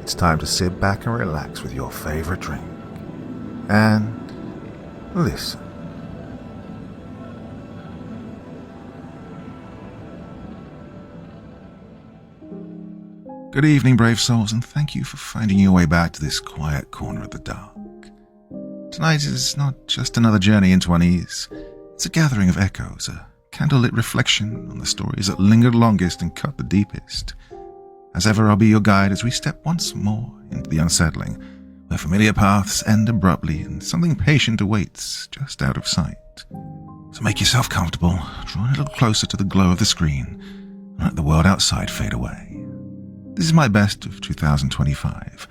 it's time to sit back and relax with your favorite drink and listen. Good evening, brave souls, and thank you for finding your way back to this quiet corner of the dark. Tonight is not just another journey into unease. It's a gathering of echoes, a candlelit reflection on the stories that lingered longest and cut the deepest. As ever, I'll be your guide as we step once more into the unsettling, where familiar paths end abruptly and something patient awaits just out of sight. So make yourself comfortable, draw a little closer to the glow of the screen, and let the world outside fade away. This is my best of 2025,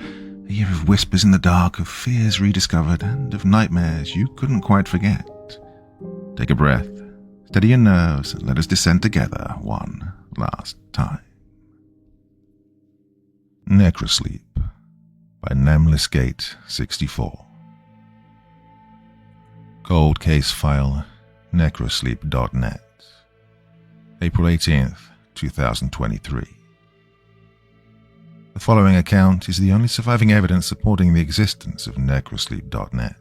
a year of whispers in the dark, of fears rediscovered, and of nightmares you couldn't quite forget. Take a breath, steady your nerves, and let us descend together one last time. Necrosleep by Nameless Gate 64. Cold case file, necrosleep.net. April 18th, 2023. The following account is the only surviving evidence supporting the existence of necrosleep.net.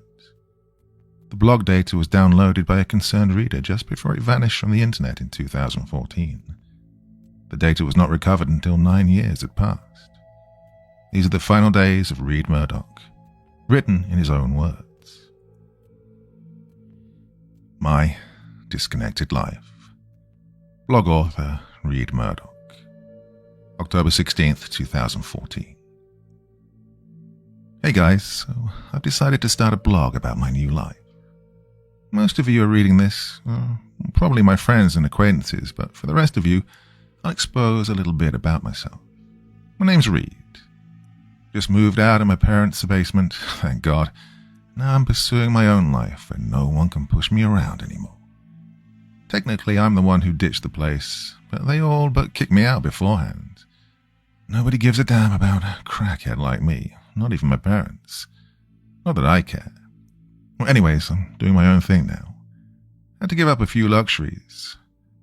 The blog data was downloaded by a concerned reader just before it vanished from the internet in 2014. The data was not recovered until 9 years had passed. These are the final days of Reed Murdoch, written in his own words. My disconnected life. Blog author Reed Murdoch. October 16th, 2014. Hey guys, so I've decided to start a blog about my new life. Most of you are reading this, probably my friends and acquaintances, but for the rest of you, I'll expose a little bit about myself. My name's Reed. Just moved out of my parents' basement, thank God. Now I'm pursuing my own life where no one can push me around anymore. Technically, I'm the one who ditched the place, but they all but kicked me out beforehand. Nobody gives a damn about a crackhead like me, not even my parents. Not that I care. Well, anyways, I'm doing my own thing now. Had to give up a few luxuries.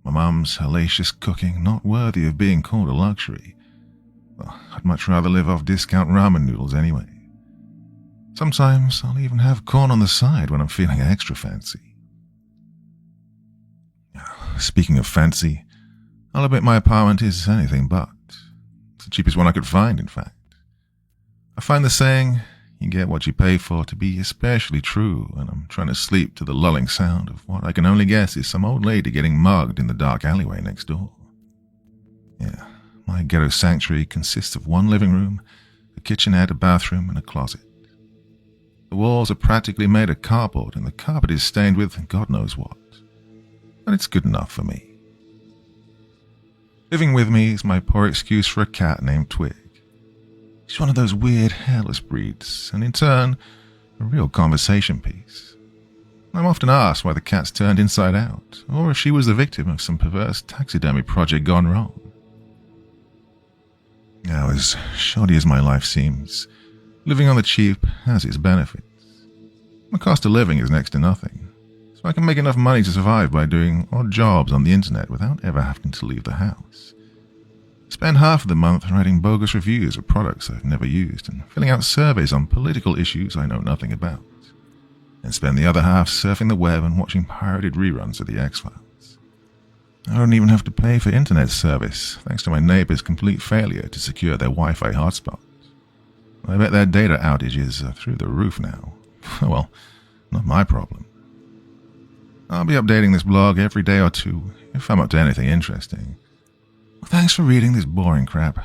My mum's hellacious cooking, not worthy of being called a luxury. Well, I'd much rather live off discount ramen noodles anyway. Sometimes I'll even have corn on the side when I'm feeling extra fancy. Speaking of fancy, I'll admit my apartment is anything but. It's the cheapest one I could find, in fact. I find the saying, you get what you pay for, to be especially true when I'm trying to sleep to the lulling sound of what I can only guess is some old lady getting mugged in the dark alleyway next door. Yeah, my ghetto sanctuary consists of one living room, a kitchenette, a bathroom, and a closet. The walls are practically made of cardboard, and the carpet is stained with God knows what. But it's good enough for me. Living with me is my poor excuse for a cat named Twig. She's one of those weird, hairless breeds, and in turn, a real conversation piece. I'm often asked why the cat's turned inside out, or if she was the victim of some perverse taxidermy project gone wrong. Now, as shoddy as my life seems, living on the cheap has its benefits. My cost of living is next to nothing, so I can make enough money to survive by doing odd jobs on the internet without ever having to leave the house. Spend half of the month writing bogus reviews of products I've never used and filling out surveys on political issues I know nothing about. And spend the other half surfing the web and watching pirated reruns of the X-Files. I don't even have to pay for internet service, thanks to my neighbor's complete failure to secure their Wi-Fi hotspot. I bet their data outages are through the roof now. Well, not my problem. I'll be updating this blog every day or two, if I'm up to anything interesting. Well, thanks for reading this boring crap.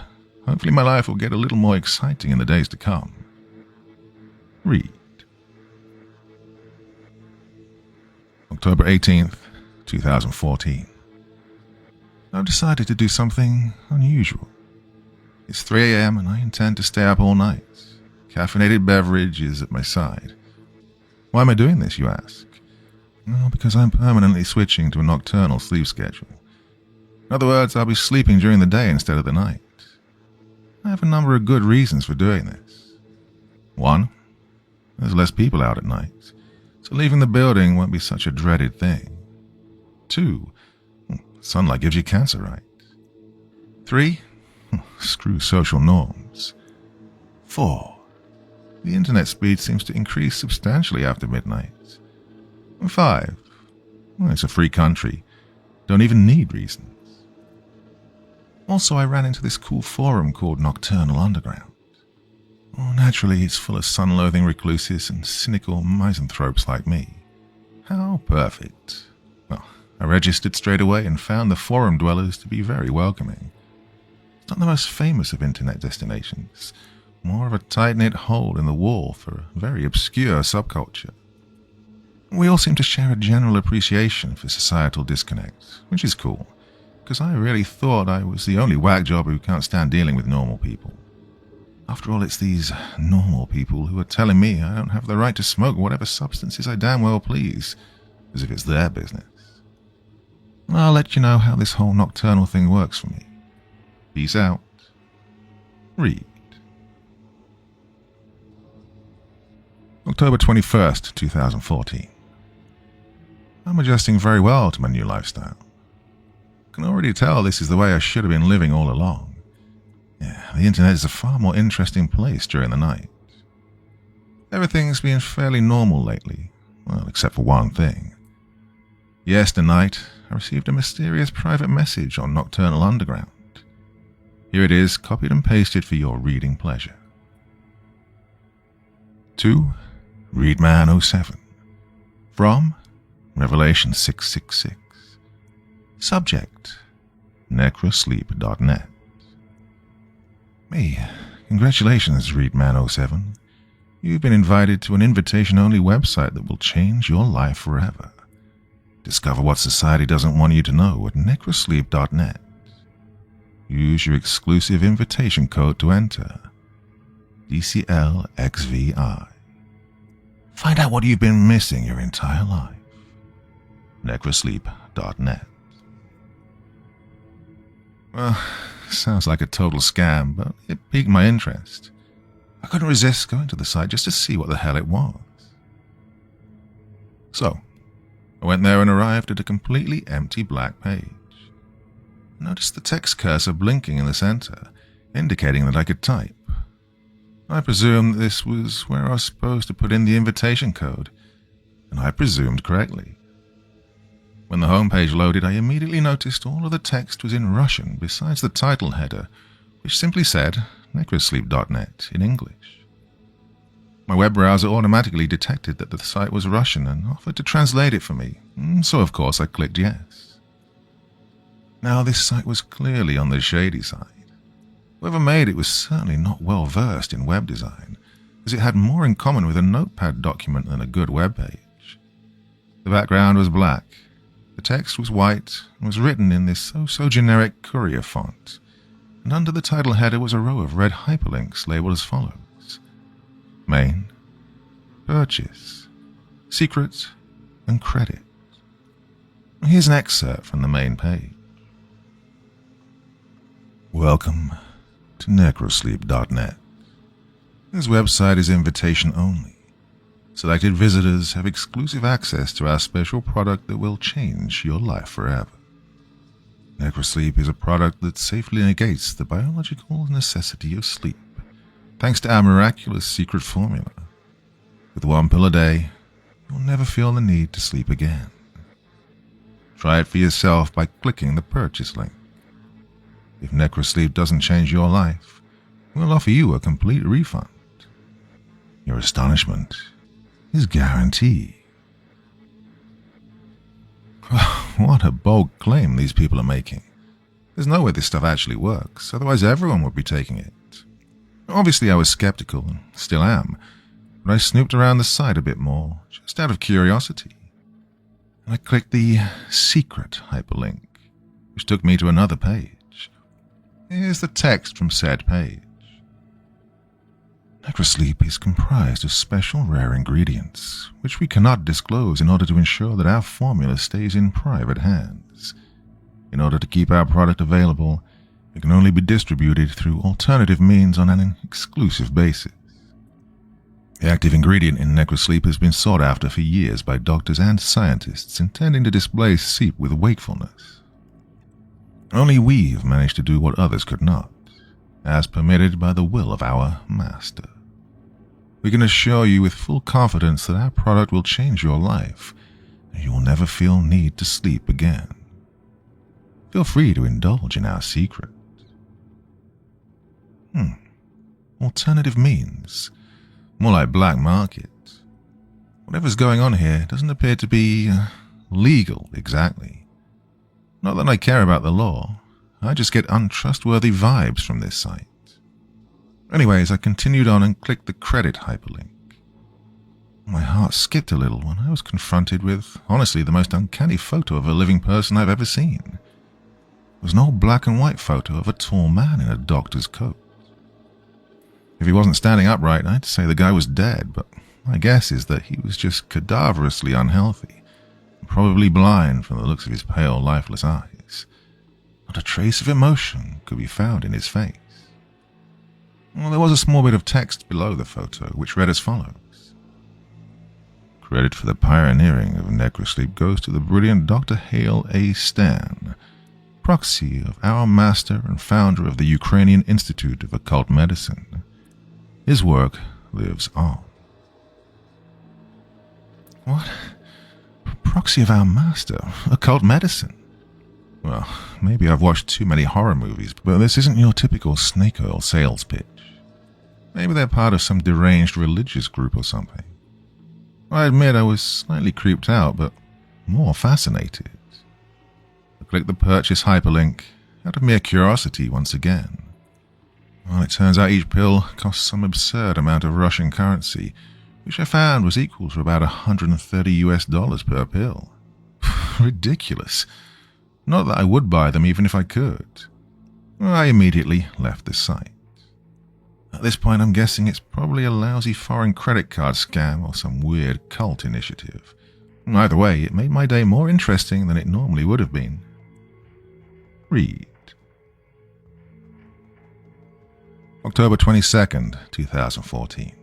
Hopefully my life will get a little more exciting in the days to come. Read. October 18th, 2014. I've decided to do something unusual. It's 3 a.m. and I intend to stay up all night. Caffeinated beverage is at my side. Why am I doing this, you ask? Well, because I'm permanently switching to a nocturnal sleep schedule. In other words, I'll be sleeping during the day instead of the night. I have a number of good reasons for doing this. 1, there's less people out at night, so leaving the building won't be such a dreaded thing. 2, sunlight gives you cancer, right? 3, screw social norms. 4. The internet speed seems to increase substantially after midnight. 5. Well, it's a free country. Don't even need reasons. Also, I ran into this cool forum called Nocturnal Underground. Oh, naturally, it's full of sun-loathing recluses and cynical misanthropes like me. How perfect. Well, I registered straight away and found the forum dwellers to be very welcoming. It's not the most famous of internet destinations, more of a tight-knit hole in the wall for a very obscure subculture. We all seem to share a general appreciation for societal disconnect, which is cool, because I really thought I was the only whack job who can't stand dealing with normal people. After all, it's these normal people who are telling me I don't have the right to smoke whatever substances I damn well please, as if it's their business. I'll let you know how this whole nocturnal thing works for me. Peace out. Read. October 21st, 2014. I'm adjusting very well to my new lifestyle. I can already tell this is the way I should have been living all along. Yeah, the internet is a far more interesting place during the night. Everything's been fairly normal lately, well, except for one thing. Yesterday, I received a mysterious private message on Nocturnal Underground. Here it is, copied and pasted for your reading pleasure. To Readman07. From Revelation 666. Subject necrosleep.net. Hey, congratulations, Readman07. You've been invited to an invitation-only website that will change your life forever. Discover what society doesn't want you to know at necrosleep.net. Use your exclusive invitation code to enter. DCLXVI. Find out what you've been missing your entire life. necrosleep.net. Well, sounds like a total scam, but it piqued my interest. I couldn't resist going to the site just to see what the hell it was. So, I went there and arrived at a completely empty black page. I noticed the text cursor blinking in the center, indicating that I could type. I presumed this was where I was supposed to put in the invitation code, and I presumed correctly. When the homepage loaded, I immediately noticed all of the text was in Russian besides the title header, which simply said necrosleep.net in English. My web browser automatically detected that the site was Russian and offered to translate it for me, so of course I clicked yes. Now this site was clearly on the shady side. Whoever made it was certainly not well versed in web design, as it had more in common with a notepad document than a good web page. The background was black. The text was white and was written in this so generic courier font, and under the title header was a row of red hyperlinks labeled as follows: Main, Purchase, Secret, and Credit. Here's an excerpt from the main page. Welcome to necrosleep.net. This website is invitation only. Selected visitors have exclusive access to our special product that will change your life forever. Necrosleep is a product that safely negates the biological necessity of sleep, thanks to our miraculous secret formula. With one pill a day, you'll never feel the need to sleep again. Try it for yourself by clicking the purchase link. If Necrosleep doesn't change your life, we'll offer you a complete refund. Your astonishment is guaranteed. What a bold claim these people are making. There's no way this stuff actually works, otherwise everyone would be taking it. Obviously I was skeptical, and still am, but I snooped around the site a bit more, just out of curiosity. And I clicked the secret hyperlink, which took me to another page. Here's the text from said page. Necrosleep is comprised of special rare ingredients, which we cannot disclose in order to ensure that our formula stays in private hands. In order to keep our product available, it can only be distributed through alternative means on an exclusive basis. The active ingredient in Necrosleep has been sought after for years by doctors and scientists intending to displace sleep with wakefulness. Only we have managed to do what others could not. as permitted by the will of our master. We can assure you with full confidence that our product will change your life, and you will never feel need to sleep again. Feel free to indulge in our secret. Alternative means. More like black market. Whatever's going on here doesn't appear to be legal exactly. Not that I care about the law. I just get untrustworthy vibes from this site. Anyways, I continued on and clicked the credit hyperlink. My heart skipped a little when I was confronted with, honestly, the most uncanny photo of a living person I've ever seen. It was an old black and white photo of a tall man in a doctor's coat. If he wasn't standing upright, I'd say the guy was dead, but my guess is that he was just cadaverously unhealthy, and probably blind from the looks of his pale, lifeless eyes. Not a trace of emotion could be found in his face. Well, there was a small bit of text below the photo, which read as follows. Credit for the pioneering of necrosleep goes to the brilliant Dr. Hale A. Stan, proxy of our master and founder of the Ukrainian Institute of Occult Medicine. His work lives on. What? Proxy of our master? Occult medicine? Well, maybe I've watched too many horror movies, but this isn't your typical snake oil sales pitch. Maybe they're part of some deranged religious group or something. I admit I was slightly creeped out, but more fascinated. I clicked the purchase hyperlink out of mere curiosity once again. Well, it turns out each pill cost some absurd amount of Russian currency, which I found was equal to about $130 per pill. Ridiculous. Not that I would buy them even if I could. I immediately left the site. At this point, I'm guessing it's probably a lousy foreign credit card scam or some weird cult initiative. Either way, it made my day more interesting than it normally would have been. Read. October 22nd, 2014.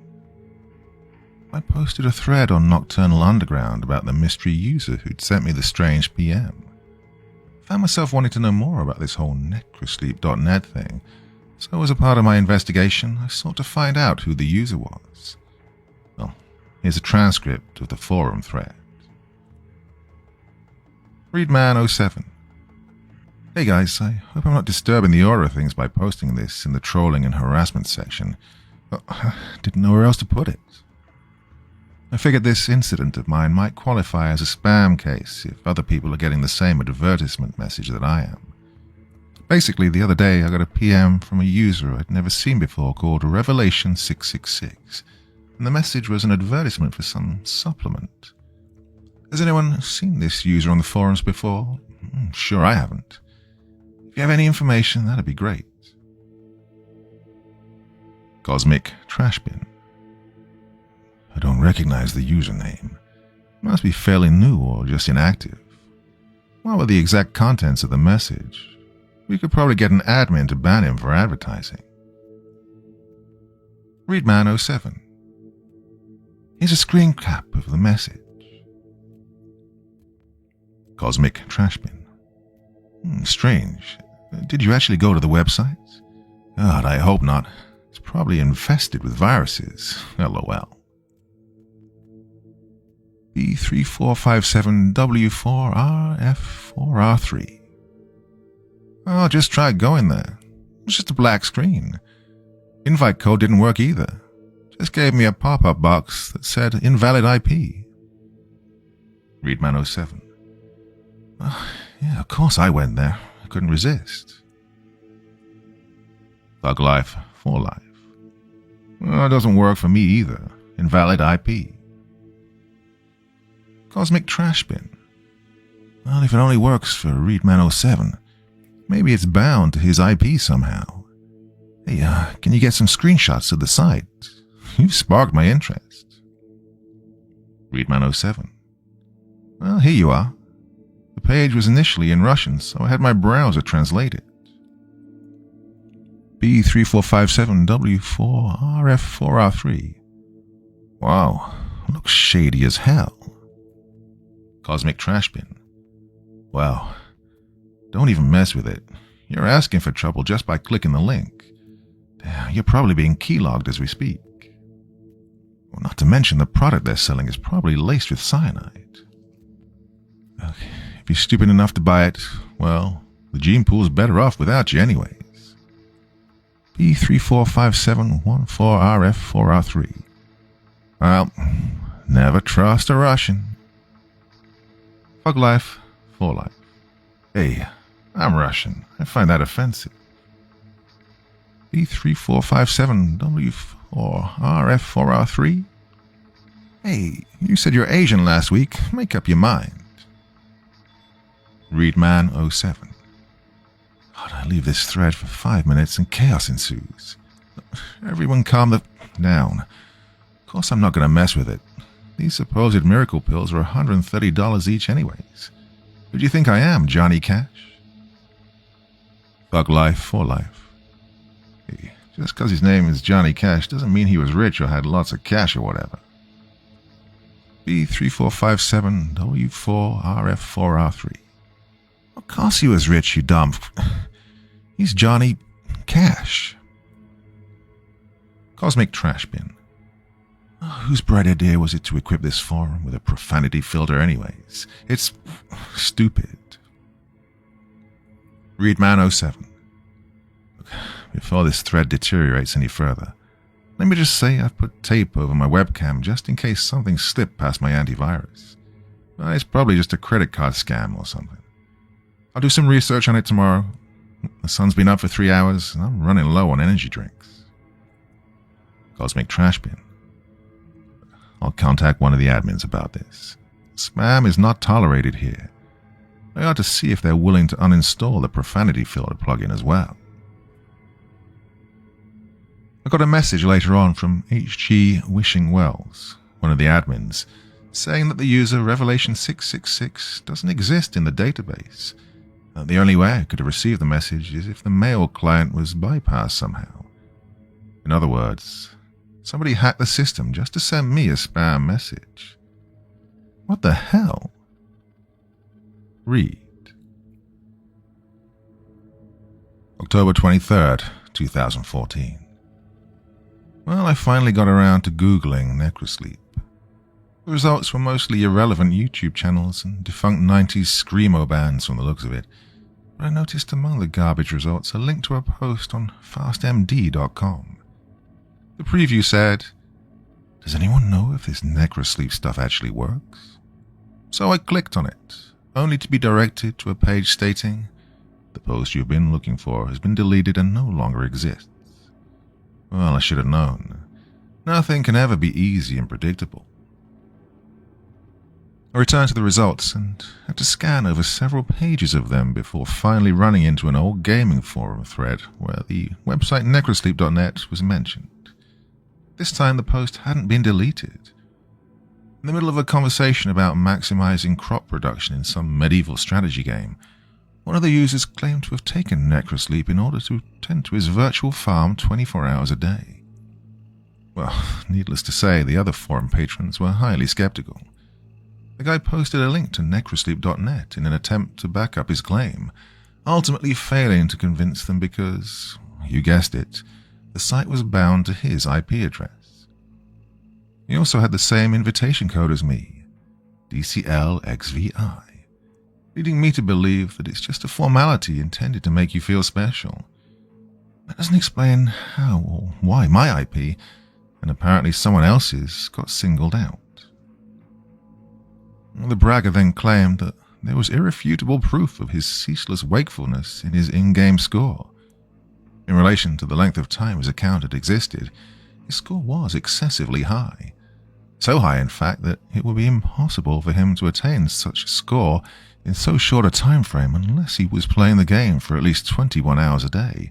I posted a thread on Nocturnal Underground about the mystery user who'd sent me the strange PM. Found myself wanting to know more about this whole necrosleep.net thing, so as a part of my investigation, I sought to find out who the user was. Well, here's a transcript of the forum thread. Readman07. Hey guys, I hope I'm not disturbing the order of things by posting this in the trolling and harassment section, but I didn't know where else to put it. I figured this incident of mine might qualify as a spam case if other people are getting the same advertisement message that I am. Basically, the other day I got a PM from a user I'd never seen before called Revelation 666, and the message was an advertisement for some supplement. Has anyone seen this user on the forums before? Sure I haven't. If you have any information, that'd be great. Cosmic Trashbin. I don't recognize the username. Must be fairly new or just inactive. What were the exact contents of the message? We could probably get an admin to ban him for advertising. Readman07. Here's a screen cap of the message. Cosmic Trashbin. Strange. Did you actually go to the website? God, I hope not. It's probably infested with viruses. LOL. B3457W4RF4R3. Oh, just try going there. It's just a black screen. Invite code didn't work either. Just gave me a pop-up box that said invalid IP. Readman07. Yeah, of course I went there. I couldn't resist. Thug Life for Life. Well, it doesn't work for me either. Invalid IP. Cosmic Trashbin. Well, if it only works for Readman07, maybe it's bound to his IP somehow. Hey, can you get some screenshots of the site? You've sparked my interest. Readman07. Well, here you are. The page was initially in Russian, so I had my browser translate it. B3457W4RF4R3. Wow, looks shady as hell. Cosmic Trashbin. Wow, don't even mess with it. You're asking for trouble just by clicking the link. You're probably being keylogged as we speak. Well, not to mention the product they're selling is probably laced with cyanide. Okay. If you're stupid enough to buy it, well, the gene pool's better off without you anyways. B345714RF4R3. Well, never trust a Russian. Fuck life, for life. Hey, I'm Russian. I find that offensive. B3457W4RF4R3. Hey, you said you're Asian last week. Make up your mind. Readman07. God, I leave this thread for 5 minutes and chaos ensues. Everyone calm down. Of course I'm not going to mess with it. These supposed miracle pills are $130 each anyways. Who do you think I am, Johnny Cash? Fuck life, for life. Hey, just because his name is Johnny Cash doesn't mean he was rich or had lots of cash or whatever. B3457W4RF4R3. Of course he was rich, you dumb. He's Johnny Cash. Cosmic Trash Bin. Whose bright idea was it to equip this forum with a profanity filter anyways? It's stupid. Readman07. Before this thread deteriorates any further, let me just say I've put tape over my webcam just in case something slipped past my antivirus. But it's probably just a credit card scam or something. I'll do some research on it tomorrow. The sun's been up for 3 hours and I'm running low on energy drinks. Cosmic Trash Bin. I'll contact one of the admins about this. Spam is not tolerated here. I ought to see if they're willing to uninstall the profanity filter plugin as well. I got a message later on from HG Wishing Wells, one of the admins, saying that the user Revelation 666 doesn't exist in the database. The only way I could have received the message is if the mail client was bypassed somehow. In other words, somebody hacked the system just to send me a spam message. What the hell? Read. October 23rd, 2014. Well, I finally got around to Googling necrosleep. The results were mostly irrelevant YouTube channels and defunct 90s screamo bands from the looks of it. But I noticed among the garbage results a link to a post on fastmd.com. The preview said, "Does anyone know if this necrosleep stuff actually works?" So I clicked on it, only to be directed to a page stating, "The post you've been looking for has been deleted and no longer exists." Well, I should have known. Nothing can ever be easy and predictable. I returned to the results and had to scan over several pages of them before finally running into an old gaming forum thread where the website necrosleep.net was mentioned. This time the post hadn't been deleted. In the middle of a conversation about maximizing crop production in some medieval strategy game, one of the users claimed to have taken necrosleep in order to tend to his virtual farm 24 hours a day. Well, needless to say, the other forum patrons were highly skeptical. The guy posted a link to necrosleep.net in an attempt to back up his claim, ultimately failing to convince them because, you guessed it, the site was bound to his IP address. He also had the same invitation code as me, DCLXVI, leading me to believe that it's just a formality intended to make you feel special. That doesn't explain how or why my IP, and apparently someone else's, got singled out. The bragger then claimed that there was irrefutable proof of his ceaseless wakefulness in his in-game score. In relation to the length of time his account had existed, his score was excessively high. So high, in fact, that it would be impossible for him to attain such a score in so short a time frame unless he was playing the game for at least 21 hours a day,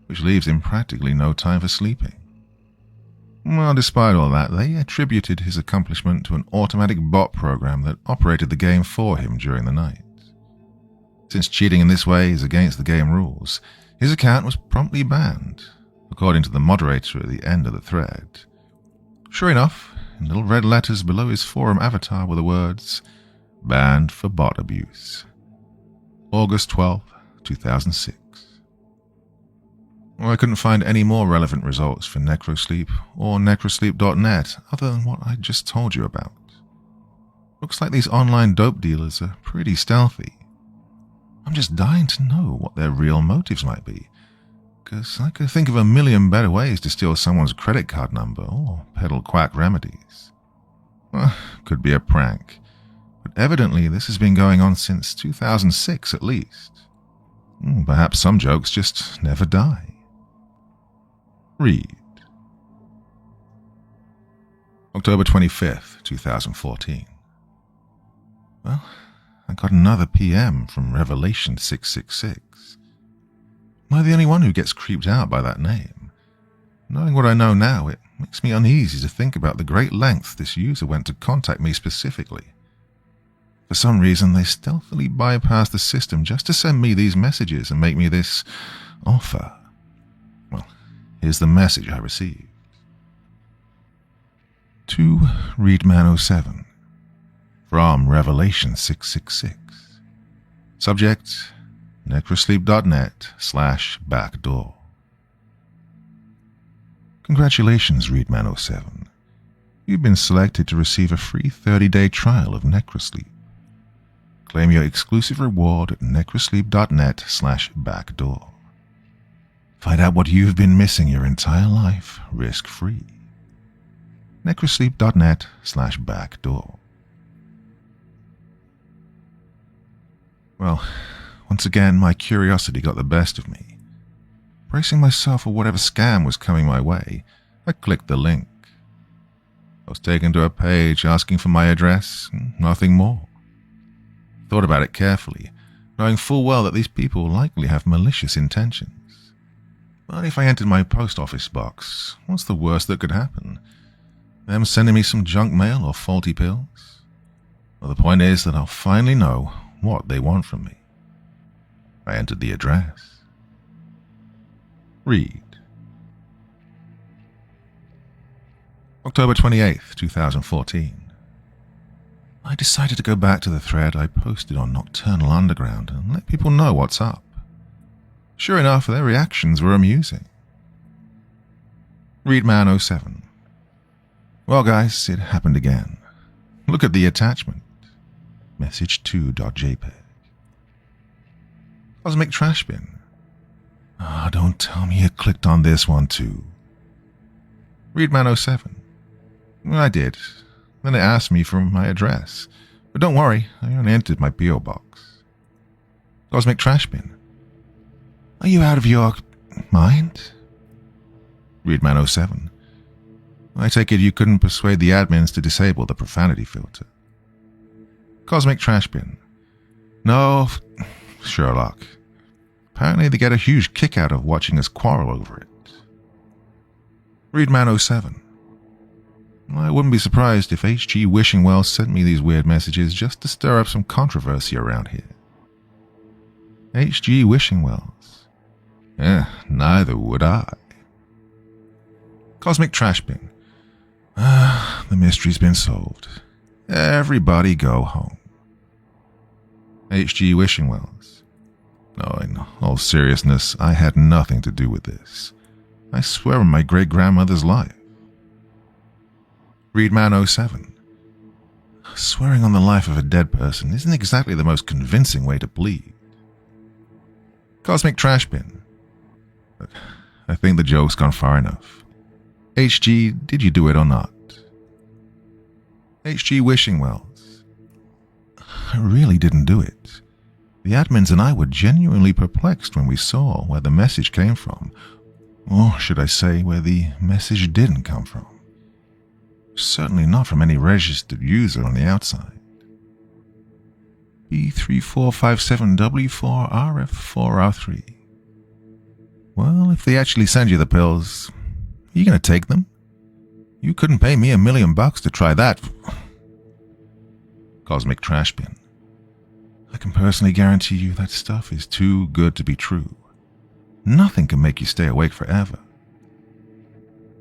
which leaves him practically no time for sleeping. Well, despite all that, they attributed his accomplishment to an automatic bot program that operated the game for him during the night. Since cheating in this way is against the game rules, his account was promptly banned, according to the moderator at the end of the thread. Sure enough, in little red letters below his forum avatar were the words, "Banned for bot abuse. August 12, 2006. I couldn't find any more relevant results for necrosleep or necrosleep.net other than what I just told you about. Looks like these online dope dealers are pretty stealthy. I'm just dying to know what their real motives might be, because I could think of a million better ways to steal someone's credit card number or peddle quack remedies. Could be a prank, but evidently this has been going on since 2006 at least. Perhaps some jokes just never die. Read. October 25th, 2014. Well, I got another PM from Revelation 666. Am I the only one who gets creeped out by that name? Knowing what I know now, it makes me uneasy to think about the great lengths this user went to contact me specifically. For some reason, they stealthily bypassed the system just to send me these messages and make me this offer. Well, here's the message I received. To Readman07. From Revelation 666. Subject, necrosleep.net/backdoor. Congratulations, Readman07. You've been selected to receive a free 30-day trial of Necrosleep. Claim your exclusive reward at necrosleep.net/backdoor. Find out what you've been missing your entire life, risk-free. necrosleep.net/backdoor. Well, once again, my curiosity got the best of me. Bracing myself for whatever scam was coming my way, I clicked the link. I was taken to a page asking for my address, nothing more. Thought about it carefully, knowing full well that these people likely have malicious intentions. But if I entered my post office box, what's the worst that could happen? Them sending me some junk mail or faulty pills? Well, the point is that I'll finally know what they want from me. I entered the address. Read. October 28th, 2014. I decided to go back to the thread I posted on Nocturnal Underground and let people know what's up. Sure enough, their reactions were amusing. Readman07. Well, guys, it happened again. Look at the attachment. Message2.jpg. Cosmic Trash Bin. Don't tell me you clicked on this one too. Readman07. I did. Then it asked me for my address. But don't worry, I only entered my P.O. box. Cosmic Trash Bin. Are you out of your mind? Readman07. I take it you couldn't persuade the admins to disable the profanity filter. Cosmic Trash Bin. No, Sherlock. Apparently they get a huge kick out of watching us quarrel over it. Readman07. I wouldn't be surprised if H.G. Wishingwell sent me these weird messages just to stir up some controversy around here. H.G. Wishingwells. Neither would I. Cosmic Trash Bin. The mystery's been solved. Everybody go home. H.G. Wishingwells. No, in all seriousness, I had nothing to do with this. I swear on my great-grandmother's life. Readman07. Swearing on the life of a dead person isn't exactly the most convincing way to plead. Cosmic Trash Bin. I think the joke's gone far enough. HG, did you do it or not? H.G. Wishingwells. I really didn't do it. The admins and I were genuinely perplexed when we saw where the message came from. Or should I say, where the message didn't come from. Certainly not from any registered user on the outside. B3457W4RF4R3. Well, if they actually send you the pills, are you going to take them? You couldn't pay me $1 million to try that. Cosmic Trash Bin. I can personally guarantee you that stuff is too good to be true. Nothing can make you stay awake forever.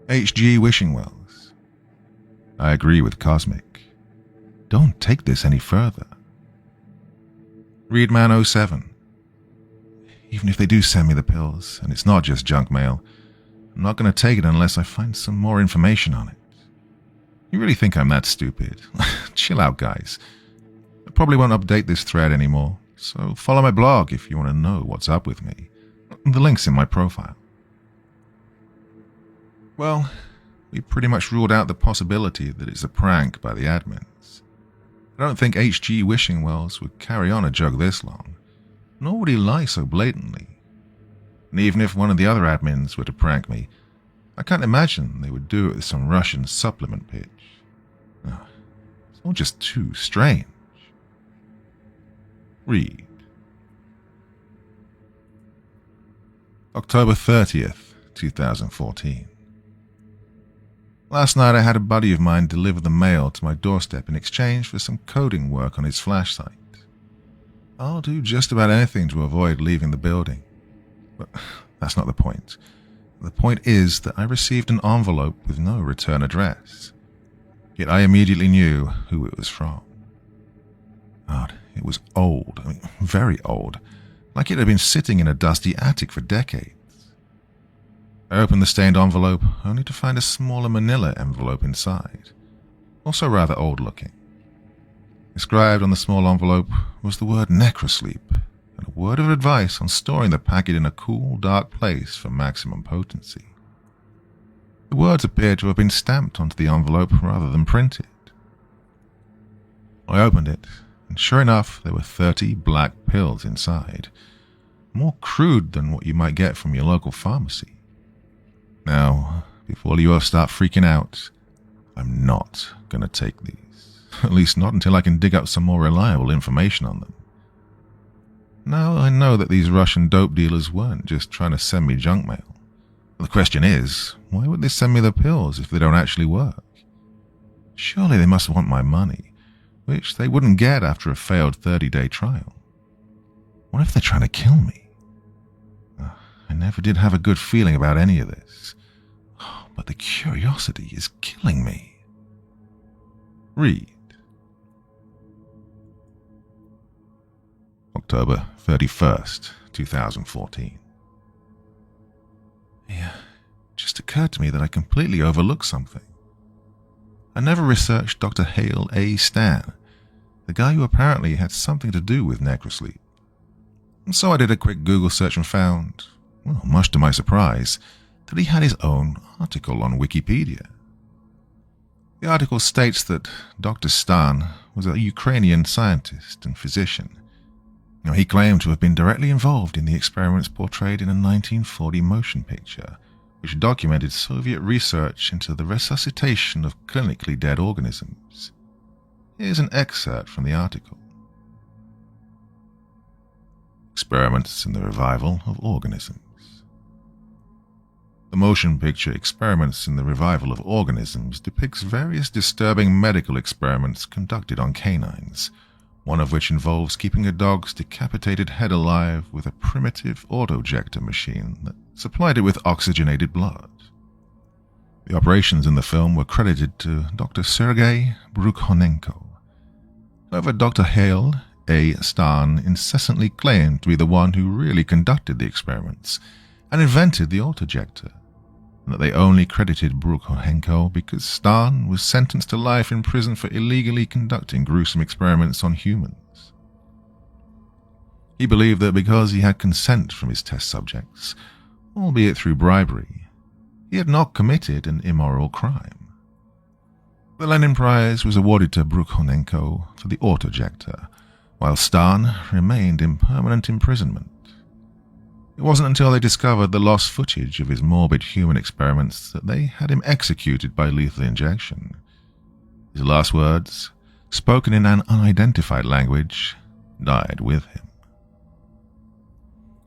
H.G. Wishingwells. I agree with Cosmic. Don't take this any further. Readman07. even if they do send me the pills, and it's not just junk mail, I'm not going to take it unless I find some more information on it. You really think I'm that stupid? Chill out, guys. I probably won't update this thread anymore, so follow my blog if you want to know what's up with me. The link's in my profile. Well, we pretty much ruled out the possibility that it's a prank by the admins. I don't think H.G. Wishingwells would carry on a joke this long, nor would he lie so blatantly. And even if one of the other admins were to prank me, I can't imagine they would do it with some Russian supplement pitch. It's all just too strange. Read. October 30th, 2014. Last night I had a buddy of mine deliver the mail to my doorstep in exchange for some coding work on his flash site. I'll do just about anything to avoid leaving the building. But that's not the point. The point is that I received an envelope with no return address. Yet I immediately knew who it was from. God, it was old. Very old. Like it had been sitting in a dusty attic for decades. I opened the stained envelope only to find a smaller manila envelope inside, also rather old-looking. Inscribed on the small envelope was the word necrosleep, and a word of advice on storing the packet in a cool, dark place for maximum potency. The words appeared to have been stamped onto the envelope rather than printed. I opened it, and sure enough, there were 30 black pills inside, more crude than what you might get from your local pharmacy. Now, before you all start freaking out, I'm not going to take these. At least not until I can dig up some more reliable information on them. Now I know that these Russian dope dealers weren't just trying to send me junk mail. The question is, why would they send me the pills if they don't actually work? Surely they must want my money, which they wouldn't get after a failed 30-day trial. What if they're trying to kill me? I never did have a good feeling about any of this, but the curiosity is killing me. Read. October 31st, 2014. Yeah, it just occurred to me that I completely overlooked something. I never researched Dr. Hale A. Stan, the guy who apparently had something to do with necrosleep. And so I did a quick Google search and found, well, much to my surprise, that he had his own article on Wikipedia. The article states that Dr. Stan was a Ukrainian scientist and physician. He claimed to have been directly involved in the experiments portrayed in a 1940 motion picture, which documented Soviet research into the resuscitation of clinically dead organisms. Here's an excerpt from the article. Experiments in the Revival of Organisms. The motion picture Experiments in the Revival of Organisms depicts various disturbing medical experiments conducted on canines, one of which involves keeping a dog's decapitated head alive with a primitive autojector machine that supplied it with oxygenated blood. The operations in the film were credited to Dr. Sergei Brukhonenko. However, Dr. Hale A. Stan incessantly claimed to be the one who really conducted the experiments and invented the autojector, and that they only credited Brukhonenko because Stan was sentenced to life in prison for illegally conducting gruesome experiments on humans. He believed that because he had consent from his test subjects, albeit through bribery, he had not committed an immoral crime. The Lenin Prize was awarded to Brukhonenko for the autojector, while Stan remained in permanent imprisonment. It wasn't until they discovered the lost footage of his morbid human experiments that they had him executed by lethal injection. His last words, spoken in an unidentified language, died with him.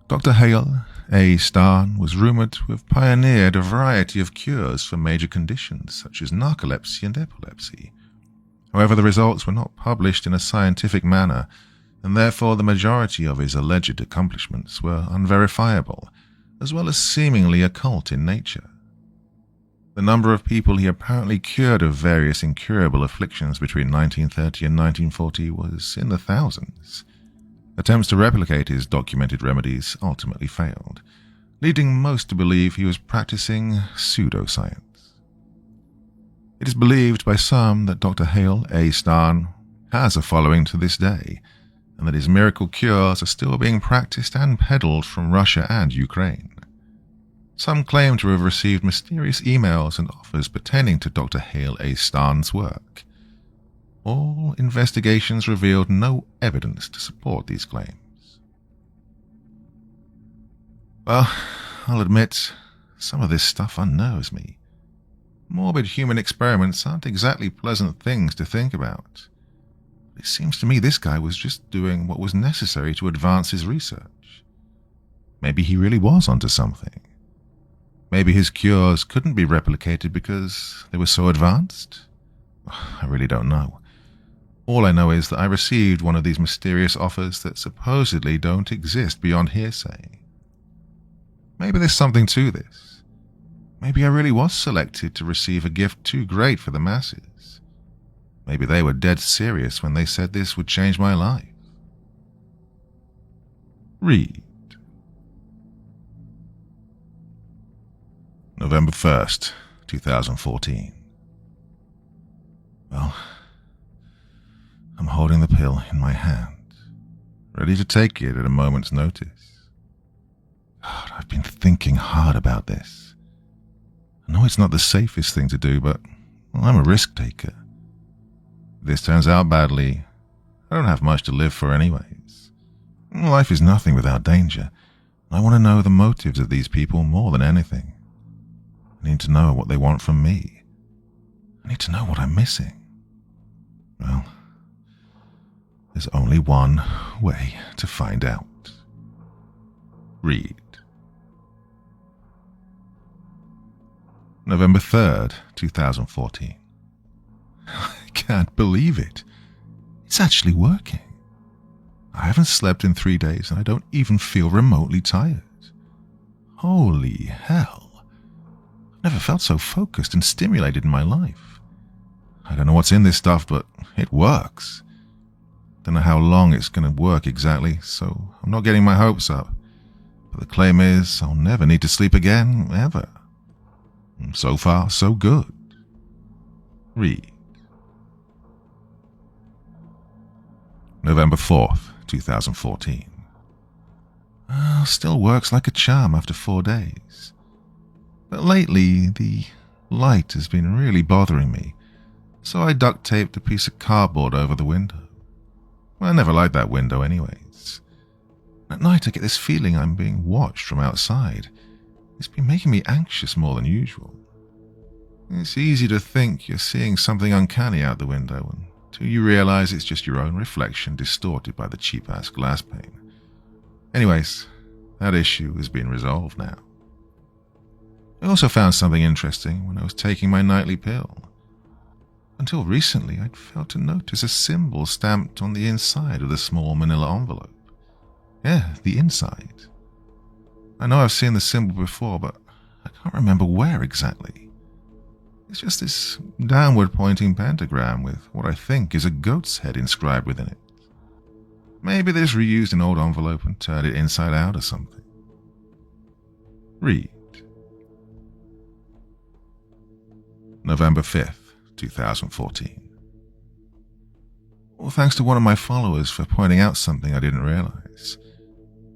Dr. Hale A. Stan was rumored to have pioneered a variety of cures for major conditions such as narcolepsy and epilepsy. However, the results were not published in a scientific manner, and therefore the majority of his alleged accomplishments were unverifiable, as well as seemingly occult in nature. The number of people he apparently cured of various incurable afflictions between 1930 and 1940 was in the thousands. Attempts to replicate his documented remedies ultimately failed, leading most to believe he was practicing pseudoscience. It is believed by some that Dr. Hale A. Starn has a following to this day, and that his miracle cures are still being practiced and peddled from Russia and Ukraine. Some claim to have received mysterious emails and offers pertaining to Dr. Hale A. Starn's work. All investigations revealed no evidence to support these claims. Well, I'll admit, some of this stuff unnerves me. Morbid human experiments aren't exactly pleasant things to think about. It seems to me this guy was just doing what was necessary to advance his research. Maybe he really was onto something. Maybe his cures couldn't be replicated because they were so advanced? I really don't know. All I know is that I received one of these mysterious offers that supposedly don't exist beyond hearsay. Maybe there's something to this. Maybe I really was selected to receive a gift too great for the masses. Maybe they were dead serious when they said this would change my life. Read. November 1st, 2014. Well, I'm holding the pill in my hand, ready to take it at a moment's notice. God, I've been thinking hard about this. I know it's not the safest thing to do, but I'm a risk taker. If this turns out badly, I don't have much to live for anyways. Life is nothing without danger. I want to know the motives of these people more than anything. I need to know what they want from me. I need to know what I'm missing. Well, there's only one way to find out. Read. November 3rd, 2014. I can't believe it. It's actually working. I haven't slept in 3 days and I don't even feel remotely tired. Holy hell. I've never felt so focused and stimulated in my life. I don't know what's in this stuff, but it works. Don't know how long it's going to work exactly, so I'm not getting my hopes up. But the claim is I'll never need to sleep again, ever. So far, so good. Read. November 4th, 2014. Still works like a charm after 4 days. But lately, the light has been really bothering me, so I duct taped a piece of cardboard over the window. I never liked that window anyways. At night I get this feeling I'm being watched from outside. It's been making me anxious more than usual. It's easy to think you're seeing something uncanny out the window until you realize it's just your own reflection distorted by the cheap-ass glass pane. Anyways, that issue has been resolved now. I also found something interesting when I was taking my nightly pill. Until recently, I'd failed to notice a symbol stamped on the inside of the small manila envelope. Yeah, the inside. I know I've seen the symbol before, but I can't remember where exactly. It's just this downward-pointing pentagram with what I think is a goat's head inscribed within it. Maybe they just reused an old envelope and turned it inside out or something. Read. November 5th, 2014. Well, thanks to one of my followers for pointing out something I didn't realize.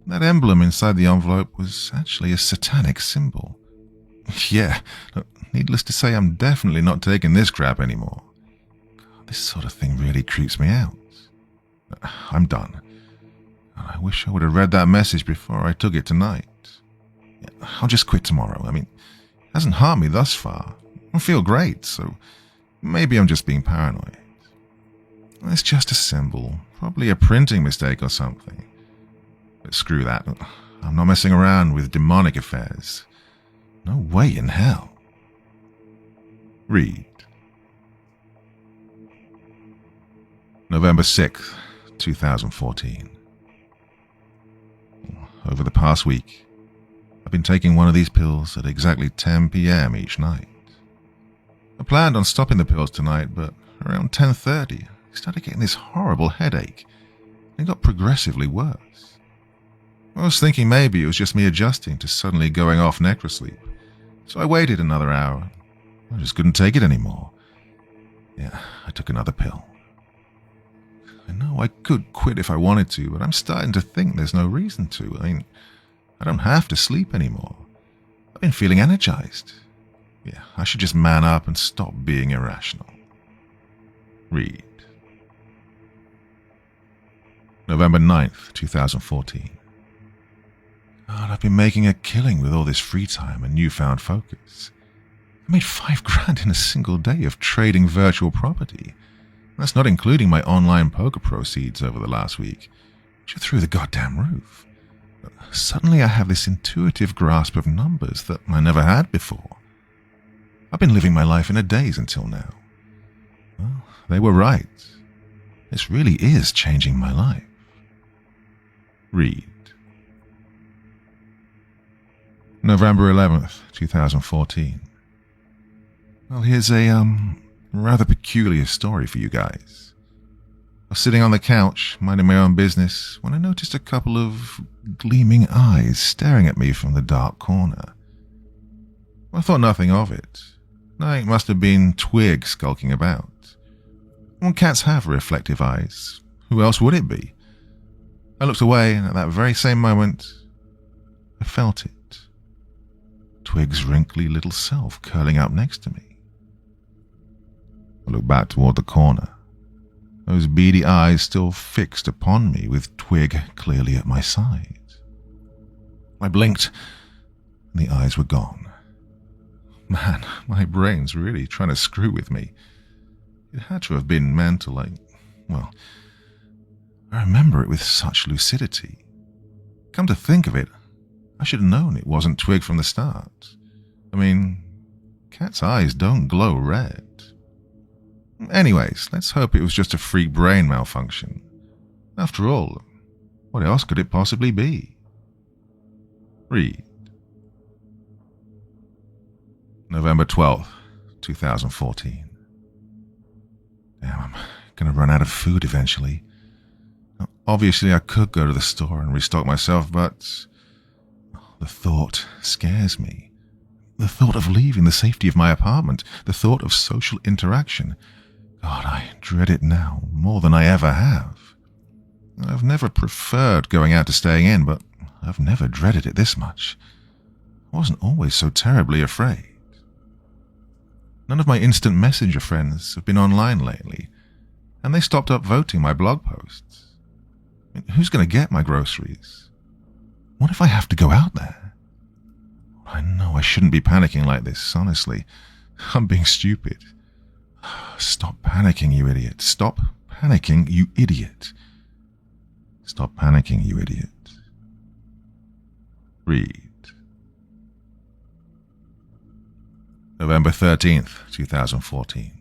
That emblem inside the envelope was actually a satanic symbol. Yeah, needless to say, I'm definitely not taking this crap anymore. God, this sort of thing really creeps me out. I'm done. I wish I would have read that message before I took it tonight. I'll just quit tomorrow. I mean, it hasn't harmed me thus far. I feel great, so maybe I'm just being paranoid. It's just a symbol, probably a printing mistake or something. But screw that. I'm not messing around with demonic affairs. No way in hell. Read. November 6th, 2014. Over the past week, I've been taking one of these pills at exactly 10 p.m. each night. I planned on stopping the pills tonight, but around 10:30, I started getting this horrible headache. It got progressively worse. I was thinking maybe it was just me adjusting to suddenly going off necrosleep, so I waited another hour. I just couldn't take it anymore. Yeah, I took another pill. I know I could quit if I wanted to, but I'm starting to think there's no reason to. I mean, I don't have to sleep anymore. I've been feeling energized. Yeah, I should just man up and stop being irrational. Read. November 9th, 2014. God, I've been making a killing with all this free time and newfound focus. I made $5,000 in a single day of trading virtual property. That's not including my online poker proceeds over the last week, which are through the goddamn roof. Suddenly I have this intuitive grasp of numbers that I never had before. I've been living my life in a daze until now. Well, they were right. This really is changing my life. Read. November 11th, 2014. Well, here's a, rather peculiar story for you guys. I was sitting on the couch, minding my own business, when I noticed a couple of gleaming eyes staring at me from the dark corner. I thought nothing of it. It must have been Twig skulking about. Well, cats have reflective eyes. Who else would it be? I looked away, and at that very same moment, I felt it. Twig's wrinkly little self curling up next to me. I looked back toward the corner, those beady eyes still fixed upon me with Twig clearly at my side. I blinked, and the eyes were gone. Man, my brain's really trying to screw with me. It had to have been mental. I remember it with such lucidity. Come to think of it, I should have known it wasn't Twig from the start. I mean, cats' eyes don't glow red. Anyways, let's hope it was just a freak brain malfunction. After all, what else could it possibly be? Read. November 12th, 2014. Damn, I'm gonna run out of food eventually. Now, obviously, I could go to the store and restock myself, but the thought scares me. The thought of leaving the safety of my apartment, the thought of social interaction. God, I dread it now more than I ever have. I've never preferred going out to staying in, but I've never dreaded it this much. I wasn't always so terribly afraid. None of my instant messenger friends have been online lately, and they stopped upvoting my blog posts. I mean, who's going to get my groceries? What if I have to go out there? I know I shouldn't be panicking like this, honestly. I'm being stupid. Stop panicking, you idiot. Stop panicking, you idiot. Stop panicking, you idiot. Read. November 13th, 2014.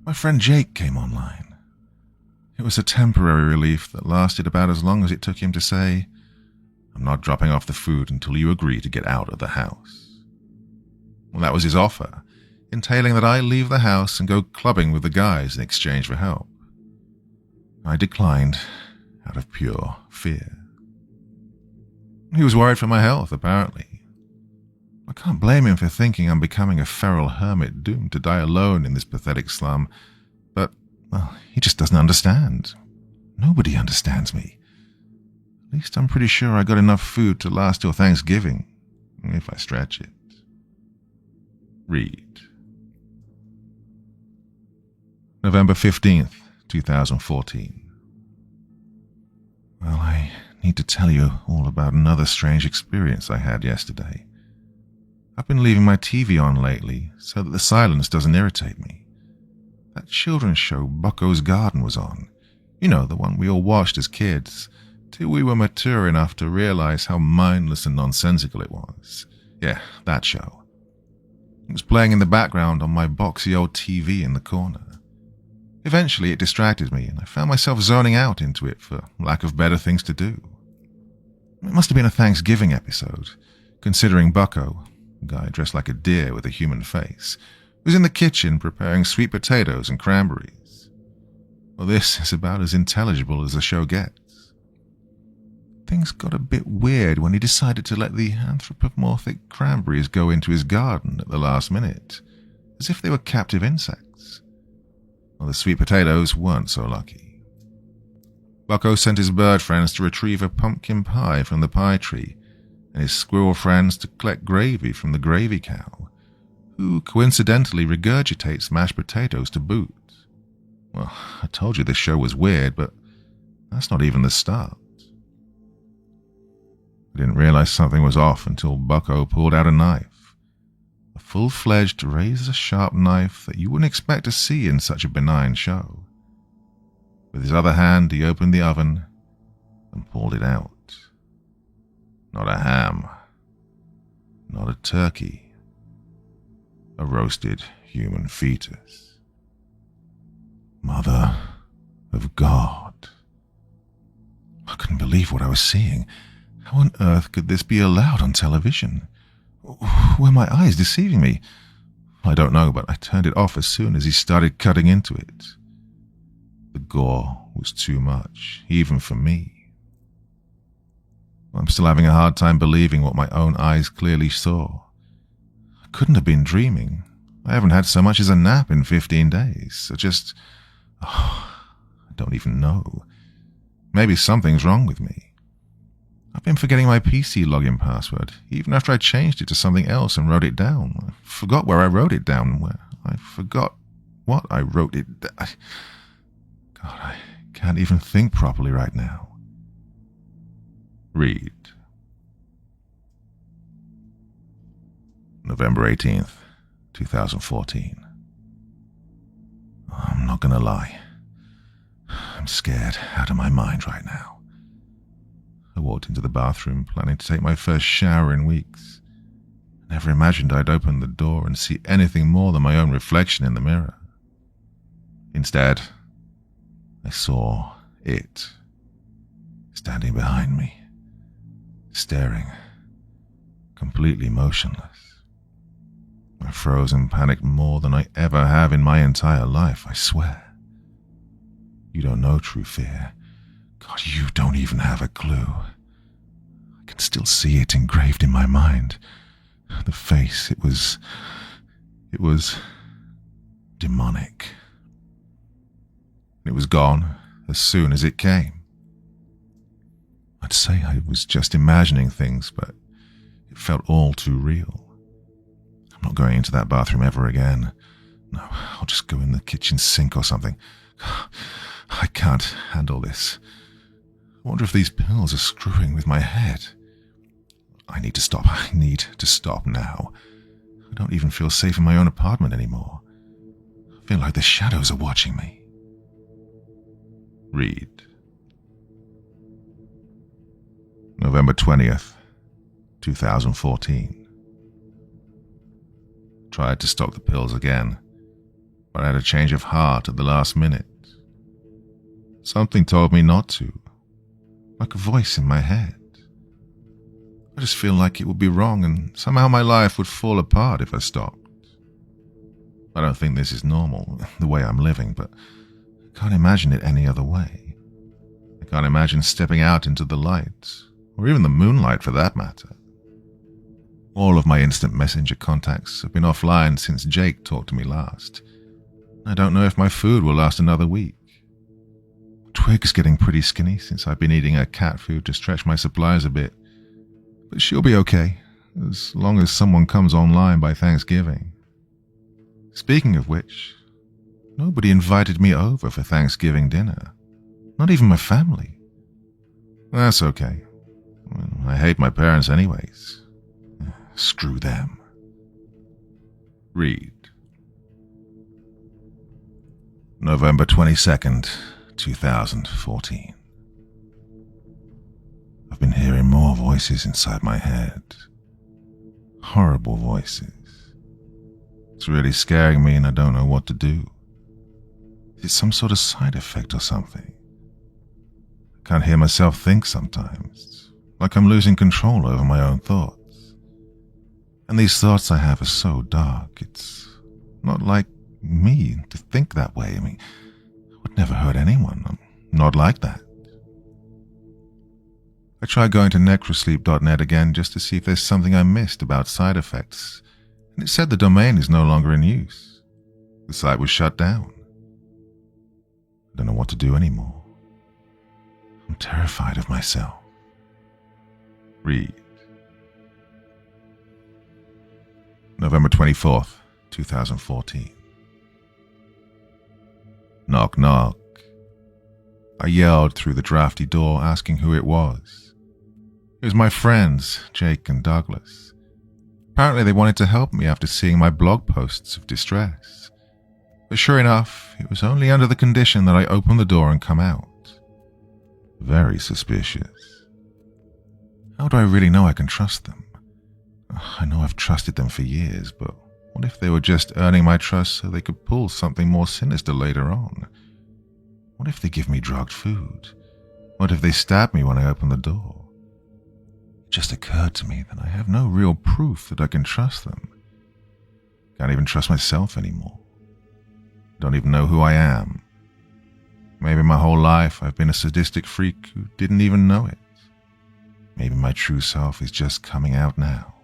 My friend Jake came online. It was a temporary relief that lasted about as long as it took him to say, "I'm not dropping off the food until you agree to get out of the house." Well, that was his offer, entailing that I leave the house and go clubbing with the guys in exchange for help. I declined out of pure fear. He was worried for my health, apparently. I can't blame him for thinking I'm becoming a feral hermit doomed to die alone in this pathetic slum, but, well, he just doesn't understand. Nobody understands me. At least I'm pretty sure I got enough food to last till Thanksgiving, if I stretch it. Read. November 15th, 2014. Well, I need to tell you all about another strange experience I had yesterday. I've been leaving my TV on lately so that the silence doesn't irritate me. That children's show Bucko's Garden was on. You know, the one we all watched as kids, till we were mature enough to realize how mindless and nonsensical it was. Yeah, that show. It was playing in the background on my boxy old TV in the corner. Eventually it distracted me, and I found myself zoning out into it for lack of better things to do. It must have been a Thanksgiving episode, considering Bucko, a guy dressed like a deer with a human face, was in the kitchen preparing sweet potatoes and cranberries. Well, this is about as intelligible as the show gets. Things got a bit weird when he decided to let the anthropomorphic cranberries go into his garden at the last minute, as if they were captive insects. Well, the sweet potatoes weren't so lucky. Bucko sent his bird friends to retrieve a pumpkin pie from the pie tree, and his squirrel friends to collect gravy from the gravy cow, who coincidentally regurgitates mashed potatoes to boot. Well, I told you this show was weird, but that's not even the start. I didn't realize something was off until Bucko pulled out a knife. A full-fledged, razor-sharp knife that you wouldn't expect to see in such a benign show. With his other hand, he opened the oven and pulled it out. Not a ham. Not a turkey. A roasted human fetus. Mother of God. I couldn't believe what I was seeing. How on earth could this be allowed on television? Were my eyes deceiving me? I don't know, but I turned it off as soon as he started cutting into it. The gore was too much, even for me. I'm still having a hard time believing what my own eyes clearly saw. I couldn't have been dreaming. I haven't had so much as a nap in 15 days. I don't even know. Maybe something's wrong with me. I've been forgetting my PC login password, even after I changed it to something else and wrote it down. I forgot where I wrote it down. I forgot what I wrote it down. God, I can't even think properly right now. Read. November 18th, 2014. I'm not gonna lie. I'm scared out of my mind right now. I walked into the bathroom planning to take my first shower in weeks. I never imagined I'd open the door and see anything more than my own reflection in the mirror. Instead, I saw it standing behind me, staring, completely motionless. I froze and panicked more than I ever have in my entire life, I swear. You don't know true fear. God, you don't even have a clue. I can still see it engraved in my mind. The face, it was demonic. It was gone as soon as it came. I'd say I was just imagining things, but it felt all too real. I'm not going into that bathroom ever again. No, I'll just go in the kitchen sink or something. I can't handle this. I wonder if these pills are screwing with my head. I need to stop. I need to stop now. I don't even feel safe in my own apartment anymore. I feel like the shadows are watching me. Read. November 20th, 2014. Tried to stop the pills again, but I had a change of heart at the last minute. Something told me not to, like a voice in my head. I just feel like it would be wrong and somehow my life would fall apart if I stopped. I don't think this is normal, the way I'm living, but I can't imagine it any other way. I can't imagine stepping out into the light, or even the moonlight for that matter. All of my instant messenger contacts have been offline since Jake talked to me last. I don't know if my food will last another week. Twig's getting pretty skinny since I've been eating her cat food to stretch my supplies a bit. But she'll be okay, as long as someone comes online by Thanksgiving. Speaking of which, nobody invited me over for Thanksgiving dinner. Not even my family. That's okay. I hate my parents anyways. Screw them. Read. November 22nd, 2014. I've been hearing more voices inside my head. Horrible voices. It's really scaring me and I don't know what to do. Is it some sort of side effect or something? I can't hear myself think sometimes, like I'm losing control over my own thoughts. And these thoughts I have are so dark, it's not like me to think that way. I mean, I'd never hurt anyone. I'm not like that. I tried going to necrosleep.net again just to see if there's something I missed about side effects, and it said the domain is no longer in use. The site was shut down. I don't know what to do anymore. I'm terrified of myself. Read. November 24th, 2014. Knock, knock. I yelled through the drafty door, asking who it was. It was my friends, Jake and Douglas. Apparently they wanted to help me after seeing my blog posts of distress. But sure enough, it was only under the condition that I open the door and come out. Very suspicious. How do I really know I can trust them? I know I've trusted them for years, but what if they were just earning my trust so they could pull something more sinister later on? What if they give me drugged food? What if they stab me when I open the door? It just occurred to me that I have no real proof that I can trust them. Can't even trust myself anymore. Don't even know who I am. Maybe my whole life I've been a sadistic freak who didn't even know it. Maybe my true self is just coming out now.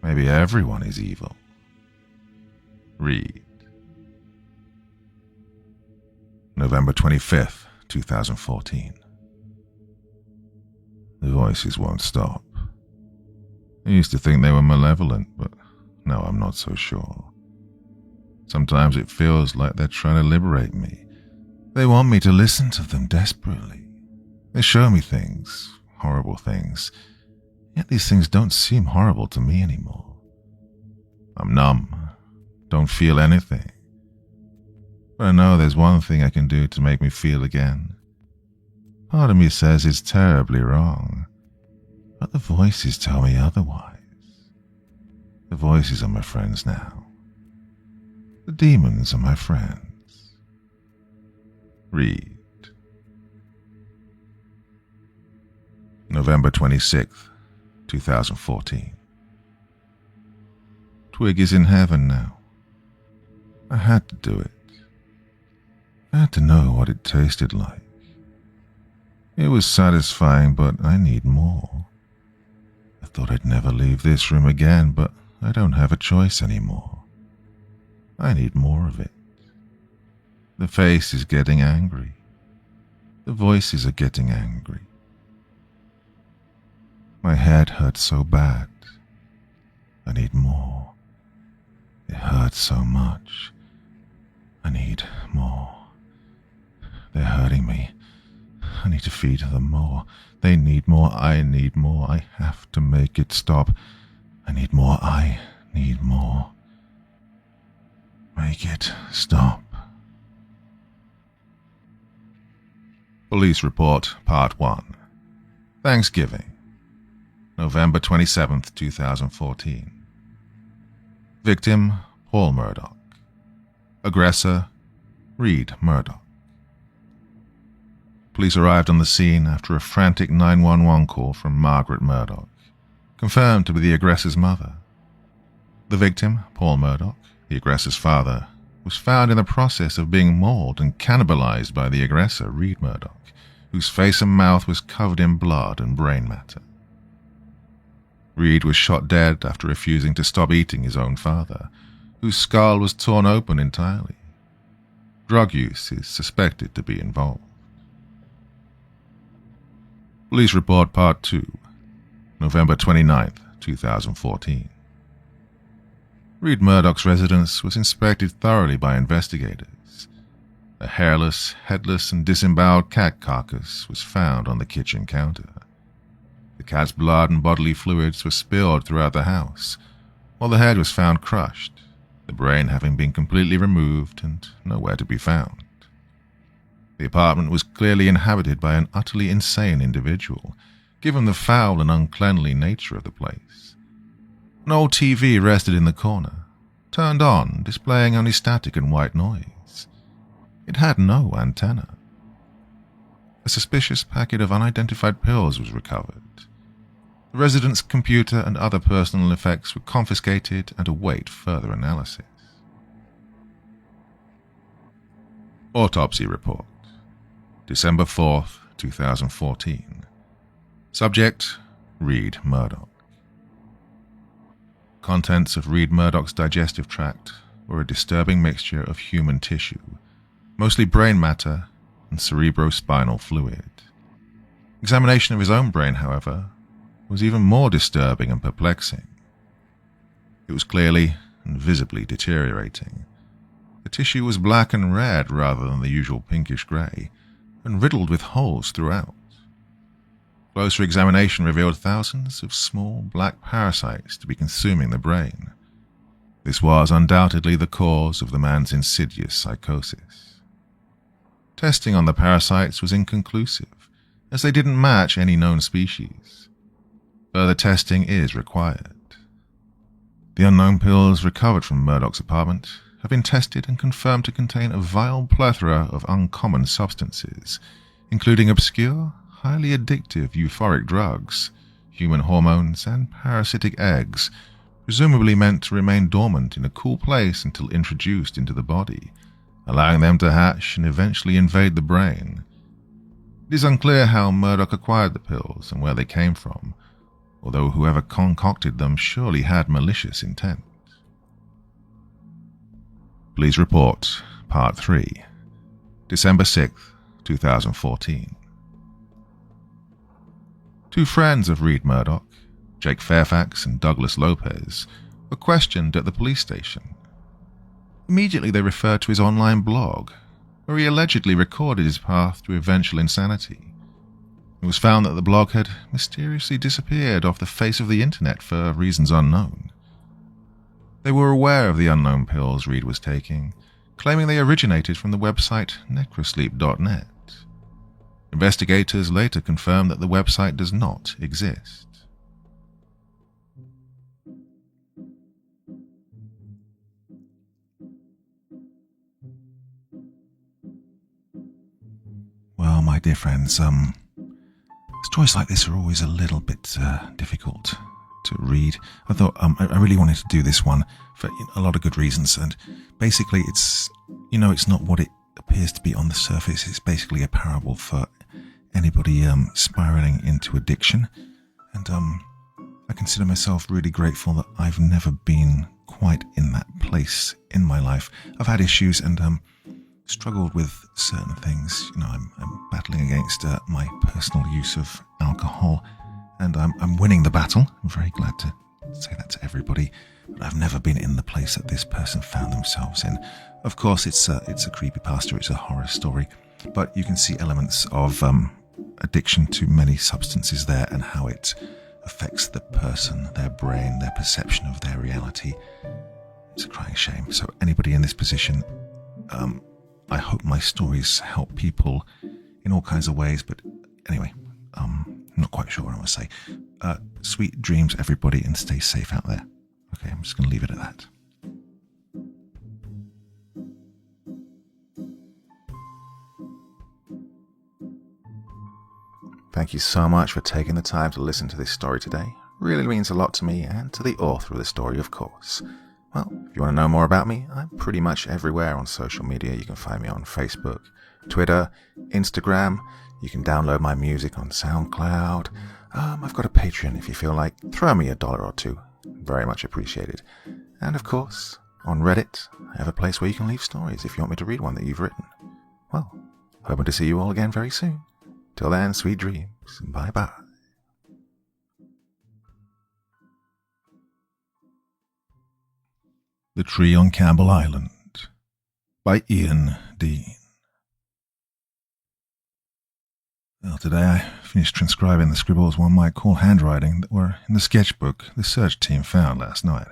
Maybe everyone is evil. Read. November 25th, 2014. The voices won't stop. I used to think they were malevolent, but now I'm not so sure. Sometimes it feels like they're trying to liberate me. They want me to listen to them desperately. They show me things, horrible things, yet these things don't seem horrible to me anymore. I'm numb, don't feel anything. But I know there's one thing I can do to make me feel again. Part of me says it's terribly wrong, but the voices tell me otherwise. The voices are my friends now. The demons are my friends. Read. November 26th, 2014. Twig is in heaven now. I had to do it. I had to know what it tasted like. It was satisfying, but I need more. I thought I'd never leave this room again, but I don't have a choice anymore. I need more of it. The face is getting angry. The voices are getting angry. My head hurts so bad. I need more. It hurts so much. I need more. They're hurting me. I need to feed them more. They need more. I need more. I have to make it stop. I need more. I need more. Make it stop. Police Report, Part 1. Thanksgiving, November 27th, 2014. Victim, Paul Murdoch. Aggressor, Reed Murdoch. Police arrived on the scene after a frantic 911 call from Margaret Murdoch, confirmed to be the aggressor's mother. The victim, Paul Murdoch, the aggressor's father, was found in the process of being mauled and cannibalized by the aggressor, Reed Murdoch, whose face and mouth was covered in blood and brain matter. Reed was shot dead after refusing to stop eating his own father, whose skull was torn open entirely. Drug use is suspected to be involved. Police Report Part 2, November 29th, 2014. Reed Murdoch's residence was inspected thoroughly by investigators. A hairless, headless, and disemboweled cat carcass was found on the kitchen counter. The cat's blood and bodily fluids were spilled throughout the house, while the head was found crushed, the brain having been completely removed and nowhere to be found. The apartment was clearly inhabited by an utterly insane individual, given the foul and uncleanly nature of the place. An old TV rested in the corner, turned on, displaying only static and white noise. It had no antenna. A suspicious packet of unidentified pills was recovered. The resident's computer and other personal effects were confiscated and await further analysis. Autopsy Report, December 4th, 2014. Subject, Reed Murdoch. Contents of Reed Murdoch's digestive tract were a disturbing mixture of human tissue, mostly brain matter and cerebrospinal fluid. Examination of his own brain, however, was even more disturbing and perplexing. It was clearly and visibly deteriorating. The tissue was black and red rather than the usual pinkish grey, and riddled with holes throughout. Closer examination revealed thousands of small black parasites to be consuming the brain. This was undoubtedly the cause of the man's insidious psychosis. Testing on the parasites was inconclusive, as they didn't match any known species. Further testing is required. The unknown pills recovered from Murdoch's apartment have been tested and confirmed to contain a vile plethora of uncommon substances, including obscure, highly addictive euphoric drugs, human hormones, and parasitic eggs, presumably meant to remain dormant in a cool place until introduced into the body, allowing them to hatch and eventually invade the brain. It is unclear how Murdoch acquired the pills and where they came from, although whoever concocted them surely had malicious intent. Police Report, Part 3, December 6th, 2014. Two friends of Reed Murdoch, Jake Fairfax and Douglas Lopez, were questioned at the police station. Immediately they referred to his online blog, where he allegedly recorded his path to eventual insanity. It was found that the blog had mysteriously disappeared off the face of the internet for reasons unknown. They were aware of the unknown pills Reed was taking, claiming they originated from the website necrosleep.net. Investigators later confirmed that the website does not exist. Well, my dear friends, stories like this are always a little bit difficult to read. I thought I really wanted to do this one for a lot of good reasons, and basically it's not what it appears to be on the surface. It's basically a parable for anybody spiraling into addiction, and I consider myself really grateful that I've never been quite in that place in my life. I've had issues and struggled with certain things. I'm battling against my personal use of alcohol, and I'm winning the battle. I'm very glad to say that to everybody, but I've never been in the place that this person found themselves in. Of course, it's a creepypasta, it's a horror story, but you can see elements of addiction to many substances there and how it affects the person, their brain, their perception of their reality. It's a crying shame. So anybody in this position, I hope my stories help people in all kinds of ways, but anyway, I'm not quite sure what I want to say. Sweet dreams, everybody, and stay safe out there. Okay, I'm just going to leave it at that. Thank you so much for taking the time to listen to this story today. It really means a lot to me and to the author of the story, of course. Well, if you want to know more about me, I'm pretty much everywhere on social media. You can find me on Facebook, Twitter, Instagram. You can download my music on SoundCloud. I've got a Patreon if you feel like. Throw me $1 or $2. Very much appreciated. And of course, on Reddit, I have a place where you can leave stories if you want me to read one that you've written. Well, hoping to see you all again very soon. Till then, sweet dreams. Bye-bye. The Tree on Campbell Island by Ian Dean. Well, today I finished transcribing the scribbles one might call handwriting that were in the sketchbook the search team found last night.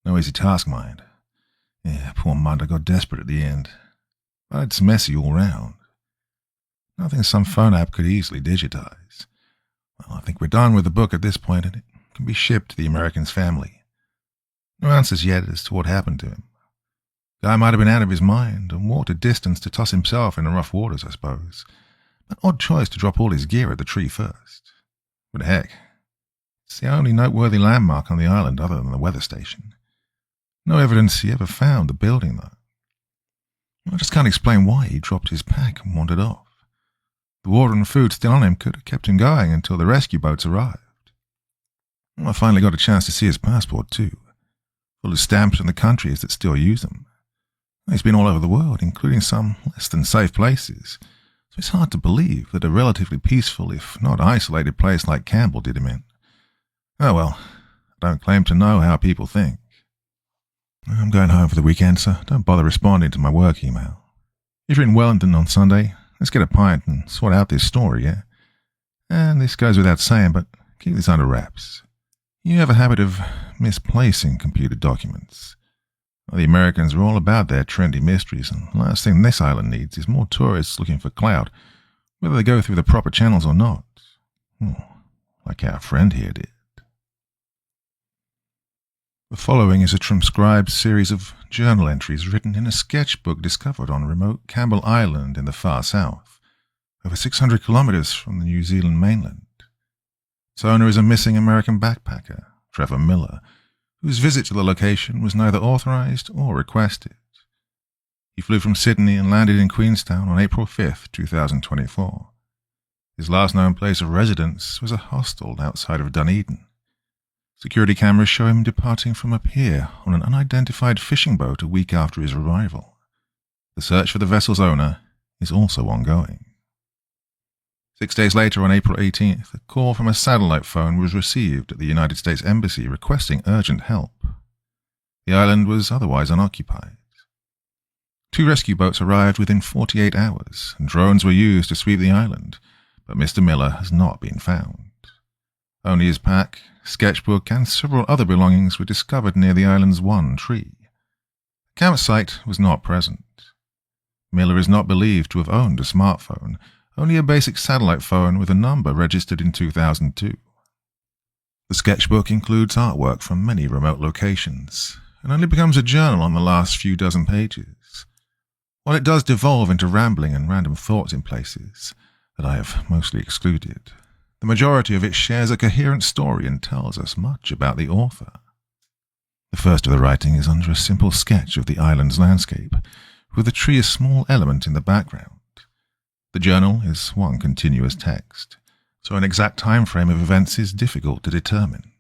No easy task, mind. Yeah, poor Munda got desperate at the end. But it's messy all round. Nothing some phone app could easily digitize. Well, I think we're done with the book at this point, and it can be shipped to the American's family. No answers yet as to what happened to him. Guy might have been out of his mind and walked a distance to toss himself in the rough waters, I suppose. An odd choice to drop all his gear at the tree first. But heck, it's the only noteworthy landmark on the island other than the weather station. No evidence he ever found the building, though. I just can't explain why he dropped his pack and wandered off. The water and food still on him could have kept him going until the rescue boats arrived. I finally got a chance to see his passport too, full of stamps from the countries that still use them. He's been all over the world, including some less than safe places, so it's hard to believe that a relatively peaceful, if not isolated place like Campbell did him in. Oh well, I don't claim to know how people think. I'm going home for the weekend, so don't bother responding to my work email. If you're in Wellington on Sunday, let's get a pint and sort out this story, yeah? And this goes without saying, but keep this under wraps. You have a habit of misplacing computer documents. Well, the Americans are all about their trendy mysteries, and the last thing this island needs is more tourists looking for clout, whether they go through the proper channels or not. Like our friend here did. The following is a transcribed series of journal entries written in a sketchbook discovered on remote Campbell Island in the far south, over 600 kilometers from the New Zealand mainland. Its owner is a missing American backpacker, Trevor Miller, whose visit to the location was neither authorized or requested. He flew from Sydney and landed in Queenstown on April 5, 2024. His last known place of residence was a hostel outside of Dunedin. Security cameras show him departing from a pier on an unidentified fishing boat a week after his arrival. The search for the vessel's owner is also ongoing. 6 days later, on April 18th, a call from a satellite phone was received at the United States Embassy requesting urgent help. The island was otherwise unoccupied. 2 rescue boats arrived within 48 hours, and drones were used to sweep the island, but Mr. Miller has not been found. Only his pack, sketchbook, and several other belongings were discovered near the island's one tree. The campsite was not present. Miller is not believed to have owned a smartphone, only a basic satellite phone with a number registered in 2002. The sketchbook includes artwork from many remote locations, and only becomes a journal on the last few dozen pages. While it does devolve into rambling and random thoughts in places that I have mostly excluded, the majority of it shares a coherent story and tells us much about the author. The first of the writing is under a simple sketch of the island's landscape, with a tree a small element in the background. The journal is one continuous text, so an exact time frame of events is difficult to determine.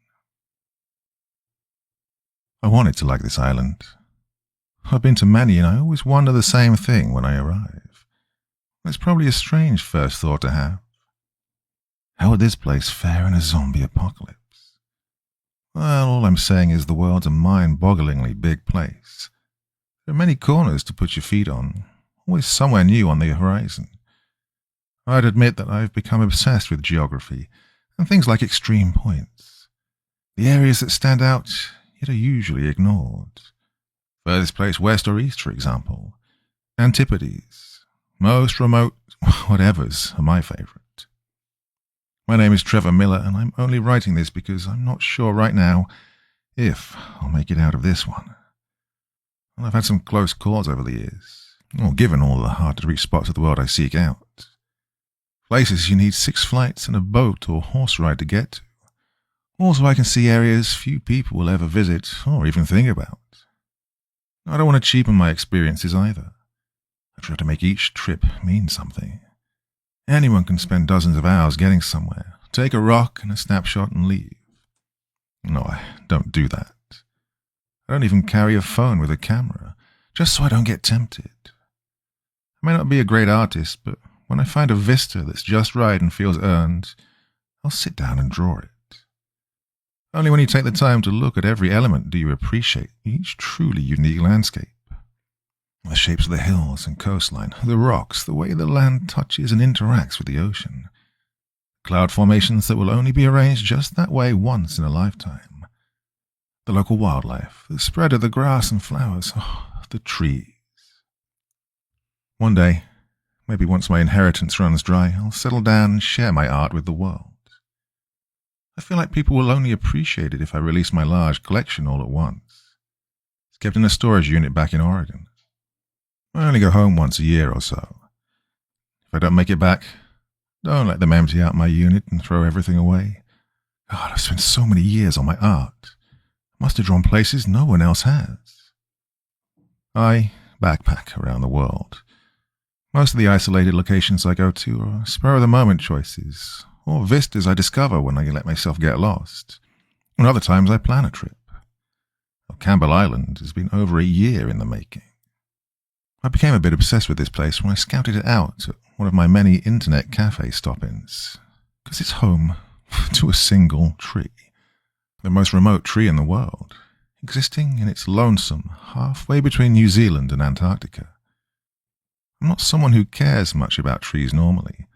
I wanted to like this island. I've been to many, and I always wonder the same thing when I arrive. It's probably a strange first thought to have. How would this place fare in a zombie apocalypse? Well, all I'm saying is the world's a mind-bogglingly big place. There are many corners to put your feet on, always somewhere new on the horizon. I'd admit that I've become obsessed with geography and things like extreme points. The areas that stand out yet are usually ignored. Furthest place west or east, for example. Antipodes. Most remote whatevers are my favourite. My name is Trevor Miller, and I'm only writing this because I'm not sure right now if I'll make it out of this one. Well, I've had some close calls over the years, given all the hard-to-reach spots of the world I seek out. Places you need 6 flights and a boat or horse ride to get to. Also, I can see areas few people will ever visit or even think about. I don't want to cheapen my experiences either. I try to make each trip mean something. Anyone can spend dozens of hours getting somewhere, take a rock and a snapshot and leave. No, I don't do that. I don't even carry a phone with a camera, just so I don't get tempted. I may not be a great artist, but when I find a vista that's just right and feels earned, I'll sit down and draw it. Only when you take the time to look at every element do you appreciate each truly unique landscape. The shapes of the hills and coastline, the rocks, the way the land touches and interacts with the ocean. Cloud formations that will only be arranged just that way once in a lifetime. The local wildlife, the spread of the grass and flowers, the trees. One day, maybe once my inheritance runs dry, I'll settle down and share my art with the world. I feel like people will only appreciate it if I release my large collection all at once. It's kept in a storage unit back in Oregon. I only go home once a year or so. If I don't make it back, don't let them empty out my unit and throw everything away. God, I've spent so many years on my art. I must have drawn places no one else has. I, backpack around the world. Most of the isolated locations I go to are spur-of-the-moment choices, or vistas I discover when I let myself get lost. And other times I plan a trip. Campbell Island has been over a year in the making. I became a bit obsessed with this place when I scouted it out at one of my many internet cafe stop-ins, because it's home to a single tree, the most remote tree in the world, existing in its lonesome halfway between New Zealand and Antarctica. I'm not someone who cares much about trees normally,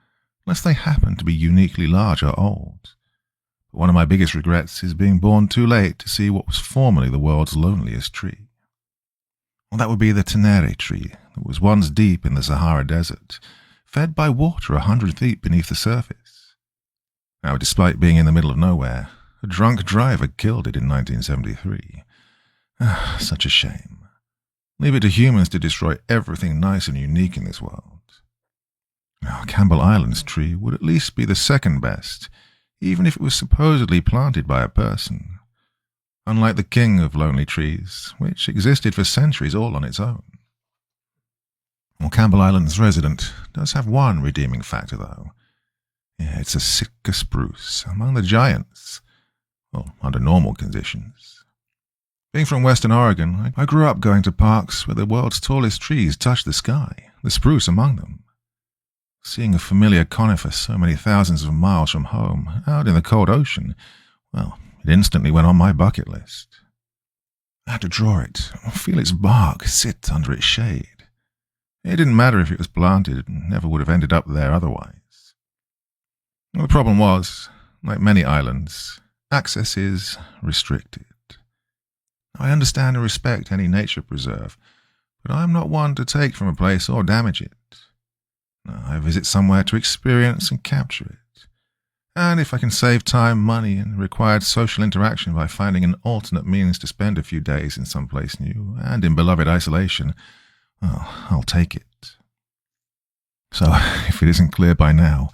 unless they happen to be uniquely large or old. But one of my biggest regrets is being born too late to see what was formerly the world's loneliest tree. Well, that would be the Tenere tree that was once deep in the Sahara Desert, fed by water 100 feet beneath the surface. Now, despite being in the middle of nowhere, a drunk driver killed it in 1973. Such a shame. Leave it to humans to destroy everything nice and unique in this world. Now, Campbell Island's tree would at least be the second best, even if it was supposedly planted by a person. Unlike the king of lonely trees, which existed for centuries all on its own. Well, Campbell Island's resident does have one redeeming factor, though. Yeah, it's a Sitka spruce among the giants, well, under normal conditions. Being from Western Oregon, I grew up going to parks where the world's tallest trees touch the sky, the spruce among them. Seeing a familiar conifer so many thousands of miles from home, out in the cold ocean, well, it instantly went on my bucket list. I had to draw it, feel its bark sit under its shade. It didn't matter if it was planted, it never would have ended up there otherwise. The problem was, like many islands, access is restricted. I understand and respect any nature preserve, but I'm not one to take from a place or damage it. I visit somewhere to experience and capture it. And if I can save time, money, and required social interaction by finding an alternate means to spend a few days in some place new and in beloved isolation, well, I'll take it. So, if it isn't clear by now,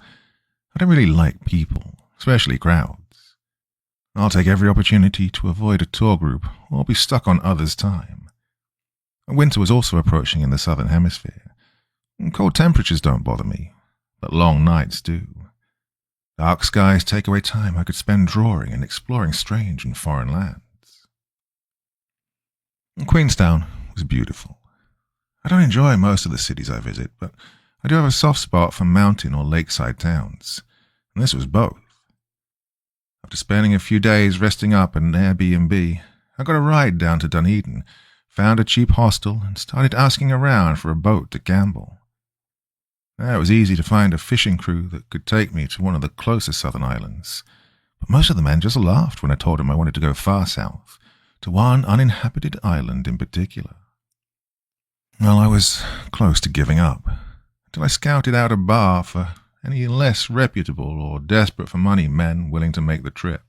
I don't really like people, especially crowds. I'll take every opportunity to avoid a tour group or be stuck on others' time. Winter was also approaching in the southern hemisphere. Cold temperatures don't bother me, but long nights do. Dark skies take away time I could spend drawing and exploring strange and foreign lands. Queenstown was beautiful. I don't enjoy most of the cities I visit, but I do have a soft spot for mountain or lakeside towns, and this was both. After spending a few days resting up at an Airbnb, I got a ride down to Dunedin, found a cheap hostel, and started asking around for a boat to gamble. It was easy to find a fishing crew that could take me to one of the closer southern islands, but most of the men just laughed when I told them I wanted to go far south, to one uninhabited island in particular. Well, I was close to giving up, until I scouted out a bar for any less reputable or desperate for money men willing to make the trip.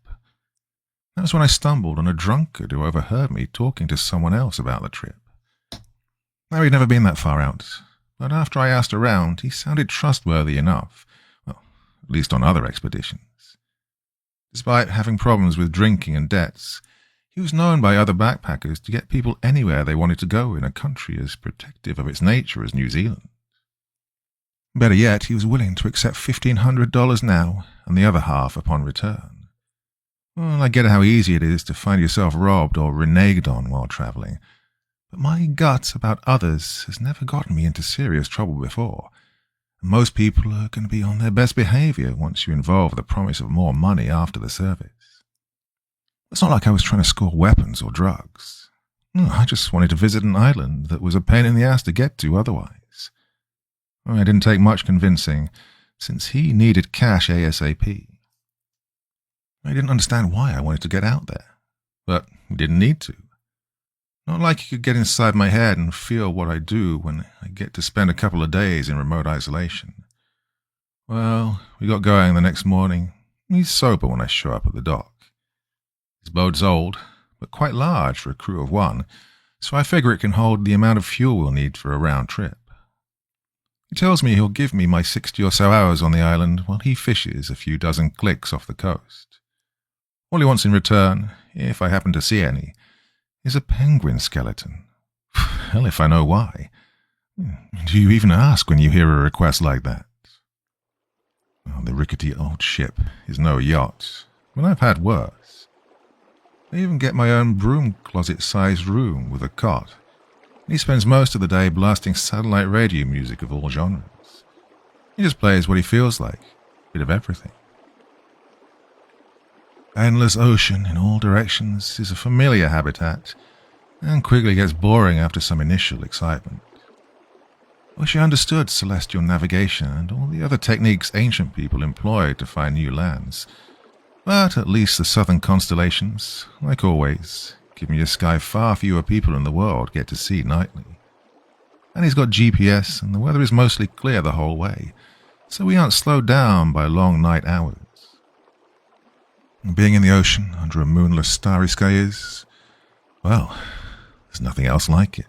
That was when I stumbled on a drunkard who overheard me talking to someone else about the trip. Now, he'd never been that far out, but after I asked around, he sounded trustworthy enough, well, at least on other expeditions. Despite having problems with drinking and debts, he was known by other backpackers to get people anywhere they wanted to go in a country as protective of its nature as New Zealand. Better yet, he was willing to accept $1,500 now and the other half upon return. Well, I get how easy it is to find yourself robbed or reneged on while traveling, but my gut about others has never gotten me into serious trouble before. Most people are going to be on their best behavior once you involve the promise of more money after the service. It's not like I was trying to score weapons or drugs. I just wanted to visit an island that was a pain in the ass to get to otherwise. I didn't take much convincing, since he needed cash ASAP. I didn't understand why I wanted to get out there, but he didn't need to. Not like he could get inside my head and feel what I do when I get to spend a couple of days in remote isolation. Well, we got going the next morning. He's sober when I show up at the dock. His boat's old, but quite large for a crew of one, so I figure it can hold the amount of fuel we'll need for a round trip. He tells me he'll give me my 60 or so hours on the island while he fishes a few dozen clicks off the coast. All he wants in return, if I happen to see any, is a penguin skeleton. Hell if I know why. Do you even ask when you hear a request like that? Oh, the rickety old ship is no yacht, but I've had worse. I even get my own broom closet-sized room with a cot. He spends most of the day blasting satellite radio music of all genres. He just plays what he feels like, a bit of everything. Endless ocean in all directions is a familiar habitat, and quickly gets boring after some initial excitement. I wish I understood celestial navigation and all the other techniques ancient people employed to find new lands. But at least the southern constellations, like always, give me a sky far fewer people in the world get to see nightly. And he's got GPS and the weather is mostly clear the whole way, so we aren't slowed down by long night hours. Being in the ocean under a moonless starry sky is, well, there's nothing else like it.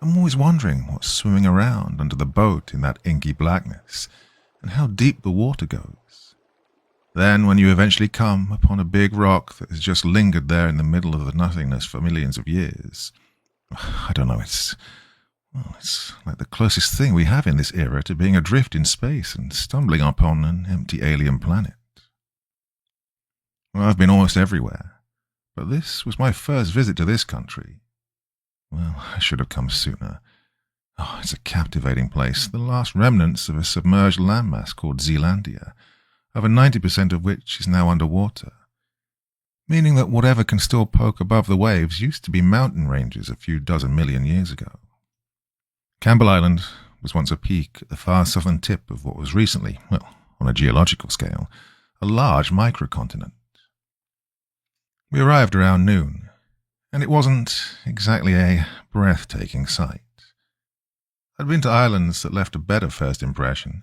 I'm always wondering what's swimming around under the boat in that inky blackness, and how deep the water goes. Then, when you eventually come upon a big rock that has just lingered there in the middle of the nothingness for millions of years, I don't know, it's like the closest thing we have in this era to being adrift in space and stumbling upon an empty alien planet. Well, I've been almost everywhere, but this was my first visit to this country. Well, I should have come sooner. Oh, it's a captivating place, the last remnants of a submerged landmass called Zealandia, over 90% of which is now underwater, meaning that whatever can still poke above the waves used to be mountain ranges a few dozen million years ago. Campbell Island was once a peak at the far southern tip of what was recently, well, on a geological scale, a large microcontinent. We arrived around noon, and it wasn't exactly a breathtaking sight. I'd been to islands that left a better first impression.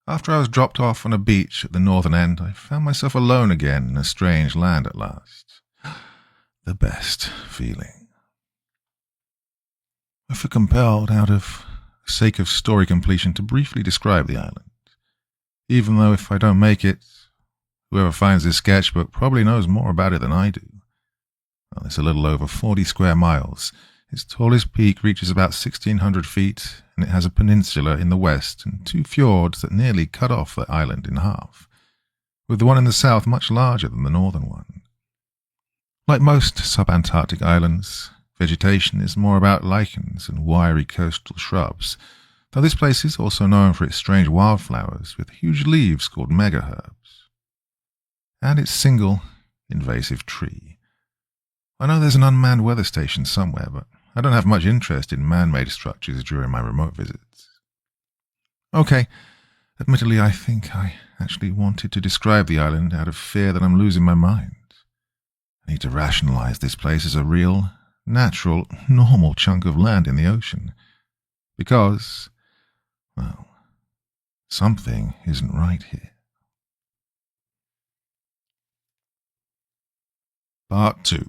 After I was dropped off on a beach at the northern end, I found myself alone again in a strange land at last. The best feeling. I feel compelled, out of sake of story completion, to briefly describe the island, even though if I don't make it, whoever finds this sketchbook probably knows more about it than I do. Well, it's a little over 40 square miles. Its tallest peak reaches about 1,600 feet, and it has a peninsula in the west and two fjords that nearly cut off the island in half, with the one in the south much larger than the northern one. Like most subantarctic islands, vegetation is more about lichens and wiry coastal shrubs, though this place is also known for its strange wildflowers with huge leaves called megaherbs, and its single invasive tree. I know there's an unmanned weather station somewhere, but I don't have much interest in man-made structures during my remote visits. Okay, admittedly I think I actually wanted to describe the island out of fear that I'm losing my mind. I need to rationalize this place as a real, natural, normal chunk of land in the ocean. Because, well, something isn't right here. Part 2.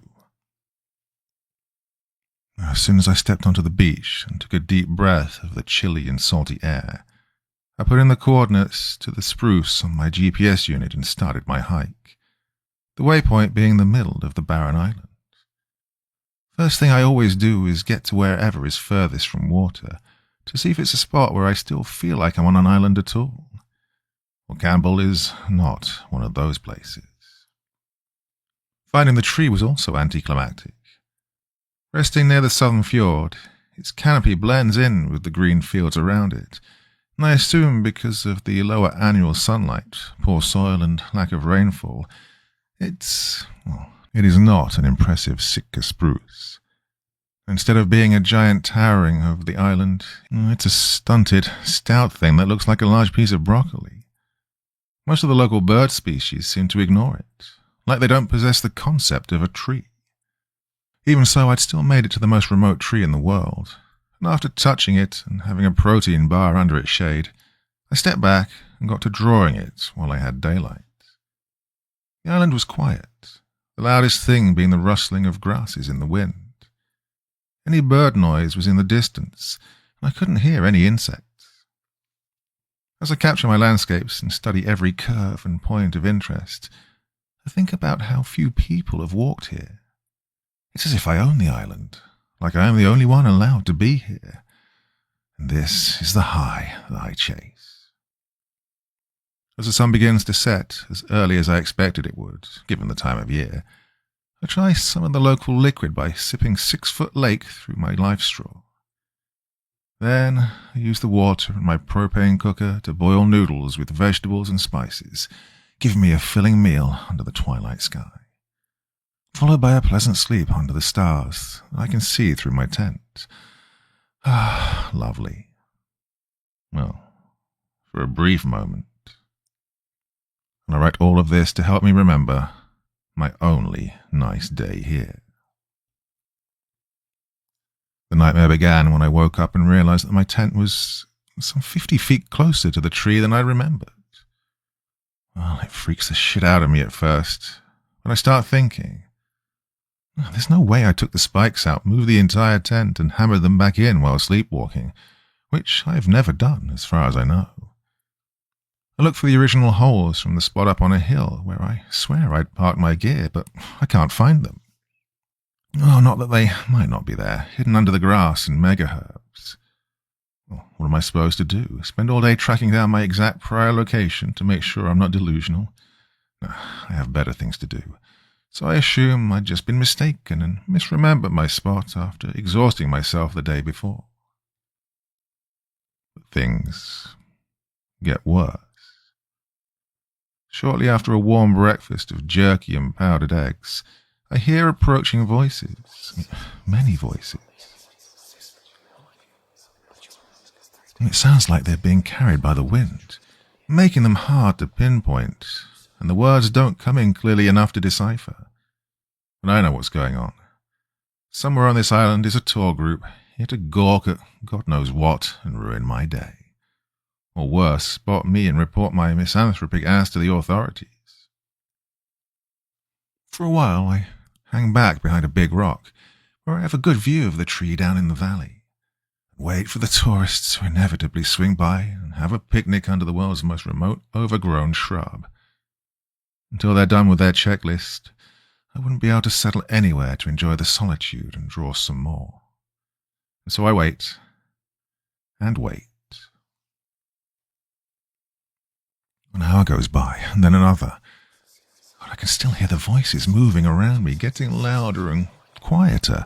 As soon as I stepped onto the beach and took a deep breath of the chilly and salty air, I put in the coordinates to the spruce on my GPS unit and started my hike, the waypoint being the middle of the barren island. First thing I always do is get to wherever is furthest from water to see if it's a spot where I still feel like I'm on an island at all. Well, Campbell is not one of those places. Finding the tree was also anticlimactic. Resting near the southern fjord, its canopy blends in with the green fields around it, and I assume because of the lower annual sunlight, poor soil and lack of rainfall, it is not an impressive Sitka spruce. Instead of being a giant towering over the island, it's a stunted, stout thing that looks like a large piece of broccoli. Most of the local bird species seem to ignore it, like they don't possess the concept of a tree. Even so, I'd still made it to the most remote tree in the world, and after touching it and having a protein bar under its shade, I stepped back and got to drawing it while I had daylight. The island was quiet, the loudest thing being the rustling of grasses in the wind. Any bird noise was in the distance, and I couldn't hear any insects. As I capture my landscapes and study every curve and point of interest, I think about how few people have walked here. It's as if I own the island, like I am the only one allowed to be here. And this is the high that I chase. As the sun begins to set, as early as I expected it would, given the time of year, I try some of the local liquid by sipping 6-foot lake through my life straw. Then I use the water in my propane cooker to boil noodles with vegetables and spices, giving me a filling meal under the twilight sky, followed by a pleasant sleep under the stars that I can see through my tent. Ah, lovely. Well, for a brief moment. And I write all of this to help me remember my only nice day here. The nightmare began when I woke up and realized that my tent was some 50 feet closer to the tree than I remembered. Well, it freaks the shit out of me at first, but I start thinking, there's no way I took the spikes out, moved the entire tent, and hammered them back in while sleepwalking, which I've never done, as far as I know. I look for the original holes from the spot up on a hill where I swear I'd parked my gear, but I can't find them. Oh, not that they might not be there, hidden under the grass and megaherbs. Well, what am I supposed to do? Spend all day tracking down my exact prior location to make sure I'm not delusional? No, I have better things to do. So I assume I'd just been mistaken and misremembered my spot after exhausting myself the day before. But things get worse. Shortly after a warm breakfast of jerky and powdered eggs, I hear approaching voices, many voices. It sounds like they're being carried by the wind, making them hard to pinpoint, and the words don't come in clearly enough to decipher. But I know what's going on. Somewhere on this island is a tour group, here to gawk at God knows what and ruin my day. Or worse, spot me and report my misanthropic ass to the authorities. For a while, I hang back behind a big rock, where I have a good view of the tree down in the valley, and wait for the tourists to inevitably swing by and have a picnic under the world's most remote, overgrown shrub. Until they're done with their checklist, I wouldn't be able to settle anywhere to enjoy the solitude and draw some more. And so I wait, and wait. An hour goes by, and then another. I can still hear the voices moving around me, getting louder and quieter.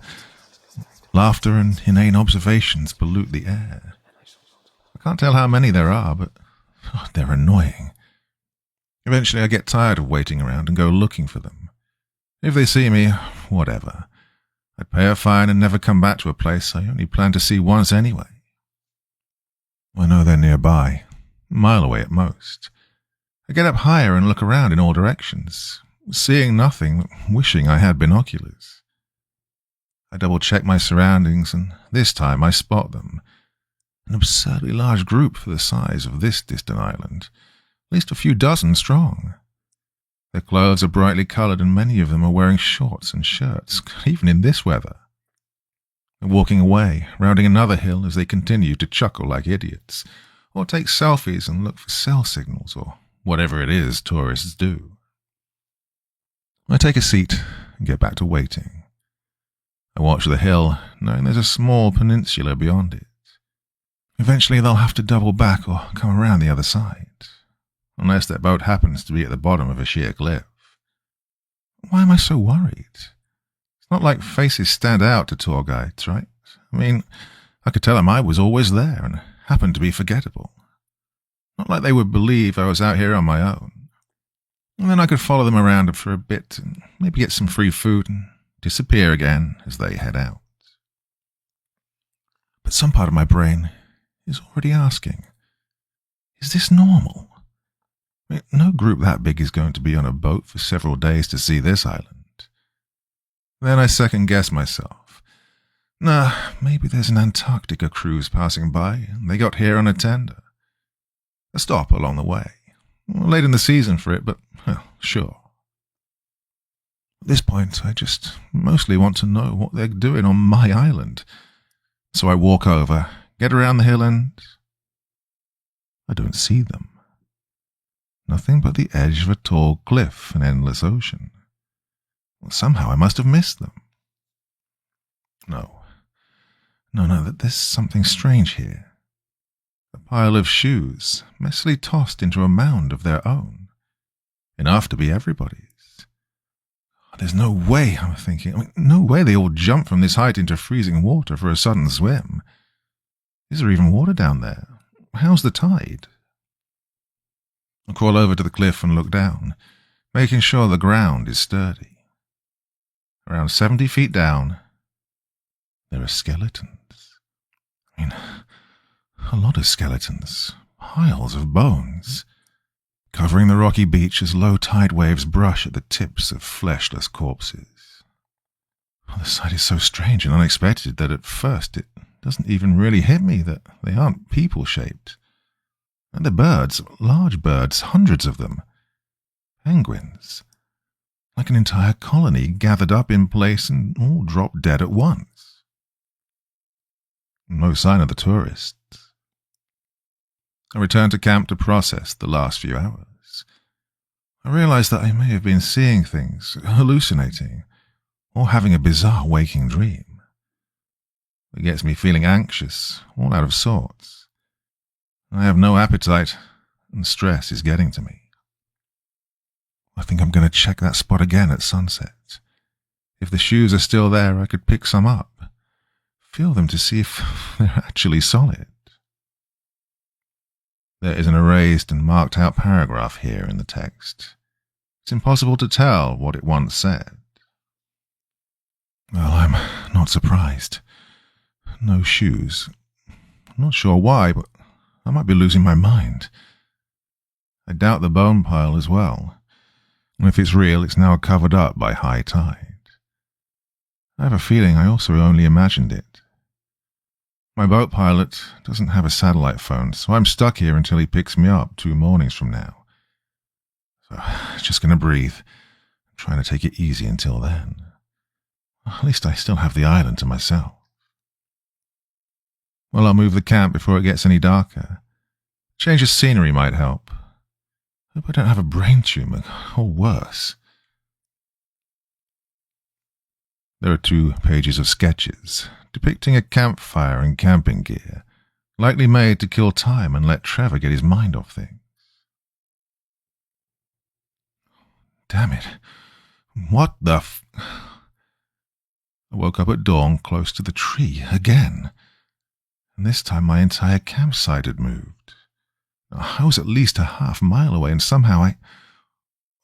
Laughter and inane observations pollute the air. I can't tell how many there are, but they're annoying. Eventually I get tired of waiting around and go looking for them. If they see me, whatever. I'd pay a fine and never come back to a place I only plan to see once anyway. I know they're nearby, a mile away at most. I get up higher and look around in all directions, seeing nothing, wishing I had binoculars. I double-check my surroundings, and this time I spot them. An absurdly large group for the size of this distant island, at least a few dozen strong. Their clothes are brightly coloured, and many of them are wearing shorts and shirts, even in this weather. They're walking away, rounding another hill as they continue to chuckle like idiots, or take selfies and look for cell signals, or whatever it is tourists do. I take a seat and get back to waiting. I watch the hill, knowing there's a small peninsula beyond it. Eventually they'll have to double back or come around the other side, unless their boat happens to be at the bottom of a sheer cliff. Why am I so worried? It's not like faces stand out to tour guides, right? I mean, I could tell them I was always there and happened to be forgettable. Not like they would believe I was out here on my own. And then I could follow them around for a bit and maybe get some free food and disappear again as they head out. But some part of my brain is already asking, is this normal? I mean, no group that big is going to be on a boat for several days to see this island. Then I second-guess myself. Nah, maybe there's an Antarctica cruise passing by and they got here on a tender. A stop along the way. Late in the season for it, but, well, sure. At this point, I just mostly want to know what they're doing on my island. So I walk over, get around the hill, and I don't see them. Nothing but the edge of a tall cliff and endless ocean. Well, somehow I must have missed them. No, there's something strange here. A pile of shoes, messily tossed into a mound of their own. Enough to be everybody's. There's no way, I'm thinking, no way they all jump from this height into freezing water for a sudden swim. Is there even water down there? How's the tide? I crawl over to the cliff and look down, making sure the ground is sturdy. Around 70 feet down, there are skeletons. A lot of skeletons, piles of bones, covering the rocky beach as low tide waves brush at the tips of fleshless corpses. The sight is so strange and unexpected that at first it doesn't even really hit me that they aren't people-shaped. And they're birds, large birds, hundreds of them. Penguins. Like an entire colony gathered up in place and all dropped dead at once. No sign of the tourists. I returned to camp to process the last few hours. I realized that I may have been seeing things, hallucinating, or having a bizarre waking dream. It gets me feeling anxious, all out of sorts. I have no appetite, and stress is getting to me. I think I'm going to check that spot again at sunset. If the shoes are still there, I could pick some up, feel them to see if they're actually solid. There is an erased and marked out paragraph here in the text. It's impossible to tell what it once said. Well, I'm not surprised. No shoes. I'm not sure why, but I might be losing my mind. I doubt the bone pile as well. If it's real, it's now covered up by high tide. I have a feeling I also only imagined it. My boat pilot doesn't have a satellite phone, so I'm stuck here until he picks me up 2 mornings from now. So, just going to breathe, trying to take it easy until then. At least I still have the island to myself. Well, I'll move the camp before it gets any darker. Change of scenery might help. Hope I don't have a brain tumor, or worse. There are 2 pages of sketches depicting a campfire and camping gear, likely made to kill time and let Trevor get his mind off things. Damn it. What the I woke up at dawn close to the tree again, and this time my entire campsite had moved. I was at least a half-mile away, and somehow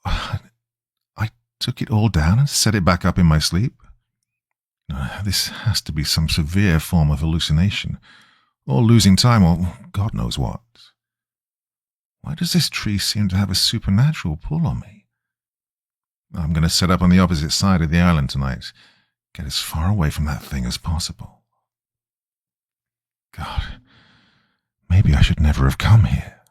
I took it all down and set it back up in my sleep. This has to be some severe form of hallucination, or losing time, or God knows what. Why does this tree seem to have a supernatural pull on me? I'm going to set up on the opposite side of the island tonight, get as far away from that thing as possible. God, maybe I should never have come here.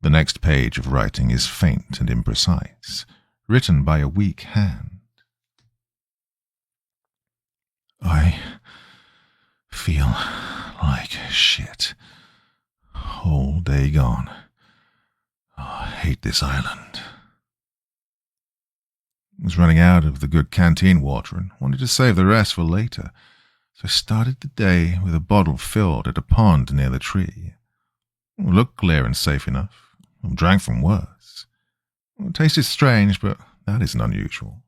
The next page of writing is faint and imprecise, written by a weak hand. I feel like shit. Whole day gone. I hate this island. I was running out of the good canteen water and wanted to save the rest for later, so I started the day with a bottle filled at a pond near the tree. It looked clear and safe enough. I drank from worse. It tasted strange, but that isn't unusual.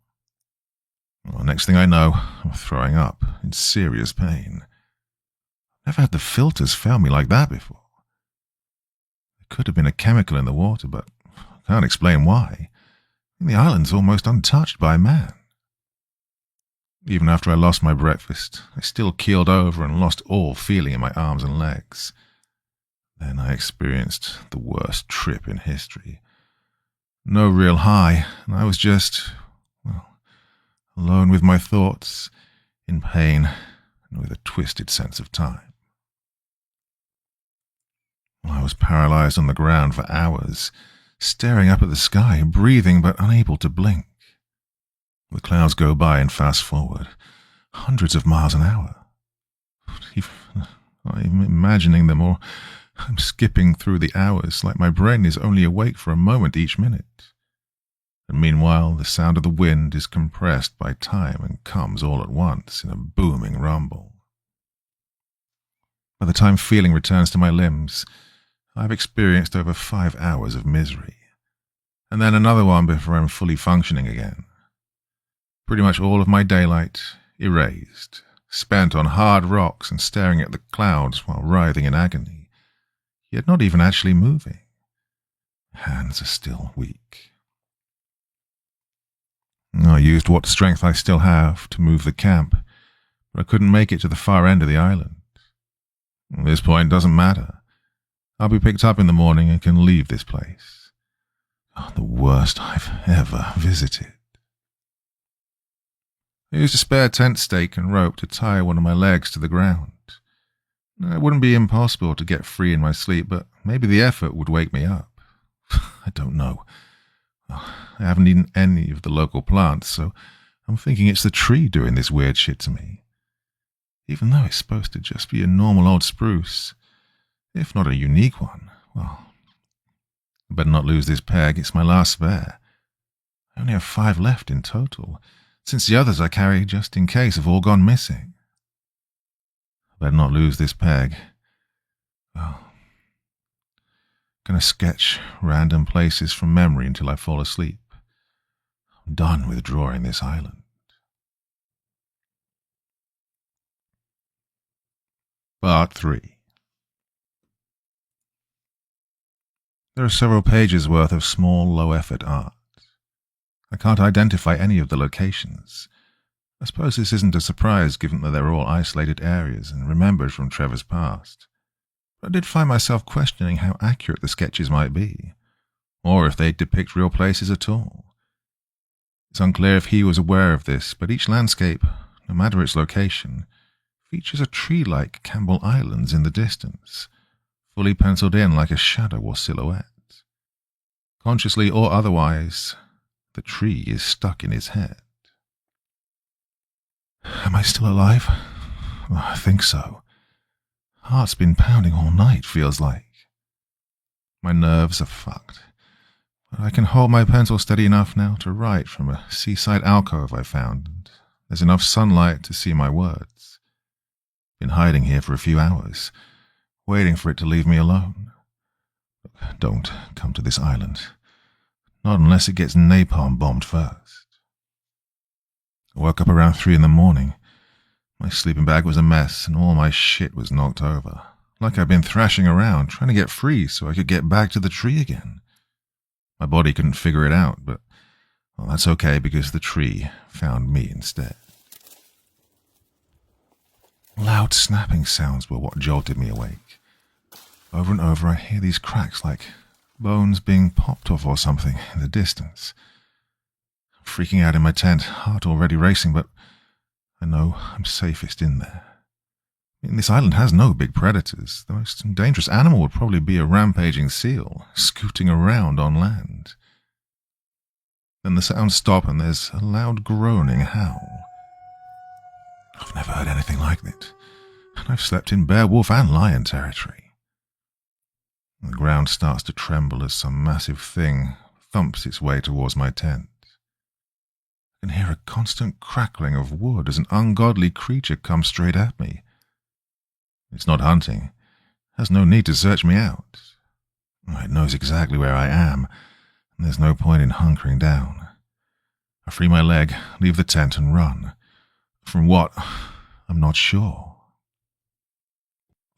Well, next thing I know, I'm throwing up in serious pain. I've never had the filters fail me like that before. There could have been a chemical in the water, but I can't explain why. The island's almost untouched by man. Even after I lost my breakfast, I still keeled over and lost all feeling in my arms and legs. Then I experienced the worst trip in history. No real high, and I was just, alone with my thoughts, in pain, and with a twisted sense of time. I was paralyzed on the ground for hours, staring up at the sky, breathing but unable to blink. The clouds go by and fast forward, hundreds of miles an hour. I'm imagining them, or I'm skipping through the hours like my brain is only awake for a moment each minute. And meanwhile, the sound of the wind is compressed by time and comes all at once in a booming rumble. By the time feeling returns to my limbs, I've experienced over 5 hours of misery, and then another one before I'm fully functioning again. Pretty much all of my daylight erased, spent on hard rocks and staring at the clouds while writhing in agony, yet not even actually moving. Hands are still weak. I used what strength I still have to move the camp, but I couldn't make it to the far end of the island. At this point, it doesn't matter. I'll be picked up in the morning and can leave this place. The worst I've ever visited. I used a spare tent stake and rope to tie one of my legs to the ground. It wouldn't be impossible to get free in my sleep, but maybe the effort would wake me up. I don't know. I haven't eaten any of the local plants, so I'm thinking it's the tree doing this weird shit to me. Even though it's supposed to just be a normal old spruce, if not a unique one, well, I better not lose this peg. It's my last spare. I only have 5 left in total, since the others I carry just in case have all gone missing. I better not lose this peg. Well, gonna sketch random places from memory until I fall asleep. I'm done with drawing this island. Part 3. There are several pages worth of small, low-effort art. I can't identify any of the locations. I suppose this isn't a surprise given that they're all isolated areas and remembered from Trevor's past. But I did find myself questioning how accurate the sketches might be, or if they depict real places at all. It's unclear if he was aware of this, but each landscape, no matter its location, features a tree-like Campbell Islands in the distance, fully penciled in like a shadow or silhouette. Consciously or otherwise, the tree is stuck in his head. Am I still alive? Well, I think so. Heart's been pounding all night, feels like. My nerves are fucked, but I can hold my pencil steady enough now to write from a seaside alcove I found, and there's enough sunlight to see my words. Been hiding here for a few hours, waiting for it to leave me alone. Don't come to this island. Not unless it gets napalm bombed first. I woke up around 3 in the morning. My sleeping bag was a mess and all my shit was knocked over. Like I'd been thrashing around, trying to get free so I could get back to the tree again. My body couldn't figure it out, but well, that's okay because the tree found me instead. Loud snapping sounds were what jolted me awake. Over and over I hear these cracks like bones being popped off or something in the distance. I'm freaking out in my tent, heart already racing, but I know I'm safest in there. I mean, this island has no big predators. The most dangerous animal would probably be a rampaging seal, scooting around on land. Then the sounds stop and there's a loud groaning howl. I've never heard anything like it, and I've slept in bear, wolf, and lion territory. The ground starts to tremble as some massive thing thumps its way towards my tent. I can hear a constant crackling of wood as an ungodly creature comes straight at me. It's not hunting. It has no need to search me out. It knows exactly where I am, and there's no point in hunkering down. I free my leg, leave the tent, and run. From what? I'm not sure.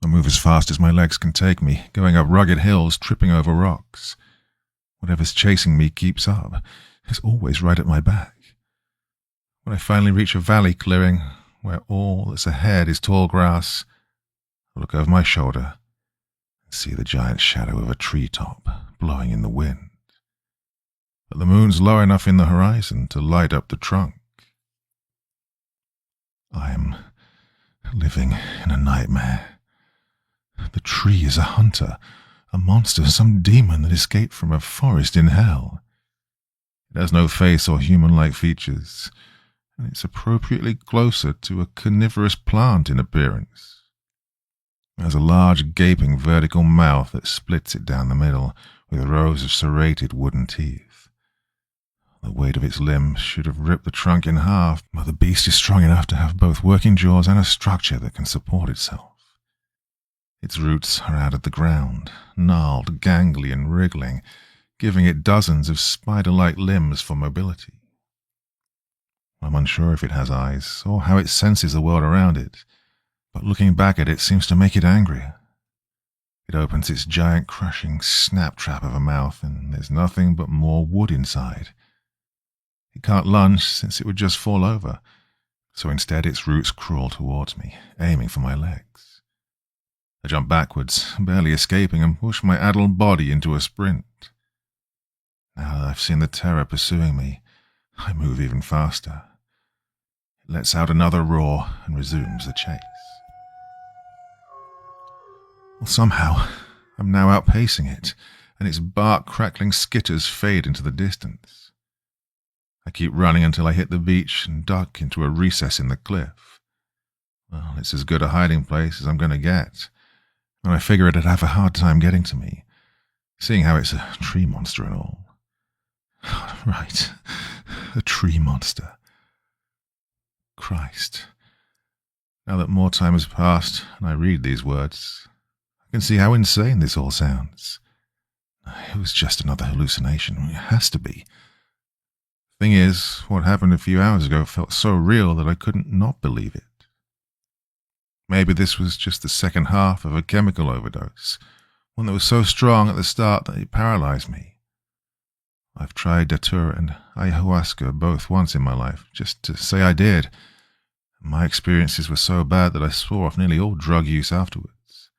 I move as fast as my legs can take me, going up rugged hills, tripping over rocks. Whatever's chasing me keeps up. It's always right at my back. When I finally reach a valley clearing, where all that's ahead is tall grass, I look over my shoulder and see the giant shadow of a treetop blowing in the wind. But the moon's low enough in the horizon to light up the trunk. I'm living in a nightmare. The tree is a hunter, a monster, some demon that escaped from a forest in hell. It has no face or human-like features, and it's appropriately closer to a carnivorous plant in appearance. It has a large, gaping vertical mouth that splits it down the middle with rows of serrated wooden teeth. The weight of its limbs should have ripped the trunk in half, but the beast is strong enough to have both working jaws and a structure that can support itself. Its roots are out of the ground, gnarled, gangly and wriggling, giving it dozens of spider-like limbs for mobility. I'm unsure if it has eyes, or how it senses the world around it, but looking back at it seems to make it angrier. It opens its giant crushing snap trap of a mouth, and there's nothing but more wood inside. It can't lunge since it would just fall over, so instead its roots crawl towards me, aiming for my legs. I jump backwards, barely escaping, and push my addled body into a sprint. Now that I've seen the terror pursuing me, I move even faster. It lets out another roar and resumes the chase. Well, somehow, I'm now outpacing it, and its bark-crackling skitters fade into the distance. I keep running until I hit the beach and duck into a recess in the cliff. Well, it's as good a hiding place as I'm going to get, and I figure it'd have a hard time getting to me, seeing how it's a tree monster and all. Right, a tree monster. Christ. Now that more time has passed and I read these words, I can see how insane this all sounds. It was just another hallucination. It has to be. Thing is, what happened a few hours ago felt so real that I couldn't not believe it. Maybe this was just the second half of a chemical overdose, one that was so strong at the start that it paralyzed me. I've tried datura and ayahuasca both once in my life, just to say I did. My experiences were so bad that I swore off nearly all drug use afterwards.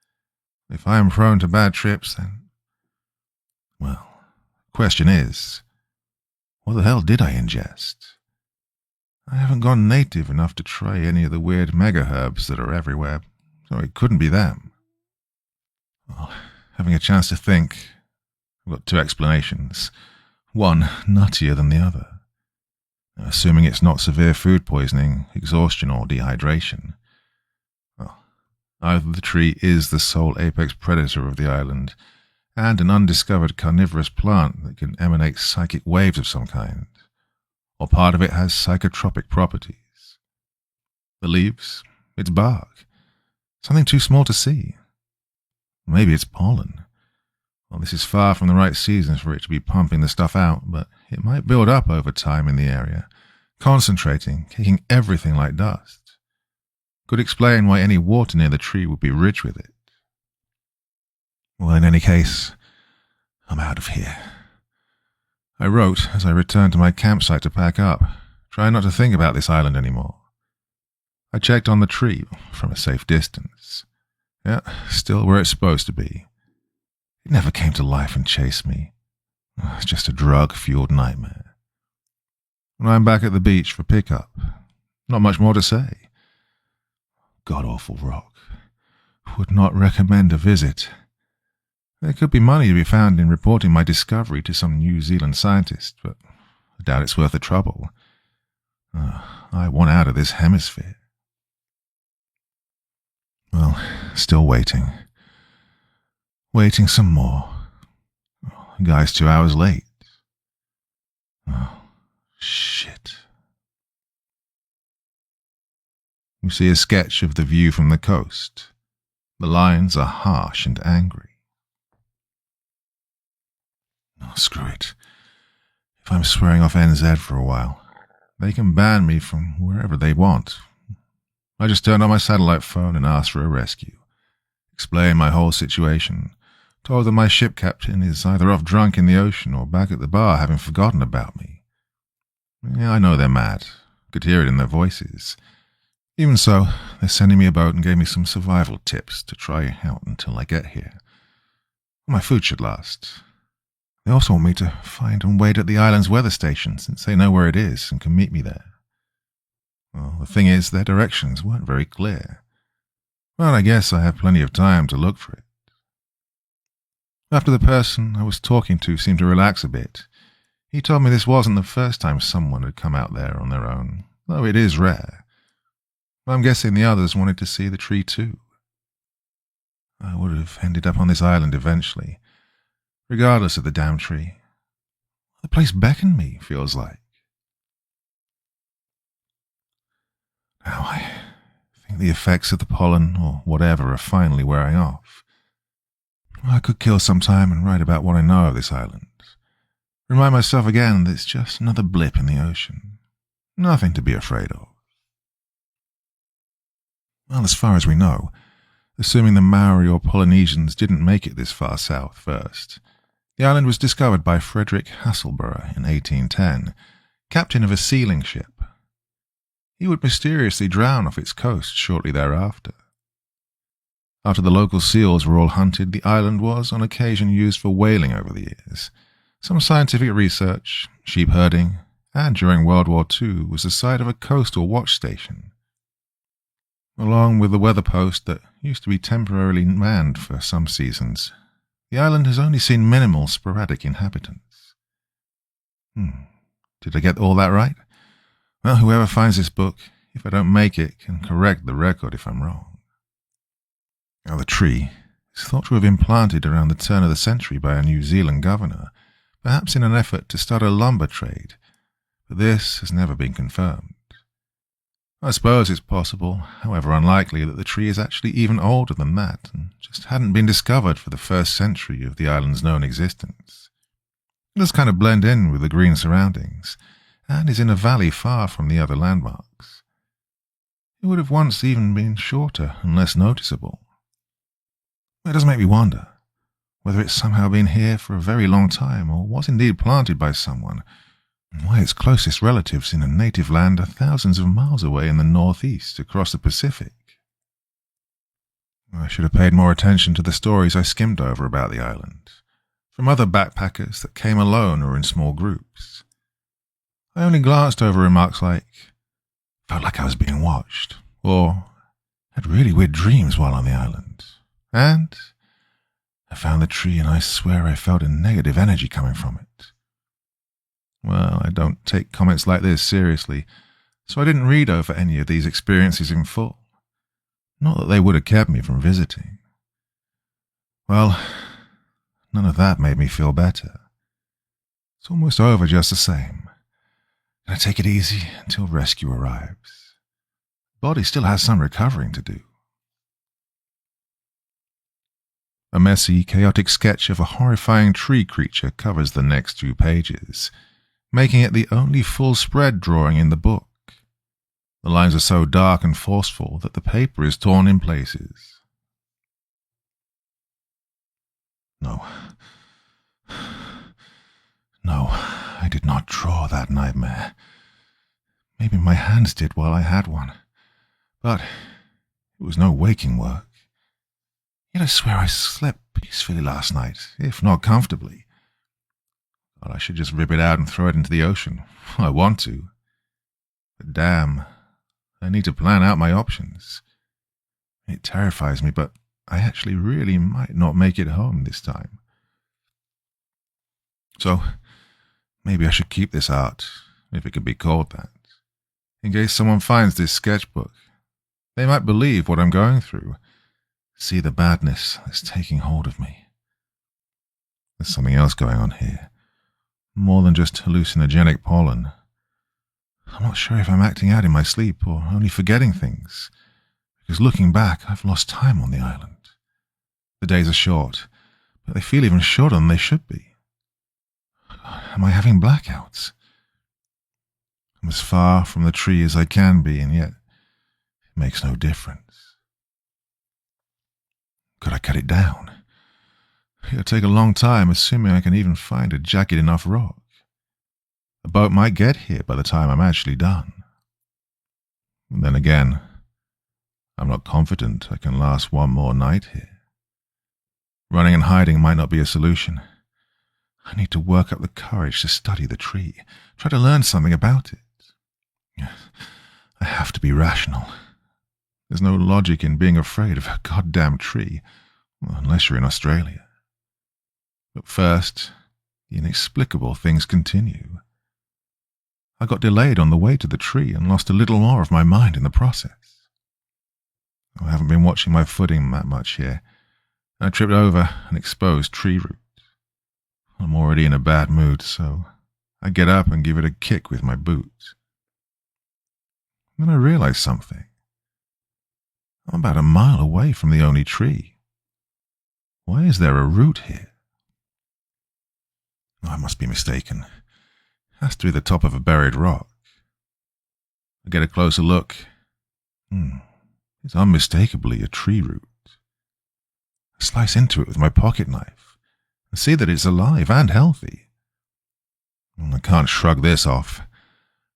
If I am prone to bad trips, then... Well, the question is, what the hell did I ingest? I haven't gone native enough to try any of the weird mega herbs that are everywhere, so it couldn't be them. Well, having a chance to think, I've got two explanations. One nuttier than the other. Assuming it's not severe food poisoning, exhaustion, or dehydration. Well, either the tree is the sole apex predator of the island, and an undiscovered carnivorous plant that can emanate psychic waves of some kind, or part of it has psychotropic properties. The leaves, its bark, something too small to see. Maybe it's pollen. Well, this is far from the right season for it to be pumping the stuff out, but it might build up over time in the area, concentrating, kicking everything like dust. Could explain why any water near the tree would be rich with it. Well, in any case, I'm out of here. I wrote as I returned to my campsite to pack up, trying not to think about this island anymore. I checked on the tree from a safe distance. Yeah, still where it's supposed to be. It never came to life and chased me. It's just a drug-fueled nightmare. When I'm back at the beach for pickup, not much more to say. God-awful rock. Would not recommend a visit. There could be money to be found in reporting my discovery to some New Zealand scientist, but I doubt it's worth the trouble. I want out of this hemisphere. Well, still waiting. Waiting some more. The guy's 2 hours late. Oh, shit. We see a sketch of the view from the coast. The lines are harsh and angry. Oh, screw it. If I'm swearing off NZ for a while, they can ban me from wherever they want. I just turned on my satellite phone and asked for a rescue. Explained my whole situation. Told them my ship captain is either off drunk in the ocean or back at the bar having forgotten about me. Yeah, I know they're mad. Could hear it in their voices. Even so, they're sending me a boat and gave me some survival tips to try out until I get here. My food should last. They also want me to find and wait at the island's weather station since they know where it is and can meet me there. Well, the thing is, their directions weren't very clear. Well, I guess I have plenty of time to look for it. After the person I was talking to seemed to relax a bit, he told me this wasn't the first time someone had come out there on their own, though it is rare. I'm guessing the others wanted to see the tree too. I would have ended up on this island eventually, regardless of the damn tree. The place beckoned me, feels like. Now I The effects of the pollen, or whatever, are finally wearing off. I could kill some time and write about what I know of this island. Remind myself again that it's just another blip in the ocean. Nothing to be afraid of. Well, as far as we know, assuming the Maori or Polynesians didn't make it this far south first, the island was discovered by Frederick Hasselborough in 1810, captain of a sealing ship. He would mysteriously drown off its coast shortly thereafter. After the local seals were all hunted, the island was on occasion used for whaling over the years. Some scientific research, sheep herding, and during World War II was the site of a coastal watch station, along with the weather post that used to be temporarily manned for some seasons. The island has only seen minimal sporadic inhabitants. Did I get all that right? Well, whoever finds this book, if I don't make it, can correct the record if I'm wrong. Now, the tree is thought to have been planted around the turn of the century by a New Zealand governor, perhaps in an effort to start a lumber trade, but this has never been confirmed. I suppose it's possible, however unlikely, that the tree is actually even older than that and just hadn't been discovered for the first century of the island's known existence. It does kind of blend in with the green surroundings, and is in a valley far from the other landmarks. It would have once even been shorter and less noticeable. It does make me wonder whether it's somehow been here for a very long time or was indeed planted by someone, and why its closest relatives in a native land are thousands of miles away in the northeast across the Pacific. I should have paid more attention to the stories I skimmed over about the island, from other backpackers that came alone or in small groups. I only glanced over remarks like, felt like I was being watched, or had really weird dreams while on the island, and I found the tree and I swear I felt a negative energy coming from it. Well, I don't take comments like this seriously, so I didn't read over any of these experiences in full. Not that they would have kept me from visiting. Well, none of that made me feel better. It's almost over just the same. Gonna take it easy until rescue arrives. The body still has some recovering to do. A messy, chaotic sketch of a horrifying tree creature covers the next 2 pages, making it the only full-spread drawing in the book. The lines are so dark and forceful that the paper is torn in places. No, I did not draw that nightmare. Maybe my hands did while I had one, but it was no waking work. Yet I swear I slept peacefully last night, if not comfortably. Well, I should just rip it out and throw it into the ocean. I want to. But damn, I need to plan out my options. It terrifies me, but I actually really might not make it home this time. So, maybe I should keep this art, if it could be called that, in case someone finds this sketchbook. They might believe what I'm going through, see the badness that's taking hold of me. There's something else going on here, more than just hallucinogenic pollen. I'm not sure if I'm acting out in my sleep or only forgetting things, because looking back, I've lost time on the island. The days are short, but they feel even shorter than they should be. Am I having blackouts? I'm as far from the tree as I can be, and yet it makes no difference. Could I cut it down? It'll take a long time, assuming I can even find a jagged enough rock. A boat might get here by the time I'm actually done. And then again, I'm not confident I can last one more night here. Running and hiding might not be a solution. I need to work up the courage to study the tree, try to learn something about it. I have to be rational. There's no logic in being afraid of a goddamn tree, unless you're in Australia. But first, the inexplicable things continue. I got delayed on the way to the tree and lost a little more of my mind in the process. I haven't been watching my footing that much here. I tripped over an exposed tree root. I'm already in a bad mood, so I get up and give it a kick with my boot. Then I realize something. I'm about a mile away from the only tree. Why is there a root here? I must be mistaken. It has to be the top of a buried rock. I get a closer look. It's unmistakably a tree root. I slice into it with my pocket knife and see that it's alive and healthy. I can't shrug this off.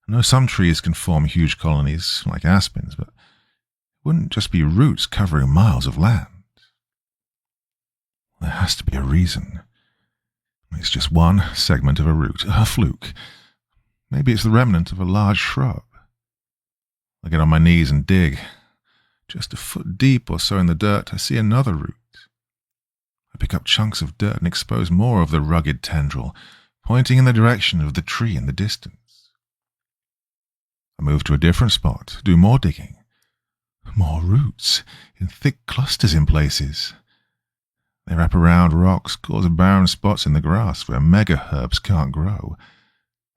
I know some trees can form huge colonies, like aspens, but it wouldn't just be roots covering miles of land. There has to be a reason. It's just one segment of a root, a fluke. Maybe it's the remnant of a large shrub. I get on my knees and dig. Just a foot deep or so in the dirt, I see another root. I pick up chunks of dirt and expose more of the rugged tendril, pointing in the direction of the tree in the distance. I move to a different spot, do more digging. More roots, in thick clusters in places. They wrap around rocks, cause barren spots in the grass where mega-herbs can't grow,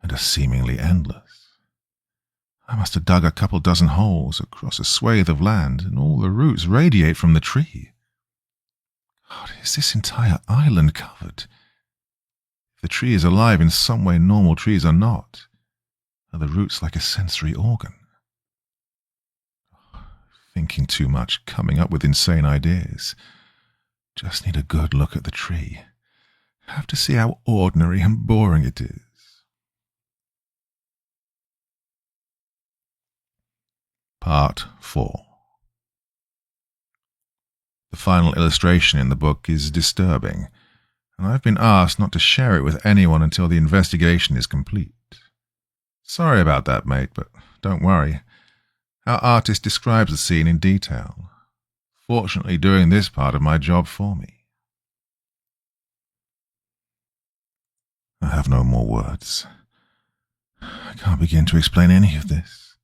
and are seemingly endless. I must have dug a couple dozen holes across a swathe of land, and all the roots radiate from the tree. God, is this entire island covered? If the tree is alive in some way normal trees are not, are the roots like a sensory organ? Thinking too much, coming up with insane ideas. Just need a good look at the tree. Have to see how ordinary and boring it is. Part 4. The final illustration in the book is disturbing, and I've been asked not to share it with anyone until the investigation is complete. Sorry about that, mate, but don't worry. Our artist describes the scene in detail, fortunately doing this part of my job for me. I have no more words. I can't begin to explain any of this.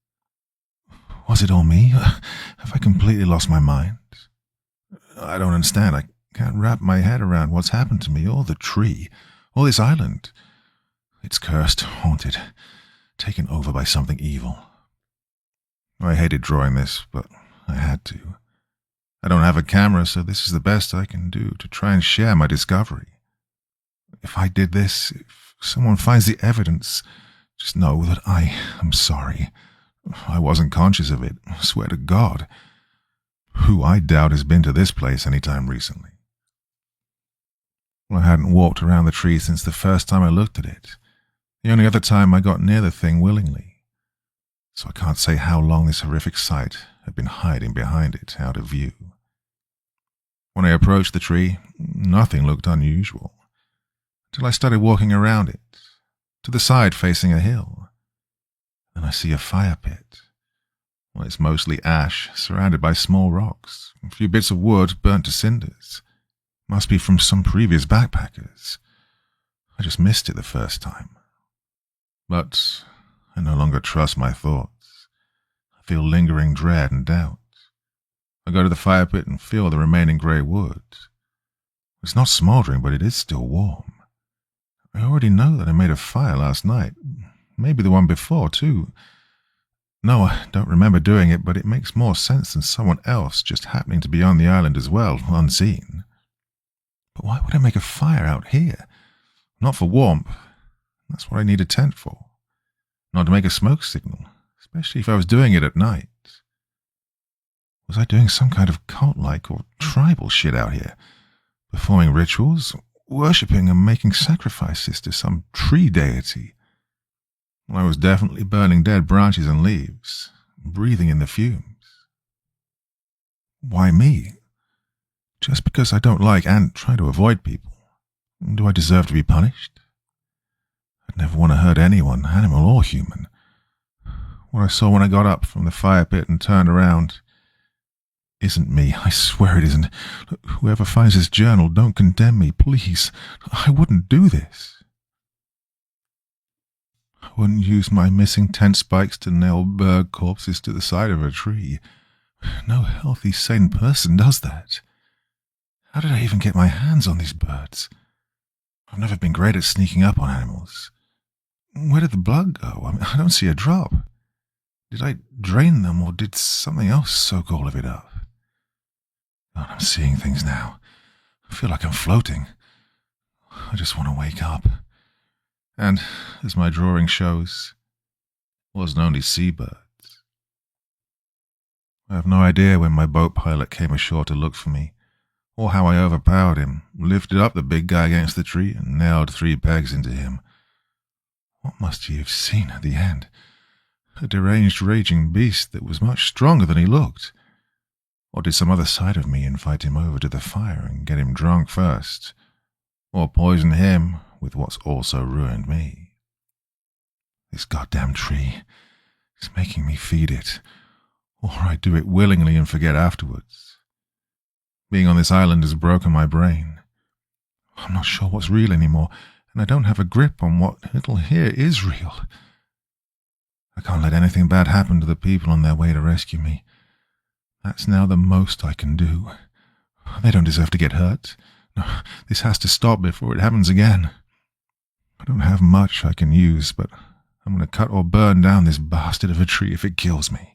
Was it all me? Have I completely lost my mind? I don't understand. I can't wrap my head around what's happened to me, or the tree, or this island. It's cursed, haunted, taken over by something evil. I hated drawing this, but I had to. I don't have a camera, so this is the best I can do to try and share my discovery. If I did this, if someone finds the evidence, just know that I am sorry. I wasn't conscious of it, I swear to God. Who I doubt has been to this place any time recently. Well, I hadn't walked around the tree since the first time I looked at it. The only other time I got near the thing willingly. So I can't say how long this horrific sight had been hiding behind it, out of view. When I approached the tree, nothing looked unusual, until I started walking around it, to the side facing a hill. Then I see a fire pit. Well, it's mostly ash, surrounded by small rocks, a few bits of wood burnt to cinders. Must be from some previous backpackers. I just missed it the first time. But I no longer trust my thoughts. I feel lingering dread and doubt. I go to the fire pit and feel the remaining grey wood. It's not smouldering, but it is still warm. I already know that I made a fire last night. Maybe the one before, too. No, I don't remember doing it, but it makes more sense than someone else just happening to be on the island as well, unseen. But why would I make a fire out here? Not for warmth. That's what I need a tent for. Not to make a smoke signal, especially if I was doing it at night. Was I doing some kind of cult-like or tribal shit out here? Performing rituals? Worshipping and making sacrifices to some tree deity? I was definitely burning dead branches and leaves, breathing in the fumes. Why me? Just because I don't like and try to avoid people, do I deserve to be punished? I'd never want to hurt anyone, animal or human. What I saw when I got up from the fire pit and turned around isn't me. I swear it isn't. Whoever finds this journal, don't condemn me, please. I wouldn't do this. I wouldn't use my missing tent spikes to nail bird corpses to the side of a tree. No healthy, sane person does that. How did I even get my hands on these birds? I've never been great at sneaking up on animals. Where did the blood go? I don't see a drop. Did I drain them, or did something else soak all of it up? God, I'm seeing things now. I feel like I'm floating. I just want to wake up. And, as my drawing shows, it wasn't only seabirds. I have no idea when my boat pilot came ashore to look for me, or how I overpowered him, lifted up the big guy against the tree, and nailed 3 pegs into him. What must he have seen at the end? A deranged, raging beast that was much stronger than he looked. Or did some other side of me invite him over to the fire and get him drunk first? Or poison him with what's also ruined me? This goddamn tree is making me feed it, or I do it willingly and forget afterwards. Being on this island has broken my brain. I'm not sure what's real anymore, and I don't have a grip on what little here is real. I can't let anything bad happen to the people on their way to rescue me. That's now the most I can do. They don't deserve to get hurt. No, this has to stop before it happens again. I don't have much I can use, but I'm going to cut or burn down this bastard of a tree if it kills me.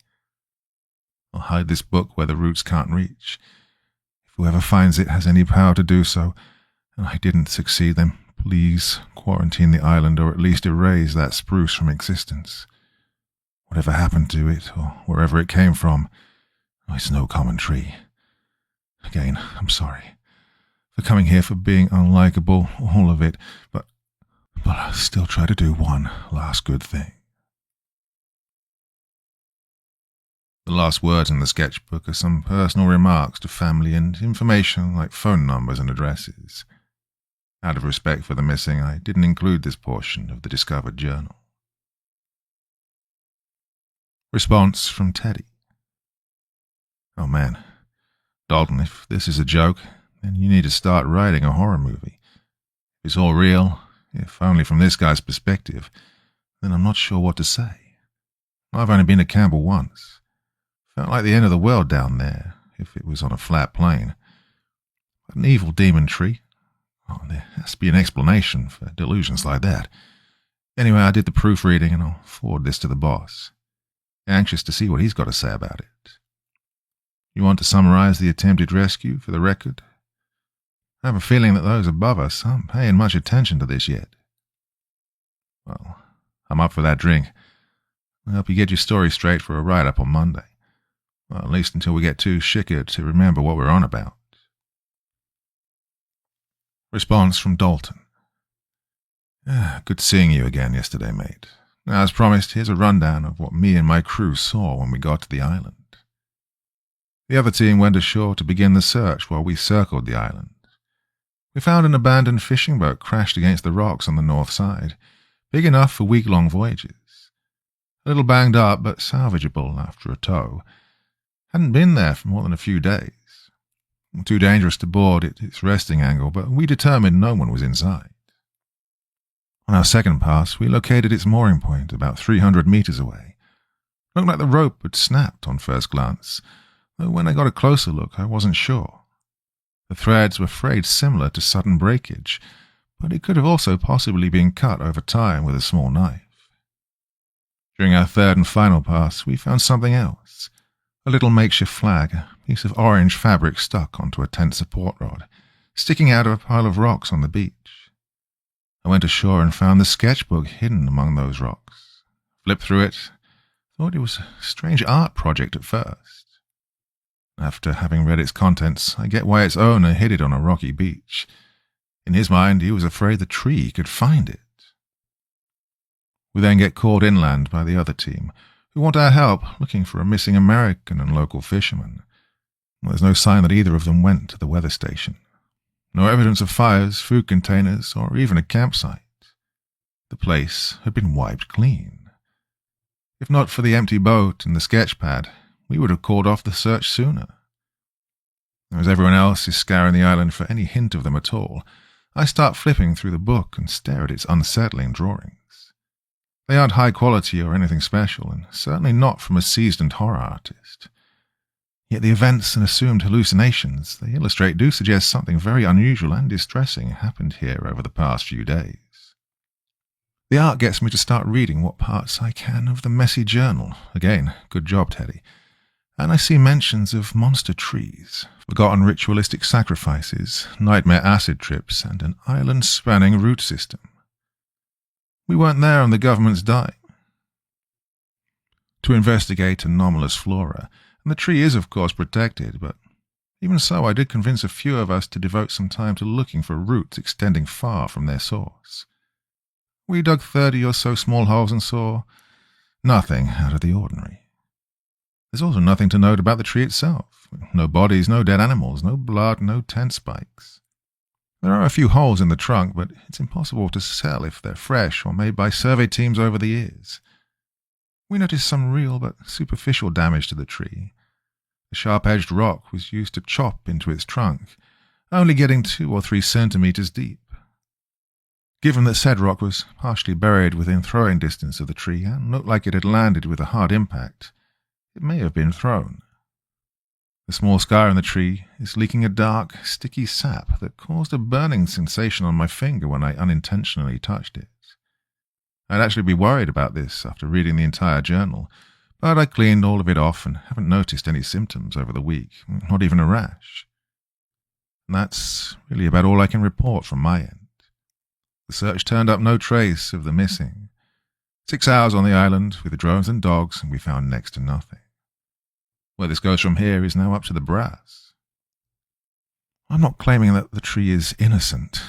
I'll hide this book where the roots can't reach. If whoever finds it has any power to do so, and I didn't succeed, then please quarantine the island or at least erase that spruce from existence. Whatever happened to it, or wherever it came from, it's no common tree. Again, I'm sorry for coming here, for being unlikable, all of it, but I'll still try to do one last good thing. The last words in the sketchbook are some personal remarks to family and information like phone numbers and addresses. Out of respect for the missing, I didn't include this portion of the discovered journal. Response from Teddy. Oh man, Dalton, if this is a joke, then you need to start writing a horror movie. If it's all real, if only from this guy's perspective, then I'm not sure what to say. I've only been to Campbell once. Felt like the end of the world down there, if it was on a flat plain. But an evil demon tree? Oh, there has to be an explanation for delusions like that. Anyway, I did the proofreading and I'll forward this to the boss. Anxious to see what he's got to say about it. You want to summarize the attempted rescue for the record? I have a feeling that those above us aren't paying much attention to this yet. Well, I'm up for that drink. I'll help you get your story straight for a write-up on Monday. Well, at least until we get too shickered to remember what we're on about. Response from Dalton. Good seeing you again yesterday, mate. Now, as promised, here's a rundown of what me and my crew saw when we got to the island. The other team went ashore to begin the search while we circled the island. We found an abandoned fishing boat crashed against the rocks on the north side, big enough for week-long voyages. A little banged up, but salvageable after a tow. Hadn't been there for more than a few days. Too dangerous to board at its resting angle, but we determined no one was inside. On our second pass, we located its mooring point about 300 meters away. Looked like the rope had snapped on first glance, though when I got a closer look, I wasn't sure. The threads were frayed similar to sudden breakage, but it could have also possibly been cut over time with a small knife. During our third and final pass, we found something else. A little makeshift flag, a piece of orange fabric stuck onto a tent support rod, sticking out of a pile of rocks on the beach. I went ashore and found the sketchbook hidden among those rocks. Flipped through it, thought it was a strange art project at first. After having read its contents, I get why its owner hid it on a rocky beach. In his mind, he was afraid the tree could find it. We then get called inland by the other team, who want our help looking for a missing American and local fisherman. There's no sign that either of them went to the weather station. No evidence of fires, food containers, or even a campsite. The place had been wiped clean. If not for the empty boat and the sketch pad, we would have called off the search sooner. As everyone else is scouring the island for any hint of them at all, I start flipping through the book and stare at its unsettling drawings. They aren't high quality or anything special, and certainly not from a seasoned horror artist. Yet the events and assumed hallucinations they illustrate do suggest something very unusual and distressing happened here over the past few days. The art gets me to start reading what parts I can of the messy journal. Again, good job, Teddy. and I see mentions of monster trees, forgotten ritualistic sacrifices, nightmare acid trips, and an island-spanning root system. We weren't there on the government's dime to investigate anomalous flora, and the tree is of course protected, but even so I did convince a few of us to devote some time to looking for roots extending far from their source. We dug 30 or so small holes and saw nothing out of the ordinary. There's also nothing to note about the tree itself. No bodies, no dead animals, no blood, no tent spikes. There are a few holes in the trunk, but it's impossible to tell if they're fresh or made by survey teams over the years. We noticed some real but superficial damage to the tree. The sharp-edged rock was used to chop into its trunk, only getting 2 or 3 centimeters deep. Given that said rock was partially buried within throwing distance of the tree and looked like it had landed with a hard impact, it may have been thrown. The small scar in the tree is leaking a dark, sticky sap that caused a burning sensation on my finger when I unintentionally touched it. I'd actually be worried about this after reading the entire journal, but I cleaned all of it off and haven't noticed any symptoms over the week, not even a rash. And that's really about all I can report from my end. The search turned up no trace of the missing. 6 hours on the island with the drones and dogs, and we found next to nothing. Where this goes from here is now up to the brass. I'm not claiming that the tree is innocent.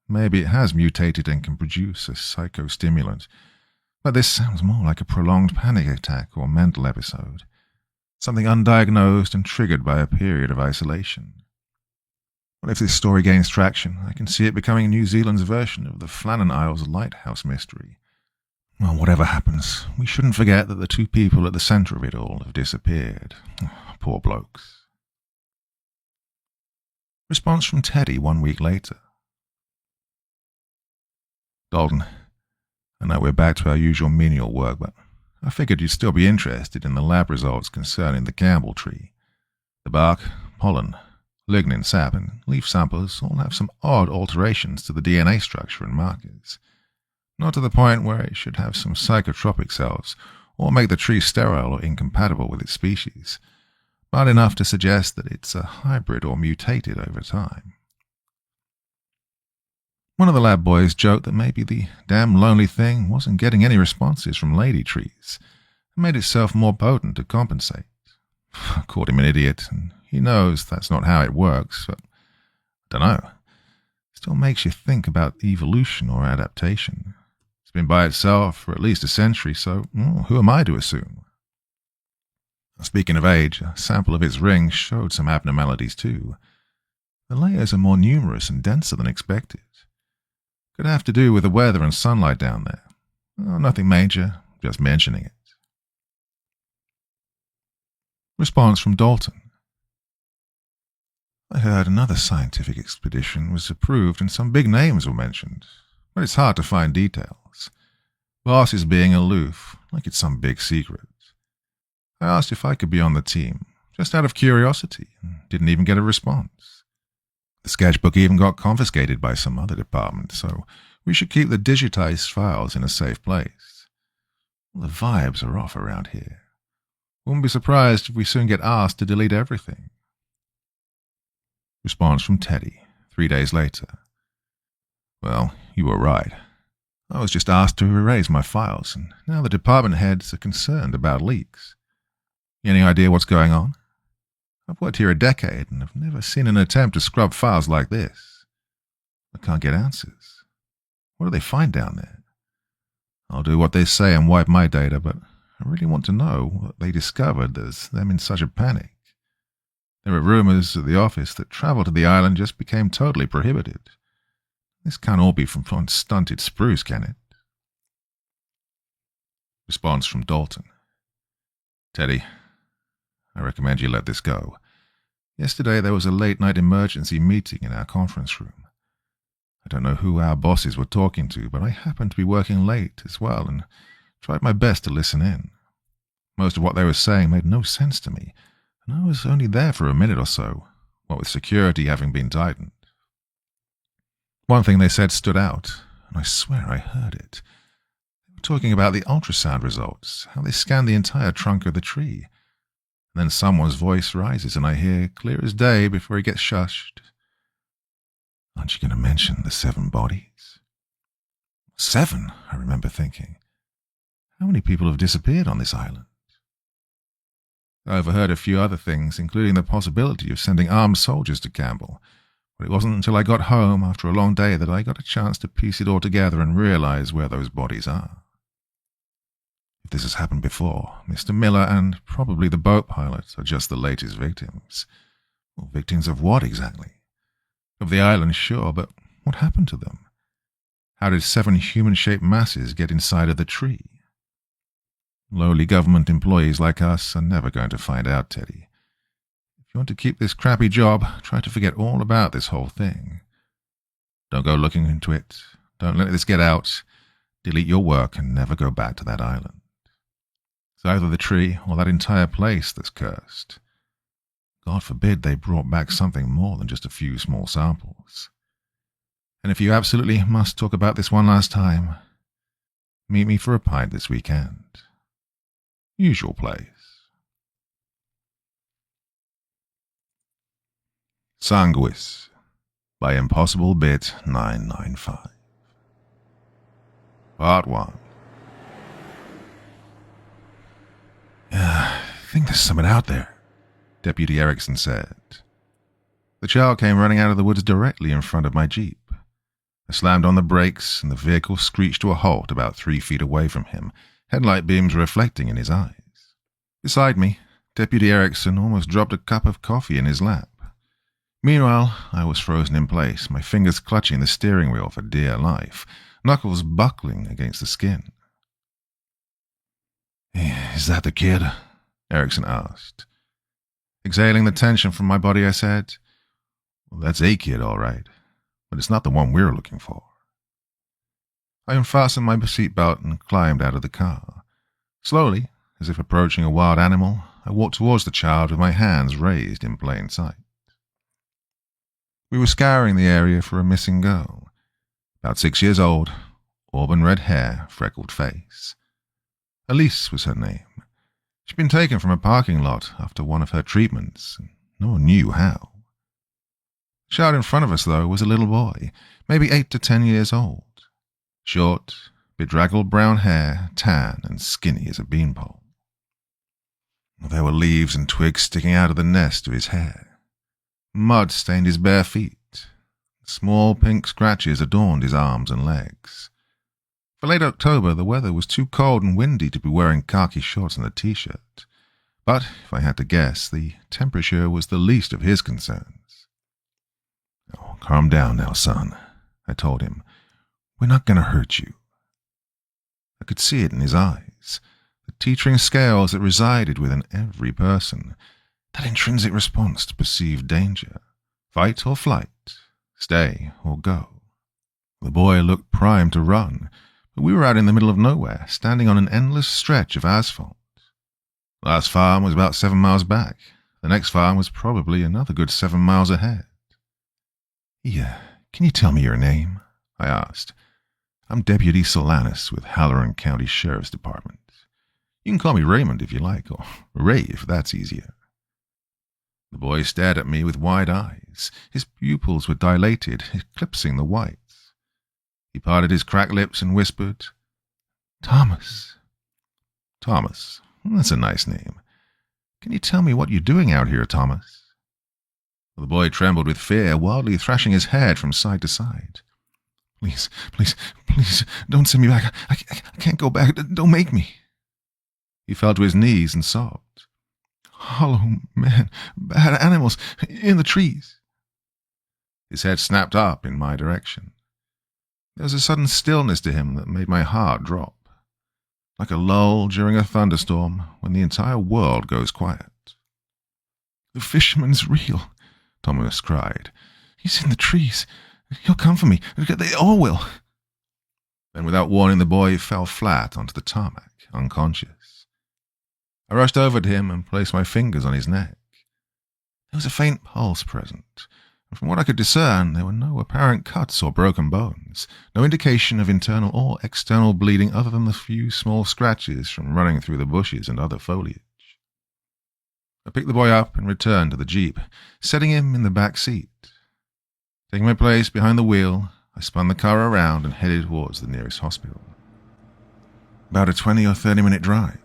Maybe it has mutated and can produce a psychostimulant, but this sounds more like a prolonged panic attack or mental episode, something undiagnosed and triggered by a period of isolation. What if this story gains traction? I can see it becoming New Zealand's version of the Flannan Isles lighthouse mystery. Well, whatever happens, we shouldn't forget that the 2 people at the centre of it all have disappeared. Poor blokes. Response from Teddy 1 week later. Dalton, I know we're back to our usual menial work, but I figured you'd still be interested in the lab results concerning the Campbell tree. The bark, pollen, lignin, sap, and leaf samples all have some odd alterations to the DNA structure and markers. Not to the point where it should have some psychotropic cells or make the tree sterile or incompatible with its species, but enough to suggest that it's a hybrid or mutated over time. One of the lab boys joked that maybe the damn lonely thing wasn't getting any responses from lady trees and made itself more potent to compensate. I called him an idiot, and he knows that's not how it works, but I don't know. Still makes you think about evolution or adaptation. It's been by itself for at least a century, so who am I to assume? Speaking of age, a sample of its rings showed some abnormalities too. The layers are more numerous and denser than expected. Could have to do with the weather and sunlight down there. Oh, nothing major, just mentioning it. Response from Dalton. I heard another scientific expedition was approved and some big names were mentioned, but it's hard to find details. Boss is being aloof, like it's some big secret. I asked if I could be on the team, just out of curiosity, and didn't even get a response. The sketchbook even got confiscated by some other department, so we should keep the digitized files in a safe place. The vibes are off around here. Wouldn't be surprised if we soon get asked to delete everything. Response from Teddy, 3 days later. Well, you were right. I was just asked to erase my files, and now the department heads are concerned about leaks. Any idea what's going on? I've worked here a decade and have never seen an attempt to scrub files like this. I can't get answers. What do they find down there? I'll do what they say and wipe my data, but I really want to know what they discovered that's them in such a panic. There are rumors at the office that travel to the island just became totally prohibited. This can't all be from stunted spruce, can it? Response from Dalton. Teddy, I recommend you let this go. Yesterday there was a late-night emergency meeting in our conference room. I don't know who our bosses were talking to, but I happened to be working late as well and tried my best to listen in. Most of what they were saying made no sense to me, and I was only there for a minute or so, what with security having been tightened. One thing they said stood out, and I swear I heard it. They were talking about the ultrasound results, how they scanned the entire trunk of the tree. And then someone's voice rises and I hear, clear as day before he gets shushed, "Aren't you going to mention the 7 bodies?" 7, I remember thinking. How many people have disappeared on this island? I overheard a few other things, including the possibility of sending armed soldiers to Campbell, but it wasn't until I got home after a long day that I got a chance to piece it all together and realize where those bodies are. If this has happened before, Mr. Miller and probably the boat pilot are just the latest victims. Well, victims of what exactly? Of the island, sure, but what happened to them? How did 7 human-shaped masses get inside of the tree? Lowly government employees like us are never going to find out, Teddy. If you want to keep this crappy job, try to forget all about this whole thing. Don't go looking into it. Don't let this get out. Delete your work and never go back to that island. It's either the tree or that entire place that's cursed. God forbid they brought back something more than just a few small samples. And if you absolutely must talk about this one last time, meet me for a pint this weekend. Usual place. Sanguis by Impossible Bit995. Part 1. I think there's something out there, Deputy Erickson said. The child came running out of the woods directly in front of my Jeep. I slammed on the brakes and the vehicle screeched to a halt about 3 feet away from him, headlight beams reflecting in his eyes. Beside me, Deputy Erickson almost dropped a cup of coffee in his lap. Meanwhile, I was frozen in place, my fingers clutching the steering wheel for dear life, knuckles buckling against the skin. "Is that the kid?" Erickson asked. Exhaling the tension from my body, I said, "Well, that's a kid, all right, but it's not the one we're looking for." I unfastened my seatbelt and climbed out of the car. Slowly, as if approaching a wild animal, I walked towards the child with my hands raised in plain sight. We were scouring the area for a missing girl. About 6 years old, auburn red hair, freckled face. Elise was her name. She'd been taken from a parking lot after one of her treatments, and no one knew how. The child in front of us, though, was a little boy, maybe 8 to 10 years old. Short, bedraggled brown hair, tan and skinny as a beanpole. There were leaves and twigs sticking out of the nest of his hair. Mud stained his bare feet. Small pink scratches adorned his arms and legs. For late October, the weather was too cold and windy to be wearing khaki shorts and a t-shirt. But, if I had to guess, the temperature was the least of his concerns. "Oh, calm down now, son," I told him. "We're not going to hurt you." I could see it in his eyes, the teetering scales that resided within every person, that intrinsic response to perceived danger, fight or flight, stay or go. The boy looked primed to run, but we were out in the middle of nowhere, standing on an endless stretch of asphalt. The last farm was about 7 miles back. The next farm was probably another good 7 miles ahead. Can you tell me your name?" I asked. "I'm Deputy Solanus with Halloran County Sheriff's Department. You can call me Raymond if you like, or Ray if that's easier." The boy stared at me with wide eyes. His pupils were dilated, eclipsing the whites. He parted his cracked lips and whispered, "Thomas." "Thomas? That's a nice name. Can you tell me what you're doing out here, Thomas?" The boy trembled with fear, wildly thrashing his head from side to side. Please, don't send me back. I can't go back. Don't make me." He fell to his knees and sobbed. "Hollow man, bad animals, in the trees." His head snapped up in my direction. There was a sudden stillness to him that made my heart drop, like a lull during a thunderstorm when the entire world goes quiet. "The fisherman's real," Thomas cried. "He's in the trees. He'll come for me. They all will." Then, without warning, the boy fell flat onto the tarmac, unconscious. I rushed over to him and placed my fingers on his neck. There was a faint pulse present, and from what I could discern, there were no apparent cuts or broken bones, no indication of internal or external bleeding other than the few small scratches from running through the bushes and other foliage. I picked the boy up and returned to the Jeep, setting him in the back seat. Taking my place behind the wheel, I spun the car around and headed towards the nearest hospital. About a 20 or 30-minute drive.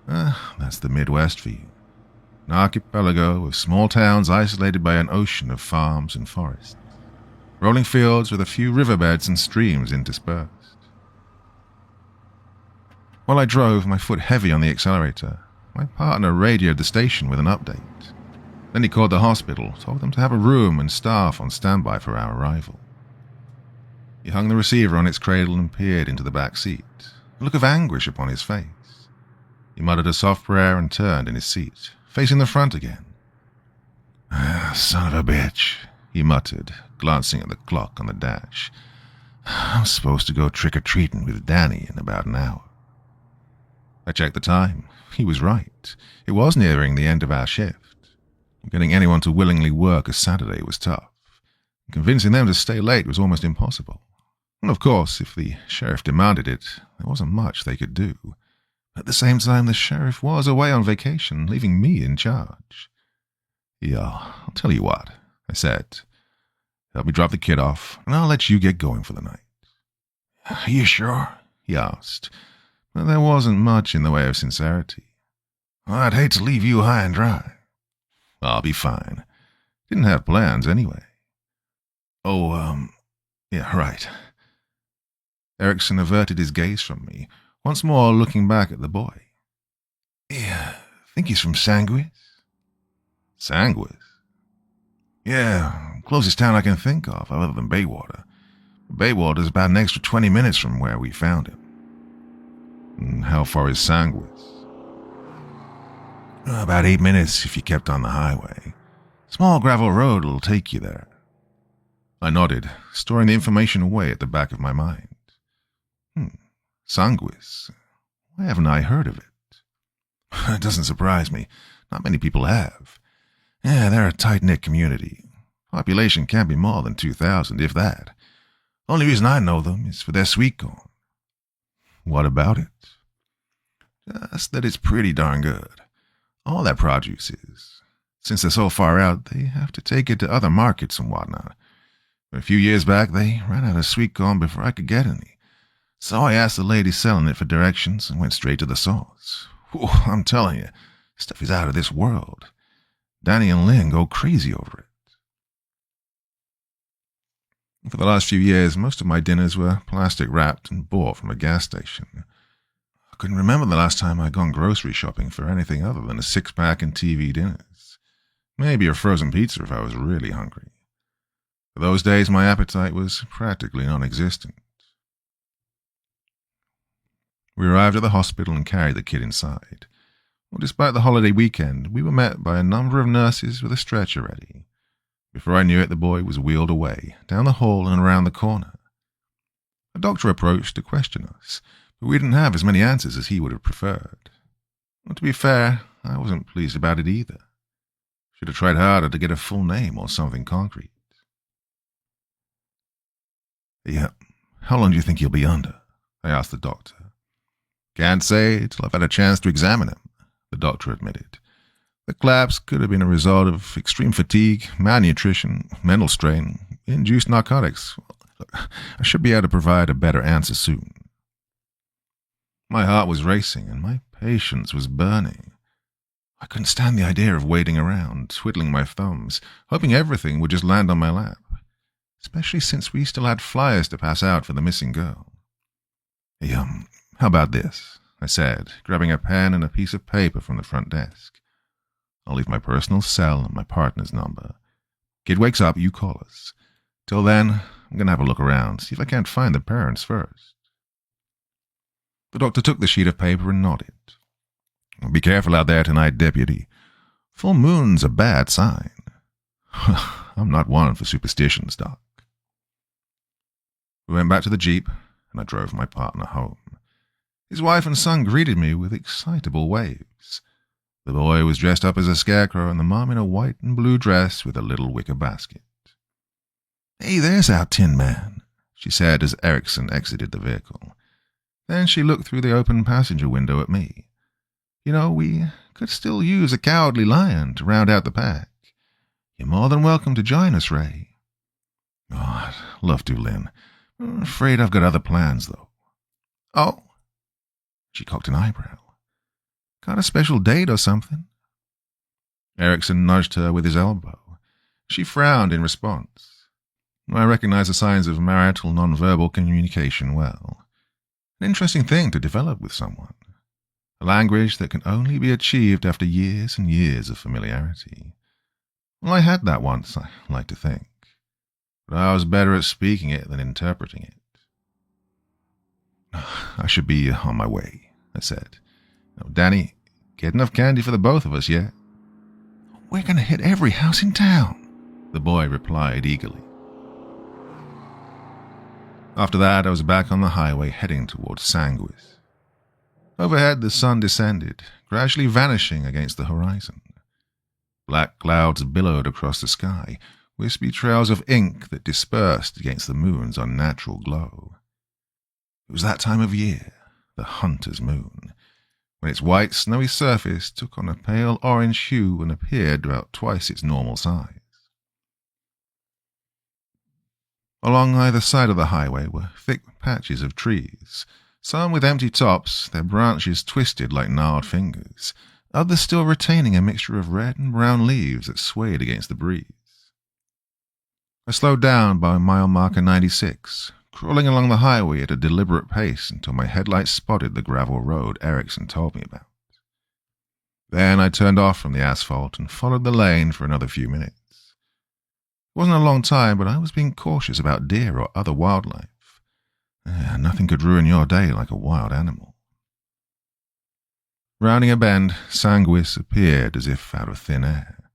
That's the Midwest for you. An archipelago of small towns isolated by an ocean of farms and forests. Rolling fields with a few riverbeds and streams interspersed. While I drove, my foot heavy on the accelerator, my partner radioed the station with an update. Then he called the hospital, told them to have a room and staff on standby for our arrival. He hung the receiver on its cradle and peered into the back seat, a look of anguish upon his face. He muttered a soft prayer and turned in his seat, facing the front again. Son of a bitch, he muttered, glancing at the clock on the dash. I'm supposed to go trick-or-treating with Danny in about an hour. I checked the time. He was right. It was nearing the end of our shift. Getting anyone to willingly work a Saturday was tough. Convincing them to stay late was almost impossible. And of course, if the sheriff demanded it, there wasn't much they could do. At the same time, the sheriff was away on vacation, leaving me in charge. I'll tell you what, I said. Help me drop the kid off, and I'll let you get going for the night. Are you sure? He asked. But there wasn't much in the way of sincerity. I'd hate to leave you high and dry. I'll be fine. Didn't have plans anyway. Yeah, right. Erickson averted his gaze from me, once more looking back at the boy. Yeah, I think he's from Sanguis. Sanguis? Yeah, closest town I can think of, other than Baywater. Baywater's about an extra 20 minutes from where we found him. And how far is Sanguis? About 8 minutes if you kept on the highway. Small gravel road will take you there. I nodded, storing the information away at the back of my mind. Sanguis. Why haven't I heard of it? It doesn't surprise me. Not many people have. Yeah, they're a tight-knit community. Population can't be more than 2,000, if that. Only reason I know them is for their sweet corn. What about it? Just that it's pretty darn good. All that produce is. Since they're so far out, they have to take it to other markets and whatnot. A few years back, they ran out of sweet corn before I could get any. So I asked the lady selling it for directions and went straight to the source. Whew, I'm telling you, stuff is out of this world. Danny and Lynn go crazy over it. For the last few years, most of my dinners were plastic wrapped and bought from a gas station. I couldn't remember the last time I'd gone grocery shopping for anything other than a six-pack and TV dinners. Maybe a frozen pizza if I was really hungry. For those days, my appetite was practically non-existent. We arrived at the hospital and carried the kid inside. Well, despite the holiday weekend, we were met by a number of nurses with a stretcher ready. Before I knew it, the boy was wheeled away, down the hall and around the corner. A doctor approached to question us, but we didn't have as many answers as he would have preferred. Well, to be fair, I wasn't pleased about it either. Should have tried harder to get a full name or something concrete. Yeah, how long do you think he'll be under? I asked the doctor. Can't say till I've had a chance to examine him, the doctor admitted. The collapse could have been a result of extreme fatigue, malnutrition, mental strain, induced narcotics. Look, I should be able to provide a better answer soon. My heart was racing and my patience was burning. I couldn't stand the idea of waiting around, twiddling my thumbs, hoping everything would just land on my lap, especially since we still had flyers to pass out for the missing girl. Hey, how about this? I said, grabbing a pen and a piece of paper from the front desk. I'll leave my personal cell and my partner's number. Kid wakes up, you call us. Till then, I'm going to have a look around, see if I can't find the parents first. The doctor took the sheet of paper and nodded. Be careful out there tonight, deputy. Full moon's a bad sign. I'm not one for superstitions, Doc. We went back to the Jeep, and I drove my partner home. His wife and son greeted me with excitable waves. The boy was dressed up as a scarecrow, and the mom in a white and blue dress with a little wicker basket. Hey, there's our Tin Man, she said as Erickson exited the vehicle. Then she looked through the open passenger window at me. We could still use a cowardly lion to round out the pack. You're more than welcome to join us, Ray." "Oh, I'd love to, Lynn. I'm afraid I've got other plans, though." "Oh?" She cocked an eyebrow. "Got a special date or something?" Erickson nudged her with his elbow. She frowned in response. I recognize the signs of marital nonverbal communication well. An interesting thing to develop with someone. A language that can only be achieved after years and years of familiarity. Well, I had that once, I like to think. But I was better at speaking it than interpreting it. "I should be on my way," I said. "Now, Danny, get enough candy for the both of us yet?" "We're going to hit every house in town," the boy replied eagerly. After that, I was back on the highway heading towards Sanguis. Overhead, the sun descended, gradually vanishing against the horizon. Black clouds billowed across the sky, wispy trails of ink that dispersed against the moon's unnatural glow. It was that time of year, the hunter's moon, when its white, snowy surface took on a pale orange hue and appeared about twice its normal size. Along either side of the highway were thick patches of trees, some with empty tops, their branches twisted like gnarled fingers, others still retaining a mixture of red and brown leaves that swayed against the breeze. I slowed down by mile marker 96, crawling along the highway at a deliberate pace until my headlights spotted the gravel road Erickson told me about. Then I turned off from the asphalt and followed the lane for another few minutes. It wasn't a long time, but I was being cautious about deer or other wildlife. Nothing could ruin your day like a wild animal. Rounding a bend, Sanguis appeared as if out of thin air.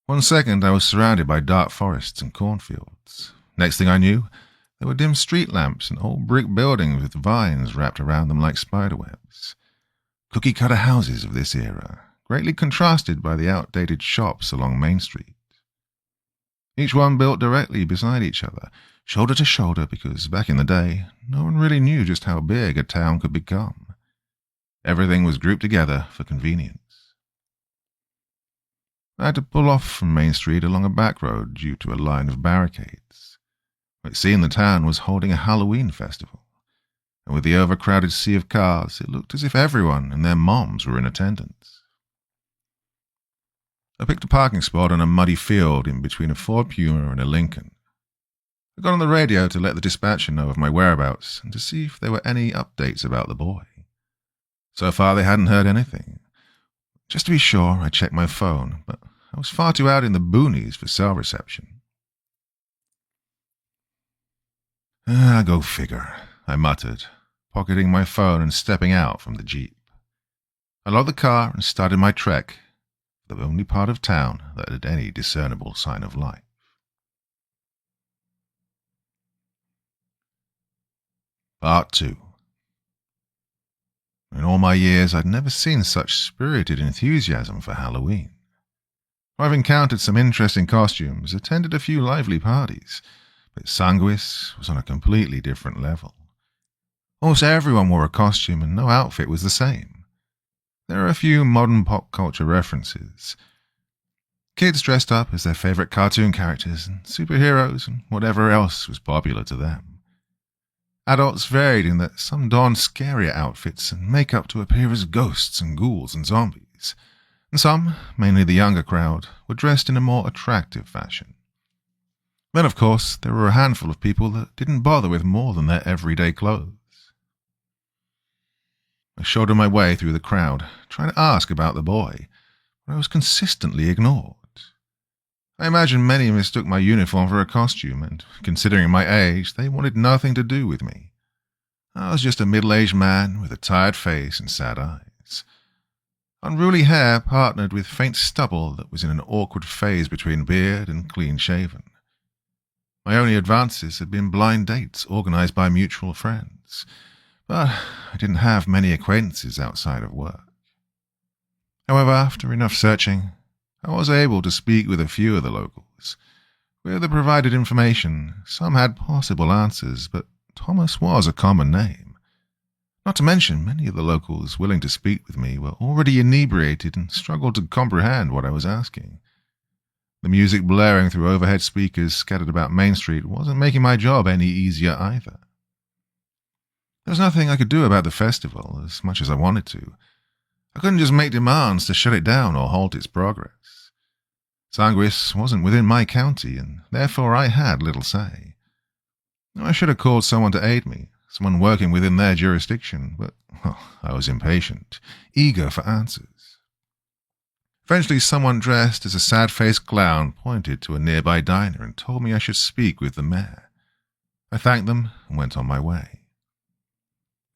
1 second I was surrounded by dark forests and cornfields. Next thing I knew, there were dim street lamps and old brick buildings with vines wrapped around them like spiderwebs. Cookie-cutter houses of this era, greatly contrasted by the outdated shops along Main Street. Each one built directly beside each other, shoulder to shoulder, because back in the day, no one really knew just how big a town could become. Everything was grouped together for convenience. I had to pull off from Main Street along a back road due to a line of barricades. It seemed the town was holding a Halloween festival, and with the overcrowded sea of cars, it looked as if everyone and their moms were in attendance. I picked a parking spot on a muddy field in between a Ford Puma and a Lincoln. I got on the radio to let the dispatcher know of my whereabouts and to see if there were any updates about the boy. So far they hadn't heard anything. Just to be sure, I checked my phone, but I was far too out in the boonies for cell reception. Go figure, I muttered, pocketing my phone and stepping out from the Jeep. I locked the car and started my trek, the only part of town that had any discernible sign of life. Part 2. In all my years, I'd never seen such spirited enthusiasm for Halloween. I've encountered some interesting costumes, attended a few lively parties, but Sanguis was on a completely different level. Almost everyone wore a costume and no outfit was the same. There are a few modern pop culture references. Kids dressed up as their favorite cartoon characters and superheroes and whatever else was popular to them. Adults varied in that some donned scarier outfits and makeup to appear as ghosts and ghouls and zombies, and some, mainly the younger crowd, were dressed in a more attractive fashion. Then, of course, there were a handful of people that didn't bother with more than their everyday clothes. I shouldered my way through the crowd, trying to ask about the boy, but I was consistently ignored. I imagine many mistook my uniform for a costume, and, considering my age, they wanted nothing to do with me. I was just a middle-aged man with a tired face and sad eyes. Unruly hair partnered with faint stubble that was in an awkward phase between beard and clean-shaven. My only advances had been blind dates organized by mutual friends, but I didn't have many acquaintances outside of work. However, after enough searching, I was able to speak with a few of the locals. With the provided information, some had possible answers, but Thomas was a common name. Not to mention, many of the locals willing to speak with me were already inebriated and struggled to comprehend what I was asking. The music blaring through overhead speakers scattered about Main Street wasn't making my job any easier either. There was nothing I could do about the festival, as much as I wanted to. I couldn't just make demands to shut it down or halt its progress. Sanguis wasn't within my county, and therefore I had little say. I should have called someone to aid me, someone working within their jurisdiction, but I was impatient, eager for answers. Eventually someone dressed as a sad-faced clown pointed to a nearby diner and told me I should speak with the mayor. I thanked them and went on my way.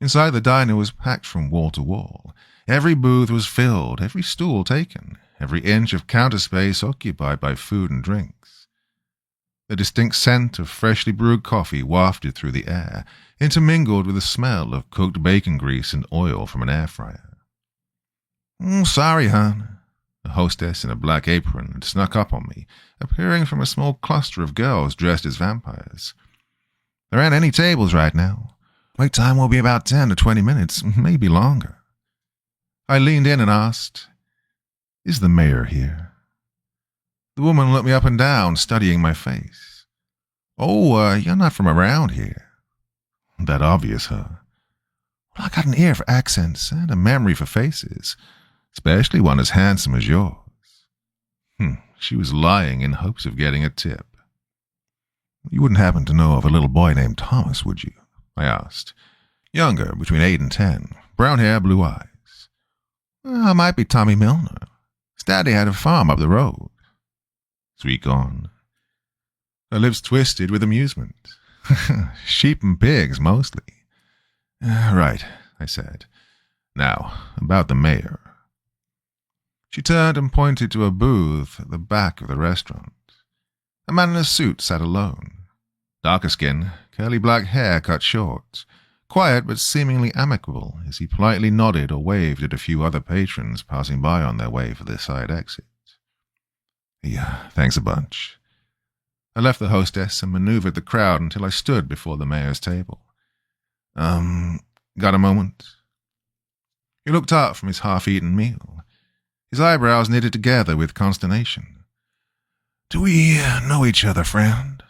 Inside the diner was packed from wall to wall. Every booth was filled, every stool taken, every inch of counter space occupied by food and drinks. The distinct scent of freshly brewed coffee wafted through the air, intermingled with the smell of cooked bacon grease and oil from an air fryer. Sorry, hon. A hostess in a black apron had snuck up on me, appearing from a small cluster of girls dressed as vampires. There aren't any tables right now. Wait time will be about 10 to 20 minutes, maybe longer. I leaned in and asked, "Is the mayor here?" The woman looked me up and down, studying my face. "Oh, you're not from around here." That obvious, huh? Well, I got an ear for accents and a memory for faces, especially one as handsome as yours. She was lying in hopes of getting a tip. "You wouldn't happen to know of a little boy named Thomas, would you?" I asked. "Younger, between 8 and 10, brown hair, blue eyes." "I might be Tommy Milner. His daddy had a farm up the road." Sweet corn. Her lips twisted with amusement. "Sheep and pigs, mostly." Right, I said. "Now, about the mayor." She turned and pointed to a booth at the back of the restaurant. A man in a suit sat alone. Darker skin, curly black hair cut short, quiet but seemingly amicable as he politely nodded or waved at a few other patrons passing by on their way for the side exit. "Yeah, thanks a bunch." I left the hostess and maneuvered the crowd until I stood before the mayor's table. Got a moment?" He looked up from his half-eaten meal, his eyebrows knitted together with consternation. "Do we know each other, friend?"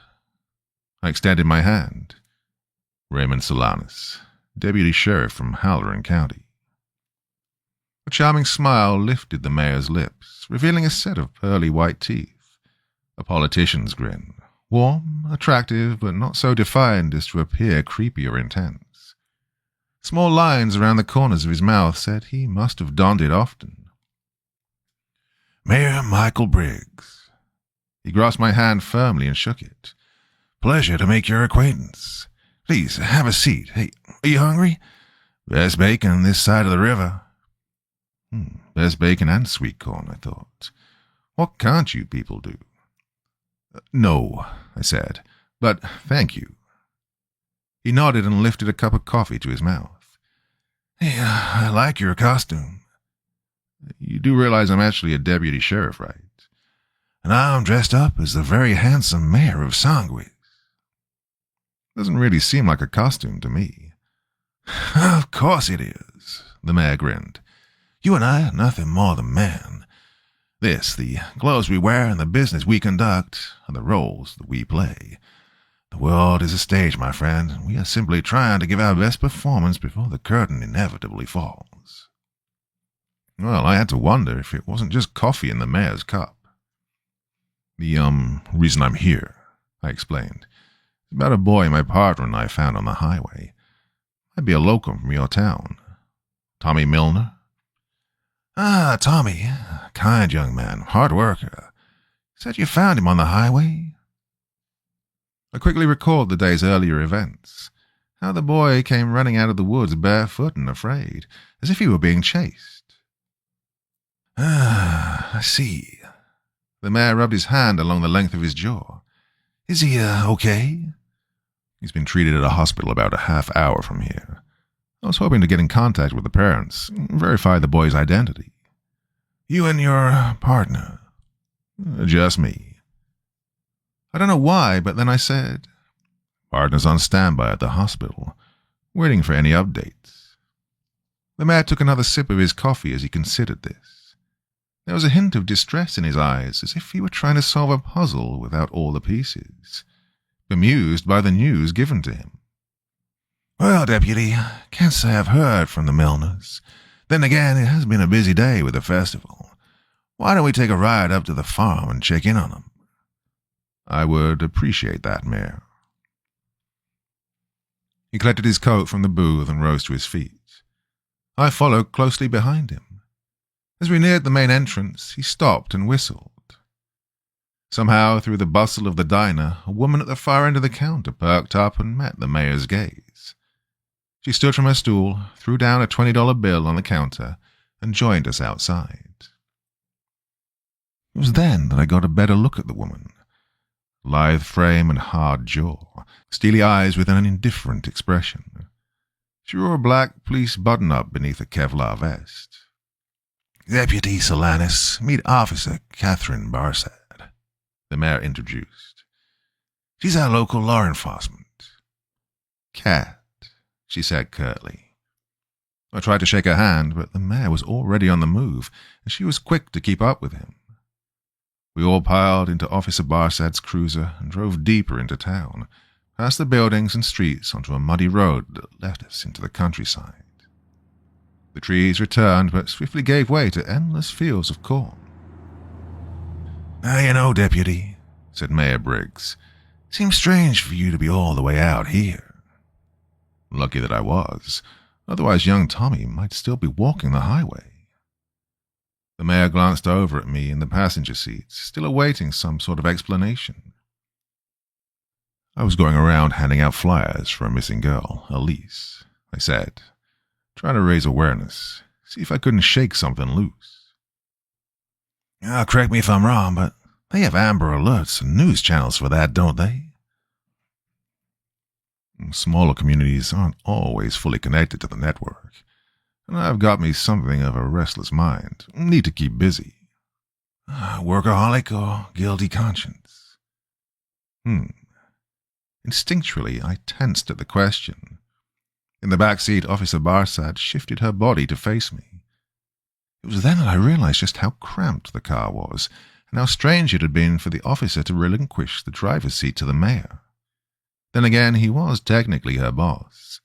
I extended my hand. "Raymond Solanas, deputy sheriff from Halloran County." A charming smile lifted the mayor's lips, revealing a set of pearly white teeth. A politician's grin, warm, attractive, but not so defined as to appear creepy or intense. Small lines around the corners of his mouth said he must have donned it often. "Mayor Michael Briggs." He grasped my hand firmly and shook it. "Pleasure to make your acquaintance. Please, have a seat. Hey, are you hungry? Best bacon this side of the river." Best bacon and sweet corn, I thought. What can't you people do? "No," I said, "but thank you." He nodded and lifted a cup of coffee to his mouth. "Hey, I like your costume." "You do realize I'm actually a deputy sheriff, right?" "And I'm dressed up as the very handsome mayor of Sanguis." Doesn't really seem like a costume to me. "Of course it is," the mayor grinned. "You and I are nothing more than men. This, the clothes we wear and the business we conduct, are the roles that we play. The world is a stage, my friend, and we are simply trying to give our best performance before the curtain inevitably falls." Well, I had to wonder if it wasn't just coffee in the mayor's cup. The reason I'm here," I explained, "is about a boy my partner and I found on the highway. Might be a locum from your town. Tommy Milner?" "Ah, Tommy. Kind young man, hard worker. Said you found him on the highway?" I quickly recalled the day's earlier events, how the boy came running out of the woods barefoot and afraid, as if he were being chased. "Ah, I see." The mayor rubbed his hand along the length of his jaw. "Is he, okay?" "He's been treated at a hospital about a half hour from here. I was hoping to get in contact with the parents, verify the boy's identity." "You and your partner?" "Just me." I don't know why, but then I said, "Partner's on standby at the hospital, waiting for any updates." The mayor took another sip of his coffee as he considered this. There was a hint of distress in his eyes, as if he were trying to solve a puzzle without all the pieces, bemused by the news given to him. "Well, Deputy, can't say I've heard from the Milners. Then again, it has been a busy day with the festival. Why don't we take a ride up to the farm and check in on them?" "I would appreciate that, Mayor." He collected his coat from the booth and rose to his feet. I followed closely behind him. As we neared the main entrance, he stopped and whistled. Somehow, through the bustle of the diner, a woman at the far end of the counter perked up and met the mayor's gaze. She stood from her stool, threw down a $20 bill on the counter, and joined us outside. It was then that I got a better look at the woman. Lithe frame and hard jaw, steely eyes with an indifferent expression. She wore a black police button-up beneath a Kevlar vest. "Deputy Solanas, meet Officer Catherine Barsad," the mayor introduced. "She's our local law enforcement." "Cat," she said curtly. I tried to shake her hand, but the mayor was already on the move, and she was quick to keep up with him. We all piled into Officer Barsad's cruiser and drove deeper into town, past the buildings and streets onto a muddy road that led us into the countryside. The trees returned, but swiftly gave way to endless fields of corn. "You know, Deputy," said Mayor Briggs, "seems strange for you to be all the way out here." Lucky that I was, otherwise young Tommy might still be walking the highway. The mayor glanced over at me in the passenger seat, still awaiting some sort of explanation. "I was going around handing out flyers for a missing girl, Elise," I said, trying to raise awareness, see if I couldn't shake something loose. "Correct me if I'm wrong, but they have Amber Alerts and news channels for that, don't they?" Smaller communities aren't always fully connected to the network, and I've got me something of a restless mind. Need to keep busy. Workaholic or guilty conscience? Instinctually, I tensed at the question. In the back seat, Officer Barsad shifted her body to face me. It was then that I realized just how cramped the car was, and how strange it had been for the officer to relinquish the driver's seat to the mayor. Then again, he was technically her boss.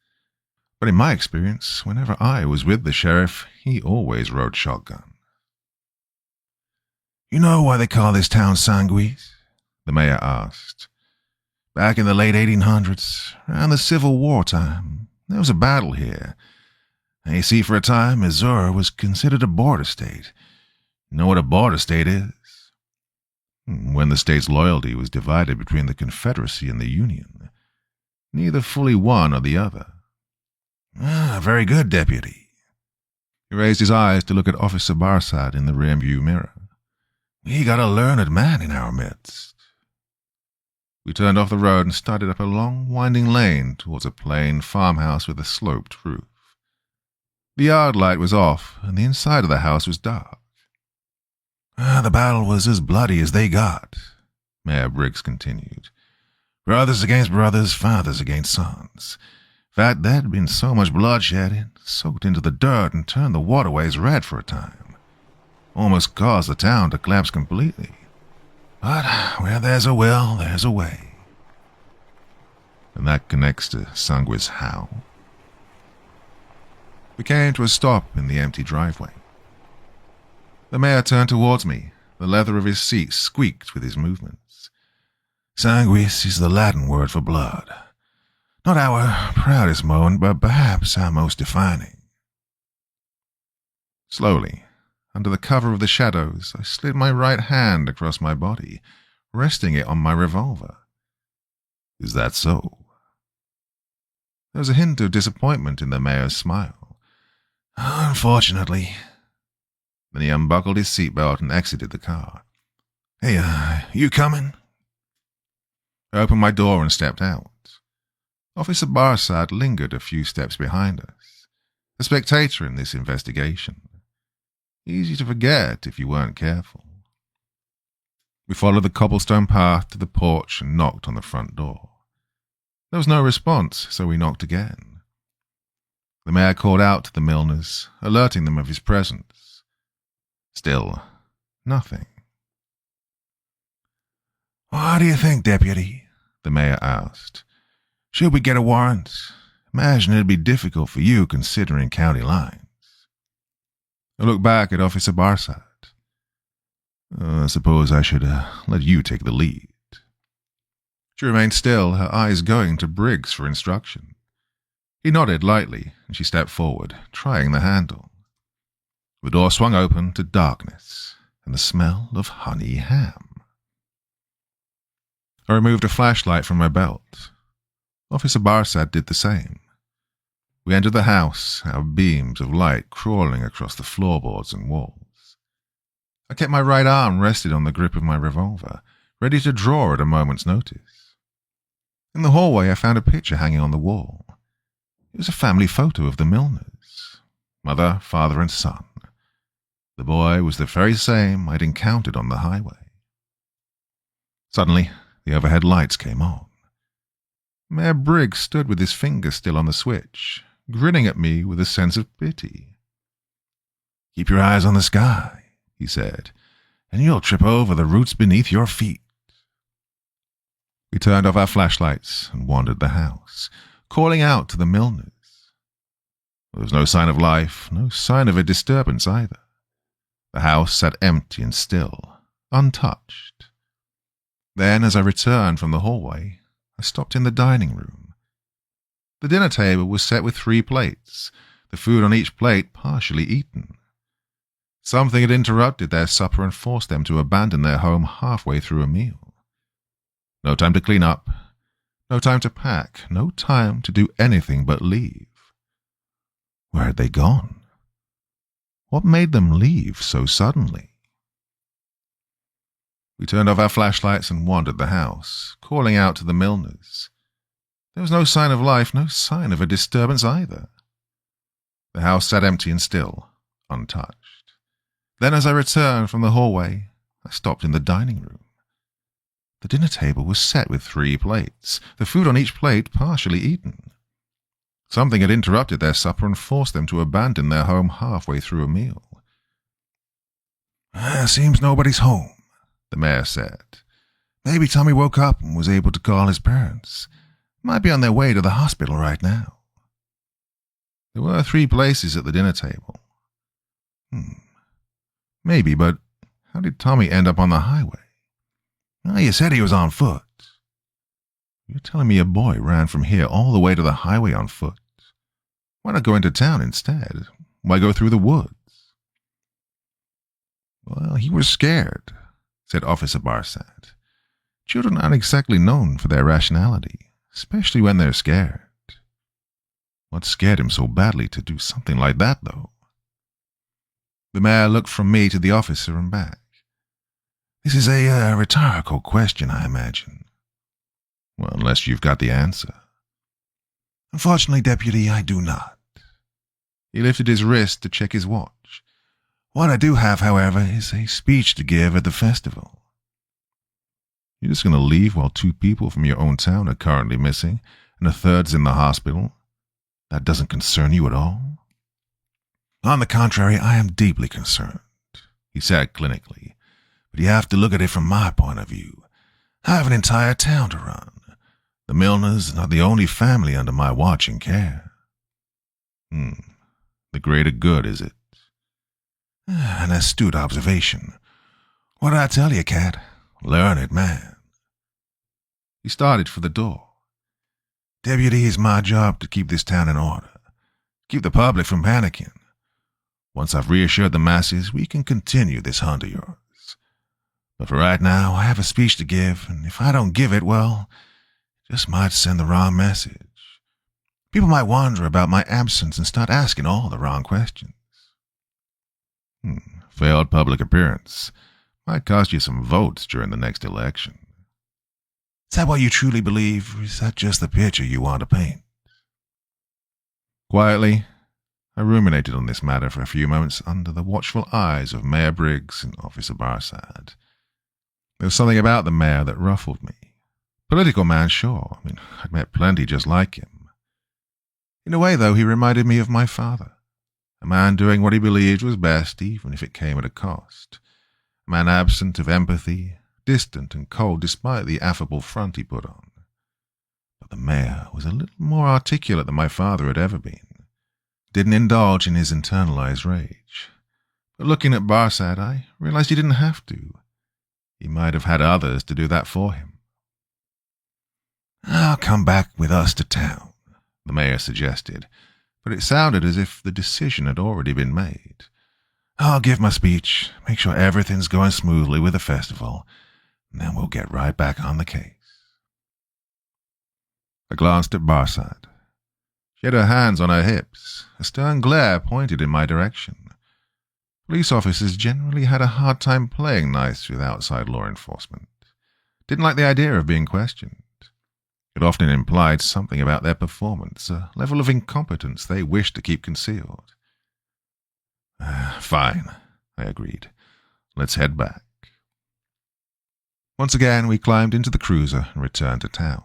But in my experience, whenever I was with the sheriff, he always rode shotgun. "You know why they call this town Sanguis?" the mayor asked. "Back in the late 1800s, around the Civil War time, there was a battle here. And you see, for a time, Missouri was considered a border state. You know what a border state is? When the state's loyalty was divided between the Confederacy and the Union. Neither fully one or the other." "Very good, Deputy." He raised his eyes to look at Officer Barsad in the rearview mirror. "We got a learned man in our midst." We turned off the road and started up a long, winding lane towards a plain farmhouse with a sloped roof. The yard light was off, and the inside of the house was dark. "The battle was as bloody as they got," Mayor Briggs continued. "Brothers against brothers, fathers against sons. In fact, there had been so much bloodshed, it soaked into the dirt and turned the waterways red for a time. Almost caused the town to collapse completely. But where there's a will, there's a way." And that connects to Sanguis how? We came to a stop in the empty driveway. The mayor turned towards me. The leather of his seat squeaked with his movements. "Sanguis is the Latin word for blood. Not our proudest moment, but perhaps our most defining." Slowly, under the cover of the shadows, I slid my right hand across my body, resting it on my revolver. "Is that so?" There was a hint of disappointment in the mayor's smile. "Unfortunately." Then he unbuckled his seatbelt and exited the car. "Hey, you coming?" I opened my door and stepped out. Officer Barsad lingered a few steps behind us, a spectator in this investigation. Easy to forget if you weren't careful. We followed the cobblestone path to the porch and knocked on the front door. There was no response, so we knocked again. The mayor called out to the Milners, alerting them of his presence. Still, nothing. "What do you think, Deputy?" the mayor asked. "Should we get a warrant? Imagine it'd be difficult for you considering county lines." I looked back at Officer Barsad. "I suppose I should let you take the lead." She remained still, her eyes going to Briggs for instruction. He nodded lightly, and she stepped forward, trying the handle. The door swung open to darkness and the smell of honey ham. I removed a flashlight from my belt. Officer Barsad did the same. We entered the house, our beams of light crawling across the floorboards and walls. I kept my right arm rested on the grip of my revolver, ready to draw at a moment's notice. In the hallway, I found a picture hanging on the wall. It was a family photo of the Milners, mother, father, and son. The boy was the very same I'd encountered on the highway. Suddenly, the overhead lights came on. Mayor Briggs stood with his finger still on the switch, grinning at me with a sense of pity. "Keep your eyes on the sky," he said, "and you'll trip over the roots beneath your feet." We turned off our flashlights and wandered the house, calling out to the Milners. There was no sign of life, no sign of a disturbance either. The house sat empty and still, untouched. Then, as I returned from the hallway, I stopped in the dining room. The dinner table was set with 3 plates, the food on each plate partially eaten. Something had interrupted their supper and forced them to abandon their home halfway through a meal. No time to clean up, no time to pack, no time to do anything but leave. Where had they gone? What made them leave so suddenly? We turned off our flashlights and wandered the house, calling out to the Milners. There was no sign of life, no sign of a disturbance either. The house sat empty and still, untouched. Then, as I returned from the hallway, I stopped in the dining room. The dinner table was set with 3 plates, the food on each plate partially eaten. Something had interrupted their supper and forced them to abandon their home halfway through a meal. "Seems nobody's home," the mayor said. "Maybe Tommy woke up and was able to call his parents. Might be on their way to the hospital right now." There were 3 places at the dinner table. Maybe, but how did Tommy end up on the highway? You said he was on foot. You're telling me a boy ran from here all the way to the highway on foot? Why not go into town instead? Why go through the woods? "Well, he was scared," said Officer Barsad. "Children aren't exactly known for their rationality, especially when they're scared." What scared him so badly to do something like that, though? The mayor looked from me to the officer and back. "This is a rhetorical question, I imagine." "Well, unless you've got the answer." "Unfortunately, Deputy, I do not." He lifted his wrist to check his watch. "What I do have, however, is a speech to give at the festival." "You're just going to leave while 2 people from your own town are currently missing and a third's in the hospital? That doesn't concern you at all?" "On the contrary, I am deeply concerned," he said clinically. "But you have to look at it from my point of view. I have an entire town to run. The Milners are not the only family under my watch and care." The greater good, is it? An astute observation. What did I tell you, Cat? Learned man. He started for the door. "Deputy, it's my job to keep this town in order. Keep the public from panicking. Once I've reassured the masses, we can continue this hunt of yours. But for right now, I have a speech to give, and if I don't give it, well, it just might send the wrong message. People might wonder about my absence and start asking all the wrong questions." Failed public appearance. Might cost you some votes during the next election. "Is that what you truly believe, or is that just the picture you want to paint?" Quietly, I ruminated on this matter for a few moments under the watchful eyes of Mayor Briggs and Officer Barsad. There was something about the mayor that ruffled me. Political man, sure. I'd met plenty just like him. In a way, though, he reminded me of my father, a man doing what he believed was best, even if it came at a cost, a man absent of empathy, distant and cold despite the affable front he put on. But the mayor was a little more articulate than my father had ever been, didn't indulge in his internalized rage. But looking at Barsad, I realized he didn't have to. He might have had others to do that for him. "I'll come back with us to town," the mayor suggested, but it sounded as if the decision had already been made. "I'll give my speech, make sure everything's going smoothly with the festival, and then we'll get right back on the case." I glanced at Barsad. She had her hands on her hips, a stern glare pointed in my direction. Police officers generally had a hard time playing nice with outside law enforcement. Didn't like the idea of being questioned. It often implied something about their performance, a level of incompetence they wished to keep concealed. "Fine," I agreed. "Let's head back." Once again, we climbed into the cruiser and returned to town.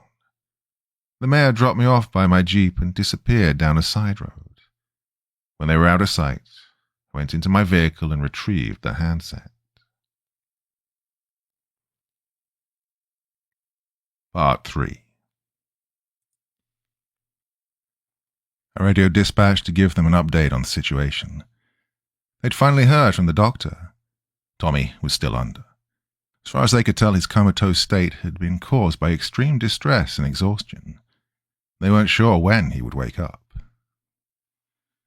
The mayor dropped me off by my jeep and disappeared down a side road. When they were out of sight, I went into my vehicle and retrieved the handset. Part 3. I radioed dispatch to give them an update on the situation. They'd finally heard from the doctor. Tommy was still under. As far as they could tell, his comatose state had been caused by extreme distress and exhaustion. They weren't sure when he would wake up.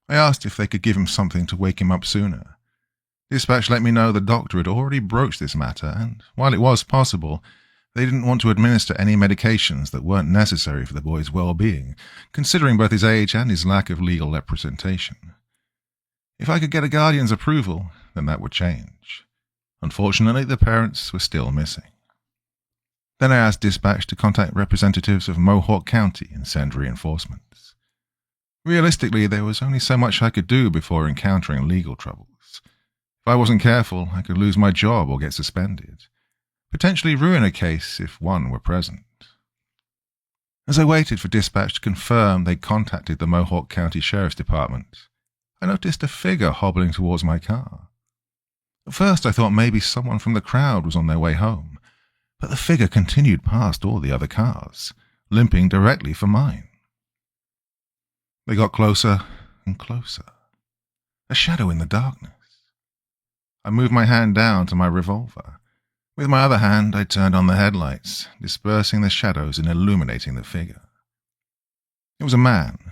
I asked if they could give him something to wake him up sooner. Dispatch let me know the doctor had already broached this matter, and while it was possible, they didn't want to administer any medications that weren't necessary for the boy's well-being, considering both his age and his lack of legal representation. If I could get a guardian's approval, then that would change. Unfortunately, the parents were still missing. Then I asked dispatch to contact representatives of Mohawk County and send reinforcements. Realistically, there was only so much I could do before encountering legal troubles. If I wasn't careful, I could lose my job or get suspended, potentially ruin a case if one were present. As I waited for dispatch to confirm they'd contacted the Mohawk County Sheriff's Department, I noticed a figure hobbling towards my car. At first I thought maybe someone from the crowd was on their way home, but the figure continued past all the other cars, limping directly for mine. They got closer and closer, a shadow in the darkness. I moved my hand down to my revolver. With my other hand, I turned on the headlights, dispersing the shadows and illuminating the figure. It was a man,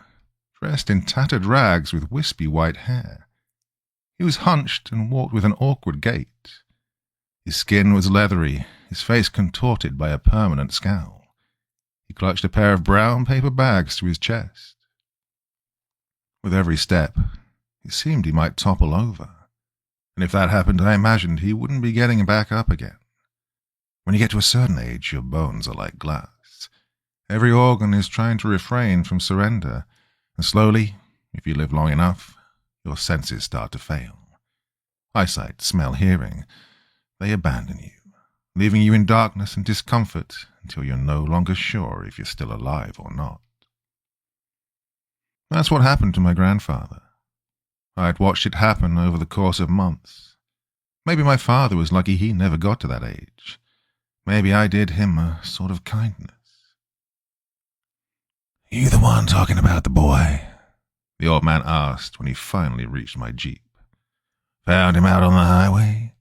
dressed in tattered rags with wispy white hair. He was hunched and walked with an awkward gait. His skin was leathery, his face contorted by a permanent scowl. He clutched a pair of brown paper bags to his chest. With every step, it seemed he might topple over, and if that happened, I imagined he wouldn't be getting back up again. When you get to a certain age, your bones are like glass. Every organ is trying to refrain from surrender, and slowly, if you live long enough, your senses start to fail. Eyesight, smell, hearing, they abandon you, leaving you in darkness and discomfort until you're no longer sure if you're still alive or not. That's what happened to my grandfather. I had watched it happen over the course of months. Maybe my father was lucky he never got to that age. Maybe I did him a sort of kindness. "You the one talking about the boy?" the old man asked when he finally reached my jeep. "Found him out on the highway?"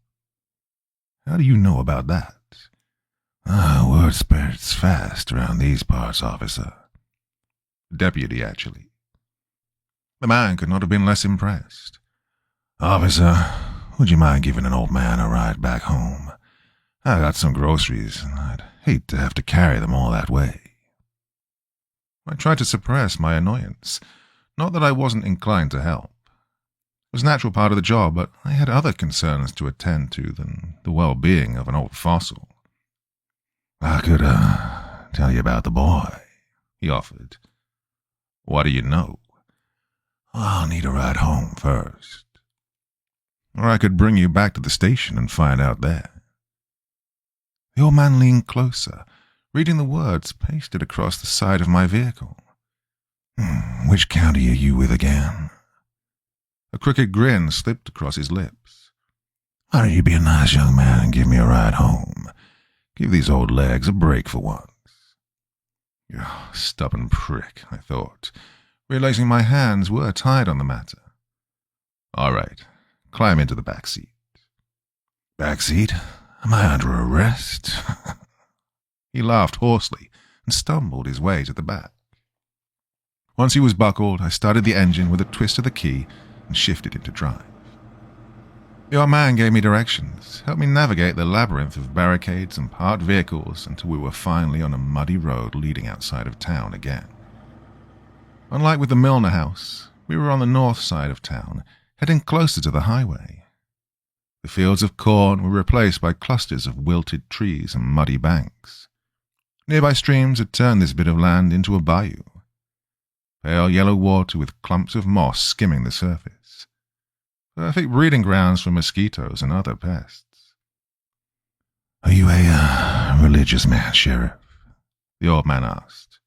"How do you know about that?" Word spreads fast around these parts, officer." Deputy, actually. The man could not have been less impressed. "Officer, would you mind giving an old man a ride back home? I got some groceries, and I'd hate to have to carry them all that way." I tried to suppress my annoyance. Not that I wasn't inclined to help. It was a natural part of the job, but I had other concerns to attend to than the well-being of an old fossil. "I could, tell you about the boy," he offered. "What do you know?" "I'll need a ride home first." "Or I could bring you back to the station and find out there." The old man leaned closer, reading the words pasted across the side of my vehicle. Which county are you with again?" A crooked grin slipped across his lips. "Why don't you be a nice young man and give me a ride home? Give these old legs a break for once." Stubborn prick, I thought, realizing my hands were tied on the matter. "All right, climb into the back seat." "Back seat? Am I under arrest?" He laughed hoarsely and stumbled his way to the back. Once he was buckled, I started the engine with a twist of the key and shifted into drive. The old man gave me directions, helped me navigate the labyrinth of barricades and parked vehicles until we were finally on a muddy road leading outside of town again. Unlike with the Milner house, we were on the north side of town, heading closer to the highway. The fields of corn were replaced by clusters of wilted trees and muddy banks. Nearby streams had turned this bit of land into a bayou. Pale yellow water with clumps of moss skimming the surface. Perfect breeding grounds for mosquitoes and other pests. "Are you a religious man, Sheriff?" the old man asked.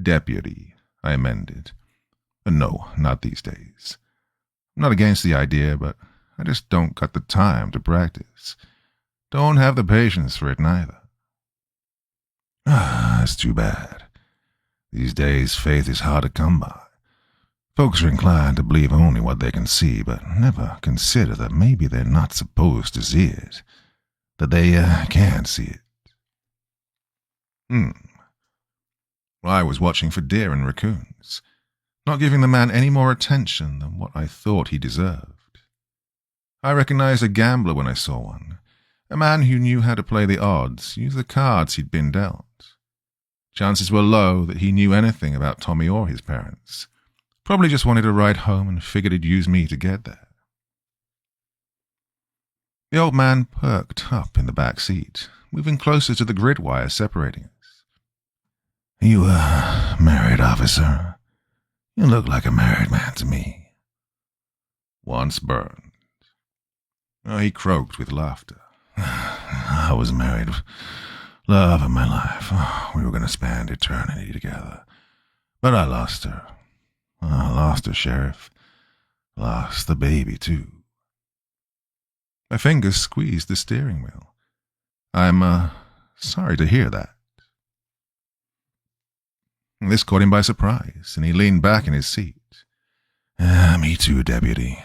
"Deputy," I amended. "No, not these days. I'm not against the idea, but I just don't got the time to practice. Don't have the patience for it neither." That's too bad. These days, faith is hard to come by. Folks are inclined to believe only what they can see, but never consider that maybe they're not supposed to see it, that they can't see it. Well, I was watching for deer and raccoons, not giving the man any more attention than what I thought he deserved. I recognized a gambler when I saw one, a man who knew how to play the odds, use the cards he'd been dealt. Chances were low that he knew anything about Tommy or his parents. Probably just wanted a ride home and figured he'd use me to get there. The old man perked up in the back seat, moving closer to the grid wire separating us. "Are you a married officer? You look like a married man to me." "Once burned." He croaked with laughter. "I was married. Love of my life. We were going to spend eternity together. But I lost her. I lost her, Sheriff. Lost the baby, too." My fingers squeezed the steering wheel. "I'm sorry to hear that." This caught him by surprise, and he leaned back in his seat. Me too, Deputy.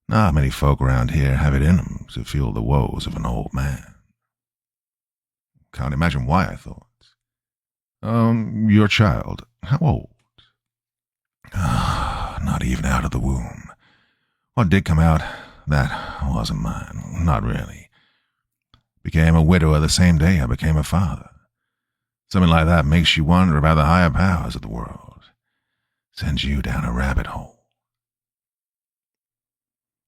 Not many folk around here have it in them to feel the woes of an old man." Can't imagine why, I thought. Your child, how old?" "Not even out of the womb. What did come out, that wasn't mine. Not really. Became a widower the same day I became a father. Something like that makes you wonder about the higher powers of the world. Sends you down a rabbit hole."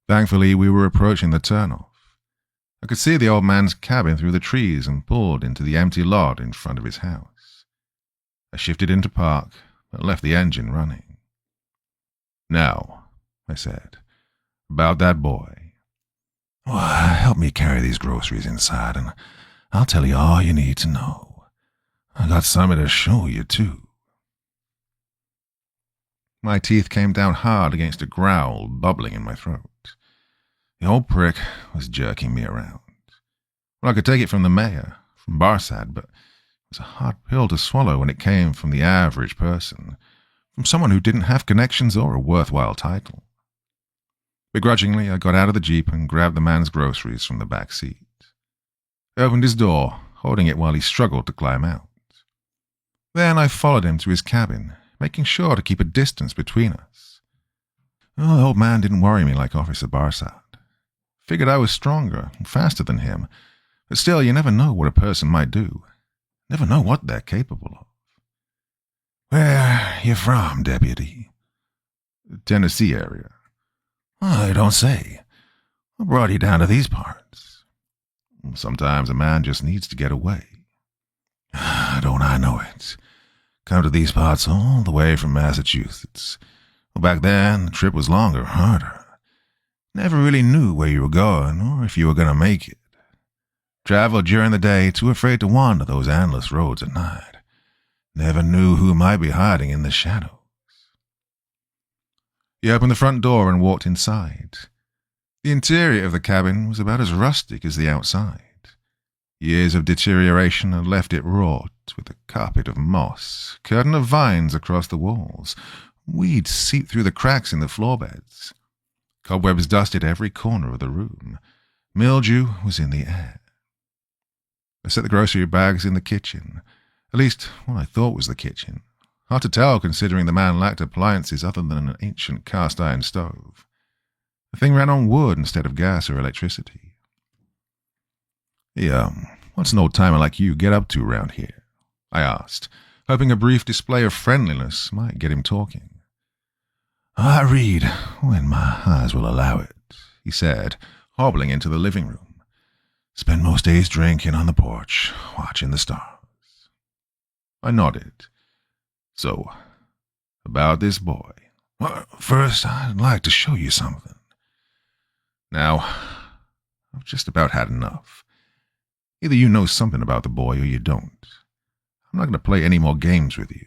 Thankfully, we were approaching the turnoff. I could see the old man's cabin through the trees and pulled into the empty lot in front of his house. I shifted into park, but left the engine running. "Now," I said, "about that boy." "Help me carry these groceries inside, and I'll tell you all you need to know. I got something to show you, too." My teeth came down hard against a growl bubbling in my throat. The old prick was jerking me around. Well, I could take it from the mayor, from Barsad, but it was a hard pill to swallow when it came from the average person, from someone who didn't have connections or a worthwhile title. Begrudgingly, I got out of the Jeep and grabbed the man's groceries from the back seat. I opened his door, holding it while he struggled to climb out. Then I followed him to his cabin, making sure to keep a distance between us. Well, the old man didn't worry me like Officer Barsad. Figured I was stronger and faster than him, but still, you never know what a person might do. Never know what they're capable of. "Where you from, Deputy?" "Tennessee area." "I don't say. What brought you down to these parts?" "Sometimes a man just needs to get away." "Don't I know it. Come to these parts all the way from Massachusetts. Well, back then, the trip was longer, harder. Never really knew where you were going or if you were going to make it. Traveled during the day, too afraid to wander those endless roads at night. Never knew who might be hiding in the shadows. He opened the front door and walked inside. The interior of the cabin was about as rustic as the outside. Years of deterioration had left it wrought with a carpet of moss, curtain of vines across the walls. Weeds seeped through the cracks in the floor-beds. Cobwebs dusted every corner of the room. Mildew was in the air. I set the grocery bags in the kitchen, at least what I thought was the kitchen. Hard to tell considering the man lacked appliances other than an ancient cast-iron stove. The thing ran on wood instead of gas or electricity. What's an old-timer like you get up to round here? I asked, hoping a brief display of friendliness might get him talking. I read when my eyes will allow it, he said, hobbling into the living room. Spend most days drinking on the porch, watching the stars. I nodded. So, about this boy. Well, first, I'd like to show you something. Now, I've just about had enough. Either you know something about the boy or you don't. I'm not going to play any more games with you.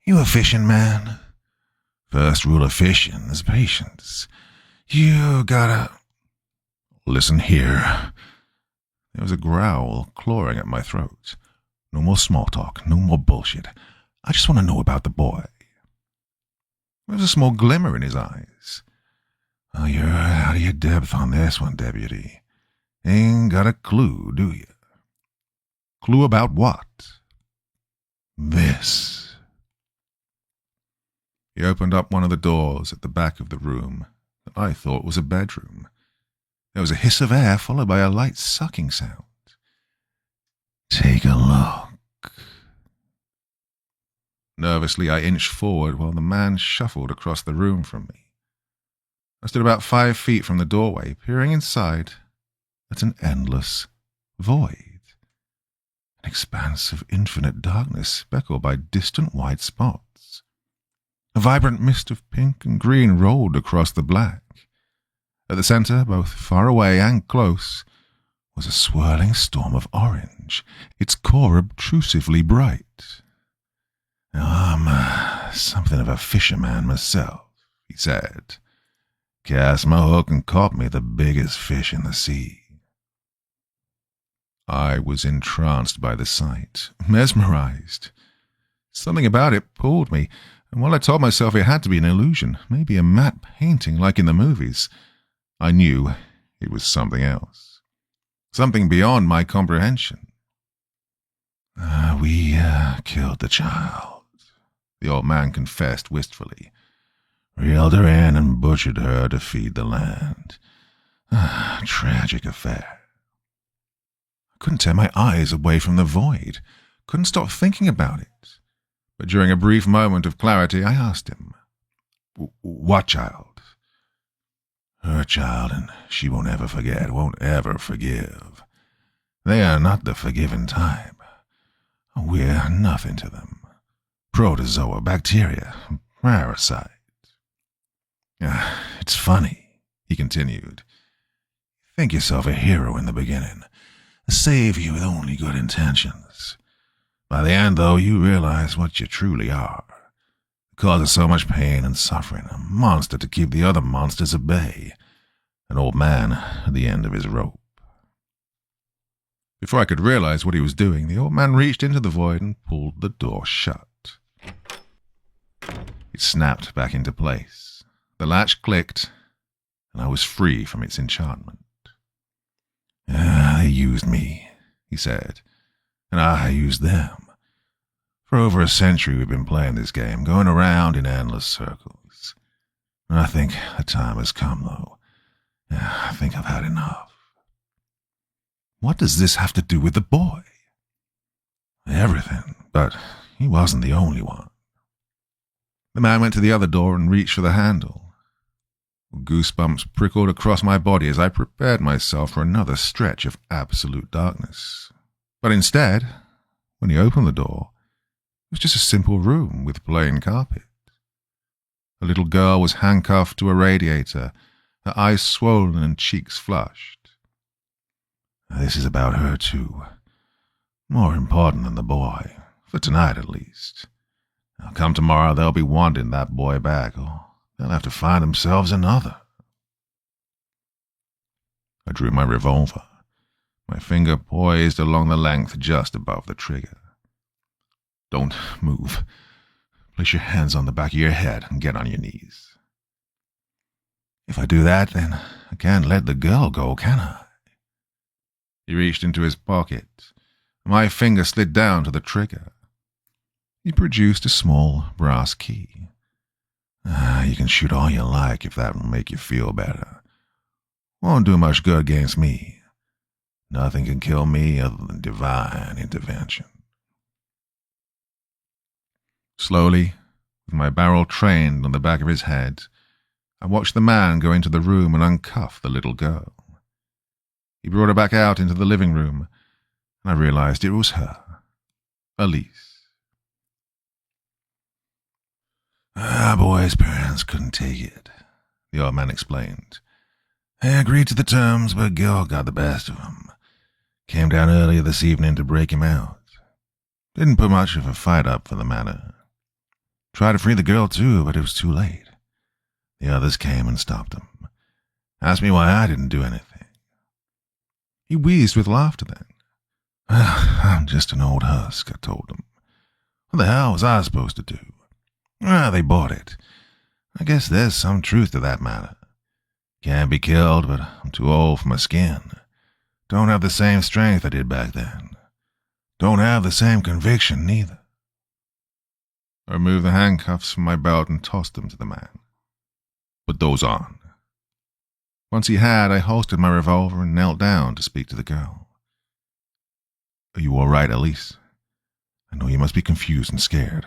You a fishing man? First rule of fishing is patience. You gotta... Listen here. There was a growl clawing at my throat. No more small talk, no more bullshit. I just want to know about the boy. There was a small glimmer in his eyes. Oh, you're out of your depth on this one, deputy. Ain't got a clue, do you? Clue about what? This. He opened up one of the doors at the back of the room that I thought was a bedroom. There was a hiss of air followed by a light sucking sound. Take a look. Nervously, I inched forward while the man shuffled across the room from me. I stood about 5 feet from the doorway, peering inside at an endless void. An expanse of infinite darkness speckled by distant white spots. A vibrant mist of pink and green rolled across the black. At the center, both far away and close, was a swirling storm of orange, its core obtrusively bright. I'm something of a fisherman myself, he said. Cast my hook and caught me the biggest fish in the sea. I was entranced by the sight, mesmerized. Something about it pulled me, and while I told myself it had to be an illusion, maybe a matte painting like in the movies, I knew it was something else. Something beyond my comprehension. We killed the child, the old man confessed wistfully. Reeled her in and butchered her to feed the land. Tragic affair. I couldn't tear my eyes away from the void. Couldn't stop thinking about it. But during a brief moment of clarity, I asked him, What child? Her child, and she won't ever forget, won't ever forgive. They are not the forgiving type. We're nothing to them. Protozoa, bacteria, parasite. It's funny, he continued. Think yourself a hero in the beginning, a savior with only good intentions. By the end, though, you realize what you truly are. The cause of so much pain and suffering, a monster to keep the other monsters at bay, an old man at the end of his rope. Before I could realize what he was doing, the old man reached into the void and pulled the door shut. It snapped back into place. The latch clicked, and I was free from its enchantment. They used me, he said, and I used them. For over a century we've been playing this game, going around in endless circles. And I think the time has come, though. I think I've had enough. What does this have to do with the boy? Everything, but he wasn't the only one. The man went to the other door and reached for the handle. Goosebumps prickled across my body as I prepared myself for another stretch of absolute darkness. But instead, when he opened the door, it was just a simple room with plain carpet. A little girl was handcuffed to a radiator, her eyes swollen and cheeks flushed. This is about her, too. More important than the boy. For tonight, at least. Now, come tomorrow, they'll be wanting that boy back, or they'll have to find themselves another. I drew my revolver, my finger poised along the length just above the trigger. Don't move. Place your hands on the back of your head and get on your knees. If I do that, then I can't let the girl go, can I? He reached into his pocket. My finger slid down to the trigger. He produced a small brass key. You can shoot all you like if that will make you feel better. Won't do much good against me. Nothing can kill me other than divine intervention. Slowly, with my barrel trained on the back of his head, I watched the man go into the room and uncuff the little girl. He brought her back out into the living room, and I realized it was her, Elise. Our boy's parents couldn't take it, the old man explained. They agreed to the terms, but Gil got the best of him. Came down earlier this evening to break him out. Didn't put much of a fight up for the matter. Tried to free the girl too, but it was too late. The others came and stopped him. Asked me why I didn't do anything. He wheezed with laughter then. I'm just an old husk, I told him. What the hell was I supposed to do? They bought it. I guess there's some truth to that matter. Can't be killed, but I'm too old for my skin. Don't have the same strength I did back then. Don't have the same conviction, neither. I removed the handcuffs from my belt and tossed them to the man. Put those on. Once he had, I holstered my revolver and knelt down to speak to the girl. Are you all right, Elise? I know you must be confused and scared,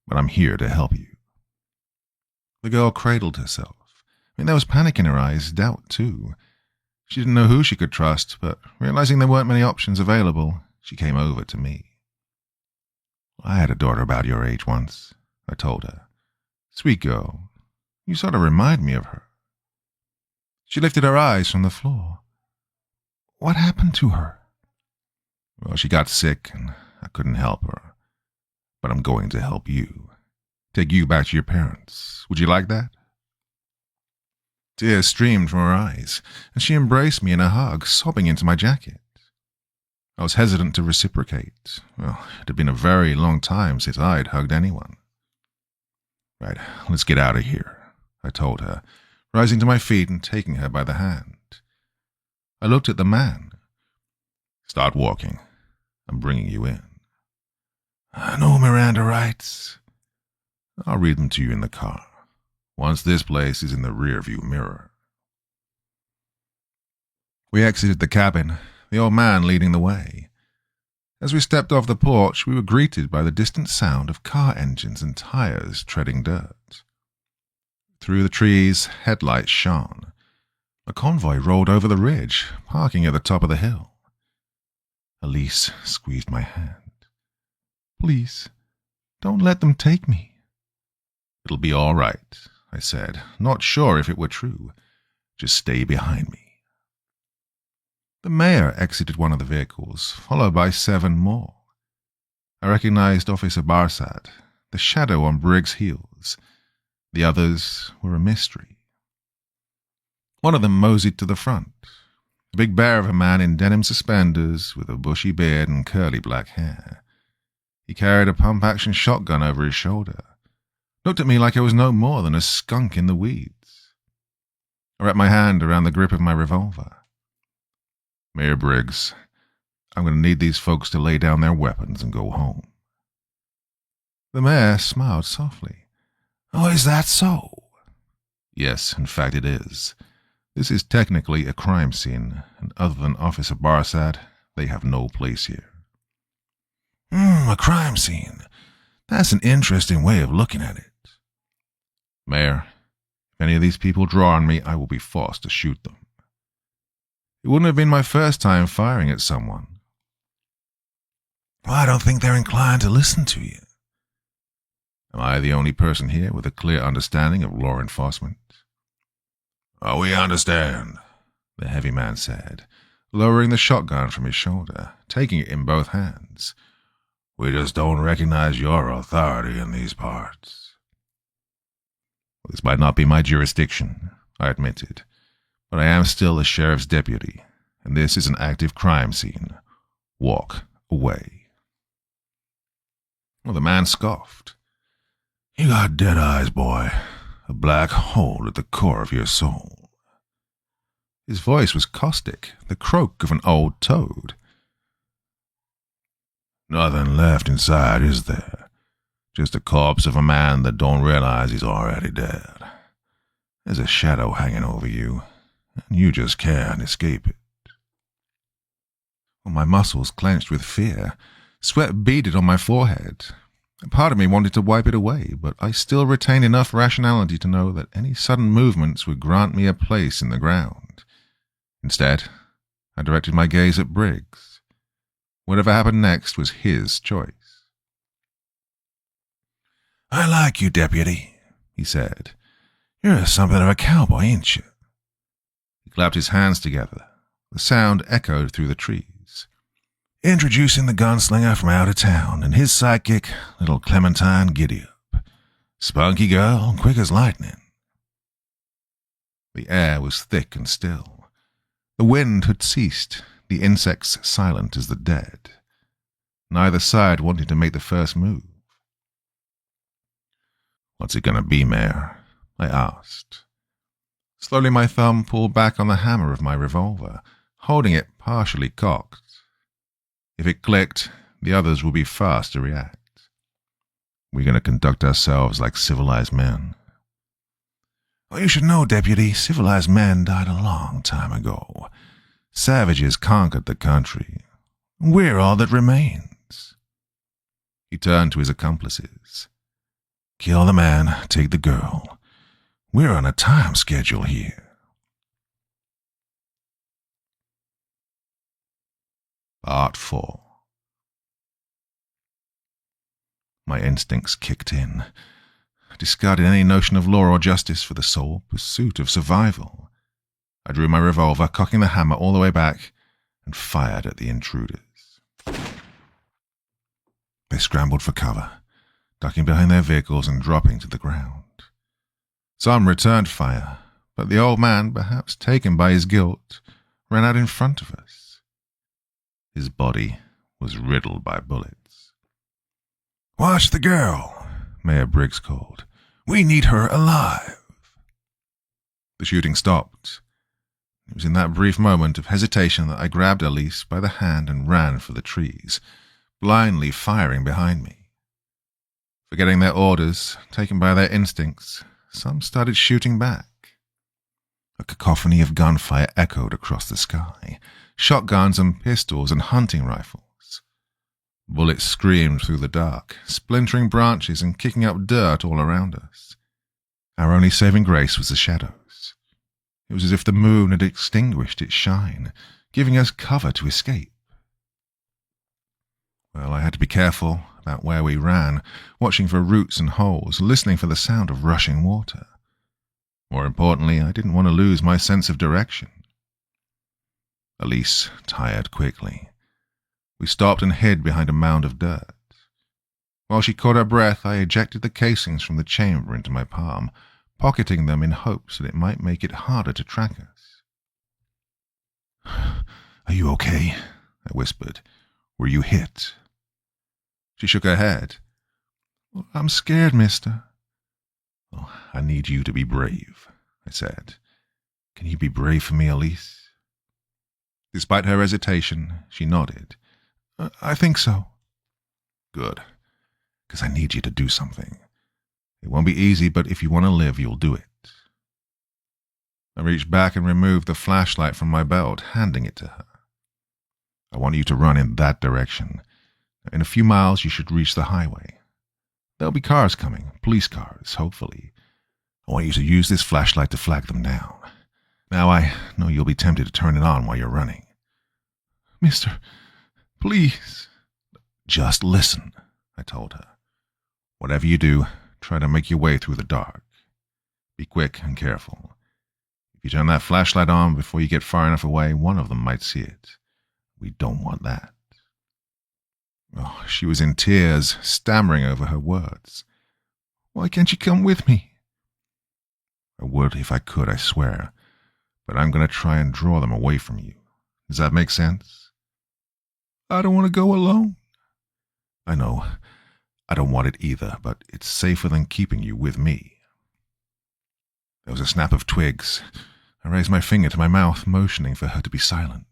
but I'm here to help you. The girl cradled herself. There was panic in her eyes, doubt too. She didn't know who she could trust, but realizing there weren't many options available, she came over to me. I had a daughter about your age once, I told her. Sweet girl. You sort of remind me of her. She lifted her eyes from the floor. What happened to her? Well, she got sick and I couldn't help her. But I'm going to help you. Take you back to your parents. Would you like that? Tears streamed from her eyes, and she embraced me in a hug, sobbing into my jacket. I was hesitant to reciprocate. Well, it had been a very long time since I'd hugged anyone. Right, let's get out of here, I told her, rising to my feet and taking her by the hand. I looked at the man. Start walking. I'm bringing you in. I know Miranda rights. I'll read them to you in the car, once this place is in the rearview mirror. We exited the cabin, the old man leading the way. As we stepped off the porch, we were greeted by the distant sound of car engines and tires treading dirt. Through the trees, headlights shone. A convoy rolled over the ridge, parking at the top of the hill. Elise squeezed my hand. Please, don't let them take me. It'll be all right, I said, not sure if it were true. Just stay behind me. The mayor exited one of the vehicles, followed by 7 more. I recognized Officer Barsad, the shadow on Briggs' heels. The others were a mystery. One of them moseyed to the front, a big bear of a man in denim suspenders with a bushy beard and curly black hair. He carried a pump-action shotgun over his shoulder. Looked at me like I was no more than a skunk in the weeds. I wrapped my hand around the grip of my revolver. Mayor Briggs, I'm going to need these folks to lay down their weapons and go home. The mayor smiled softly. Oh, is that so? Yes, in fact it is. This is technically a crime scene, and other than Officer Barsad, they have no place here. A crime scene. That's an interesting way of looking at it. Mayor, if any of these people draw on me, I will be forced to shoot them. It wouldn't have been my first time firing at someone. Well, I don't think they're inclined to listen to you. Am I the only person here with a clear understanding of law enforcement? Oh, we understand, the heavy man said, lowering the shotgun from his shoulder, taking it in both hands. We just don't recognize your authority in these parts. This might not be my jurisdiction, I admitted, but I am still a sheriff's deputy, and this is an active crime scene. Walk away. Well, the man scoffed. You got dead eyes, boy. A black hole at the core of your soul. His voice was caustic, the croak of an old toad. Nothing left inside, is there? Just the corpse of a man that don't realize he's already dead. There's a shadow hanging over you, and you just can't escape it. Well, my muscles clenched with fear. Sweat beaded on my forehead. A part of me wanted to wipe it away, but I still retained enough rationality to know that any sudden movements would grant me a place in the ground. Instead, I directed my gaze at Briggs. Whatever happened next was his choice. I like you, deputy, he said. You're something of a cowboy, ain't you? He clapped his hands together. The sound echoed through the trees. Introducing the gunslinger from out of town and his sidekick, little Clementine Giddyup. Spunky girl, quick as lightning. The air was thick and still. The wind had ceased, the insects silent as the dead. Neither side wanted to make the first move. What's it gonna be, Mayor? I asked. Slowly my thumb pulled back on the hammer of my revolver, holding it partially cocked. If it clicked, the others would be fast to react. We're going to conduct ourselves like civilized men. Well, you should know, deputy, civilized men died a long time ago. Savages conquered the country. We're all that remains. He turned to his accomplices. Kill the man, take the girl. We're on a time schedule here. Part 4. My instincts kicked in. I discarded any notion of law or justice for the sole pursuit of survival. I drew my revolver, cocking the hammer all the way back, and fired at the intruders. They scrambled for cover, ducking behind their vehicles and dropping to the ground. Some returned fire, but the old man, perhaps taken by his guilt, ran out in front of us. His body was riddled by bullets. Watch the girl, Mayor Briggs called. We need her alive. The shooting stopped. It was in that brief moment of hesitation that I grabbed Elise by the hand and ran for the trees, blindly firing behind me. Forgetting their orders, taken by their instincts, some started shooting back. A cacophony of gunfire echoed across the sky. Shotguns and pistols and hunting rifles. Bullets screamed through the dark, splintering branches and kicking up dirt all around us. Our only saving grace was the shadows. It was as if the moon had extinguished its shine, giving us cover to escape. Well, I had to be careful about where we ran, watching for roots and holes, listening for the sound of rushing water. More importantly, I didn't want to lose my sense of direction. Elise tired quickly. We stopped and hid behind a mound of dirt. While she caught her breath, I ejected the casings from the chamber into my palm, pocketing them in hopes that it might make it harder to track us. Are you okay? I whispered. Were you hit? She shook her head. I'm scared, mister. Oh, I need you to be brave, I said. Can you be brave for me, Elise? Despite her hesitation, she nodded. I think so. Good, because I need you to do something. It won't be easy, but if you want to live, you'll do it. I reached back and removed the flashlight from my belt, handing it to her. I want you to run in that direction. In a few miles, you should reach the highway. There'll be cars coming, police cars, hopefully. I want you to use this flashlight to flag them down. Now I know you'll be tempted to turn it on while you're running. Mister, please. Just listen, I told her. Whatever you do, try to make your way through the dark. Be quick and careful. If you turn that flashlight on before you get far enough away, one of them might see it. We don't want that. Oh, she was in tears, stammering over her words. "Why can't you come with me?" "I would if I could, I swear. But I'm going to try and draw them away from you. Does that make sense?" "I don't want to go alone." "I know. I don't want it either, but it's safer than keeping you with me." There was a snap of twigs. I raised my finger to my mouth, motioning for her to be silent.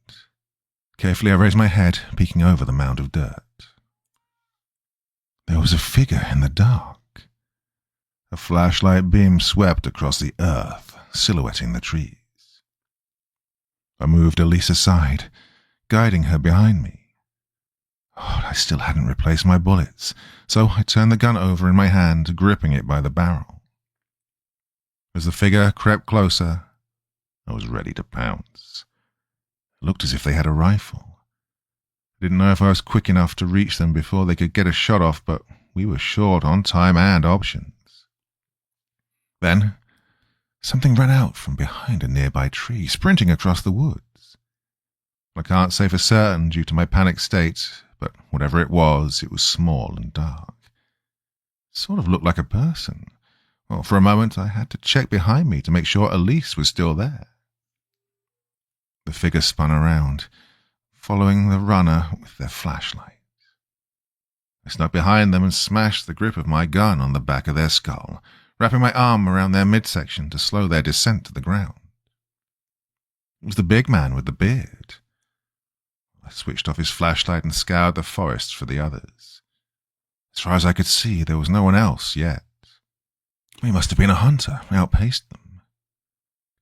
Carefully I raised my head, peeking over the mound of dirt. There was a figure in the dark. A flashlight beam swept across the earth, silhouetting the trees. I moved Elise aside, guiding her behind me. Oh, I still hadn't replaced my bullets, so I turned the gun over in my hand, gripping it by the barrel. As the figure crept closer, I was ready to pounce. It looked as if they had a rifle. I didn't know if I was quick enough to reach them before they could get a shot off, but we were short on time and options. Then, something ran out from behind a nearby tree, sprinting across the woods. I can't say for certain due to my panic state, but whatever it was small and dark. It sort of looked like a person. Well, for a moment I had to check behind me to make sure Elise was still there. The figure spun around, following the runner with their flashlight. I snuck behind them and smashed the grip of my gun on the back of their skull, wrapping my arm around their midsection to slow their descent to the ground. It was the big man with the beard. I switched off his flashlight and scoured the forest for the others. As far as I could see, there was no one else yet. He must have been a hunter, outpaced them.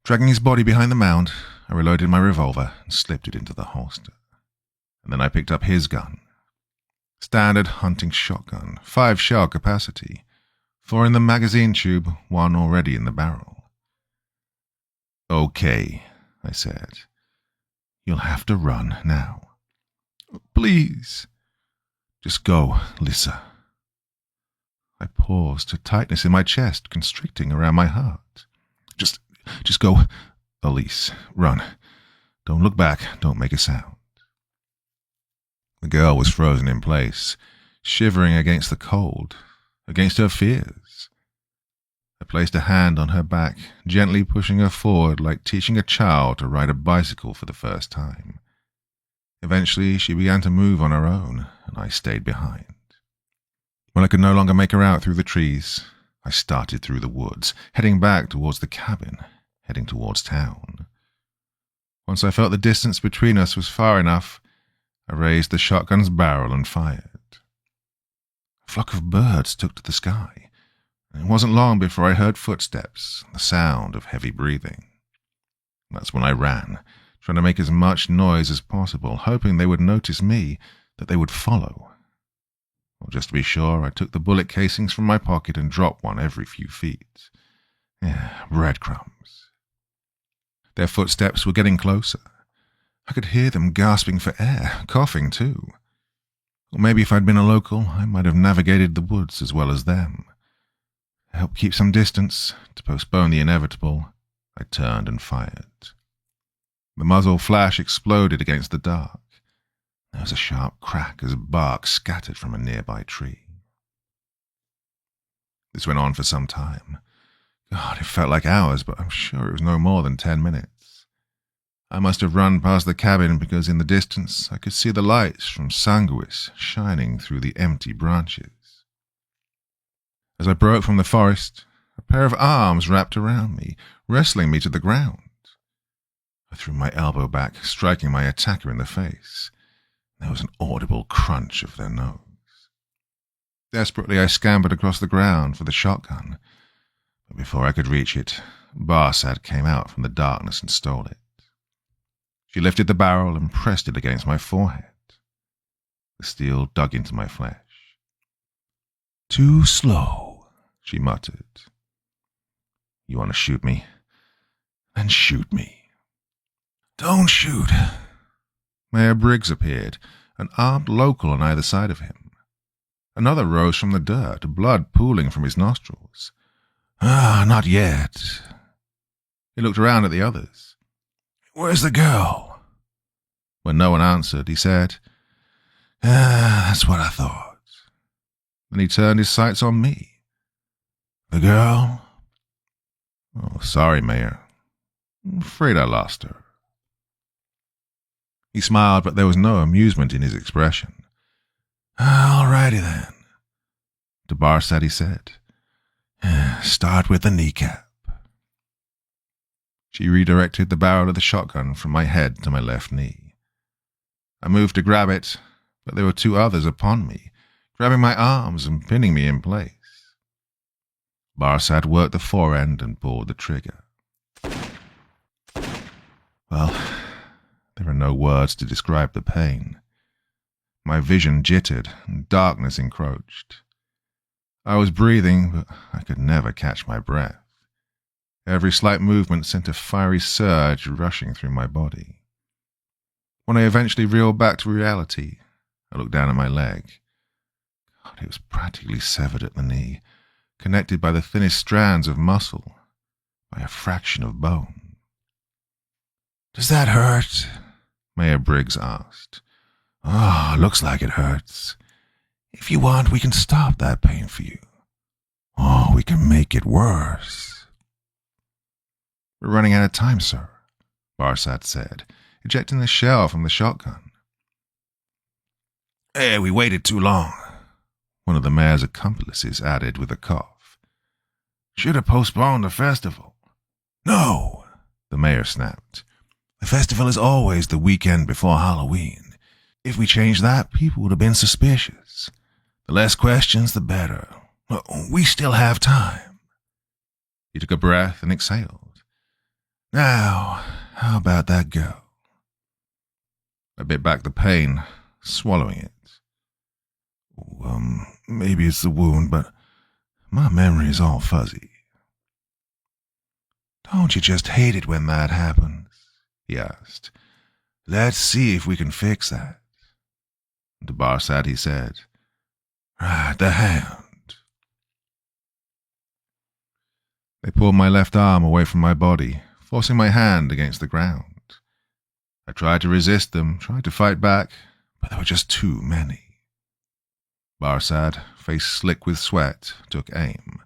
Dragging his body behind the mound, I reloaded my revolver and slipped it into the holster. And then I picked up his gun. Standard hunting shotgun, 5-shell capacity, 4 in the magazine tube, 1 already in the barrel. "Okay," I said. "You'll have to run now." "Please." "Just go, Lisa." I paused, a tightness in my chest constricting around my heart. Just go, Elise. Run. Don't look back. Don't make a sound." The girl was frozen in place, shivering against the cold, against her fears. I placed a hand on her back, gently pushing her forward like teaching a child to ride a bicycle for the first time. Eventually, she began to move on her own, and I stayed behind. When I could no longer make her out through the trees, I started through the woods, heading back towards the cabin, heading towards town. Once I felt the distance between us was far enough, I raised the shotgun's barrel and fired. A flock of birds took to the sky, and it wasn't long before I heard footsteps, the sound of heavy breathing. That's when I ran, trying to make as much noise as possible, hoping they would notice me, that they would follow. Well, just to be sure, I took the bullet casings from my pocket and dropped one every few feet. Yeah, breadcrumbs. Their footsteps were getting closer. I could hear them gasping for air, coughing too. Or maybe if I'd been a local, I might have navigated the woods as well as them. To help keep some distance, to postpone the inevitable, I turned and fired. The muzzle flash exploded against the dark. There was a sharp crack as bark scattered from a nearby tree. This went on for some time. God, it felt like hours, but I'm sure it was no more than 10 minutes. I must have run past the cabin because in the distance I could see the lights from Sanguis shining through the empty branches. As I broke from the forest, a pair of arms wrapped around me, wrestling me to the ground. I threw my elbow back, striking my attacker in the face. There was an audible crunch of their nose. Desperately, I scampered across the ground for the shotgun, but before I could reach it, Barsad came out from the darkness and stole it. She lifted the barrel and pressed it against my forehead. The steel dug into my flesh. "Too slow," she muttered. "You want to shoot me? Then shoot me." "Don't shoot." Mayor Briggs appeared, an armed local on either side of him. Another rose from the dirt, blood pooling from his nostrils. Not yet." He looked around at the others. "Where's the girl?" When no one answered, he said, Ah, that's what I thought. Then he turned his sights on me. The girl? Oh, sorry, Mayor. I'm afraid I lost her. He smiled, but there was no amusement in his expression. All righty then. To Barsad he said, start with the kneecap. She redirected the barrel of the shotgun from my head to my left knee. I moved to grab it, but there were two others upon me, grabbing my arms and pinning me in place. Barsad worked the forend and pulled the trigger. Well, there are no words to describe the pain. My vision jittered and darkness encroached. I was breathing, but I could never catch my breath. Every slight movement sent a fiery surge rushing through my body. When I eventually reeled back to reality, I looked down at my leg. God, it was practically severed at the knee, connected by the thinnest strands of muscle, by a fraction of bone. Does that hurt? Mayor Briggs asked. Oh, looks like it hurts. If you want, we can stop that pain for you. Oh, we can make it worse. We're running out of time, sir, Barsad said, ejecting the shell from the shotgun. Hey, we waited too long, one of the mayor's accomplices added with a cough. Should have postponed the festival. No, the mayor snapped. The festival is always the weekend before Halloween. If we changed that, people would have been suspicious. The less questions, the better. We still have time. He took a breath and exhaled. Now, how about that girl? I bit back the pain, swallowing it. Maybe it's the wound, but my memory is all fuzzy. Don't you just hate it when that happens? He asked. Let's see if we can fix that. To Barsad he said, Right, the hand. They pulled my left arm away from my body, forcing my hand against the ground. I tried to resist them, tried to fight back, but there were just too many. Barsad, face slick with sweat, took aim.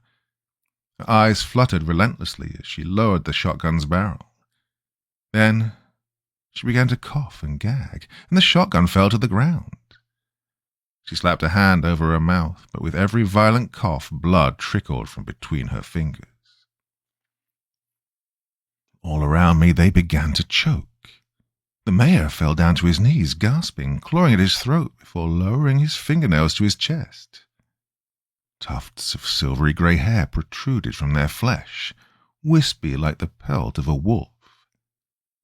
Her eyes fluttered relentlessly as she lowered the shotgun's barrel. Then she began to cough and gag, and the shotgun fell to the ground. She slapped a hand over her mouth, but with every violent cough, blood trickled from between her fingers. All around me they began to choke. The mayor fell down to his knees, gasping, clawing at his throat before lowering his fingernails to his chest. Tufts of silvery grey hair protruded from their flesh, wispy like the pelt of a wolf.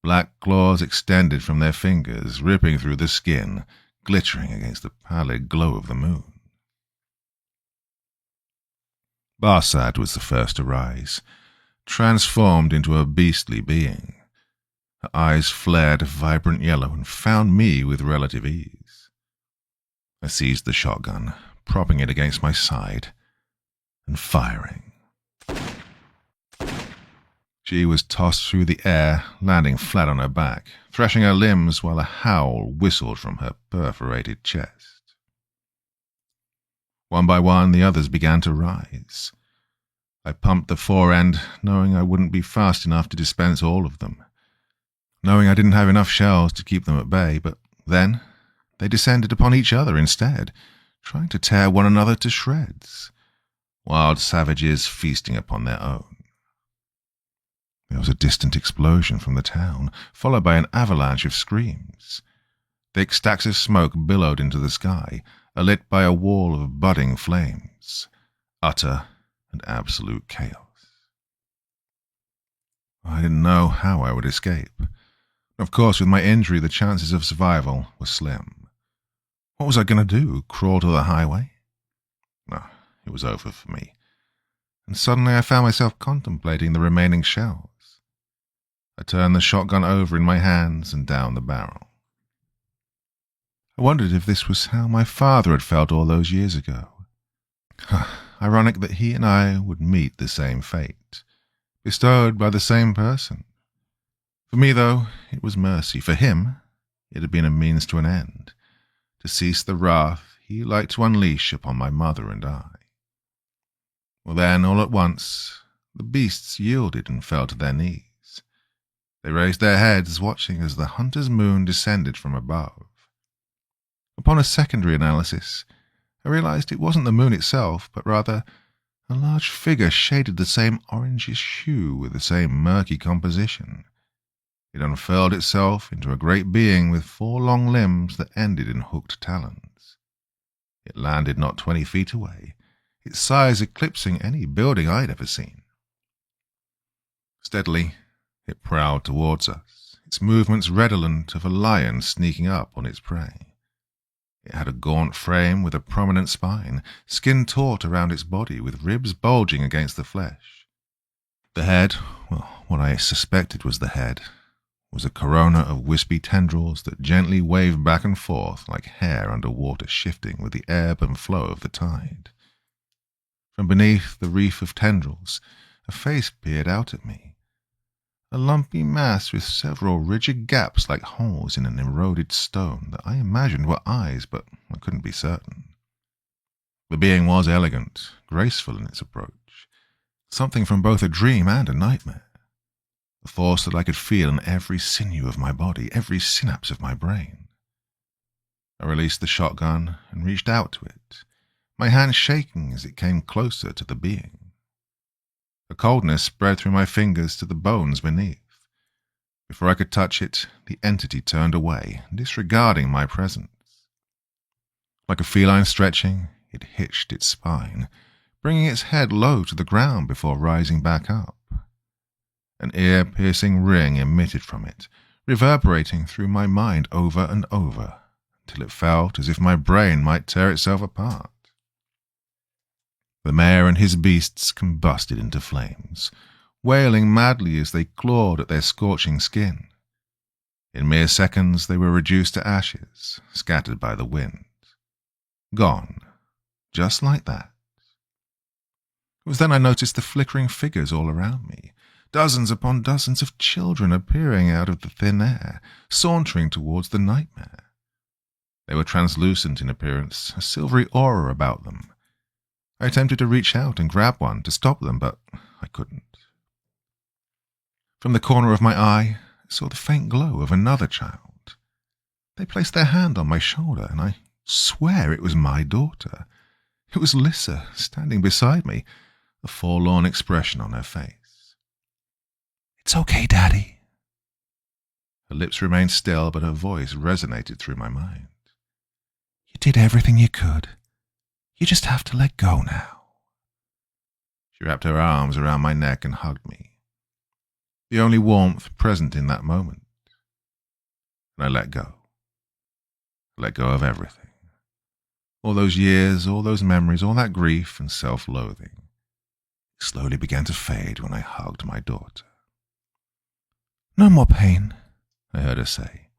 Black claws extended from their fingers, ripping through the skin, glittering against the pallid glow of the moon. Barsad was the first to rise, transformed into a beastly being. Her eyes flared a vibrant yellow and found me with relative ease. I seized the shotgun, propping it against my side, and firing. She was tossed through the air, landing flat on her back, thrashing her limbs while a howl whistled from her perforated chest. One by one, the others began to rise. I pumped the forend, knowing I wouldn't be fast enough to dispense all of them, knowing I didn't have enough shells to keep them at bay, but then they descended upon each other instead, trying to tear one another to shreds, wild savages feasting upon their own. There was a distant explosion from the town, followed by an avalanche of screams. Thick stacks of smoke billowed into the sky, alit by a wall of budding flames. Utter and absolute chaos. I didn't know how I would escape. Of course, with my injury, the chances of survival were slim. What was I going to do, crawl to the highway? No, it was over for me. And suddenly I found myself contemplating the remaining shells. I turned the shotgun over in my hands and down the barrel. I wondered if this was how my father had felt all those years ago. Ironic that he and I would meet the same fate, bestowed by the same person. For me, though, it was mercy. For him, it had been a means to an end, to cease the wrath he liked to unleash upon my mother and I. Well then, all at once, the beasts yielded and fell to their knees. They raised their heads, watching as the hunter's moon descended from above. Upon a secondary analysis, I realized it wasn't the moon itself, but rather a large figure shaded the same orangish hue with the same murky composition. It unfurled itself into a great being with 4 long limbs that ended in hooked talons. It landed not 20 feet away, its size eclipsing any building I'd ever seen. Steadily, it prowled towards us, its movements redolent of a lion sneaking up on its prey. It had a gaunt frame with a prominent spine, skin taut around its body with ribs bulging against the flesh. The head, well, what I suspected was the head, was a corona of wispy tendrils that gently waved back and forth like hair under water shifting with the ebb and flow of the tide. From beneath the reef of tendrils, a face peered out at me, a lumpy mass with several rigid gaps like holes in an eroded stone that I imagined were eyes, but I couldn't be certain. The being was elegant, graceful in its approach, something from both a dream and a nightmare, a force that I could feel in every sinew of my body, every synapse of my brain. I released the shotgun and reached out to it, my hand shaking as it came closer to the being. A coldness spread through my fingers to the bones beneath. Before I could touch it, the entity turned away, disregarding my presence. Like a feline stretching, it hitched its spine, bringing its head low to the ground before rising back up. An ear-piercing ring emitted from it, reverberating through my mind over and over, until it felt as if my brain might tear itself apart. The mayor and his beasts combusted into flames, wailing madly as they clawed at their scorching skin. In mere seconds they were reduced to ashes, scattered by the wind. Gone, just like that. It was then I noticed the flickering figures all around me, dozens upon dozens of children appearing out of the thin air, sauntering towards the nightmare. They were translucent in appearance, a silvery aura about them. I attempted to reach out and grab one to stop them, but I couldn't. From the corner of my eye, I saw the faint glow of another child. They placed their hand on my shoulder, and I swear it was my daughter. It was Lissa, standing beside me, a forlorn expression on her face. "It's okay, Daddy." Her lips remained still, but her voice resonated through my mind. "You did everything you could. You just have to let go now." She wrapped her arms around my neck and hugged me, the only warmth present in that moment. And I let go. I let go of everything. All those years, all those memories, all that grief and self-loathing. It slowly began to fade when I hugged my daughter. "No more pain," I heard her say.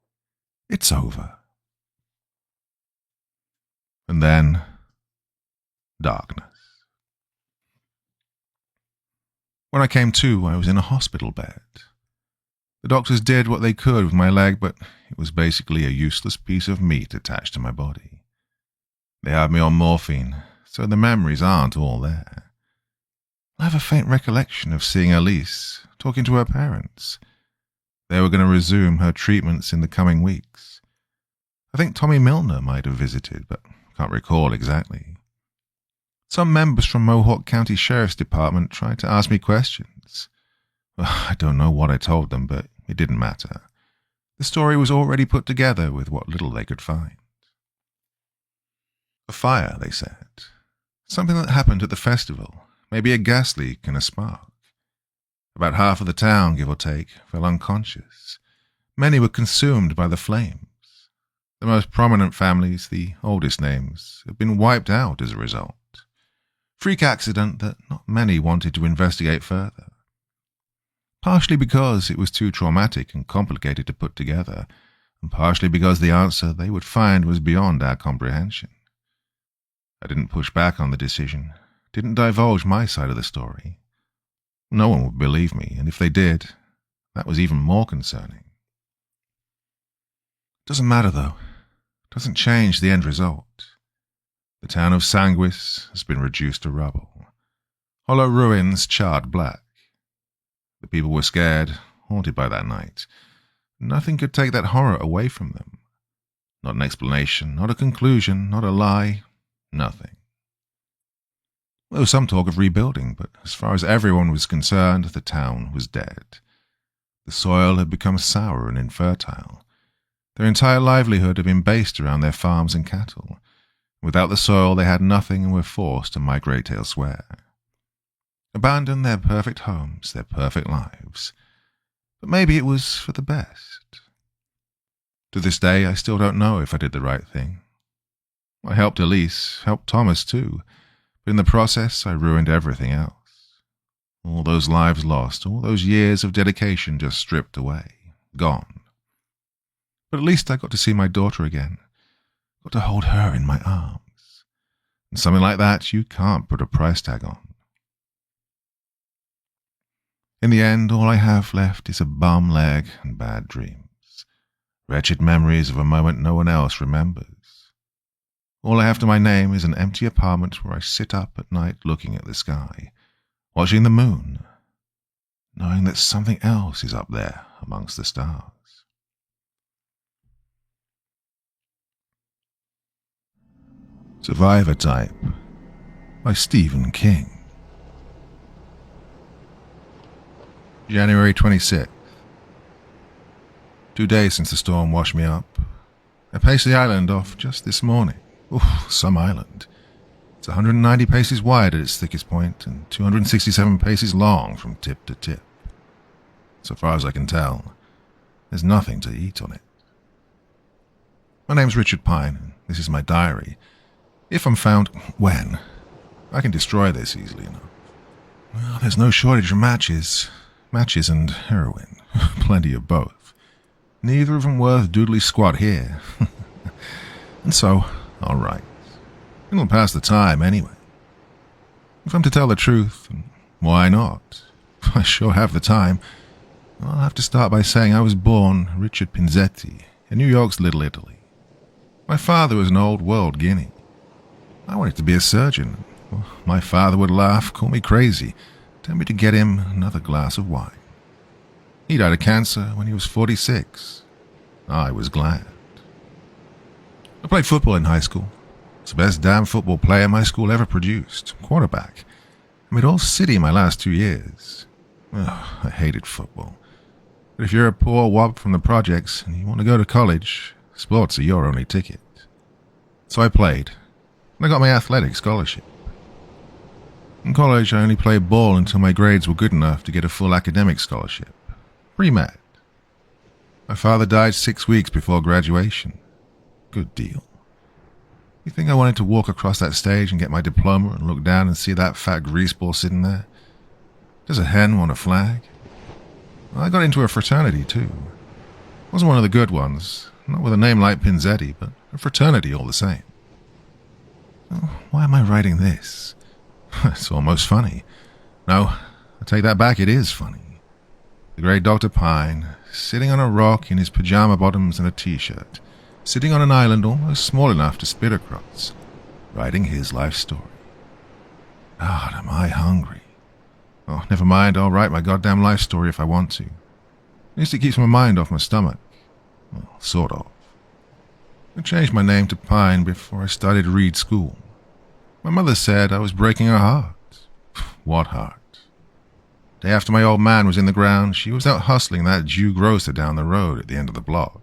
"It's over." And then darkness. When I came to, I was in a hospital bed. The doctors did what they could with my leg, but it was basically a useless piece of meat attached to my body. They had me on morphine, so the memories aren't all there. I have a faint recollection of seeing Elise, talking to her parents. They were going to resume her treatments in the coming weeks. I think Tommy Milner might have visited, but can't recall exactly. Some members from Mohawk County Sheriff's Department tried to ask me questions. Well, I don't know what I told them, but it didn't matter. The story was already put together with what little they could find. A fire, they said. Something that happened at the festival. Maybe a gas leak and a spark. About half of the town, give or take, fell unconscious. Many were consumed by the flames. The most prominent families, the oldest names, have been wiped out as a result. Freak accident that not many wanted to investigate further. Partially because it was too traumatic and complicated to put together, and partially because the answer they would find was beyond our comprehension. I didn't push back on the decision, didn't divulge my side of the story. No one would believe me, and if they did, that was even more concerning. Doesn't matter, though. doesn't change the end result. The town of Sanguis has been reduced to rubble. Hollow ruins charred black. The people were scared, haunted by that night. Nothing could take that horror away from them. Not an explanation, not a conclusion, not a lie, nothing. There was some talk of rebuilding, but as far as everyone was concerned, the town was dead. The soil had become sour and infertile. Their entire livelihood had been based around their farms and cattle. Without the soil, they had nothing and were forced to migrate elsewhere. Abandon their perfect homes, their perfect lives. But maybe it was for the best. To this day, I still don't know if I did the right thing. I helped Elise, helped Thomas too, but in the process, I ruined everything else. All those lives lost, all those years of dedication just stripped away, gone. But at least I got to see my daughter again, got to hold her in my arms. And something like that you can't put a price tag on. In the end, all I have left is a bum leg and bad dreams, wretched memories of a moment no one else remembers. All I have to my name is an empty apartment where I sit up at night looking at the sky, watching the moon, knowing that something else is up there amongst the stars. Survivor Type by Stephen King. January 26th. 2 days since the storm washed me up. I paced the island off just this morning. Oof, some island. It's 190 paces wide at its thickest point and 267 paces long from tip to tip. So far as I can tell, there's nothing to eat on it. My name's Richard Pine, and this is my diary. If I'm found, when? I can destroy this easily enough. Well, there's no shortage of matches. Matches and heroin. Plenty of both. Neither of them worth doodly squat here. And so, all right. It'll pass the time anyway. If I'm to tell the truth, why not? I sure have the time. I'll have to start by saying I was born Richard Pinzetti in New York's Little Italy. My father was an old world guinea. I wanted to be a surgeon. Well, my father would laugh, call me crazy, tell me to get him another glass of wine. He died of cancer when he was 46. I was glad. I played football in high school. It's the best damn football player my school ever produced. Quarterback. I made all city my last 2 years. Oh, I hated football. But if you're a poor wop from the projects and you want to go to college, sports are your only ticket. So I played, and I got my athletic scholarship. In college, I only played ball until my grades were good enough to get a full academic scholarship. Pre-med. My father died 6 weeks before graduation. Good deal. You think I wanted to walk across that stage and get my diploma and look down and see that fat greaseball sitting there? Does a hen want a flag? I got into a fraternity, too. Wasn't one of the good ones, not with a name like Pinzetti, but a fraternity all the same. Oh, why am I writing this? It's almost funny. No, I take that back, it is funny. The great Dr. Pine, sitting on a rock in his pajama bottoms and a t-shirt, sitting on an island almost small enough to spit across, writing his life story. God, am I hungry. Oh, never mind, I'll write my goddamn life story if I want to. At least it keeps my mind off my stomach. Well, sort of. I changed my name to Pine before I started Reed School. My mother said I was breaking her heart. What heart? Day after my old man was in the ground, she was out hustling that Jew grocer down the road at the end of the block.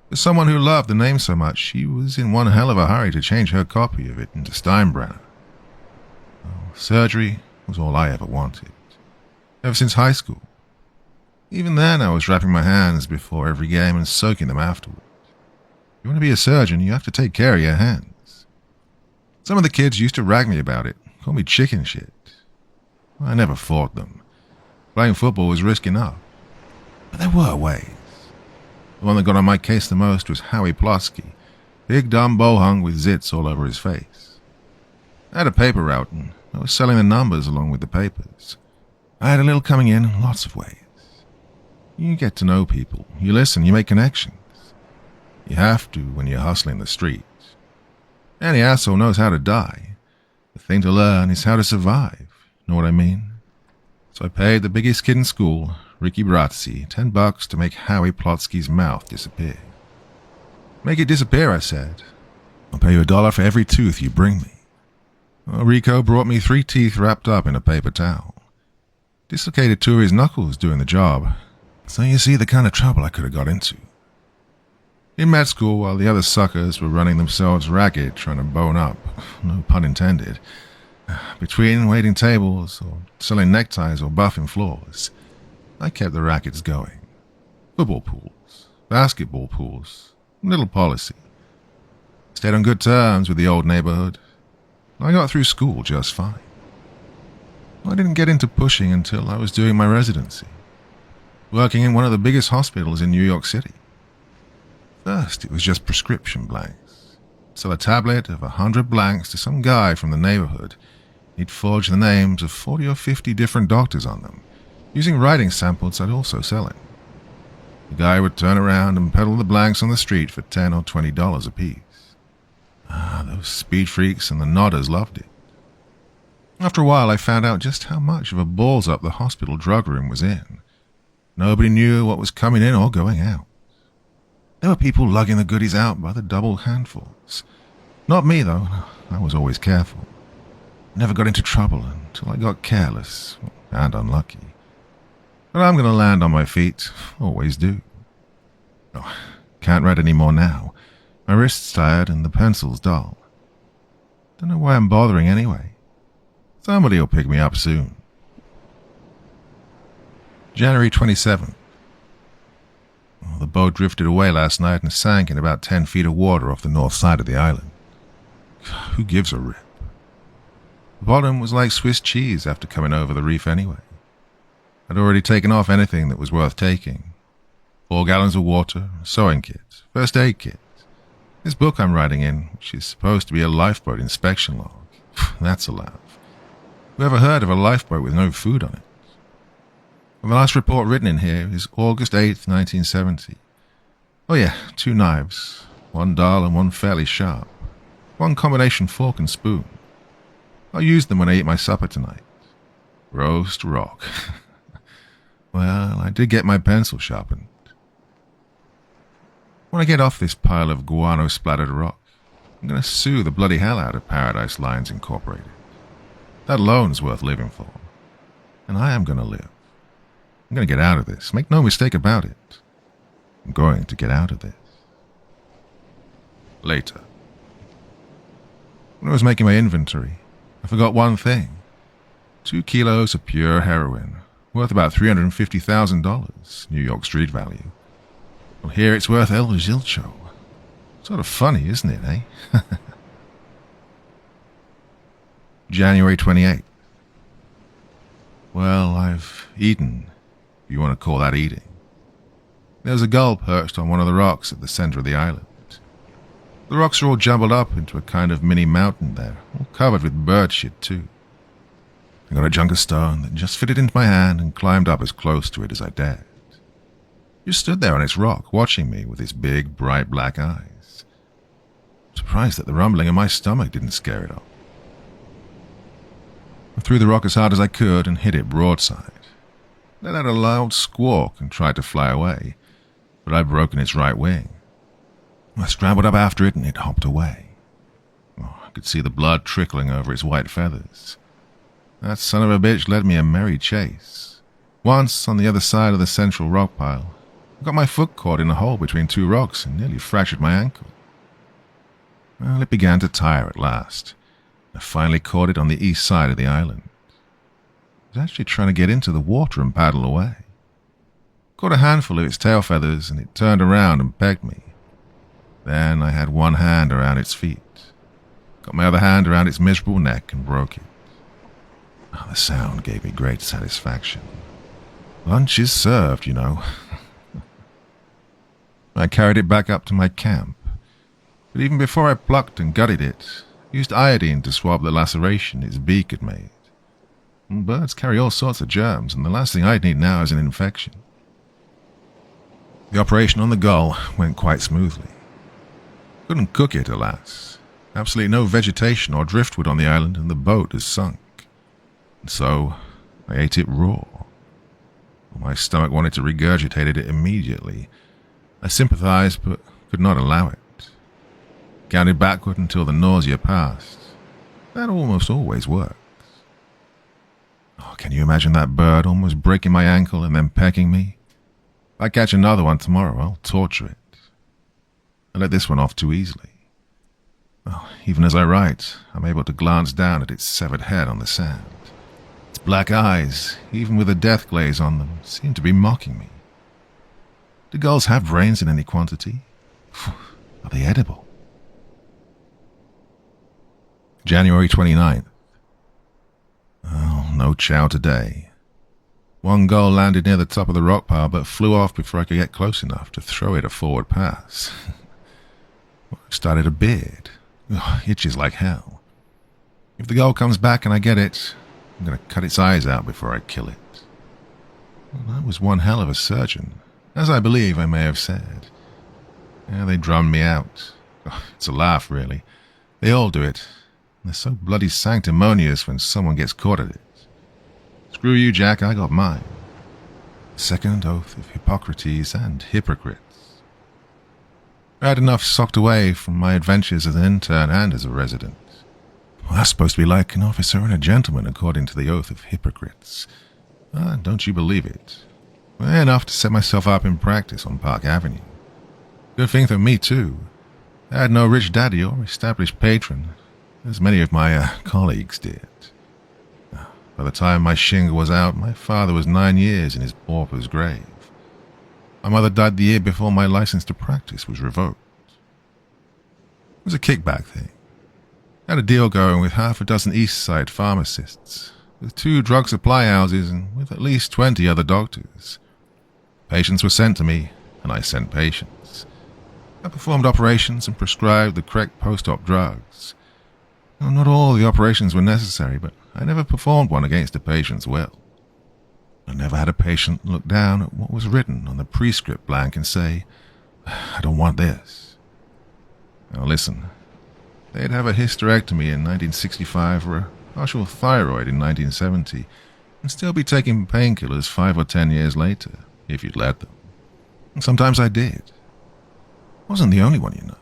For someone who loved the name so much, she was in one hell of a hurry to change her copy of it into Steinbrenner. Oh, surgery was all I ever wanted. Ever since high school. Even then, I was wrapping my hands before every game and soaking them afterward. If you want to be a surgeon, you have to take care of your hands. Some of the kids used to rag me about it, call me chicken shit. I never fought them. Playing football was risky enough. But there were ways. The one that got on my case the most was Howie Plosky, big dumb bohung with zits all over his face. I had a paper route, and I was selling the numbers along with the papers. I had a little coming in lots of ways. You get to know people, you listen, you make connections. You have to when you're hustling the streets. Any asshole knows how to die. The thing to learn is how to survive. Know what I mean? So I paid the biggest kid in school, Ricky Brazzi, $10 to make Howie Plotsky's mouth disappear. Make it disappear, I said. I'll pay you $1 for every tooth you bring me. Well, Rico brought me 3 teeth wrapped up in a paper towel. Dislocated 2 of his knuckles doing the job. So you see the kind of trouble I could have got into. In med school, while the other suckers were running themselves ragged trying to bone up, no pun intended, between waiting tables or selling neckties or buffing floors, I kept the rackets going. Football pools, basketball pools, little policy. Stayed on good terms with the old neighborhood. I got through school just fine. I didn't get into pushing until I was doing my residency, working in one of the biggest hospitals in New York City. First, it was just prescription blanks. Sell a tablet of 100 blanks to some guy from the neighborhood. He'd forge the names of 40 or 50 different doctors on them, using writing samples I'd also sell him. The guy would turn around and peddle the blanks on the street for $10 or $20 apiece. Those speed freaks and the nodders loved it. After a while, I found out just how much of a balls up the hospital drug room was in. Nobody knew what was coming in or going out. There were people lugging the goodies out by the double handfuls. Not me, though. I was always careful. Never got into trouble until I got careless and unlucky. But I'm going to land on my feet. Always do. Oh, can't write any more now. My wrist's tired and the pencil's dull. Don't know why I'm bothering anyway. Somebody will pick me up soon. January 27th. Oh, the boat drifted away last night and sank in about 10 feet of water off the north side of the island. Who gives a rip? The bottom was like Swiss cheese after coming over the reef anyway. I'd already taken off anything that was worth taking. 4 gallons of water, a sewing kit, first aid kit. This book I'm writing in, which is supposed to be a lifeboat inspection log. That's a laugh. Who ever heard of a lifeboat with no food on it? Well, the last report written in here is August 8th, 1970. Oh yeah, 2 knives, 1 dull and 1 fairly sharp. 1 combination fork and spoon. I'll use them when I eat my supper tonight. Roast rock. Well, I did get my pencil sharpened. When I get off this pile of guano-splattered rock, I'm going to sue the bloody hell out of Paradise Lines Incorporated. That alone is worth living for. And I am going to live. I'm going to get out of this. Make no mistake about it. I'm going to get out of this. Later. When I was making my inventory, I forgot one thing. 2 kilos of pure heroin, worth about $350,000, New York street value. Well, here it's worth El Zilcho. Sort of funny, isn't it, eh? January 28th. Well, I've eaten, if you want to call that eating. There's a gull perched on one of the rocks at the center of the island. The rocks are all jumbled up into a kind of mini mountain there, all covered with bird shit too. I got a chunk of stone that just fitted into my hand and climbed up as close to it as I dared. He just stood there on its rock, watching me with his big, bright black eyes. I'm surprised that the rumbling in my stomach didn't scare it off. I threw the rock as hard as I could and hit it broadside. Let out a loud squawk and tried to fly away, but I'd broken its right wing. I scrambled up after it and it hopped away. Oh, I could see the blood trickling over its white feathers. That son of a bitch led me a merry chase. Once, on the other side of the central rock pile, I got my foot caught in a hole between 2 rocks and nearly fractured my ankle. Well, it began to tire at last. I finally caught it on the east side of the island. It was actually trying to get into the water and paddle away. Caught a handful of its tail feathers and it turned around and pegged me. Then I had one hand around its feet. Got my other hand around its miserable neck and broke it. Oh, the sound gave me great satisfaction. Lunch is served, you know. I carried it back up to my camp. But even before I plucked and gutted it, I used iodine to swab the laceration its beak had made. Birds carry all sorts of germs, and the last thing I'd need now is an infection. The operation on the gull went quite smoothly. Couldn't cook it, alas. Absolutely no vegetation or driftwood on the island, and the boat is sunk. And so, I ate it raw. My stomach wanted to regurgitate it immediately. I sympathized, but could not allow it. Counted backward until the nausea passed. That almost always works. Oh, can you imagine that bird almost breaking my ankle and then pecking me? If I catch another one tomorrow, I'll torture it. I let this one off too easily. Oh, even as I write, I'm able to glance down at its severed head on the sand. Its black eyes, even with a death glaze on them, seem to be mocking me. Do gulls have brains in any quantity? Are they edible? January 29th. Oh, no chow today. One gull landed near the top of the rock pile but flew off before I could get close enough to throw it a forward pass. I've started a beard. Oh, itches like hell. If the gull comes back and I get it, I'm going to cut its eyes out before I kill it. Well, that was one hell of a surgeon, as I believe I may have said. Yeah, they drummed me out. Oh, it's a laugh, really. They all do it. They're so bloody sanctimonious when someone gets caught at it. Screw you, Jack, I got mine. Second oath of Hippocrates and hypocrites. I had enough socked away from my adventures as an intern and as a resident. Well, that's supposed to be like an officer and a gentleman according to the oath of hypocrites. Don't you believe it? Well, enough to set myself up in practice on Park Avenue. Good thing for me, too. I had no rich daddy or established patron, as many of my colleagues did. By the time my shingle was out, my father was 9 years in his pauper's grave. My mother died the year before my license to practice was revoked. It was a kickback thing. I had a deal going with half a dozen East Side pharmacists, with 2 drug supply houses, and with at least 20 other doctors. Patients were sent to me, and I sent patients. I performed operations and prescribed the correct post-op drugs. Well, not all the operations were necessary, but I never performed one against a patient's will. I never had a patient look down at what was written on the prescript blank and say, "I don't want this." Now listen, they'd have a hysterectomy in 1965 or a partial thyroid in 1970 and still be taking painkillers 5 or 10 years later, if you'd let them. And sometimes I did. Wasn't the only one, you know.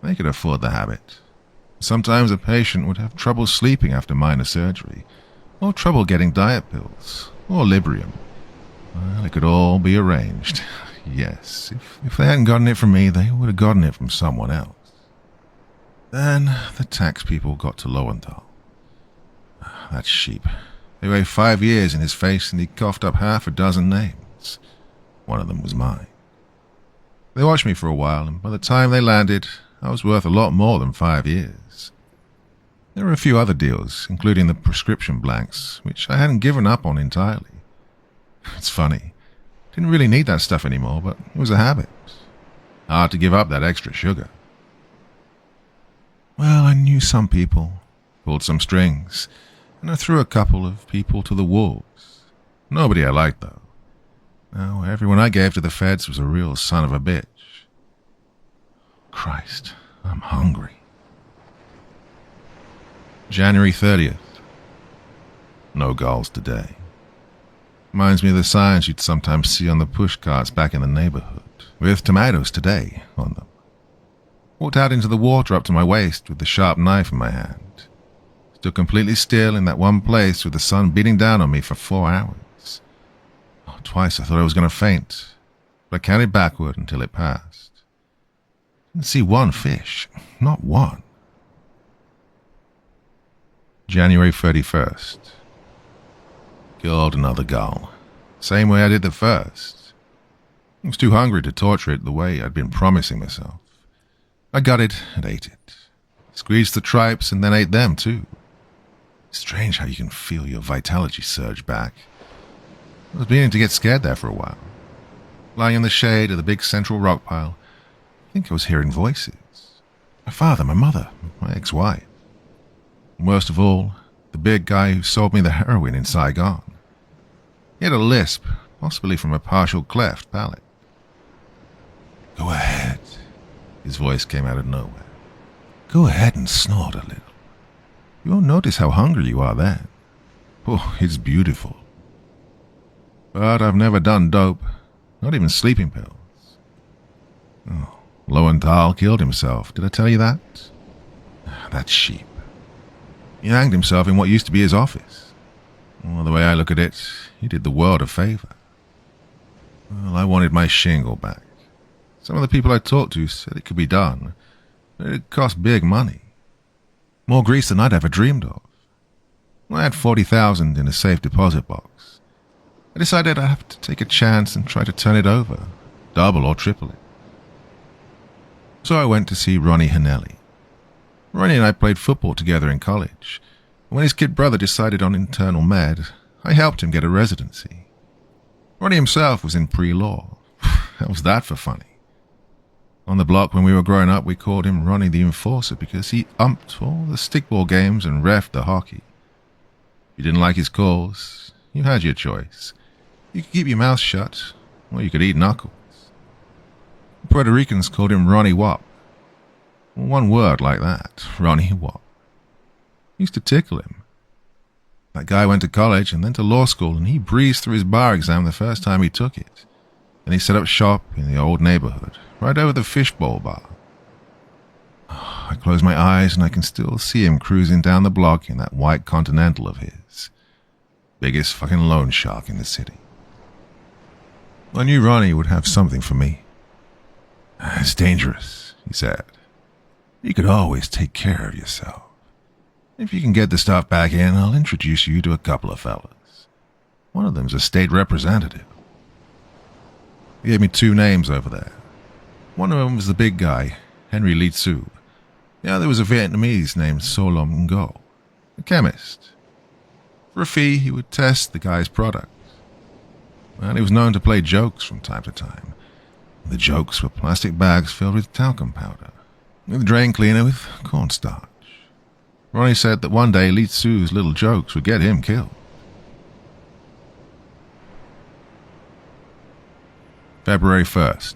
They could afford the habit. Sometimes a patient would have trouble sleeping after minor surgery, or trouble getting diet pills, or Librium. Well, it could all be arranged. Yes, if they hadn't gotten it from me, they would have gotten it from someone else. Then the tax people got to Lowenthal. That sheep. They waited 5 years in his face, and he coughed up half a dozen names. One of them was mine. They watched me for a while, and by the time they landed, I was worth a lot more than 5 years. There were a few other deals, including the prescription blanks, which I hadn't given up on entirely. It's funny. Didn't really need that stuff anymore, but it was a habit. Hard to give up that extra sugar. Well, I knew some people, pulled some strings, and I threw a couple of people to the wolves. Nobody I liked, though. No, everyone I gave to the feds was a real son of a bitch. Christ, I'm hungry. January 30th. No gulls today. Reminds me of the signs you'd sometimes see on the push carts back in the neighborhood, with tomatoes today on them. Walked out into the water up to my waist with the sharp knife in my hand. Stood completely still in that one place with the sun beating down on me for 4 hours. Twice I thought I was going to faint, but I counted backward until it passed. Didn't see one fish, not one. January 31st. Killed another gull. Same way I did the first. I was too hungry to torture it the way I'd been promising myself. I got it and ate it. Squeezed the tripes and then ate them too. Strange how you can feel your vitality surge back. I was beginning to get scared there for a while. Lying in the shade of the big central rock pile, I think I was hearing voices. My father, my mother, my ex-wife. And worst of all, the big guy who sold me the heroin in Saigon. He had a lisp, possibly from a partial cleft palate. Go ahead. His voice came out of nowhere. Go ahead and snort a little. You won't notice how hungry you are then. Oh, it's beautiful. But I've never done dope, not even sleeping pills. Oh, Lowenthal killed himself. Did I tell you that? That sheep. He hanged himself in what used to be his office. Well, the way I look at it, he did the world a favor. Well, I wanted my shingle back. Some of the people I talked to said it could be done, but it cost big money. More grease than I'd ever dreamed of. I had $40,000 in a safe deposit box. I decided I'd have to take a chance and try to turn it over, double or triple it. So I went to see Ronnie Hanelli. Ronnie and I played football together in college. When his kid brother decided on internal med, I helped him get a residency. Ronnie himself was in pre-law. How was that for funny? On the block when we were growing up, we called him Ronnie the Enforcer because he umped all the stickball games and reffed the hockey. If you didn't like his calls, you had your choice. You could keep your mouth shut, or you could eat knuckles. The Puerto Ricans called him Ronnie Wop. One word like that, Ronnie Wop. Used to tickle him. That guy went to college and then to law school, and he breezed through his bar exam the first time he took it. Then he set up shop in the old neighborhood, right over the fishbowl bar. I close my eyes and I can still see him cruising down the block in that white Continental of his. Biggest fucking loan shark in the city. I knew Ronnie would have something for me. It's dangerous, he said. You could always take care of yourself. If you can get the stuff back in, I'll introduce you to a couple of fellas. One of them's a state representative. He gave me 2 names over there. One of them was the big guy, Henry Lee Tzu. The other was a Vietnamese named Solom Ngo, a chemist. For a fee, he would test the guy's product. Well, he was known to play jokes from time to time. The jokes were plastic bags filled with talcum powder, with a drain cleaner with cornstarch. Ronnie said that one day Lee Tzu's little jokes would get him killed. February 1st.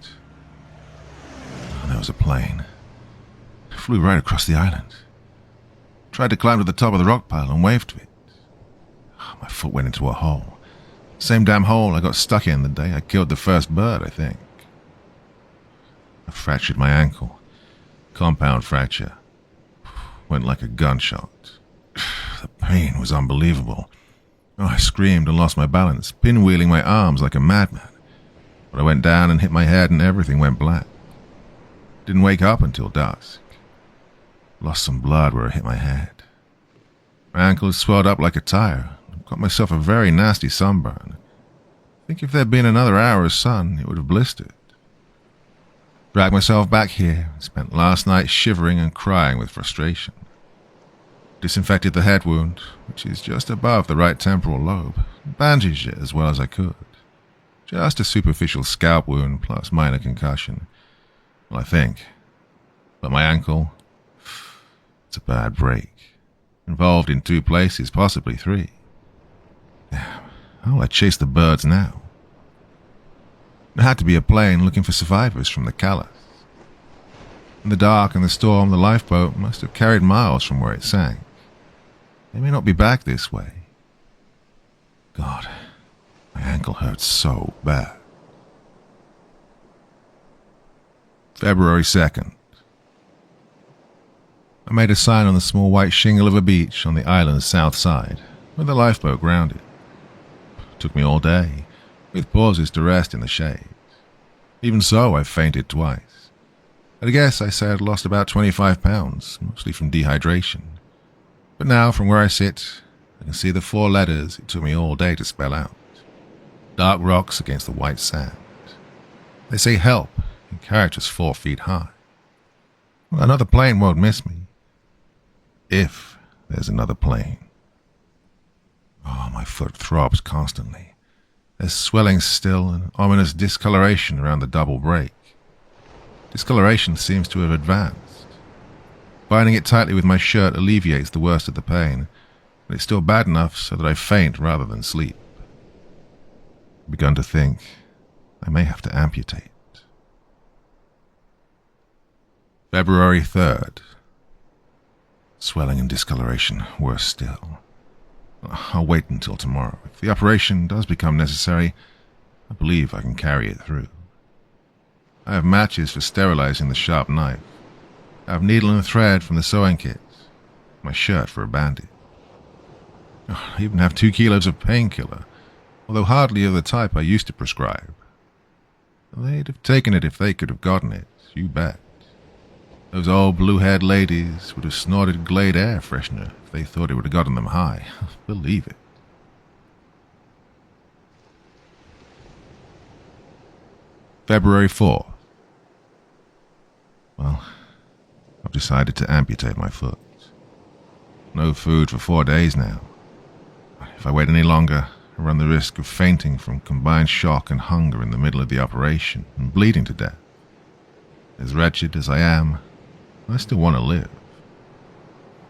Oh, there was a plane. It flew right across the island. Tried to climb to the top of the rock pile and waved to it. Oh, my foot went into a hole. Same damn hole I got stuck in the day I killed the first bird, I think. I fractured my ankle. Compound fracture. Went like a gunshot. The pain was unbelievable. Oh, I screamed and lost my balance, pinwheeling my arms like a madman. But I went down and hit my head and everything went black. Didn't wake up until dusk. Lost some blood where I hit my head. My ankle had swelled up like a tire. Got myself a very nasty sunburn. I think if there'd been another hour of sun, it would have blistered. Dragged myself back here and spent last night shivering and crying with frustration. Disinfected the head wound, which is just above the right temporal lobe, bandaged it as well as I could. Just a superficial scalp wound plus minor concussion. Well, I think. But my ankle, it's a bad break. Involved in 2 places, possibly 3. Damn, how will I chase the birds now? There had to be a plane looking for survivors from the Calais. In the dark and the storm, the lifeboat must have carried miles from where it sank. They may not be back this way. God, my ankle hurts so bad. February 2nd. I made a sign on the small white shingle of a beach on the island's south side, where the lifeboat grounded. Took me all day, with pauses to rest in the shade. Even so, I fainted twice. At a guess, I say I'd lost about 25 pounds, mostly from dehydration. But now, from where I sit, I can see the 4 letters it took me all day to spell out. Dark rocks against the white sand. They say help in characters 4 feet high. Well, another plane won't miss me. If there's another plane. Oh, my foot throbs constantly. There's swelling still and ominous discoloration around the double break. Discoloration seems to have advanced. Binding it tightly with my shirt alleviates the worst of the pain, but it's still bad enough so that I faint rather than sleep. I've begun to think I may have to amputate. February 3rd. Swelling and discoloration, worse still. I'll wait until tomorrow. If the operation does become necessary, I believe I can carry it through. I have matches for sterilizing the sharp knife. I have needle and thread from the sewing kit. My shirt for a bandage. I even have 2 kilos of painkiller, although hardly of the type I used to prescribe. They'd have taken it if they could have gotten it, you bet. Those old blue-haired ladies would have snorted Glade air freshener if they thought it would have gotten them high. Believe it. February 4th. Well, I've decided to amputate my foot. No food for 4 days now. If I wait any longer, I run the risk of fainting from combined shock and hunger in the middle of the operation and bleeding to death. As wretched as I am, I still want to live.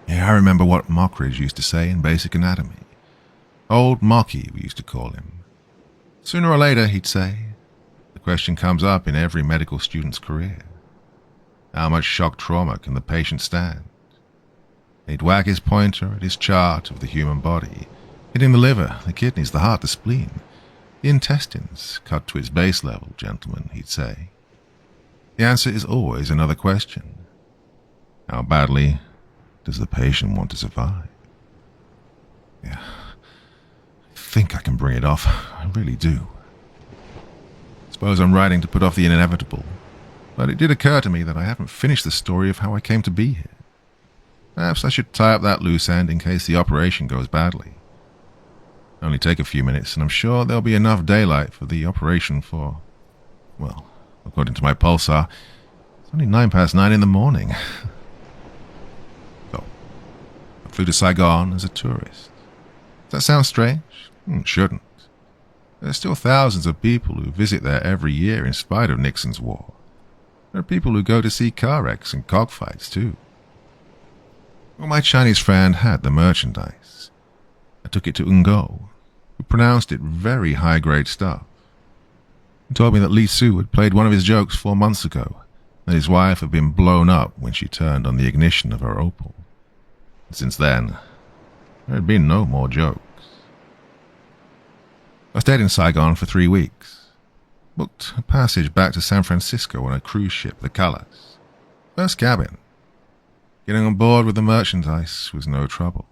Yeah, I remember what Mockridge used to say in Basic Anatomy. Old Mocky, we used to call him. Sooner or later, he'd say, the question comes up in every medical student's career. How much shock trauma can the patient stand? He'd whack his pointer at his chart of the human body, hitting the liver, the kidneys, the heart, the spleen, the intestines, cut to its base level, gentlemen, he'd say. The answer is always another question. How badly does the patient want to survive? Yeah, I think I can bring it off. I really do. Suppose I'm writing to put off the inevitable, but it did occur to me that I haven't finished the story of how I came to be here. Perhaps I should tie up that loose end in case the operation goes badly. Only take a few minutes, and I'm sure there'll be enough daylight for the operation for, well, according to my pulsar, it's only 9:09 in the morning. So, I flew to Saigon as a tourist. Does that sound strange? It shouldn't. There are still thousands of people who visit there every year in spite of Nixon's war. There are people who go to see car wrecks and cockfights, too. Well, my Chinese friend had the merchandise. I took it to Ngo, who pronounced it very high-grade stuff. He told me that Li Su had played one of his jokes 4 months ago, that his wife had been blown up when she turned on the ignition of her Opel. And since then, there had been no more jokes. I stayed in Saigon for 3 weeks. Booked a passage back to San Francisco on a cruise ship, the Callas. First cabin. Getting on board with the merchandise was no trouble.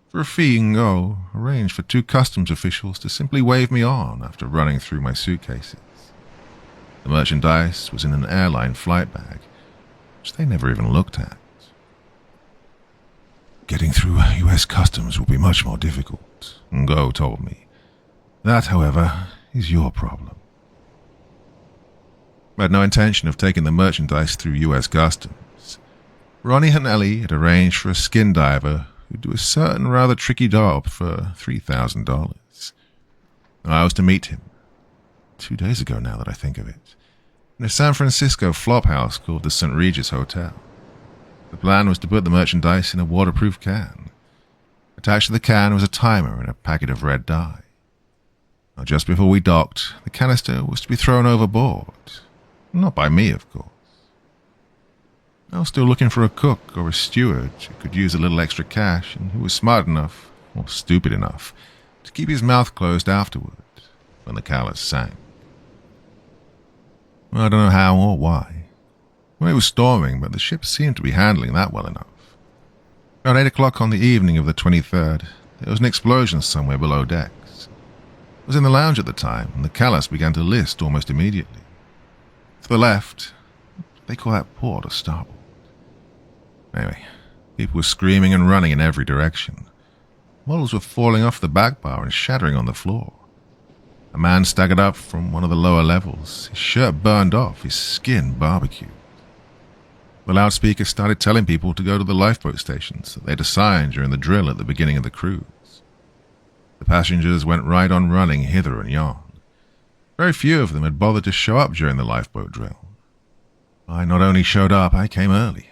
For a fee, Ngo arranged for 2 customs officials to simply wave me on after running through my suitcases. The merchandise was in an airline flight bag, which they never even looked at. Getting through U.S. customs will be much more difficult, Ngo told me. That, however, is your problem. I had no intention of taking the merchandise through U.S. customs. Ronnie and Ellie had arranged for a skin diver who'd do a certain rather tricky job for $3,000. I was to meet him 2 days ago now that I think of it, in a San Francisco flop house called the St. Regis Hotel. The plan was to put the merchandise in a waterproof can. Attached to the can was a timer and a packet of red dye. Now, just before we docked, the canister was to be thrown overboard. Not by me, of course. I was still looking for a cook or a steward who could use a little extra cash and who was smart enough, or stupid enough, to keep his mouth closed afterward when the Callas sank. Well, I don't know how or why. Well, it was storming, but the ship seemed to be handling that well enough. Around 8 o'clock on the evening of the 23rd, there was an explosion somewhere below decks. I was in the lounge at the time, and the Callas began to list almost immediately. To the left, they call that port or starboard. Anyway, people were screaming and running in every direction. Models were falling off the back bar and shattering on the floor. A man staggered up from one of the lower levels, his shirt burned off, his skin barbecued. The loudspeaker started telling people to go to the lifeboat stations that they'd assigned during the drill at the beginning of the cruise. The passengers went right on running hither and yon. Very few of them had bothered to show up during the lifeboat drill. I not only showed up, I came early.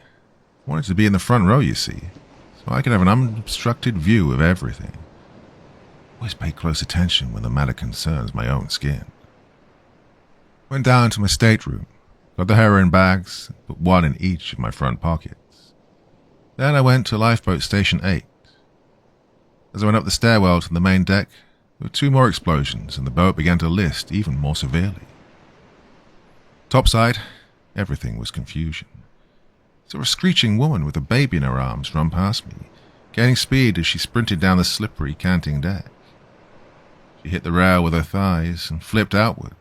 I wanted to be in the front row, you see, so I could have an unobstructed view of everything. Always pay close attention when the matter concerns my own skin. Went down to my stateroom. got the heroin bags, put one in each of my front pockets. Then I went to Lifeboat Station 8. As I went up the stairwell to the main deck, there were 2 more explosions, and the boat began to list even more severely. Topside, everything was confusion. I saw a screeching woman with a baby in her arms run past me, gaining speed as she sprinted down the slippery, canting deck. She hit the rail with her thighs and flipped outward.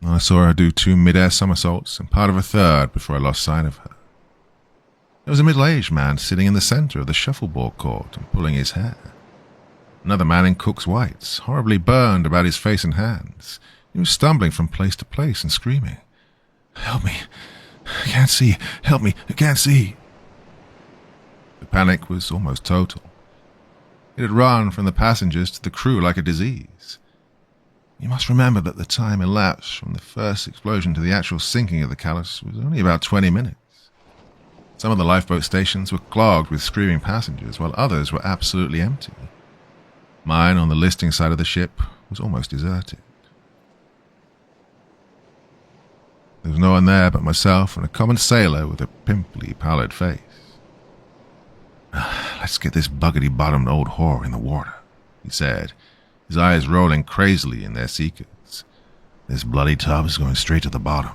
I saw her do 2 mid-air somersaults and part of a third before I lost sight of her. There was a middle-aged man sitting in the center of the shuffleboard court and pulling his hair. Another man in Cook's whites, horribly burned about his face and hands. He was stumbling from place to place and screaming, "Help me! I can't see! Help me! I can't see!" The panic was almost total. It had run from the passengers to the crew like a disease. You must remember that the time elapsed from the first explosion to the actual sinking of the Callus was only about 20 minutes. Some of the lifeboat stations were clogged with screaming passengers, while others were absolutely empty. Mine, on the listing side of the ship, was almost deserted. There was no one there but myself and a common sailor with a pimply, pallid face. "Let's get this buggety-bottomed old whore in the water," he said, his eyes rolling crazily in their seekers. "This bloody tub is going straight to the bottom."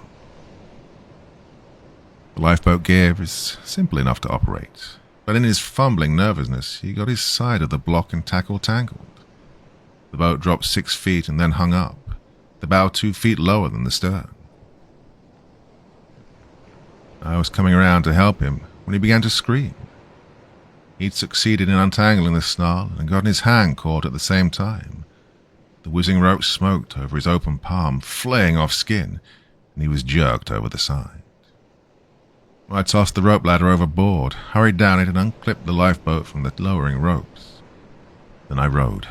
The lifeboat gear is simple enough to operate, but in his fumbling nervousness, he got his side of the block and tackle tangled. The boat dropped 6 feet and then hung up, the bow 2 feet lower than the stern. I was coming around to help him when he began to scream. He'd succeeded in untangling the snarl and gotten his hand caught at the same time. The whizzing rope smoked over his open palm, flaying off skin, and he was jerked over the side. I tossed the rope ladder overboard, hurried down it, and unclipped the lifeboat from the lowering ropes. Then I rowed,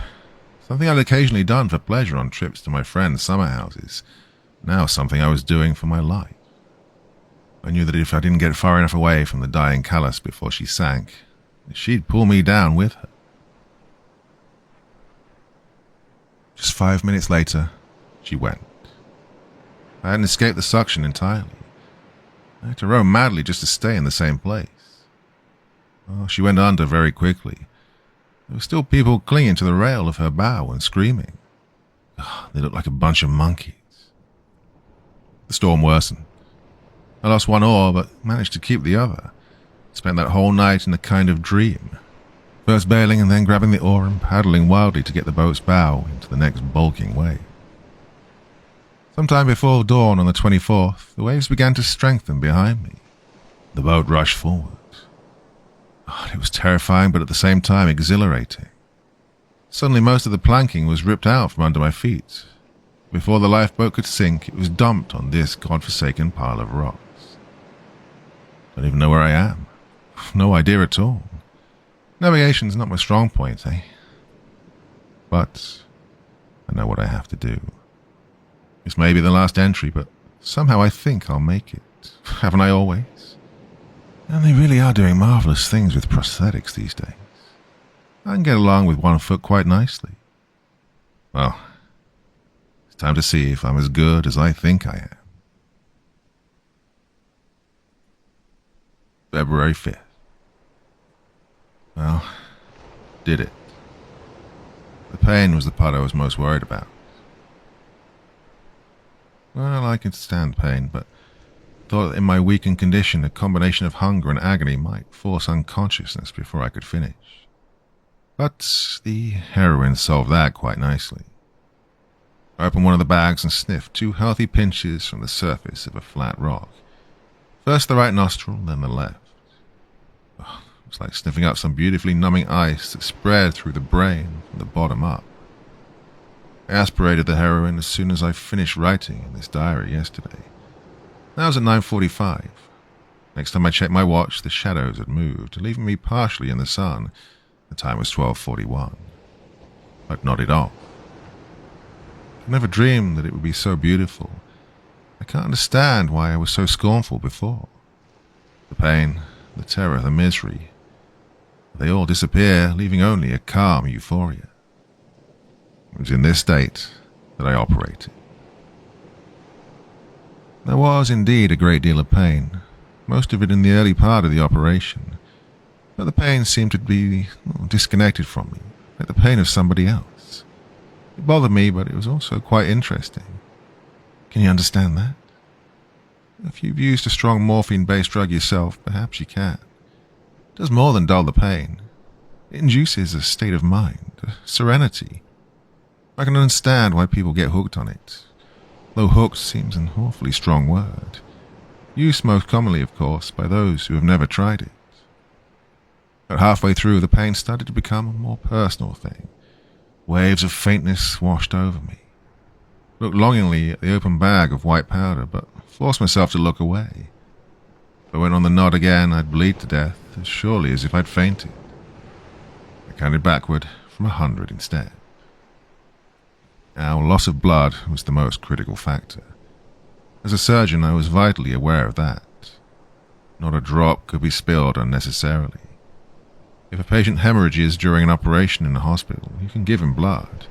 something I'd occasionally done for pleasure on trips to my friends' summer houses, now something I was doing for my life. I knew that if I didn't get far enough away from the dying Callus before she sank, she'd pull me down with her. Just 5 minutes later, she went. I hadn't escaped the suction entirely. I had to row madly just to stay in the same place. Oh, she went under very quickly. There were still people clinging to the rail of her bow and screaming. Oh, they looked like a bunch of monkeys. The storm worsened. I lost one oar, but managed to keep the other. Spent that whole night in a kind of dream, first bailing and then grabbing the oar and paddling wildly to get the boat's bow into the next bulking wave. Sometime before dawn on the 24th, the waves began to strengthen behind me. The boat rushed forward. Oh, it was terrifying, but at the same time exhilarating. Suddenly most of the planking was ripped out from under my feet. Before the lifeboat could sink, it was dumped on this godforsaken pile of rocks. I don't even know where I am. No idea at all. Navigation's not my strong point, eh? But I know what I have to do. This may be the last entry, but somehow I think I'll make it. Haven't I always? And they really are doing marvelous things with prosthetics these days. I can get along with one foot quite nicely. Well, it's time to see if I'm as good as I think I am. February 5th. Well, did it. The pain was the part I was most worried about. Well, I could stand pain, but thought that in my weakened condition a combination of hunger and agony might force unconsciousness before I could finish. But the heroin solved that quite nicely. I opened one of the bags and sniffed 2 healthy pinches from the surface of a flat rock. First the right nostril, then the left. Oh, it was like sniffing up some beautifully numbing ice that spread through the brain from the bottom up. I aspirated the heroin as soon as I finished writing in this diary yesterday. That was at 9:45. Next time I checked my watch, the shadows had moved, leaving me partially in the sun. The time was 12:41. I'd nodded off. I never dreamed that it would be so beautiful. I can't understand why I was so scornful before. The pain, the terror, the misery, they all disappear, leaving only a calm euphoria. It was in this state that I operated. There was indeed a great deal of pain, most of it in the early part of the operation, but the pain seemed to be disconnected from me, like the pain of somebody else. It bothered me, but it was also quite interesting. Can you understand that? If you've used a strong morphine-based drug yourself, perhaps you can. It does more than dull the pain. It induces a state of mind, a serenity. I can understand why people get hooked on it, though hooked seems an awfully strong word. Used most commonly, of course, by those who have never tried it. But halfway through, the pain started to become a more personal thing. Waves of faintness washed over me. Looked longingly at the open bag of white powder, but forced myself to look away. If I went on the nod again, I'd bleed to death, as surely as if I'd fainted. I counted backward from 100 instead. Now, loss of blood was the most critical factor. As a surgeon, I was vitally aware of that. Not a drop could be spilled unnecessarily. If a patient hemorrhages during an operation in a hospital, you can give him blood.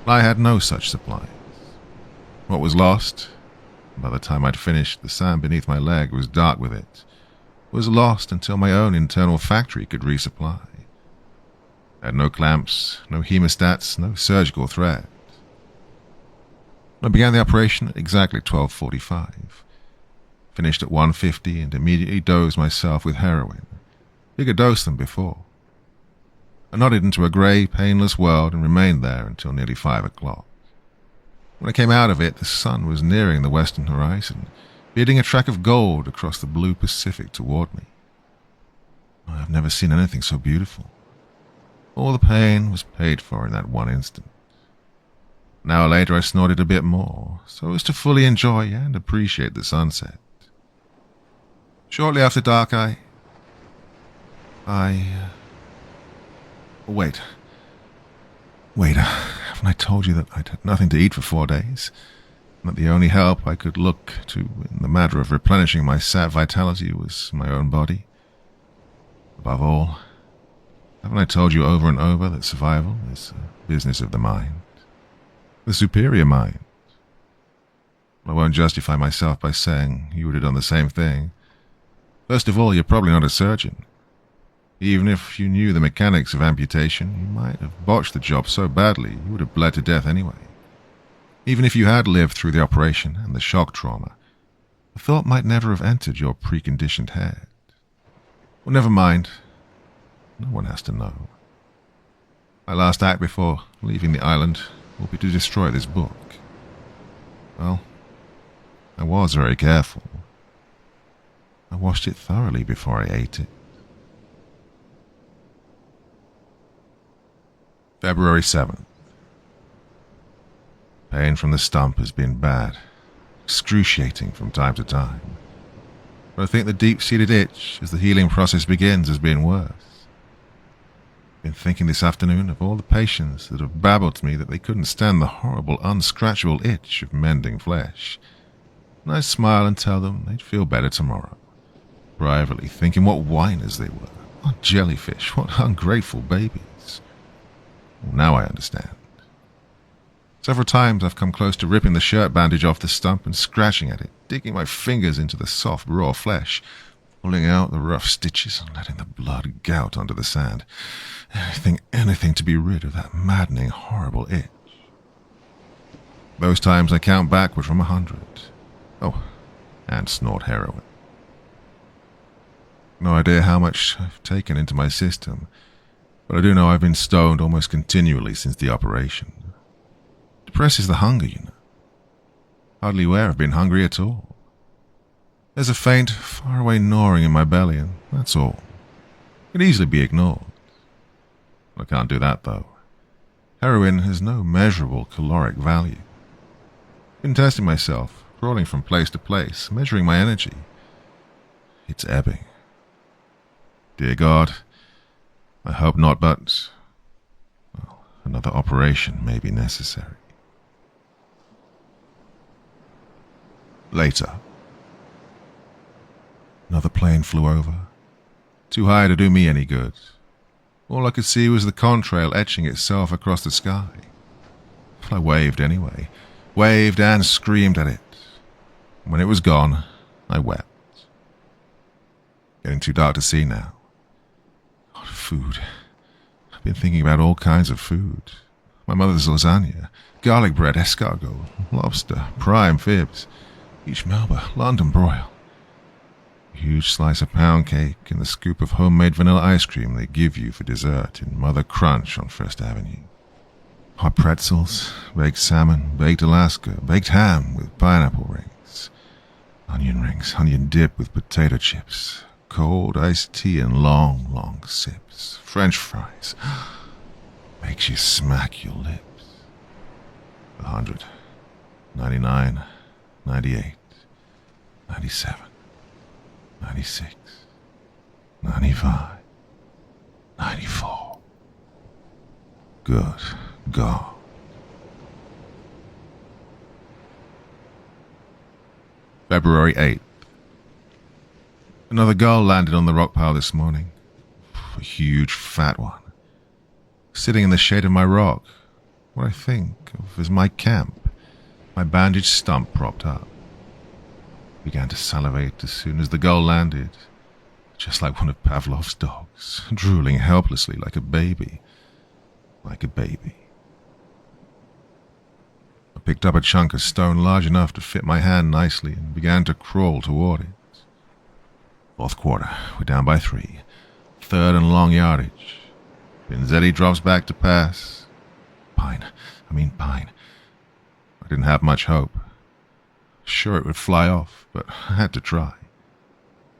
I had no such supplies. What was lost, by the time I'd finished, the sand beneath my leg was dark with it, was lost until my own internal factory could resupply. I had no clamps, no hemostats, no surgical thread. I began the operation at exactly 12:45. Finished at 1:50 and immediately dosed myself with heroin. Bigger dose than before. I nodded into a grey, painless world and remained there until nearly 5 o'clock. When I came out of it, the sun was nearing the western horizon, beating a track of gold across the blue Pacific toward me. I've never seen anything so beautiful. All the pain was paid for in that one instant. An hour later, I snorted a bit more, so as to fully enjoy and appreciate the sunset. Shortly after dark, Wait, haven't I told you that I'd had nothing to eat for 4 days? And that the only help I could look to in the matter of replenishing my sap vitality was my own body? Above all, haven't I told you over and over that survival is a business of the mind? The superior mind. I won't justify myself by saying you would have done the same thing. First of all, you're probably not a surgeon. Even if you knew the mechanics of amputation, you might have botched the job so badly you would have bled to death anyway. Even if you had lived through the operation and the shock trauma, the thought might never have entered your preconditioned head. Well, never mind. No one has to know. My last act before leaving the island will be to destroy this book. Well, I was very careful. I washed it thoroughly before I ate it. February 7th. Pain from the stump has been bad, excruciating from time to time. But I think the deep-seated itch as the healing process begins has been worse. I've been thinking this afternoon of all the patients that have babbled to me that they couldn't stand the horrible, unscratchable itch of mending flesh. And I smile and tell them they'd feel better tomorrow. Privately thinking what whiners they were, what jellyfish, what ungrateful babies. Well, now I understand. Several times I've come close to ripping the shirt bandage off the stump and scratching at it, digging my fingers into the soft, raw flesh, pulling out the rough stitches and letting the blood gout onto the sand. Anything to be rid of that maddening, horrible itch. Those times I count backward from 100. Oh, and snort heroin. No idea how much I've taken into my system, but I do know I've been stoned almost continually since the operation. Depresses the hunger, you know. Hardly aware I've been hungry at all. There's a faint, faraway gnawing in my belly, and that's all. It can easily be ignored. I can't do that, though. Heroin has no measurable caloric value. I've been testing myself, crawling from place to place, measuring my energy. It's ebbing. Dear God, I hope not, but well, another operation may be necessary. Later. Another plane flew over. Too high to do me any good. All I could see was the contrail etching itself across the sky. I waved anyway. Waved and screamed at it. When it was gone, I wept. Getting too dark to see now. God, food. I've been thinking about all kinds of food. My mother's lasagna, garlic bread, escargot, lobster, prime fibs, each Melba, London broil. A huge slice of pound cake and the scoop of homemade vanilla ice cream they give you for dessert in Mother Crunch on First Avenue. Hot pretzels, baked salmon, baked Alaska, baked ham with pineapple rings, onion dip with potato chips, cold iced tea and long, long sips, French fries. Makes you smack your lips. 100, 99, 98, 97, 96, 95, 94. Good God. February 8th. Another gull landed on the rock pile this morning. A huge, fat one. Sitting in the shade of my rock, what I think of as my camp, my bandaged stump propped up. Began to salivate as soon as the gull landed, just like one of Pavlov's dogs, drooling helplessly like a baby. Like a baby. I picked up a chunk of stone large enough to fit my hand nicely and began to crawl toward it. Fourth quarter, we're down by 3. Third and long yardage. Pinzetti drops back to pass. Pine. I didn't have much hope. Sure it would fly off, but I had to try.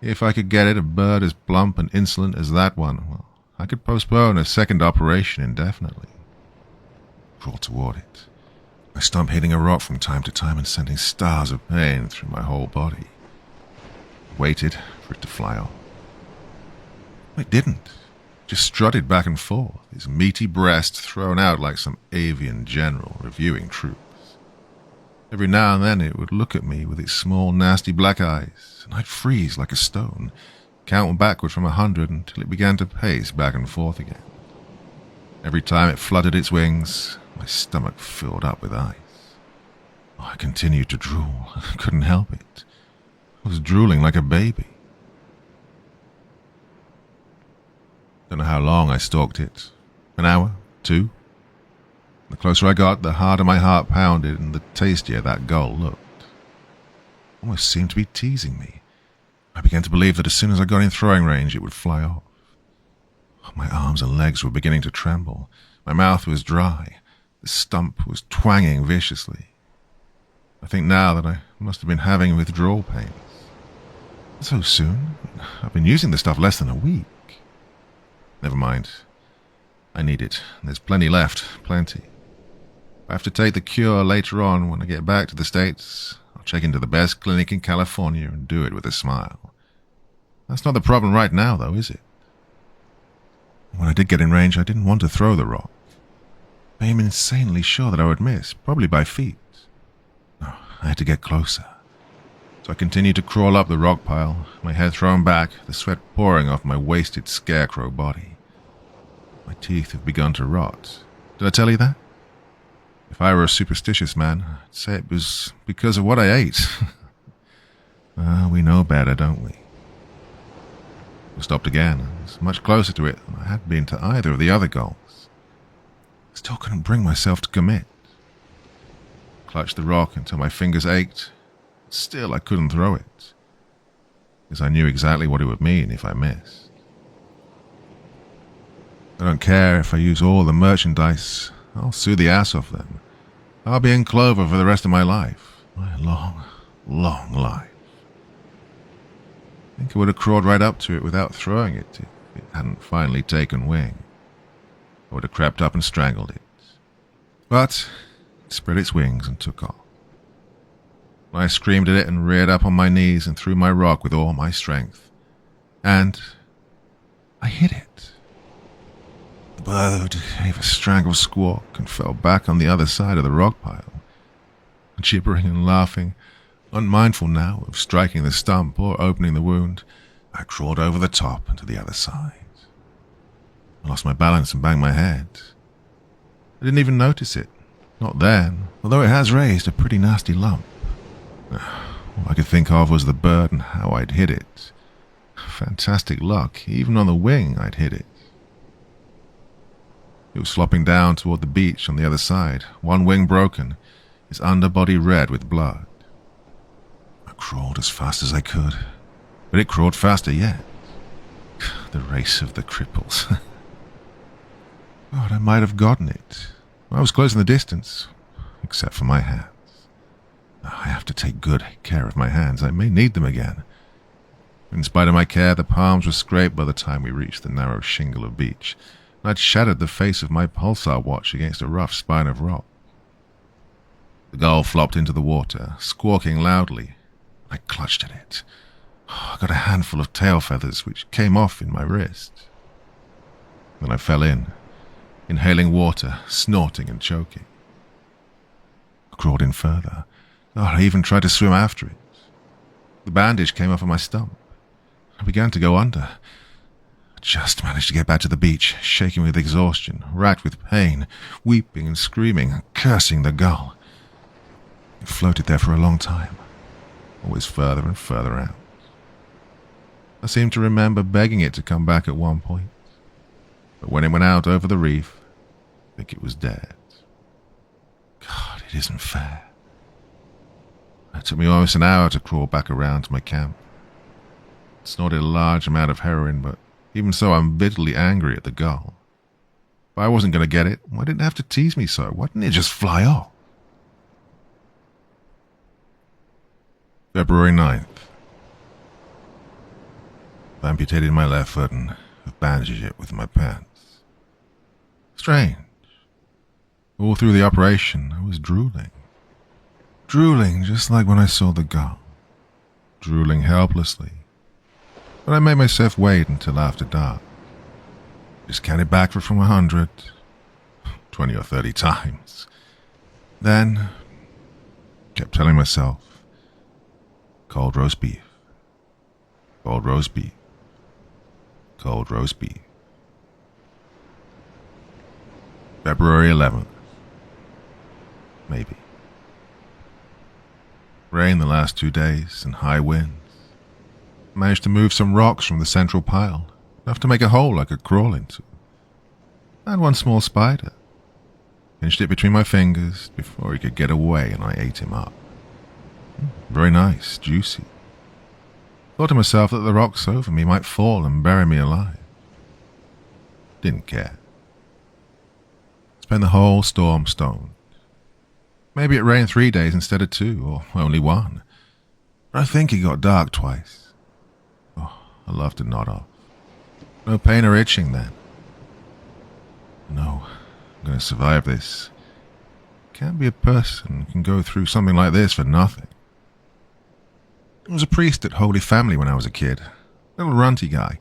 If I could get it a bird as plump and insolent as that one, well, I could postpone a second operation indefinitely. Crawl toward it. My stump hitting a rock from time to time and sending stars of pain through my whole body. Waited for it to fly off. It didn't. Just strutted back and forth, his meaty breast thrown out like some avian general reviewing troops. Every now and then it would look at me with its small, nasty black eyes, and I'd freeze like a stone, count backward from 100 until it began to pace back and forth again. Every time it fluttered its wings, my stomach filled up with ice. I continued to drool. I couldn't help it. I was drooling like a baby. Don't know how long I stalked it. An hour? 2? The closer I got, the harder my heart pounded and the tastier that gull looked. Almost seemed to be teasing me. I began to believe that as soon as I got in throwing range, it would fly off. My arms and legs were beginning to tremble. My mouth was dry. The stump was twanging viciously. I think now that I must have been having withdrawal pains. So soon? I've been using the stuff less than a week. Never mind. I need it. There's plenty left. Plenty. If I have to take the cure later on when I get back to the States, I'll check into the best clinic in California and do it with a smile. That's not the problem right now, though, is it? When I did get in range, I didn't want to throw the rock. I am insanely sure that I would miss, probably by feet. No, I had to get closer. So I continued to crawl up the rock pile, my head thrown back, the sweat pouring off my wasted scarecrow body. My teeth have begun to rot. Did I tell you that? If I were a superstitious man, I'd say it was because of what I ate. We know better, don't we? I stopped again. I was much closer to it than I had been to either of the other goals. I still couldn't bring myself to commit. I clutched the rock until my fingers ached. Still, I couldn't throw it, because I knew exactly what it would mean if I missed. I don't care if I use all the merchandise. I'll sue the ass off them. I'll be in clover for the rest of my life. My long, long life. I think I would have crawled right up to it without throwing it if it hadn't finally taken wing. I would have crept up and strangled it. But it spread its wings and took off. I screamed at it and reared up on my knees and threw my rock with all my strength. And I hit it. The bird gave a strangled squawk and fell back on the other side of the rock pile. Gibbering and laughing, unmindful now of striking the stump or opening the wound, I crawled over the top and to the other side. I lost my balance and banged my head. I didn't even notice it. Not then, although it has raised a pretty nasty lump. All I could think of was the bird and how I'd hit it. Fantastic luck, even on the wing I'd hit it. It was flopping down toward the beach on the other side, one wing broken, its underbody red with blood. I crawled as fast as I could, but it crawled faster yet. The race of the cripples. God, I might have gotten it. I was close in the distance, except for my hands. I have to take good care of my hands. I may need them again. In spite of my care, the palms were scraped by the time we reached the narrow shingle of beach, and I'd shattered the face of my pulsar watch against a rough spine of rock. The gull flopped into the water, squawking loudly. I clutched at it. I got a handful of tail feathers, which came off in my wrist. Then I fell in, inhaling water, snorting and choking. I crawled in further. I even tried to swim after it. The bandage came off of my stump. I began to go under. I just managed to get back to the beach, shaking with exhaustion, racked with pain, weeping and screaming, and cursing the gull. It floated there for a long time, always further and further out. I seem to remember begging it to come back at one point, but when it went out over the reef, I think it was dead. God, it isn't fair. It took me almost an hour to crawl back around to my camp. I snorted a large amount of heroin, but even so, I'm bitterly angry at the gull. If I wasn't going to get it, why didn't it have to tease me so? Why didn't it just fly off? February 9th. I've amputated my left foot and have bandaged it with my pants. Strange. All through the operation, I was drooling. Drooling just like when I saw the gull. Drooling helplessly. But I made myself wait until after dark. Just counted backward from 100, 20 or 30 times. Then, kept telling myself, cold roast beef, cold roast beef, cold roast beef. February 11th. Maybe. Rain the last 2 days and high winds. Managed to move some rocks from the central pile, enough to make a hole I could crawl into. I had one small spider. Pinched it between my fingers before he could get away, and I ate him up. Very nice, juicy. Thought to myself that the rocks over me might fall and bury me alive. Didn't care. Spent the whole storm stoned. Maybe it rained 3 days instead of 2, or only 1. But I think it got dark twice. Oh, I love to nod off. No pain or itching then. No, I'm going to survive this. Can't be a person who can go through something like this for nothing. I was a priest at Holy Family when I was a kid. Little runty guy.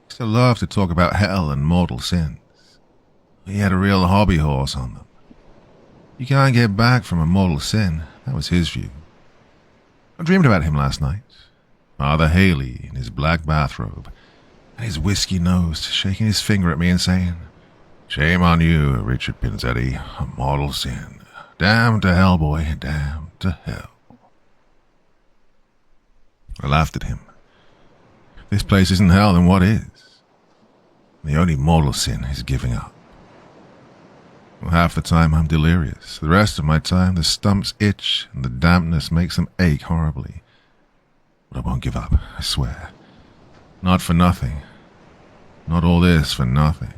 Used to love to talk about hell and mortal sins. He had a real hobby horse on them. You can't get back from a mortal sin. That was his view. I dreamed about him last night. Father Haley in his black bathrobe, and his whiskey nose shaking his finger at me and saying, "Shame on you, Richard Pinzetti, a mortal sin. Damn to hell, boy, damn to hell." I laughed at him. If this place isn't hell, then what is? The only mortal sin is giving up. Well, half the time I'm delirious. The rest of my time the stumps itch and the dampness makes them ache horribly. But I won't give up, I swear. Not for nothing. Not all this for nothing.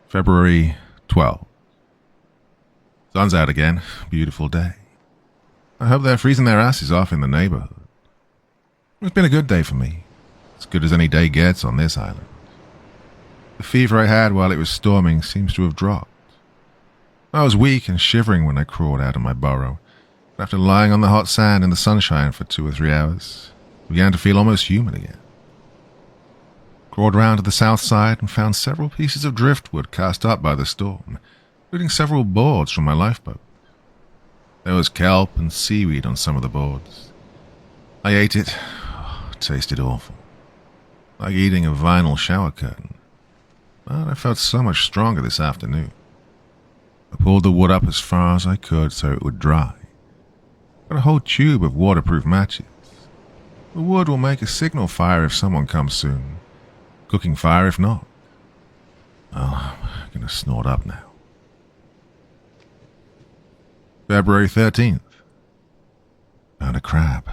February 12th. Sun's out again. Beautiful day. I hope they're freezing their asses off in the neighborhood. It's been a good day for me. As good as any day gets on this island. The fever I had while it was storming seems to have dropped. I was weak and shivering when I crawled out of my burrow. After lying on the hot sand in the sunshine for 2 or 3 hours, I began to feel almost human again. Crawled round to the south side and found several pieces of driftwood cast up by the storm, including several boards from my lifeboat. There was kelp and seaweed on some of the boards. I ate it. Oh, it tasted awful. Like eating a vinyl shower curtain. But I felt so much stronger this afternoon. I pulled the wood up as far as I could so it would dry, Got a whole tube of waterproof matches. The wood will make a signal fire if someone comes soon. Cooking fire if not. Oh, I'm gonna snort up now. February 13th. Found a crab.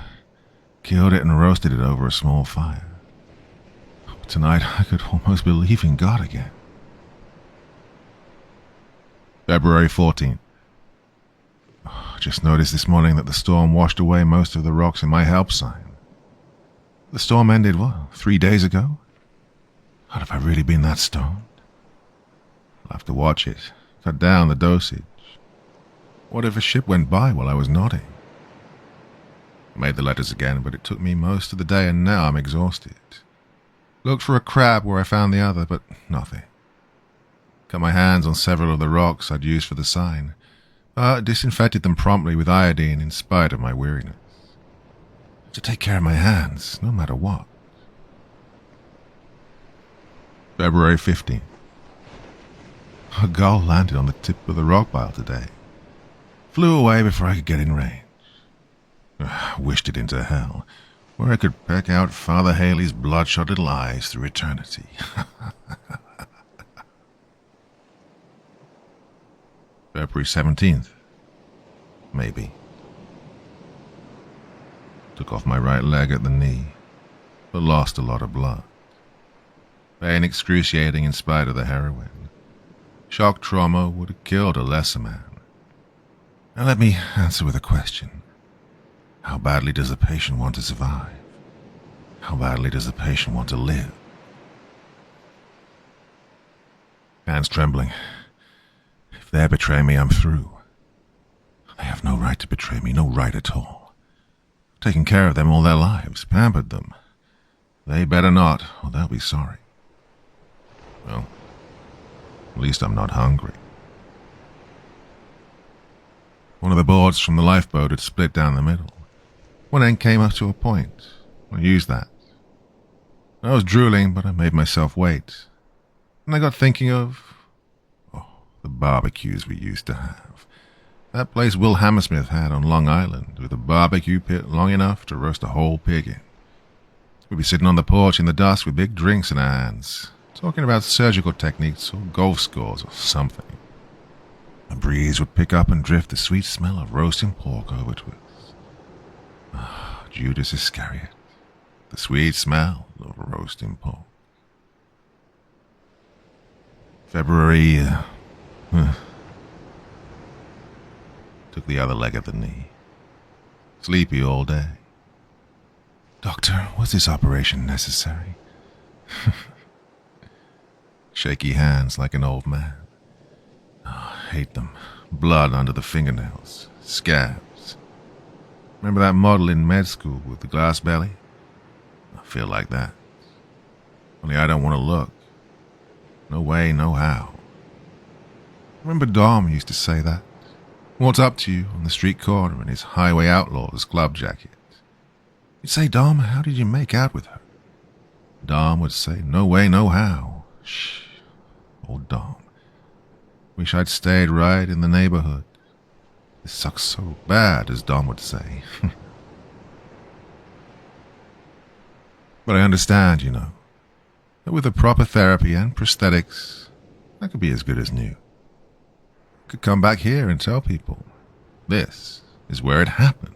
Killed it and roasted it over a small fire. Tonight I could almost believe in God again. February 14th. Just noticed this morning that the storm washed away most of the rocks in my help sign. The storm ended, 3 days ago? How have I really been that stoned? I'll have to watch it, cut down the dosage. What if a ship went by while I was nodding? I made the letters again, but it took me most of the day and now I'm exhausted. Looked for a crab where I found the other, but nothing. Got my hands on several of the rocks I'd used for the sign, but disinfected them promptly with iodine in spite of my weariness. To take care of my hands, no matter what. February 15th. A gull landed on the tip of the rock pile today. Flew away before I could get in range. Wished it into hell, where I could peck out Father Haley's bloodshot little eyes through eternity. February 17th. Maybe. Took off my right leg at the knee, but lost a lot of blood. Pain excruciating in spite of the heroin. Shock trauma would have killed a lesser man. Now let me answer with a question. How badly does the patient want to survive? How badly does the patient want to live? Hands trembling. If they betray me, I'm through. They have no right to betray me, no right at all. Taken care of them all their lives, pampered them. They better not, or they'll be sorry. Well, at least I'm not hungry. One of the boards from the lifeboat had split down the middle. One end came up to a point. I used that. I was drooling, but I made myself wait. And I got thinking of the barbecues we used to have. That place Will Hammersmith had on Long Island, with a barbecue pit long enough to roast a whole pig in. We'd be sitting on the porch in the dusk with big drinks in our hands, talking about surgical techniques or golf scores or something. A breeze would pick up and drift the sweet smell of roasting pork over to us. Judas Iscariot, the sweet smell of roasting pork. February, took the other leg of the knee. Sleepy all day. Doctor, was this operation necessary? Shaky hands like an old man. Hate them. Blood under the fingernails. Scabs. Remember that model in med school with the glass belly? I feel like that. Only I don't want to look. No way, no how. Remember Dom used to say that? Walked up to you on the street corner in his Highway Outlaws club jacket. You'd say, Dom, how did you make out with her? Dom would say, no way, no how. Shh. Old Dom. Wish I'd stayed right in the neighborhood. This sucks so bad, as Dom would say. But I understand, you know, that with the proper therapy and prosthetics, I could be as good as new. I could come back here and tell people, this is where it happened.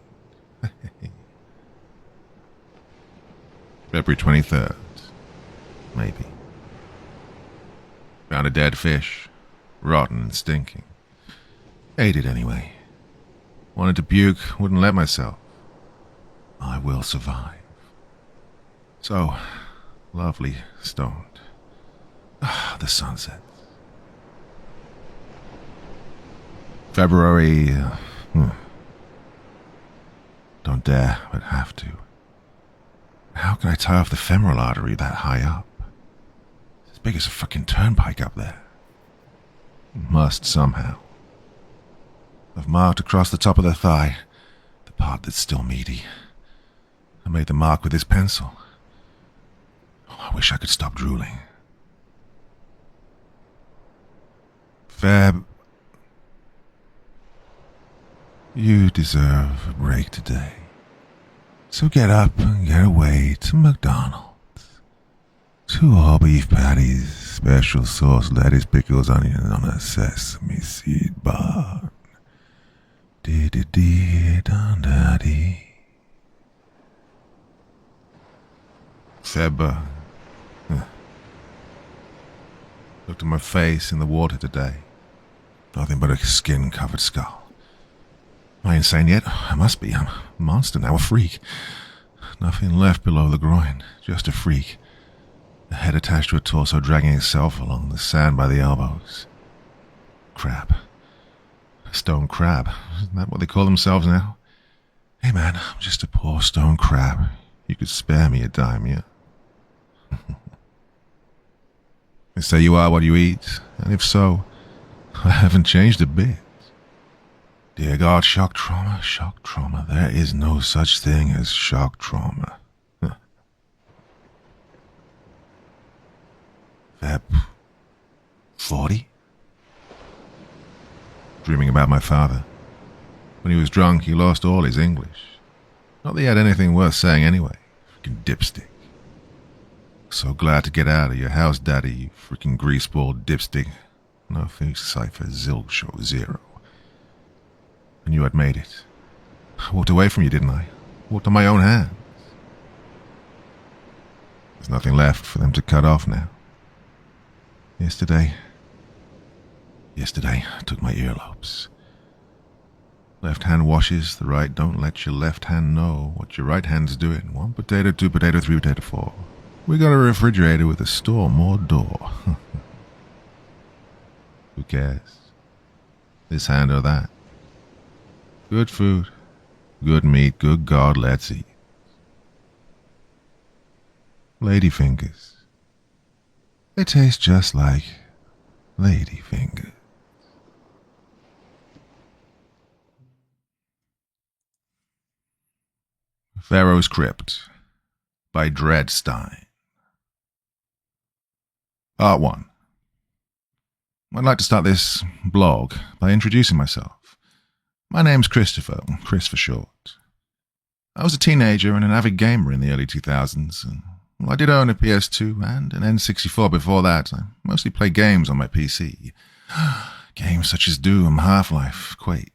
February 23rd. Maybe. Found a dead fish. Rotten and stinking. Ate it anyway. Wanted to puke, wouldn't let myself. I will survive. So, lovely stoned. The sunset. February... Don't dare, but have to. How can I tie off the femoral artery that high up? It's as big as a fucking turnpike up there. Must somehow. I've marked across the top of the thigh, the part that's still meaty. I made the mark with this pencil. I wish I could stop drooling. You deserve a break today. So get up and get away to McDonald's. 2 all-beef patties, special sauce, lettuce, pickles, onion on a sesame seed bun. Dee-dee-dee-dun-da-dee. Feb, looked at my face in the water today. Nothing but a skin-covered skull. Am I insane yet? I must be. I'm a monster now, a freak. Nothing left below the groin, just a freak. A head attached to a torso dragging itself along the sand by the elbows. Crab. A stone crab. Isn't that what they call themselves now? Hey man, I'm just a poor stone crab. You could spare me a dime, yeah? They say you are what you eat, and if so, I haven't changed a bit. Dear God, shock trauma, there is no such thing as shock trauma. Feb 40? Dreaming about my father. When he was drunk, he lost all his English. Not that he had anything worth saying anyway. Freaking dipstick. So glad to get out of your house, Daddy, you freaking greaseball dipstick. No face cipher, zilch show 0. I knew I'd made it. I walked away from you, didn't I? Walked on my own hands. There's nothing left for them to cut off now. Yesterday, I took my earlobes. Left hand washes the right, don't let your left hand know what your right hand's doing. 1 potato, 2 potato, 3 potato, 4. We got a refrigerator with a store more door. Who cares? This hand or that. Good food, good meat, good God, let's eat. Lady fingers. They taste just like lady fingers. Pharaoh's Crypt by Dreadstein. Part 1. I'd like to start this blog by introducing myself. My name's Christopher, Chris for short. I was a teenager and an avid gamer in the early 2000s. Well, I did own a PS2 and an N64 before that. I mostly played games on my PC. Games such as Doom, Half-Life, Quake.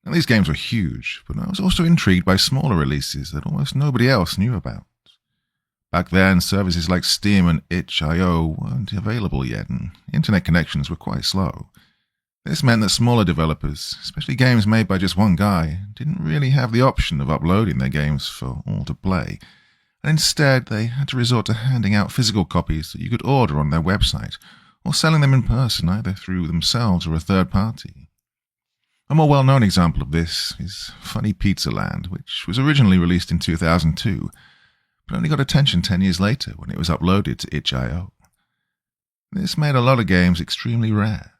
Now, these games were huge, but I was also intrigued by smaller releases that almost nobody else knew about. Back then, services like Steam and itch.io weren't available yet, and internet connections were quite slow. This meant that smaller developers, especially games made by just one guy, didn't really have the option of uploading their games for all to play. And instead, they had to resort to handing out physical copies that you could order on their website, or selling them in person either through themselves or a third party. A more well-known example of this is Funny Pizza Land, which was originally released in 2002, but only got attention 10 years later when it was uploaded to itch.io. This made a lot of games extremely rare.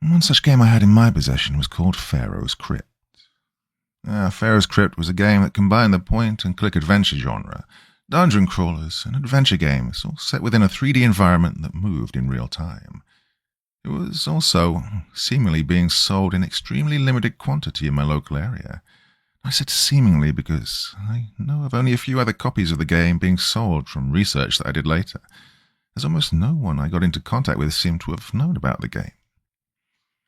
One such game I had in my possession was called Pharaoh's Crypt. Pharaoh's Crypt was a game that combined the point-and-click adventure genre, dungeon crawlers, and adventure games, all set within a 3D environment that moved in real time. It was also seemingly being sold in extremely limited quantity in my local area. I said seemingly because I know of only a few other copies of the game being sold from research that I did later, as almost no one I got into contact with seemed to have known about the game.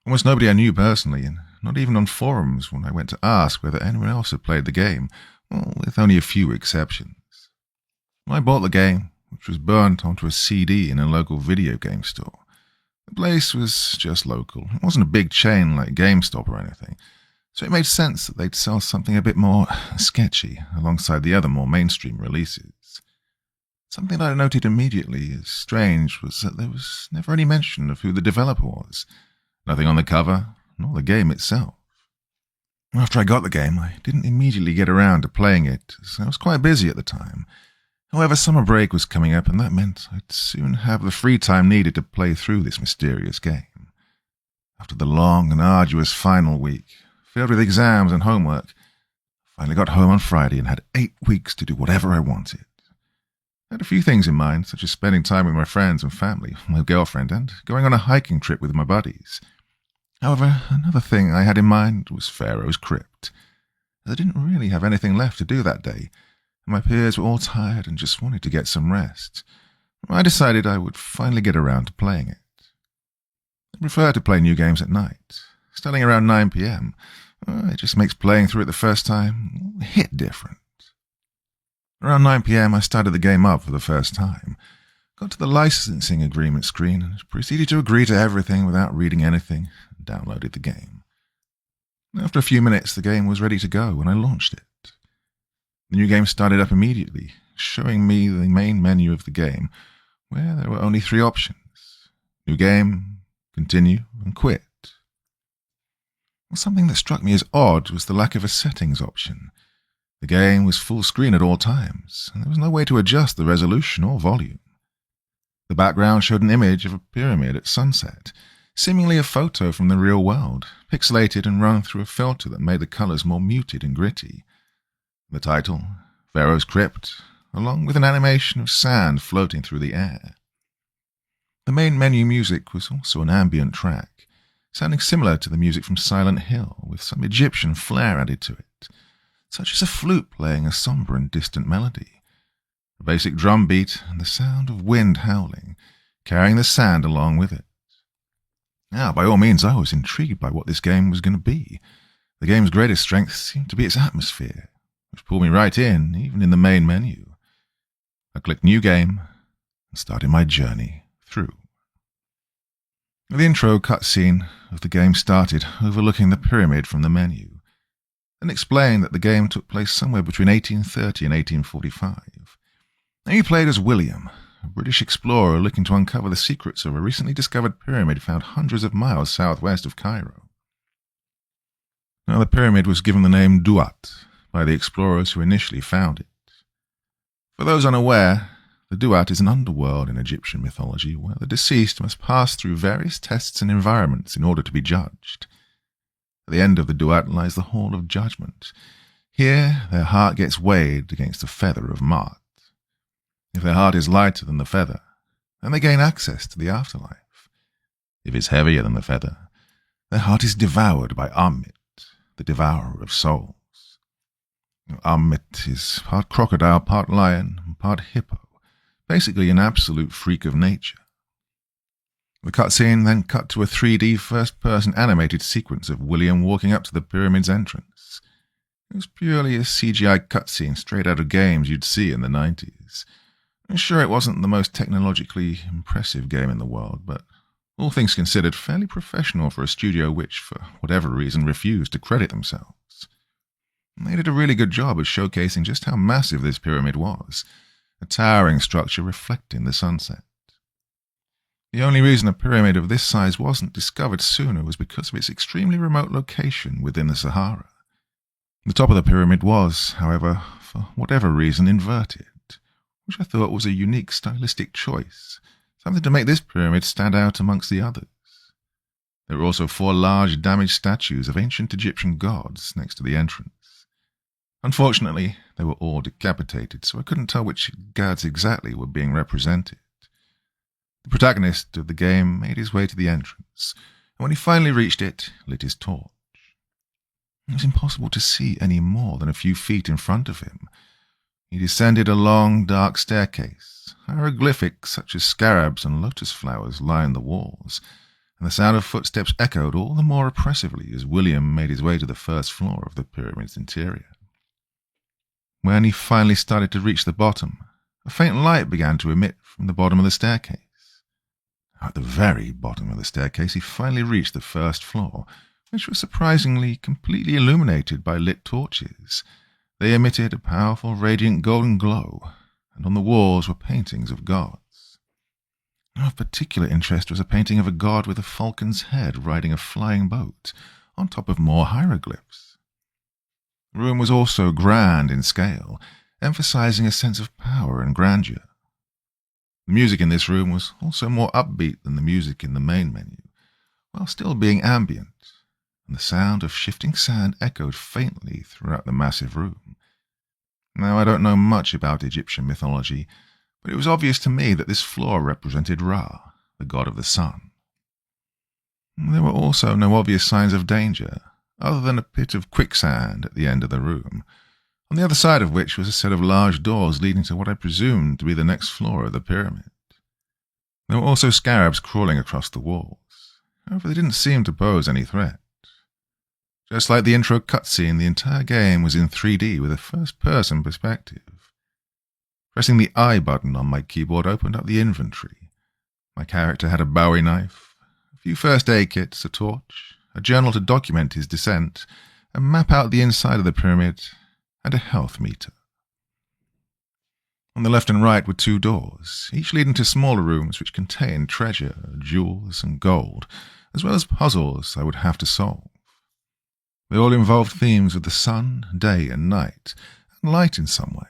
Almost nobody I knew personally, and not even on forums when I went to ask whether anyone else had played the game, well, with only a few exceptions. I bought the game, which was burnt onto a CD in a local video game store. The place was just local. It wasn't a big chain like GameStop or anything, so it made sense that they'd sell something a bit more sketchy alongside the other more mainstream releases. Something that I noted immediately as strange was that there was never any mention of who the developer was. Nothing on the cover, nor the game itself. After I got the game, I didn't immediately get around to playing it, as I was quite busy at the time. However, summer break was coming up, and that meant I'd soon have the free time needed to play through this mysterious game. After the long and arduous final week, filled with exams and homework, I finally got home on Friday and had 8 weeks to do whatever I wanted. I had a few things in mind, such as spending time with my friends and family, my girlfriend, and going on a hiking trip with my buddies. However, another thing I had in mind was Pharaoh's Crypt. I didn't really have anything left to do that day, and my peers were all tired and just wanted to get some rest. I decided I would finally get around to playing it. I prefer to play new games at night, starting around 9 p.m. It just makes playing through it the first time hit different. Around 9 p.m. I started the game up for the first time, got to the licensing agreement screen, and proceeded to agree to everything without reading anything, and downloaded the game. After a few minutes, the game was ready to go, and I launched it. The new game started up immediately, showing me the main menu of the game, where there were only 3 options: New Game, Continue, and Quit. Something that struck me as odd was the lack of a settings option. The game was full screen at all times, and there was no way to adjust the resolution or volume. The background showed an image of a pyramid at sunset, seemingly a photo from the real world, pixelated and run through a filter that made the colors more muted and gritty. The title, Pharaoh's Crypt, along with an animation of sand floating through the air. The main menu music was also an ambient track, sounding similar to the music from Silent Hill, with some Egyptian flair added to it, such as a flute playing a somber and distant melody, a basic drum beat, and the sound of wind howling, carrying the sand along with it. Now, by all means, I was intrigued by what this game was going to be. The game's greatest strength seemed to be its atmosphere, which pulled me right in, even in the main menu. I clicked New Game and started my journey through. The intro cutscene of the game started, overlooking the pyramid from the menu, and explained that the game took place somewhere between 1830 and 1845. And you played as William, a British explorer looking to uncover the secrets of a recently discovered pyramid found hundreds of miles southwest of Cairo. Now, the pyramid was given the name Duat by the explorers who initially found it. For those unaware, the Duat is an underworld in Egyptian mythology where the deceased must pass through various tests and environments in order to be judged. At the end of the Duat lies the Hall of Judgment. Here, their heart gets weighed against a feather of Ma'at. If their heart is lighter than the feather, then they gain access to the afterlife. If it's heavier than the feather, their heart is devoured by Ammit, the devourer of souls. Ammit is part crocodile, part lion, and part hippo, basically an absolute freak of nature. The cutscene then cut to a 3D first-person animated sequence of William walking up to the pyramid's entrance. It was purely a CGI cutscene straight out of games you'd see in the 90s. I'm sure it wasn't the most technologically impressive game in the world, but all things considered, fairly professional for a studio which, for whatever reason, refused to credit themselves. They did a really good job of showcasing just how massive this pyramid was, a towering structure reflecting the sunset. The only reason a pyramid of this size wasn't discovered sooner was because of its extremely remote location within the Sahara. The top of the pyramid was, however, for whatever reason, inverted, which I thought was a unique stylistic choice, something to make this pyramid stand out amongst the others. There were also 4 large damaged statues of ancient Egyptian gods next to the entrance. Unfortunately, they were all decapitated, so I couldn't tell which gods exactly were being represented. The protagonist of the game made his way to the entrance, and when he finally reached it, lit his torch. It was impossible to see any more than a few feet in front of him. He descended a long, dark staircase. Hieroglyphics such as scarabs and lotus flowers lined the walls, and the sound of footsteps echoed all the more oppressively as William made his way to the first floor of the pyramid's interior. When he finally started to reach the bottom, a faint light began to emit from the bottom of the staircase. At the very bottom of the staircase, he finally reached the first floor, which was surprisingly completely illuminated by lit torches. They emitted a powerful, radiant golden glow, and on the walls were paintings of gods. Of particular interest was a painting of a god with a falcon's head riding a flying boat, on top of more hieroglyphs. The room was also grand in scale, emphasizing a sense of power and grandeur. The music in this room was also more upbeat than the music in the main menu, while still being ambient, and the sound of shifting sand echoed faintly throughout the massive room. Now, I don't know much about Egyptian mythology, but it was obvious to me that this floor represented Ra, the god of the sun. There were also no obvious signs of danger, other than a pit of quicksand at the end of the room, on the other side of which was a set of large doors leading to what I presumed to be the next floor of the pyramid. There were also scarabs crawling across the walls. However, they didn't seem to pose any threat. Just like the intro cutscene, the entire game was in 3D with a first-person perspective. Pressing the I button on my keyboard opened up the inventory. My character had a Bowie knife, a few first aid kits, a torch, a journal to document his descent, a map out the inside of the pyramid, and a health meter. On the left and right were 2 doors, each leading to smaller rooms which contained treasure, jewels, and gold, as well as puzzles I would have to solve. They all involved themes of the sun, day, and night, and light in some way.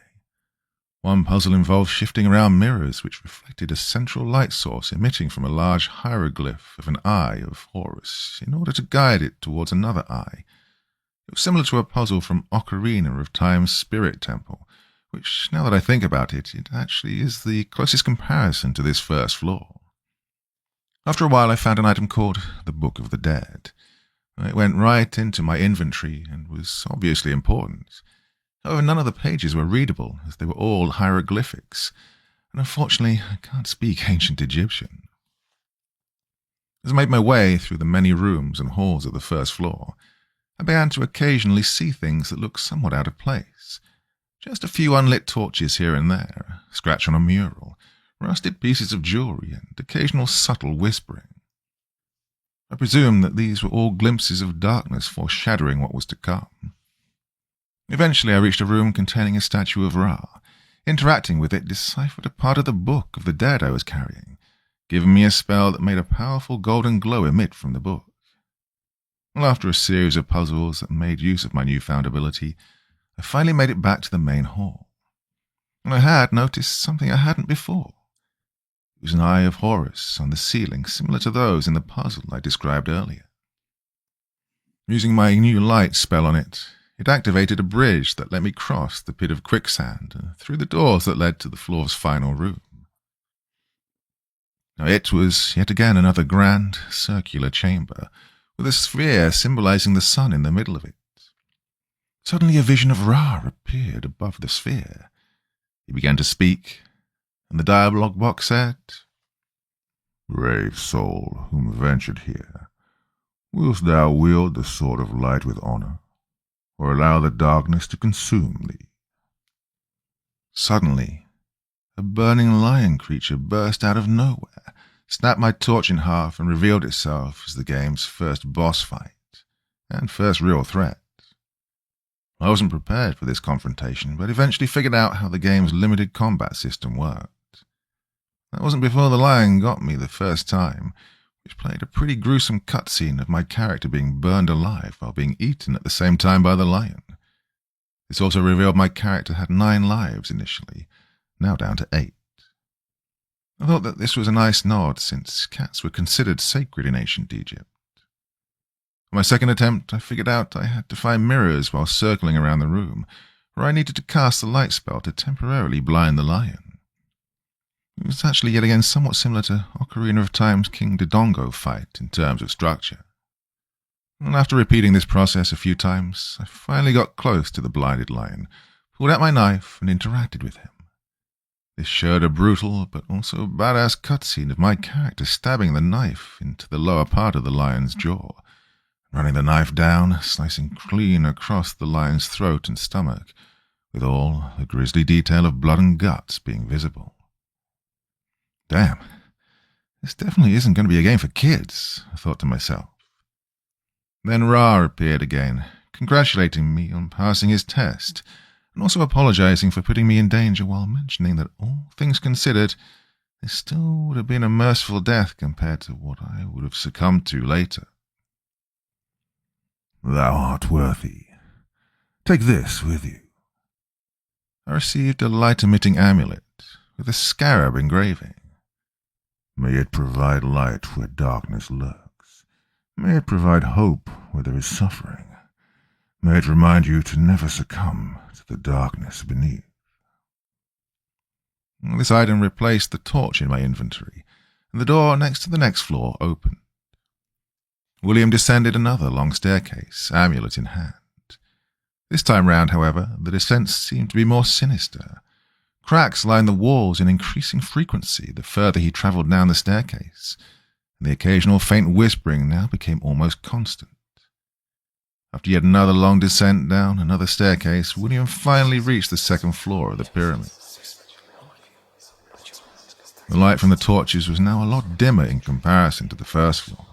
One puzzle involved shifting around mirrors which reflected a central light source emitting from a large hieroglyph of an eye of Horus in order to guide it towards another eye. It was similar to a puzzle from Ocarina of Time's Spirit Temple, which, now that I think about it, it actually is the closest comparison to this first floor. After a while I found an item called the Book of the Dead. It went right into my inventory and was obviously important. However, none of the pages were readable, as they were all hieroglyphics, and unfortunately I can't speak ancient Egyptian. As I made my way through the many rooms and halls of the first floor, I began to occasionally see things that looked somewhat out of place. Just a few unlit torches here and there, a scratch on a mural, rusted pieces of jewellery, and occasional subtle whispering. I presumed that these were all glimpses of darkness foreshadowing what was to come. Eventually I reached a room containing a statue of Ra. Interacting with it deciphered a part of the Book of the Dead I was carrying, giving me a spell that made a powerful golden glow emit from the book. Well, after a series of puzzles that made use of my newfound ability, I finally made it back to the main hall. And I had noticed something I hadn't before. It was an eye of Horus on the ceiling, similar to those in the puzzle I described earlier. Using my new light spell on it, it activated a bridge that let me cross the pit of quicksand and through the doors that led to the floor's final room. Now it was yet again another grand, circular chamber, with a sphere symbolizing the sun in the middle of it. Suddenly a vision of Ra appeared above the sphere. He began to speak, and the dialogue box said, "Brave soul whom ventured here, wilt thou wield the sword of light with honor, or allow the darkness to consume thee?" Suddenly, a burning lion creature burst out of nowhere, snapped my torch in half, and revealed itself as the game's first boss fight, and first real threat. I wasn't prepared for this confrontation, but eventually figured out how the game's limited combat system worked. That wasn't before the lion got me the first time, which played a pretty gruesome cutscene of my character being burned alive while being eaten at the same time by the lion. This also revealed my character had 9 lives initially, now down to 8. I thought that this was a nice nod, since cats were considered sacred in ancient Egypt. On my second attempt, I figured out I had to find mirrors while circling around the room, where I needed to cast the light spell to temporarily blind the lion. It was actually yet again somewhat similar to Ocarina of Time's King Dodongo fight in terms of structure. And after repeating this process a few times, I finally got close to the blinded lion, pulled out my knife, and interacted with him. This showed a brutal but also badass cutscene of my character stabbing the knife into the lower part of the lion's jaw, running the knife down, slicing clean across the lion's throat and stomach, with all the grisly detail of blood and guts being visible. Damn, this definitely isn't going to be a game for kids, I thought to myself. Then Ra appeared again, congratulating me on passing his test, and also apologizing for putting me in danger while mentioning that all things considered, this still would have been a merciful death compared to what I would have succumbed to later. "Thou art worthy. Take this with you." I received a light-emitting amulet with a scarab engraving. "May it provide light where darkness lurks. May it provide hope where there is suffering. May it remind you to never succumb to the darkness beneath." This item replaced the torch in my inventory, and the door next to the next floor opened. William descended another long staircase, amulet in hand. This time round, however, the descent seemed to be more sinister. Cracks lined the walls in increasing frequency the further he travelled down the staircase, and the occasional faint whispering now became almost constant. After yet another long descent down another staircase, William finally reached the second floor of the pyramid. The light from the torches was now a lot dimmer in comparison to the first floor.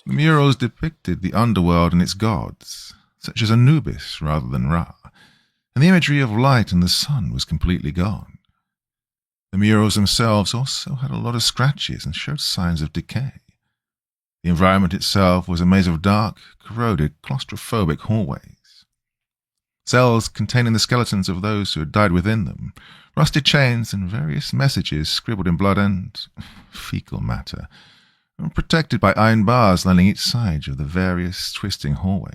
The murals depicted the underworld and its gods, such as Anubis rather than Ra, and the imagery of light and the sun was completely gone. The murals themselves also had a lot of scratches and showed signs of decay. The environment itself was a maze of dark, corroded, claustrophobic hallways. Cells containing the skeletons of those who had died within them, rusted chains and various messages scribbled in blood and fecal matter, and protected by iron bars lining each side of the various twisting hallways.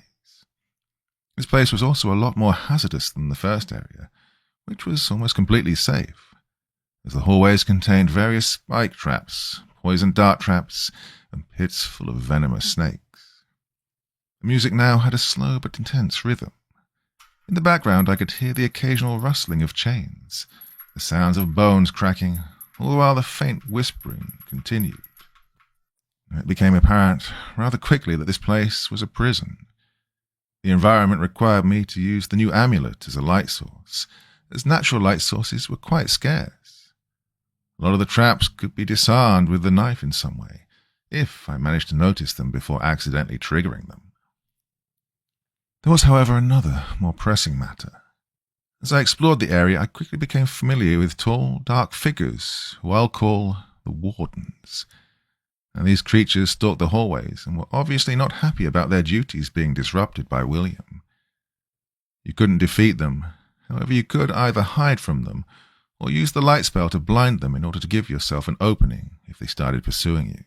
This place was also a lot more hazardous than the first area, which was almost completely safe, as the hallways contained various spike traps, poison dart traps, and pits full of venomous snakes. The music now had a slow but intense rhythm. In the background I could hear the occasional rustling of chains, the sounds of bones cracking, all the while the faint whispering continued. It became apparent rather quickly that this place was a prison. The environment required me to use the new amulet as a light source, as natural light sources were quite scarce. A lot of the traps could be disarmed with the knife in some way, if I managed to notice them before accidentally triggering them. There was, however, another, more pressing matter. As I explored the area, I quickly became familiar with tall, dark figures, who I'll call the Wardens. And these creatures stalked the hallways and were obviously not happy about their duties being disrupted by William. You couldn't defeat them, however you could either hide from them or use the light spell to blind them in order to give yourself an opening if they started pursuing you.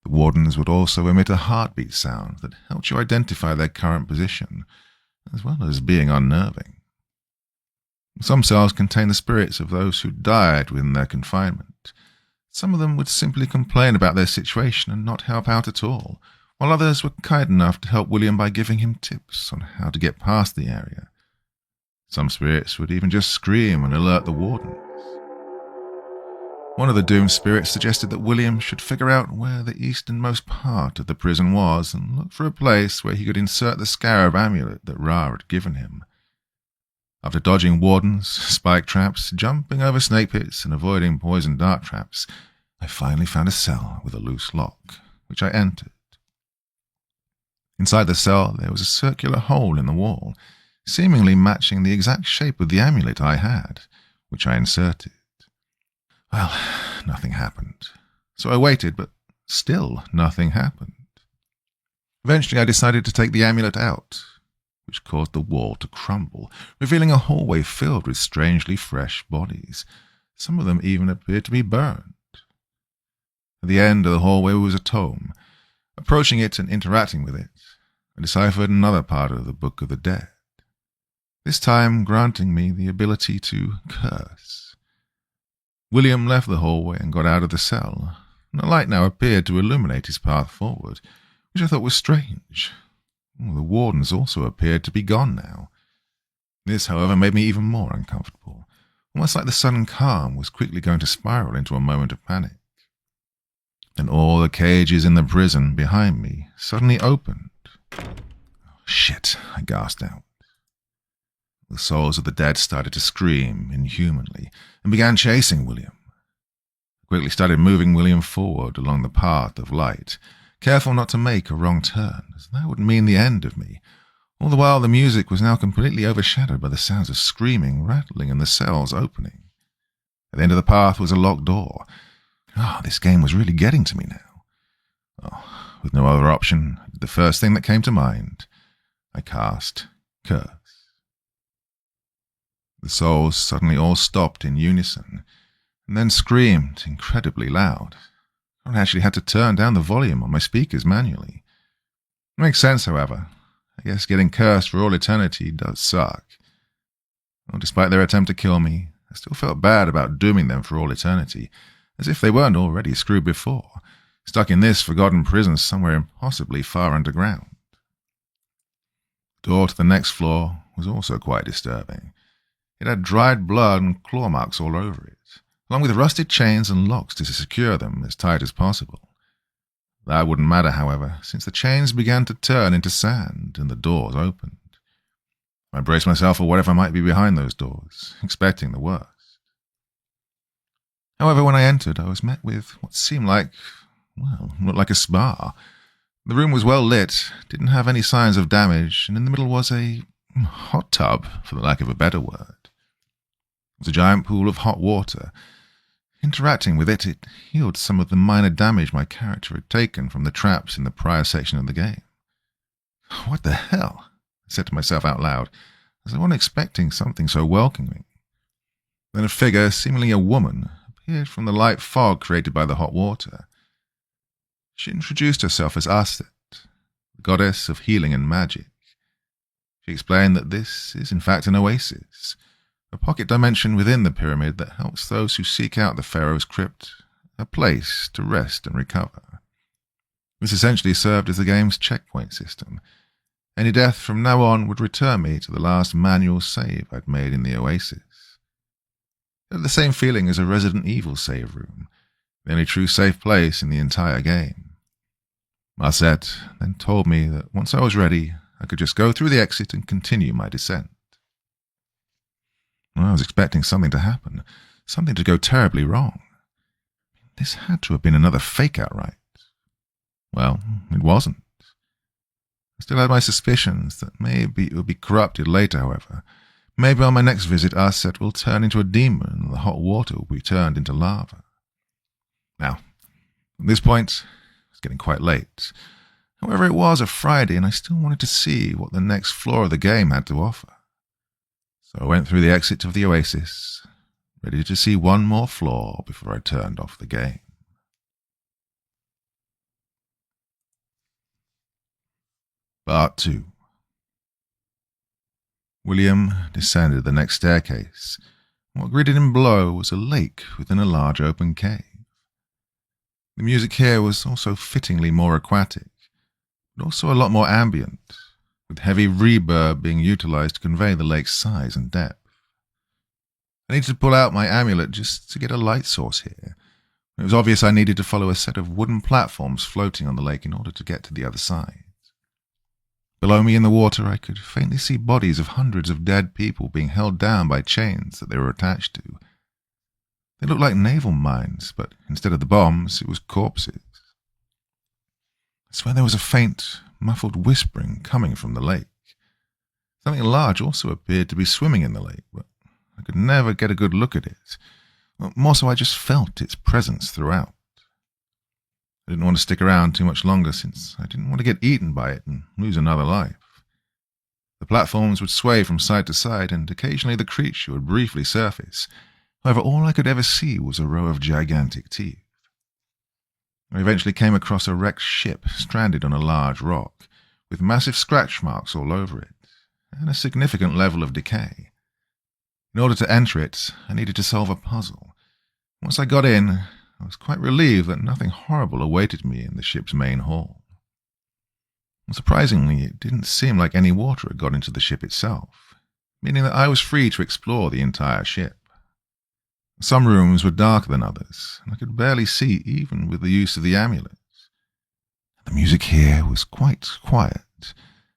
The Wardens would also emit a heartbeat sound that helped you identify their current position, as well as being unnerving. Some cells contained the spirits of those who died within their confinement. Some of them would simply complain about their situation and not help out at all, while others were kind enough to help William by giving him tips on how to get past the area. Some spirits would even just scream and alert the Wardens. One of the doomed spirits suggested that William should figure out where the easternmost part of the prison was and look for a place where he could insert the scarab amulet that Ra had given him. After dodging Wardens, spike traps, jumping over snake pits, and avoiding poison dart traps, I finally found a cell with a loose lock, which I entered. Inside the cell there was a circular hole in the wall, seemingly matching the exact shape of the amulet I had, which I inserted. Well, nothing happened. So I waited, but still nothing happened. Eventually I decided to take the amulet out, which caused the wall to crumble, revealing a hallway filled with strangely fresh bodies. Some of them even appeared to be burned. At the end of the hallway was a tome. Approaching it and interacting with it, I deciphered another part of the Book of the Dead, this time granting me the ability to curse. William left the hallway and got out of the cell, and a light now appeared to illuminate his path forward, which I thought was strange. The Wardens also appeared to be gone now. This, however, made me even more uncomfortable, almost like the sudden calm was quickly going to spiral into a moment of panic. Then all the cages in the prison behind me suddenly opened. "Oh, shit," I gasped out. The souls of the dead started to scream inhumanly and began chasing William. I quickly started moving William forward along the path of light, careful not to make a wrong turn, as that would mean the end of me. All the while the music was now completely overshadowed by the sounds of screaming, rattling, and the cells opening. At the end of the path was a locked door. This game was really getting to me now. With no other option, I did the first thing that came to mind. I cast Curse. The souls suddenly all stopped in unison, and then screamed incredibly loud. I actually had to turn down the volume on my speakers manually. It makes sense, however. I guess getting cursed for all eternity does suck. Well, despite their attempt to kill me, I still felt bad about dooming them for all eternity, as if they weren't already screwed before. stuck in this forgotten prison somewhere impossibly far underground. The door to the next floor was also quite disturbing. It had dried blood and claw marks all over it, along with rusted chains and locks to secure them as tight as possible. That wouldn't matter, however, since the chains began to turn into sand and the doors opened. I braced myself for whatever might be behind those doors, expecting the worst. However, when I entered, I was met with what seemed like, looked like a spa. The room was well lit, didn't have any signs of damage, and in the middle was a hot tub, for the lack of a better word. It was a giant pool of hot water. Interacting with it healed some of the minor damage my character had taken from the traps in the prior section of the game. What the hell? I said to myself out loud, as I wasn't expecting something so welcoming. Then a figure, seemingly a woman, appeared from the light fog created by the hot water. She introduced herself as Aset, the goddess of healing and magic. She explained that this is in fact an oasis, a pocket dimension within the pyramid that helps those who seek out the pharaoh's crypt a place to rest and recover. This essentially served as the game's checkpoint system. Any death from now on would return me to the last manual save I'd made in the oasis. It had the same feeling as a Resident Evil save room, the only true safe place in the entire game. Aset then told me that once I was ready, I could just go through the exit and continue my descent. I was expecting something to happen, something to go terribly wrong. This had to have been another fake outright. Well, it wasn't. I still had my suspicions that maybe it would be corrupted later, however. Maybe on my next visit Aset will turn into a demon and the hot water will be turned into lava. Now, at this point, it's getting quite late. However, it was a Friday and I still wanted to see what the next floor of the game had to offer. So I went through the exit of the oasis, ready to see one more floor before I turned off the game. Part 2. William descended the next staircase. What greeted him below was a lake within a large open cave. The music here was also fittingly more aquatic, but also a lot more ambient, with heavy reverb being utilized to convey the lake's size and depth. I needed to pull out my amulet just to get a light source here. It was obvious I needed to follow a set of wooden platforms floating on the lake in order to get to the other side. Below me in the water I could faintly see bodies of hundreds of dead people being held down by chains that they were attached to. They looked like naval mines, but instead of the bombs, it was corpses. I swear there was a faint, muffled whispering coming from the lake. Something large also appeared to be swimming in the lake, but I could never get a good look at it. More so, I just felt its presence throughout. I didn't want to stick around too much longer since I didn't want to get eaten by it and lose another life. The platforms would sway from side to side, and occasionally the creature would briefly surface. However, all I could ever see was a row of gigantic teeth. I eventually came across a wrecked ship stranded on a large rock, with massive scratch marks all over it, and a significant level of decay. In order to enter it, I needed to solve a puzzle. Once I got in, I was quite relieved that nothing horrible awaited me in the ship's main hall. Surprisingly, it didn't seem like any water had got into the ship itself, meaning that I was free to explore the entire ship. Some rooms were darker than others, and I could barely see even with the use of the amulets. The music here was quite quiet,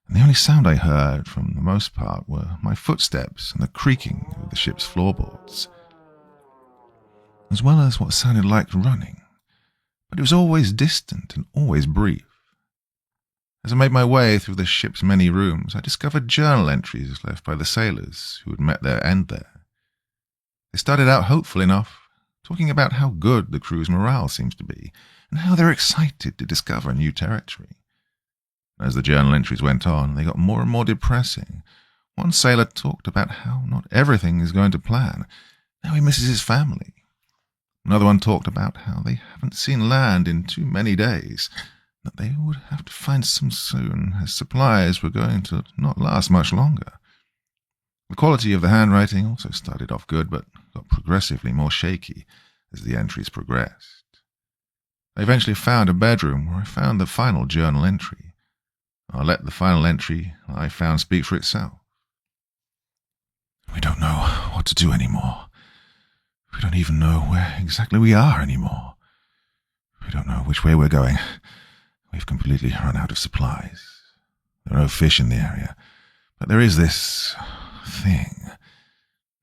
and the only sound I heard, from the most part, were my footsteps and the creaking of the ship's floorboards, as well as what sounded like running, but it was always distant and always brief. As I made my way through the ship's many rooms, I discovered journal entries left by the sailors who had met their end there. They started out hopeful enough, talking about how good the crew's morale seems to be, and how they're excited to discover new territory. As the journal entries went on, they got more and more depressing. One sailor talked about how not everything is going to plan, how he misses his family. Another one talked about how they haven't seen land in too many days, that they would have to find some soon, as supplies were going to not last much longer. The quality of the handwriting also started off good, but got progressively more shaky as the entries progressed. I eventually found a bedroom where I found the final journal entry. I'll let the final entry I found speak for itself. We don't know what to do anymore. We don't even know where exactly we are anymore. We don't know which way we're going. We've completely run out of supplies. There are no fish in the area, but there is this thing.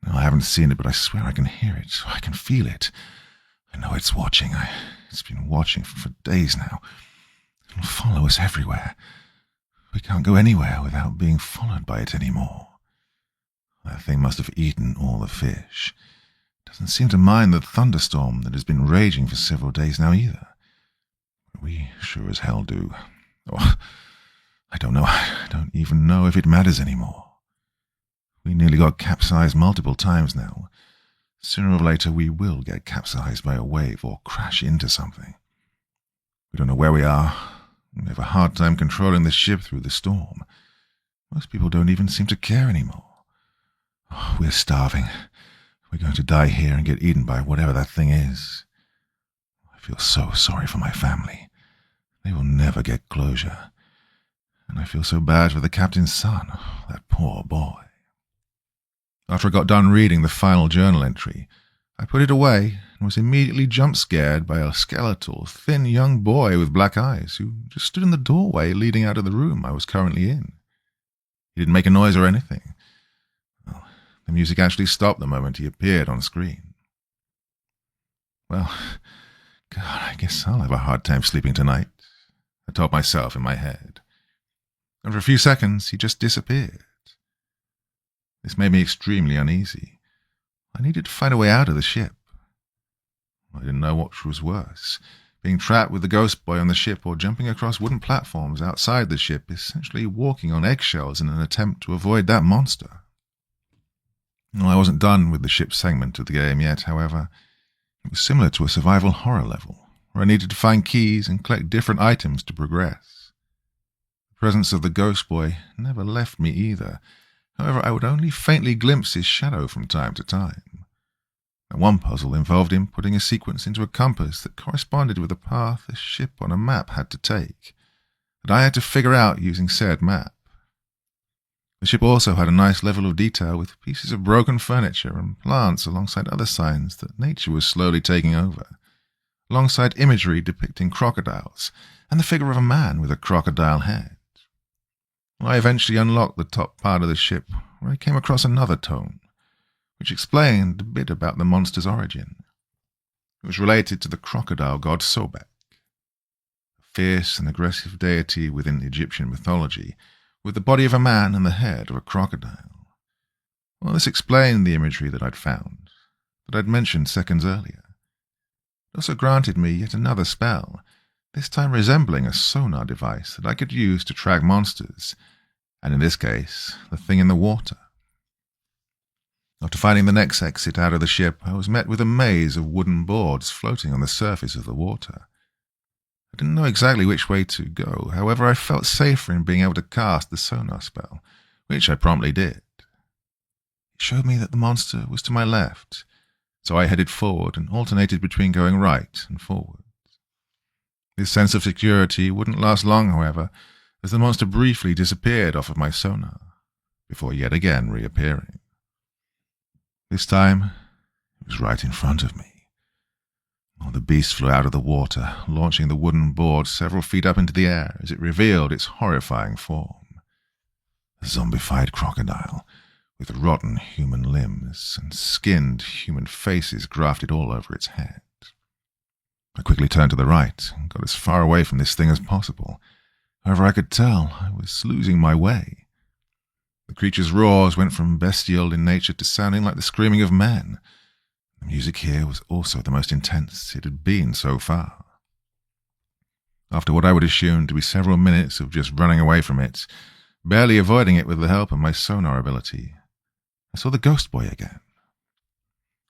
No, I haven't seen it, but I swear I can hear it. I can feel it. I know it's watching. It's been watching for days now. It'll follow us everywhere. We can't go anywhere without being followed by it anymore. That thing must have eaten all the fish. It doesn't seem to mind the thunderstorm that has been raging for several days now either. We sure as hell do. Oh, I don't know. I don't even know if it matters anymore. We nearly got capsized multiple times now. Sooner or later we will get capsized by a wave or crash into something. We don't know where we are. We have a hard time controlling the ship through the storm. Most people don't even seem to care anymore. Oh, we're starving. We're going to die here and get eaten by whatever that thing is. I feel so sorry for my family. They will never get closure. And I feel so bad for the captain's son. Oh, that poor boy. After I got done reading the final journal entry, I put it away and was immediately jump-scared by a skeletal, thin young boy with black eyes who just stood in the doorway leading out of the room I was currently in. He didn't make a noise or anything. Well, the music actually stopped the moment he appeared on screen. Well, God, I guess I'll have a hard time sleeping tonight, I told myself in my head. And for a few seconds, he just disappeared. This made me extremely uneasy. I needed to find a way out of the ship. I didn't know which was worse, being trapped with the ghost boy on the ship or jumping across wooden platforms outside the ship, essentially walking on eggshells in an attempt to avoid that monster. Well, I wasn't done with the ship segment of the game yet, however. It was similar to a survival horror level, where I needed to find keys and collect different items to progress. The presence of the ghost boy never left me either. However, I would only faintly glimpse his shadow from time to time. And one puzzle involved him putting a sequence into a compass that corresponded with the path a ship on a map had to take, that I had to figure out using said map. The ship also had a nice level of detail with pieces of broken furniture and plants alongside other signs that nature was slowly taking over, alongside imagery depicting crocodiles and the figure of a man with a crocodile head. I eventually unlocked the top part of the ship, where I came across another tome, which explained a bit about the monster's origin. It was related to the crocodile god Sobek, a fierce and aggressive deity within Egyptian mythology, with the body of a man and the head of a crocodile. Well, this explained the imagery that I'd found, that I'd mentioned seconds earlier. It also granted me yet another spell, this time resembling a sonar device that I could use to track monsters, and in this case, the thing in the water. After finding the next exit out of the ship, I was met with a maze of wooden boards floating on the surface of the water. I didn't know exactly which way to go, however I felt safer in being able to cast the sonar spell, which I promptly did. It showed me that the monster was to my left, so I headed forward and alternated between going right and forward. This sense of security wouldn't last long, however, as the monster briefly disappeared off of my sonar, before yet again reappearing. This time, it was right in front of me. Oh, the beast flew out of the water, launching the wooden board several feet up into the air as it revealed its horrifying form. A zombified crocodile, with rotten human limbs and skinned human faces grafted all over its head. I quickly turned to the right and got as far away from this thing as possible. However, I could tell I was losing my way. The creature's roars went from bestial in nature to sounding like the screaming of men. The music here was also the most intense it had been so far. After what I would assume to be several minutes of just running away from it, barely avoiding it with the help of my sonar ability, I saw the ghost boy again.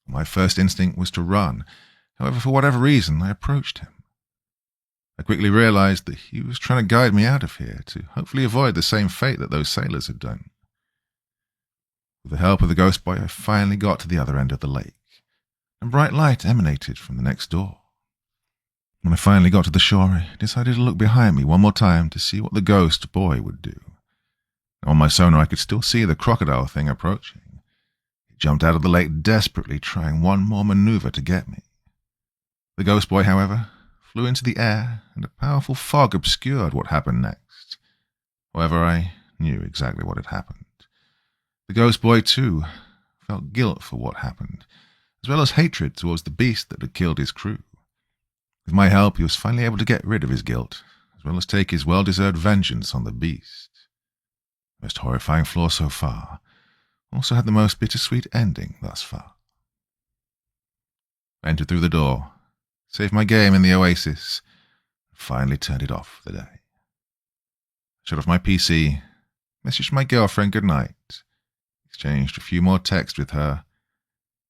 My first instinct was to run. However, for whatever reason, I approached him. I quickly realized that he was trying to guide me out of here to hopefully avoid the same fate that those sailors had done. With the help of the ghost boy, I finally got to the other end of the lake, and bright light emanated from the next door. When I finally got to the shore, I decided to look behind me one more time to see what the ghost boy would do. On my sonar, I could still see the crocodile thing approaching. It jumped out of the lake desperately, trying one more maneuver to get me. The ghost boy, however, flew into the air, and a powerful fog obscured what happened next. However, I knew exactly what had happened. The ghost boy, too, felt guilt for what happened, as well as hatred towards the beast that had killed his crew. With my help, he was finally able to get rid of his guilt, as well as take his well-deserved vengeance on the beast. The most horrifying flaw so far also had the most bittersweet ending thus far. I entered through the door, saved my game in the oasis, and finally turned it off for the day. Shut off my PC, messaged my girlfriend goodnight, exchanged a few more texts with her,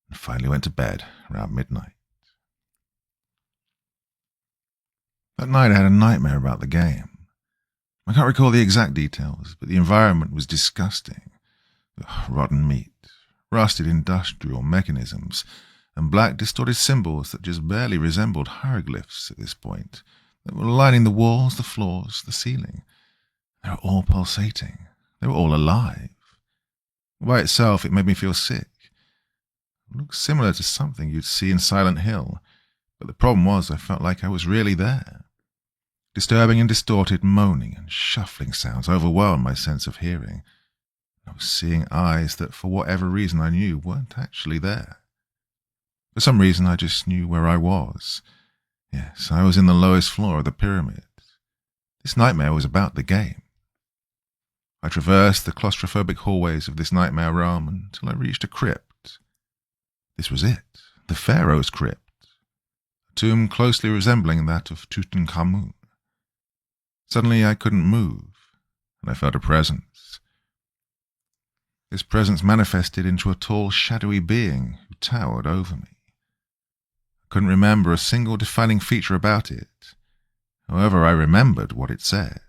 and finally went to bed around midnight. That night I had a nightmare about the game. I can't recall the exact details, but the environment was disgusting. Rotten meat, rusted industrial mechanisms, and black distorted symbols that just barely resembled hieroglyphs at this point, that were lining the walls, the floors, the ceiling. They were all pulsating. They were all alive. By itself, it made me feel sick. It looked similar to something you'd see in Silent Hill, but the problem was I felt like I was really there. Disturbing and distorted moaning and shuffling sounds overwhelmed my sense of hearing. I was seeing eyes that, for whatever reason I knew, weren't actually there. For some reason, I just knew where I was. Yes, I was in the lowest floor of the pyramid. This nightmare was about the game. I traversed the claustrophobic hallways of this nightmare realm until I reached a crypt. This was it, the Pharaoh's crypt, a tomb closely resembling that of Tutankhamun. Suddenly I couldn't move, and I felt a presence. This presence manifested into a tall, shadowy being who towered over me. I couldn't remember a single defining feature about it. However, I remembered what it said.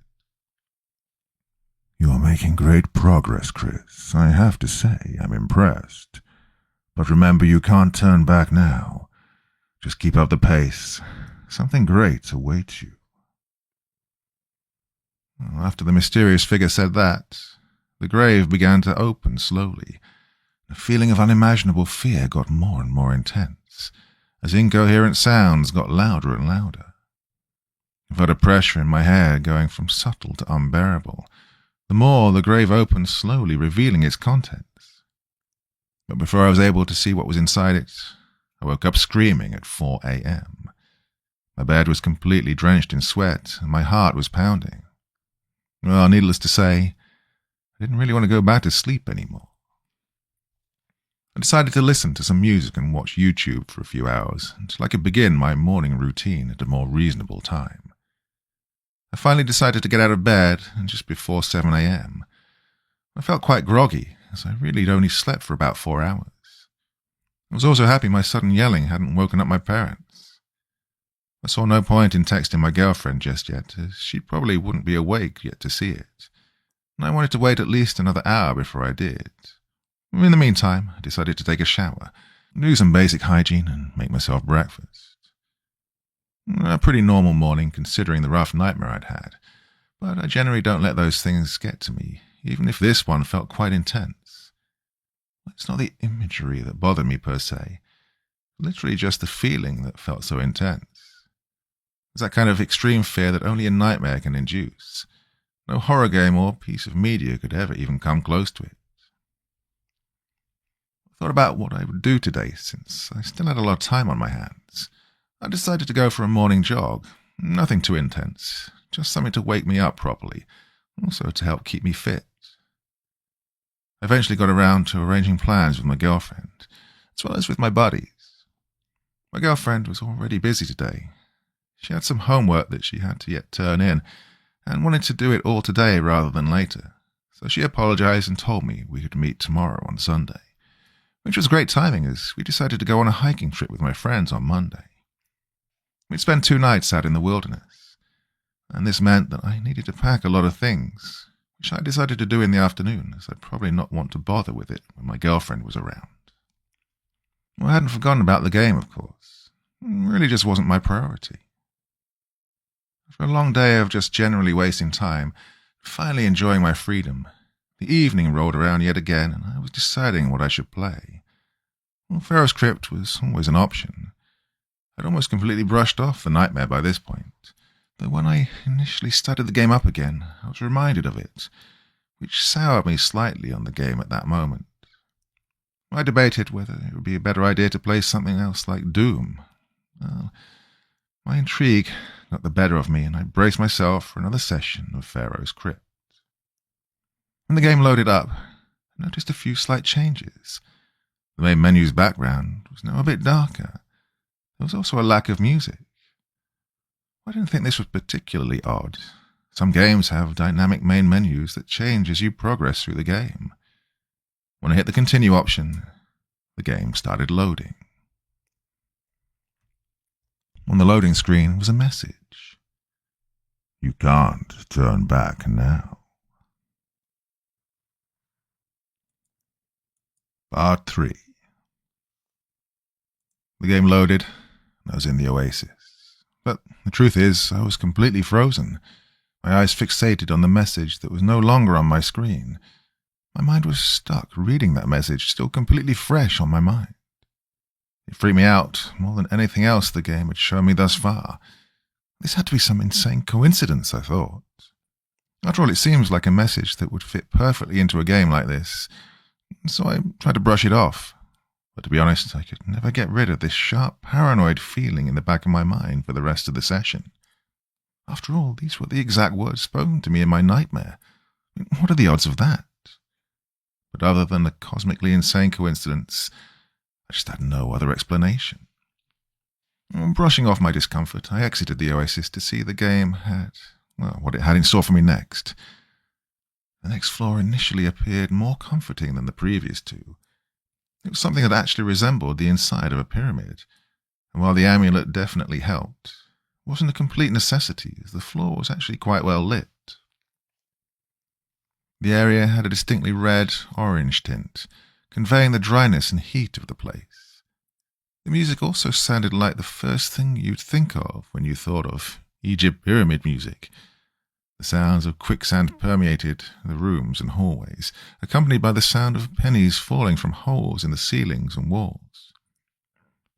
"You are making great progress, Chris. I have to say, I'm impressed. But remember, you can't turn back now. Just keep up the pace. Something great awaits you." After the mysterious figure said that, the grave began to open slowly. A feeling of unimaginable fear got more and more intense, as incoherent sounds got louder and louder. I felt a pressure in my head going from subtle to unbearable. The more the grave opened slowly, revealing its contents. But before I was able to see what was inside it, I woke up screaming at 4 a.m. My bed was completely drenched in sweat, and my heart was pounding. Well, needless to say, I didn't really want to go back to sleep anymore. I decided to listen to some music and watch YouTube for a few hours until I could begin my morning routine at a more reasonable time. I finally decided to get out of bed, and just before 7 a.m. I felt quite groggy, as I really had only slept for about 4 hours. I was also happy my sudden yelling hadn't woken up my parents. I saw no point in texting my girlfriend just yet, as she probably wouldn't be awake yet to see it, and I wanted to wait at least another hour before I did. In the meantime, I decided to take a shower, do some basic hygiene, and make myself breakfast. A pretty normal morning considering the rough nightmare I'd had, but I generally don't let those things get to me, even if this one felt quite intense. It's not the imagery that bothered me per se, literally just the feeling that felt so intense. It's that kind of extreme fear that only a nightmare can induce. No horror game or piece of media could ever even come close to it. I thought about what I would do today, since I still had a lot of time on my hands. I decided to go for a morning jog. Nothing too intense, just something to wake me up properly, also to help keep me fit. I eventually got around to arranging plans with my girlfriend, as well as with my buddies. My girlfriend was already busy today. She had some homework that she had to yet turn in, and wanted to do it all today rather than later, so she apologized and told me we could meet tomorrow on Sunday, which was great timing as we decided to go on a hiking trip with my friends on Monday. We'd spend 2 nights out in the wilderness, and this meant that I needed to pack a lot of things, which I decided to do in the afternoon, as I'd probably not want to bother with it when my girlfriend was around. Well, I hadn't forgotten about the game, of course. It really just wasn't my priority. After a long day of just generally wasting time, finally enjoying my freedom, the evening rolled around yet again, and I was deciding what I should play. Well, Pharaoh's Crypt was always an option. I'd almost completely brushed off the nightmare by this point, though when I initially started the game up again, I was reminded of it, which soured me slightly on the game at that moment. I debated whether it would be a better idea to play something else like Doom. Well, my intrigue got the better of me, and I braced myself for another session of Pharaoh's Crypt. When the game loaded up, I noticed a few slight changes. The main menu's background was now a bit darker. There was also a lack of music. I didn't think this was particularly odd. Some games have dynamic main menus that change as you progress through the game. When I hit the continue option, the game started loading. On the loading screen was a message. "You can't turn back now." Part 3. The game loaded, and I was in the oasis. But the truth is, I was completely frozen, my eyes fixated on the message that was no longer on my screen. My mind was stuck reading that message, still completely fresh on my mind. It freaked me out more than anything else the game had shown me thus far. This had to be some insane coincidence, I thought. After all, it seems like a message that would fit perfectly into a game like this, so I tried to brush it off. But to be honest, I could never get rid of this sharp, paranoid feeling in the back of my mind for the rest of the session. After all, these were the exact words spoken to me in my nightmare. What are the odds of that? But other than a cosmically insane coincidence, I just had no other explanation. Brushing off my discomfort, I exited the oasis to see the game had, what it had in store for me next. The next floor initially appeared more comforting than the previous two. It was something that actually resembled the inside of a pyramid, and while the amulet definitely helped, it wasn't a complete necessity, as the floor was actually quite well lit. The area had a distinctly red-orange tint, conveying the dryness and heat of the place. The music also sounded like the first thing you'd think of when you thought of Egypt pyramid music. The sounds of quicksand permeated the rooms and hallways, accompanied by the sound of pennies falling from holes in the ceilings and walls.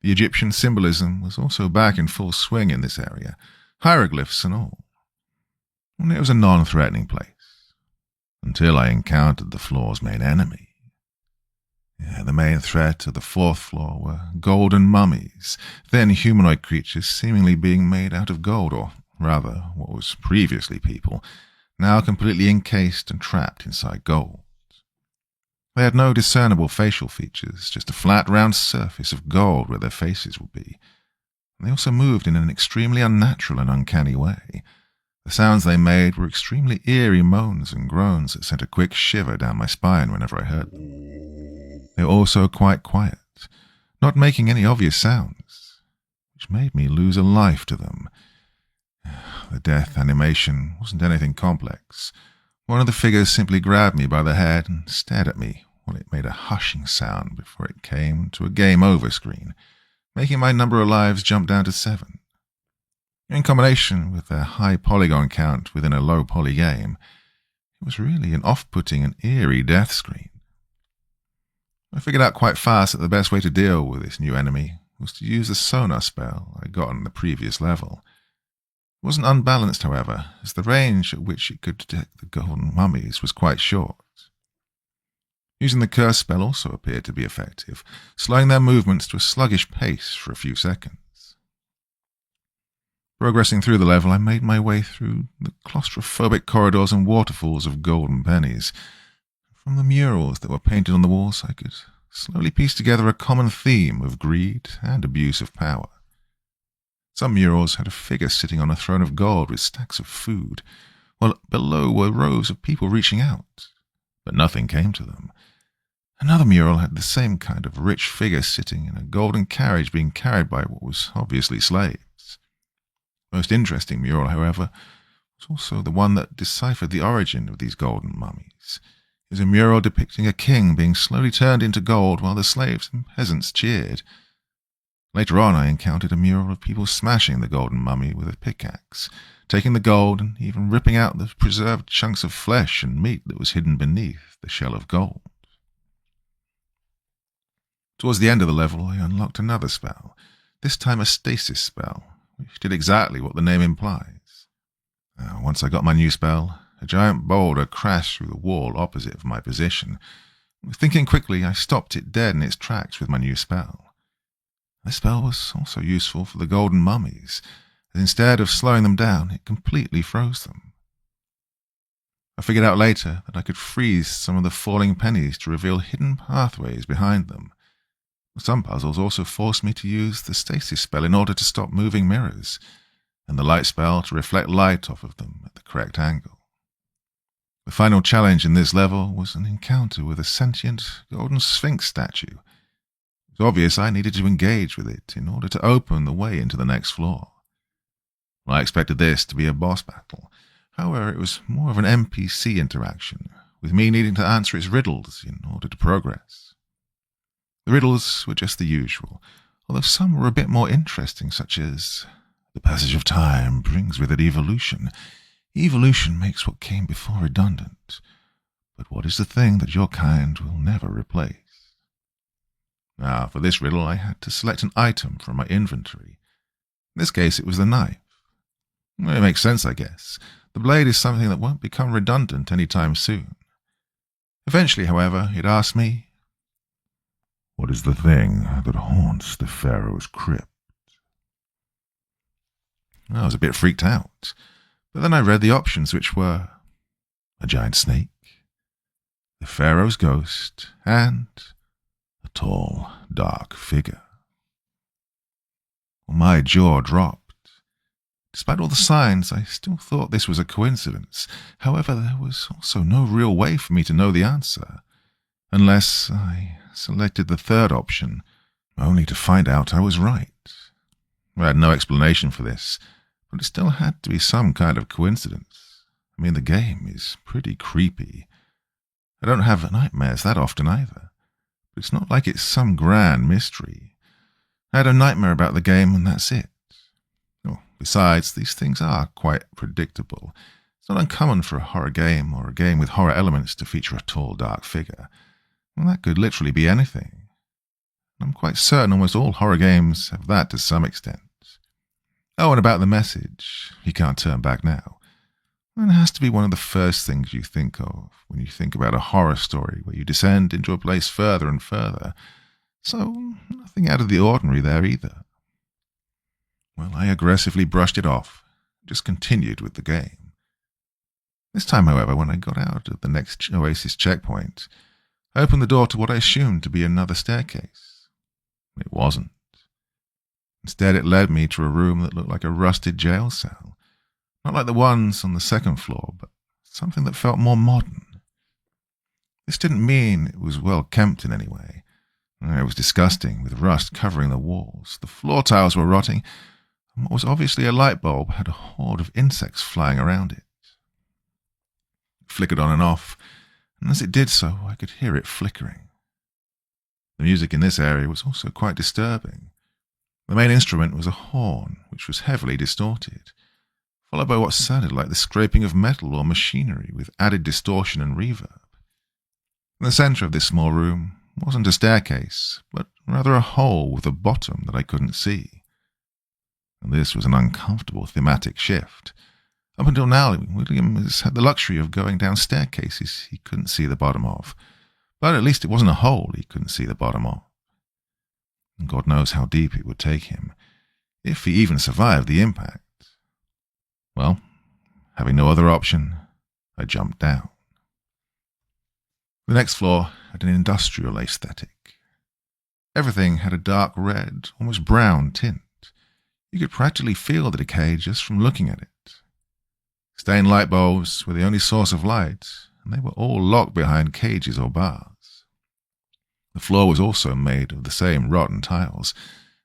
The Egyptian symbolism was also back in full swing in this area, hieroglyphs and all. And it was a non-threatening place, until I encountered the floor's main enemy. The main threat of the fourth floor were golden mummies, then humanoid creatures seemingly being made out of gold, or rather, what was previously people, now completely encased and trapped inside gold. They had no discernible facial features, just a flat, round surface of gold where their faces would be. They also moved in an extremely unnatural and uncanny way. The sounds they made were extremely eerie moans and groans that sent a quick shiver down my spine whenever I heard them. They were also quite quiet, not making any obvious sounds, which made me lose a life to them. The death animation wasn't anything complex. One of the figures simply grabbed me by the head and stared at me while it made a hushing sound before it came to a game over screen, making my number of lives jump down to 7. In combination with their high polygon count within a low poly game, it was really an off-putting and eerie death screen. I figured out quite fast that the best way to deal with this new enemy was to use the sonar spell I got on the previous level. It wasn't unbalanced, however, as the range at which it could detect the golden mummies was quite short. Using the curse spell also appeared to be effective, slowing their movements to a sluggish pace for a few seconds. Progressing through the level, I made my way through the claustrophobic corridors and waterfalls of golden pennies. From the murals that were painted on the walls, I could slowly piece together a common theme of greed and abuse of power. Some murals had a figure sitting on a throne of gold with stacks of food, while below were rows of people reaching out, but nothing came to them. Another mural had the same kind of rich figure sitting in a golden carriage being carried by what was obviously slaves. The most interesting mural, however, was also the one that deciphered the origin of these golden mummies. It was a mural depicting a king being slowly turned into gold while the slaves and peasants cheered. Later on, I encountered a mural of people smashing the golden mummy with a pickaxe, taking the gold and even ripping out the preserved chunks of flesh and meat that was hidden beneath the shell of gold. Towards the end of the level, I unlocked another spell, this time a stasis spell, which did exactly what the name implies. Once I got my new spell, a giant boulder crashed through the wall opposite of my position. Thinking quickly, I stopped it dead in its tracks with my new spell. This spell was also useful for the golden mummies, as instead of slowing them down, it completely froze them. I figured out later that I could freeze some of the falling pennies to reveal hidden pathways behind them. Some puzzles also forced me to use the stasis spell in order to stop moving mirrors, and the light spell to reflect light off of them at the correct angle. The final challenge in this level was an encounter with a sentient golden sphinx statue. It was obvious I needed to engage with it in order to open the way into the next floor. I expected this to be a boss battle. However, it was more of an NPC interaction, with me needing to answer its riddles in order to progress. The riddles were just the usual, although some were a bit more interesting, such as, the passage of time brings with it evolution. Evolution makes what came before redundant. But what is the thing that your kind will never replace? Now, for this riddle, I had to select an item from my inventory. In this case, it was the knife. Well, it makes sense, I guess. The blade is something that won't become redundant any time soon. Eventually, however, it asked me, "What is the thing that haunts the Pharaoh's crypt?" I was a bit freaked out, but then I read the options, which were a giant snake, the Pharaoh's ghost, and a tall, dark figure. Well, my jaw dropped. Despite all the signs, I still thought this was a coincidence. However, there was also no real way for me to know the answer, unless I selected the third option, only to find out I was right. I had no explanation for this, but it still had to be some kind of coincidence. I mean, the game is pretty creepy. I don't have nightmares that often either, but it's not like it's some grand mystery. I had a nightmare about the game and that's it. Besides, these things are quite predictable. It's not uncommon for a horror game or a game with horror elements to feature a tall, dark figure. Well, that could literally be anything. I'm quite certain almost all horror games have that to some extent. Oh, and about the message, you can't turn back now. It has to be one of the first things you think of when you think about a horror story where you descend into a place further and further. So, nothing out of the ordinary there either. Well, I aggressively brushed it off, just continued with the game. This time, however, when I got out of the next Oasis checkpoint, I opened the door to what I assumed to be another staircase. It wasn't. Instead, it led me to a room that looked like a rusted jail cell. Not like the ones on the second floor, but something that felt more modern. This didn't mean it was well kept in any way. It was disgusting, with rust covering the walls. The floor tiles were rotting, and what was obviously a light bulb had a horde of insects flying around it. It flickered on and off, and as it did so, I could hear it flickering. The music in this area was also quite disturbing. The main instrument was a horn, which was heavily distorted, followed by what sounded like the scraping of metal or machinery with added distortion and reverb. In the centre of this small room wasn't a staircase, but rather a hole with a bottom that I couldn't see. And this was an uncomfortable thematic shift. Up until now, William has had the luxury of going down staircases he couldn't see the bottom of, but at least it wasn't a hole he couldn't see the bottom of. And God knows how deep it would take him, if he even survived the impact. Well, having no other option, I jumped down. The next floor had an industrial aesthetic. Everything had a dark red, almost brown tint. You could practically feel the decay just from looking at it. Stained light bulbs were the only source of light, and they were all locked behind cages or bars. The floor was also made of the same rotten tiles,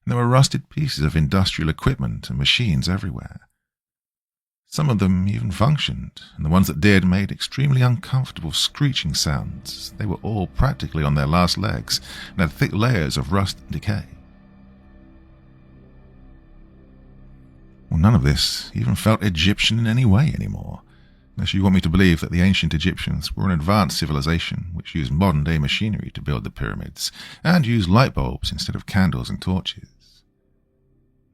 and there were rusted pieces of industrial equipment and machines everywhere. Some of them even functioned, and the ones that did made extremely uncomfortable screeching sounds. They were all practically on their last legs and had thick layers of rust and decay. none of this even felt Egyptian in any way anymore, unless you want me to believe that the ancient Egyptians were an advanced civilization which used modern-day machinery to build the pyramids, and used light bulbs instead of candles and torches.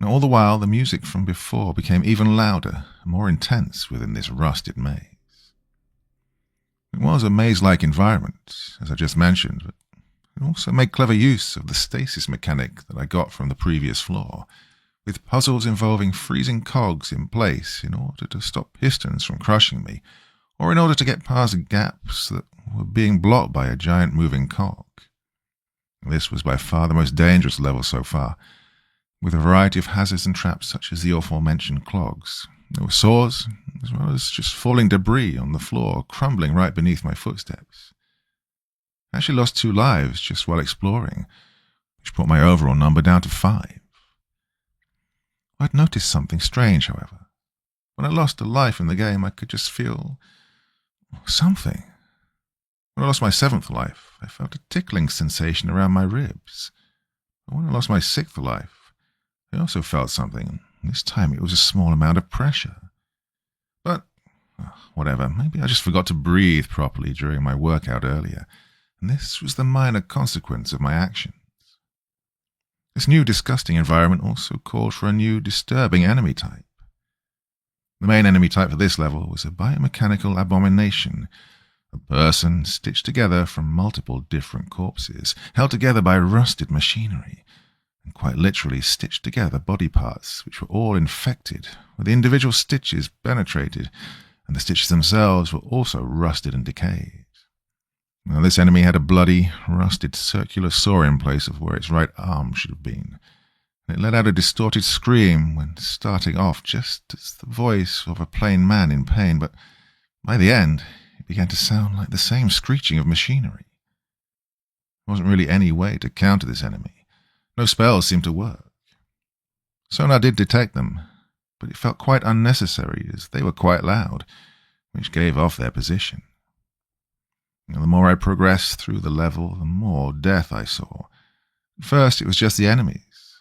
Now, all the while, the music from before became even louder and more intense within this rusted maze. It was a maze-like environment, as I just mentioned, but it also made clever use of the stasis mechanic that I got from the previous floor, with puzzles involving freezing cogs in place in order to stop pistons from crushing me, or in order to get past gaps that were being blocked by a giant moving cog. This was by far the most dangerous level so far, with a variety of hazards and traps such as the aforementioned clogs. There were saws, as well as just falling debris on the floor, crumbling right beneath my footsteps. I actually lost 2 lives just while exploring, which brought my overall number down to 5. I'd noticed something strange, however. When I lost a life in the game, I could just feel something. When I lost my 7th life, I felt a tickling sensation around my ribs. But when I lost my 6th life, I also felt something, and this time it was a small amount of pressure. But, whatever, maybe I just forgot to breathe properly during my workout earlier, and this was the minor consequence of my actions. This new disgusting environment also called for a new disturbing enemy type. The main enemy type for this level was a biomechanical abomination, a person stitched together from multiple different corpses, held together by rusted machinery, and quite literally stitched together body parts which were all infected, with the individual stitches penetrated, and the stitches themselves were also rusted and decayed. Now, this enemy had a bloody, rusted circular saw in place of where its right arm should have been, and it let out a distorted scream when starting off just as the voice of a plain man in pain, but by the end it began to sound like the same screeching of machinery. There wasn't really any way to counter this enemy. No spells seemed to work. Sonar did detect them, but it felt quite unnecessary as they were quite loud, which gave off their position. And the more I progressed through the level, the more death I saw. At first it was just the enemies,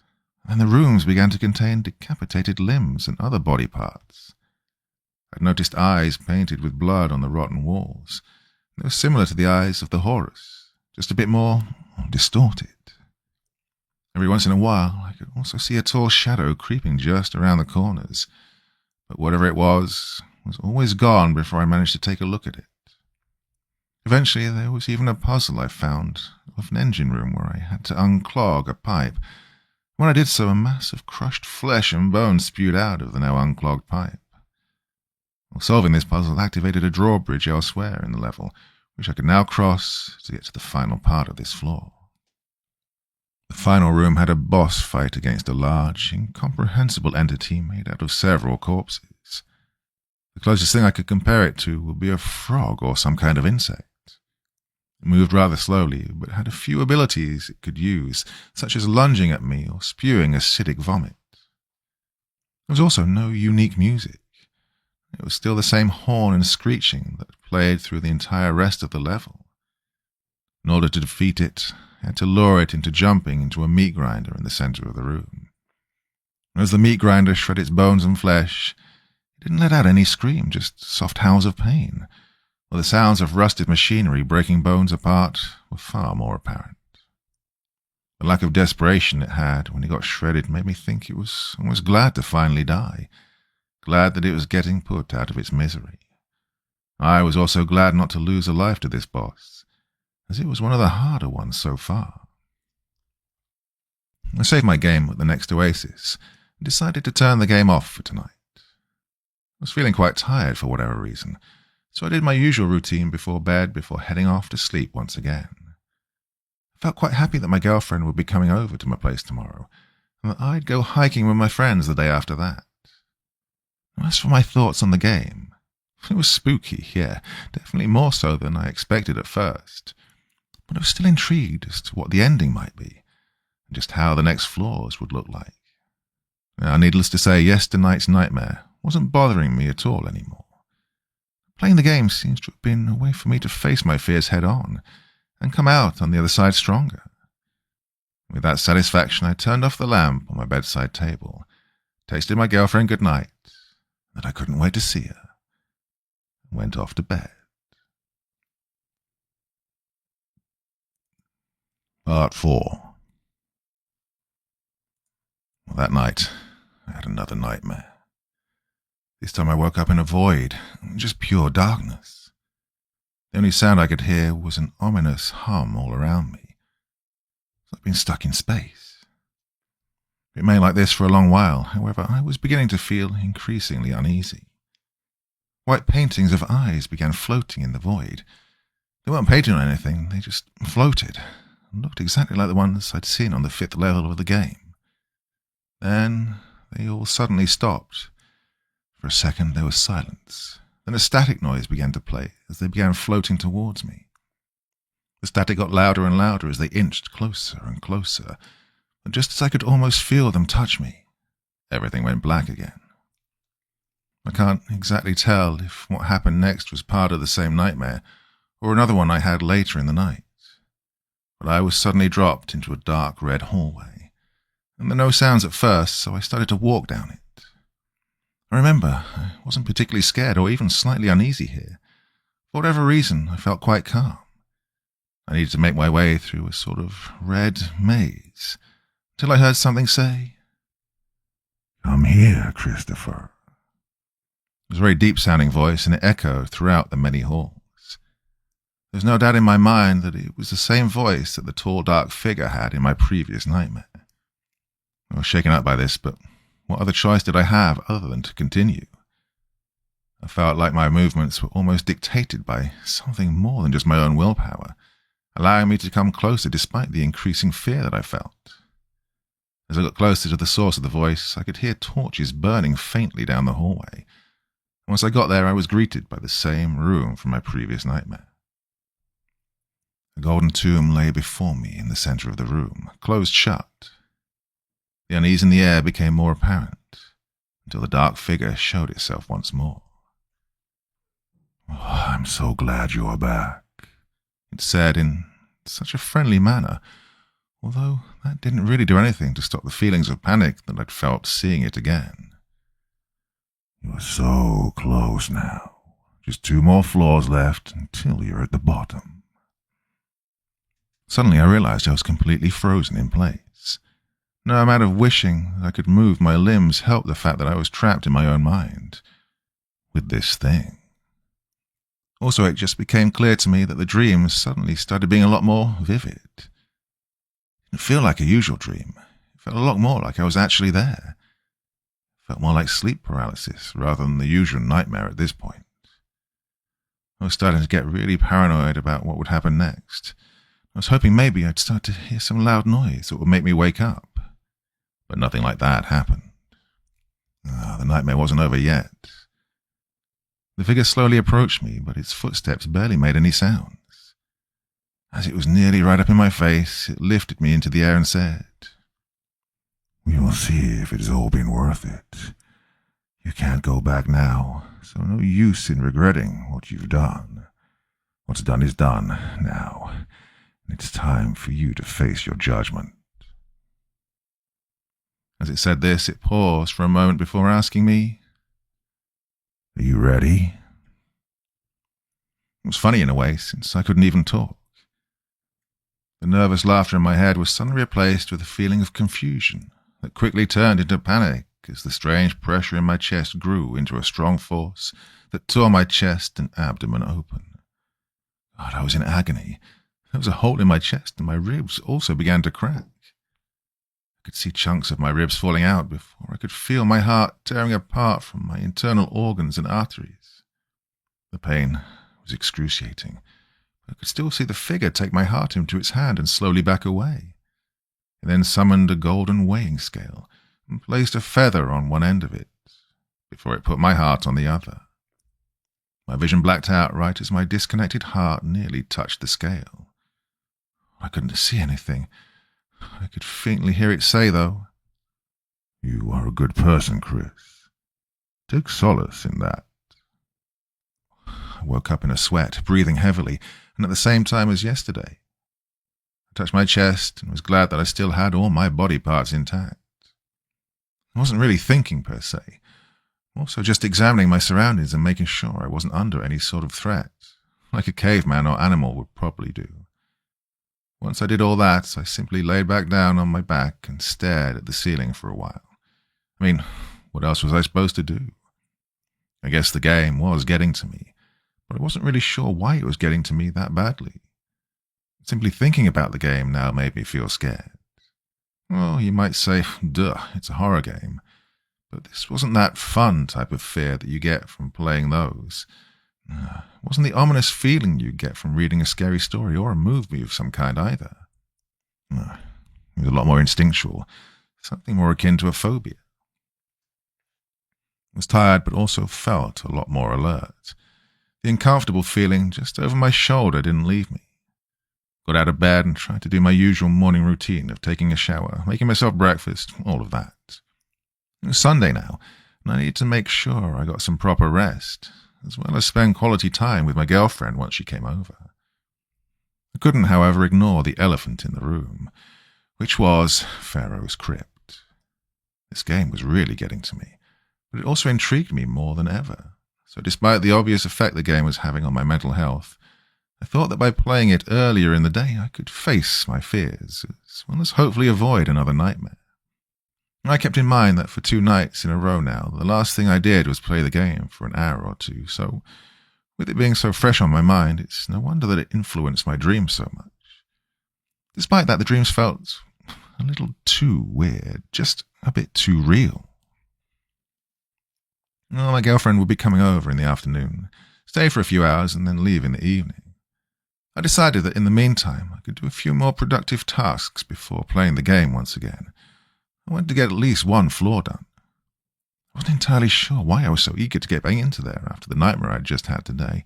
and the rooms began to contain decapitated limbs and other body parts. I'd noticed eyes painted with blood on the rotten walls. They were similar to the eyes of the Horus, just a bit more distorted. Every once in a while, I could also see a tall shadow creeping just around the corners, but whatever it was always gone before I managed to take a look at it. Eventually, there was even a puzzle I found of an engine room where I had to unclog a pipe. When I did so, a mass of crushed flesh and bone spewed out of the now unclogged pipe. Well, solving this puzzle activated a drawbridge elsewhere in the level, which I could now cross to get to the final part of this floor. The final room had a boss fight against a large, incomprehensible entity made out of several corpses. The closest thing I could compare it to would be a frog or some kind of insect. It moved rather slowly, but had a few abilities it could use, such as lunging at me or spewing acidic vomit. There was also no unique music. It was still the same horn and screeching that played through the entire rest of the level. In order to defeat it, I had to lure it into jumping into a meat grinder in the center of the room. As the meat grinder shred its bones and flesh, it didn't let out any scream, just soft howls of pain, while the sounds of rusted machinery breaking bones apart were far more apparent. The lack of desperation it had when it got shredded made me think it was almost glad to finally die, glad that it was getting put out of its misery. I was also glad not to lose a life to this boss, as it was one of the harder ones so far. I saved my game at the next oasis and decided to turn the game off for tonight. I was feeling quite tired for whatever reason, so I did my usual routine before bed before heading off to sleep once again. I felt quite happy that my girlfriend would be coming over to my place tomorrow, and that I'd go hiking with my friends the day after that. As for my thoughts on the game, it was spooky, yeah, definitely more so than I expected at first. But I was still intrigued as to what the ending might be, and just how the next floors would look like. Now, needless to say, yesternight's nightmare wasn't bothering me at all anymore. Playing the game seems to have been a way for me to face my fears head-on, and come out on the other side stronger. With that satisfaction, I turned off the lamp on my bedside table, tasted my girlfriend good night, that I couldn't wait to see her, and went off to bed. Part 4. Well, that night, I had another nightmare. This time I woke up in a void, just pure darkness. The only sound I could hear was an ominous hum all around me. I'd been stuck in space. It remained like this for a long while. However, I was beginning to feel increasingly uneasy. White paintings of eyes began floating in the void. They weren't painted on anything, they just floated, and looked exactly like the ones I'd seen on the 5th level of the game. Then they all suddenly stopped. For a second there was silence. Then a static noise began to play as they began floating towards me. The static got louder and louder as they inched closer and closer, and just as I could almost feel them touch me, everything went black again. I can't exactly tell if what happened next was part of the same nightmare or another one I had later in the night, but I was suddenly dropped into a dark red hallway, and there were no sounds at first, so I started to walk down it. I remember I wasn't particularly scared or even slightly uneasy here. For whatever reason, I felt quite calm. I needed to make my way through a sort of red maze, until I heard something say, "Come here, Christopher." It was a very deep-sounding voice, and it echoed throughout the many halls. There was no doubt in my mind that it was the same voice that the tall, dark figure had in my previous nightmare. I was shaken up by this, but what other choice did I have other than to continue? I felt like my movements were almost dictated by something more than just my own willpower, allowing me to come closer despite the increasing fear that I felt. As I got closer to the source of the voice, I could hear torches burning faintly down the hallway. Once I got there, I was greeted by the same room from my previous nightmare. A golden tomb lay before me in the center of the room, closed shut. The unease in the air became more apparent, until the dark figure showed itself once more. "Oh, I'm so glad you're back," it said in such a friendly manner, although that didn't really do anything to stop the feelings of panic that I'd felt seeing it again. "You're so close now. Just 2 more floors left until you're at the bottom." Suddenly I realized I was completely frozen in place. No amount of wishing that I could move my limbs helped the fact that I was trapped in my own mind with this thing. Also, it just became clear to me that the dreams suddenly started being a lot more vivid. It didn't feel like a usual dream. It felt a lot more like I was actually there. It felt more like sleep paralysis rather than the usual nightmare at this point. I was starting to get really paranoid about what would happen next. I was hoping maybe I'd start to hear some loud noise that would make me wake up. But nothing like that happened. The nightmare wasn't over yet. The figure slowly approached me, but its footsteps barely made any sounds. As it was nearly right up in my face, it lifted me into the air and said, "We'll see if it's all been worth it. You can't go back now, so no use in regretting what you've done. What's done is done now, and it's time for you to face your judgment." As it said this, it paused for a moment before asking me, "Are you ready?" It was funny in a way, since I couldn't even talk. The nervous laughter in my head was suddenly replaced with a feeling of confusion that quickly turned into panic as the strange pressure in my chest grew into a strong force that tore my chest and abdomen open. God, I was in agony. There was a hole in my chest, and my ribs also began to crack. I could see chunks of my ribs falling out before I could feel my heart tearing apart from my internal organs and arteries. The pain was excruciating. I could still see the figure take my heart into its hand and slowly back away. It then summoned a golden weighing scale and placed a feather on one end of it, before it put my heart on the other. My vision blacked out right as my disconnected heart nearly touched the scale. I couldn't see anything. I could faintly hear it say, though, "You are a good person, Chris. Take solace in that." I woke up in a sweat, breathing heavily, and at the same time as yesterday. I touched my chest and was glad that I still had all my body parts intact. I wasn't really thinking per se, also just examining my surroundings and making sure I wasn't under any sort of threat, like a caveman or animal would probably do. Once I did all that, I simply laid back down on my back and stared at the ceiling for a while. I mean, what else was I supposed to do? I guess the game was getting to me, but I wasn't really sure why it was getting to me that badly. Simply thinking about the game now made me feel scared. Well, you might say, duh, it's a horror game. But this wasn't that fun type of fear that you get from playing those. It wasn't the ominous feeling you get from reading a scary story or a movie of some kind either. It was a lot more instinctual, something more akin to a phobia. I was tired but also felt a lot more alert. The uncomfortable feeling just over my shoulder didn't leave me. Got out of bed and tried to do my usual morning routine of taking a shower, making myself breakfast, all of that. It was Sunday now, and I needed to make sure I got some proper rest, as well as spend quality time with my girlfriend once she came over. I couldn't, however, ignore the elephant in the room, which was Pharaoh's Crypt. This game was really getting to me, but it also intrigued me more than ever. So despite the obvious effect the game was having on my mental health, I thought that by playing it earlier in the day I could face my fears, as well as hopefully avoid another nightmare. I kept in mind that for 2 nights in a row now, the last thing I did was play the game for an hour or two, so with it being so fresh on my mind, it's no wonder that it influenced my dreams so much. Despite that, the dreams felt a little too weird, just a bit too real. Well, my girlfriend would be coming over in the afternoon, stay for a few hours, and then leave in the evening. I decided that in the meantime I could do a few more productive tasks before playing the game once again. I wanted to get at least one floor done. I wasn't entirely sure why I was so eager to get back into there after the nightmare I'd just had today.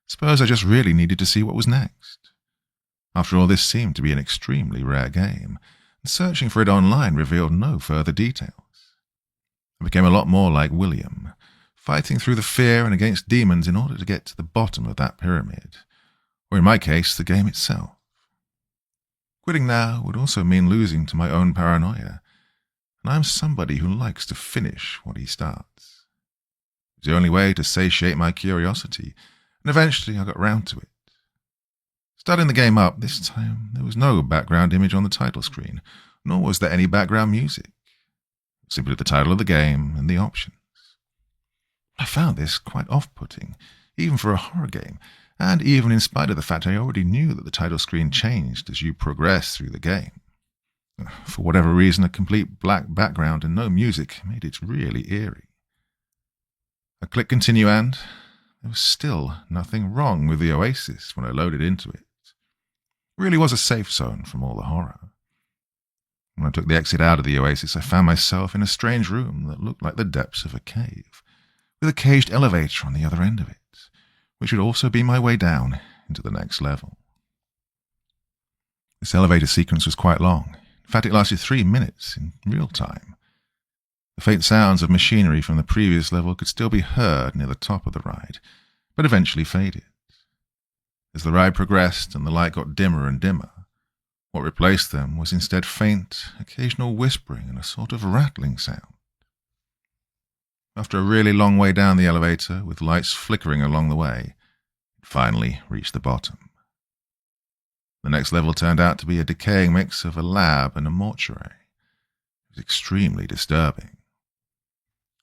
Suppose I just really needed to see what was next. After all, this seemed to be an extremely rare game, and searching for it online revealed no further details. I became a lot more like William, fighting through the fear and against demons in order to get to the bottom of that pyramid, or in my case, the game itself. Quitting now would also mean losing to my own paranoia, and I'm somebody who likes to finish what he starts. It was the only way to satiate my curiosity, and eventually I got round to it. Starting the game up, this time there was no background image on the title screen, nor was there any background music. Simply the title of the game and the options. I found this quite off-putting, even for a horror game, and even in spite of the fact I already knew that the title screen changed as you progressed through the game. For whatever reason, a complete black background and no music made it really eerie. I clicked continue and there was still nothing wrong with the oasis when I loaded into it. It really was a safe zone from all the horror. When I took the exit out of the oasis, I found myself in a strange room that looked like the depths of a cave, with a caged elevator on the other end of it, which would also be my way down into the next level. This elevator sequence was quite long. In fact, it lasted 3 minutes in real time. The faint sounds of machinery from the previous level could still be heard near the top of the ride, but eventually faded. As the ride progressed and the light got dimmer and dimmer, what replaced them was instead faint, occasional whispering and a sort of rattling sound. After a really long way down the elevator, with lights flickering along the way, it finally reached the bottom. The next level turned out to be a decaying mix of a lab and a mortuary. It was extremely disturbing.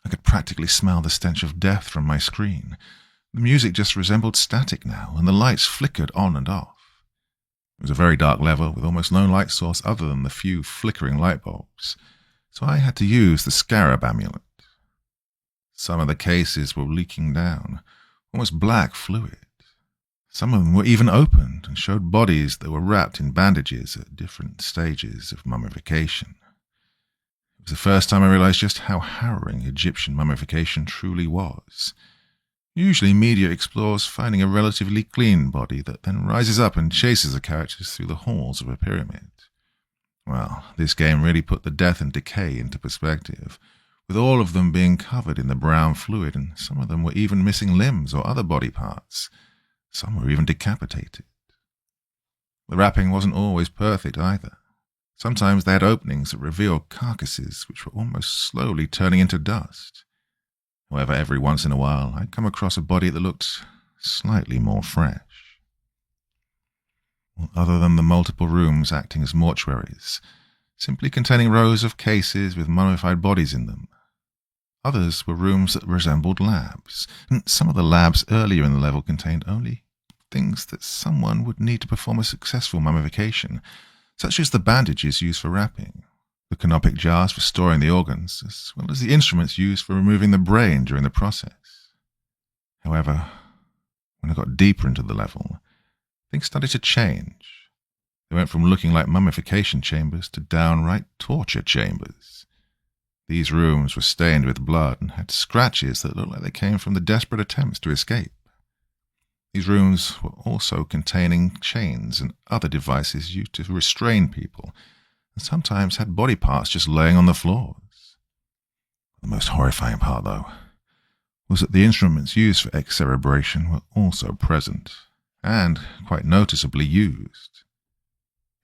I could practically smell the stench of death from my screen. The music just resembled static now, and the lights flickered on and off. It was a very dark level with almost no light source other than the few flickering light bulbs, so I had to use the scarab amulet. Some of the cases were leaking down, almost black fluid. Some of them were even opened and showed bodies that were wrapped in bandages at different stages of mummification. It was the first time I realized just how harrowing Egyptian mummification truly was. Usually media explores finding a relatively clean body that then rises up and chases the characters through the halls of a pyramid. Well, this game really put the death and decay into perspective, with all of them being covered in the brown fluid, and some of them were even missing limbs or other body parts. Some were even decapitated. The wrapping wasn't always perfect either. Sometimes they had openings that revealed carcasses which were almost slowly turning into dust. However, every once in a while, I'd come across a body that looked slightly more fresh. Other than the multiple rooms acting as mortuaries, simply containing rows of cases with mummified bodies in them, others were rooms that resembled labs, and some of the labs earlier in the level contained only things that someone would need to perform a successful mummification, such as the bandages used for wrapping, the canopic jars for storing the organs, as well as the instruments used for removing the brain during the process. However, when I got deeper into the level, things started to change. They went from looking like mummification chambers to downright torture chambers. These rooms were stained with blood and had scratches that looked like they came from the desperate attempts to escape. These rooms were also containing chains and other devices used to restrain people, and sometimes had body parts just laying on the floors. The most horrifying part, though, was that the instruments used for excerebration were also present, and quite noticeably used.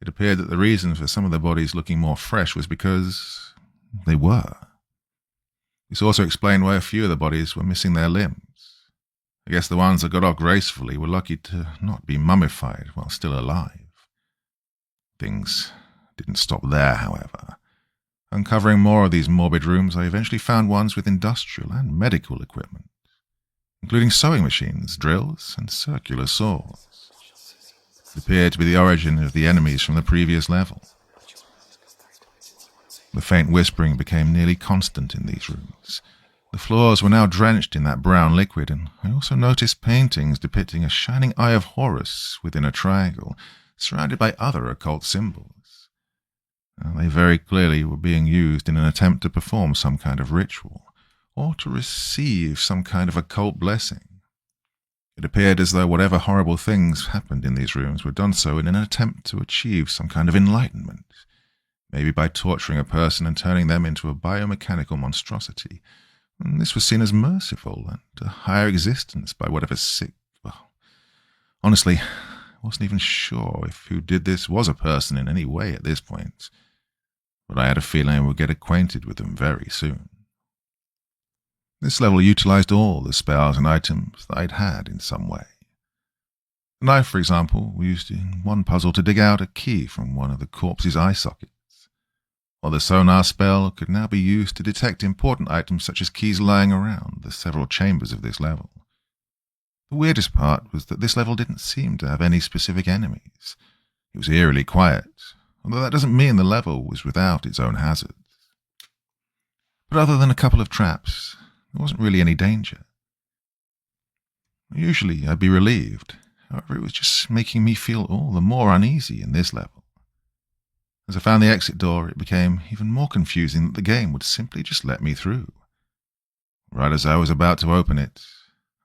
It appeared that the reason for some of the bodies looking more fresh was because they were. This also explained why a few of the bodies were missing their limbs. I guess the ones that got off gracefully were lucky to not be mummified while still alive. Things didn't stop there, however. Uncovering more of these morbid rooms, I eventually found ones with industrial and medical equipment, including sewing machines, drills, and circular saws. It appeared to be the origin of the enemies from the previous level. The faint whispering became nearly constant in these rooms. The floors were now drenched in that brown liquid, and I also noticed paintings depicting a shining eye of Horus within a triangle, surrounded by other occult symbols. They very clearly were being used in an attempt to perform some kind of ritual, or to receive some kind of occult blessing. It appeared as though whatever horrible things happened in these rooms were done so in an attempt to achieve some kind of enlightenment, maybe by torturing a person and turning them into a biomechanical monstrosity. And this was seen as merciful and a higher existence by whatever sick... Well, honestly, I wasn't even sure if who did this was a person in any way at this point, but I had a feeling I would get acquainted with them very soon. This level utilized all the spells and items that I'd had in some way. The knife, for example, was used in one puzzle to dig out a key from one of the corpse's eye sockets, while the sonar spell could now be used to detect important items such as keys lying around the several chambers of this level. The weirdest part was that this level didn't seem to have any specific enemies. It was eerily quiet, although that doesn't mean the level was without its own hazards. But other than a couple of traps, there wasn't really any danger. Usually I'd be relieved, however it was just making me feel all the more uneasy in this level. As I found the exit door, it became even more confusing that the game would simply just let me through. Right as I was about to open it,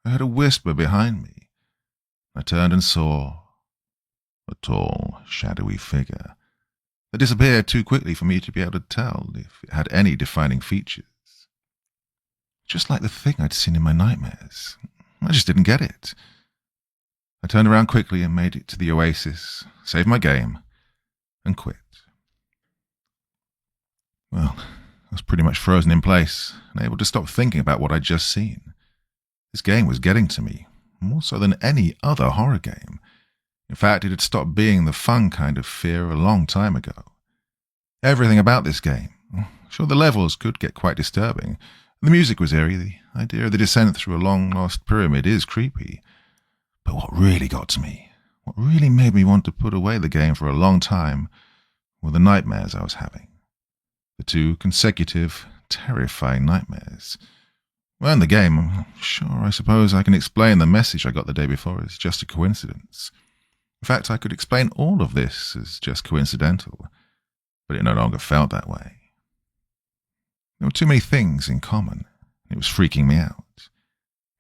I heard a whisper behind me. I turned and saw a tall, shadowy figure that disappeared too quickly for me to be able to tell if it had any defining features. Just like the thing I'd seen in my nightmares. I just didn't get it. I turned around quickly and made it to the oasis, saved my game, and quit. Well, I was pretty much frozen in place, unable to stop thinking about what I'd just seen. This game was getting to me, more so than any other horror game. In fact, it had stopped being the fun kind of fear a long time ago. Everything about this game, sure, the levels could get quite disturbing. The music was eerie, the idea of the descent through a long-lost pyramid is creepy. But what really got to me, what really made me want to put away the game for a long time, were the nightmares I was having. The 2 consecutive, terrifying nightmares. Well, in the game, I'm sure I suppose I can explain the message I got the day before as just a coincidence. In fact, I could explain all of this as just coincidental, but it no longer felt that way. There were too many things in common. It was freaking me out. It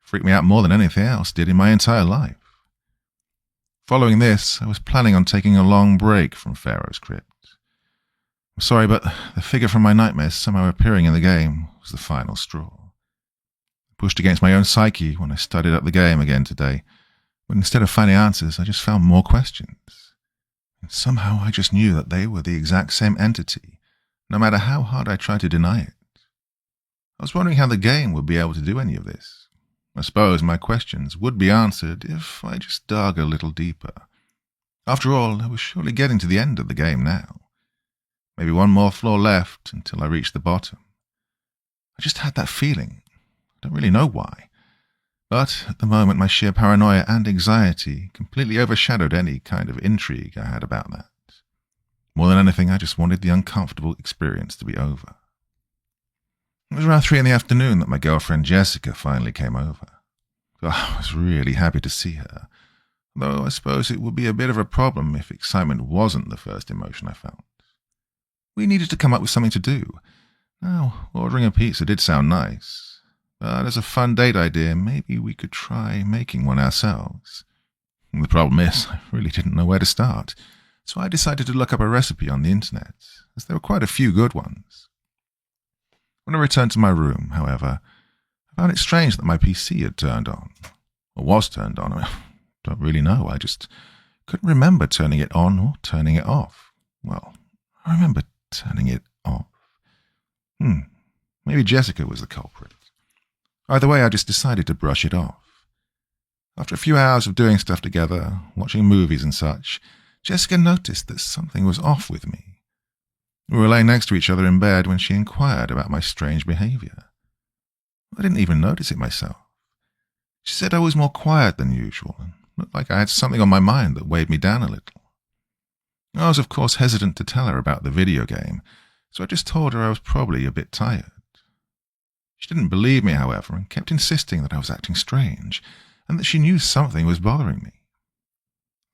freaked me out more than anything else did in my entire life. Following this, I was planning on taking a long break from Pharaoh's Crypt. I'm sorry, but the figure from my nightmares somehow appearing in the game was the final straw. I pushed against my own psyche when I started up the game again today, but instead of finding answers, I just found more questions. And somehow I just knew that they were the exact same entity, no matter how hard I tried to deny it. I was wondering how the game would be able to do any of this. I suppose my questions would be answered if I just dug a little deeper. After all, I was surely getting to the end of the game now. Maybe one more floor left until I reached the bottom. I just had that feeling. I don't really know why. But at the moment, my sheer paranoia and anxiety completely overshadowed any kind of intrigue I had about that. More than anything, I just wanted the uncomfortable experience to be over. It was around 3 in the afternoon that my girlfriend Jessica finally came over. I was really happy to see her, though I suppose it would be a bit of a problem if excitement wasn't the first emotion I felt. We needed to come up with something to do. Now, ordering a pizza did sound nice, but as a fun date idea, maybe we could try making one ourselves. The problem is, I really didn't know where to start, so I decided to look up a recipe on the internet, as there were quite a few good ones. When I returned to my room, however, I found it strange that my PC had turned on, or was turned on. I don't really know, I just couldn't remember turning it on or turning it off. Well, I remember turning it off. Maybe Jessica was the culprit. Either way, I just decided to brush it off. After a few hours of doing stuff together, watching movies and such, Jessica noticed that something was off with me. We were laying next to each other in bed when she inquired about my strange behavior. I didn't even notice it myself. She said I was more quiet than usual and looked like I had something on my mind that weighed me down a little. I was, of course, hesitant to tell her about the video game, so I just told her I was probably a bit tired. She didn't believe me, however, and kept insisting that I was acting strange and that she knew something was bothering me.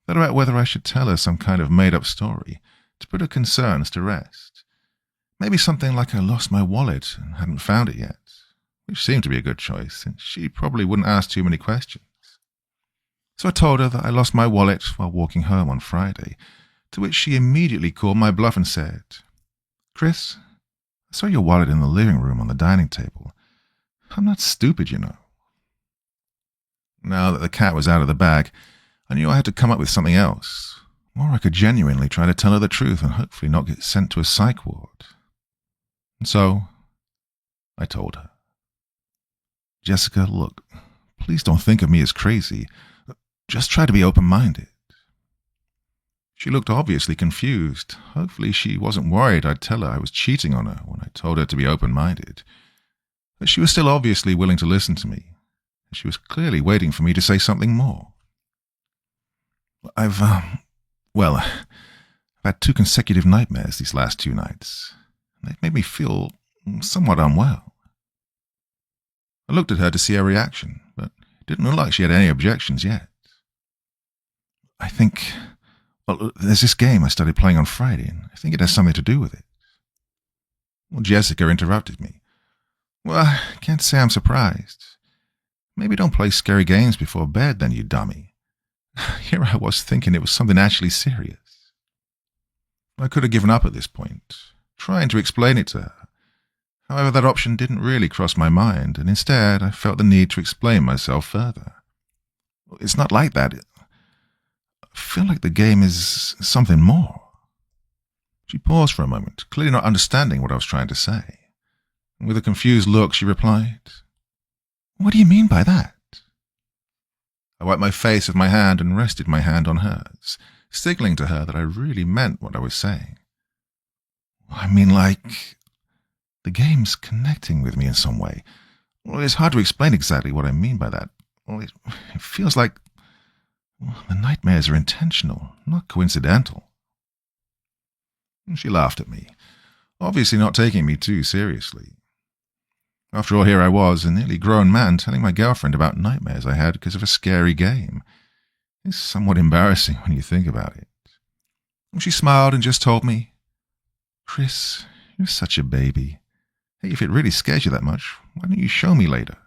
I thought about whether I should tell her some kind of made-up story to put her concerns to rest. Maybe something like I lost my wallet and hadn't found it yet, which seemed to be a good choice, since she probably wouldn't ask too many questions. So I told her that I lost my wallet while walking home on Friday, to which she immediately called my bluff and said, "Chris, I saw your wallet in the living room on the dining table. I'm not stupid, you know." Now that the cat was out of the bag, I knew I had to come up with something else, or I could genuinely try to tell her the truth and hopefully not get sent to a psych ward. And so, I told her. "Jessica, look, please don't think of me as crazy. Just try to be open-minded." She looked obviously confused. Hopefully she wasn't worried I'd tell her I was cheating on her when I told her to be open-minded. But she was still obviously willing to listen to me. She was clearly waiting for me to say something more. I've had 2 consecutive nightmares these last 2 nights. They've made me feel somewhat unwell. I looked at her to see her reaction, but it didn't look like she had any objections yet. I think, there's this game I started playing on Friday, and I think it has something to do with it. Well, Jessica interrupted me. "Well, I can't say I'm surprised. Maybe don't play scary games before bed then, you dummy." Here I was thinking it was something actually serious. I could have given up at this point, trying to explain it to her. However, that option didn't really cross my mind, and instead I felt the need to explain myself further. It's not like that. I feel like the game is something more. She paused for a moment, clearly not understanding what I was trying to say. And with a confused look, she replied, "What do you mean by that?" I wiped my face with my hand and rested my hand on hers, signaling to her that I really meant what I was saying. "I mean, like, the game's connecting with me in some way. Well, it's hard to explain exactly what I mean by that. Well, it feels like the nightmares are intentional, not coincidental." She laughed at me, obviously not taking me too seriously. After all, here I was, a nearly grown man, telling my girlfriend about nightmares I had because of a scary game. It's somewhat embarrassing when you think about it. She smiled and just told me, "Chris, you're such a baby. Hey, if it really scares you that much, why don't you show me later?"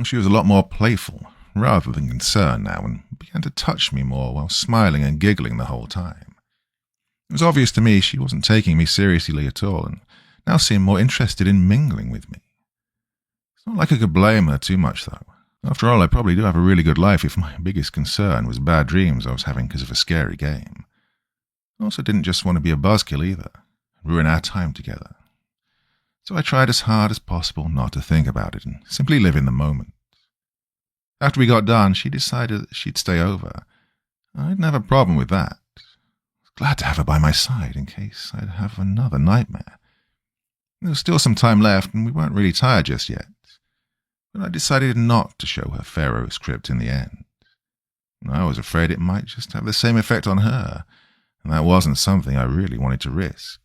She was a lot more playful, rather than concerned now, and began to touch me more while smiling and giggling the whole time. It was obvious to me she wasn't taking me seriously at all, and now seemed more interested in mingling with me. It's not like I could blame her too much, though. After all, I probably do have a really good life if my biggest concern was bad dreams I was having because of a scary game. I also didn't just want to be a buzzkill either, ruin our time together. So I tried as hard as possible not to think about it and simply live in the moment. After we got done, she decided that she'd stay over. I didn't have a problem with that. I was glad to have her by my side in case I'd have another nightmare. There was still some time left and we weren't really tired just yet. But I decided not to show her Pharaoh's crypt in the end. I was afraid it might just have the same effect on her, and that wasn't something I really wanted to risk.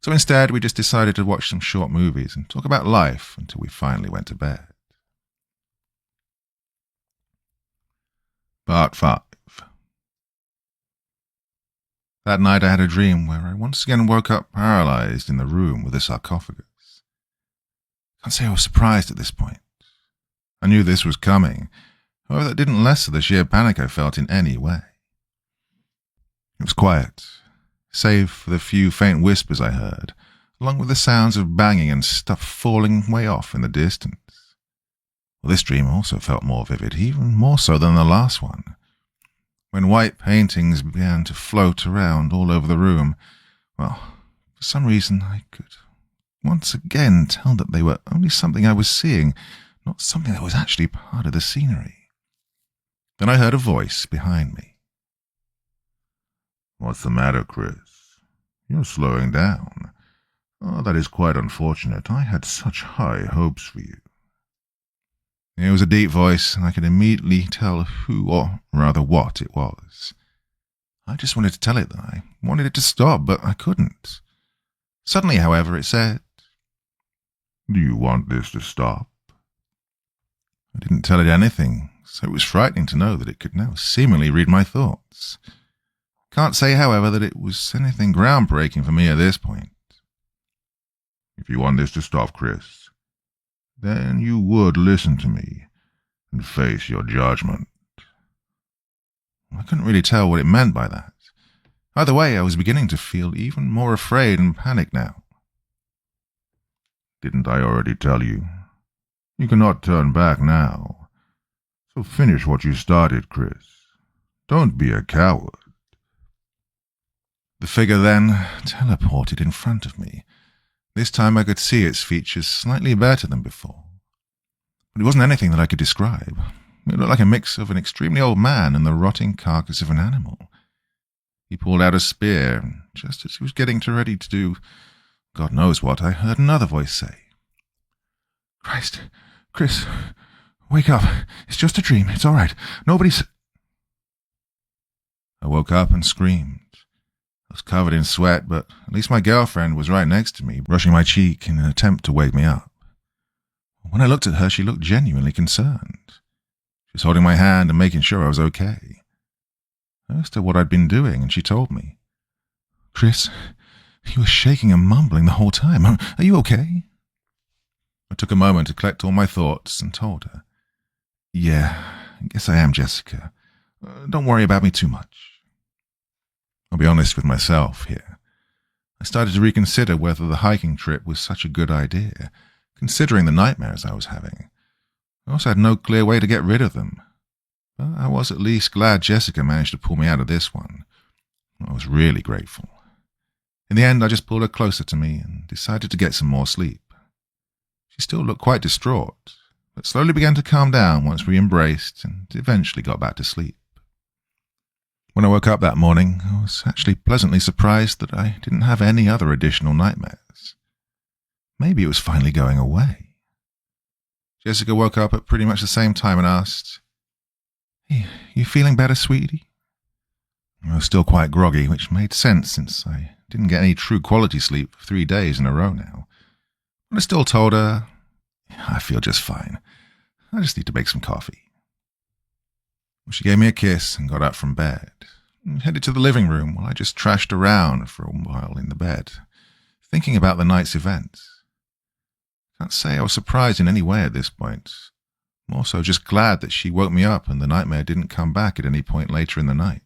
So instead, we just decided to watch some short movies and talk about life until we finally went to bed. Part 5. That night I had a dream where I once again woke up paralyzed in the room with the sarcophagus. I can't say I was surprised at this point. I knew this was coming, however that didn't lessen the sheer panic I felt in any way. It was quiet, save for the few faint whispers I heard, along with the sounds of banging and stuff falling way off in the distance. Well, this dream also felt more vivid, even more so than the last one. When white paintings began to float around all over the room, well, for some reason I could once again tell that they were only something I was seeing, not something that was actually part of the scenery. Then I heard a voice behind me. "What's the matter, Chris? You're slowing down. Oh, that is quite unfortunate. I had such high hopes for you." It was a deep voice, and I could immediately tell who, or rather what, it was. I just wanted to tell it that I wanted it to stop, but I couldn't. Suddenly, however, it said, "Do you want this to stop?" I didn't tell it anything, so it was frightening to know that it could now seemingly read my thoughts. Can't say, however, that it was anything groundbreaking for me at this point. "If you want this to stop, Chris, then you would listen to me and face your judgment." I couldn't really tell what it meant by that. Either way, I was beginning to feel even more afraid and panicked now. "Didn't I already tell you? You cannot turn back now. So finish what you started, Chris. Don't be a coward." The figure then teleported in front of me. This time I could see its features slightly better than before. But it wasn't anything that I could describe. It looked like a mix of an extremely old man and the rotting carcass of an animal. He pulled out a spear, and just as he was getting ready to do God knows what, I heard another voice say, "Christ, Chris, wake up. It's just a dream. It's all right. Nobody's—" I woke up and screamed. I was covered in sweat, but at least my girlfriend was right next to me, brushing my cheek in an attempt to wake me up. When I looked at her, she looked genuinely concerned. She was holding my hand and making sure I was okay. I asked her what I'd been doing, and she told me. "Chris, you were shaking and mumbling the whole time. Are you okay?" I took a moment to collect all my thoughts and told her, "Yeah, I guess I am, Jessica. Don't worry about me too much." I'll be honest with myself here. I started to reconsider whether the hiking trip was such a good idea, considering the nightmares I was having. I also had no clear way to get rid of them. But I was at least glad Jessica managed to pull me out of this one. I was really grateful. In the end, I just pulled her closer to me and decided to get some more sleep. She still looked quite distraught, but slowly began to calm down once we embraced and eventually got back to sleep. When I woke up that morning, I was actually pleasantly surprised that I didn't have any other additional nightmares. Maybe it was finally going away. Jessica woke up at pretty much the same time and asked, "Hey, you feeling better, sweetie?" I was still quite groggy, which made sense since I didn't get any true quality sleep for 3 days in a row now. But I still told her, "I feel just fine. I just need to make some coffee." She gave me a kiss and got up from bed and headed to the living room while I just trashed around for a while in the bed, thinking about the night's events. I can't say I was surprised in any way at this point. More so just glad that she woke me up and the nightmare didn't come back at any point later in the night.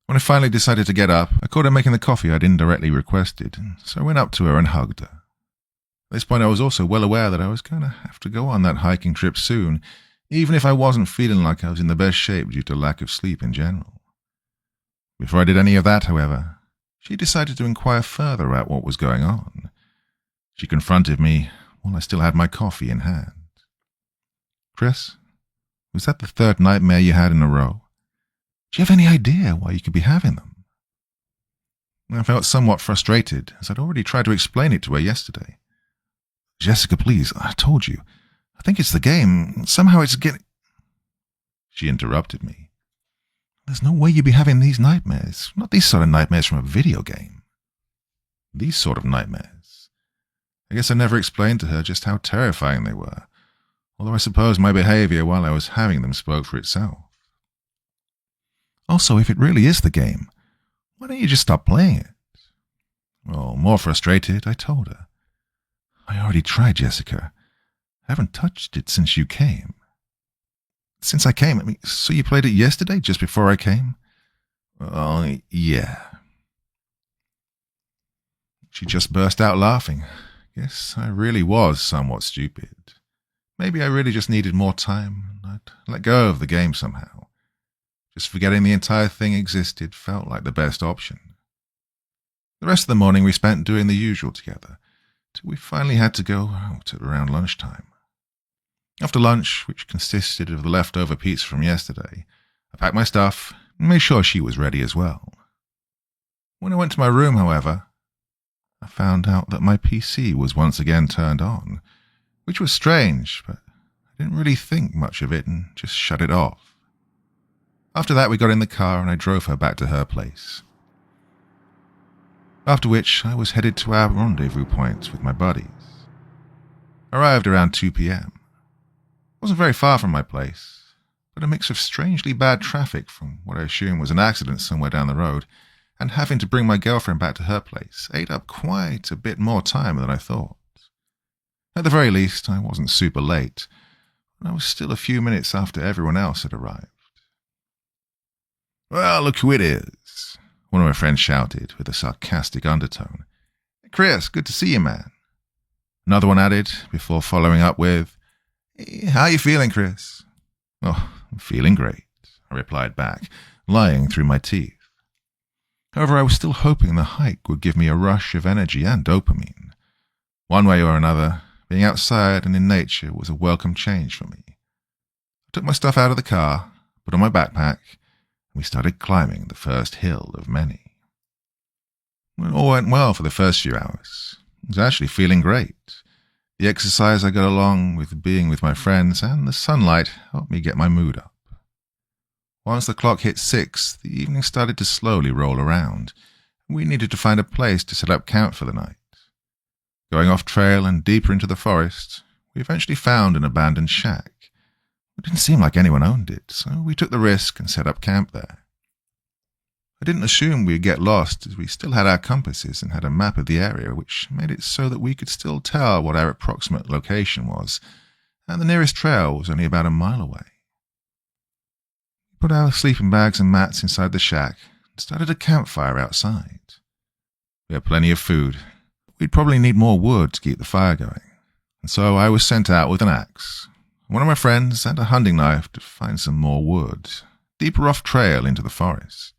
When I finally decided to get up, I caught her making the coffee I'd indirectly requested, so I went up to her and hugged her. this point I was also well aware that I was going to have to go on that hiking trip soon, even if I wasn't feeling like I was in the best shape due to lack of sleep in general. Before I did any of that, however, she decided to inquire further about what was going on. She confronted me while I still had my coffee in hand. "Chris, was that the third nightmare you had in a row? Do you have any idea why you could be having them?" I felt somewhat frustrated, as I'd already tried to explain it to her yesterday. "Jessica, please, I told you. I think it's the game. Somehow it's getting—" She interrupted me. "There's no way you'd be having these nightmares. Not these sort of nightmares from a video game." These sort of nightmares. I guess I never explained to her just how terrifying they were, although I suppose my behavior while I was having them spoke for itself. "Also, if it really is the game, why don't you just stop playing it?" Well, more frustrated, I told her. "I already tried, Jessica. I haven't touched it since you came." "Since I came? I mean, so you played it yesterday, just before I came?" "Well, yeah." She just burst out laughing. Guess I really was somewhat stupid. Maybe I really just needed more time, and I'd let go of the game somehow. Just forgetting the entire thing existed felt like the best option. The rest of the morning we spent doing the usual together, till we finally had to go out at around lunchtime. After lunch, which consisted of the leftover pizza from yesterday, I packed my stuff and made sure she was ready as well. When I went to my room, however, I found out that my PC was once again turned on, which was strange, but I didn't really think much of it and just shut it off. After that, we got in the car and I drove her back to her place. After which, I was headed to our rendezvous point with my buddies. I arrived around 2 p.m. It wasn't very far from my place, but a mix of strangely bad traffic from what I assumed was an accident somewhere down the road, and having to bring my girlfriend back to her place ate up quite a bit more time than I thought. At the very least, I wasn't super late, but I was still a few minutes after everyone else had arrived. "Well, look who it is," one of my friends shouted with a sarcastic undertone. "Chris, good to see you, man." Another one added, before following up with, "Hey, how you feeling, Chris?" "Oh, I'm feeling great," I replied back, lying through my teeth. However, I was still hoping the hike would give me a rush of energy and dopamine. One way or another, being outside and in nature was a welcome change for me. I took my stuff out of the car, put on my backpack, and we started climbing the first hill of many. It all went well for the first few hours. I was actually feeling great. The exercise I got along with being with my friends and the sunlight helped me get my mood up. Once the clock hit 6, the evening started to slowly roll around, and we needed to find a place to set up camp for the night. Going off trail and deeper into the forest, we eventually found an abandoned shack. It didn't seem like anyone owned it, so we took the risk and set up camp there. I didn't assume we'd get lost, as we still had our compasses and had a map of the area, which made it so that we could still tell what our approximate location was, and the nearest trail was only about a mile away. We put our sleeping bags and mats inside the shack and started a campfire outside. We had plenty of food. We'd probably need more wood to keep the fire going, and so I was sent out with an axe, one of my friends, and a hunting knife to find some more wood, deeper off trail into the forest.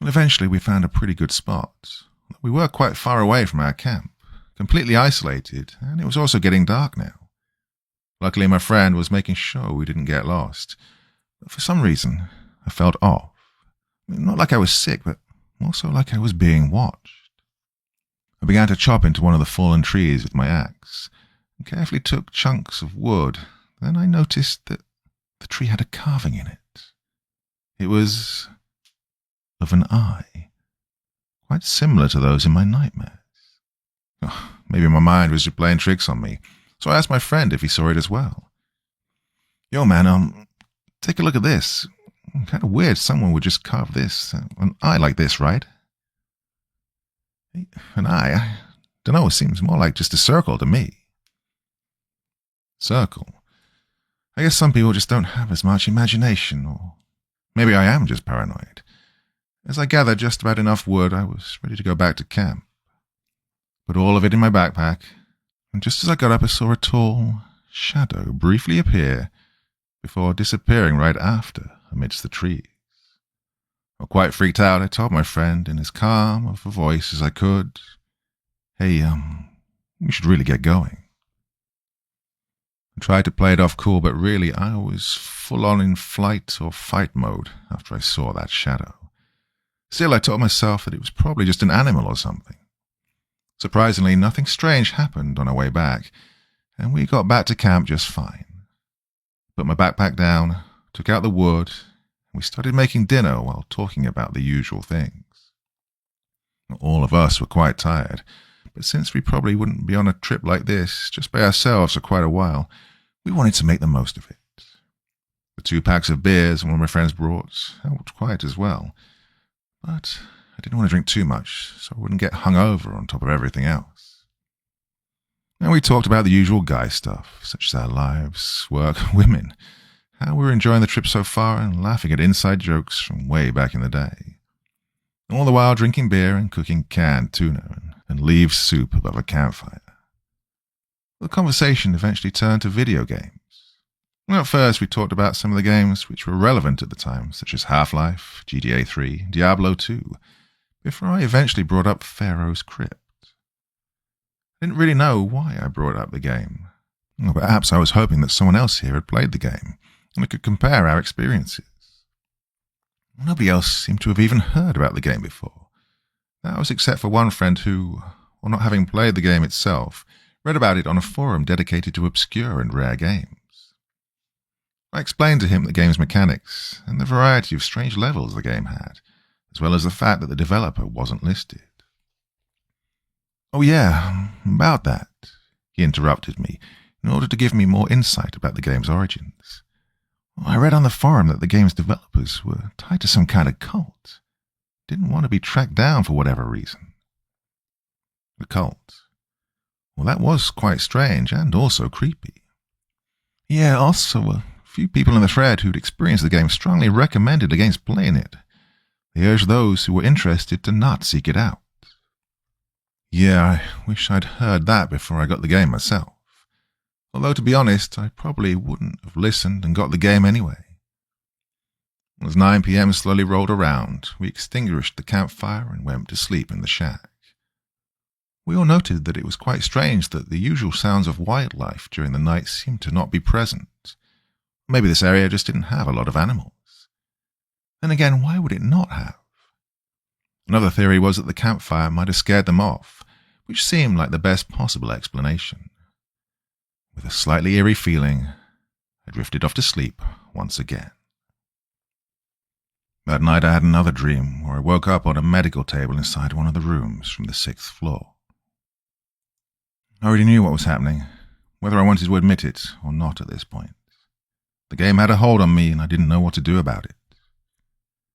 Well, eventually we found a pretty good spot. We were quite far away from our camp, completely isolated, and it was also getting dark now. Luckily, my friend was making sure we didn't get lost, but for some reason, I felt off. Not like I was sick, but more so like I was being watched. I began to chop into one of the fallen trees with my axe, and carefully took chunks of wood. Then I noticed that the tree had a carving in it. It was of an eye, quite similar to those in my nightmares. Oh, maybe my mind was just playing tricks on me, so I asked my friend if he saw it as well. "Yo, man, take a look at this. Kind of weird someone would just carve this, an eye like this, right?" "An eye? I don't know, it seems more like just a circle to me." Circle? I guess some people just don't have as much imagination, or maybe I am just paranoid. As I gathered just about enough wood, I was ready to go back to camp. put all of it in my backpack, and just as I got up I saw a tall shadow briefly appear before disappearing right after amidst the trees. I was quite freaked out. I told my friend in as calm of a voice as I could, "Hey, we should really get going." I tried to play it off cool, but really I was full on in flight or fight mode after I saw that shadow. Still, I told myself that it was probably just an animal or something. Surprisingly, nothing strange happened on our way back, and we got back to camp just fine. Put my backpack down, took out the wood, and we started making dinner while talking about the usual things. All of us were quite tired, but since we probably wouldn't be on a trip like this just by ourselves for quite a while, we wanted to make the most of it. The 2 packs of beers one of my friends brought helped quite as well, but I didn't want to drink too much so I wouldn't get hungover on top of everything else. And we talked about the usual guy stuff, such as our lives, work, women, how we were enjoying the trip so far and laughing at inside jokes from way back in the day. All the while drinking beer and cooking canned tuna and leaves soup above a campfire. The conversation eventually turned to video games. At first we talked about some of the games which were relevant at the time, such as Half-Life, GTA 3, Diablo 2, before I eventually brought up Pharaoh's Crypt. I didn't really know why I brought up the game. Or perhaps I was hoping that someone else here had played the game, and I could compare our experiences. Nobody else seemed to have even heard about the game before. That was except for one friend who, while not having played the game itself, read about it on a forum dedicated to obscure and rare games. I explained to him the game's mechanics and the variety of strange levels the game had, as well as the fact that the developer wasn't listed. "Oh yeah, about that," he interrupted me in order to give me more insight about the game's origins. "I read on the forum that the game's developers were tied to some kind of cult. Didn't want to be tracked down for whatever reason." The cult. Well, that was quite strange and also creepy. Yeah, also a few people in the thread who'd experienced the game strongly recommended against playing it. They urged those who were interested to not seek it out. Yeah, I wish I'd heard that before I got the game myself. Although, to be honest, I probably wouldn't have listened and got the game anyway. As 9 p.m. slowly rolled around, we extinguished the campfire and went to sleep in the shack. We all noted that it was quite strange that the usual sounds of wildlife during the night seemed to not be present. Maybe this area just didn't have a lot of animals. Then again, why would it not have? Another theory was that the campfire might have scared them off, which seemed like the best possible explanation. With a slightly eerie feeling, I drifted off to sleep once again. That night I had another dream where I woke up on a medical table inside one of the rooms from the 6th floor. I already knew what was happening, whether I wanted to admit it or not at this point. The game had a hold on me and I didn't know what to do about it.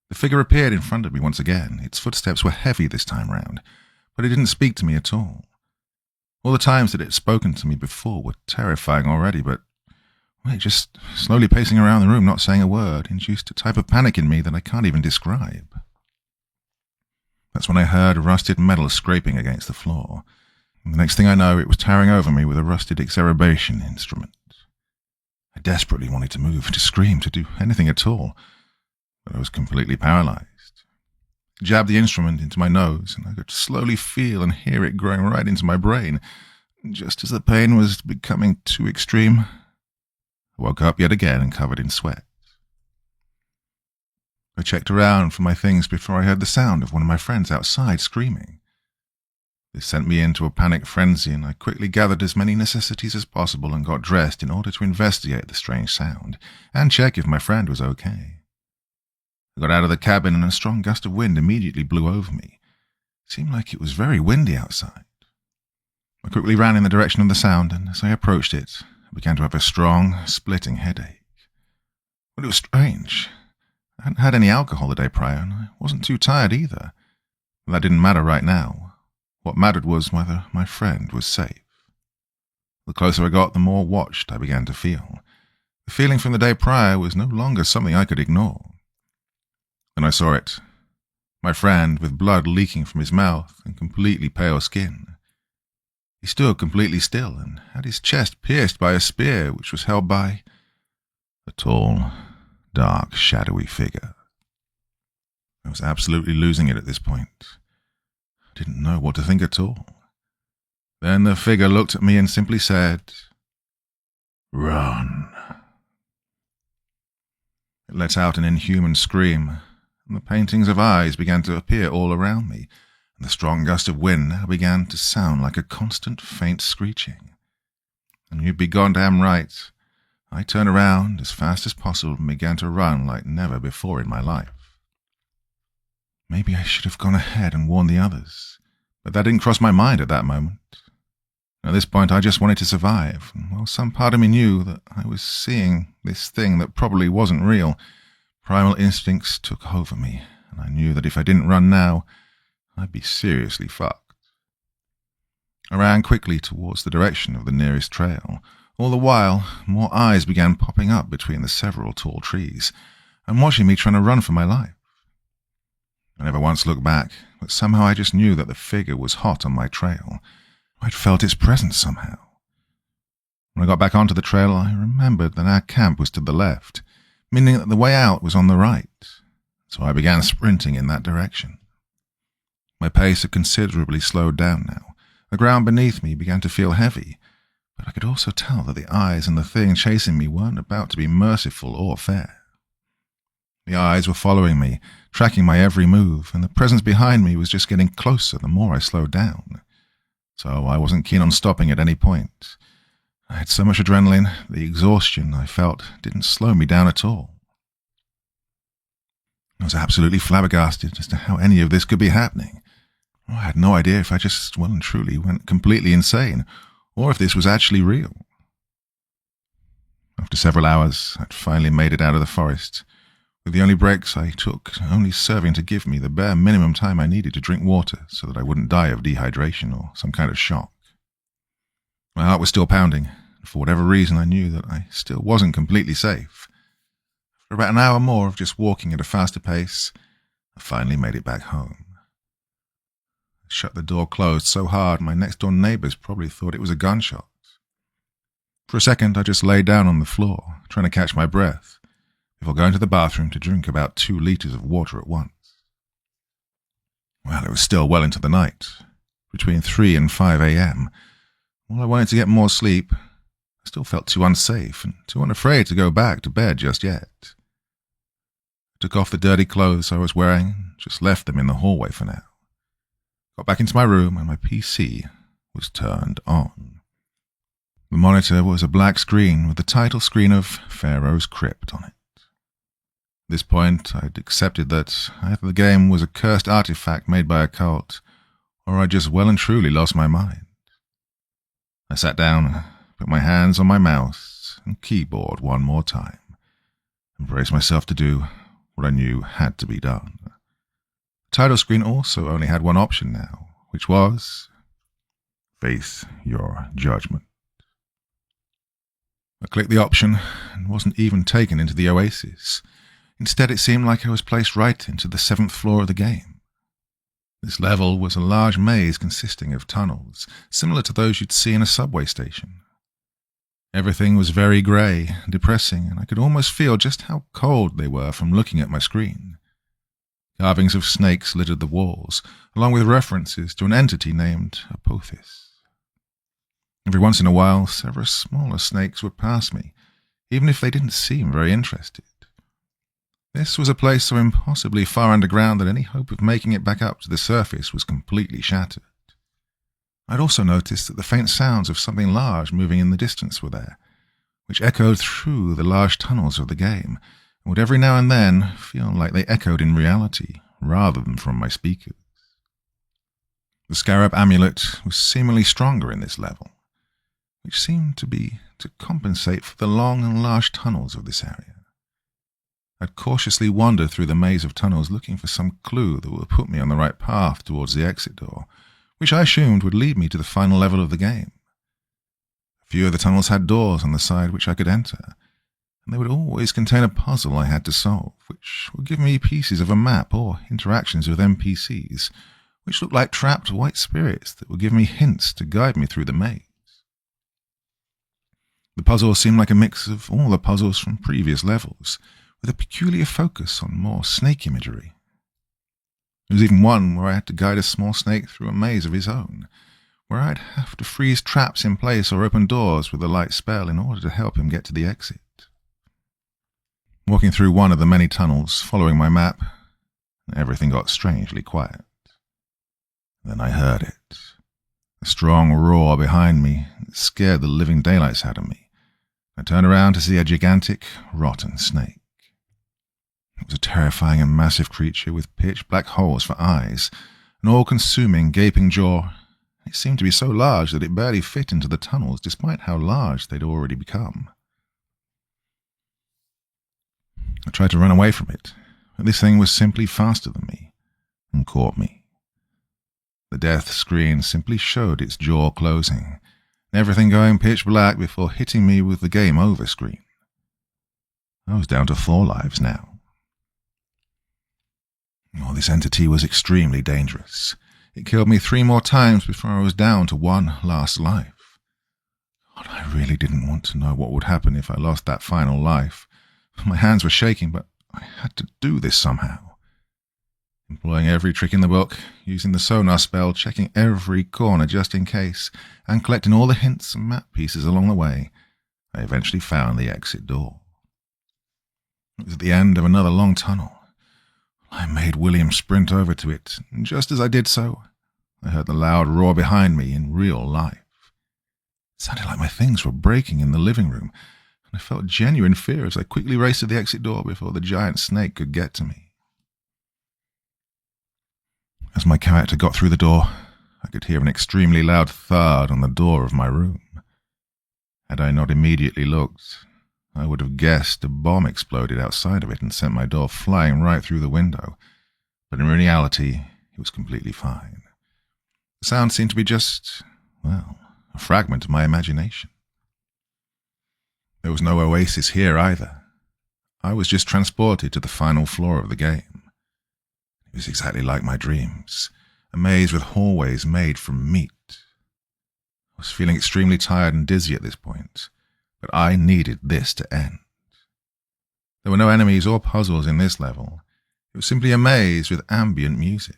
The figure appeared in front of me once again. Its footsteps were heavy this time round, but it didn't speak to me at all. All the times that it had spoken to me before were terrifying already, but just slowly pacing around the room, not saying a word, induced a type of panic in me that I can't even describe. That's when I heard rusted metal scraping against the floor. And the next thing I know, it was towering over me with a rusted exacerbation instrument. I desperately wanted to move, to scream, to do anything at all, but I was completely paralyzed. I jabbed the instrument into my nose, and I could slowly feel and hear it growing right into my brain. Just as the pain was becoming too extreme, I woke up yet again and covered in sweat. I checked around for my things before I heard the sound of one of my friends outside screaming. This sent me into a panic frenzy, and I quickly gathered as many necessities as possible and got dressed in order to investigate the strange sound and check if my friend was okay. I got out of the cabin and a strong gust of wind immediately blew over me. It seemed like it was very windy outside. I quickly ran in the direction of the sound, and as I approached it, I began to have a strong, splitting headache. But it was strange. I hadn't had any alcohol the day prior, and I wasn't too tired either. But that didn't matter right now. What mattered was whether my friend was safe. The closer I got, the more watched I began to feel. The feeling from the day prior was no longer something I could ignore. Then I saw it. My friend, with blood leaking from his mouth and completely pale skin. He stood completely still and had his chest pierced by a spear which was held by a tall, dark, shadowy figure. I was absolutely losing it at this point. I didn't know what to think at all. Then the figure looked at me and simply said, "Run." It let out an inhuman scream, and the paintings of eyes began to appear all around me, and the strong gust of wind now began to sound like a constant faint screeching. And you'd be goddamn right. I turned around as fast as possible and began to run like never before in my life. Maybe I should have gone ahead and warned the others, but that didn't cross my mind at that moment. At this point, I just wanted to survive, and while some part of me knew that I was seeing this thing that probably wasn't real, primal instincts took over me, and I knew that if I didn't run now, I'd be seriously fucked. I ran quickly towards the direction of the nearest trail. All the while, more eyes began popping up between the several tall trees, and watching me trying to run for my life. I never once looked back, but somehow I just knew that the figure was hot on my trail. I'd felt its presence somehow. When I got back onto the trail, I remembered that our camp was to the left, meaning that the way out was on the right, so I began sprinting in that direction. My pace had considerably slowed down now. The ground beneath me began to feel heavy, but I could also tell that the eyes and the thing chasing me weren't about to be merciful or fair. The eyes were following me, tracking my every move, and the presence behind me was just getting closer the more I slowed down. So I wasn't keen on stopping at any point. I had so much adrenaline, the exhaustion I felt didn't slow me down at all. I was absolutely flabbergasted as to how any of this could be happening. I had no idea if I just well and truly went completely insane, or if this was actually real. After several hours, I'd finally made it out of the forest, with the only breaks I took only serving to give me the bare minimum time I needed to drink water so that I wouldn't die of dehydration or some kind of shock. My heart was still pounding, and for whatever reason I knew that I still wasn't completely safe. After about an hour more of just walking at a faster pace, I finally made it back home. I shut the door closed so hard my next-door neighbors probably thought it was a gunshot. For a second I just lay down on the floor, trying to catch my breath, before going to the bathroom to drink about 2 liters of water at once. Well, it was still well into the night, between 3 and 5 a.m. While I wanted to get more sleep, I still felt too unsafe and too unafraid to go back to bed just yet. I took off the dirty clothes I was wearing and just left them in the hallway for now. Got back into my room and my PC was turned on. The monitor was a black screen with the title screen of Pharaoh's Crypt on it. At this point, I'd accepted that either the game was a cursed artifact made by a cult, or I'd just well and truly lost my mind. I sat down, put my hands on my mouse and keyboard one more time, and braced myself to do what I knew had to be done. The title screen also only had one option now, which was face your judgment. I clicked the option and wasn't even taken into the oasis. Instead, it seemed like I was placed right into the 7th floor of the game. This level was a large maze consisting of tunnels, similar to those you'd see in a subway station. Everything was very grey, depressing, and I could almost feel just how cold they were from looking at my screen. Carvings of snakes littered the walls, along with references to an entity named Apophis. Every once in a while, several smaller snakes would pass me, even if they didn't seem very interested. This was a place so impossibly far underground that any hope of making it back up to the surface was completely shattered. I'd also noticed that the faint sounds of something large moving in the distance were there, which echoed through the large tunnels of the game, and would every now and then feel like they echoed in reality, rather than from my speakers. The scarab amulet was seemingly stronger in this level, which seemed to be to compensate for the long and large tunnels of this area. I'd cautiously wandered through the maze of tunnels looking for some clue that would put me on the right path towards the exit door, which I assumed would lead me to the final level of the game. A few of the tunnels had doors on the side which I could enter, and they would always contain a puzzle I had to solve, which would give me pieces of a map or interactions with NPCs, which looked like trapped white spirits that would give me hints to guide me through the maze. The puzzle seemed like a mix of all the puzzles from previous levels, with a peculiar focus on more snake imagery. There was even one where I had to guide a small snake through a maze of his own, where I'd have to freeze traps in place or open doors with a light spell in order to help him get to the exit. Walking through one of the many tunnels, following my map, everything got strangely quiet. Then I heard it. A strong roar behind me that scared the living daylights out of me. I turned around to see a gigantic, rotten snake. It was a terrifying and massive creature with pitch-black holes for eyes, an all-consuming, gaping jaw. It seemed to be so large that it barely fit into the tunnels, despite how large they'd already become. I tried to run away from it, but this thing was simply faster than me, and caught me. The death screen simply showed its jaw closing, and everything going pitch black before hitting me with the game over screen. I was down to 4 lives now. Oh, this entity was extremely dangerous. It killed me 3 more times before I was down to 1 last life. God, I really didn't want to know what would happen if I lost that final life. My hands were shaking, but I had to do this somehow. Employing every trick in the book, using the sonar spell, checking every corner just in case, and collecting all the hints and map pieces along the way, I eventually found the exit door. It was at the end of another long tunnel. I made William sprint over to it, and just as I did so, I heard the loud roar behind me in real life. It sounded like my things were breaking in the living room, and I felt genuine fear as I quickly raced to the exit door before the giant snake could get to me. As my character got through the door, I could hear an extremely loud thud on the door of my room. Had I not immediately looked, I would have guessed a bomb exploded outside of it and sent my door flying right through the window, but in reality, it was completely fine. The sound seemed to be just, well, a fragment of my imagination. There was no oasis here either. I was just transported to the final floor of the game. It was exactly like my dreams, a maze with hallways made from meat. I was feeling extremely tired and dizzy at this point, but I needed this to end. There were no enemies or puzzles in this level. It was simply a maze with ambient music.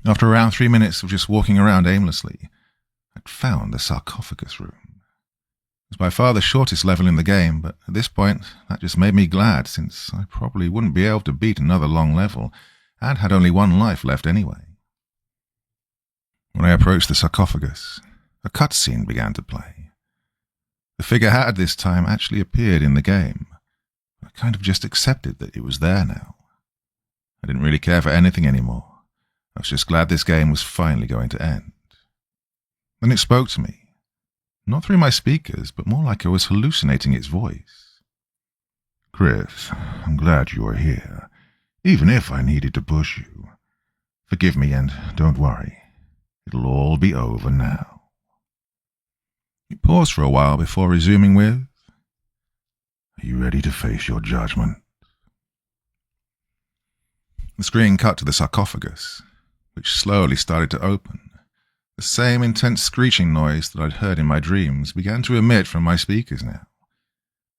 After around 3 minutes of just walking around aimlessly, I'd found the sarcophagus room. It was by far the shortest level in the game, but at this point, that just made me glad, since I probably wouldn't be able to beat another long level, and had only 1 life left anyway. When I approached the sarcophagus, a cutscene began to play. The figure had this time actually appeared in the game. I kind of just accepted that it was there now. I didn't really care for anything anymore. I was just glad this game was finally going to end. Then it spoke to me. Not through my speakers, but more like I was hallucinating its voice. "Chris, I'm glad you are here, even if I needed to push you. Forgive me and don't worry. It'll all be over now." He paused for a while before resuming with, "Are you ready to face your judgment?" The screen cut to the sarcophagus, which slowly started to open. The same intense screeching noise that I'd heard in my dreams began to emit from my speakers now.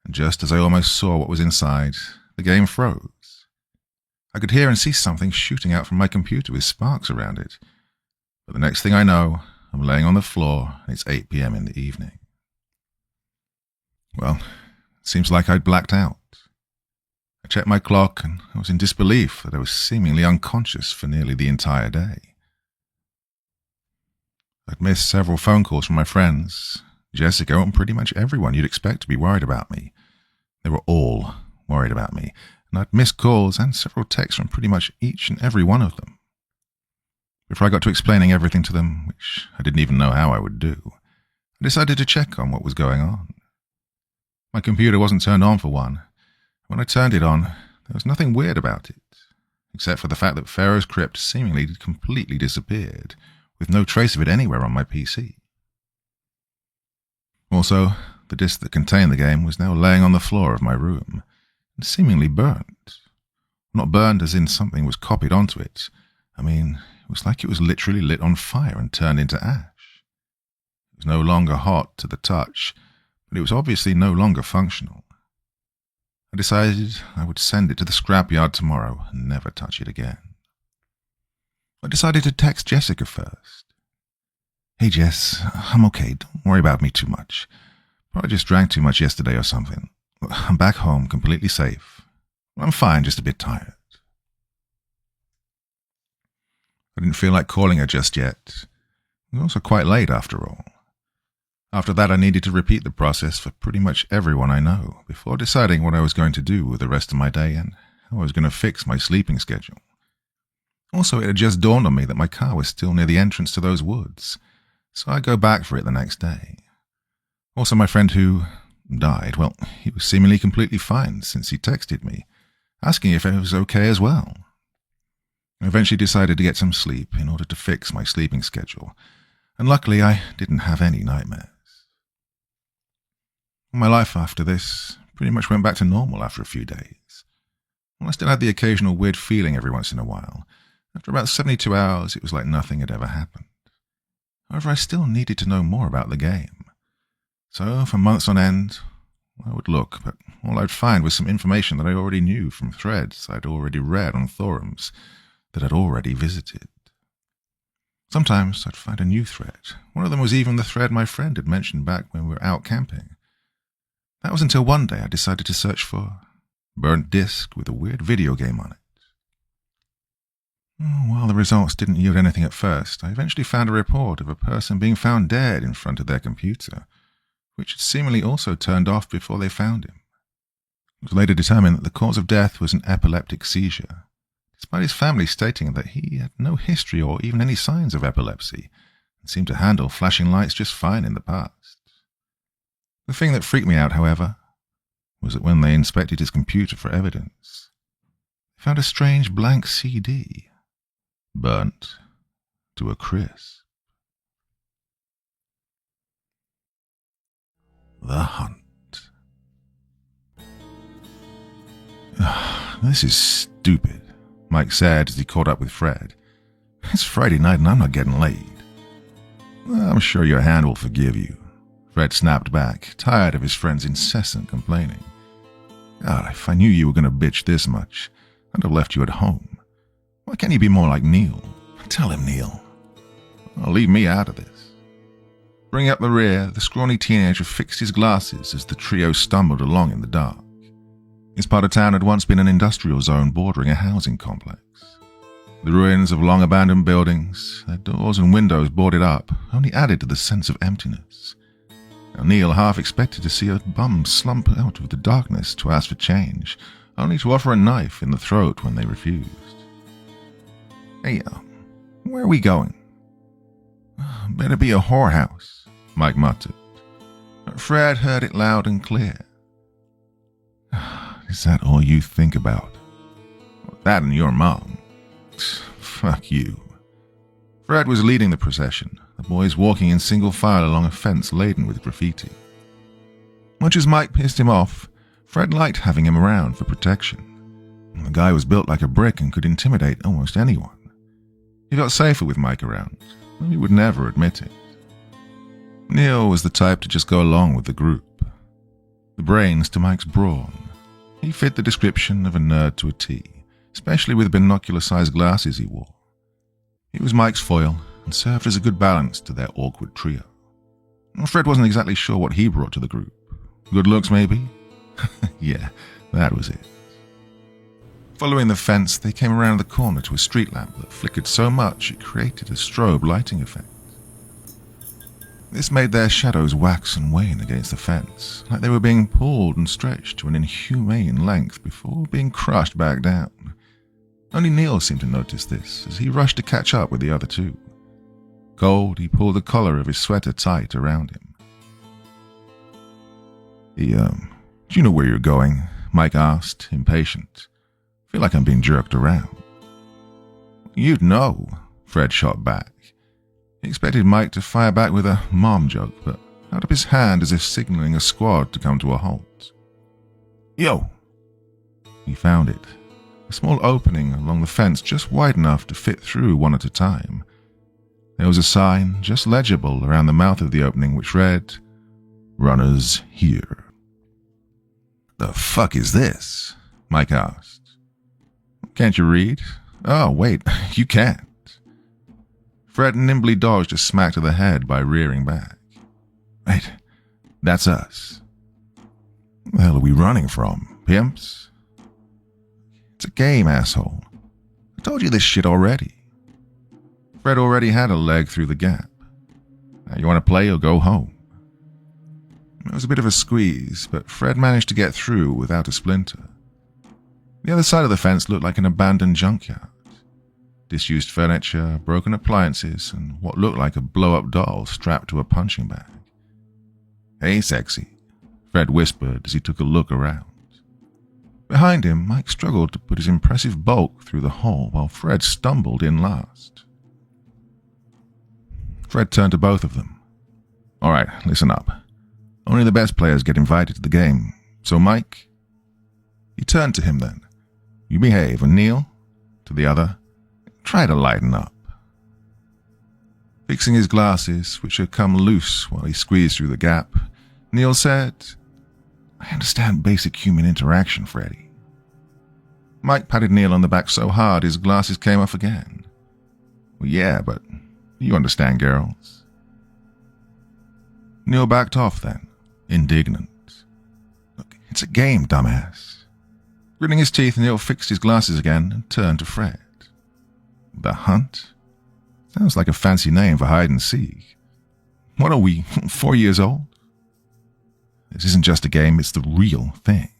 And just as I almost saw what was inside, the game froze. I could hear and see something shooting out from my computer with sparks around it. But the next thing I know, I'm laying on the floor and it's 8 p.m. in the evening. Well, it seems like I'd blacked out. I checked my clock and I was in disbelief that I was seemingly unconscious for nearly the entire day. I'd missed several phone calls from my friends, Jessica, and pretty much everyone you'd expect to be worried about me. They were all worried about me, and I'd missed calls and several texts from pretty much each and every one of them. Before I got to explaining everything to them, which I didn't even know how I would do, I decided to check on what was going on. My computer wasn't turned on for one. When I turned it on, there was nothing weird about it, except for the fact that Pharaoh's Crypt seemingly completely disappeared, with no trace of it anywhere on my PC. Also, the disk that contained the game was now laying on the floor of my room, and seemingly burnt. Not burned as in something was copied onto it. I mean, it was like it was literally lit on fire and turned into ash. It was no longer hot to the touch, but it was obviously no longer functional. I decided I would send it to the scrapyard tomorrow and never touch it again. I decided to text Jessica first. "Hey Jess, I'm okay, don't worry about me too much. Probably just drank too much yesterday or something. I'm back home, completely safe. I'm fine, just a bit tired." I didn't feel like calling her just yet. It was also quite late after all. After that, I needed to repeat the process for pretty much everyone I know before deciding what I was going to do with the rest of my day and how I was going to fix my sleeping schedule. Also, it had just dawned on me that my car was still near the entrance to those woods, so I'd go back for it the next day. Also, my friend who died, well, he was seemingly completely fine since he texted me, asking if it was okay as well. I eventually decided to get some sleep in order to fix my sleeping schedule, and luckily I didn't have any nightmares. My life after this pretty much went back to normal after a few days. While I still had the occasional weird feeling every once in a while, after about 72 hours it was like nothing had ever happened. However, I still needed to know more about the game. So, for months on end, I would look, but all I'd find was some information that I already knew from threads I'd already read on forums that I'd already visited. Sometimes I'd find a new thread. One of them was even the thread my friend had mentioned back when we were out camping. That was until one day I decided to search for burnt disc with a weird video game on it. While the results didn't yield anything at first, I eventually found a report of a person being found dead in front of their computer, which had seemingly also turned off before they found him. It was later determined that the cause of death was an epileptic seizure, despite his family stating that he had no history or even any signs of epilepsy and seemed to handle flashing lights just fine in the past. The thing that freaked me out, however, was that when they inspected his computer for evidence, they found a strange blank CD, burnt to a crisp. The Hunt. This is stupid, Mike said as he caught up with Fred. "It's Friday night and I'm not getting laid." "I'm sure your hand will forgive you," Fred snapped back, tired of his friend's incessant complaining. "God, if I knew you were going to bitch this much, I'd have left you at home. Why can't you be more like Neil? Tell him, Neil." "I'll leave me out of this." Bringing up the rear, the scrawny teenager fixed his glasses as the trio stumbled along in the dark. This part of town had once been an industrial zone bordering a housing complex. The ruins of long abandoned buildings, their doors and windows boarded up, only added to the sense of emptiness. Now, Neil half expected to see a bum slump out of the darkness to ask for change, only to offer a knife in the throat when they refused. "Hey, where are we going?" "Better be a whorehouse," Mike muttered. But Fred heard it loud and clear. "Is that all you think about?" "That and your mom." "Fuck you." Fred was leading the procession, the boys walking in single file along a fence laden with graffiti. Much as Mike pissed him off, Fred liked having him around for protection. The guy was built like a brick and could intimidate almost anyone. He felt safer with Mike around, though he would never admit it. Neil was the type to just go along with the group. The brains to Mike's brawn. He fit the description of a nerd to a T, especially with binocular-sized glasses he wore. He was Mike's foil and served as a good balance to their awkward trio. Fred wasn't exactly sure what he brought to the group. Good looks, maybe? Yeah, that was it. Following the fence, they came around the corner to a street lamp that flickered so much it created a strobe lighting effect. This made their shadows wax and wane against the fence, like they were being pulled and stretched to an inhumane length before being crushed back down. Only Neil seemed to notice this as he rushed to catch up with the other two. Cold, he pulled the collar of his sweater tight around him. Do you know where you're going?" Mike asked, impatient. "I feel like I'm being jerked around." "You'd know," Fred shot back. He expected Mike to fire back with a mom joke, but held up his hand as if signaling a squad to come to a halt. "Yo!" He found it. a small opening along the fence just wide enough to fit through one at a time. There was a sign, just legible, around the mouth of the opening which read, "Runners here." "The fuck is this?" Mike asked. "Can't you read?" "Oh, wait, you can't." Fred nimbly dodged a smack to the head by rearing back. "Wait, that's us." "What the hell are we running from? Pimps?" "It's a game, asshole. I told you this shit already." Fred already had a leg through the gap. "Now you want to play or go home?" It was a bit of a squeeze, but Fred managed to get through without a splinter. The other side of the fence looked like an abandoned junkyard. Disused furniture, broken appliances, and what looked like a blow-up doll strapped to a punching bag. "Hey, sexy," Fred whispered as he took a look around. Behind him, Mike struggled to put his impressive bulk through the hole while Fred stumbled in last. Fred turned to both of them. "All right, listen up. Only the best players get invited to the game. So, Mike..." He turned to him then. "You behave and kneel." To the other, "Try to lighten up." Fixing his glasses, which had come loose while he squeezed through the gap, Neil said, "I understand basic human interaction, Freddy." Mike patted Neil on the back so hard his glasses came off again. "Well, yeah, but you understand girls." Neil backed off then, indignant. "Look, it's a game, dumbass." Gritting his teeth, Neil fixed his glasses again and turned to Fred. "The Hunt? Sounds like a fancy name for hide and seek. What are we, 4 years old? This isn't just a game, it's the real thing."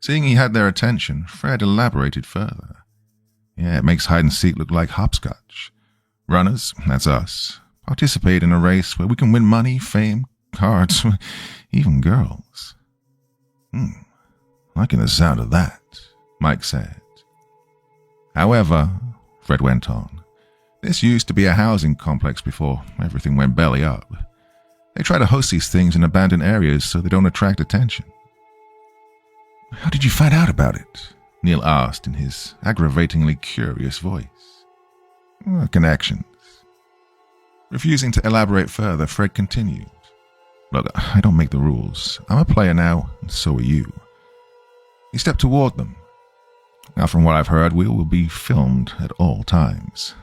Seeing he had their attention, Fred elaborated further. "Yeah, it makes hide and seek look like hopscotch. Runners, that's us, participate in a race where we can win money, fame, cards, even girls." "Liking the sound of that," Mike said. "However," Fred went on, "this used to be a housing complex before everything went belly up. They try to host these things in abandoned areas so they don't attract attention." "How did you find out about it?" Neil asked in his aggravatingly curious voice. Connections." Refusing to elaborate further, Fred continued. "Look, I don't make the rules. I'm a player now, and so are you." He stepped toward them. "Now, from what I've heard, we will be filmed at all times.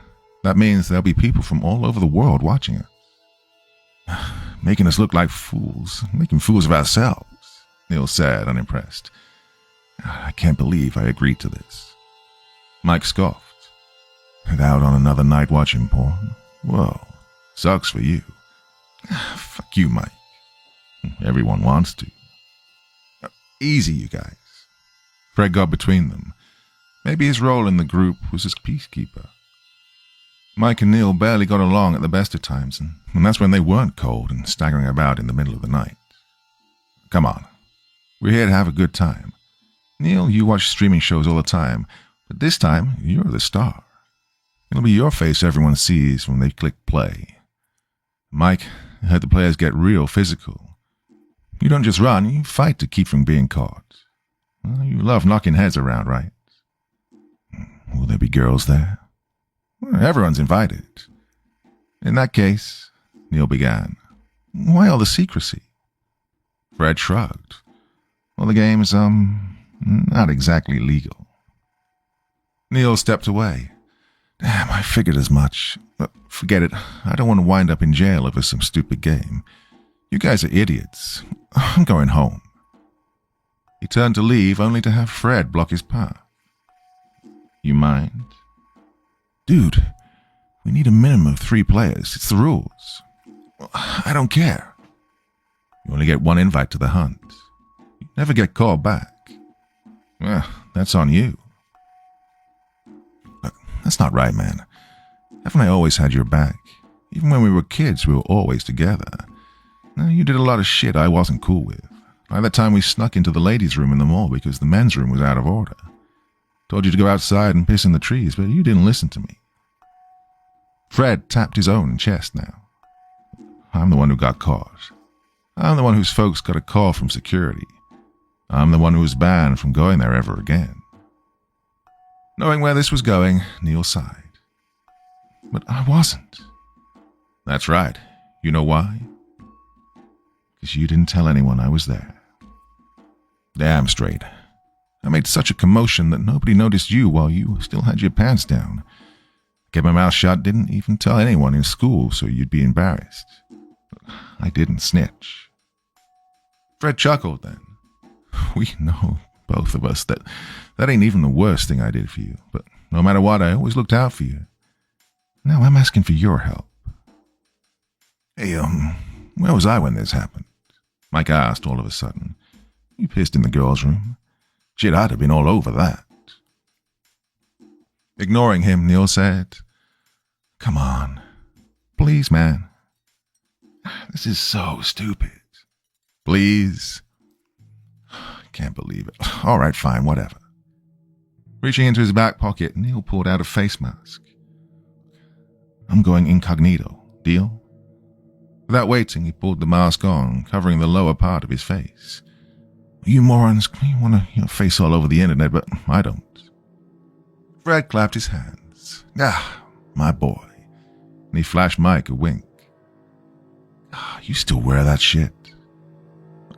That means there'll be people from all over the world watching us." "Making us look like fools, making fools of ourselves," Neil said, unimpressed. "I can't believe I agreed to this." Mike scoffed. "Out on another night watching porn? Whoa, sucks for you." "Fuck you, Mike. Everyone wants to." "Easy, you guys." Fred got between them. Maybe his role in the group was as peacekeeper. Mike and Neil barely got along at the best of times, and that's when they weren't cold and staggering about in the middle of the night. "Come on. We're here to have a good time. Neil, you watch streaming shows all the time, but this time you're the star. It'll be your face everyone sees when they click play. Mike, I heard the players get real physical. You don't just run, you fight to keep from being caught. Well, you love knocking heads around, right?" "Will there be girls there?" "Well, everyone's invited." "In that case," Neil began, "why all the secrecy?" Fred shrugged. "Well, the game's, not exactly legal." Neil stepped away. "Damn, I figured as much. But forget it. I don't want to wind up in jail over some stupid game. You guys are idiots. I'm going home." He turned to leave, only to have Fred block his path. "You mind?" "Dude, we need a minimum of 3 players. It's the rules." "I don't care." "You only get 1 invite to the hunt. You never get called back." "Well, that's on you." "Look, that's not right, man. Haven't I always had your back? Even when we were kids, we were always together. Now, you did a lot of shit I wasn't cool with. Like that time we snuck into the ladies' room in the mall because the men's room was out of order. Told you to go outside and piss in the trees, but you didn't listen to me." Fred tapped his own chest now. "I'm the one who got caught. I'm the one whose folks got a call from security. I'm the one who was banned from going there ever again. Knowing where this was going, Neil sighed. But I wasn't. That's right. You know why? Because you didn't tell anyone I was there. Damn straight. I made such a commotion that nobody noticed you while you still had your pants down. Kept my mouth shut, didn't even tell anyone in school so you'd be embarrassed. I didn't snitch. Fred chuckled then. We know, both of us, that ain't even the worst thing I did for you, but no matter what, I always looked out for you. Now I'm asking for your help. Hey, where was I when this happened? Mike asked all of a sudden. You pissed in the girls' room. Shit, I'd have been all over that. Ignoring him, Neil said, Come on. Please, man. This is so stupid. Please. I can't believe it. All right, fine, whatever. Reaching into his back pocket, Neil pulled out a face mask. I'm going incognito. Deal? Without waiting, he pulled the mask on, covering the lower part of his face. You morons, you want your face all over the internet, but I don't. Fred clapped his hands. Ah, my boy. And he flashed Mike a wink. You still wear that shit?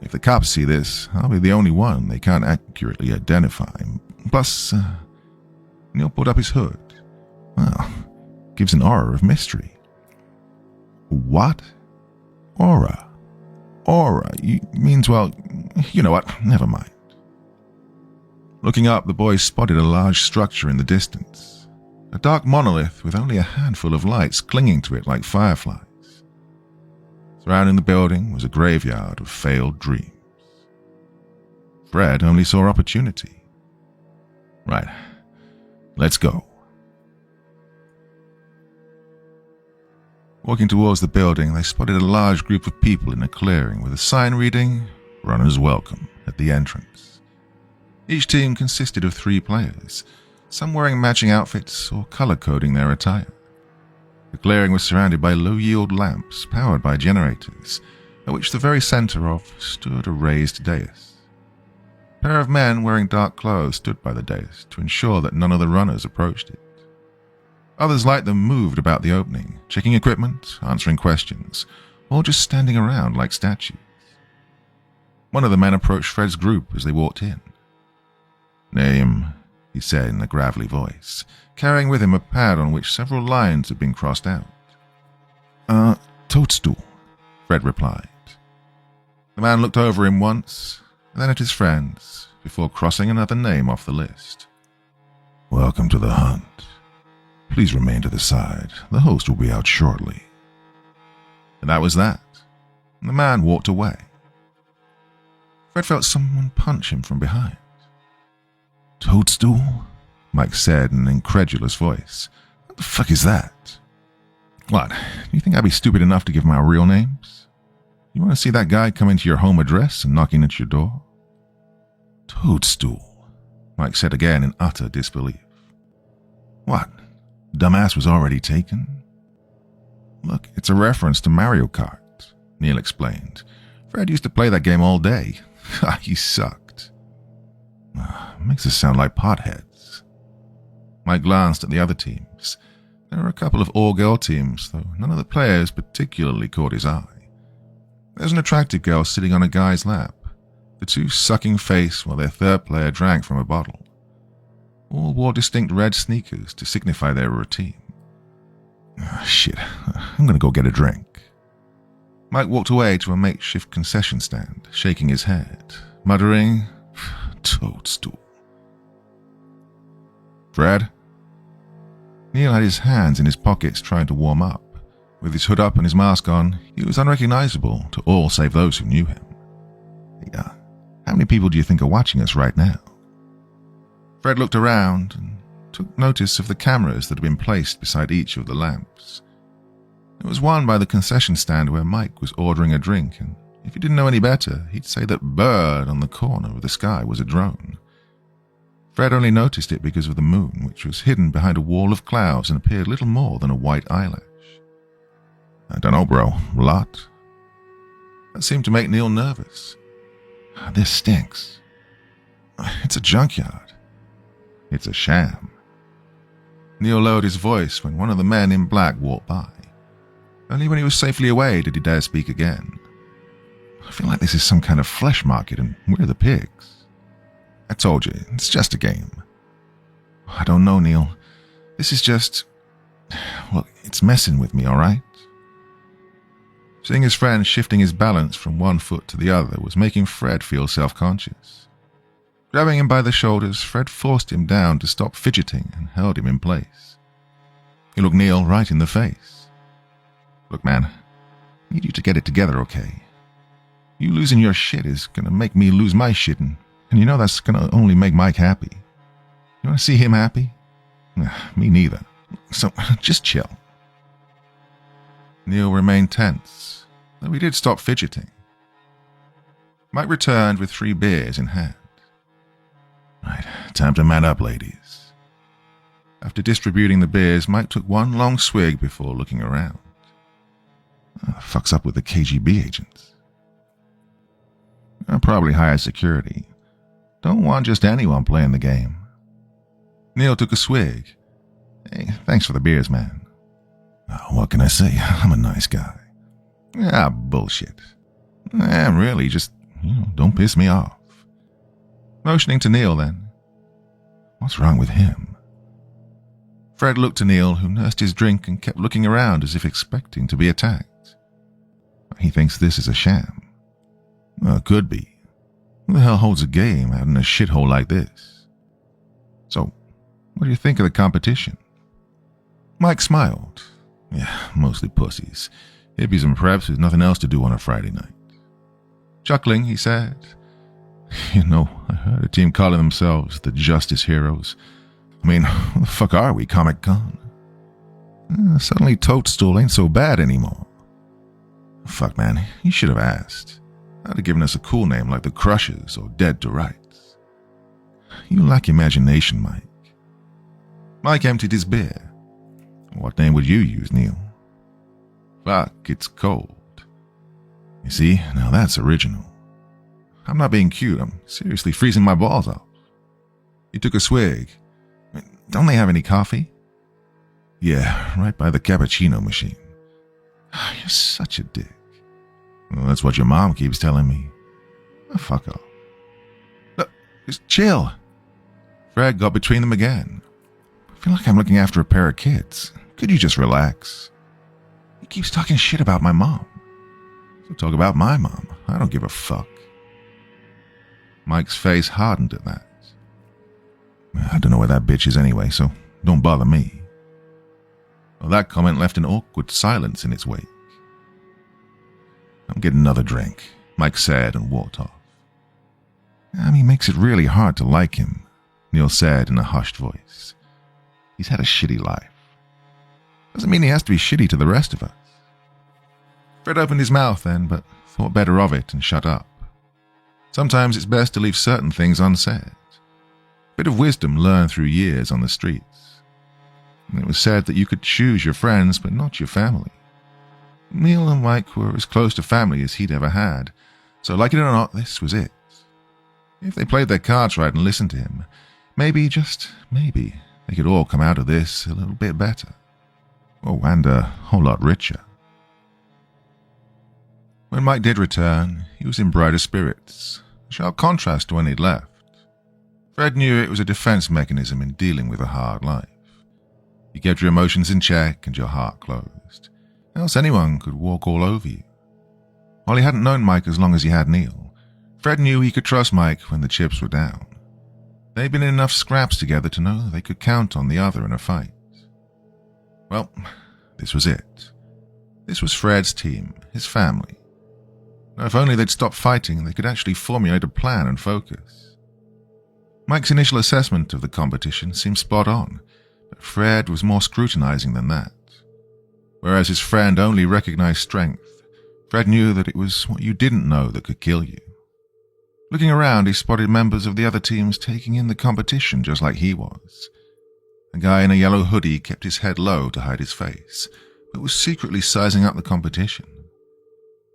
If the cops see this, I'll be the only one they can't accurately identify. Plus, Neil pulled up his hood. Well, gives an aura of mystery. What? Aura? Aura means, well, you know what, never mind. Looking up, the boys spotted a large structure in the distance. A dark monolith with only a handful of lights clinging to it like fireflies. Surrounding the building was a graveyard of failed dreams. Fred only saw opportunity. Right, let's go. Walking towards the building, they spotted a large group of people in a clearing with a sign reading, Runners Welcome, at the entrance. Each team consisted of 3 players, some wearing matching outfits or color-coding their attire. The clearing was surrounded by low-yield lamps powered by generators, at which the very center of stood a raised dais. A pair of men wearing dark clothes stood by the dais to ensure that none of the runners approached it. Others like them moved about the opening, checking equipment, answering questions, or just standing around like statues. One of the men approached Fred's group as they walked in. Name, he said in a gravelly voice, carrying with him a pad on which several lines had been crossed out. Toadstool, Fred replied. The man looked over him once, then at his friends, before crossing another name off the list. Welcome to the hunt. Please remain to the side. The host will be out shortly. And that was that. And the man walked away. Fred felt someone punch him from behind. Toadstool? Mike said in an incredulous voice. What the fuck is that? What, do you think I'd be stupid enough to give my real names? You want to see that guy come into your home address and knocking at your door? Toadstool, Mike said again in utter disbelief. What? Dumbass was already taken? Look, it's a reference to Mario Kart, Neil explained. Fred used to play that game all day. He sucked. Makes us sound like potheads. Mike glanced at the other teams. There were a couple of all-girl teams, though none of the players particularly caught his eye. There was an attractive girl sitting on a guy's lap, the two sucking face while their third player drank from a bottle. All wore distinct red sneakers to signify their routine. Shit, I'm gonna go get a drink. Mike walked away to a makeshift concession stand, shaking his head, muttering, Toadstool. Fred? Neil had his hands in his pockets trying to warm up. With his hood up and his mask on, he was unrecognizable to all save those who knew him. How many people do you think are watching us right now? Fred looked around and took notice of the cameras that had been placed beside each of the lamps. There was one by the concession stand where Mike was ordering a drink, and if he didn't know any better, he'd say that bird on the corner of the sky was a drone. Fred only noticed it because of the moon, which was hidden behind a wall of clouds and appeared little more than a white eyelash. I don't know, bro. Lot? That seemed to make Neil nervous. This stinks. It's a junkyard. It's a sham, Neil lowered his voice when one of the men in black walked by. Only when he was safely away did he dare speak again. I feel like this is some kind of flesh market and we're the pigs. I told you, it's just a game. I don't know, Neil. This is just... Look, it's messing with me, all right? Seeing his friend shifting his balance from one foot to the other was making Fred feel self-conscious. Grabbing him by the shoulders, Fred forced him down to stop fidgeting and held him in place. He looked Neil right in the face. Look, man, I need you to get it together, okay? You losing your shit is gonna make me lose my shit, and you know that's gonna only make Mike happy. You wanna see him happy? Me neither. So, just chill. Neil remained tense, though he did stop fidgeting. Mike returned with 3 beers in hand. Right, time to man up, ladies. After distributing the beers, Mike took one long swig before looking around. What the fuck's up with the KGB agents? Probably higher security. Don't want just anyone playing the game. Neil took a swig. Hey, thanks for the beers, man. Oh, what can I say? I'm a nice guy. Bullshit. Really, just, don't piss me off. Motioning to Neil then. What's wrong with him? Fred looked to Neil, who nursed his drink and kept looking around as if expecting to be attacked. He thinks this is a sham. Well, it could be. Who the hell holds a game out in a shithole like this? So, what do you think of the competition? Mike smiled. Yeah, mostly pussies. Hippies and preps with nothing else to do on a Friday night. Chuckling, he said, I heard a team calling themselves the Justice Heroes. I mean, what the fuck are we, Comic-Con? Suddenly Toadstool ain't so bad anymore. Fuck, man, you should have asked. I'd have given us a cool name like the Crushers or Dead to Rights. You lack imagination, Mike. Mike emptied his beer. What name would you use, Neil? Fuck, it's cold. You see, now that's original. I'm not being cute, I'm seriously freezing my balls off. He took a swig. Don't they have any coffee? Yeah, right by the cappuccino machine. You're such a dick. Well, that's what your mom keeps telling me. Fuck off. Look, just chill. Fred got between them again. I feel like I'm looking after a pair of kids. Could you just relax? He keeps talking shit about my mom. So talk about my mom. I don't give a fuck. Mike's face hardened at that. I don't know where that bitch is anyway, so don't bother me. Well, that comment left an awkward silence in its wake. I'm getting another drink, Mike said and walked off. He makes it really hard to like him, Neil said in a hushed voice. He's had a shitty life. Doesn't mean he has to be shitty to the rest of us. Fred opened his mouth then, but thought better of it and shut up. Sometimes it's best to leave certain things unsaid. A bit of wisdom learned through years on the streets. And it was said that you could choose your friends, but not your family. Neil and Mike were as close to family as he'd ever had, so like it or not, this was it. If they played their cards right and listened to him, maybe, just maybe, they could all come out of this a little bit better. Oh, and a whole lot richer. When Mike did return, he was in brighter spirits, a sharp contrast to when he'd left. Fred knew it was a defense mechanism in dealing with a hard life. You kept your emotions in check and your heart closed, else anyone could walk all over you. While he hadn't known Mike as long as he had Neil, Fred knew he could trust Mike when the chips were down. They'd been in enough scraps together to know they could count on the other in a fight. Well, this was it. This was Fred's team, his family. Now, if only they'd stop fighting, they could actually formulate a plan and focus. Mike's initial assessment of the competition seemed spot on, but Fred was more scrutinizing than that. Whereas his friend only recognized strength, Fred knew that it was what you didn't know that could kill you. Looking around, he spotted members of the other teams taking in the competition just like he was. A guy in a yellow hoodie kept his head low to hide his face, but was secretly sizing up the competition.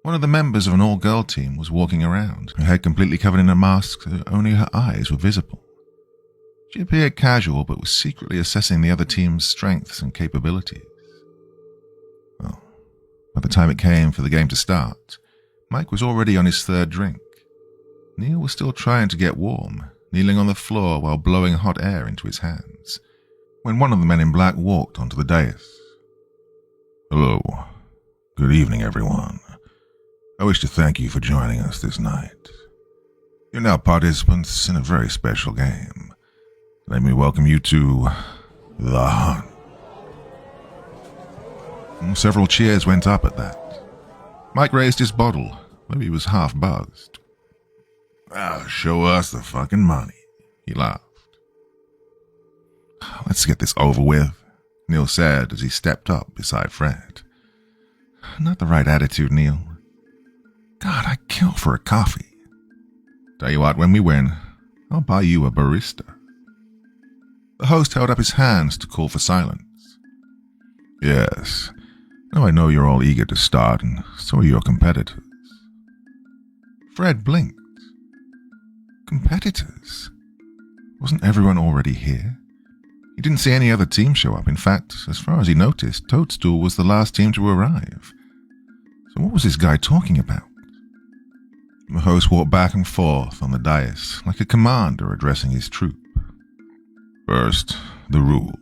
One of the members of an all-girl team was walking around, her head completely covered in a mask so only her eyes were visible. She appeared casual but was secretly assessing the other team's strengths and capabilities. Well, by the time it came for the game to start, Mike was already on his third drink. Neil was still trying to get warm, kneeling on the floor while blowing hot air into his hands, when one of the men in black walked onto the dais. Hello. Good evening, everyone. I wish to thank you for joining us this night. You're now participants in a very special game. Let me welcome you to The Hunt. Several cheers went up at that. Mike raised his bottle, though he was half buzzed. Show us the fucking money, he laughed. Let's get this over with, Neil said as he stepped up beside Fred. Not the right attitude, Neil. God, I'd kill for a coffee. Tell you what, when we win, I'll buy you a barista. The host held up his hands to call for silence. Yes. Now I know you're all eager to start, and so are your competitors. Fred blinked. Competitors? Wasn't everyone already here? He didn't see any other team show up. In fact, as far as he noticed, Toadstool was the last team to arrive. So what was this guy talking about? The host walked back and forth on the dais, like a commander addressing his troop. First, the rules.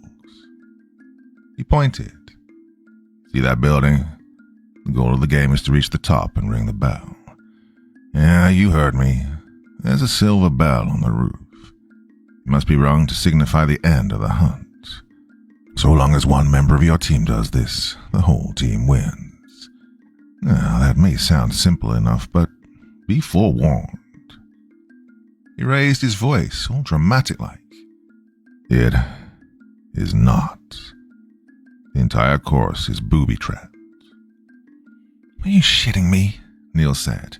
He pointed. See that building? The goal of the game is to reach the top and ring the bell. Yeah, you heard me. There's a silver bell on the roof. It must be rung to signify the end of the hunt. So long as one member of your team does this, the whole team wins. Now, that may sound simple enough, but be forewarned. He raised his voice, all dramatic-like. It is not. The entire course is booby-trapped. Are you shitting me? Neil said.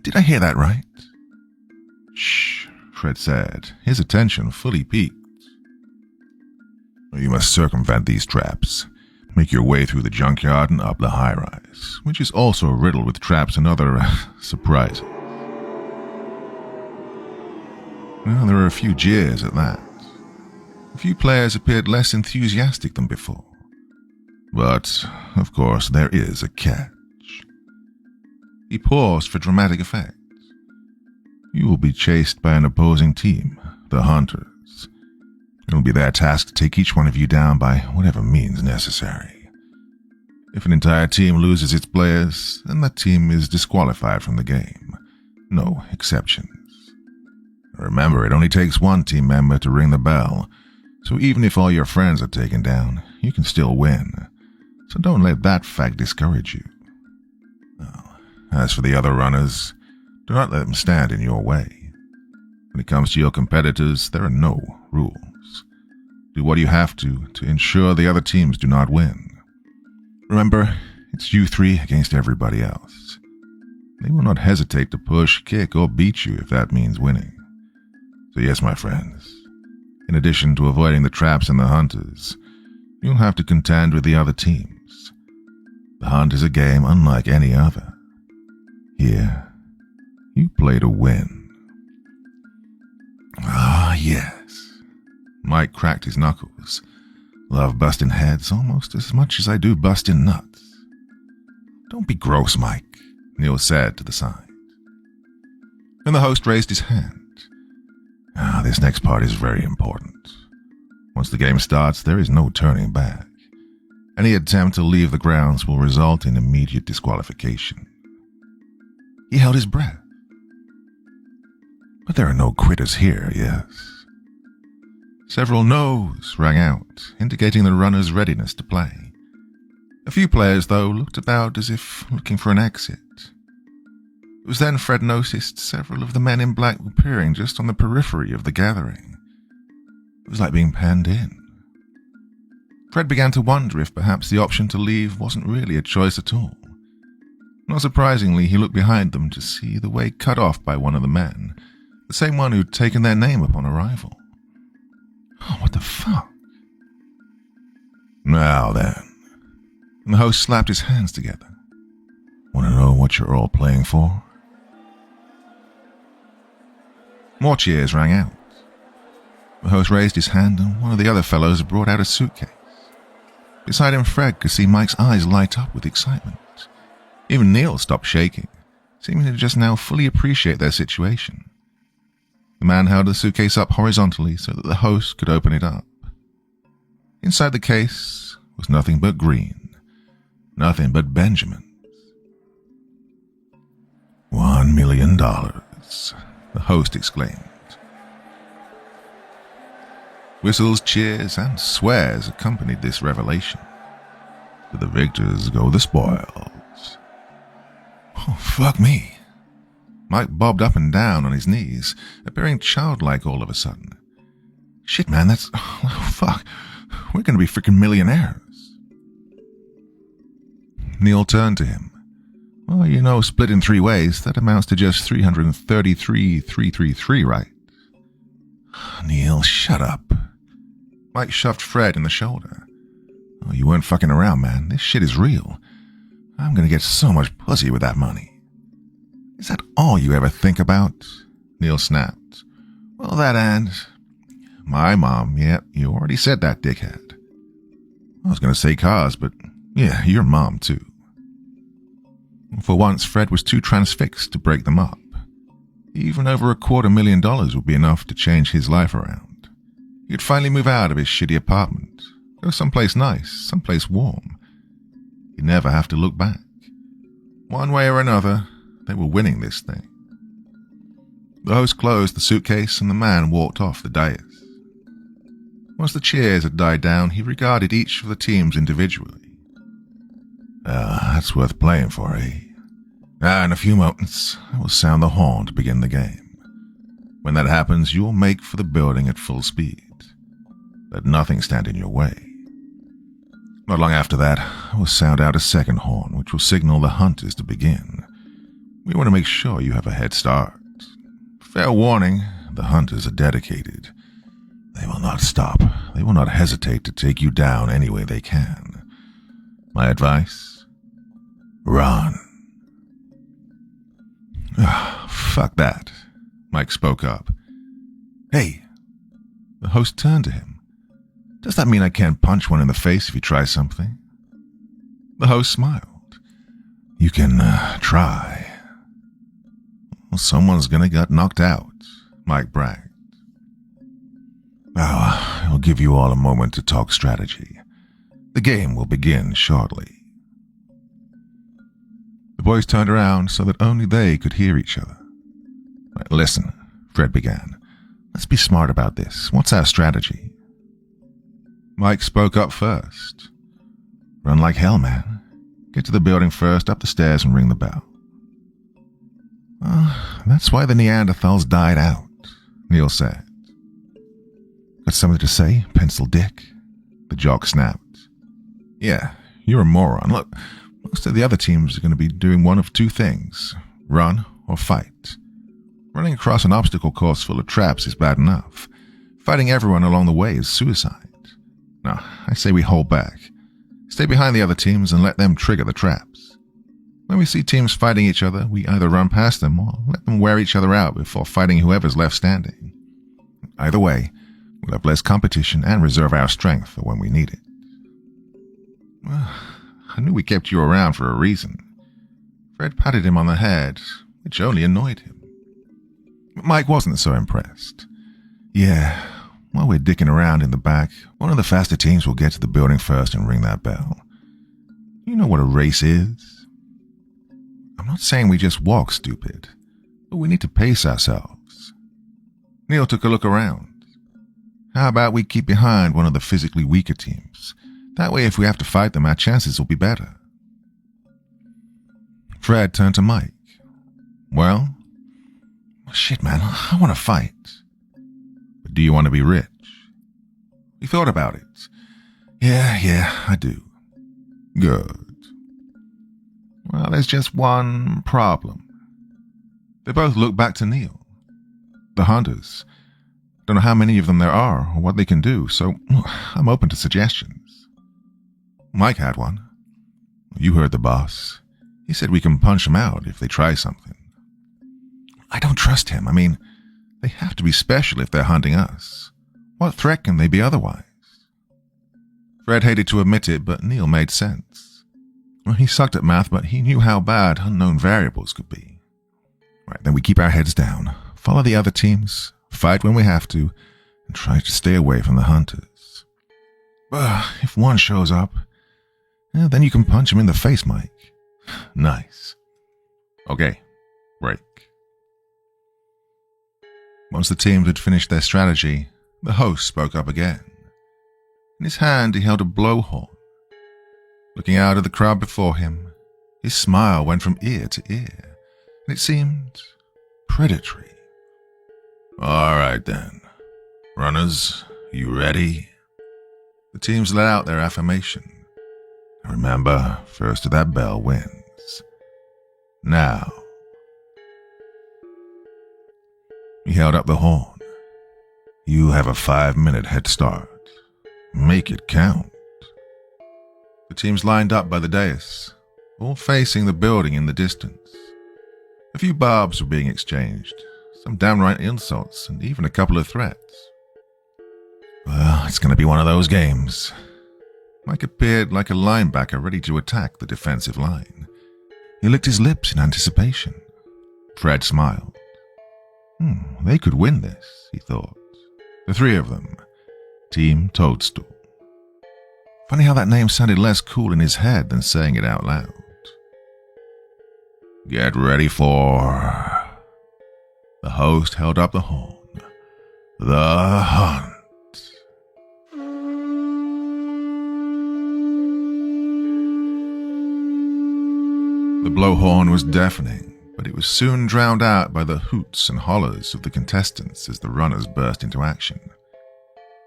Did I hear that right? Shh, Fred said, his attention fully piqued. You must circumvent these traps. Make your way through the junkyard and up the high-rise, which is also riddled with traps and other surprises. Well, there were a few jeers at that. A few players appeared less enthusiastic than before. But, of course, there is a catch. He paused for dramatic effect. You will be chased by an opposing team, the Hunters. It will be their task to take each one of you down by whatever means necessary. If an entire team loses its players, then that team is disqualified from the game. No exceptions. Remember, it only takes one team member to ring the bell, so even if all your friends are taken down, you can still win. So don't let that fact discourage you. Now, as for the other runners, do not let them stand in your way. When it comes to your competitors, there are no rules. Do what you have to ensure the other teams do not win. Remember, it's you three against everybody else. They will not hesitate to push, kick, or beat you if that means winning. So yes, my friends, in addition to avoiding the traps and the hunters, you'll have to contend with the other teams. The hunt is a game unlike any other. Here, you play to win. Ah, yes. Mike cracked his knuckles. Love busting heads almost as much as I do busting nuts. Don't be gross, Mike, Neil said to the side. And the host raised his hand. This next part is very important. Once the game starts, there is no turning back. Any attempt to leave the grounds will result in immediate disqualification. He held his breath. But there are no quitters here, yes. Several no's rang out, indicating the runner's readiness to play. A few players, though, looked about as if looking for an exit. It was then Fred noticed several of the men in black appearing just on the periphery of the gathering. It was like being penned in. Fred began to wonder if perhaps the option to leave wasn't really a choice at all. Not surprisingly, he looked behind them to see the way cut off by one of the men, the same one who'd taken their name upon arrival. Oh, what the fuck? Now then. And the host slapped his hands together. Want to know what you're all playing for? More cheers rang out. The The host raised his hand and one of the other fellows brought out a suitcase. Beside him, Fred could see Mike's eyes light up with excitement. Even Neil stopped shaking, seeming to just now fully appreciate their situation. The man held the suitcase up horizontally so that the host could open it up. Inside the case was nothing but green, nothing but Benjamins. $1 million, the host exclaimed. Whistles, cheers, and swears accompanied this revelation. To the victors go the spoils. Oh, fuck me. Mike bobbed up and down on his knees, appearing childlike all of a sudden. Shit, man, that's... Oh, fuck. We're going to be freaking millionaires. Neil turned to him. Well, you know, split in 3 ways, that amounts to just 333,333, right? Neil, shut up. Mike shoved Fred in the shoulder. Oh, you weren't fucking around, man. This shit is real. I'm going to get so much pussy with that money. Is that all you ever think about? Neil snapped. Well, that and... My mom, yeah, you already said that, dickhead. I was going to say cars, but yeah, your mom too. For once, Fred was too transfixed to break them up. Even over $250,000 would be enough to change his life around. He could finally move out of his shitty apartment, go someplace nice, someplace warm. He'd never have to look back. One way or another, they were winning this thing. The host closed the suitcase and the man walked off the dais. Once the cheers had died down, he regarded each of the teams individually. That's worth playing for, eh? In a few moments, I will sound the horn to begin the game. When that happens, you will make for the building at full speed. Let nothing stand in your way. Not long after that, I will sound out a second horn, which will signal the hunters to begin. We want to make sure you have a head start. Fair warning, the hunters are dedicated. They will not stop. They will not hesitate to take you down any way they can. My advice? Run. Fuck that. Mike spoke up. Hey. The host turned to him. Does that mean I can't punch one in the face if you try something? The host smiled. You can, try. Well, someone's gonna get knocked out, Mike bragged. I'll give you all a moment to talk strategy. The game will begin shortly. The boys turned around so that only they could hear each other. Right, listen, Fred began. Let's be smart about this. What's our strategy? Mike spoke up first. Run like hell, man. Get to the building first, up the stairs, and ring the bell. That's why the Neanderthals died out, Neil said. Got something to say, pencil dick? The jock snapped. Yeah, you're a moron. Look, most of the other teams are going to be doing one of 2 things. Run or fight. Running across an obstacle course full of traps is bad enough. Fighting everyone along the way is suicide. No, I say we hold back. Stay behind the other teams and let them trigger the traps. When we see teams fighting each other, we either run past them or let them wear each other out before fighting whoever's left standing. Either way, we'll have less competition and reserve our strength for when we need it. Well, I knew we kept you around for a reason. Fred patted him on the head, which only annoyed him. Mike wasn't so impressed. Yeah, while we're dicking around in the back, one of the faster teams will get to the building first and ring that bell. You know what a race is? I'm not saying we just walk, stupid, but we need to pace ourselves. Neil took a look around. How about we keep behind one of the physically weaker teams? That way, if we have to fight them, our chances will be better. Fred turned to Mike. Well, shit, man, I want to fight. But do you want to be rich? We thought about it. Yeah, I do. Good. Well, there's just one problem. They both looked back to Neil. The hunters. Don't know how many of them there are or what they can do, so I'm open to suggestions. Mike had one. You heard the boss. He said we can punch them out if they try something. I don't trust him. I mean, they have to be special if they're hunting us. What threat can they be otherwise? Fred hated to admit it, but Neil made sense. Well, he sucked at math, but he knew how bad unknown variables could be. Right, then we keep our heads down, follow the other teams, fight when we have to, and try to stay away from the hunters. If one shows up, then you can punch him in the face, Mike. Nice. Okay, break. Once the teams had finished their strategy, the host spoke up again. In his hand he held a blowhorn. Looking out at the crowd before him, his smile went from ear to ear, and it seemed predatory. All right then. Runners, you ready? The teams let out their affirmation. Remember, first to that bell wins. Now. He held up the horn. You have a 5-minute head start. Make it count. The teams lined up by the dais, all facing the building in the distance. A few barbs were being exchanged, some downright insults, and even a couple of threats. Well, it's going to be one of those games. Mike appeared like a linebacker ready to attack the defensive line. He licked his lips in anticipation. Fred smiled. They could win this, he thought. The three of them. Team Toadstool. Funny how that name sounded less cool in his head than saying it out loud. Get ready for... The host held up the horn. The hunt. The blowhorn was deafening, but it was soon drowned out by the hoots and hollers of the contestants as the runners burst into action.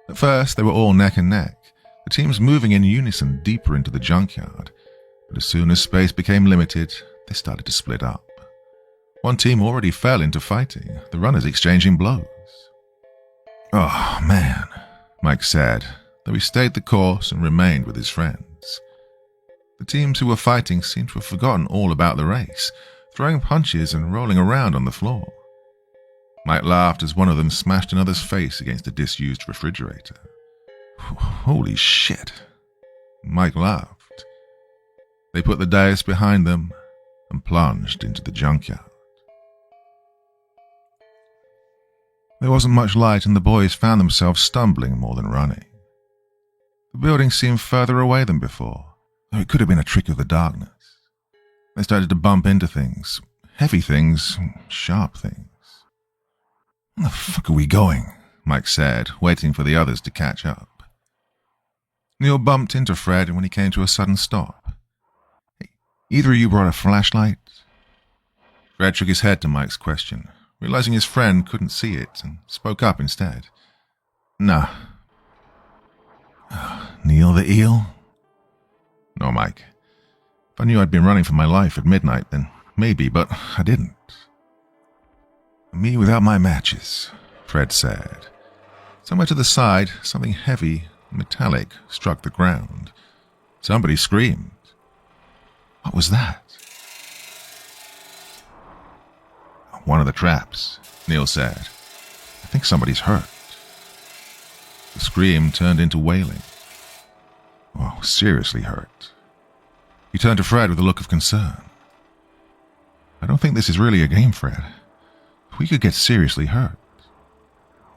At first, they were all neck and neck, the teams moving in unison deeper into the junkyard, but as soon as space became limited, they started to split up. One team already fell into fighting, the runners exchanging blows. Oh, man, Mike said, though he stayed the course and remained with his friends. The teams who were fighting seemed to have forgotten all about the race, throwing punches and rolling around on the floor. Mike laughed as one of them smashed another's face against a disused refrigerator. Holy shit. Mike laughed. They put the dais behind them and plunged into the junkyard. There wasn't much light and the boys found themselves stumbling more than running. The building seemed further away than before, though it could have been a trick of the darkness. They started to bump into things, heavy things, sharp things. Where the fuck are we going? Mike said, waiting for the others to catch up. Neil bumped into Fred when he came to a sudden stop. Hey, either of you brought a flashlight? Fred shook his head to Mike's question, realizing his friend couldn't see it, and spoke up instead. Nah. Neil the eel? No, Mike. If I knew I'd been running for my life at midnight, then maybe, but I didn't. Me without my matches, Fred said. Somewhere to the side, something heavy, metallic, struck the ground. Somebody screamed. What was that? One of the traps, Neil said. I think somebody's hurt. The scream turned into wailing. Oh, seriously hurt. He turned to Fred with a look of concern. I don't think this is really a game, Fred. We could get seriously hurt.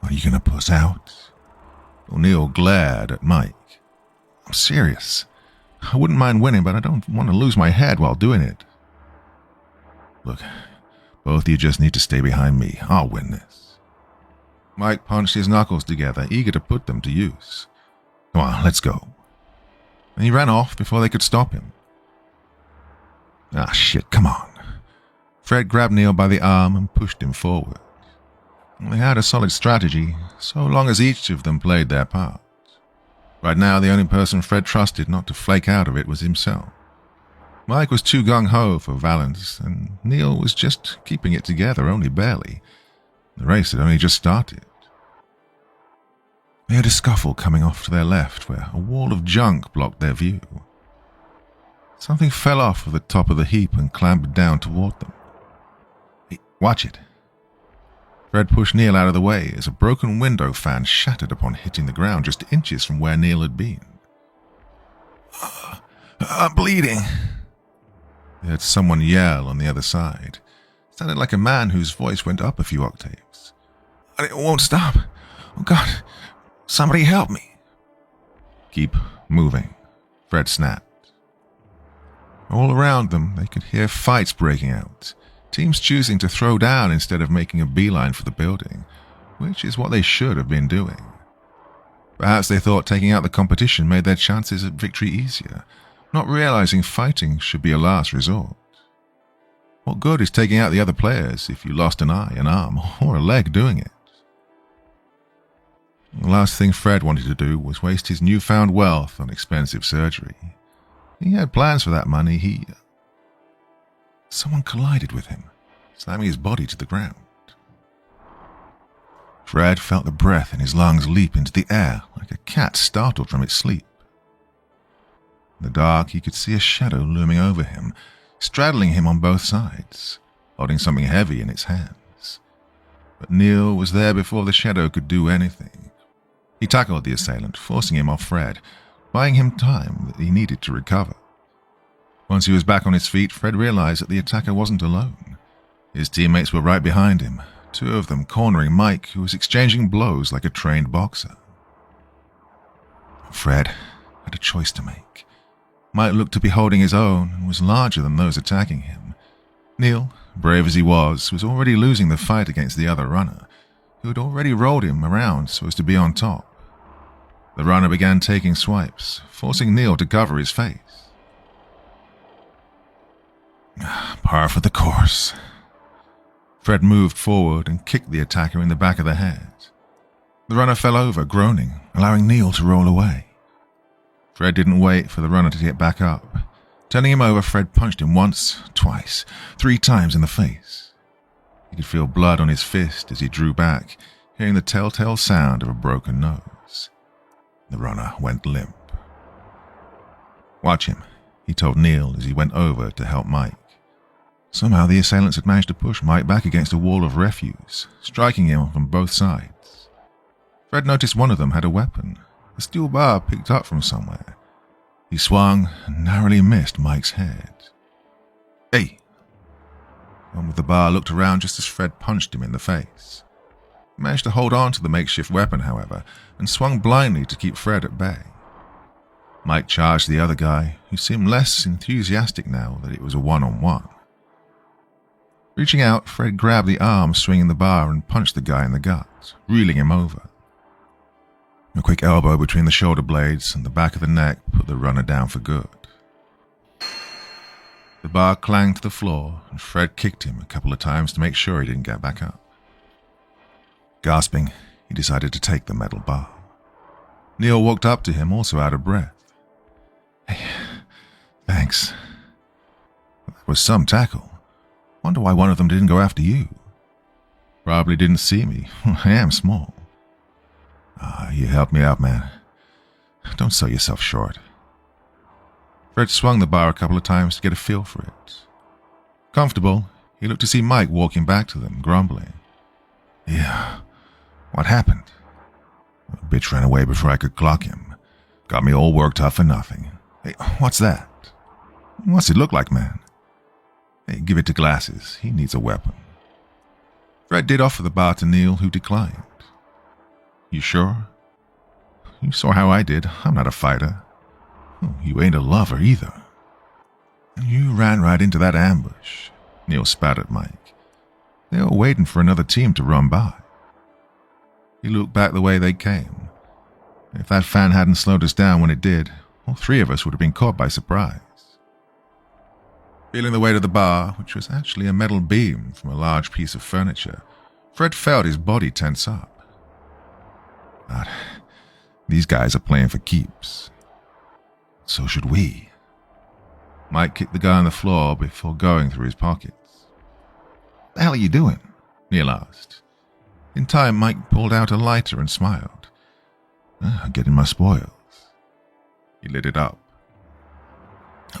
Are you gonna puss out? O'Neill glared at Mike. I'm serious. I wouldn't mind winning, but I don't want to lose my head while doing it. Look, both of you just need to stay behind me. I'll win this. Mike punched his knuckles together, eager to put them to use. Come on, let's go. And he ran off before they could stop him. Ah, shit, come on. Fred grabbed Neil by the arm and pushed him forward. They had a solid strategy, so long as each of them played their part. Right now, the only person Fred trusted not to flake out of it was himself. Mike was too gung-ho for Valance, and Neil was just keeping it together, only barely. The race had only just started. They had a scuffle coming off to their left, where a wall of junk blocked their view. Something fell off of the top of the heap and clambered down toward them. Hey, watch it. Fred pushed Neil out of the way as a broken window fan shattered upon hitting the ground just inches from where Neil had been. I'm bleeding. They heard someone yell on the other side. It sounded like a man whose voice went up a few octaves. It won't stop. Oh, God. Somebody help me. Keep moving, Fred snapped. All around them, they could hear fights breaking out, teams choosing to throw down instead of making a beeline for the building, which is what they should have been doing. Perhaps they thought taking out the competition made their chances at victory easier, not realizing fighting should be a last resort. What good is taking out the other players if you lost an eye, an arm, or a leg doing it? The last thing Fred wanted to do was waste his newfound wealth on expensive surgery. He had plans for that money. Someone collided with him, slamming his body to the ground. Fred felt the breath in his lungs leap into the air like a cat startled from its sleep. In the dark, he could see a shadow looming over him, straddling him on both sides, holding something heavy in its hands. But Neil was there before the shadow could do anything. He tackled the assailant, forcing him off Fred, buying him time that he needed to recover. Once he was back on his feet, Fred realized that the attacker wasn't alone. His teammates were right behind him, two of them cornering Mike, who was exchanging blows like a trained boxer. Fred had a choice to make. Mike looked to be holding his own and was larger than those attacking him. Neil, brave as he was already losing the fight against the other runner, who had already rolled him around so as to be on top. The runner began taking swipes, forcing Neil to cover his face. Par for the course. Fred moved forward and kicked the attacker in the back of the head. The runner fell over, groaning, allowing Neil to roll away. Fred didn't wait for the runner to get back up. Turning him over, Fred punched him once, twice, 3 times in the face. He could feel blood on his fist as he drew back, hearing the telltale sound of a broken nose. The runner went limp. Watch him, he told Neil as he went over to help Mike. Somehow the assailants had managed to push Mike back against a wall of refuse, striking him from both sides. Fred noticed one of them had a weapon, a steel bar picked up from somewhere. He swung and narrowly missed Mike's head. Hey! One with the bar looked around just as Fred punched him in the face. He managed to hold on to the makeshift weapon, however, and swung blindly to keep Fred at bay. Mike charged the other guy, who seemed less enthusiastic now that it was a one-on-one. Reaching out, Fred grabbed the arm swinging the bar and punched the guy in the gut, reeling him over. A quick elbow between the shoulder blades and the back of the neck put the runner down for good. The bar clanged to the floor, and Fred kicked him a couple of times to make sure he didn't get back up. Gasping, he decided to take the metal bar. Neil walked up to him, also out of breath. Hey, thanks. That was some tackle. Wonder why one of them didn't go after you. Probably didn't see me. I am small. You helped me out, man. Don't sell yourself short. Fred swung the bar a couple of times to get a feel for it. Comfortable, he looked to see Mike walking back to them, grumbling. Yeah, what happened? The bitch ran away before I could clock him. Got me all worked up for nothing. Hey, what's that? What's it look like, man? Hey, give it to Glasses. He needs a weapon. Fred did offer the bar to Neil, who declined. You sure? You saw how I did. I'm not a fighter. You ain't a lover either. You ran right into that ambush. Neil spat at Mike. They were waiting for another team to run by. He looked back the way they came. If that fan hadn't slowed us down when it did, all 3 of us would have been caught by surprise. Feeling the weight of the bar, which was actually a metal beam from a large piece of furniture, Fred felt his body tense up. God, these guys are playing for keeps. So should we. Mike kicked the guy on the floor before going through his pockets. What the hell are you doing? Neil asked. In time, Mike pulled out a lighter and smiled. Getting my spoils. He lit it up.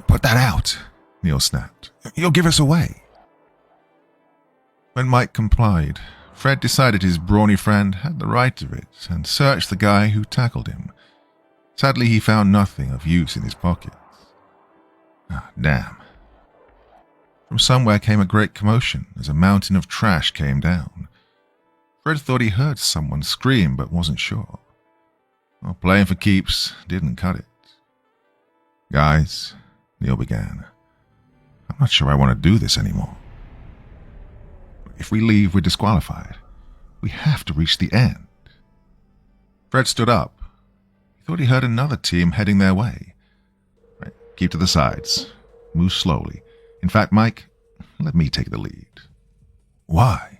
Put that out, Neil snapped. You'll give us away. When Mike complied, Fred decided his brawny friend had the right of it and searched the guy who tackled him. Sadly, he found nothing of use in his pockets. Ah, damn. From somewhere came a great commotion as a mountain of trash came down. Fred thought he heard someone scream but wasn't sure. Well, playing for keeps didn't cut it. Guys, Neil began, I'm not sure I want to do this anymore. If we leave, we're disqualified. We have to reach the end. Fred stood up. He thought he heard another team heading their way. Right, keep to the sides. Move slowly. In fact, Mike, let me take the lead. Why?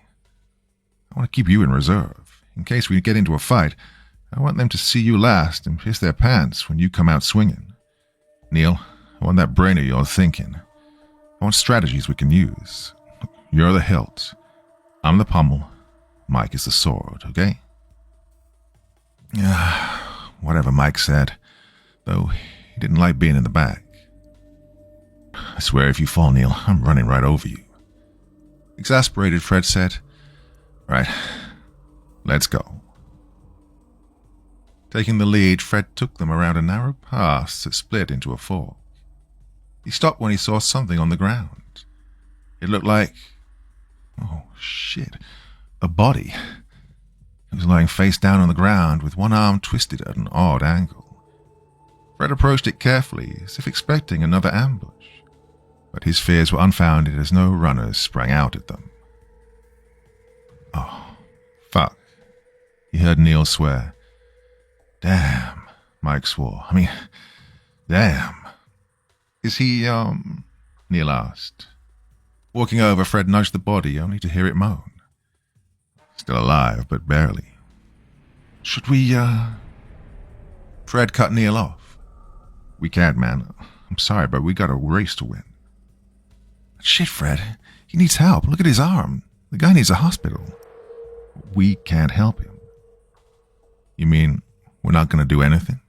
I want to keep you in reserve. In case we get into a fight, I want them to see you last and piss their pants when you come out swinging. Neil, I want that brain of yours thinking. I want strategies we can use. You're the hilt. I'm the pommel. Mike is the sword, okay? Whatever Mike said, though he didn't like being in the back. I swear if you fall, Neil, I'm running right over you. Exasperated, Fred said, Right, let's go. Taking the lead, Fred took them around a narrow pass that split into a fork. He stopped when he saw something on the ground. It looked like... oh, shit. A body. It was lying face down on the ground with one arm twisted at an odd angle. Fred approached it carefully, as if expecting another ambush. But his fears were unfounded as no runners sprang out at them. Oh, fuck. He heard Neil swear. Damn, Mike swore. I mean, damn. Is he, Neil asked. Walking over, Fred nudged the body, only to hear it moan. Still alive, but barely. Should we, Fred cut Neil off. We can't, man. I'm sorry, but we got a race to win. Shit, Fred. He needs help. Look at his arm. The guy needs a hospital. We can't help him. You mean we're not going to do anything?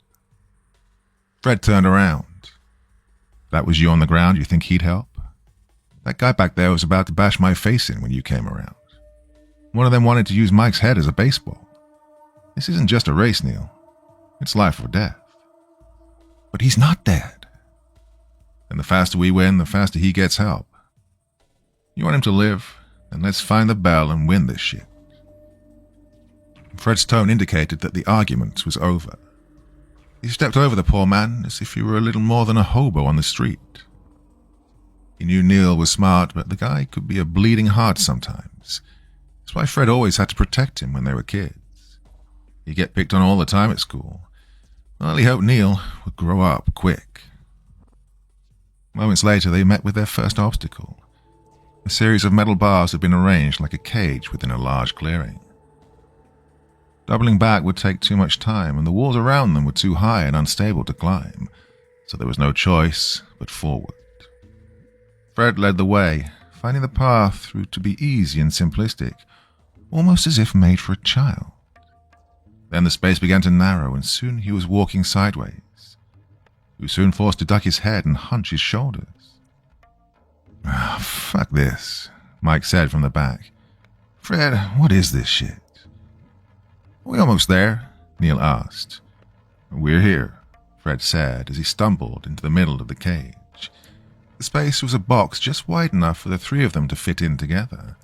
Fred turned around. That was you on the ground, you think he'd help? That guy back there was about to bash my face in when you came around. One of them wanted to use Mike's head as a baseball. This isn't just a race, Neil. It's life or death. But he's not dead. And the faster we win, the faster he gets help. You want him to live? Then let's find the bell and win this shit. Fred's tone indicated that the argument was over. He stepped over the poor man as if he were a little more than a hobo on the street. He knew Neil was smart, but the guy could be a bleeding heart sometimes. That's why Fred always had to protect him when they were kids. He'd get picked on all the time at school. Well, he hoped Neil would grow up quick. Moments later, they met with their first obstacle. A series of metal bars had been arranged like a cage within a large clearing. Doubling back would take too much time, and the walls around them were too high and unstable to climb, so there was no choice but forward. Fred led the way, finding the path through to be easy and simplistic, almost as if made for a child. Then the space began to narrow, and soon he was walking sideways. He was soon forced to duck his head and hunch his shoulders. Fuck this, Mike said from the back. Fred, what is this shit? Are we almost there? Neil asked. We're here, Fred said as he stumbled into the middle of the cage. The space was a box just wide enough for the three of them to fit in together.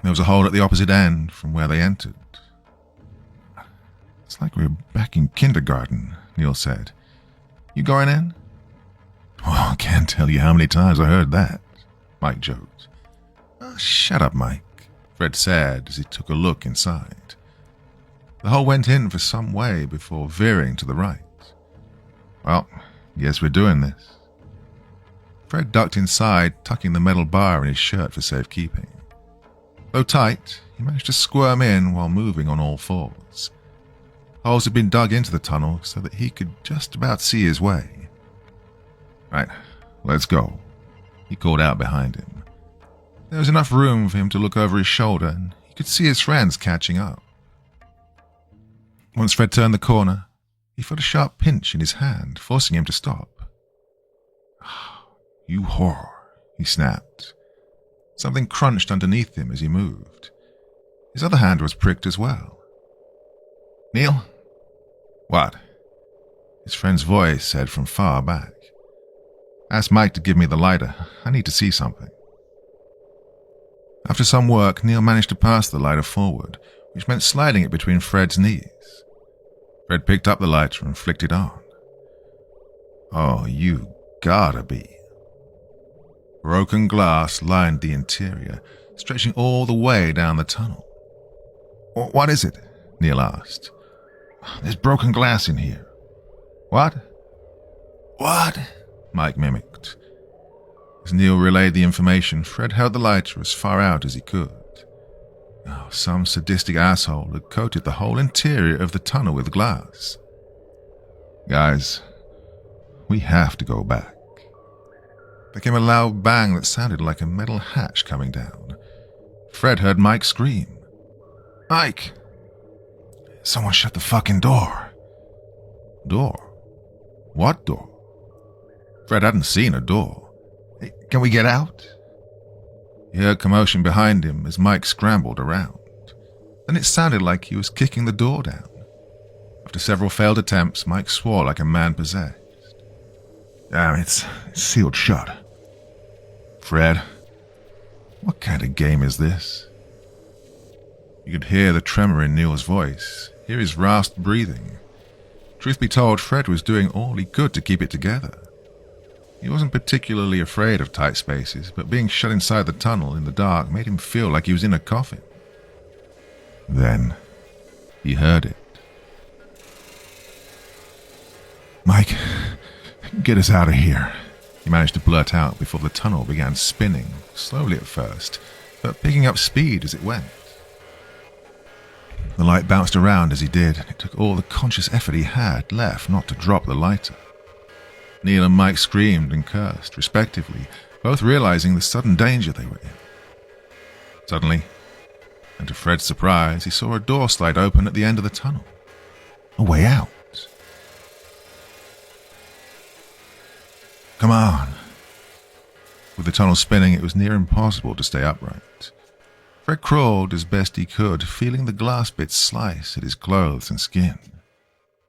There was a hole at the opposite end from where they entered. It's like we're back in kindergarten, Neil said. You going in? Oh, I can't tell you how many times I heard that, Mike joked. Oh, shut up, Mike, Fred said as he took a look inside. The hole went in for some way before veering to the right. Well, guess we're doing this. Fred ducked inside, tucking the metal bar in his shirt for safekeeping. Though tight, he managed to squirm in while moving on all fours. Holes had been dug into the tunnel so that he could just about see his way. Right, let's go, he called out behind him. There was enough room for him to look over his shoulder, and he could see his friends catching up. Once Fred turned the corner, he felt a sharp pinch in his hand, forcing him to stop. You whore, he snapped. Something crunched underneath him as he moved. His other hand was pricked as well. "Neil?" "What?" His friend's voice said from far back. "Ask Mike to give me the lighter. I need to see something." After some work, Neil managed to pass the lighter forward, which meant sliding it between Fred's knees. Fred picked up the lighter and flicked it on. Oh, you gotta be. Broken glass lined the interior, stretching all the way down the tunnel. "What is it?" Neil asked. "There's broken glass in here." "What?" "What?" Mike mimicked. As Neil relayed the information, Fred held the lighter as far out as he could. Oh, some sadistic asshole had coated the whole interior of the tunnel with glass. "Guys, we have to go back." There came a loud bang that sounded like a metal hatch coming down. Fred heard Mike scream. "Mike! Someone shut the fucking door." "Door? What door?" Fred hadn't seen a door. "Hey, can we get out?" He heard commotion behind him as Mike scrambled around. Then it sounded like he was kicking the door down. After several failed attempts, Mike swore like a man possessed. "Damn, it's sealed shut." "Fred, what kind of game is this?" You could hear the tremor in Neil's voice, hear his rasped breathing. Truth be told, Fred was doing all he could to keep it together. He wasn't particularly afraid of tight spaces, but being shut inside the tunnel in the dark made him feel like he was in a coffin. Then he heard it. "Mike, get us out of here," he managed to blurt out before the tunnel began spinning, slowly at first, but picking up speed as it went. The light bounced around as he did, and it took all the conscious effort he had left not to drop the lighter. Neil and Mike screamed and cursed, respectively, both realizing the sudden danger they were in. Suddenly, and to Fred's surprise, he saw a door slide open at the end of the tunnel. A way out. "Come on." With the tunnel spinning, it was near impossible to stay upright. Fred crawled as best he could, feeling the glass bits slice at his clothes and skin.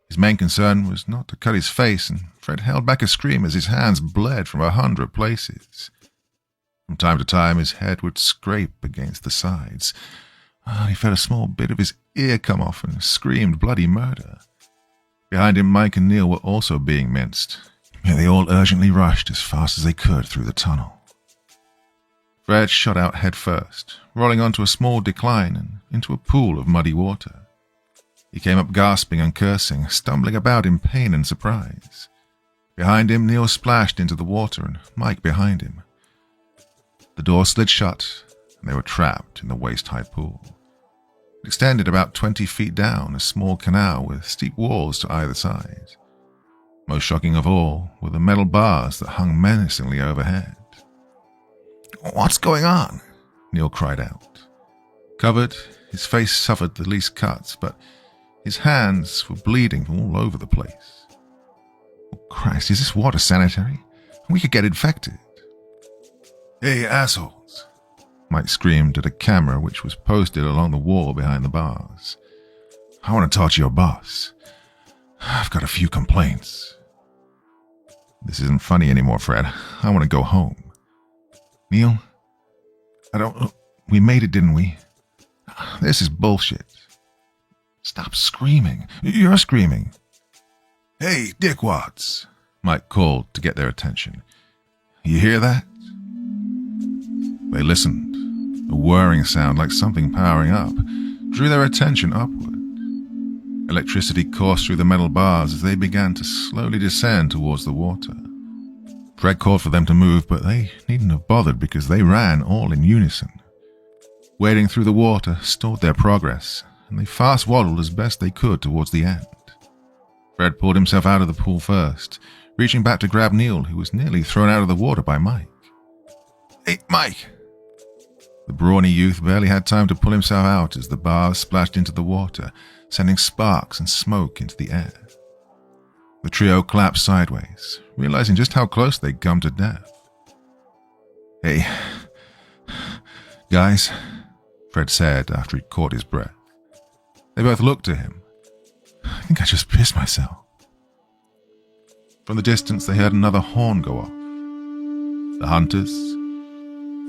His main concern was not to cut his face, and Fred held back a scream as his hands bled from 100 places. From time to time, his head would scrape against the sides. He felt a small bit of his ear come off and screamed bloody murder. Behind him, Mike and Neil were also being minced. Yet they all urgently rushed as fast as they could through the tunnel. Fred shot out head first, rolling onto a small decline and into a pool of muddy water. He came up gasping and cursing, stumbling about in pain and surprise. Behind him, Neil splashed into the water and Mike behind him. The door slid shut and they were trapped in the waist-high pool. It extended about 20 feet down a small canal with steep walls to either side. Most shocking of all were the metal bars that hung menacingly overhead. "What's going on?" Neil cried out. Covered, his face suffered the least cuts, but his hands were bleeding from all over the place. "Oh, Christ, is this water sanitary? We could get infected." "Hey, assholes!" Mike screamed at a camera which was posted along the wall behind the bars. "I want to talk to your boss. I've got a few complaints." "This isn't funny anymore, Fred. I want to go home." "Neil, we made it, didn't we? This is bullshit." "Stop screaming. You're screaming." "Hey, dickwads," Mike called to get their attention. "You hear that?" They listened. A whirring sound like something powering up drew their attention upward. Electricity coursed through the metal bars as they began to slowly descend towards the water. Fred called for them to move, but they needn't have bothered because they ran all in unison. Wading through the water stalled their progress, and they fast-waddled as best they could towards the end. Fred pulled himself out of the pool first, reaching back to grab Neil, who was nearly thrown out of the water by Mike. "Hey, Mike!" The brawny youth barely had time to pull himself out as the bars splashed into the water, sending sparks and smoke into the air. The trio collapsed sideways, realizing just how close they'd come to death. "Hey, guys," Fred said after he caught his breath. They both looked to him. I think I just pissed myself. From the distance, they heard another horn go off. The hunters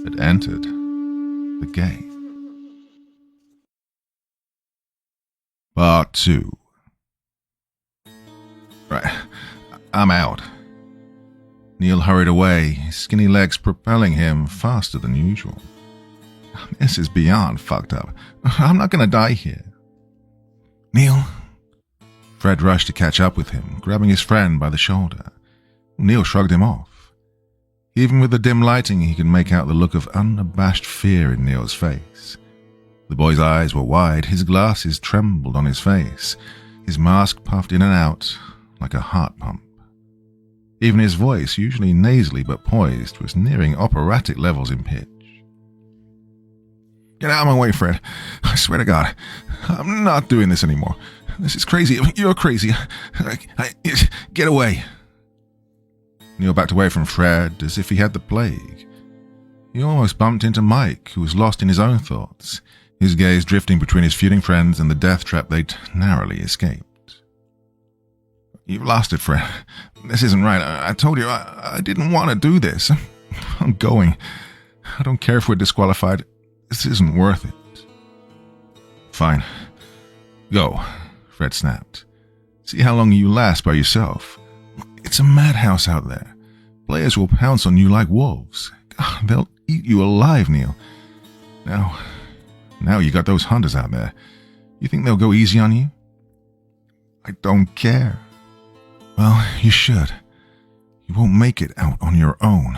had entered the game. Part 2. Right, I'm out. Neil hurried away, his skinny legs propelling him faster than usual. This is beyond fucked up. I'm not going to die here. Neil? Fred rushed to catch up with him, grabbing his friend by the shoulder. Neil shrugged him off. Even with the dim lighting, he could make out the look of unabashed fear in Neil's face. The boy's eyes were wide, his glasses trembled on his face, his mask puffed in and out like a heart pump. Even his voice, usually nasally but poised, was nearing operatic levels in pitch. Get out of my way, Fred. I swear to God, I'm not doing this anymore. This is crazy. You're crazy. Get away. Neil backed away from Fred as if he had the plague. He almost bumped into Mike, who was lost in his own thoughts, his gaze drifting between his feuding friends and the death trap they'd narrowly escaped. You've lost it, Fred. This isn't right. I told you I didn't want to do this. I'm going. I don't care if we're disqualified. This isn't worth it. Fine. Go, Fred snapped. See how long you last by yourself. It's a madhouse out there. Players will pounce on you like wolves. God, they'll eat you alive, Neil. Now you got those hunters out there. You think they'll go easy on you? I don't care. Well, you should. You won't make it out on your own.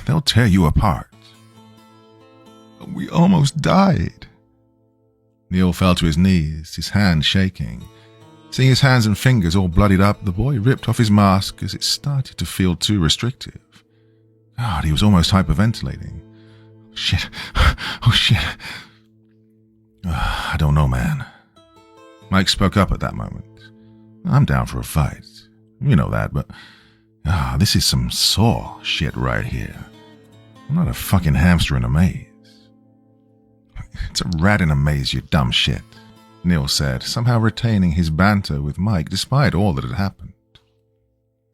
They'll tear you apart. We almost died. Neil fell to his knees, his hands shaking. Seeing his hands and fingers all bloodied up, the boy ripped off his mask as it started to feel too restrictive. God, he was almost hyperventilating. Shit. Oh, shit. I don't know, man. Mike spoke up at that moment. I'm down for a fight. You know that, but this is some Saw shit right here. I'm not a fucking hamster in a maze. It's a rat in a maze, you dumb shit, Neil said, somehow retaining his banter with Mike despite all that had happened.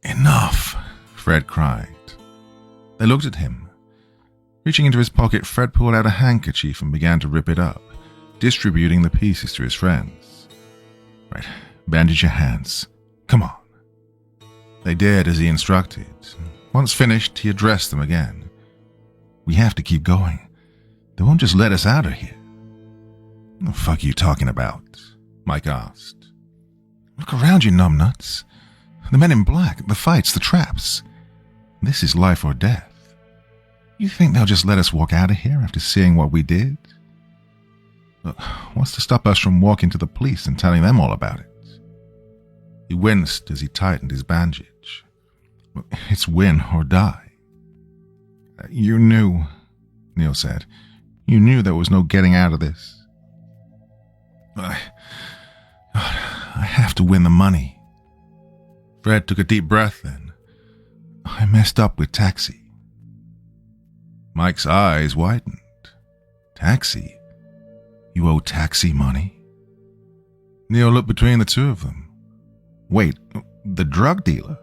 Enough, Fred cried. They looked at him. Reaching into his pocket, Fred pulled out a handkerchief and began to rip it up, distributing the pieces to his friends. Right, bandage your hands. Come on. They did as he instructed. Once finished, he addressed them again. We have to keep going. They won't just let us out of here. What the fuck are you talking about? Mike asked. Look around you, numbnuts. The men in black, the fights, the traps. This is life or death. You think they'll just let us walk out of here after seeing what we did? Look, what's to stop us from walking to the police and telling them all about it? He winced as he tightened his bandage. It's win or die. You knew, Neil said. You knew there was no getting out of this. I have to win the money. Fred took a deep breath then. I messed up with Taxi. Mike's eyes widened. Taxi? You owe Taxi money? Neil looked between the two of them. Wait, the drug dealer?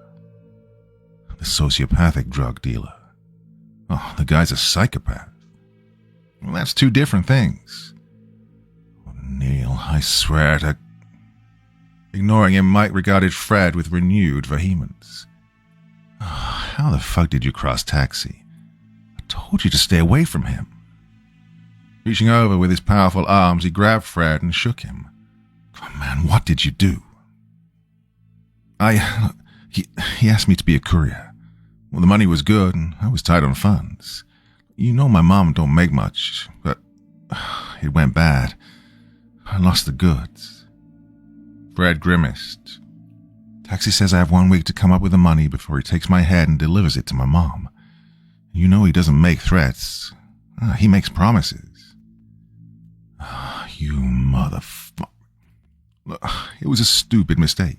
The sociopathic drug dealer. Oh, the guy's a psychopath. Well, that's two different things. Oh, Neil, I swear to... Ignoring him, Mike regarded Fred with renewed vehemence. Oh, how the fuck did you cross Taxi? I told you to stay away from him. Reaching over with his powerful arms, he grabbed Fred and shook him. Come on, man, what did you do? He asked me to be a courier. Well, the money was good, and I was tight on funds. You know my mom don't make much, but it went bad. I lost the goods. Fred grimaced. Taxi says I have 1 week to come up with the money before he takes my head and delivers it to my mom. You know he doesn't make threats. He makes promises. You motherfucker. It was a stupid mistake.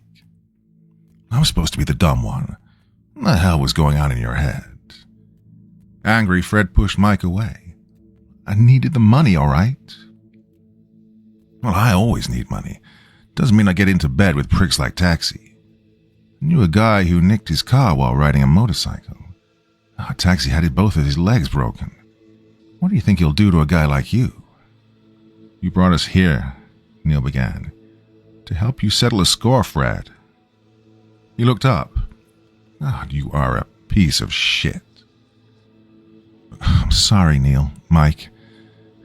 I was supposed to be the dumb one. What the hell was going on in your head? Angry, Fred pushed Mike away. I needed the money, all right? Well, I always need money. Doesn't mean I get into bed with pricks like Taxi. I knew a guy who nicked his car while riding a motorcycle. Taxi had both of his legs broken. What do you think he'll do to a guy like you? You brought us here, Neil began, to help you settle a score, Fred. He looked up. You are a piece of shit. I'm sorry, Neil. Mike.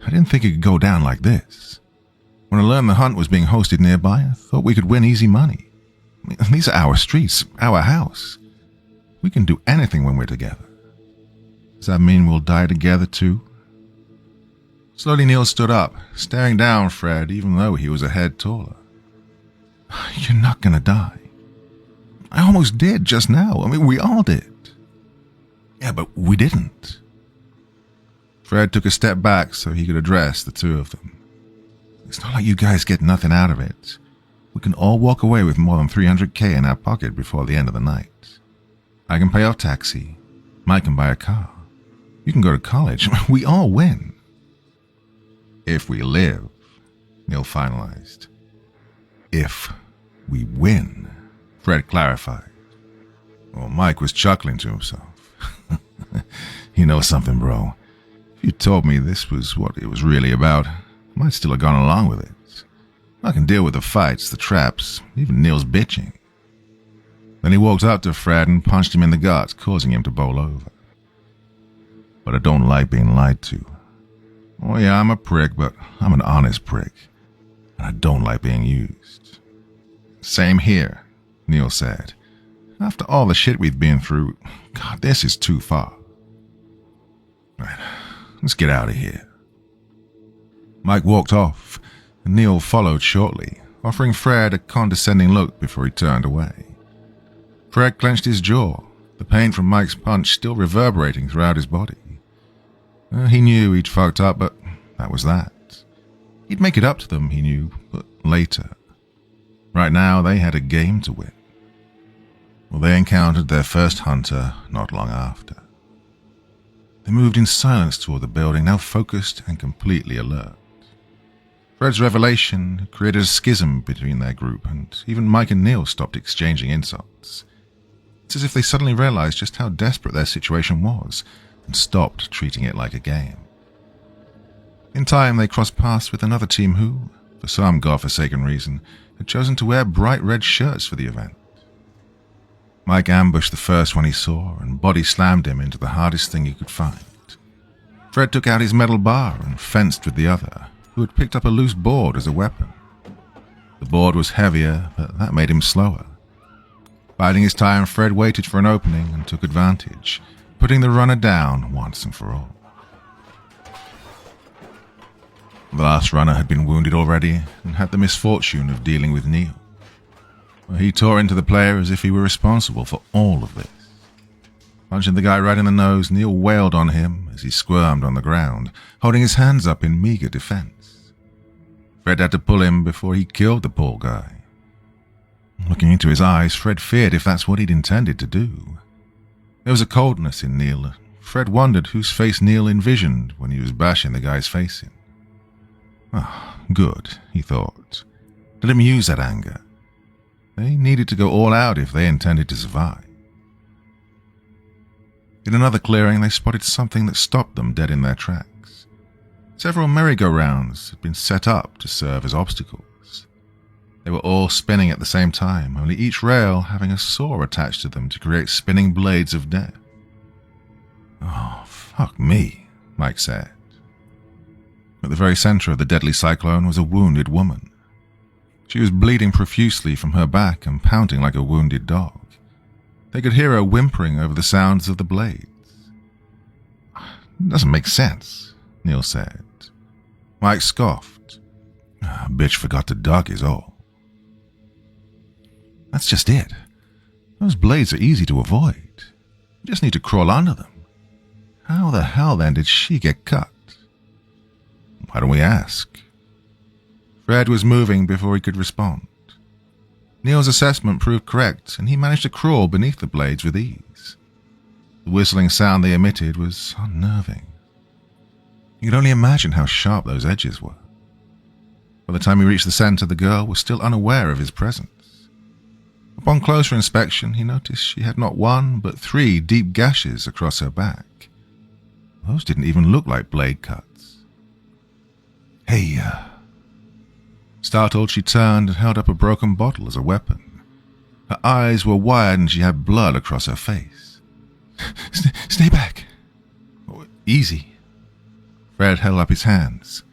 I didn't think it could go down like this. When I learned the hunt was being hosted nearby, I thought we could win easy money. These are our streets, our house. We can do anything when we're together. Does that mean we'll die together too? Slowly Neil stood up, staring down Fred even though he was a head taller. You're not gonna die. I almost did just now. We all did. Yeah, but we didn't. Fred took a step back so he could address the two of them. It's not like you guys get nothing out of it. We can all walk away with more than $300K in our pocket before the end of the night. I can pay off Taxi. Mike can buy a car. You can go to college. We all win. If we live, Neil finalized. If we win, Fred clarified. Well, Mike was chuckling to himself. You know something, bro? If you told me this was what it was really about, I might still have gone along with it. I can deal with the fights, the traps, even Neil's bitching. Then he walked up to Fred and punched him in the guts, causing him to bowl over. But I don't like being lied to. Oh yeah, I'm a prick, but I'm an honest prick. And I don't like being used. Same here, Neil said. After all the shit we've been through, God, this is too far. Right, let's get out of here. Mike walked off, and Neil followed shortly, offering Fred a condescending look before he turned away. Fred clenched his jaw, the pain from Mike's punch still reverberating throughout his body. He knew he'd fucked up, but that was that. He'd make it up to them, he knew, but later. Right now, they had a game to win. Well, they encountered their first hunter not long after. They moved in silence toward the building, now focused and completely alert. Fred's revelation created a schism between their group, and even Mike and Neil stopped exchanging insults. It's as if they suddenly realized just how desperate their situation was, and stopped treating it like a game. In time, they crossed paths with another team who, for some godforsaken reason, had chosen to wear bright red shirts for the event. Mike ambushed the first one he saw and body slammed him into the hardest thing he could find. Fred took out his metal bar and fenced with the other, who had picked up a loose board as a weapon. The board was heavier, but that made him slower. Biding his time, Fred waited for an opening and took advantage, putting the runner down once and for all. The last runner had been wounded already and had the misfortune of dealing with Neil. He tore into the player as if he were responsible for all of this. Punching the guy right in the nose, Neil wailed on him as he squirmed on the ground, holding his hands up in meager defense. Fred had to pull him before he killed the poor guy. Looking into his eyes, Fred feared if that's what he'd intended to do. There was a coldness in Neil. Fred wondered whose face Neil envisioned when he was bashing the guy's face in. Good, he thought. Let him use that anger. They needed to go all out if they intended to survive. In another clearing, they spotted something that stopped them dead in their tracks. Several merry-go-rounds had been set up to serve as obstacles. They were all spinning at the same time, only each rail having a saw attached to them to create spinning blades of death. Oh, fuck me, Mike said. At the very center of the deadly cyclone was a wounded woman. She was bleeding profusely from her back and pounding like a wounded dog. They could hear her whimpering over the sounds of the blades. It doesn't make sense, Neil said. Mike scoffed. Bitch forgot to duck is all. That's just it. Those blades are easy to avoid. You just need to crawl under them. How the hell then did she get cut? Why don't we ask? Fred was moving before he could respond. Neil's assessment proved correct, and he managed to crawl beneath the blades with ease. The whistling sound they emitted was unnerving. You could only imagine how sharp those edges were. By the time he reached the center, the girl was still unaware of his presence. Upon closer inspection, he noticed she had not one, but 3 deep gashes across her back. Those didn't even look like blade cuts. "Hey, Startled, she turned and held up a broken bottle as a weapon. Her eyes were wide and she had blood across her face. Stay back. Oh, easy." Fred held up his hands.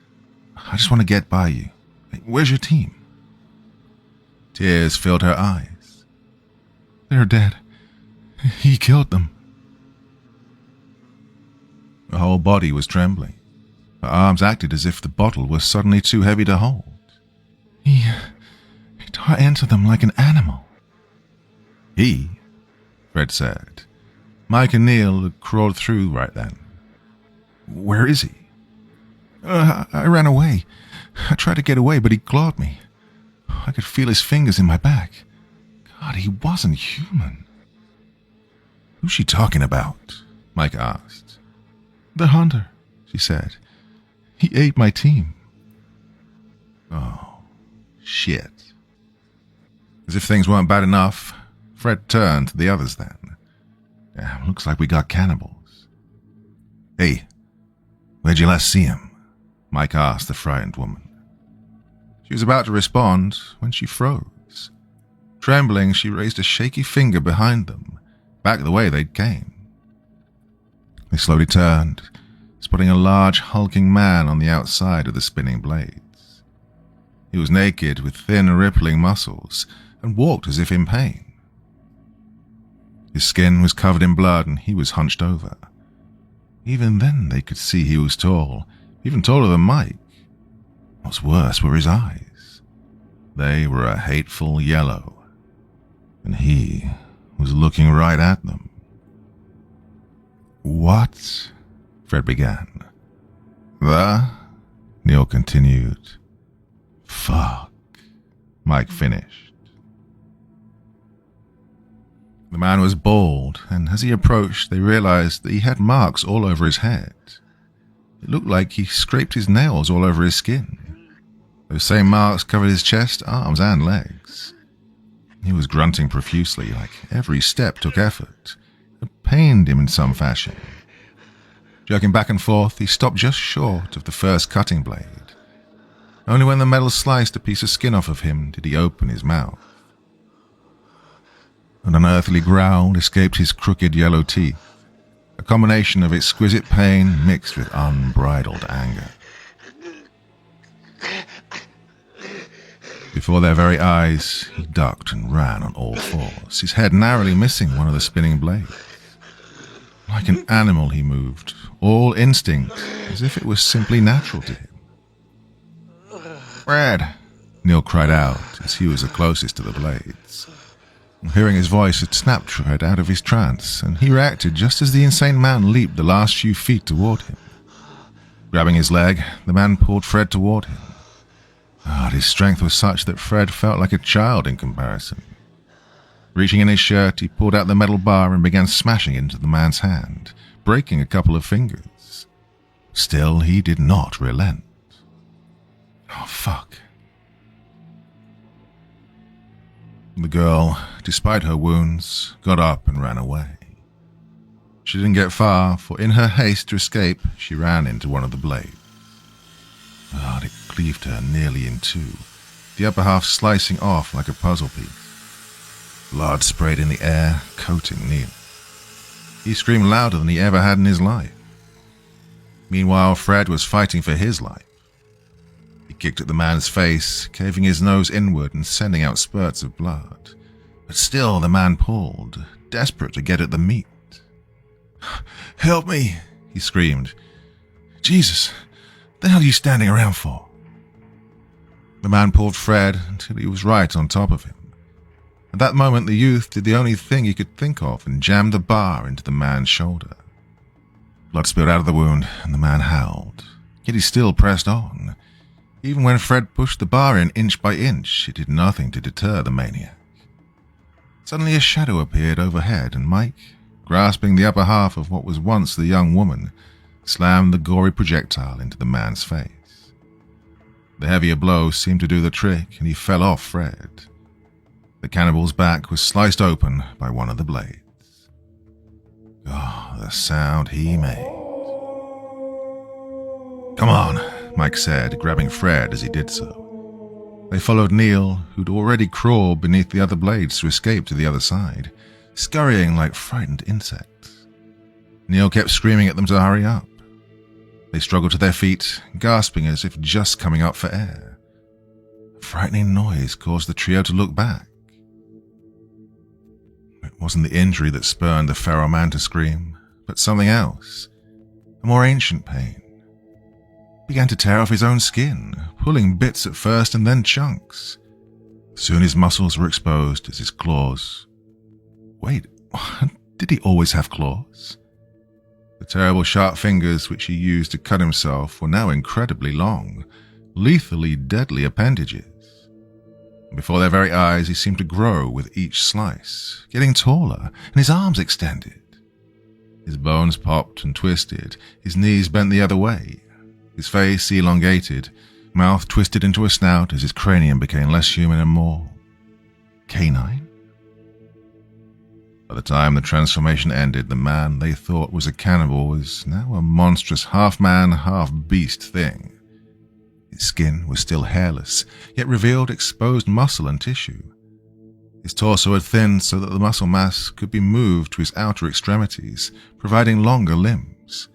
"I just want to get by you. Where's your team?" Tears filled her eyes. "They're dead. He killed them." Her whole body was trembling. Her arms acted as if the bottle was suddenly too heavy to hold. He tore into them like an animal." "He?" Fred said. Mike and Neil had crawled through right then. "Where is he?" I ran away. I tried to get away, but he clawed me. I could feel his fingers in my back. God, he wasn't human." "Who's she talking about?" Mike asked. "The hunter," she said. "He ate my team." Oh, shit. As if things weren't bad enough, Fred turned to the others then. "Yeah, looks like we got cannibals." "Hey, where'd you last see him?" Mike asked the frightened woman. She was about to respond when she froze. Trembling, she raised a shaky finger behind them, back the way they'd came. They slowly turned, spotting a large, hulking man on the outside of the spinning blades. He was naked with thin, rippling muscles and walked as if in pain. His skin was covered in blood and he was hunched over. Even then they could see he was tall, even taller than Mike. What's worse were his eyes. They were a hateful yellow, and he was looking right at them. "What?" Fred began. Neil continued. "Fuck," Mike finished. The man was bald, and as he approached, they realized that he had marks all over his head. It looked like he scraped his nails all over his skin. Those same marks covered his chest, arms, and legs. He was grunting profusely, like every step took effort. It pained him in some fashion. Jerking back and forth, he stopped just short of the first cutting blade. Only when the metal sliced a piece of skin off of him did he open his mouth. An unearthly growl escaped his crooked yellow teeth, a combination of exquisite pain mixed with unbridled anger. Before their very eyes, he ducked and ran on all fours, his head narrowly missing one of the spinning blades. Like an animal he moved, all instinct, as if it was simply natural to him. "Fred!" Neil cried out as he was the closest to the blades. Hearing his voice had snapped Fred out of his trance, and he reacted just as the insane man leaped the last few feet toward him. Grabbing his leg, the man pulled Fred toward him. His strength was such that Fred felt like a child in comparison. Reaching in his shirt, he pulled out the metal bar and began smashing it into the man's hand, breaking a couple of fingers. Still, he did not relent. Oh, fuck. The girl, despite her wounds, got up and ran away. She didn't get far, for in her haste to escape, she ran into one of the blades. It cleaved her nearly in two, the upper half slicing off like a puzzle piece. Blood sprayed in the air, coating Neil. He screamed louder than he ever had in his life. Meanwhile, Fred was fighting for his life. He kicked at the man's face, caving his nose inward and sending out spurts of blood. But still the man pulled, desperate to get at the meat. "Help me," he screamed. "Jesus, the hell are you standing around for?" The man pulled Fred until he was right on top of him. At that moment, the youth did the only thing he could think of and jammed the bar into the man's shoulder. Blood spilled out of the wound, and the man howled. Yet he still pressed on. Even when Fred pushed the bar in inch by inch, it did nothing to deter the maniac. Suddenly a shadow appeared overhead, and Mike, grasping the upper half of what was once the young woman, slammed the gory projectile into the man's face. The heavier blow seemed to do the trick, and he fell off Fred. The cannibal's back was sliced open by one of the blades. Oh, the sound he made. "Come on," Mike said, grabbing Fred as he did so. They followed Neil, who'd already crawled beneath the other blades to escape to the other side, scurrying like frightened insects. Neil kept screaming at them to hurry up. They struggled to their feet, gasping as if just coming up for air. A frightening noise caused the trio to look back. It wasn't the injury that spurned the feral man to scream, but something else, a more ancient pain. He began to tear off his own skin, pulling bits at first and then chunks. Soon his muscles were exposed as his claws. Wait, did he always have claws? The terrible sharp fingers which he used to cut himself were now incredibly long, lethally deadly appendages. Before their very eyes he seemed to grow with each slice, getting taller, and his arms extended. His bones popped and twisted, his knees bent the other way, his face elongated, mouth twisted into a snout as his cranium became less human and more canine. By the time the transformation ended, the man they thought was a cannibal was now a monstrous half-man, half-beast thing. His skin was still hairless, yet revealed exposed muscle and tissue. His torso had thinned so that the muscle mass could be moved to his outer extremities, providing longer limbs.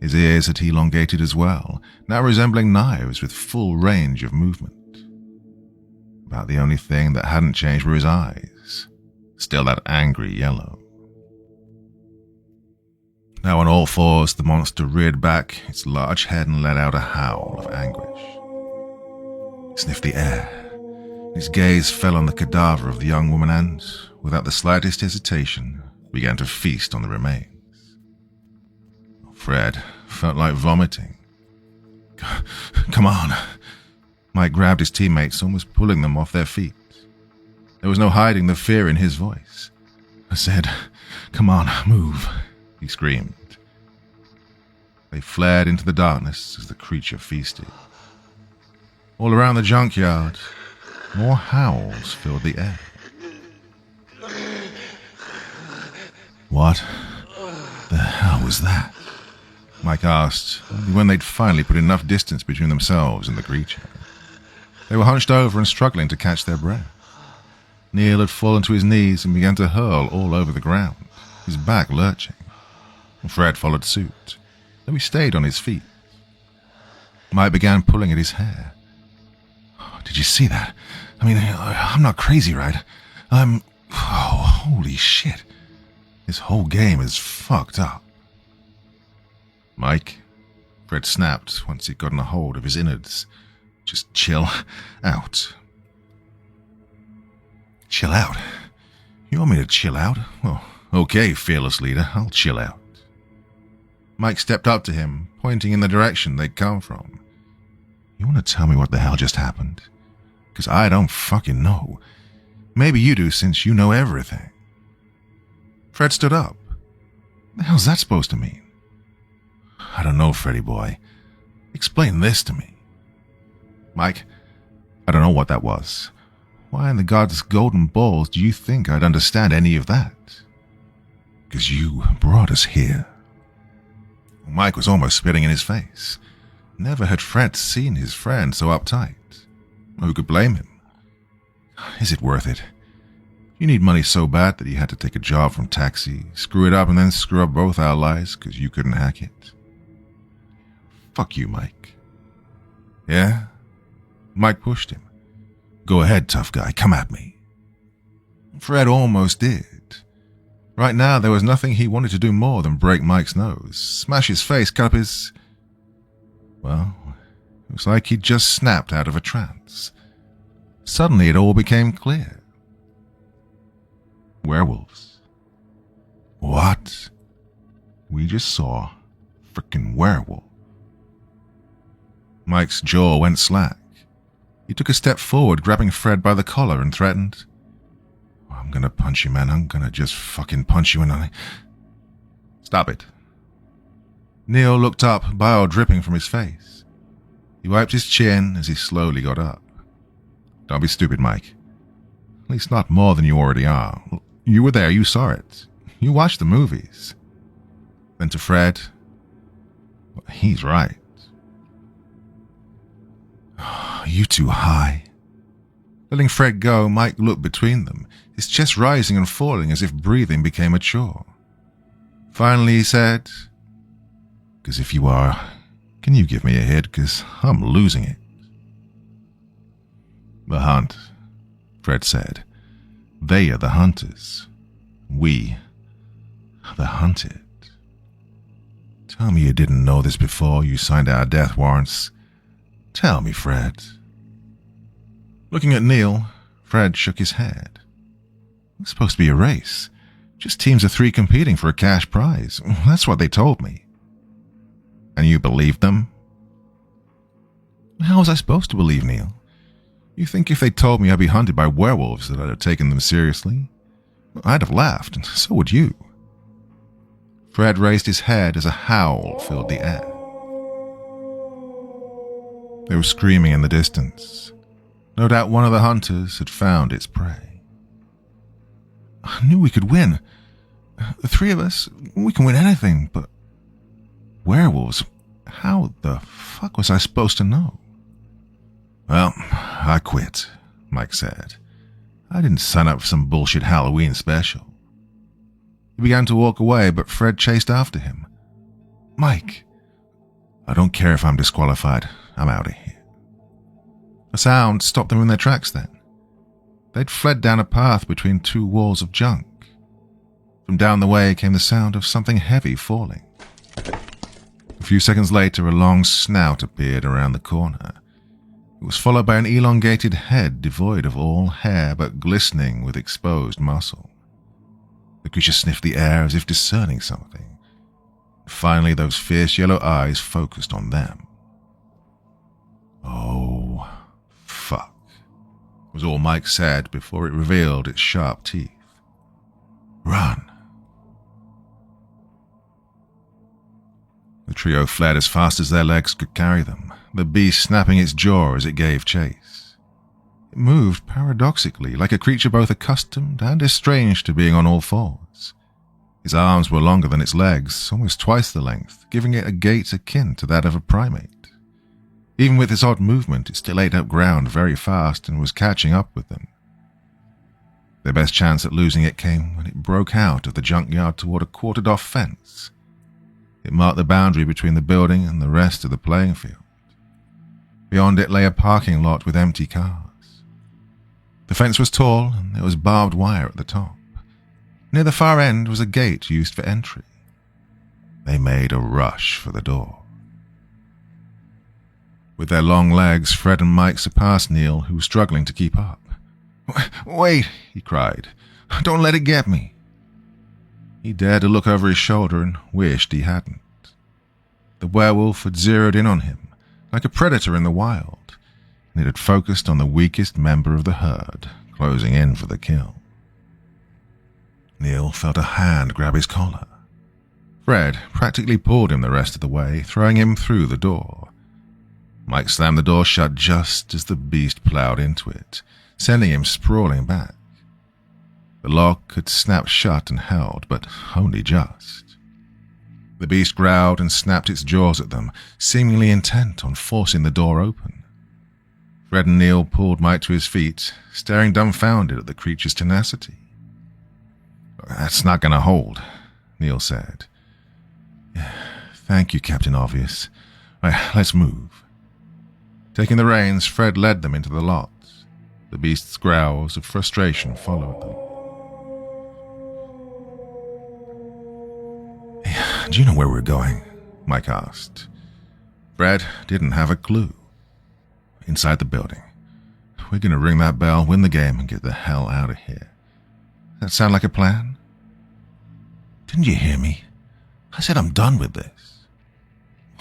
His ears had elongated as well, now resembling knives with full range of movement. About the only thing that hadn't changed were his eyes, still that angry yellow. Now on all fours, the monster reared back its large head and let out a howl of anguish. He sniffed the air. His gaze fell on the cadaver of the young woman and, without the slightest hesitation, began to feast on the remains. Fred felt like vomiting. "Come on." Mike grabbed his teammates, almost pulling them off their feet. There was no hiding the fear in his voice. "I said, come on, move," he screamed. They flared into the darkness as the creature feasted. All around the junkyard, more howls filled the air. "What the hell was that?" Mike asked, only when they'd finally put enough distance between themselves and the creature. They were hunched over and struggling to catch their breath. Neil had fallen to his knees and began to hurl all over the ground, his back lurching. Fred followed suit, though he stayed on his feet. Mike began pulling at his hair. "Did you see that? I mean, I'm not crazy, right? Oh, holy shit. This whole game is fucked up." "Mike," Fred snapped once he'd gotten a hold of his innards. "Just chill out." "Chill out? You want me to chill out? Well, okay, fearless leader, I'll chill out." Mike stepped up to him, pointing in the direction they'd come from. "You want to tell me what the hell just happened? Because I don't fucking know. Maybe you do since you know everything." Fred stood up. "The hell's that supposed to mean?" "I don't know, Freddy boy. Explain this to me." "Mike, I don't know what that was. Why in the God's golden balls do you think I'd understand any of that?" "Because you brought us here." Mike was almost spitting in his face. Never had Fred seen his friend so uptight. Who could blame him? "Is it worth it? You need money so bad that you had to take a job from Taxi, screw it up, and then screw up both our lives because you couldn't hack it?" "Fuck you, Mike." "Yeah?" Mike pushed him. "Go ahead, tough guy, come at me." Fred almost did. Right now, there was nothing he wanted to do more than break Mike's nose, smash his face, cut up his... Well, it was like he'd just snapped out of a trance. Suddenly, it all became clear. Werewolves. What? We just saw frickin' werewolf. Mike's jaw went slack. He took a step forward, grabbing Fred by the collar, and threatened, "I'm gonna punch you, man. I'm gonna just fucking punch you in the..." "Stop it." Neil looked up, bile dripping from his face. He wiped his chin as he slowly got up. Don't be stupid, Mike. At least not more than you already are. You were there, you saw it. You watched the movies. Then to Fred, well, he's right. Are you too high? Letting Fred go, Mike looked between them, his chest rising and falling as if breathing became a chore. Finally he said, "'Cause if you are, can you give me a hit, 'cause I'm losing it." "The hunt," Fred said. "They are the hunters. We are the hunted. Tell me you didn't know this before you signed our death warrants. Tell me, Fred." Looking at Neil, Fred shook his head. "It's supposed to be a race. Just teams of 3 competing for a cash prize. That's what they told me." "And you believed them?" "How was I supposed to believe, Neil? You think if they told me I'd be hunted by werewolves that I'd have taken them seriously? I'd have laughed, and so would you." Fred raised his head as a howl filled the air. They were screaming in the distance. No doubt one of the hunters had found its prey. "I knew we could win. The 3 of us, we can win anything, but werewolves, how the fuck was I supposed to know?" "Well, I quit," Mike said. "I didn't sign up for some bullshit Halloween special." He began to walk away, but Fred chased after him. "Mike." "I don't care if I'm disqualified. I'm out of here." A sound stopped them in their tracks then. They'd fled down a path between 2 walls of junk. From down the way came the sound of something heavy falling. A few seconds later, a long snout appeared around the corner. It was followed by an elongated head devoid of all hair but glistening with exposed muscle. The creature sniffed the air as if discerning something. Finally, those fierce yellow eyes focused on them. "Oh, fuck," was all Mike said before it revealed its sharp teeth. "Run." The trio fled as fast as their legs could carry them, the beast snapping its jaw as it gave chase. It moved paradoxically, like a creature both accustomed and estranged to being on all fours. Its arms were longer than its legs, almost twice the length, giving it a gait akin to that of a primate. Even with its odd movement, it still ate up ground very fast and was catching up with them. Their best chance at losing it came when it broke out of the junkyard toward a quartered-off fence. It marked the boundary between the building and the rest of the playing field. Beyond it lay a parking lot with empty cars. The fence was tall, and there was barbed wire at the top. Near the far end was a gate used for entry. They made a rush for the door. With their long legs, Fred and Mike surpassed Neil, who was struggling to keep up. "Wait," he cried. "Don't let it get me." He dared to look over his shoulder and wished he hadn't. The werewolf had zeroed in on him, like a predator in the wild, and it had focused on the weakest member of the herd, closing in for the kill. Neil felt a hand grab his collar. Fred practically pulled him the rest of the way, throwing him through the door. Mike slammed the door shut just as the beast plowed into it, sending him sprawling back. The lock had snapped shut and held, but only just. The beast growled and snapped its jaws at them, seemingly intent on forcing the door open. Fred and Neil pulled Mike to his feet, staring dumbfounded at the creature's tenacity. "That's not going to hold," Neil said. "Thank you, Captain Obvious. Right, let's move." Taking the reins, Fred led them into the lot. The beast's growls of frustration followed them. "Hey, do you know where we're going?" Mike asked. Fred didn't have a clue. "Inside the building. We're going to ring that bell, win the game, and get the hell out of here. That sound like a plan?" "Didn't you hear me? I said I'm done with this."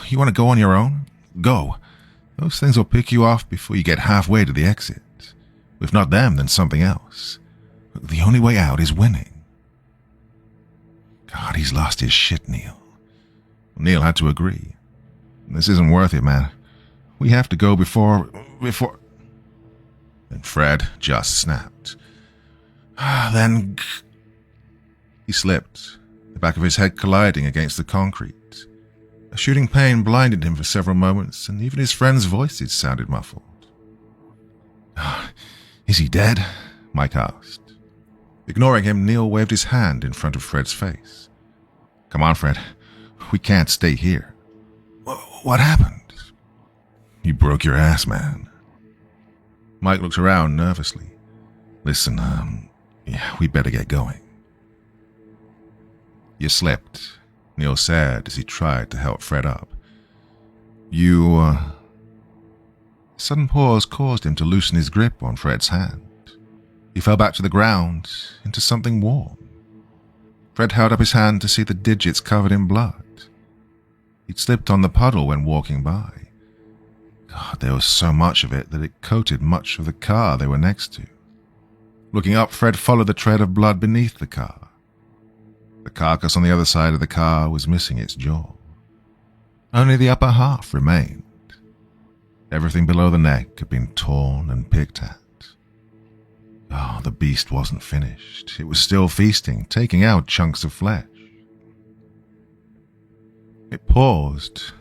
"You want to go on your own? Go. Those things will pick you off before you get halfway to the exit. If not them, then something else. The only way out is winning." God, he's lost his shit, Neil. Neil had to agree. "This isn't worth it, man. We have to go before... And Fred just snapped. Then... He slipped, the back of his head colliding against the concrete. A shooting pain blinded him for several moments, and even his friends' voices sounded muffled. Is he dead? Mike asked. Ignoring him, Neil waved his hand in front of Fred's face. Come on, Fred. We can't stay here. What happened? You broke your ass, man. Mike looked around nervously. Listen, we better get going. You slipped, Neil said as he tried to help Fred up. A sudden pause caused him to loosen his grip on Fred's hand. He fell back to the ground, into something warm. Fred held up his hand to see the digits covered in blood. He'd slipped on the puddle when walking by. God, there was so much of it that it coated much of the car they were next to. Looking up, Fred followed the trail of blood beneath the car. The carcass on the other side of the car was missing its jaw. Only the upper half remained. Everything below the neck had been torn and picked at. Oh, the beast wasn't finished. It was still feasting, taking out chunks of flesh. It paused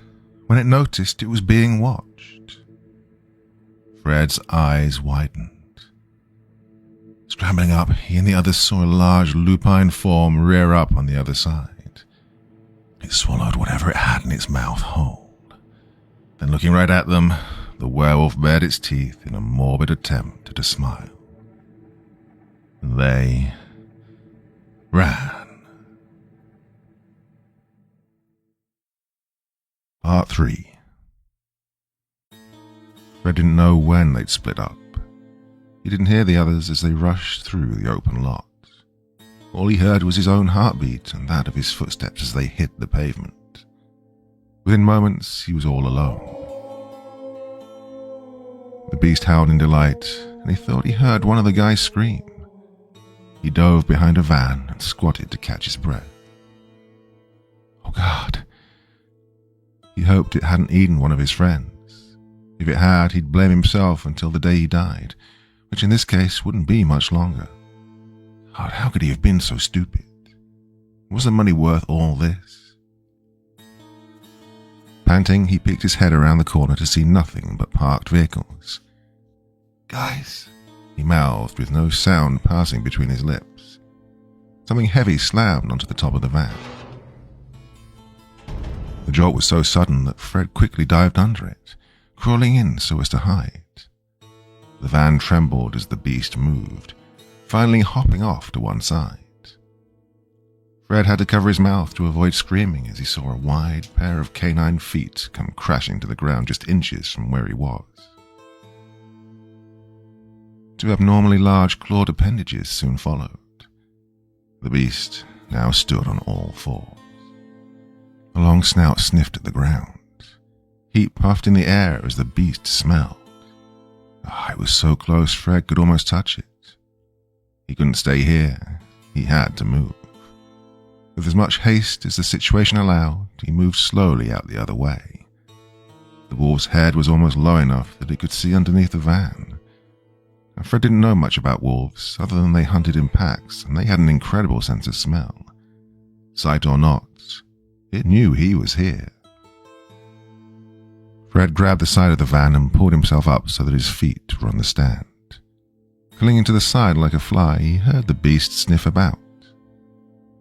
when it noticed it was being watched. Fred's eyes widened. Scrambling up, he and the others saw a large lupine form rear up on the other side. It swallowed whatever it had in its mouth whole. Then looking right at them, the werewolf bared its teeth in a morbid attempt at a smile. They ran. Part 3. Fred didn't know when they'd split up. He didn't hear the others as they rushed through the open lot. All he heard was his own heartbeat and that of his footsteps as they hit the pavement. Within moments, he was all alone. The beast howled in delight, and he thought he heard one of the guys scream. He dove behind a van and squatted to catch his breath. Oh God. He hoped it hadn't eaten one of his friends. If it had, he'd blame himself until the day he died, which in this case wouldn't be much longer. God, how could he have been so stupid? Was the money worth all this? Panting, he peeked his head around the corner to see nothing but parked vehicles. Guys, he mouthed with no sound passing between his lips. Something heavy slammed onto the top of the van. The jolt was so sudden that Fred quickly dived under it, crawling in so as to hide. The van trembled as the beast moved, finally hopping off to one side. Fred had to cover his mouth to avoid screaming as he saw a wide pair of canine feet come crashing to the ground just inches from where he was. Two abnormally large clawed appendages soon followed. The beast now stood on all fours. A long snout sniffed at the ground. Heat puffed in the air as the beast smelled. It was so close Fred could almost touch it. He couldn't stay here. He had to move. With as much haste as the situation allowed, he moved slowly out the other way. The wolf's head was almost low enough that he could see underneath the van. And Fred didn't know much about wolves, other than they hunted in packs, and they had an incredible sense of smell. Sight or not, it knew he was here. Fred grabbed the side of the van and pulled himself up so that his feet were on the stand. Clinging to the side like a fly, he heard the beast sniff about.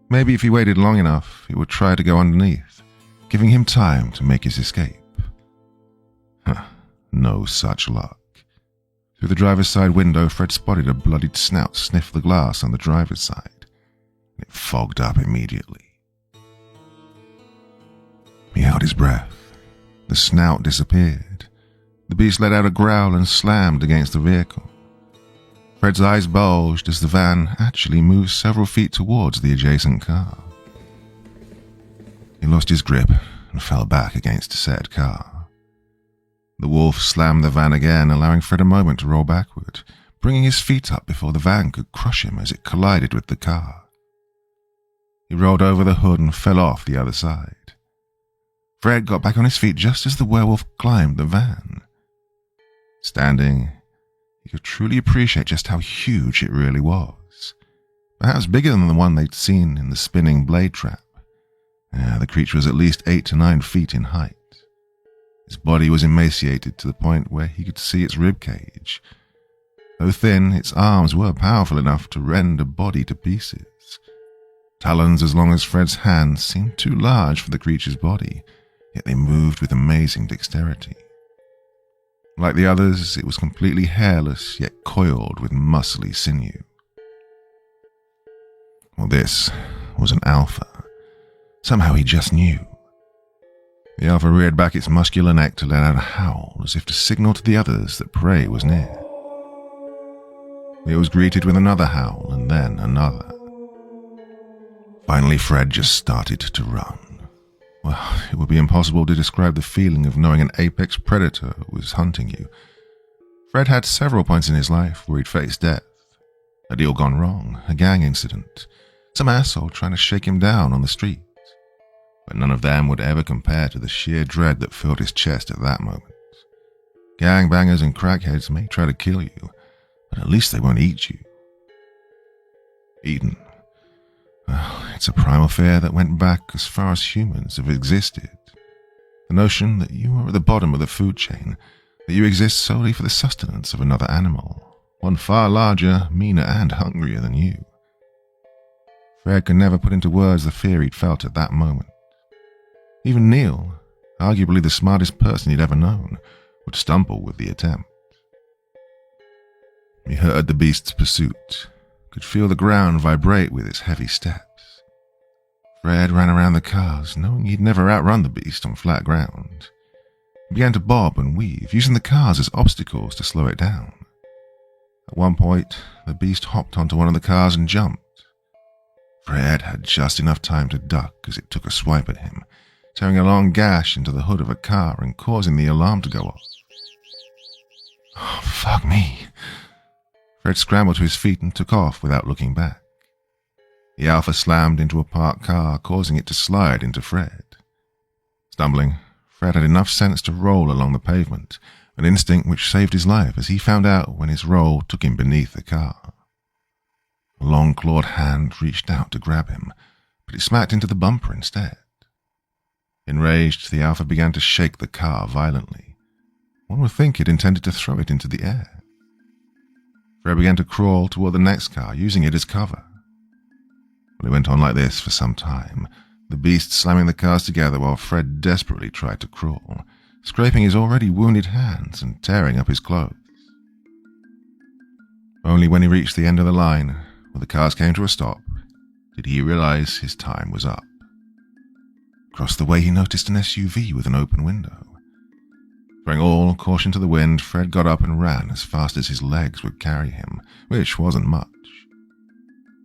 Maybe if he waited long enough, it would try to go underneath, giving him time to make his escape. No such luck. Through the driver's side window, Fred spotted a bloodied snout sniff the glass on the driver's side. It fogged up immediately. He held his breath. The snout disappeared. The beast let out a growl and slammed against the vehicle. Fred's eyes bulged as the van actually moved several feet towards the adjacent car. He lost his grip and fell back against said car. The wolf slammed the van again, allowing Fred a moment to roll backward, bringing his feet up before the van could crush him as it collided with the car. He rolled over the hood and fell off the other side. Fred got back on his feet just as the werewolf climbed the van. Standing, he could truly appreciate just how huge it really was. Perhaps bigger than the one they'd seen in the spinning blade trap. The creature was at least 8 to 9 feet in height. His body was emaciated to the point where he could see its rib cage. Though thin, its arms were powerful enough to rend a body to pieces. Talons as long as Fred's hands seemed too large for the creature's body, yet they moved with amazing dexterity. Like the others, it was completely hairless, yet coiled with muscly sinew. Well, this was an alpha. Somehow he just knew. The alpha reared back its muscular neck to let out a howl, as if to signal to the others that prey was near. It was greeted with another howl, and then another. Finally, Fred just started to run. Well, it would be impossible to describe the feeling of knowing an apex predator was hunting you. Fred had several points in his life where he'd faced death. A deal gone wrong, a gang incident, some asshole trying to shake him down on the street. But none of them would ever compare to the sheer dread that filled his chest at that moment. Gangbangers and crackheads may try to kill you, but at least they won't eat you. Eaten. Well, it's a primal fear that went back as far as humans have existed. The notion that you are at the bottom of the food chain, that you exist solely for the sustenance of another animal, one far larger, meaner, and hungrier than you. Fred could never put into words the fear he'd felt at that moment. Even Neil, arguably the smartest person he'd ever known, would stumble with the attempt. He heard the beast's pursuit, could feel the ground vibrate with its heavy steps. Fred ran around the cars, knowing he'd never outrun the beast on flat ground. He began to bob and weave, using the cars as obstacles to slow it down. At one point, the beast hopped onto one of the cars and jumped. Fred had just enough time to duck as it took a swipe at him, tearing a long gash into the hood of a car and causing the alarm to go off. Oh, fuck me. Fred scrambled to his feet and took off without looking back. The Alpha slammed into a parked car, causing it to slide into Fred. Stumbling, Fred had enough sense to roll along the pavement, an instinct which saved his life as he found out when his roll took him beneath the car. A long clawed hand reached out to grab him, but it smacked into the bumper instead. Enraged, the Alpha began to shake the car violently. One would think it intended to throw it into the air. Fred began to crawl toward the next car, using it as cover. Well, it went on like this for some time, the beast slamming the cars together while Fred desperately tried to crawl, scraping his already wounded hands and tearing up his clothes. Only when he reached the end of the line, where the cars came to a stop, did he realize his time was up. Across the way he noticed an SUV with an open window. Throwing all caution to the wind, Fred got up and ran as fast as his legs would carry him, which wasn't much.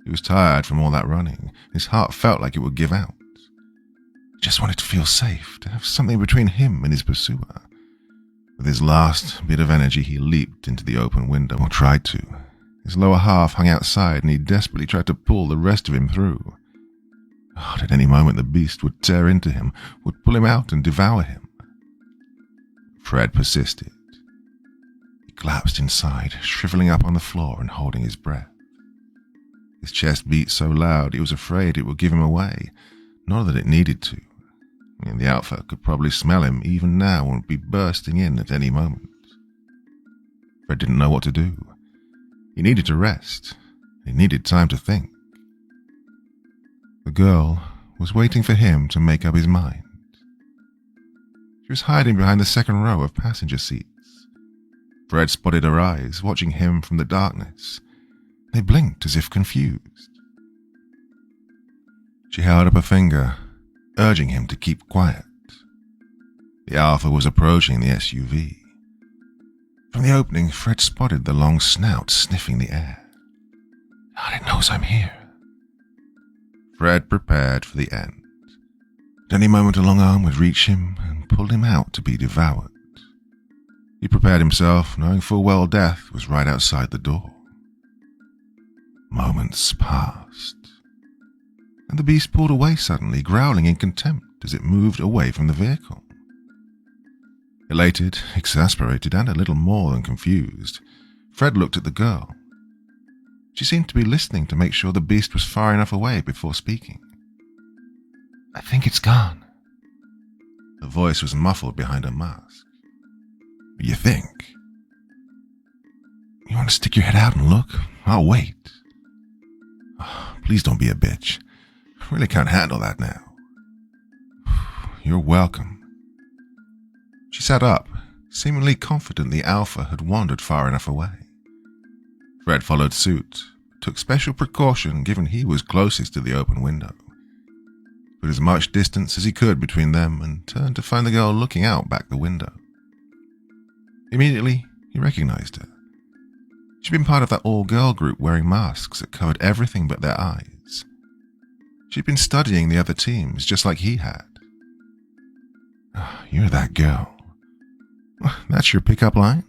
He was tired from all that running. His heart felt like it would give out. He just wanted to feel safe, to have something between him and his pursuer. With his last bit of energy, he leaped into the open window, or tried to. His lower half hung outside, and he desperately tried to pull the rest of him through. At any moment, the beast would tear into him, would pull him out and devour him. Fred persisted. He collapsed inside, shriveling up on the floor and holding his breath. His chest beat so loud he was afraid it would give him away, not that it needed to. The Alpha could probably smell him even now and would be bursting in at any moment. Fred didn't know what to do. He needed to rest. He needed time to think. The girl was waiting for him to make up his mind. She was hiding behind the second row of passenger seats. Fred spotted her eyes, watching him from the darkness. They blinked as if confused. She held up a finger, urging him to keep quiet. The Alpha was approaching the SUV. From the opening, Fred spotted the long snout sniffing the air. It knows I'm here. Fred prepared for the end. At any moment a long arm would reach him and pull him out to be devoured. He prepared himself, knowing full well death was right outside the door. Moments passed, and the beast pulled away suddenly, growling in contempt as it moved away from the vehicle. Elated, exasperated, and a little more than confused, Fred looked at the girl. She seemed to be listening to make sure the beast was far enough away before speaking. "I think it's gone." Her voice was muffled behind her mask. "You think? You want to stick your head out and look? I'll wait." "Oh, please don't be a bitch. I really can't handle that now." "You're welcome." She sat up, seemingly confident the alpha had wandered far enough away. Fred followed suit, took special precaution given he was closest to the open window. Put as much distance as he could between them and turned to find the girl looking out back the window. Immediately, he recognized her. She'd been part of that all-girl group wearing masks that covered everything but their eyes. She'd been studying the other teams just like he had. "You're that girl. That's your pickup line?"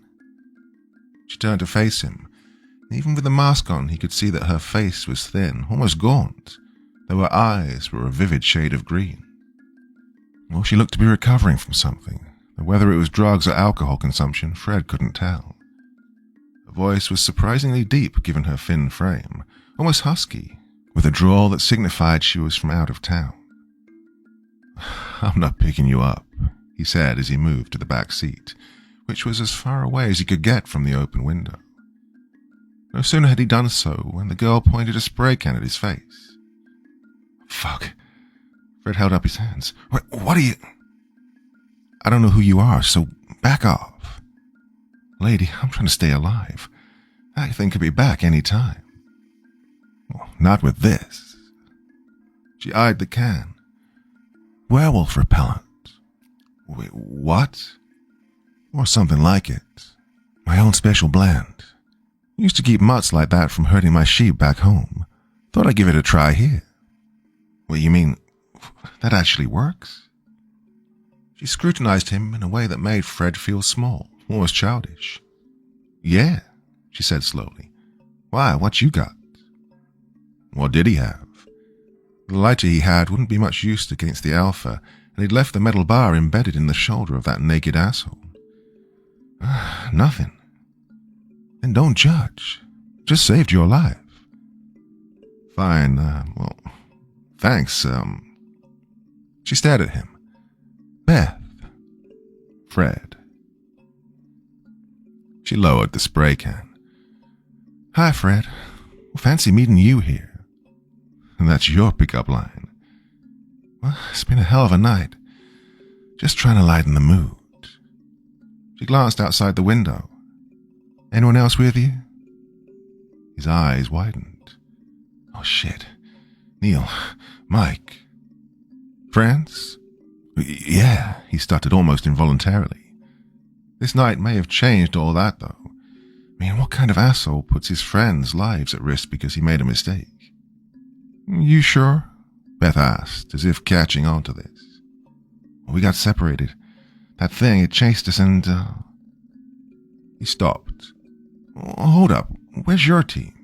She turned to face him. Even with the mask on, he could see that her face was thin, almost gaunt, though her eyes were a vivid shade of green. Well, she looked to be recovering from something, though whether it was drugs or alcohol consumption, Fred couldn't tell. Her voice was surprisingly deep given her thin frame, almost husky, with a drawl that signified she was from out of town. "I'm not picking you up," he said as he moved to the back seat, which was as far away as he could get from the open window. No sooner had he done so when the girl pointed a spray can at his face. "Fuck." Fred held up his hands. What are you... "I don't know who you are, so back off." "Lady, I'm trying to stay alive. That thing could be back any time." "Well, not with this." She eyed the can. "Werewolf repellent." "Wait, what?" "Or something like it. My own special blend. Used to keep mutts like that from hurting my sheep back home. Thought I'd give it a try here." "What, you mean that actually works?" She scrutinized him in a way that made Fred feel small, almost childish. "Yeah," she said slowly. "Why, what you got?" What did he have? The lighter he had wouldn't be much use against the alpha, and he'd left the metal bar embedded in the shoulder of that naked asshole. "Nothing." "Then don't judge. Just saved your life." "Fine, well, thanks, She stared at him. "Beth." "Fred." She lowered the spray can. "Hi, Fred. Fancy meeting you here." "And that's your pickup line." "Well, it's been a hell of a night. Just trying to lighten the mood." She glanced outside the window. "Anyone else with you?" His eyes widened. "Oh, shit. Neil. Mike. Friends?" "Yeah," he stuttered almost involuntarily. This night may have changed all that, though. I mean, what kind of asshole puts his friends' lives at risk because he made a mistake? "You sure?" Beth asked, as if catching on to this. "We got separated. That thing, it chased us and, He stopped. "Hold up. Where's your team?"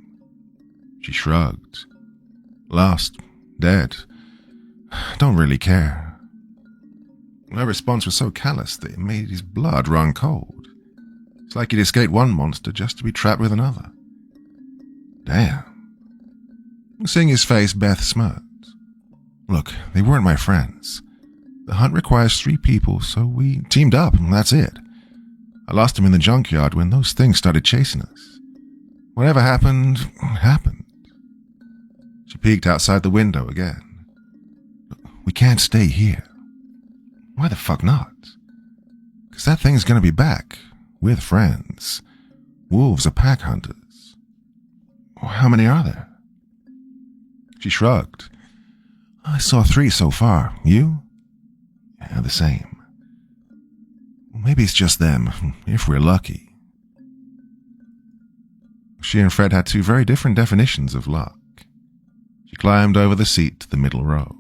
She shrugged. "Lost. Dead. Don't really care." Her response was so callous that it made his blood run cold. It's like he'd escaped one monster just to be trapped with another. Damn. Seeing his face, Beth smirked. "Look, they weren't my friends. The hunt requires 3 people, so we teamed up, and that's it. I lost him in the junkyard when those things started chasing us. Whatever happened, happened." She peeked outside the window again. "We can't stay here." "Why the fuck not?" "'Cause that thing's gonna be back, with friends. Wolves are pack hunters." "How many are there?" She shrugged. "I saw 3 so far. You?" "Yeah, the same." "Well, maybe it's just them, if we're lucky." She and Fred had 2 very different definitions of luck. She climbed over the seat to the middle row.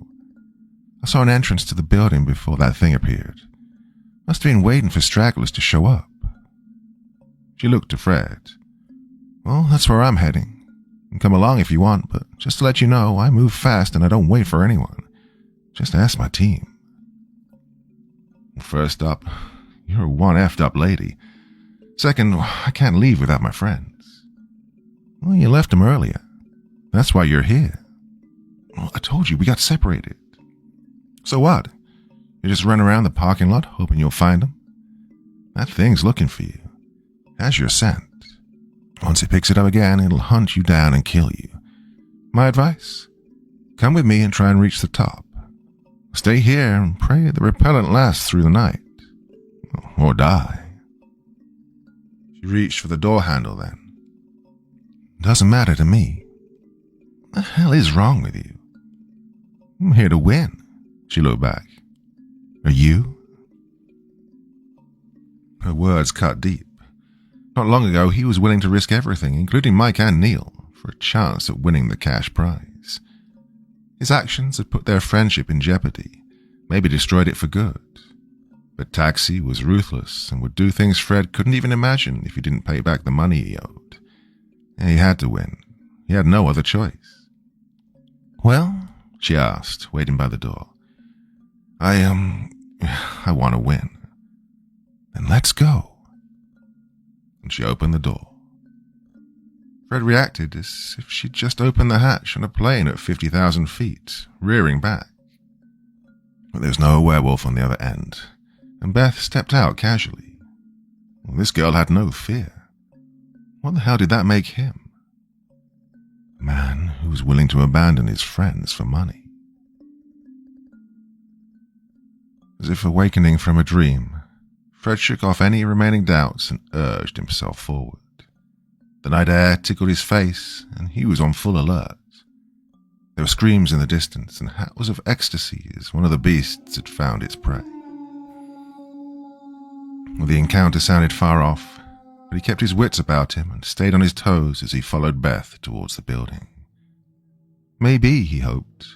I saw an entrance to the building before that thing appeared. Must have been waiting for stragglers to show up. She looked to Fred. "Well, that's where I'm heading. You can come along if you want, but just to let you know, I move fast and I don't wait for anyone. Just ask my team." "First up, you're one effed up lady. Second, I can't leave without my friends. Well, you left them earlier. That's why you're here. Well, I told you we got separated. So what? You just run around the parking lot hoping you'll find them? That thing's looking for you. Has your scent. Once it picks it up again, it'll hunt you down and kill you. My advice? Come with me and try and reach the top. Stay here and pray the repellent lasts through the night. Or die. She reached for the door handle then. Doesn't matter to me. What the hell is wrong with you? I'm here to win. She looked back. Are you? Her words cut deep. Not long ago, he was willing to risk everything, including Mike and Neil, for a chance at winning the cash prize. His actions had put their friendship in jeopardy, maybe destroyed it for good. But Taxi was ruthless and would do things Fred couldn't even imagine if he didn't pay back the money he owed. And he had to win. He had no other choice. Well, she asked, waiting by the door. I want to win. Then let's go. And she opened the door. Fred reacted as if she'd just opened the hatch on a plane at 50,000 feet, rearing back. But there was no werewolf on the other end, and Beth stepped out casually. Well, this girl had no fear. What the hell did that make him? A man who was willing to abandon his friends for money. As if awakening from a dream, Fred shook off any remaining doubts and urged himself forward. The night air tickled his face, and he was on full alert. There were screams in the distance, and howls of ecstasy as one of the beasts had found its prey. Well, the encounter sounded far off, but he kept his wits about him and stayed on his toes as he followed Beth towards the building. Maybe, he hoped,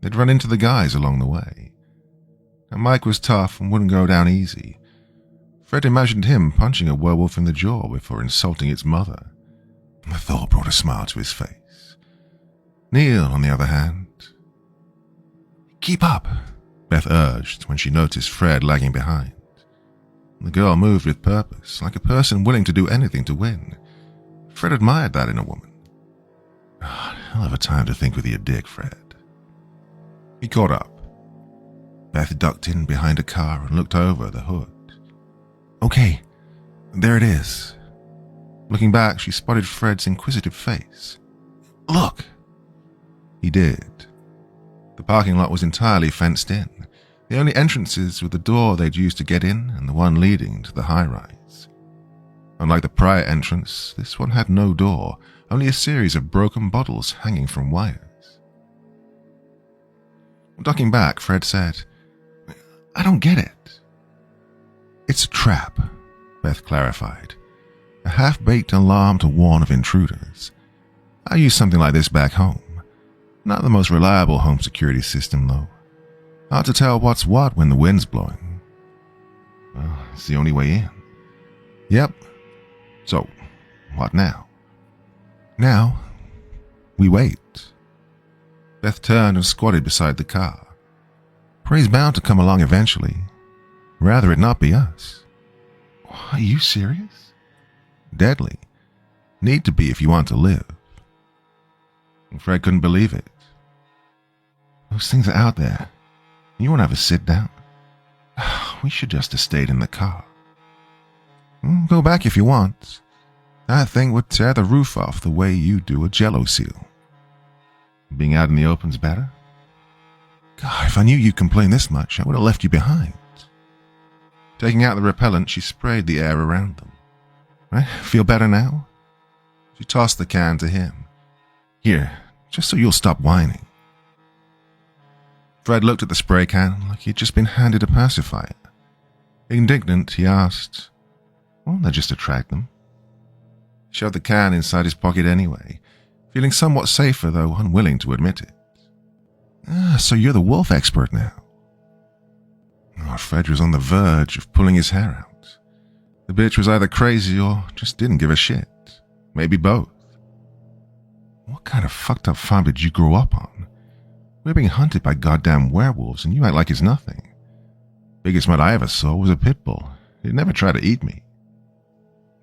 they'd run into the guys along the way. Now, Mike was tough and wouldn't go down easy. Fred imagined him punching a werewolf in the jaw before insulting its mother. The thought brought a smile to his face. Neil, on the other hand... Keep up, Beth urged when she noticed Fred lagging behind. The girl moved with purpose, like a person willing to do anything to win. Fred admired that in a woman. Hell of a time to think with your dick, Fred. He caught up. Beth ducked in behind a car and looked over the hood. Okay, there it is. Looking back, she spotted Fred's inquisitive face. Look! He did. The parking lot was entirely fenced in. The only entrances were the door they'd used to get in and the one leading to the high-rise. Unlike the prior entrance, this one had no door, only a series of broken bottles hanging from wires. Ducking back, Fred said, I don't get it. It's a trap, Beth clarified. A half-baked alarm to warn of intruders. I use something like this back home. Not the most reliable home security system, though. Hard to tell what's what when the wind's blowing. Well, it's the only way in. Yep. So, what now? Now, we wait. Beth turned and squatted beside the car. Prey's bound to come along eventually. Rather it not be us. Are you serious? Deadly. Need to be if you want to live. And Fred couldn't believe it. Those things are out there. You won't have a sit down. We should just have stayed in the car. Go back if you want. That thing would tear the roof off the way you do a jello seal. Being out in the open's better? God, if I knew you'd complain this much, I would have left you behind. Taking out the repellent, she sprayed the air around them. Right? Feel better now? She tossed the can to him. Here, just so you'll stop whining. Fred looked at the spray can like he'd just been handed a pacifier. Indignant, he asked, won't that just attract them? He shoved the can inside his pocket anyway, feeling somewhat safer though unwilling to admit it. So you're the wolf expert now. Fred was on the verge of pulling his hair out. The bitch was either crazy or just didn't give a shit. Maybe both. What kind of fucked up farm did you grow up on? We're being hunted by goddamn werewolves and you act like it's nothing. Biggest mutt I ever saw was a pit bull. He'd never try to eat me.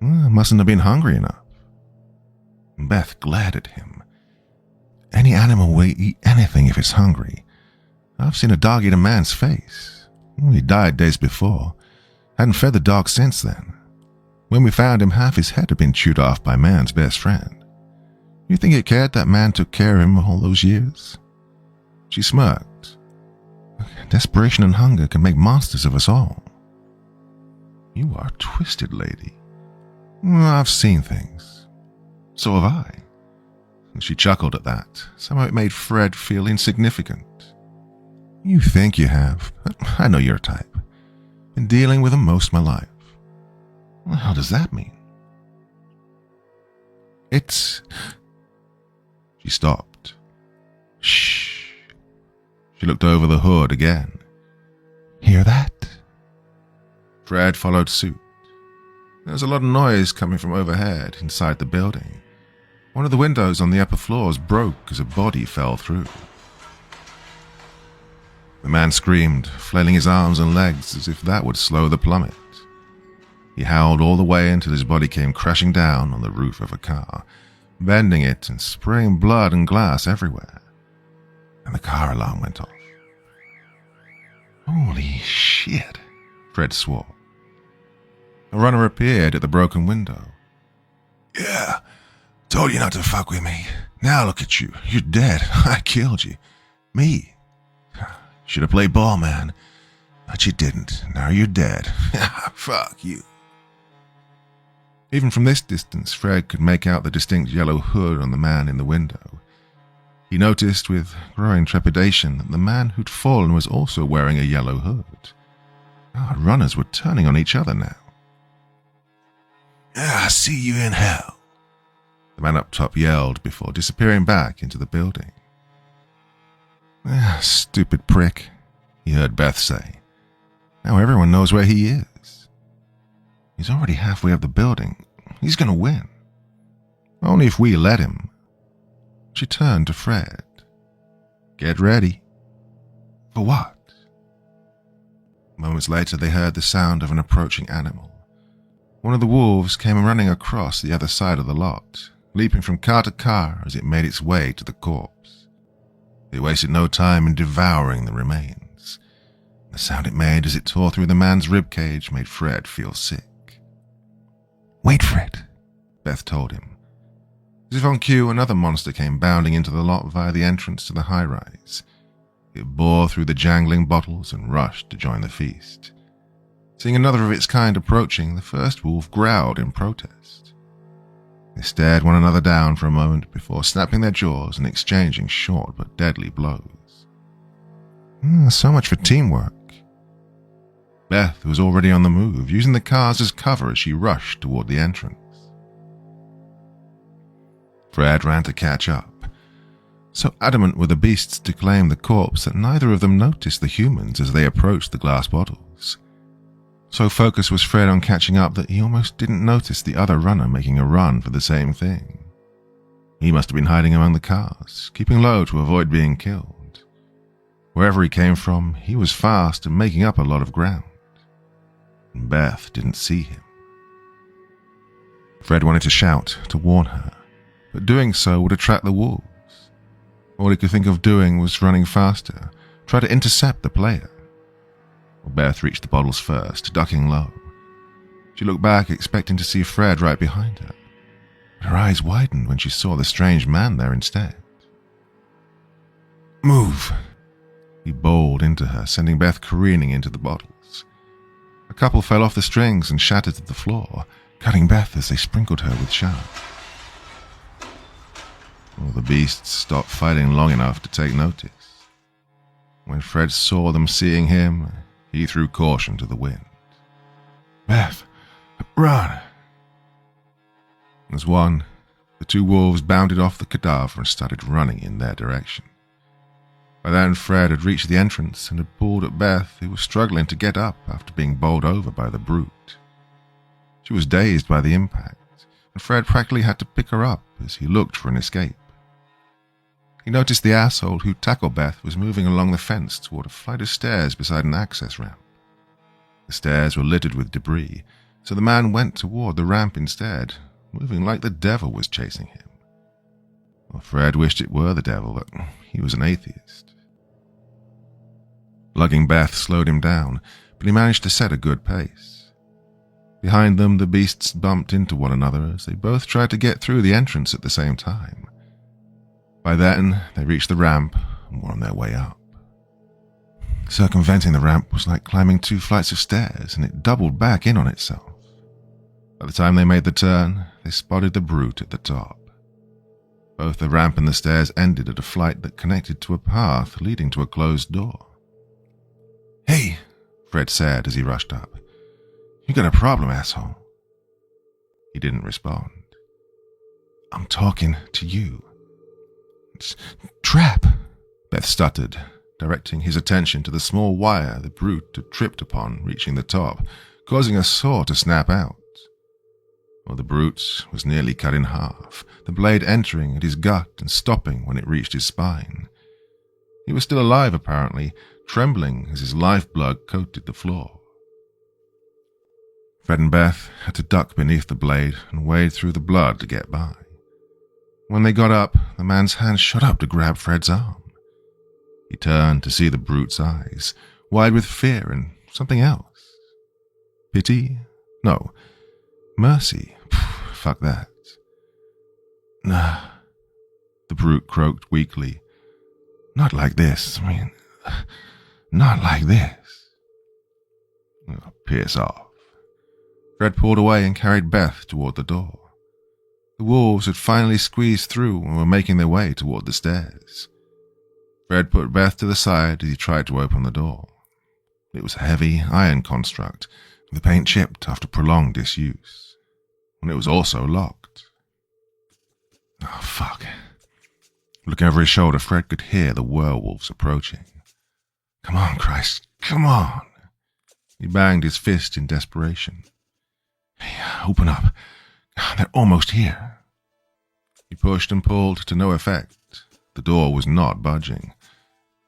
Well, I mustn't have been hungry enough. Beth glared at him. Any animal will eat anything if it's hungry. I've seen a dog eat a man's face. He died days before. Hadn't fed the dog since then. When we found him, half his head had been chewed off by man's best friend. You think it cared that man took care of him all those years? She smirked. Desperation and hunger can make monsters of us all. You are twisted, lady. Well, I've seen things. So have I. And she chuckled at that. Somehow it made Fred feel insignificant. You think you have, but I know your type. Been dealing with them most of my life. What the hell does that mean? It's... She stopped. Shh. She looked over the hood again. Hear that? Fred followed suit. There was a lot of noise coming from overhead inside the building. One of the windows on the upper floors broke as a body fell through. The man screamed, flailing his arms and legs as if that would slow the plummet. He howled all the way until his body came crashing down on the roof of a car, bending it and spraying blood and glass everywhere. And the car alarm went off. Holy shit, Fred swore. A runner appeared at the broken window. Yeah, told you not to fuck with me. Now look at you. You're dead. I killed you. Me. Should have played ball, man. But you didn't. Now you're dead. Fuck you. Even from this distance, Fred could make out the distinct yellow hood on the man in the window. He noticed with growing trepidation that the man who'd fallen was also wearing a yellow hood. Our runners were turning on each other now. I see you in hell, the man up top yelled before disappearing back into the building. Stupid prick, he heard Beth say. Now everyone knows where he is. He's already halfway up the building. He's going to win. Only if we let him. She turned to Fred. Get ready. For what? Moments later they heard the sound of an approaching animal. One of the wolves came running across the other side of the lot, leaping from car to car as it made its way to the corpse. They wasted no time in devouring the remains. The sound it made as it tore through the man's ribcage made Fred feel sick. Wait for it, Beth told him. As if on cue, another monster came bounding into the lot via the entrance to the high-rise. It bore through the jangling bottles and rushed to join the feast. Seeing another of its kind approaching, the first wolf growled in protest. They stared one another down for a moment before snapping their jaws and exchanging short but deadly blows. So much for teamwork. Beth was already on the move, using the cars as cover as she rushed toward the entrance. Fred ran to catch up. So adamant were the beasts to claim the corpse that neither of them noticed the humans as they approached the glass bottles. So focused was Fred on catching up that he almost didn't notice the other runner making a run for the same thing. He must have been hiding among the cars, keeping low to avoid being killed. Wherever he came from, he was fast and making up a lot of ground. And Beth didn't see him. Fred wanted to shout, to warn her, but doing so would attract the wolves. All he could think of doing was running faster, try to intercept the player. Beth reached the bottles first, ducking low. She looked back, expecting to see Fred right behind her. But her eyes widened when she saw the strange man there instead. Move! He bowled into her, sending Beth careening into the bottles. A couple fell off the strings and shattered to the floor, cutting Beth as they sprinkled her with shard. All the beasts stopped fighting long enough to take notice. When Fred saw them seeing him, he threw caution to the wind. Beth, run! As one, the two wolves bounded off the cadaver and started running in their direction. By then, Fred had reached the entrance and had pulled at Beth, who was struggling to get up after being bowled over by the brute. She was dazed by the impact, and Fred practically had to pick her up as he looked for an escape. He noticed the asshole who tackled Beth was moving along the fence toward a flight of stairs beside an access ramp. The stairs were littered with debris, so the man went toward the ramp instead, moving like the devil was chasing him. Well, Fred wished it were the devil, but he was an atheist. Lugging Beth slowed him down, but he managed to set a good pace. Behind them, the beasts bumped into one another as they both tried to get through the entrance at the same time. By then, they reached the ramp and were on their way up. Circumventing the ramp was like climbing 2 flights of stairs, and it doubled back in on itself. By the time they made the turn, they spotted the brute at the top. Both the ramp and the stairs ended at a flight that connected to a path leading to a closed door. "Hey," Fred said as he rushed up. "You got a problem, asshole." He didn't respond. "I'm talking to you." "It's trap," Beth stuttered, directing his attention to the small wire the brute had tripped upon reaching the top, causing a saw to snap out. Well, the brute was nearly cut in half, the blade entering at his gut and stopping when it reached his spine. He was still alive, apparently, trembling as his lifeblood coated the floor. Fred and Beth had to duck beneath the blade and wade through the blood to get by. When they got up, the man's hand shot up to grab Fred's arm. He turned to see the brute's eyes, wide with fear and something else. Pity? No. Mercy? Fuck that. Nah. The brute croaked weakly. Not like this. Not like this. Oh, piss off. Fred pulled away and carried Beth toward the door. The wolves had finally squeezed through and were making their way toward the stairs. Fred put Beth to the side as he tried to open the door. It was a heavy iron construct, with the paint chipped after prolonged disuse. And it was also locked. Oh, fuck. Looking over his shoulder, Fred could hear the werewolves approaching. Come on, Christ, come on. He banged his fist in desperation. Hey, open up. They're almost here. He pushed and pulled to no effect. The door was not budging.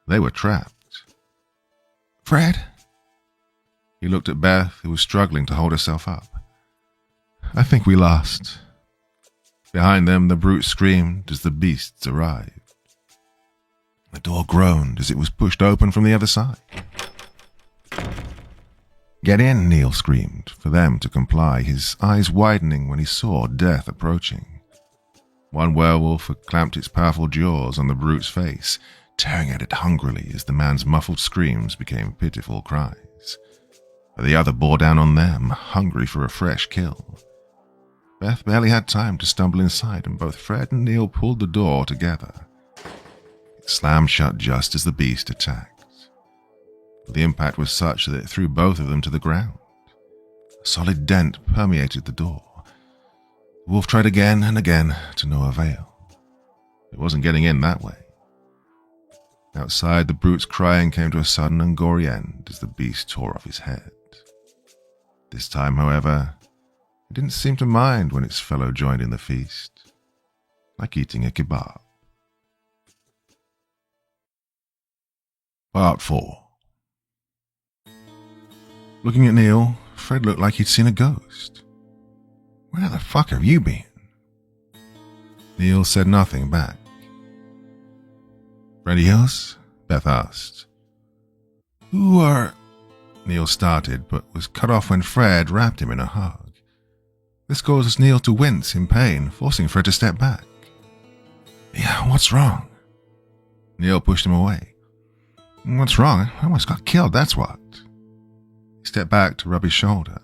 They were trapped. Fred? He looked at Beth, who was struggling to hold herself up. I think we lost. Behind them, the brute screamed as the beasts arrived. The door groaned as it was pushed open from the other side. Get in, Neil screamed, for them to comply, his eyes widening when he saw death approaching. One werewolf had clamped its powerful jaws on the brute's face, tearing at it hungrily as the man's muffled screams became pitiful cries. The other bore down on them, hungry for a fresh kill. Beth barely had time to stumble inside, and both Fred and Neil pulled the door together. It slammed shut just as the beast attacked. The impact was such that it threw both of them to the ground. A solid dent permeated the door. The wolf tried again and again, to no avail. It wasn't getting in that way. Outside, the brute's crying came to a sudden and gory end as the beast tore off his head. This time, however, it didn't seem to mind when its fellow joined in the feast, like eating a kebab. Part 4. Looking at Neil, Fred looked like he'd seen a ghost. Where the fuck have you been? Neil said nothing back. Ready else? Beth asked. Who are... Neil started, but was cut off when Fred wrapped him in a hug. This caused Neil to wince in pain, forcing Fred to step back. Yeah, what's wrong? Neil pushed him away. What's wrong? I almost got killed, that's what. He stepped back to rub his shoulder.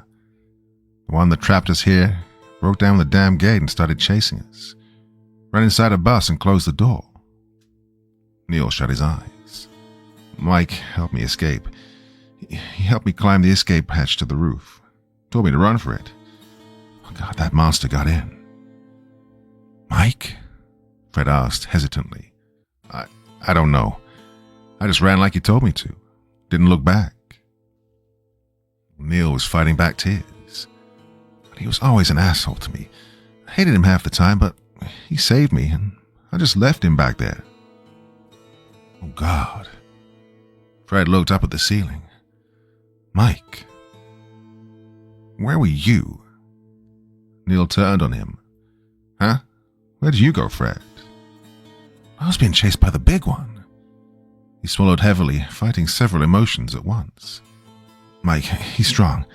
The one that trapped us here broke down the damn gate and started chasing us. Ran inside a bus and closed the door. Neil shut his eyes. Mike helped me escape. He helped me climb the escape hatch to the roof. Told me to run for it. Oh God, that monster got in. Mike? Fred asked hesitantly. I don't know. I just ran like he told me to. Didn't look back. Neil was fighting back tears. He was always an asshole to me. I hated him half the time, but he saved me, and I just left him back there. Oh, God. Fred looked up at the ceiling. Mike, Where were you? Neil turned on him. Huh? Where did you go, Fred? I was being chased by the big one. He swallowed heavily, fighting several emotions at once. Mike, he's strong.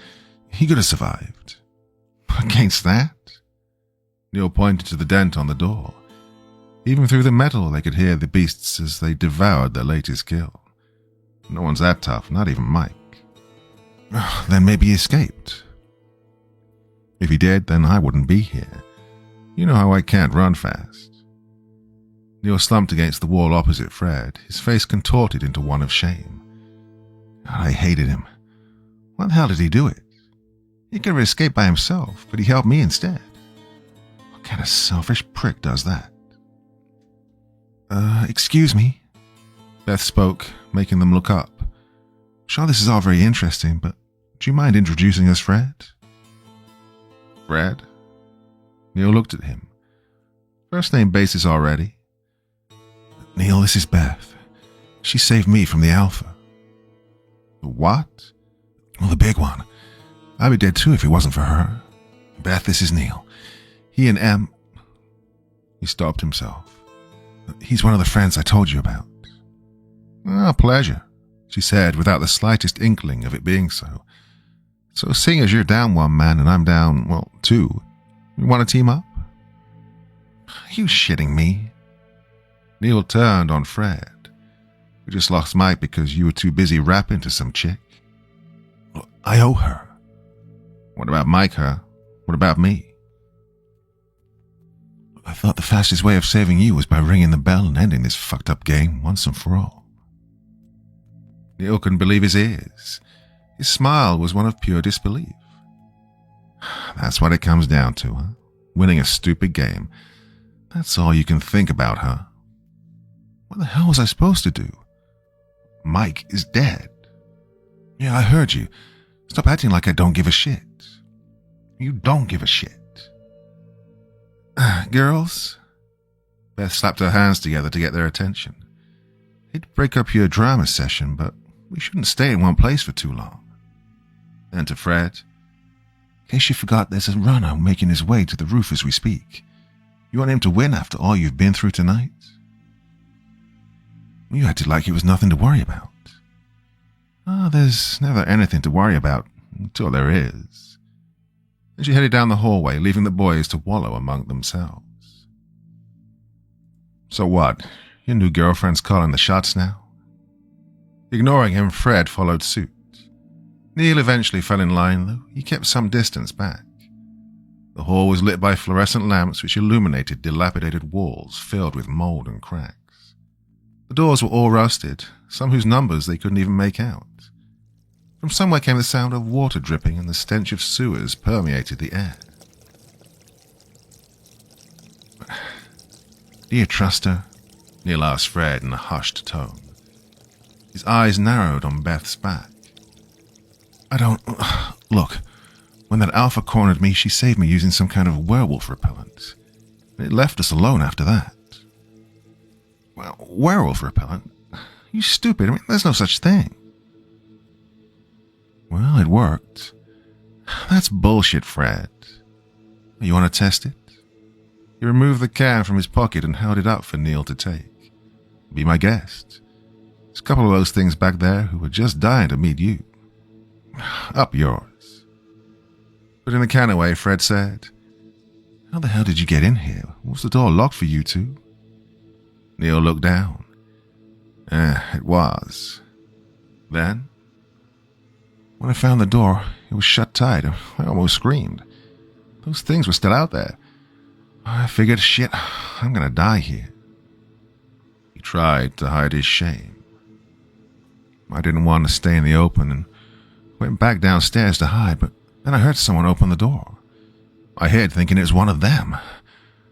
He could have survived. Against that? Neil pointed to the dent on the door. Even through the metal, they could hear the beasts as they devoured their latest kill. No one's that tough, not even Mike. Then maybe he escaped. If he did, then I wouldn't be here. You know how I can't run fast. Neil slumped against the wall opposite Fred, his face contorted into one of shame. I hated him. Why the hell did he do it? He could have escaped by himself, but he helped me instead. What kind of selfish prick does that? Excuse me? Beth spoke, making them look up. Sure, this is all very interesting, but do you mind introducing us, Fred? Fred? Neil looked at him. First name basis already. Neil, this is Beth. She saved me from the Alpha. The what? Well, the big one. I'd be dead too if it wasn't for her. Beth, this is Neil. He and Em... He stopped himself. He's one of the friends I told you about. Ah, pleasure, she said without the slightest inkling of it being so. So seeing as you're down one man and I'm down, well, two, you want to team up? Are you shitting me? Neil turned on Fred. You just lost Mike because you were too busy rapping to some chick. Well, I owe her. What about Mike, huh? What about me? I thought the fastest way of saving you was by ringing the bell and ending this fucked up game once and for all. Neil couldn't believe his ears. His smile was one of pure disbelief. That's what it comes down to, huh? Winning a stupid game. That's all you can think about, huh? What the hell was I supposed to do? Mike is dead. Yeah, I heard you. Stop acting like I don't give a shit. You don't give a shit. Girls? Beth slapped her hands together to get their attention. Hate to break up your drama session, but we shouldn't stay in one place for too long. Then to Fred. In case you forgot, there's a runner making his way to the roof as we speak. You want him to win after all you've been through tonight? You acted like it was nothing to worry about. There's never anything to worry about until there is. Then she headed down the hallway, leaving the boys to wallow among themselves. So what? Your new girlfriend's calling the shots now? Ignoring him, Fred followed suit. Neil eventually fell in line, though he kept some distance back. The hall was lit by fluorescent lamps which illuminated dilapidated walls filled with mold and cracks. The doors were all rusted, some whose numbers they couldn't even make out. From somewhere came the sound of water dripping and the stench of sewers permeated the air. Do you trust her? Neil asked Fred in a hushed tone. His eyes narrowed on Beth's back. I don't... Look, when that Alpha cornered me, she saved me using some kind of werewolf repellent. It left us alone after that. Well, werewolf repellent? You stupid. I mean, there's no such thing. Well, it worked. That's bullshit, Fred. You want to test it? He removed the can from his pocket and held it up for Neil to take. Be my guest. There's a couple of those things back there who were just dying to meet you. Up yours. Putting the can away, Fred said, How the hell did you get in here? Was the door locked for you two? Neil looked down. It was. Then, when I found the door, it was shut tight. I almost screamed. Those things were still out there. I figured, shit, I'm gonna die here. He tried to hide his shame. I didn't want to stay in the open and went back downstairs to hide, but then I heard someone open the door. I hid, thinking it was one of them.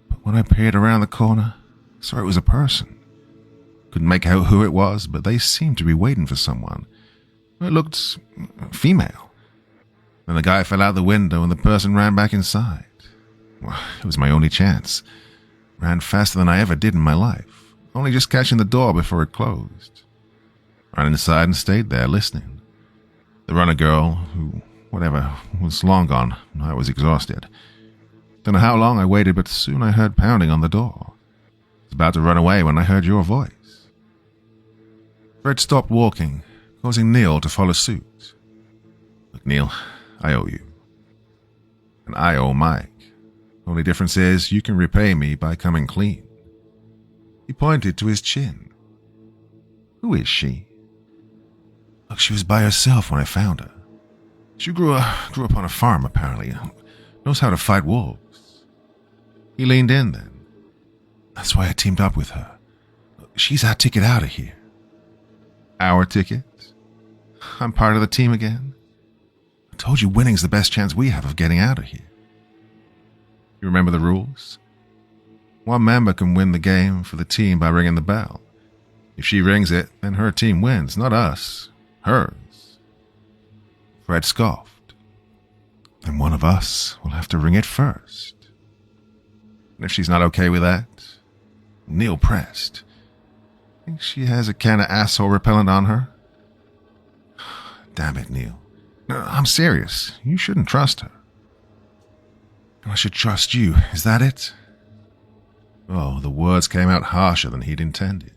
But when I peered around the corner, I saw it was a person. Couldn't make out who it was, but they seemed to be waiting for someone. It looked female. Then the guy fell out the window and the person ran back inside. Well, it was my only chance. Ran faster than I ever did in my life, only just catching the door before it closed. Ran inside and stayed there, listening. The runner girl, who whatever, was long gone. I was exhausted. Don't know how long I waited, but soon I heard pounding on the door. I was about to run away when I heard your voice. Fred stopped walking, causing Neil to follow suit. Look, Neil, I owe you. And I owe Mike. Only difference is you can repay me by coming clean. He pointed to his chin. Who is she? Look, she was by herself when I found her. She grew up on a farm, apparently. Knows how to fight wolves. He leaned in then. That's why I teamed up with her. She's our ticket out of here. Our ticket? I'm part of the team again? I told you winning's the best chance we have of getting out of here. You remember the rules? One member can win the game for the team by ringing the bell. If she rings it, then her team wins, not us. Hers. Fred scoffed. Then one of us will have to ring it first. And if she's not okay with that? Neil pressed. Think she has a can of asshole repellent on her? Damn it, Neil. No, I'm serious. You shouldn't trust her. I should trust you, is that it? Oh, the words came out harsher than he'd intended.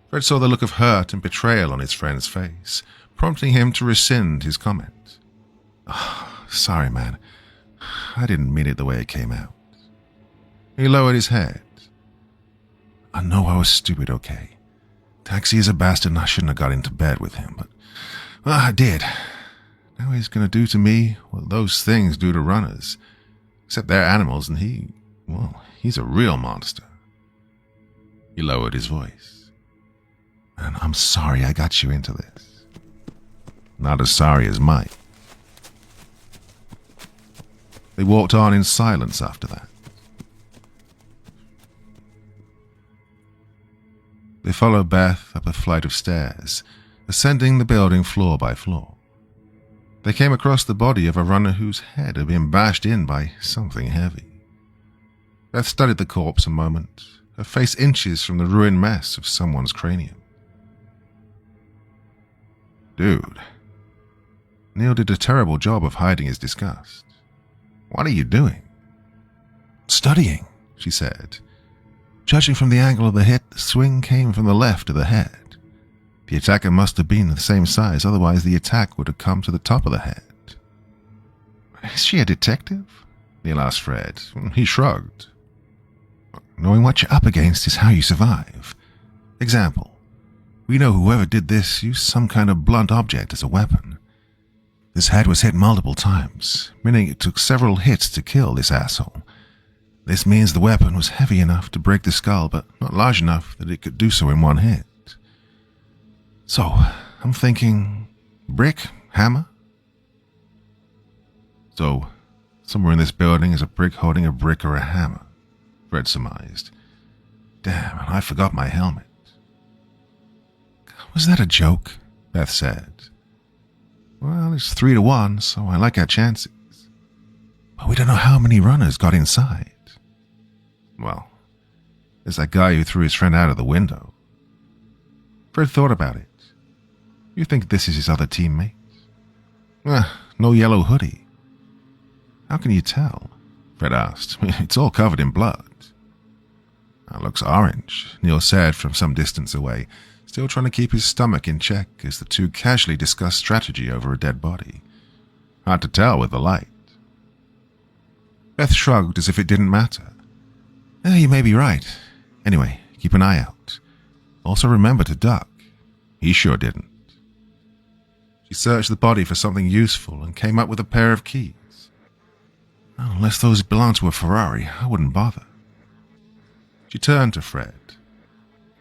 Fred saw the look of hurt and betrayal on his friend's face, prompting him to rescind his comment. Oh, sorry, man. I didn't mean it the way it came out. He lowered his head. I know I was stupid, okay? Taxi is a bastard and I shouldn't have got into bed with him, but well, I did. Now he's going to do to me what those things do to runners. Except they're animals and he's a real monster. He lowered his voice. And I'm sorry I got you into this. Not as sorry as Mike. They walked on in silence after that. They followed Beth up a flight of stairs, ascending the building floor by floor. They came across the body of a runner whose head had been bashed in by something heavy. Beth studied the corpse a moment, her face inches from the ruined mess of someone's cranium. Dude. Neil did a terrible job of hiding his disgust. What are you doing? Studying, she said. Judging from the angle of the hit, the swing came from the left of the head. The attacker must have been the same size, otherwise the attack would have come to the top of the head. Is she a detective? Neil asked Fred. He shrugged. Knowing what you're up against is how you survive. Example. We know whoever did this used some kind of blunt object as a weapon. This head was hit multiple times, meaning it took several hits to kill this asshole. This means the weapon was heavy enough to break the skull, but not large enough that it could do so in one hit. So, I'm thinking, brick, hammer? So, somewhere in this building is a brick holding a brick or a hammer, Fred surmised. Damn, and I forgot my helmet. Was that a joke? Beth said. Well, it's 3-1, so I like our chances. But we don't know how many runners got inside. Well, there's that guy who threw his friend out of the window. Fred thought about it. You think this is his other teammate? No yellow hoodie. How can you tell? Fred asked. It's all covered in blood. It looks orange, Neil said from some distance away, still trying to keep his stomach in check as the two casually discussed strategy over a dead body. Hard to tell with the light. Beth shrugged as if it didn't matter. You may be right. Anyway, keep an eye out. Also remember to duck. He sure didn't. She searched the body for something useful and came up with a pair of keys. Unless those belonged to a Ferrari, I wouldn't bother. She turned to Fred.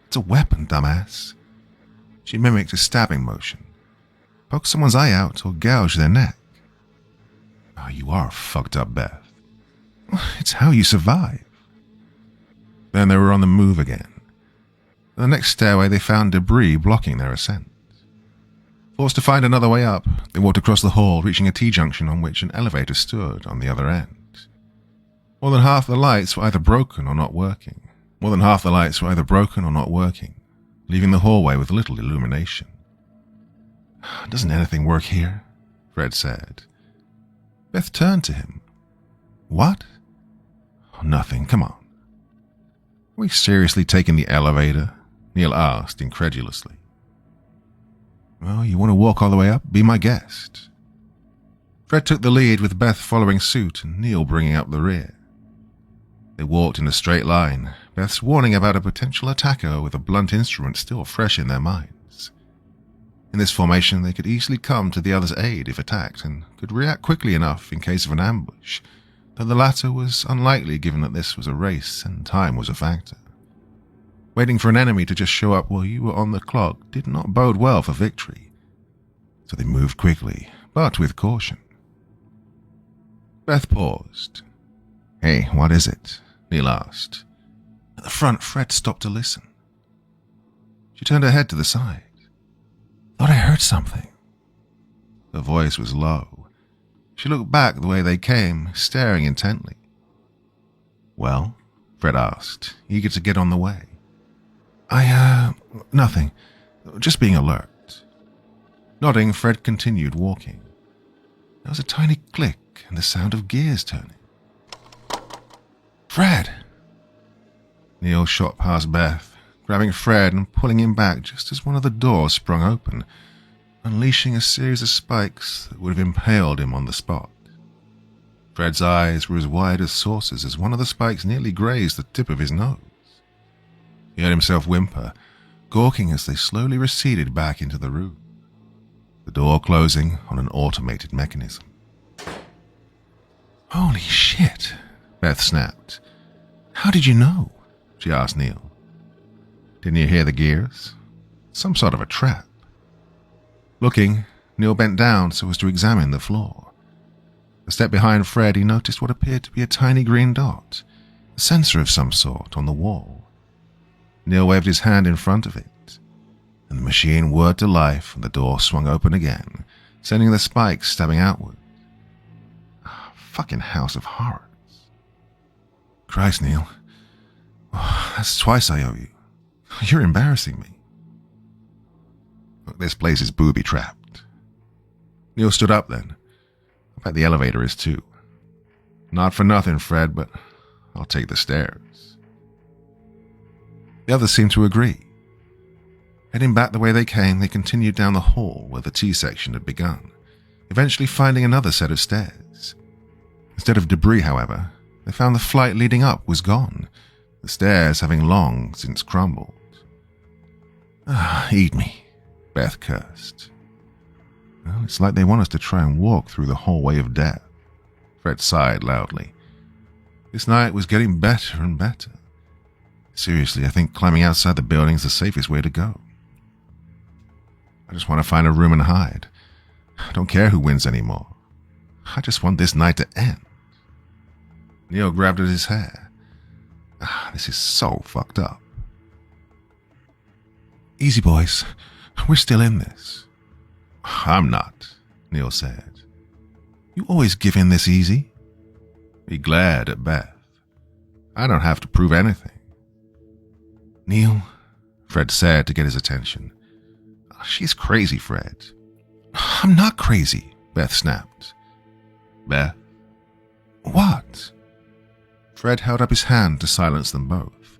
It's a weapon, dumbass. She mimicked a stabbing motion. Poke someone's eye out or gouge their neck. Oh, you are fucked up, Beth. It's how you survive. Then they were on the move again. At the next stairway, they found debris blocking their ascent. Forced to find another way up, they walked across the hall, reaching a T-junction on which an elevator stood on the other end. More than half the lights were either broken or not working. Leaving the hallway with little illumination. Doesn't anything work here? Fred said. Beth turned to him. What? Oh, nothing, come on. Are we seriously taking the elevator? Neil asked incredulously. Well, you want to walk all the way up? Be my guest. Fred took the lead with Beth following suit and Neil bringing up the rear. They walked in a straight line, Beth's warning about a potential attacker with a blunt instrument still fresh in their minds. In this formation, they could easily come to the other's aid if attacked and could react quickly enough in case of an ambush, though the latter was unlikely given that this was a race and time was a factor. Waiting for an enemy to just show up while you were on the clock did not bode well for victory, so they moved quickly, but with caution. Beth paused. Hey, what is it? Neil asked. At the front, Fred stopped to listen. She turned her head to the side. Thought I heard something. Her voice was low. She looked back the way they came, staring intently. Well? Fred asked, eager to get on the way. Nothing. Just being alert. Nodding, Fred continued walking. There was a tiny click and the sound of gears turning. Fred! Neil shot past Beth, grabbing Fred and pulling him back just as one of the doors sprung open, unleashing a series of spikes that would have impaled him on the spot. Fred's eyes were as wide as saucers as one of the spikes nearly grazed the tip of his nose. He heard himself whimper, gawking as they slowly receded back into the room, the door closing on an automated mechanism. Holy shit, Beth snapped. How did you know? She asked Neil. Didn't you hear the gears? Some sort of a trap. Looking, Neil bent down so as to examine the floor. A step behind Fred, he noticed what appeared to be a tiny green dot, a sensor of some sort on the wall. Neil waved his hand in front of it, and the machine whirred to life and the door swung open again, sending the spikes stabbing outward. Fucking house of horrors. Christ, Neil. Oh, that's twice I owe you. You're embarrassing me. Look, this place is booby-trapped. Neil stood up then. I bet the elevator is too. Not for nothing, Fred, but I'll take the stairs. The others seemed to agree. Heading back the way they came, they continued down the hall where the T-section had begun, eventually finding another set of stairs. Instead of debris, however, they found the flight leading up was gone, the stairs having long since crumbled. Eat me, Beth cursed. Well, it's like they want us to try and walk through the hallway of death. Fred sighed loudly. This night was getting better and better. Seriously, I think climbing outside the building is the safest way to go. I just want to find a room and hide. I don't care who wins anymore. I just want this night to end. Neil grabbed at his hair. This is so fucked up. Easy, boys. We're still in this. I'm not, Neil said. You always give in this easy. He glared at Beth. I don't have to prove anything. Neil, Fred said to get his attention. She's crazy, Fred. I'm not crazy, Beth snapped. Beth? What? Fred held up his hand to silence them both.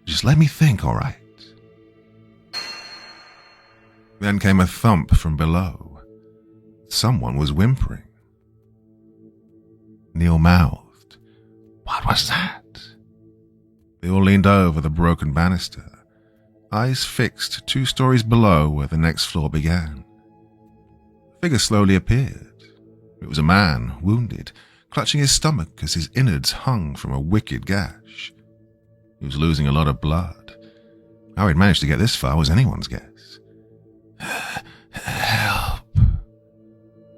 Just let me think, all right? Then came a thump from below. Someone was whimpering. Neil mouthed, What was that? They all leaned over the broken banister, eyes fixed 2 stories below where the next floor began. A figure slowly appeared. It was a man, wounded, clutching his stomach as his innards hung from a wicked gash. He was losing a lot of blood. How he'd managed to get this far was anyone's guess. Help.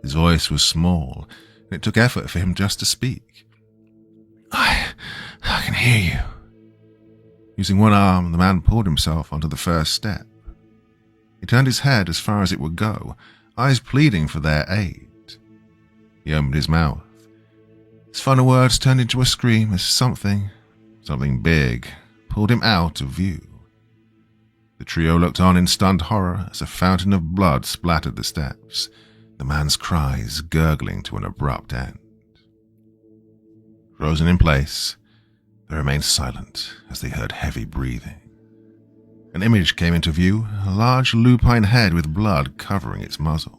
His voice was small, and it took effort for him just to speak. I can hear you. Using one arm, the man pulled himself onto the first step. He turned his head as far as it would go, eyes pleading for their aid. He opened his mouth. His final words turned into a scream as something big, pulled him out of view. The trio looked on in stunned horror as a fountain of blood splattered the steps, the man's cries gurgling to an abrupt end. Frozen in place, they remained silent as they heard heavy breathing. An image came into view, a large lupine head with blood covering its muzzle.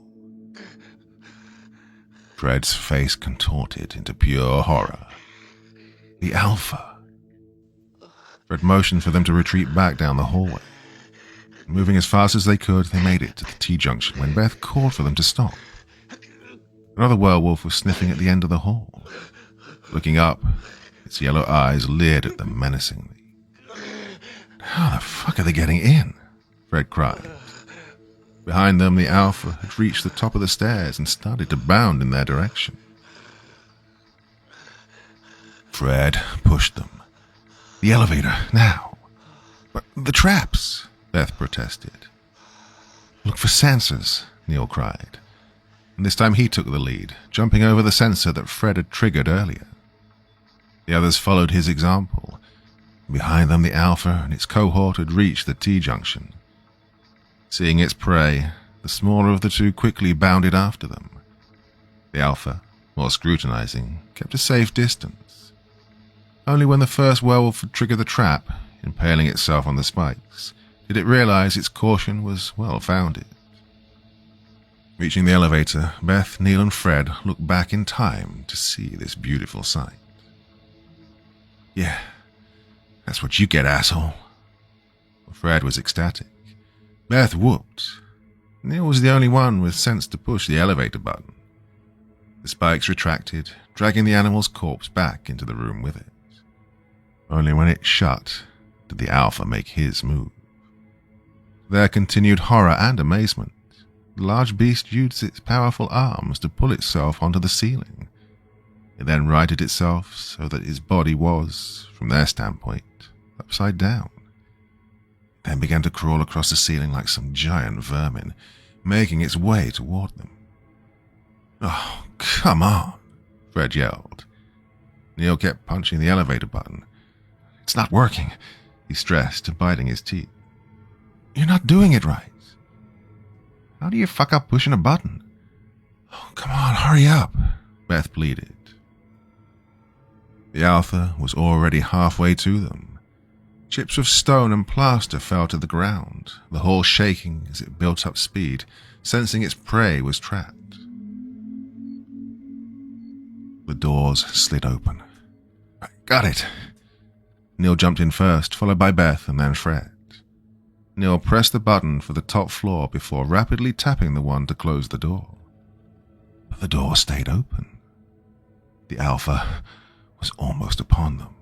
Fred's face contorted into pure horror. The Alpha. Fred motioned for them to retreat back down the hallway. Moving as fast as they could, they made it to the T-junction when Beth called for them to stop. Another werewolf was sniffing at the end of the hall. Looking up, its yellow eyes leered at them menacingly. "How the fuck are they getting in?" Fred cried. Behind them, the Alpha had reached the top of the stairs and started to bound in their direction. Fred pushed them. "The elevator, now." "But the traps," Beth protested. "Look for sensors," Neil cried. And this time he took the lead, jumping over the sensor that Fred had triggered earlier. The others followed his example. Behind them, the Alpha and its cohort had reached the T-junction. Seeing its prey, the smaller of the two quickly bounded after them. The Alpha, while scrutinizing, kept a safe distance. Only when the first werewolf had triggered the trap, impaling itself on the spikes, did it realize its caution was well-founded. Reaching the elevator, Beth, Neil, and Fred looked back in time to see this beautiful sight. "Yeah, that's what you get, asshole." Fred was ecstatic. Beth whooped. Neil was the only one with sense to push the elevator button. The spikes retracted, dragging the animal's corpse back into the room with it. Only when it shut did the Alpha make his move. There continued horror and amazement. The large beast used its powerful arms to pull itself onto the ceiling. It then righted itself so that its body was, from their standpoint, upside down. Then began to crawl across the ceiling like some giant vermin, making its way toward them. "Oh, come on," Fred yelled. Neil kept punching the elevator button. "It's not working," he stressed, biting his teeth. "You're not doing it right." "How do you fuck up pushing a button?" "Oh, come on, hurry up," Beth pleaded. The Alpha was already halfway to them. Chips of stone and plaster fell to the ground, the hall shaking as it built up speed, sensing its prey was trapped. The doors slid open. "Got it." Neil jumped in first, followed by Beth and then Fred. Neil pressed the button for the top floor before rapidly tapping the one to close the door. But the door stayed open. The Alpha was almost upon them.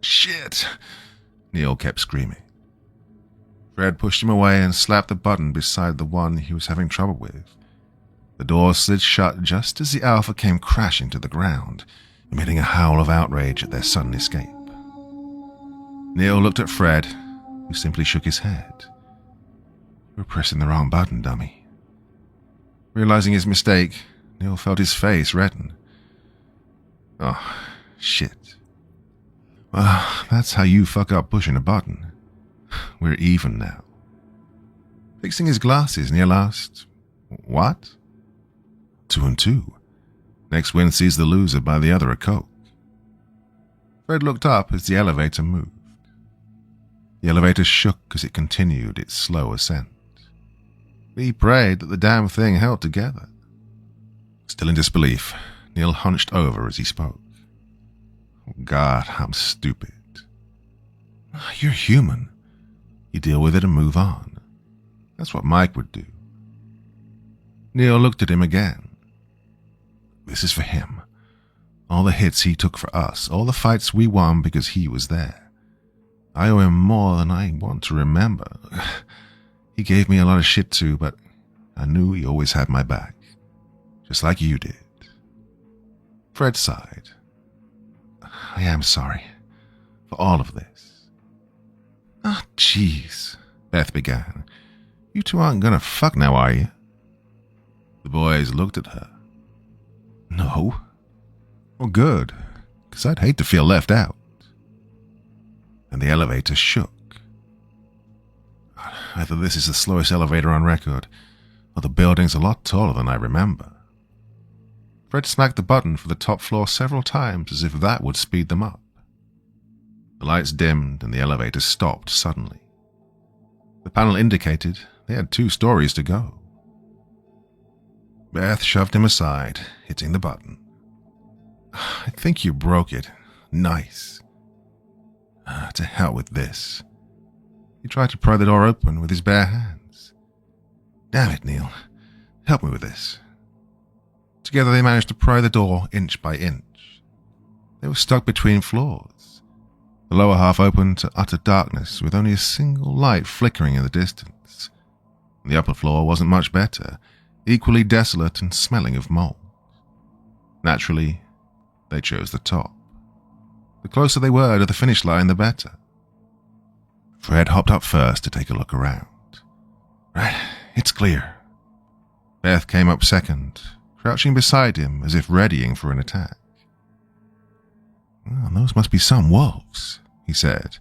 "Shit!" Neil kept screaming. Fred pushed him away and slapped the button beside the one he was having trouble with. The door slid shut just as the Alpha came crashing to the ground, emitting a howl of outrage at their sudden escape. Neil looked at Fred, who simply shook his head. "You were pressing the wrong button, dummy." Realizing his mistake, Neil felt his face redden. "Oh, shit. Well, that's how you fuck up pushing a button. We're even now." Fixing his glasses, Neil asked, "What?" 2 and 2. Next win sees the loser buy the other a Coke. Fred looked up as the elevator moved. The elevator shook as it continued its slow ascent. He prayed that the damn thing held together. Still in disbelief, Neil hunched over as he spoke. "Oh God, I'm stupid." "You're human. You deal with it and move on. That's what Mike would do." Neil looked at him again. "This is for him. All the hits he took for us, all the fights we won because he was there. I owe him more than I want to remember. He gave me a lot of shit too, but I knew he always had my back. Just like you did." Fred sighed. "I am sorry for all of this." "Ah, jeez," Beth began. "You two aren't gonna fuck now, are you?" The boys looked at her. "No." "Well, good, because I'd hate to feel left out." And the elevator shook. Either this is the slowest elevator on record, Oh, the building's a lot taller than I remember. Fred smacked the button for the top floor several times as if that would speed them up. The lights dimmed and the elevator stopped suddenly. The panel indicated they had 2 stories to go. Beth shoved him aside, hitting the button. I think you broke it. Nice. To hell with this. He tried to pry the door open with his bare hands. Damn it, Neil. Help me with this. Together they managed to pry the door inch by inch. They were stuck between floors. The lower half opened to utter darkness with only a single light flickering in the distance. The upper floor wasn't much better, equally desolate and smelling of mold. Naturally, they chose the top. The closer they were to the finish line, the better. Fred hopped up first to take a look around. Right, it's clear. Beth came up second, crouching beside him as if readying for an attack. Well, those must be some wolves, he said.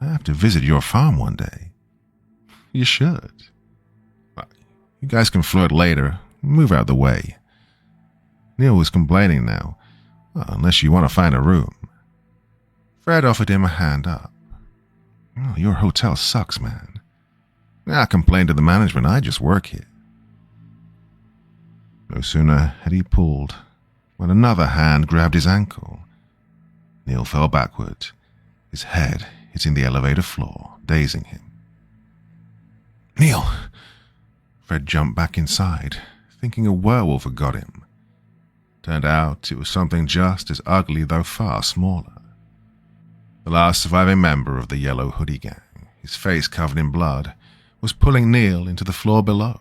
I have to visit your farm one day. You should. You guys can flirt later. Move out the way. Neil was complaining now. Well, unless you want to find a room. Fred offered him a hand up. Oh, your hotel sucks, man. I complained to the management. I just work here. No sooner had he pulled when another hand grabbed his ankle. Neil fell backward, his head hitting the elevator floor, dazing him. Neil! Fred jumped back inside, thinking a werewolf had got him. Turned out it was something just as ugly, though far smaller. The last surviving member of the yellow hoodie gang, his face covered in blood, was pulling Neil into the floor below.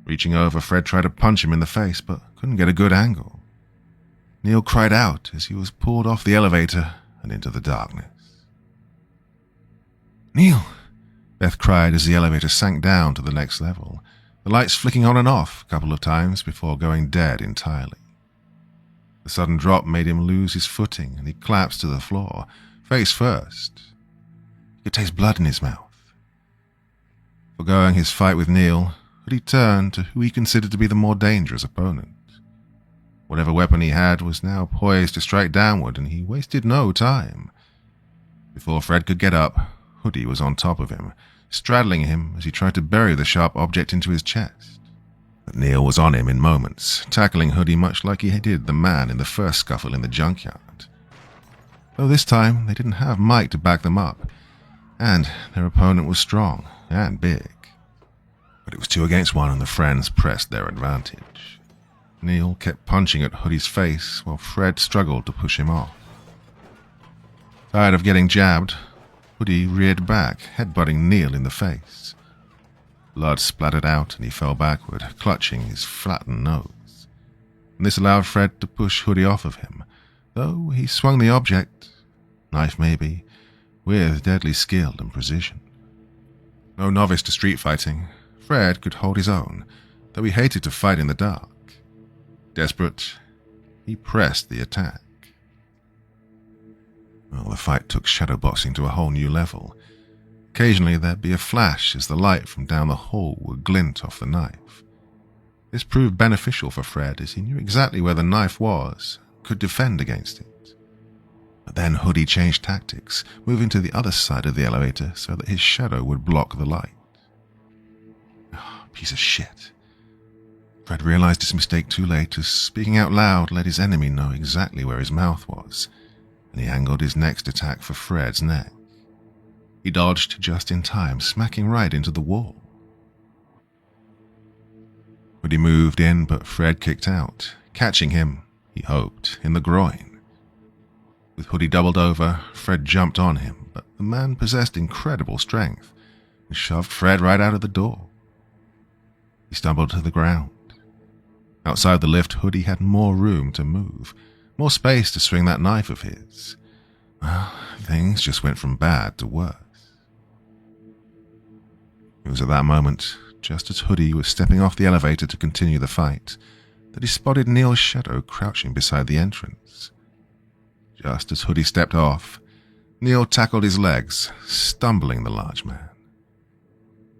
Reaching over, Fred tried to punch him in the face, but couldn't get a good angle. Neil cried out as he was pulled off the elevator and into the darkness. Neil! Beth cried as the elevator sank down to the next level, the lights flicking on and off a couple of times before going dead entirely. The sudden drop made him lose his footing, and he collapsed to the floor, face first. He could taste blood in his mouth. Forgoing his fight with Neil, he turned to who he considered to be the more dangerous opponent. Whatever weapon he had was now poised to strike downward, and he wasted no time. Before Fred could get up, Hoodie was on top of him, straddling him as he tried to bury the sharp object into his chest. But Neil was on him in moments, tackling Hoodie much like he did the man in the first scuffle in the junkyard. Though this time they didn't have Mike to back them up, and their opponent was strong and big. But it was 2 against 1 and the friends pressed their advantage. Neil kept punching at Hoodie's face while Fred struggled to push him off. Tired of getting jabbed, Hoodie reared back, headbutting Neil in the face. Blood splattered out and he fell backward, clutching his flattened nose. And this allowed Fred to push Hoodie off of him, though he swung the object, knife maybe, with deadly skill and precision. No novice to street fighting, Fred could hold his own, though he hated to fight in the dark. Desperate, he pressed the attack. Well, the fight took shadowboxing to a whole new level. Occasionally there'd be a flash as the light from down the hall would glint off the knife. This proved beneficial for Fred as he knew exactly where the knife was, could defend against it. But then Hoodie changed tactics, moving to the other side of the elevator so that his shadow would block the light. Oh, piece of shit. Fred realized his mistake too late as speaking out loud let his enemy know exactly where his mouth was, and he angled his next attack for Fred's neck. He dodged just in time, smacking right into the wall. Hoodie moved in, but Fred kicked out, catching him, he hoped, in the groin. With Hoodie doubled over, Fred jumped on him, but the man possessed incredible strength and shoved Fred right out of the door. He stumbled to the ground. Outside the lift, Hoodie had more room to move, more space to swing that knife of his. Well, things just went from bad to worse. It was at that moment, just as Hoodie was stepping off the elevator to continue the fight, that he spotted Neil's shadow crouching beside the entrance. Just as Hoodie stepped off, Neil tackled his legs, stumbling the large man.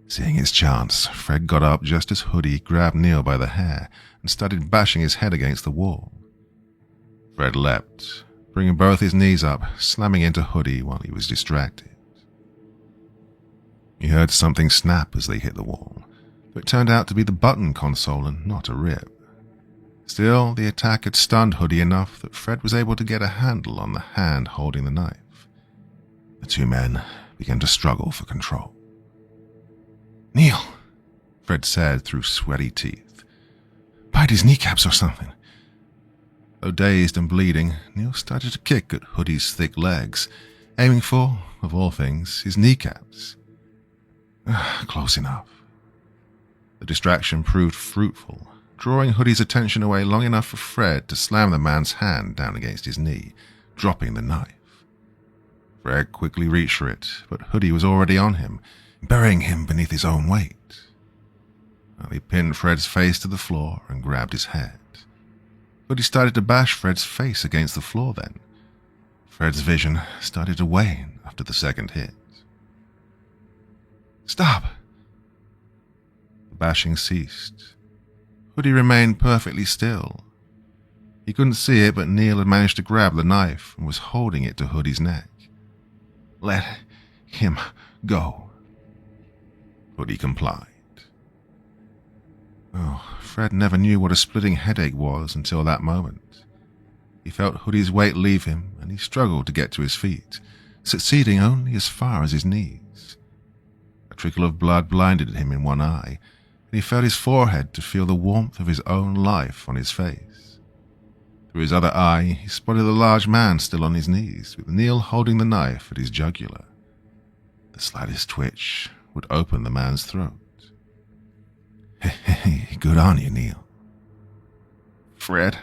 Seeing his chance, Fred got up just as Hoodie grabbed Neil by the hair and started bashing his head against the wall. Fred leapt, bringing both his knees up, slamming into Hoodie while he was distracted. He heard something snap as they hit the wall, but it turned out to be the button console and not a rib. Still, the attack had stunned Hoodie enough that Fred was able to get a handle on the hand holding the knife. The two men began to struggle for control. "Neil," Fred said through sweaty teeth. "Bite his kneecaps or something." Though dazed and bleeding, Neil started to kick at Hoodie's thick legs, aiming for, of all things, his kneecaps. Close enough. The distraction proved fruitful, drawing Hoodie's attention away long enough for Fred to slam the man's hand down against his knee, dropping the knife. Fred quickly reached for it, but Hoodie was already on him, burying him beneath his own weight. He pinned Fred's face to the floor and grabbed his head. Hoodie started to bash Fred's face against the floor then. Fred's vision started to wane after the second hit. "Stop!" The bashing ceased. Hoodie remained perfectly still. He couldn't see it, but Neil had managed to grab the knife and was holding it to Hoodie's neck. "Let him go." Hoodie complied. Fred never knew what a splitting headache was until that moment. He felt Hoodie's weight leave him, and he struggled to get to his feet, succeeding only as far as his knees. A trickle of blood blinded him in one eye, and he felt his forehead to feel the warmth of his own life on his face. Through his other eye, he spotted the large man still on his knees, with Neil holding the knife at his jugular. The slightest twitch would open the man's throat. "Hey, good on you, Neil." "Fred,"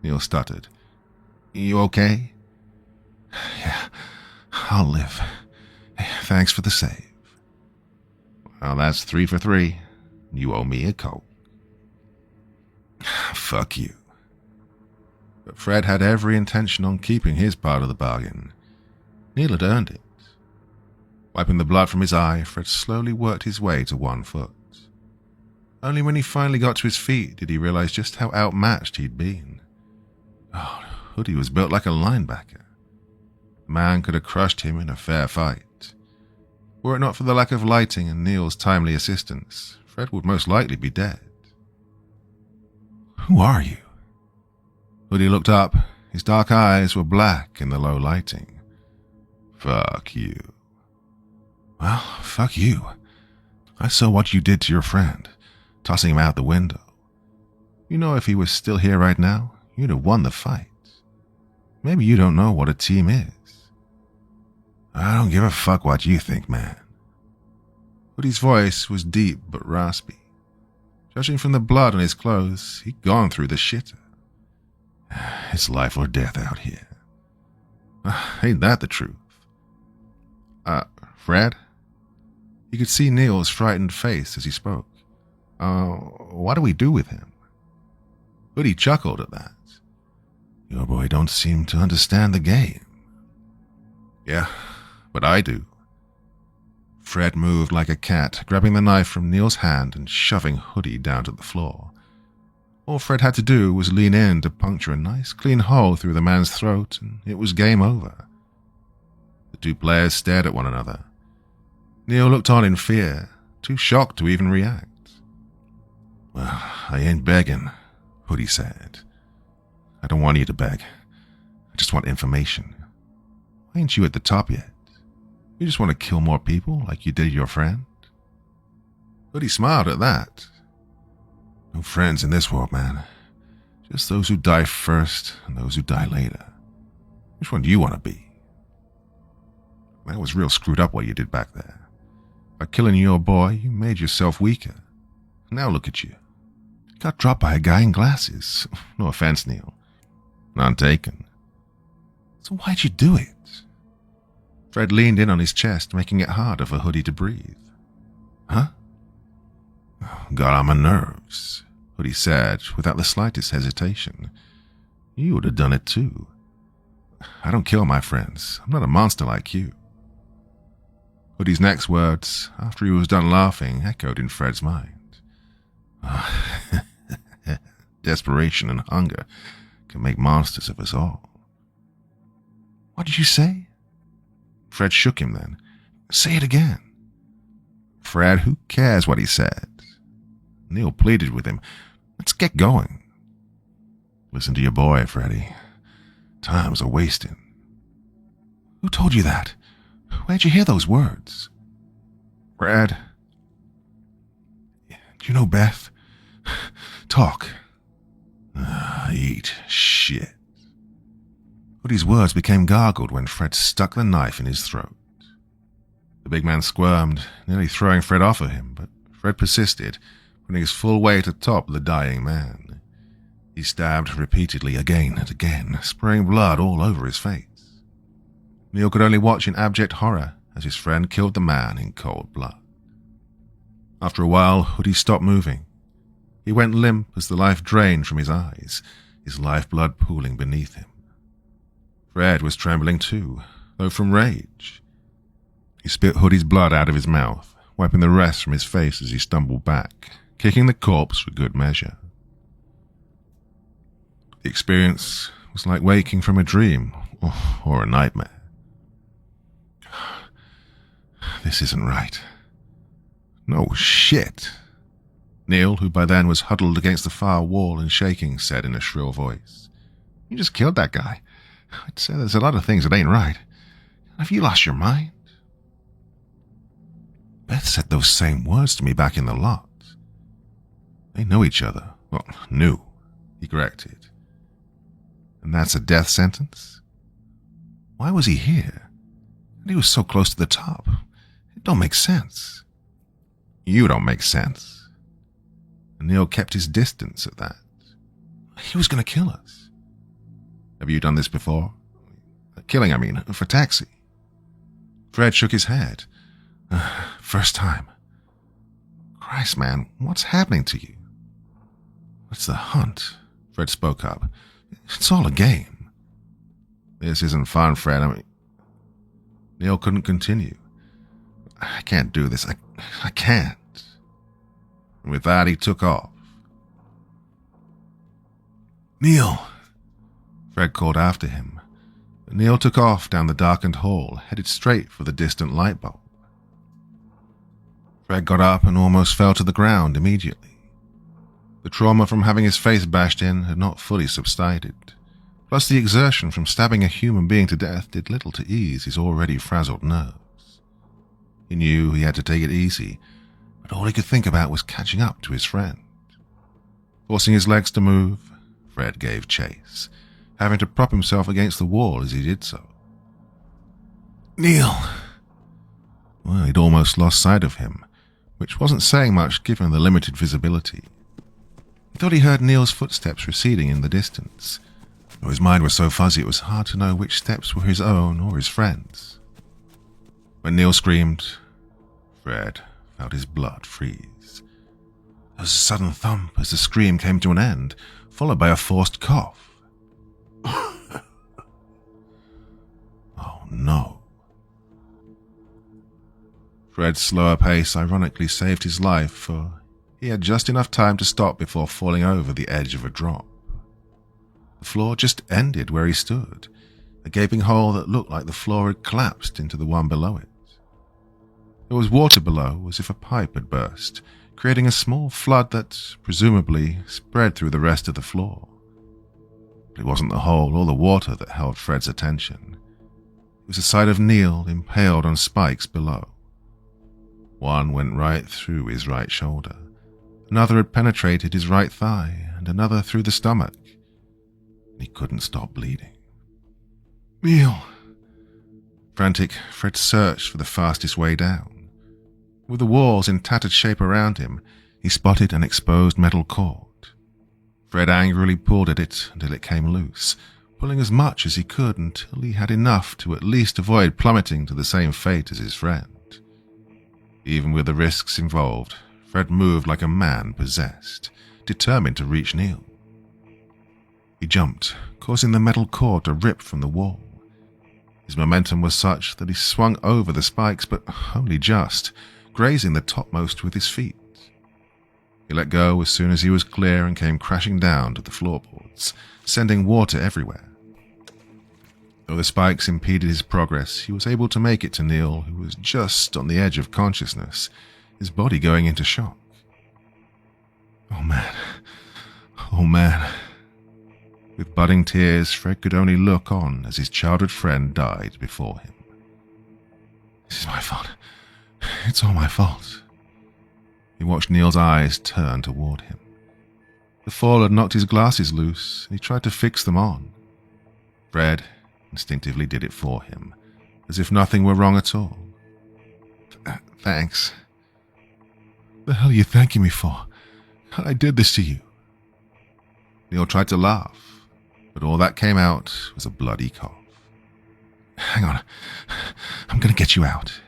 Neil stuttered. "You okay?" "Yeah, I'll live. Thanks for the save." "Well, that's 3 for 3. You owe me a Coke." "Fuck you." But Fred had every intention on keeping his part of the bargain. Neil had earned it. Wiping the blood from his eye, Fred slowly worked his way to 1 foot. Only when he finally got to his feet did he realize just how outmatched he'd been. Hoodie was built like a linebacker. The man could have crushed him in a fair fight. Were it not for the lack of lighting and Neil's timely assistance, Fred would most likely be dead. "Who are you?" Hoodie looked up. His dark eyes were black in the low lighting. "Fuck you." "Well, fuck you. I saw what you did to your friend, tossing him out the window. You know, if he was still here right now, you'd have won the fight. Maybe you don't know what a team is." "I don't give a fuck what you think, man." Hoodie's voice was deep but raspy. Judging from the blood on his clothes, he'd gone through the shitter. "It's life or death out here. Ain't that the truth?" Fred?" He could see Neil's frightened face as he spoke. What do we do with him?" Hoodie chuckled at that. "Your boy don't seem to understand the game." "Yeah, but I do." Fred moved like a cat, grabbing the knife from Neil's hand and shoving Hoodie down to the floor. All Fred had to do was lean in to puncture a nice clean hole through the man's throat, and it was game over. The two players stared at one another. Neil looked on in fear, too shocked to even react. "Well, I ain't begging," Hoodie said. "I don't want you to beg. I just want information. Why ain't you at the top yet? You just want to kill more people like you did your friend?" Hoodie smiled at that. "No friends in this world, man. Just those who die first and those who die later. Which one do you want to be?" "That was real screwed up what you did back there. By killing your boy, you made yourself weaker. Now look at you. Got dropped by a guy in glasses. No offense, Neil. None taken. So why'd you do it?" Fred leaned in on his chest, making it harder for Hoodie to breathe. "Huh?" "Got on my nerves," Hoodie said, without the slightest hesitation. "You would have done it too. I don't kill my friends. I'm not a monster like you." Hoodie's next words, after he was done laughing, echoed in Fred's mind. Desperation and hunger can make monsters of us all. What did you say? Fred shook him then. Say it again. Fred, who cares what he said? Neil pleaded with him. Let's get going. Listen to your boy, Freddie. Time's a-wasting. Who told you that? Where'd you hear those words? Fred. Do you know Beth? Talk. Eat shit. Hoodie's words became gargled when Fred stuck the knife in his throat. The big man squirmed, nearly throwing Fred off of him, but Fred persisted, putting his full weight atop the dying man. He stabbed repeatedly again and again, spraying blood all over his face. Neil could only watch in abject horror as his friend killed the man in cold blood. After a while, Hoodie stopped moving. He went limp as the life drained from his eyes, his lifeblood pooling beneath him. Fred was trembling too, though from rage. He spit Hoodie's blood out of his mouth, wiping the rest from his face as he stumbled back, kicking the corpse for good measure. The experience was like waking from a dream or a nightmare. This isn't right. No shit. Neil, who by then was huddled against the far wall and shaking, said in a shrill voice. You just killed that guy. I'd say there's a lot of things that ain't right. Have you lost your mind? Beth said those same words to me back in the lot. They know each other. Well, knew, he corrected. And that's a death sentence? Why was he here? And he was so close to the top. It don't make sense. You don't make sense. And Neil kept his distance at that. He was going to kill us. Have you done this before? Killing, I mean, for taxi. Fred shook his head. First time. Christ, man, what's happening to you? It's the hunt, Fred spoke up. It's all a game. This isn't fun, Fred. I mean, Neil couldn't continue. I can't do this. I can't. And with that, he took off. Neil, Fred called after him. Neil took off down the darkened hall, headed straight for the distant light bulb. Fred got up and almost fell to the ground immediately. The trauma from having his face bashed in had not fully subsided, plus the exertion from stabbing a human being to death did little to ease his already frazzled nerves. He knew he had to take it easy, but all he could think about was catching up to his friend. Forcing his legs to move, Fred gave chase, having to prop himself against the wall as he did so. Neil! Well, he'd almost lost sight of him, which wasn't saying much given the limited visibility. He thought he heard Neil's footsteps receding in the distance, though his mind was so fuzzy it was hard to know which steps were his own or his friend's. When Neil screamed, Fred felt his blood freeze. There was a sudden thump as the scream came to an end, followed by a forced cough. Oh no. Fred's slower pace ironically saved his life, for he had just enough time to stop before falling over the edge of a drop. The floor just ended where he stood, a gaping hole that looked like the floor had collapsed into the one below it. There was water below, as if a pipe had burst, creating a small flood that, presumably, spread through the rest of the floor. But it wasn't the hole or the water that held Fred's attention. It was the sight of Neil impaled on spikes below. One went right through his right shoulder. Another had penetrated his right thigh, and another through the stomach. He couldn't stop bleeding. Neil! Frantic, Fred searched for the fastest way down. With the walls in tattered shape around him, he spotted an exposed metal cord. Fred angrily pulled at it until it came loose, pulling as much as he could until he had enough to at least avoid plummeting to the same fate as his friend. Even with the risks involved, Fred moved like a man possessed, determined to reach Neil. He jumped, causing the metal cord to rip from the wall. His momentum was such that he swung over the spikes, but only just, grazing the topmost with his feet. He let go as soon as he was clear and came crashing down to the floorboards, sending water everywhere. Though the spikes impeded his progress, he was able to make it to Neil, who was just on the edge of consciousness, his body going into shock. Oh man. Oh man. With budding tears, Fred could only look on as his childhood friend died before him. This is my fault. It's all my fault. He watched Neil's eyes turn toward him. The fall had knocked his glasses loose, and he tried to fix them on. Fred instinctively did it for him, as if nothing were wrong at all. Thanks. The hell are you thanking me for? I did this to you. Neil tried to laugh, but all that came out was a bloody cough. Hang on. I'm going to get you out.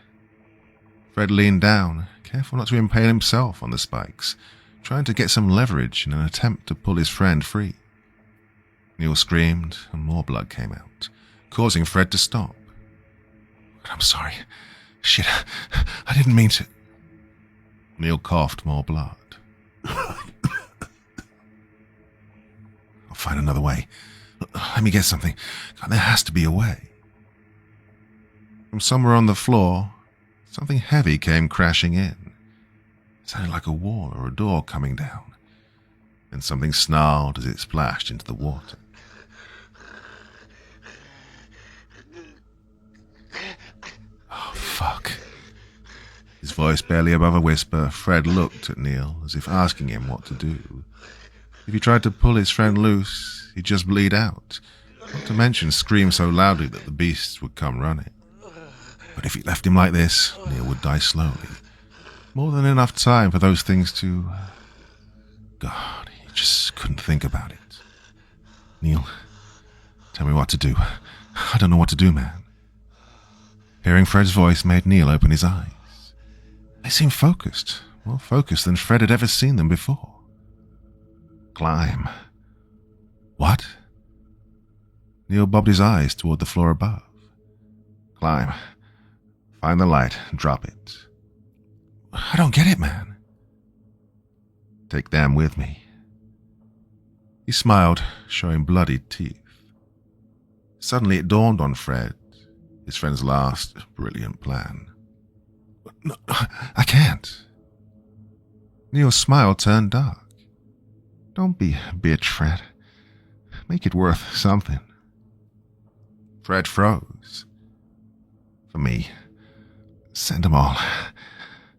Fred leaned down, careful not to impale himself on the spikes, trying to get some leverage in an attempt to pull his friend free. Neil screamed, and more blood came out, causing Fred to stop. I'm sorry. Shit, I didn't mean to. Neil coughed more blood. I'll find another way. Let me get something. God, there has to be a way. From somewhere on the floor, something heavy came crashing in. It sounded like a wall or a door coming down. Then something snarled as it splashed into the water. Oh, fuck. His voice barely above a whisper, Fred looked at Neil as if asking him what to do. If he tried to pull his friend loose, he'd just bleed out, not to mention scream so loudly that the beasts would come running. But if he left him like this, Neil would die slowly. More than enough time for those things to... God, he just couldn't think about it. Neil, tell me what to do. I don't know what to do, man. Hearing Fred's voice made Neil open his eyes. They seemed focused, more focused than Fred had ever seen them before. Climb. What? Neil bobbed his eyes toward the floor above. Climb. Find the light and drop it. I don't get it, man. Take them with me. He smiled, showing bloodied teeth. Suddenly it dawned on Fred, his friend's last brilliant plan. No, I can't. Neil's smile turned dark. Don't be a bitch, Fred. Make it worth something. Fred froze. For me, send them all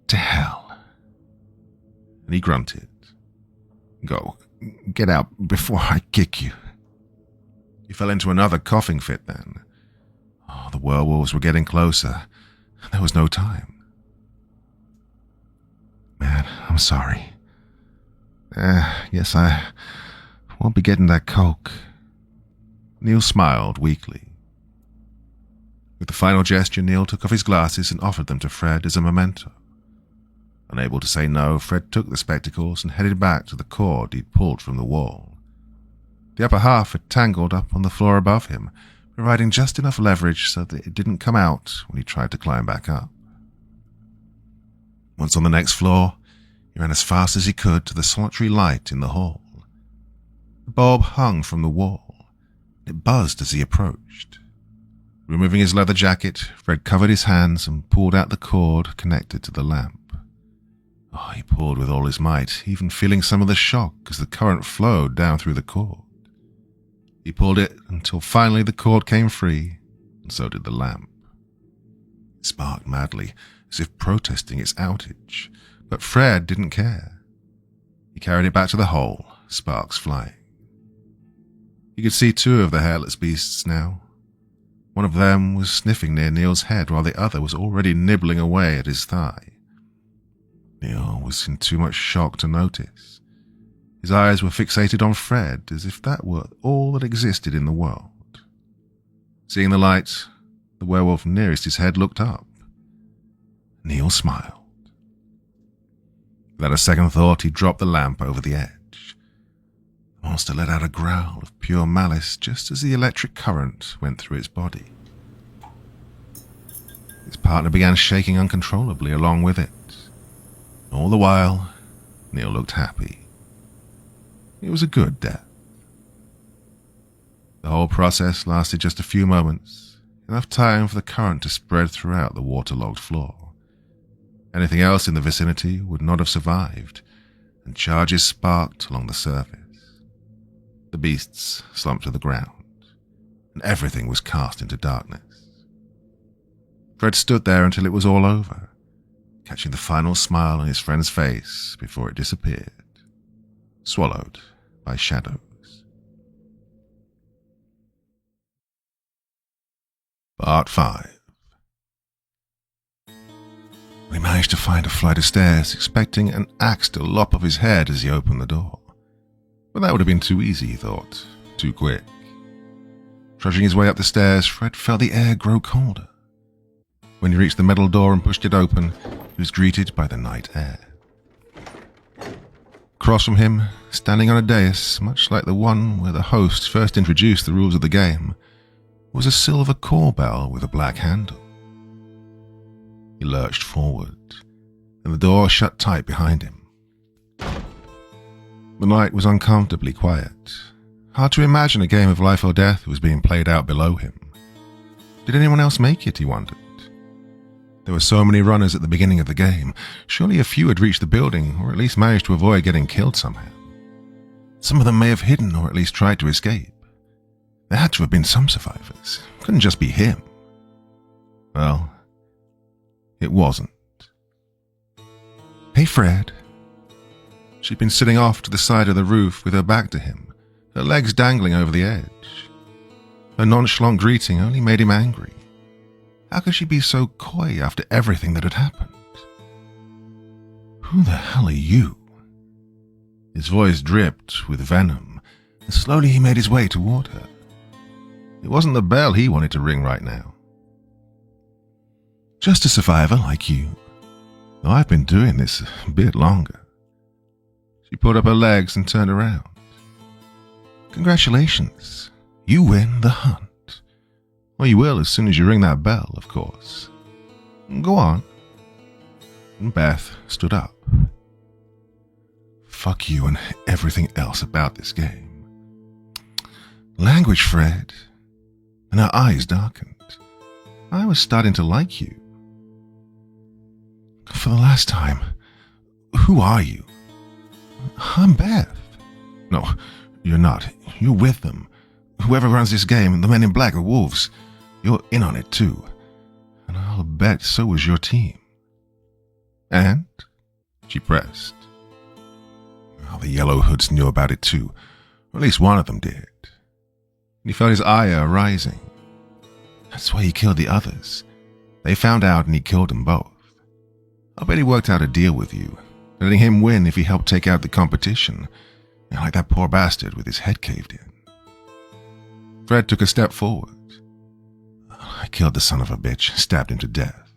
to hell. And he grunted. Go, get out before I kick you. He fell into another coughing fit then. Oh, the werewolves were getting closer. There was no time. Man, I'm sorry. Guess I won't be getting that Coke. Neil smiled weakly. With the final gesture, Neil took off his glasses and offered them to Fred as a memento. Unable to say no, Fred took the spectacles and headed back to the cord he'd pulled from the wall. The upper half had tangled up on the floor above him, providing just enough leverage so that it didn't come out when he tried to climb back up. Once on the next floor, he ran as fast as he could to the solitary light in the hall. The bulb hung from the wall. It buzzed as he approached. Removing his leather jacket, Fred covered his hands and pulled out the cord connected to the lamp. Oh, he pulled with all his might, even feeling some of the shock as the current flowed down through the cord. He pulled it until finally the cord came free, and so did the lamp. It sparked madly, as if protesting its outage, but Fred didn't care. He carried it back to the hole, sparks flying. He could see two of the hairless beasts now. One of them was sniffing near Neil's head while the other was already nibbling away at his thigh. Neil was in too much shock to notice. His eyes were fixated on Fred as if that were all that existed in the world. Seeing the light, the werewolf nearest his head looked up. Neil smiled. Without a second thought, he dropped the lamp over the edge. The monster let out a growl of pure malice just as the electric current went through its body. His partner began shaking uncontrollably along with it. All the while, Neil looked happy. It was a good death. The whole process lasted just a few moments, enough time for the current to spread throughout the waterlogged floor. Anything else in the vicinity would not have survived, and charges sparked along the surface. The beasts slumped to the ground, and everything was cast into darkness. Fred stood there until it was all over, catching the final smile on his friend's face before it disappeared, swallowed by shadows. Part 5. We managed to find a flight of stairs, expecting an axe to lop off his head as he opened the door. But that would have been too easy, he thought, too quick. Trudging his way up the stairs, Fred felt the air grow colder. When he reached the metal door and pushed it open, he was greeted by the night air. Across from him, standing on a dais, much like the one where the host first introduced the rules of the game, was a silver call bell with a black handle. He lurched forward, and the door shut tight behind him. The night was uncomfortably quiet. Hard to imagine a game of life or death was being played out below him. Did anyone else make it, he wondered. There were so many runners at the beginning of the game. Surely a few had reached the building, or at least managed to avoid getting killed somehow. Some of them may have hidden or at least tried to escape. There had to have been some survivors. Couldn't just be him. Well, it wasn't. Hey, Fred. She'd been sitting off to the side of the roof with her back to him, her legs dangling over the edge. Her nonchalant greeting only made him angry. How could she be so coy after everything that had happened? Who the hell are you? His voice dripped with venom, and slowly he made his way toward her. It wasn't the bell he wanted to ring right now. Just a survivor like you. Though I've been doing this a bit longer. She put up her legs and turned around. Congratulations. You win the hunt. Well, you will as soon as you ring that bell, of course. Go on. And Beth stood up. Fuck you and everything else about this game. Language, Fred. And her eyes darkened. I was starting to like you. For the last time, who are you? I'm Beth. No, you're not. You're with them. Whoever runs this game, the men in black are wolves. You're in on it too. And I'll bet so was your team. And? She pressed. Oh, the Yellow Hoods knew about it too. Or at least one of them did. He felt his ire rising. That's why he killed the others. They found out and he killed them both. I'll bet he worked out a deal with you, letting him win if he helped take out the competition, like that poor bastard with his head caved in. Fred took a step forward. I killed the son of a bitch, stabbed him to death.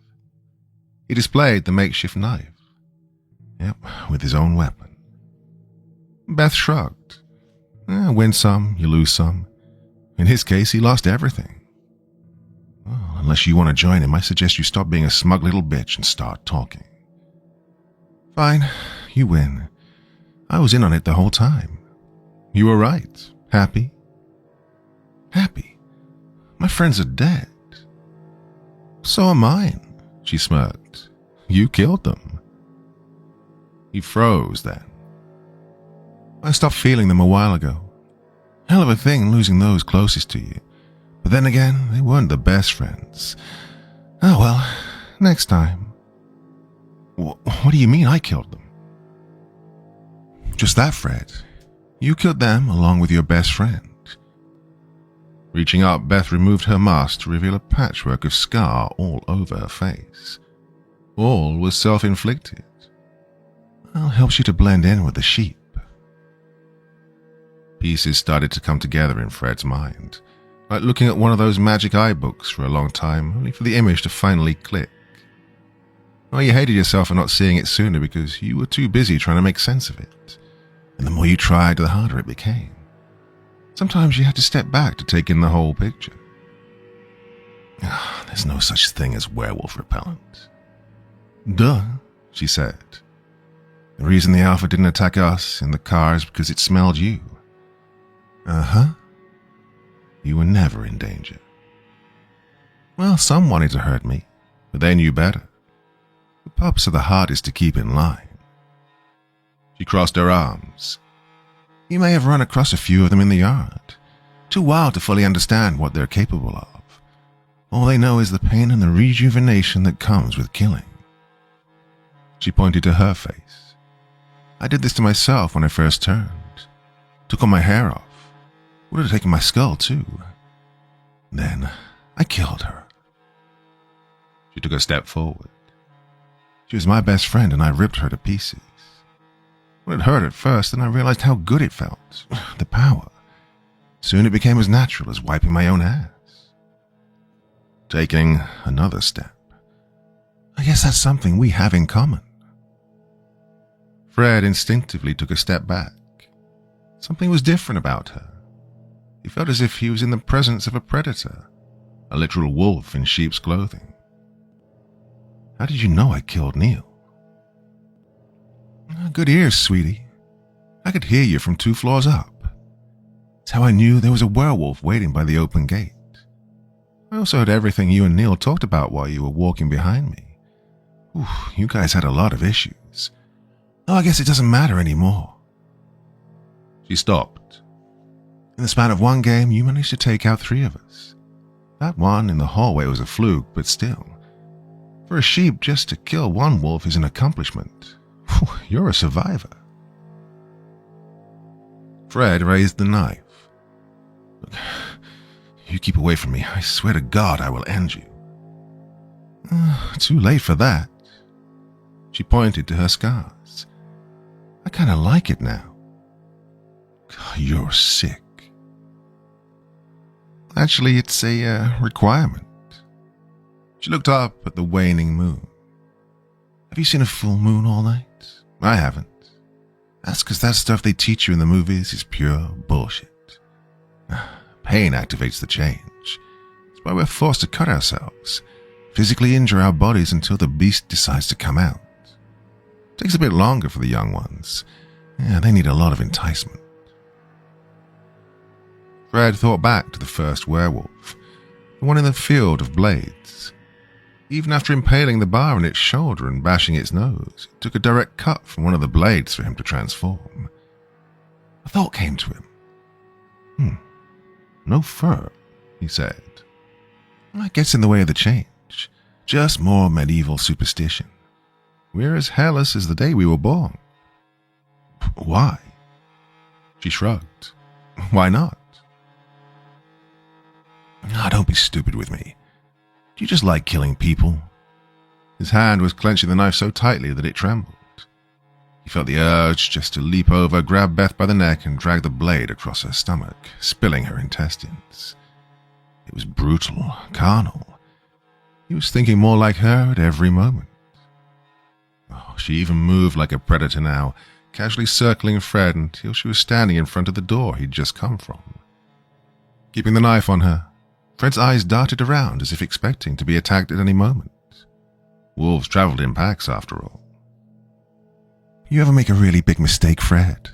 He displayed the makeshift knife. Yep, with his own weapon. Beth shrugged. Win some, you lose some. In his case, he lost everything. Well, unless you want to join him, I suggest you stop being a smug little bitch and start talking. Fine, you win. I was in on it the whole time. You were right. Happy? Happy? My friends are dead. So are mine, she smirked. You killed them. He froze then. I stopped feeling them a while ago. Hell of a thing losing those closest to you. But then again, they weren't the best friends. Oh well, next time. What do you mean I killed them? Just that, Fred. You killed them along with your best friend. Reaching up, Beth removed her mask to reveal a patchwork of scar all over her face. All was self-inflicted. Well, helps you to blend in with the sheep. Pieces started to come together in Fred's mind, like looking at one of those magic eye books for a long time, only for the image to finally click. Well, you hated yourself for not seeing it sooner because you were too busy trying to make sense of it. And the more you tried, the harder it became. Sometimes you had to step back to take in the whole picture. There's There's no such thing as werewolf repellent. Duh, she said. The reason the Alpha didn't attack us in the car is because it smelled you. Uh-huh. You were never in danger. Well, some wanted to hurt me, but they knew better. The pups are the hardest to keep in line. She crossed her arms. You may have run across a few of them in the yard, too wild to fully understand what they're capable of. All they know is the pain and the rejuvenation that comes with killing. She pointed to her face. I did this to myself when I first turned. Took all my hair off. Would have taken my skull, too. Then I killed her. She took a step forward. She was my best friend, and I ripped her to pieces. Well, it hurt at first, then I realized how good it felt. The power. Soon it became as natural as wiping my own ass. Taking another step. I guess that's something we have in common. Fred instinctively took a step back. Something was different about her. He felt as if he was in the presence of a predator, a literal wolf in sheep's clothing. How did you know I killed Neil? Good ears, sweetie. I could hear you from 2 floors up. It's how I knew there was a werewolf waiting by the open gate. I also heard everything you and Neil talked about while you were walking behind me. Ooh, you guys had a lot of issues. Oh, I guess it doesn't matter anymore. She stopped. In the span of one game, you managed to take out 3 of us. That one in the hallway was a fluke, but still. For a sheep, just to kill one wolf is an accomplishment. Whew, you're a survivor. Fred raised the knife. Look, you keep away from me. I swear to God I will end you. Too late for that. She pointed to her scars. I kind of like it now. You're sick. Actually, it's a requirement. She looked up at the waning moon. Have you seen a full moon all night? I haven't. That's because that stuff they teach you in the movies is pure bullshit. Pain activates the change. That's why we're forced to cut ourselves, physically injure our bodies until the beast decides to come out. Takes a bit longer for the young ones. Yeah, they need a lot of enticement. Fred thought back to the first werewolf, the one in the field of blades. Even after impaling the bar on its shoulder and bashing its nose, it took a direct cut from one of the blades for him to transform. A thought came to him. No fur, he said. That gets in the way of the change. Just more medieval superstition. We're as hairless as the day we were born. Why? She shrugged. Why not? Don't be stupid with me. Do you just like killing people? His hand was clenching the knife so tightly that it trembled. He felt the urge just to leap over, grab Beth by the neck, and drag the blade across her stomach, spilling her intestines. It was brutal, carnal. He was thinking more like her at every moment. Oh, she even moved like a predator now, casually circling Fred until she was standing in front of the door he'd just come from. Keeping the knife on her, Fred's eyes darted around as if expecting to be attacked at any moment. Wolves traveled in packs, after all. You ever make a really big mistake, Fred?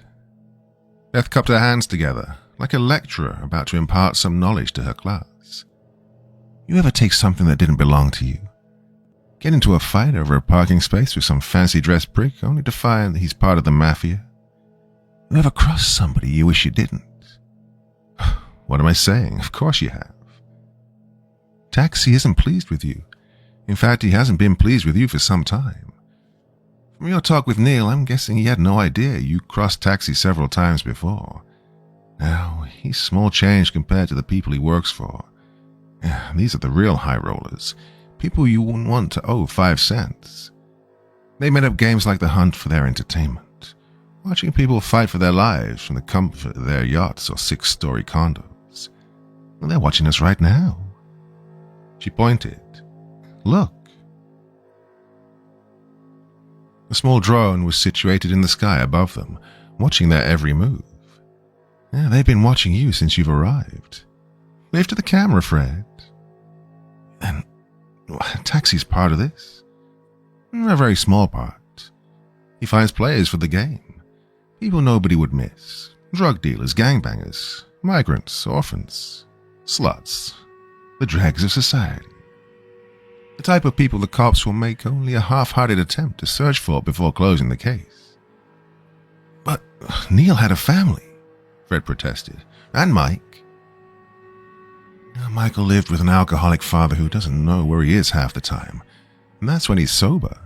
Beth cupped her hands together, like a lecturer about to impart some knowledge to her class. You ever take something that didn't belong to you? Get into a fight over a parking space with some fancy-dressed prick only to find that he's part of the mafia? You ever cross somebody you wish you didn't? What am I saying? Of course you have. Taxi isn't pleased with you. In fact, he hasn't been pleased with you for some time. From your talk with Neil, I'm guessing he had no idea you crossed Taxi several times before. Now, he's small change compared to the people he works for. These are the real high rollers, people you wouldn't want to owe 5 cents. They made up games like The Hunt for their entertainment, watching people fight for their lives from the comfort of their yachts or 6-story condos. Well, they're watching us right now. She pointed. Look. A small drone was situated in the sky above them, watching their every move. Yeah, they've been watching you since you've arrived. Wave to the camera, Fred. And Taxi's part of this. A very small part. He finds players for the game. People nobody would miss. Drug dealers, gangbangers, migrants, orphans, sluts. The dregs of society. The type of people the cops will make only a half-hearted attempt to search for before closing the case. But Neil had a family, Fred protested. And Mike. Michael lived with an alcoholic father who doesn't know where he is half the time. And that's when he's sober.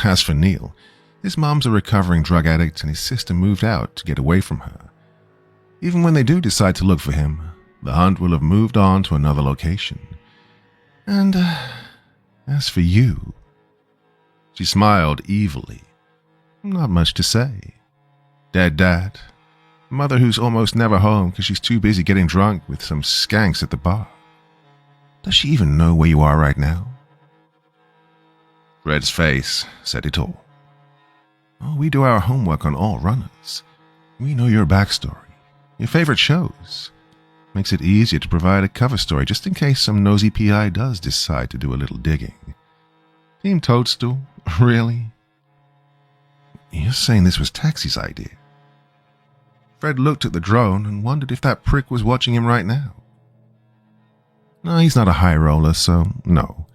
As for Neil, his mom's a recovering drug addict and his sister moved out to get away from her. Even when they do decide to look for him, the hunt will have moved on to another location. And as for you, she smiled evilly. Not much to say. Dead dad. Mother who's almost never home because she's too busy getting drunk with some skanks at the bar. Does she even know where you are right now? Fred's face said it all. Oh, we do our homework on all runners. We know your backstory, your favorite shows. Makes it easier to provide a cover story just in case some nosy PI does decide to do a little digging. Team Toadstool? Really? You're saying this was Taxi's idea? Fred looked at the drone and wondered if that prick was watching him right now. No, he's not a high roller, so no.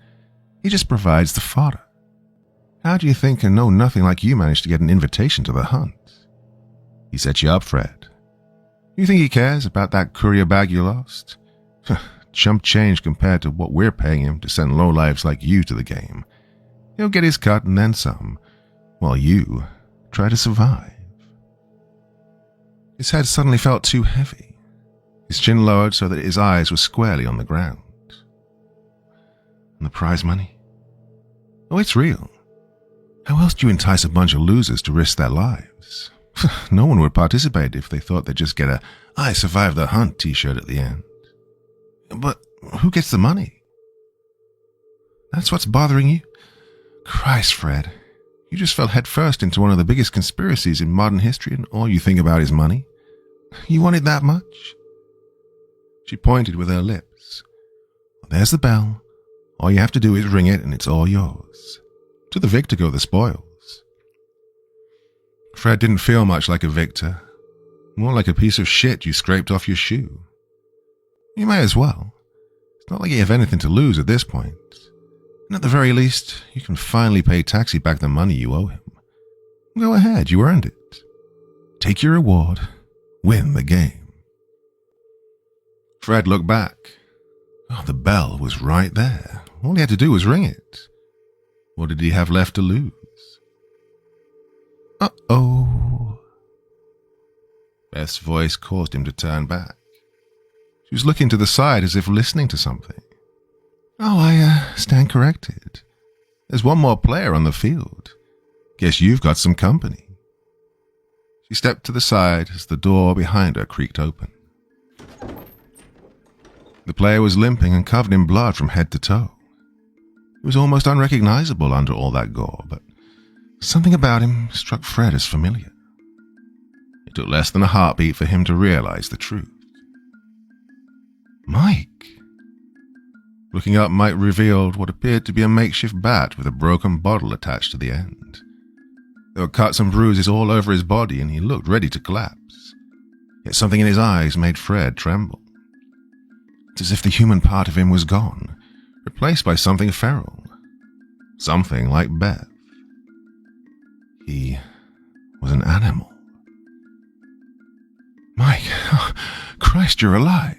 He just provides the fodder. How do you think a know-nothing like you managed to get an invitation to the hunt? He set you up, Fred. You think he cares about that courier bag you lost? Chump change compared to what we're paying him to send lowlifes like you to the game. He'll get his cut and then some, while you try to survive. His head suddenly felt too heavy. His chin lowered so that his eyes were squarely on the ground. And the prize money? Oh, it's real. How else do you entice a bunch of losers to risk their lives? No one would participate if they thought they'd just get a "I survived the hunt" t-shirt at the end. But who gets the money? That's what's bothering you? Christ, Fred. You just fell headfirst into one of the biggest conspiracies in modern history and all you think about is money? You want it that much? She pointed with her lips. Well, there's the bell. All you have to do is ring it and it's all yours. To the victor go the spoils. Fred didn't feel much like a victor. More like a piece of shit you scraped off your shoe. You may as well. It's not like you have anything to lose at this point. And at the very least, you can finally pay Taxi back the money you owe him. Go ahead, you earned it. Take your reward. Win the game. Fred looked back. Oh, the bell was right there. All he had to do was ring it. What did he have left to lose? Uh-oh. Beth's voice caused him to turn back. She was looking to the side as if listening to something. Oh, I stand corrected. There's one more player on the field. Guess you've got some company. She stepped to the side as the door behind her creaked open. The player was limping and covered in blood from head to toe. He was almost unrecognizable under all that gore, but something about him struck Fred as familiar. It took less than a heartbeat for him to realize the truth. Mike. Looking up, Mike revealed what appeared to be a makeshift bat with a broken bottle attached to the end. There were cuts and bruises all over his body, and he looked ready to collapse. Yet something in his eyes made Fred tremble. It's as if the human part of him was gone, replaced by something feral. Something like Beth. He was an animal. Mike, oh, Christ, you're alive.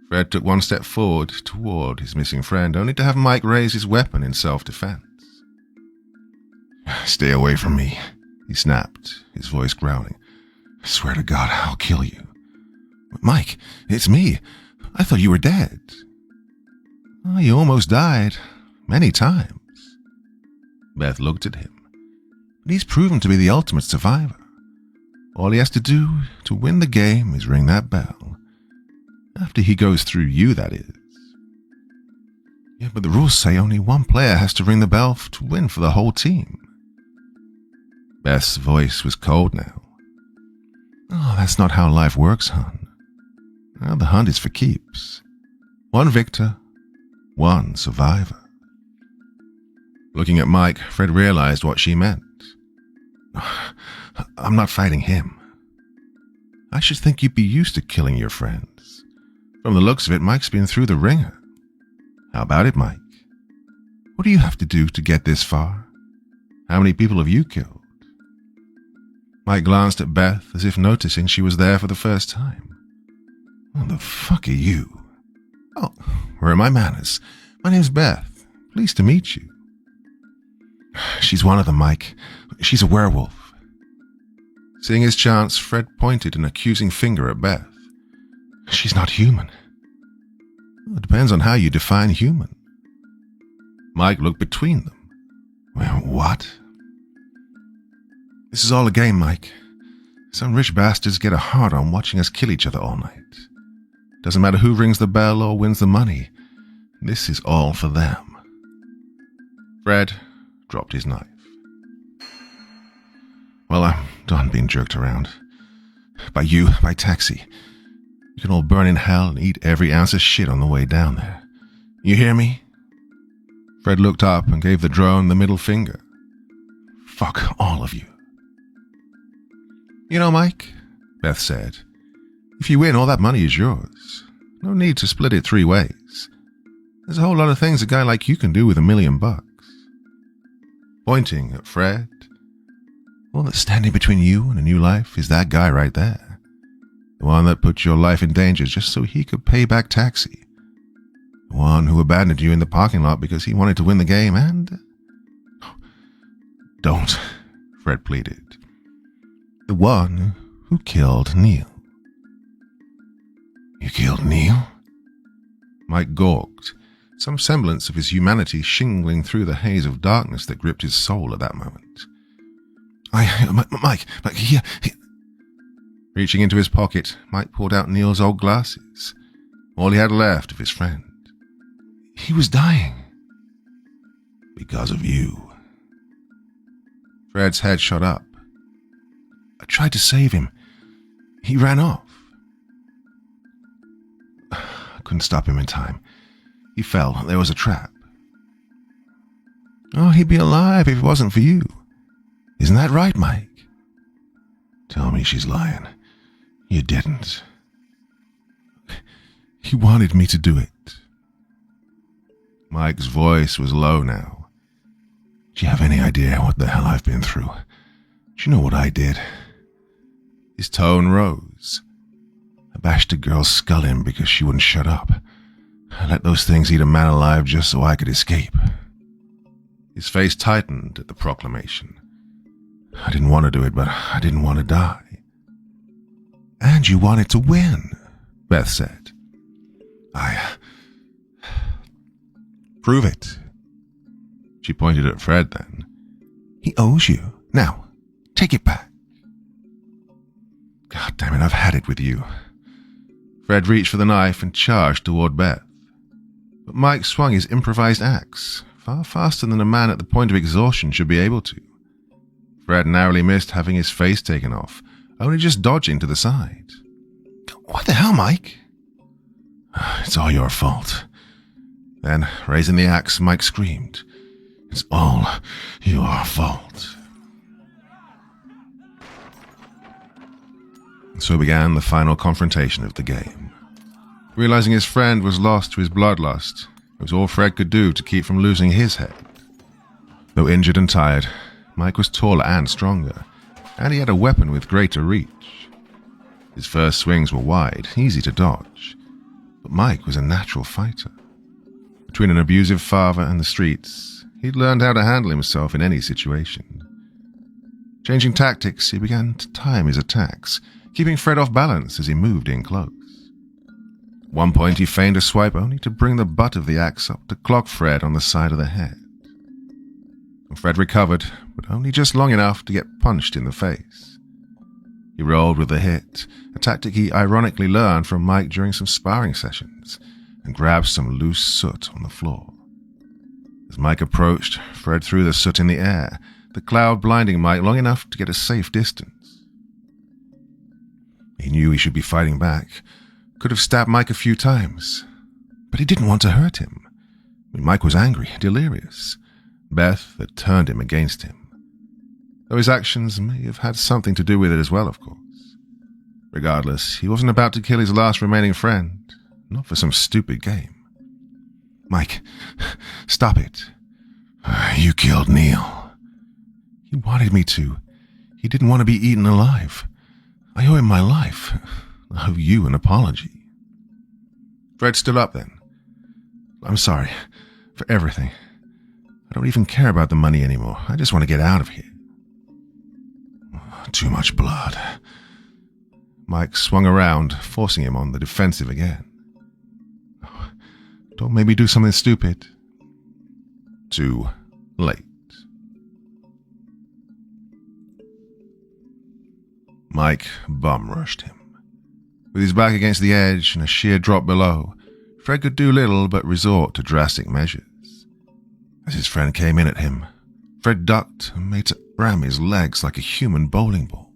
Fred took one step forward toward his missing friend, only to have Mike raise his weapon in self-defense. Stay away from me, he snapped, his voice growling. I swear to God, I'll kill you. Mike, it's me. I thought you were dead. Oh, you almost died. Many times. Beth looked at him. But he's proven to be the ultimate survivor. All he has to do to win the game is ring that bell. After he goes through you, that is. Yeah, but the rules say only one player has to ring the bell to win for the whole team. Beth's voice was cold now. Oh, that's not how life works, hon. Well, the hunt is for keeps. One victor, One survivor. Looking at Mike, Fred realized what she meant. I'm not fighting him. I should think you'd be used to killing your friends. From the looks of it, Mike's been through the ringer. How about it, Mike? What do you have to do to get this far? How many people have you killed? Mike glanced at Beth as if noticing she was there for the first time. What the fuck are you? Oh, where are my manners? My name's Beth. Pleased to meet you. She's one of them, Mike. She's a werewolf. Seeing his chance, Fred pointed an accusing finger at Beth. She's not human. It depends on how you define human. Mike looked between them. Well, what? This is all a game, Mike. Some rich bastards get a hard-on watching us kill each other all night. Doesn't matter who rings the bell or wins the money. This is all for them. Fred dropped his knife. Well, I'm done being jerked around. By you, by taxi. You can all burn in hell and eat every ounce of shit on the way down there. You hear me? Fred looked up and gave the drone the middle finger. Fuck all of you. You know, Mike, Beth said, if you win, all that money is yours. No need to split it 3 ways. There's a whole lot of things a guy like you can do with $1 million. Pointing at Fred. All that's standing between you and a new life is that guy right there. The one that put your life in danger just so he could pay back taxi. The one who abandoned you in the parking lot because he wanted to win the game and... Don't, Fred pleaded. The one who killed Neil. You killed Neil? Mike gawked, some semblance of his humanity shingling through the haze of darkness that gripped his soul at that moment. Mike, here. Reaching into his pocket, Mike pulled out Neil's old glasses, all he had left of his friend. He was dying. Because of you. Fred's head shot up. I tried to save him. He ran off. I couldn't stop him in time. He fell. There was a trap. Oh, he'd be alive if it wasn't for you. Isn't that right, Mike? Tell me she's lying. You didn't. He wanted me to do it. Mike's voice was low now. Do you have any idea what the hell I've been through? Do you know what I did? His tone rose. I bashed a girl's skull in because she wouldn't shut up. I let those things eat a man alive just so I could escape. His face tightened at the proclamation. I didn't want to do it, but I didn't want to die. And you wanted to win, Beth said. Prove it. She pointed at Fred then. He owes you. Now, take it back. God damn it, I've had it with you. Fred reached for the knife and charged toward Beth. But Mike swung his improvised axe, far faster than a man at the point of exhaustion should be able to. Fred narrowly missed having his face taken off, only just dodging to the side. What the hell, Mike? It's all your fault. Then, raising the axe, Mike screamed. It's all your fault. And so began the final confrontation of the game. Realizing his friend was lost to his bloodlust, it was all Fred could do to keep from losing his head. Though injured and tired, Mike was taller and stronger, and he had a weapon with greater reach. His first swings were wide, easy to dodge, but Mike was a natural fighter. Between an abusive father and the streets, he'd learned how to handle himself in any situation. Changing tactics, he began to time his attacks, keeping Fred off balance as he moved in close. At one point, he feigned a swipe only to bring the butt of the axe up to clock Fred on the side of the head. Fred recovered, but only just long enough to get punched in the face. He rolled with the hit, a tactic he ironically learned from Mike during some sparring sessions, and grabbed some loose soot on the floor. As Mike approached, Fred threw the soot in the air, the cloud blinding Mike long enough to get a safe distance. He knew he should be fighting back, could have stabbed Mike a few times, but he didn't want to hurt him. Mike was angry, delirious. Beth had turned him against him. Though his actions may have had something to do with it as well, of course. Regardless, he wasn't about to kill his last remaining friend, not for some stupid game. Mike, stop it. You killed Neil. He wanted me to. He didn't want to be eaten alive. I owe him my life. I owe you an apology. Fred stood up then. I'm sorry for everything. I don't even care about the money anymore. I just want to get out of here. Too much blood. Mike swung around, forcing him on the defensive again. Don't make me do something stupid. Too late. Mike bum-rushed him. With his back against the edge and a sheer drop below, Fred could do little but resort to drastic measures. As his friend came in at him, Fred ducked and made to ram his legs like a human bowling ball.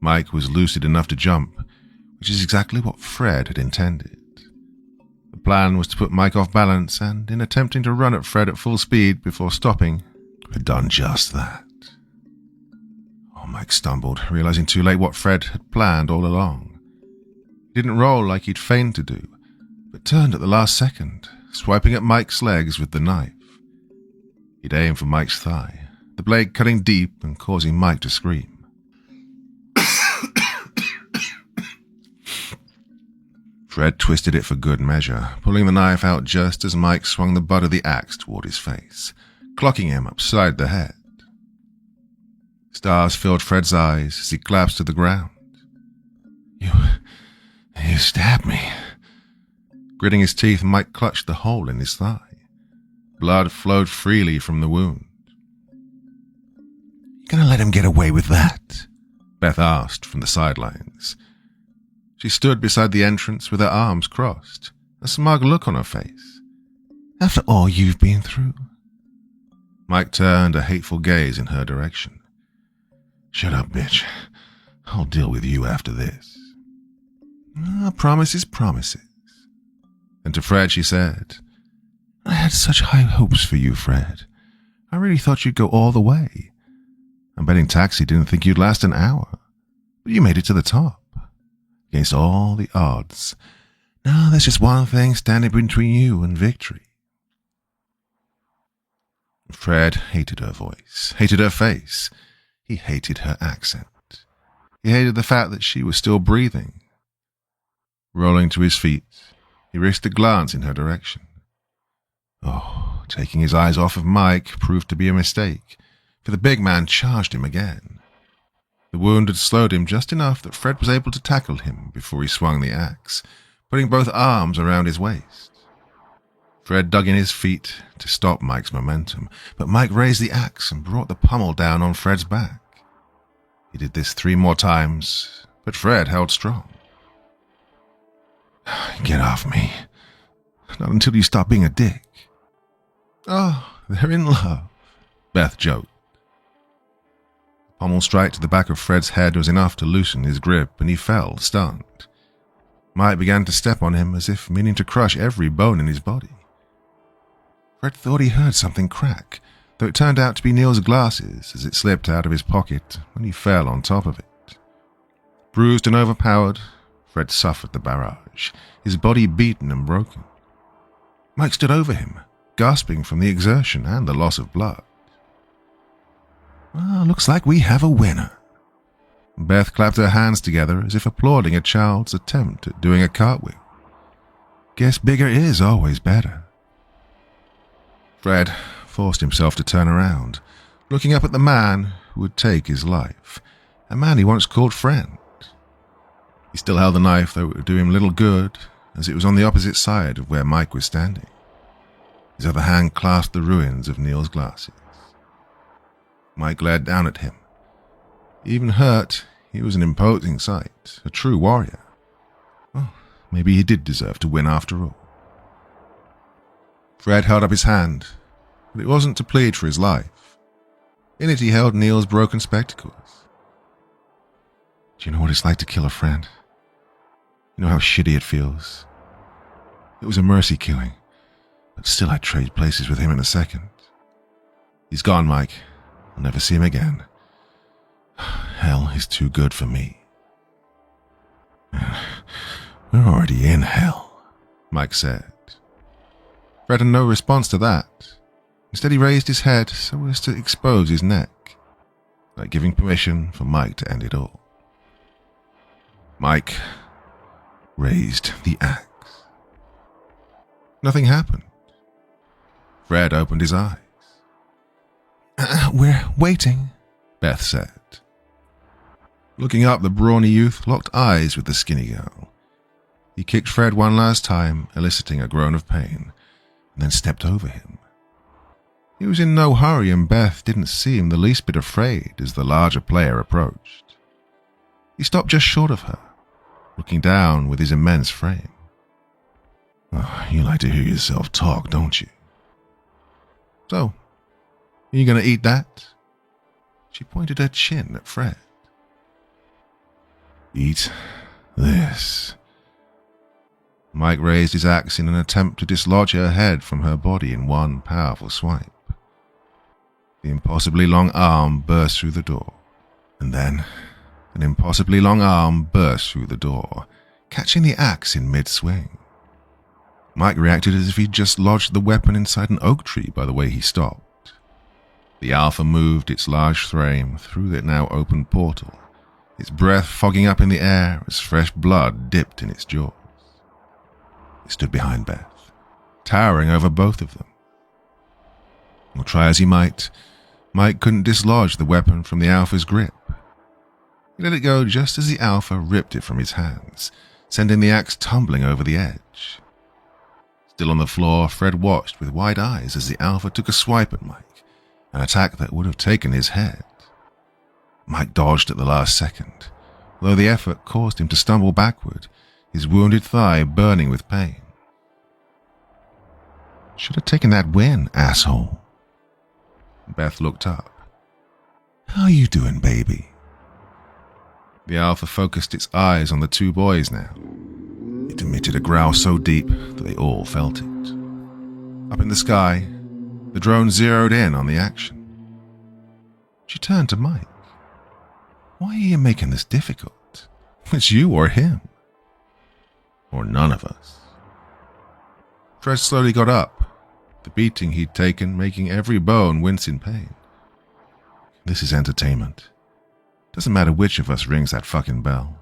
Mike was lucid enough to jump, which is exactly what Fred had intended. The plan was to put Mike off balance and, in attempting to run at Fred at full speed before stopping, had done just that. Mike stumbled, realizing too late what Fred had planned all along. He didn't roll like he'd feigned to do, but turned at the last second, swiping at Mike's legs with the knife. He'd aimed for Mike's thigh, the blade cutting deep and causing Mike to scream. Fred twisted it for good measure, pulling the knife out just as Mike swung the butt of the axe toward his face, clocking him upside the head. Stars filled Fred's eyes as he collapsed to the ground. You stabbed me. Gritting his teeth, Mike clutched the hole in his thigh. Blood flowed freely from the wound. You gonna let him get away with that? Beth asked from the sidelines. She stood beside the entrance with her arms crossed, a smug look on her face. After all you've been through? Mike turned a hateful gaze in her direction. Shut up, bitch. I'll deal with you after this. Promises, promises. And to Fred she said, I had such high hopes for you, Fred. I really thought you'd go all the way. I'm betting Taxi didn't think you'd last an hour. But you made it to the top. Against all the odds. Now there's just one thing standing between you and victory. Fred hated her voice, hated her face. He hated her accent. He hated the fact that she was still breathing. Rolling to his feet, he risked a glance in her direction. Taking his eyes off of Mike proved to be a mistake, for the big man charged him again. The wound had slowed him just enough that Fred was able to tackle him before he swung the axe, putting both arms around his waist. Fred dug in his feet to stop Mike's momentum, but Mike raised the axe and brought the pommel down on Fred's back. He did this 3 more times, but Fred held strong. Get off me. Not until you stop being a dick. They're in love, Beth joked. The pommel strike to the back of Fred's head was enough to loosen his grip, and he fell, stunned. Mike began to step on him as if meaning to crush every bone in his body. Fred thought he heard something crack, though it turned out to be Neil's glasses as it slipped out of his pocket when he fell on top of it. Bruised and overpowered, Fred suffered the barrage, his body beaten and broken. Mike stood over him, gasping from the exertion and the loss of blood. Looks like we have a winner. Beth clapped her hands together as if applauding a child's attempt at doing a cartwheel. Guess bigger is always better. Fred forced himself to turn around, looking up at the man who would take his life, a man he once called friend. He still held the knife, though it would do him little good, as it was on the opposite side of where Mike was standing. His other hand clasped the ruins of Neil's glasses. Mike glared down at him. Even hurt, he was an imposing sight, a true warrior. Maybe he did deserve to win after all. Fred held up his hand, but it wasn't to plead for his life. In it he held Neil's broken spectacles. Do you know what it's like to kill a friend? You know how shitty it feels? It was a mercy killing. but still I'd trade places with him in a second. He's gone, Mike. I'll never see him again. Hell is too good for me. We're already in hell, Mike said. Fred had no response to that. Instead, he raised his head so as to expose his neck, like giving permission for Mike to end it all. Mike raised the axe. Nothing happened. Fred opened his eyes. We're waiting, Beth said. Looking up, the brawny youth locked eyes with the skinny girl. He kicked Fred one last time, eliciting a groan of pain, and then stepped over him. He was in no hurry, and Beth didn't seem the least bit afraid as the larger player approached. He stopped just short of her, looking down with his immense frame. Oh, you like to hear yourself talk, don't you? So, are you going to eat that? She pointed her chin at Fred. Eat this. Mike raised his axe in an attempt to dislodge her head from her body in one powerful swipe. The impossibly long arm burst through the door, and then an impossibly long arm burst through the door, catching the axe in mid-swing. Mike reacted as if he'd just lodged the weapon inside an oak tree by the way he stopped. The Alpha moved its large frame through the now open portal, its breath fogging up in the air as fresh blood dipped in its jaws. It stood behind Beth, towering over both of them. Well, try as he might, Mike couldn't dislodge the weapon from the Alpha's grip. He let it go just as the Alpha ripped it from his hands, sending the axe tumbling over the edge. Still on the floor, Fred watched with wide eyes as the Alpha took a swipe at Mike, an attack that would have taken his head. Mike dodged at the last second, although the effort caused him to stumble backward, his wounded thigh burning with pain. Should have taken that win, asshole. Beth looked up. How you doing, baby? The Alpha focused its eyes on the two boys now. It emitted a growl so deep that they all felt it. Up in the sky, the drone zeroed in on the action. She turned to Mike. Why are you making this difficult? It's you or him. Or none of us. Fred slowly got up, the beating he'd taken making every bone wince in pain. This is entertainment. Doesn't matter which of us rings that fucking bell.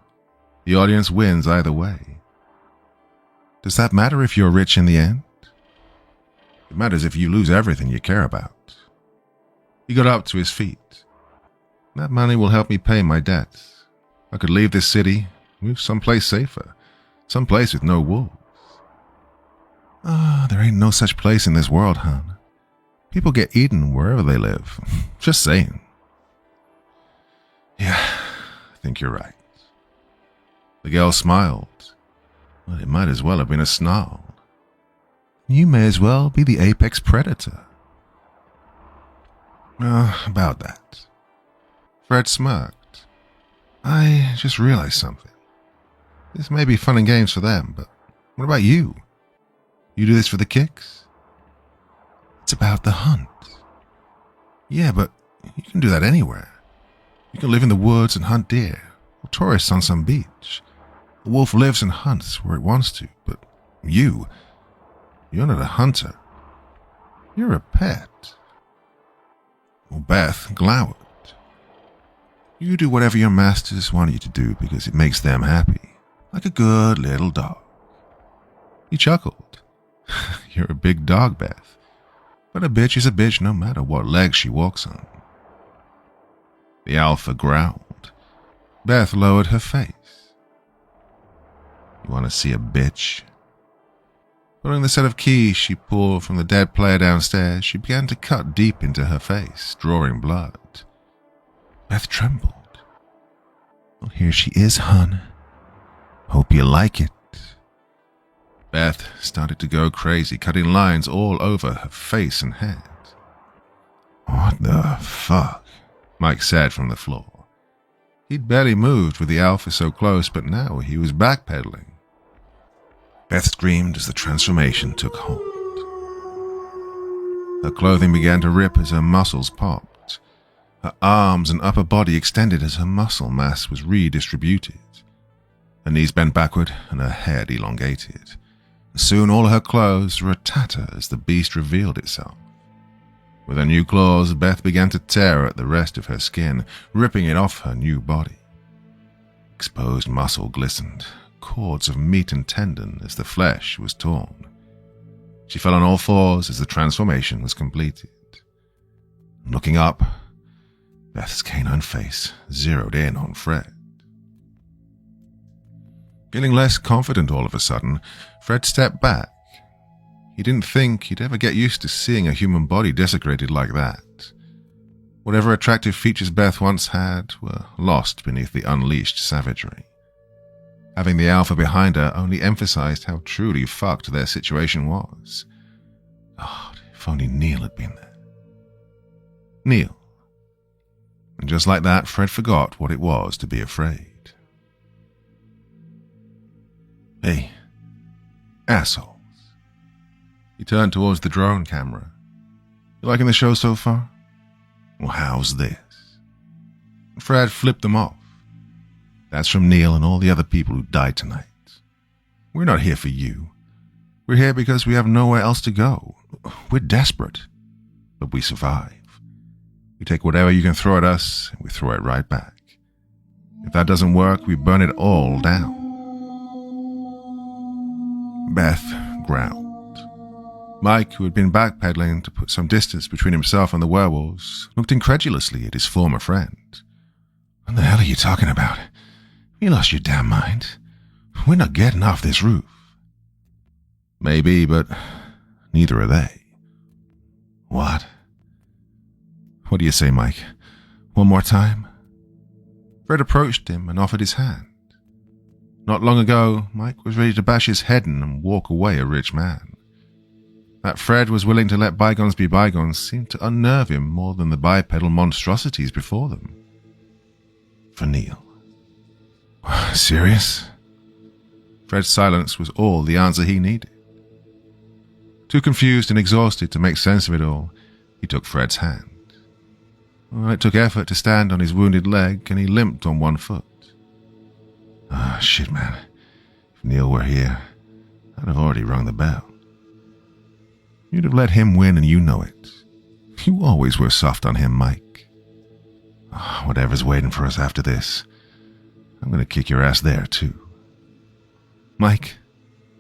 The audience wins either way. Does that matter if you're rich in the end? It matters if you lose everything you care about. He got up to his feet. That money will help me pay my debts. I could leave this city, move someplace safer, someplace with no wolves. There ain't no such place in this world, hon. People get eaten wherever they live. Just saying. Yeah, I think you're right. The girl smiled. Well, it might as well have been a snarl. You may as well be the apex predator. About that. Fred smirked. I just realized something. This may be fun and games for them, but what about you? You do this for the kicks? It's about the hunt. Yeah, but you can do that anywhere. You can live in the woods and hunt deer, or tourists on some beach. The wolf lives and hunts where it wants to, but you're not a hunter. You're a pet. Well, Beth glowered. You do whatever your masters want you to do because it makes them happy, like a good little dog. He chuckled. You're a big dog, Beth. But a bitch is a bitch no matter what leg she walks on. The Alpha growled. Beth lowered her face. You want to see a bitch? Pulling the set of keys she pulled from the dead player downstairs, she began to cut deep into her face, drawing blood. Beth trembled. Well, here she is, hon. Hope you like it. Beth started to go crazy, cutting lines all over her face and head. What the fuck? Mike said from the floor. He'd barely moved with the Alpha so close, but now he was backpedaling. Beth screamed as the transformation took hold. Her clothing began to rip as her muscles popped. Her arms and upper body extended as her muscle mass was redistributed. Her knees bent backward and her head elongated. Soon all her clothes were a tatter as the beast revealed itself. With her new claws, Beth began to tear at the rest of her skin, ripping it off her new body. Exposed muscle glistened, cords of meat and tendon as the flesh was torn. She fell on all fours as the transformation was completed. Looking up, Beth's canine face zeroed in on Fred. Feeling less confident all of a sudden, Fred stepped back. He didn't think he'd ever get used to seeing a human body desecrated like that. Whatever attractive features Beth once had were lost beneath the unleashed savagery. Having the alpha behind her only emphasized how truly fucked their situation was. God, if only Neil had been there. Neil. And just like that, Fred forgot what it was to be afraid. Hey, assholes. He turned towards the drone camera. You liking the show so far? Well, how's this? Fred flipped them off. That's from Neil and all the other people who died tonight. We're not here for you. We're here because we have nowhere else to go. We're desperate, but we survive. We take whatever you can throw at us, and we throw it right back. If that doesn't work, we burn it all down. Beth growled. Mike, who had been backpedaling to put some distance between himself and the werewolves, looked incredulously at his former friend. What the hell are you talking about? You lost your damn mind. We're not getting off this roof. Maybe, but neither are they. What? What do you say, Mike? One more time? Fred approached him and offered his hand. Not long ago, Mike was ready to bash his head in and walk away a rich man. That Fred was willing to let bygones be bygones seemed to unnerve him more than the bipedal monstrosities before them. For Neil. Serious? Fred's silence was all the answer he needed. Too confused and exhausted to make sense of it all, he took Fred's hand. It took effort to stand on his wounded leg, and he limped on one foot. Ah, shit, man. If Neil were here, I'd have already rung the bell. You'd have let him win, and you know it. You always were soft on him, Mike. Whatever's waiting for us after this, I'm going to kick your ass there, too. Mike,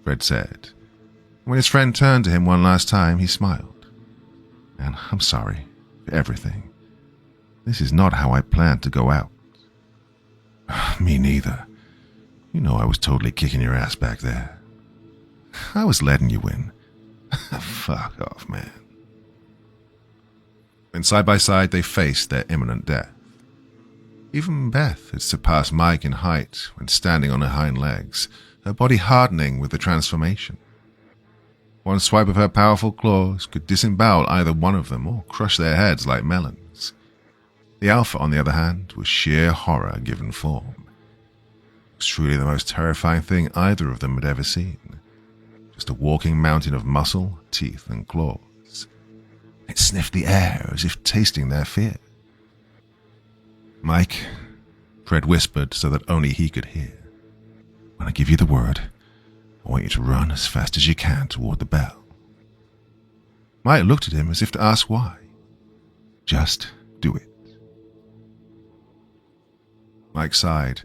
Fred said. When his friend turned to him one last time, he smiled. And I'm sorry for everything. This is not how I planned to go out. Me neither. You know I was totally kicking your ass back there. I was letting you win. Fuck off, man. And side by side they faced their imminent death. Even Beth had surpassed Mike in height when standing on her hind legs, her body hardening with the transformation. One swipe of her powerful claws could disembowel either one of them or crush their heads like melons. The alpha, on the other hand, was sheer horror given form. It was truly the most terrifying thing either of them had ever seen. Just a walking mountain of muscle, teeth, and claws. It sniffed the air as if tasting their fear. Mike, Fred whispered so that only he could hear. When I give you the word, I want you to run as fast as you can toward the bell. Mike looked at him as if to ask why. Just do it. Mike sighed,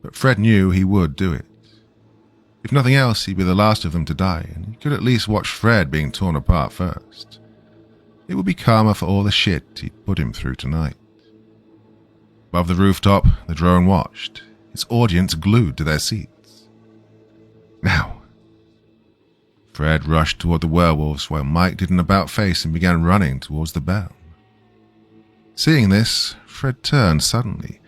but Fred knew he would do it. If nothing else, he'd be the last of them to die, and he could at least watch Fred being torn apart first. It would be karma for all the shit he'd put him through tonight. Above the rooftop, the drone watched, its audience glued to their seats. Now. Fred rushed toward the werewolves while Mike did an about-face and began running towards the bell. Seeing this, Fred turned suddenly,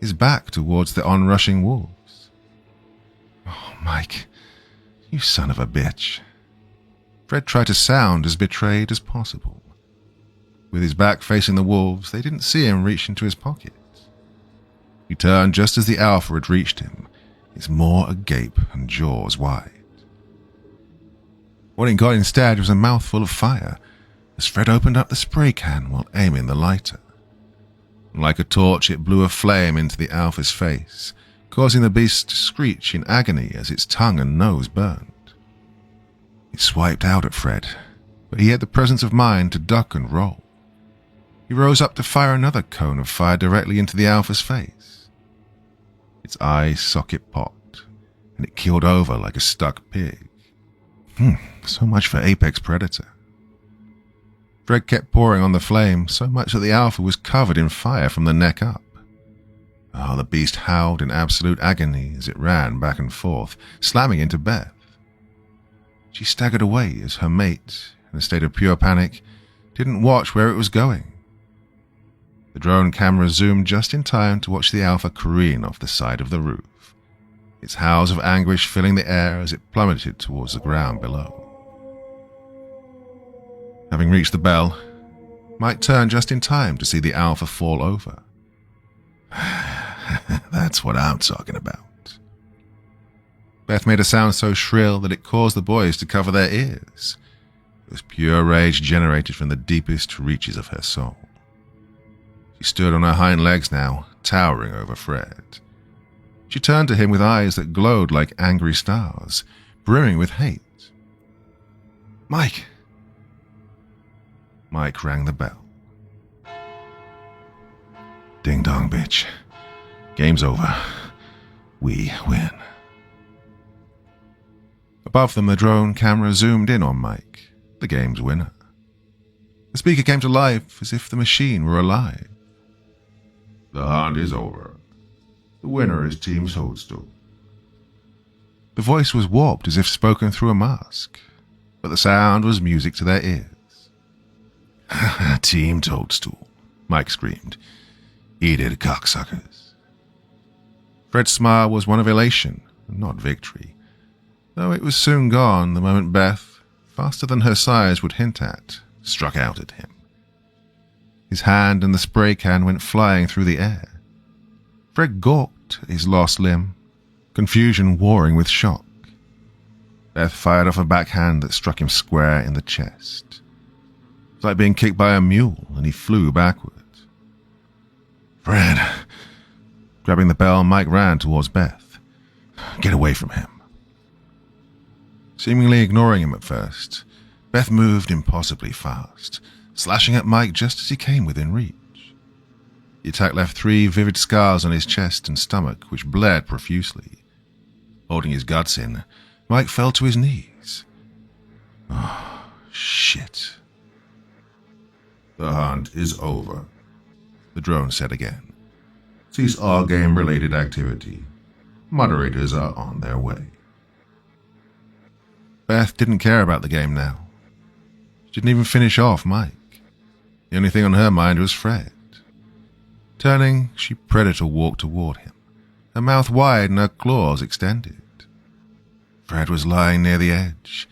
his back towards the onrushing wolves. Oh, Mike, you son of a bitch. Fred tried to sound as betrayed as possible. With his back facing the wolves, they didn't see him reach into his pocket. He turned just as the alpha had reached him, his maw agape and jaws wide. What he got instead was a mouthful of fire, as Fred opened up the spray can while aiming the lighter. Like a torch, it blew a flame into the alpha's face, causing the beast to screech in agony as its tongue and nose burned. It swiped out at Fred, but he had the presence of mind to duck and roll. He rose up to fire another cone of fire directly into the alpha's face. Its eye socket popped, and it keeled over like a stuck pig. So much for apex predator. Fred kept pouring on the flame, so much that the alpha was covered in fire from the neck up. The beast howled in absolute agony as it ran back and forth, slamming into Beth. She staggered away as her mate, in a state of pure panic, didn't watch where it was going. The drone camera zoomed just in time to watch the alpha careen off the side of the roof, its howls of anguish filling the air as it plummeted towards the ground below. Having reached the bell, Mike turned just in time to see the alpha fall over. That's what I'm talking about. Beth made a sound so shrill that it caused the boys to cover their ears. It was pure rage generated from the deepest reaches of her soul. She stood on her hind legs now, towering over Fred. She turned to him with eyes that glowed like angry stars, brimming with hate. "Mike!" Mike rang the bell. "Ding dong, bitch. Game's over. We win." Above them, the drone camera zoomed in on Mike, the game's winner. The speaker came to life as if the machine were alive. "The hunt is over. The winner is Team Toadstool." The voice was warped as if spoken through a mask, but the sound was music to their ears. "Team Toadstool," Mike screamed. "Eat it, cocksuckers." Fred's smile was one of elation, not victory, though it was soon gone the moment Beth, faster than her size would hint at, struck out at him. His hand and the spray can went flying through the air. Fred gawked at his lost limb, confusion warring with shock. Beth fired off a backhand that struck him square in the chest. It was like being kicked by a mule, and he flew backwards. "Fred!" Grabbing the bell, Mike ran towards Beth. "Get away from him." Seemingly ignoring him at first, Beth moved impossibly fast, slashing at Mike just as he came within reach. The attack left 3 vivid scars on his chest and stomach, which bled profusely. Holding his guts in, Mike fell to his knees. "Oh, shit." "The hunt is over," the drone said again. "Cease all game-related activity. Moderators are on their way." Beth didn't care about the game now. She didn't even finish off Mike. The only thing on her mind was Fred. Turning, she predator walked toward him, her mouth wide and her claws extended. Fred was lying near the edge.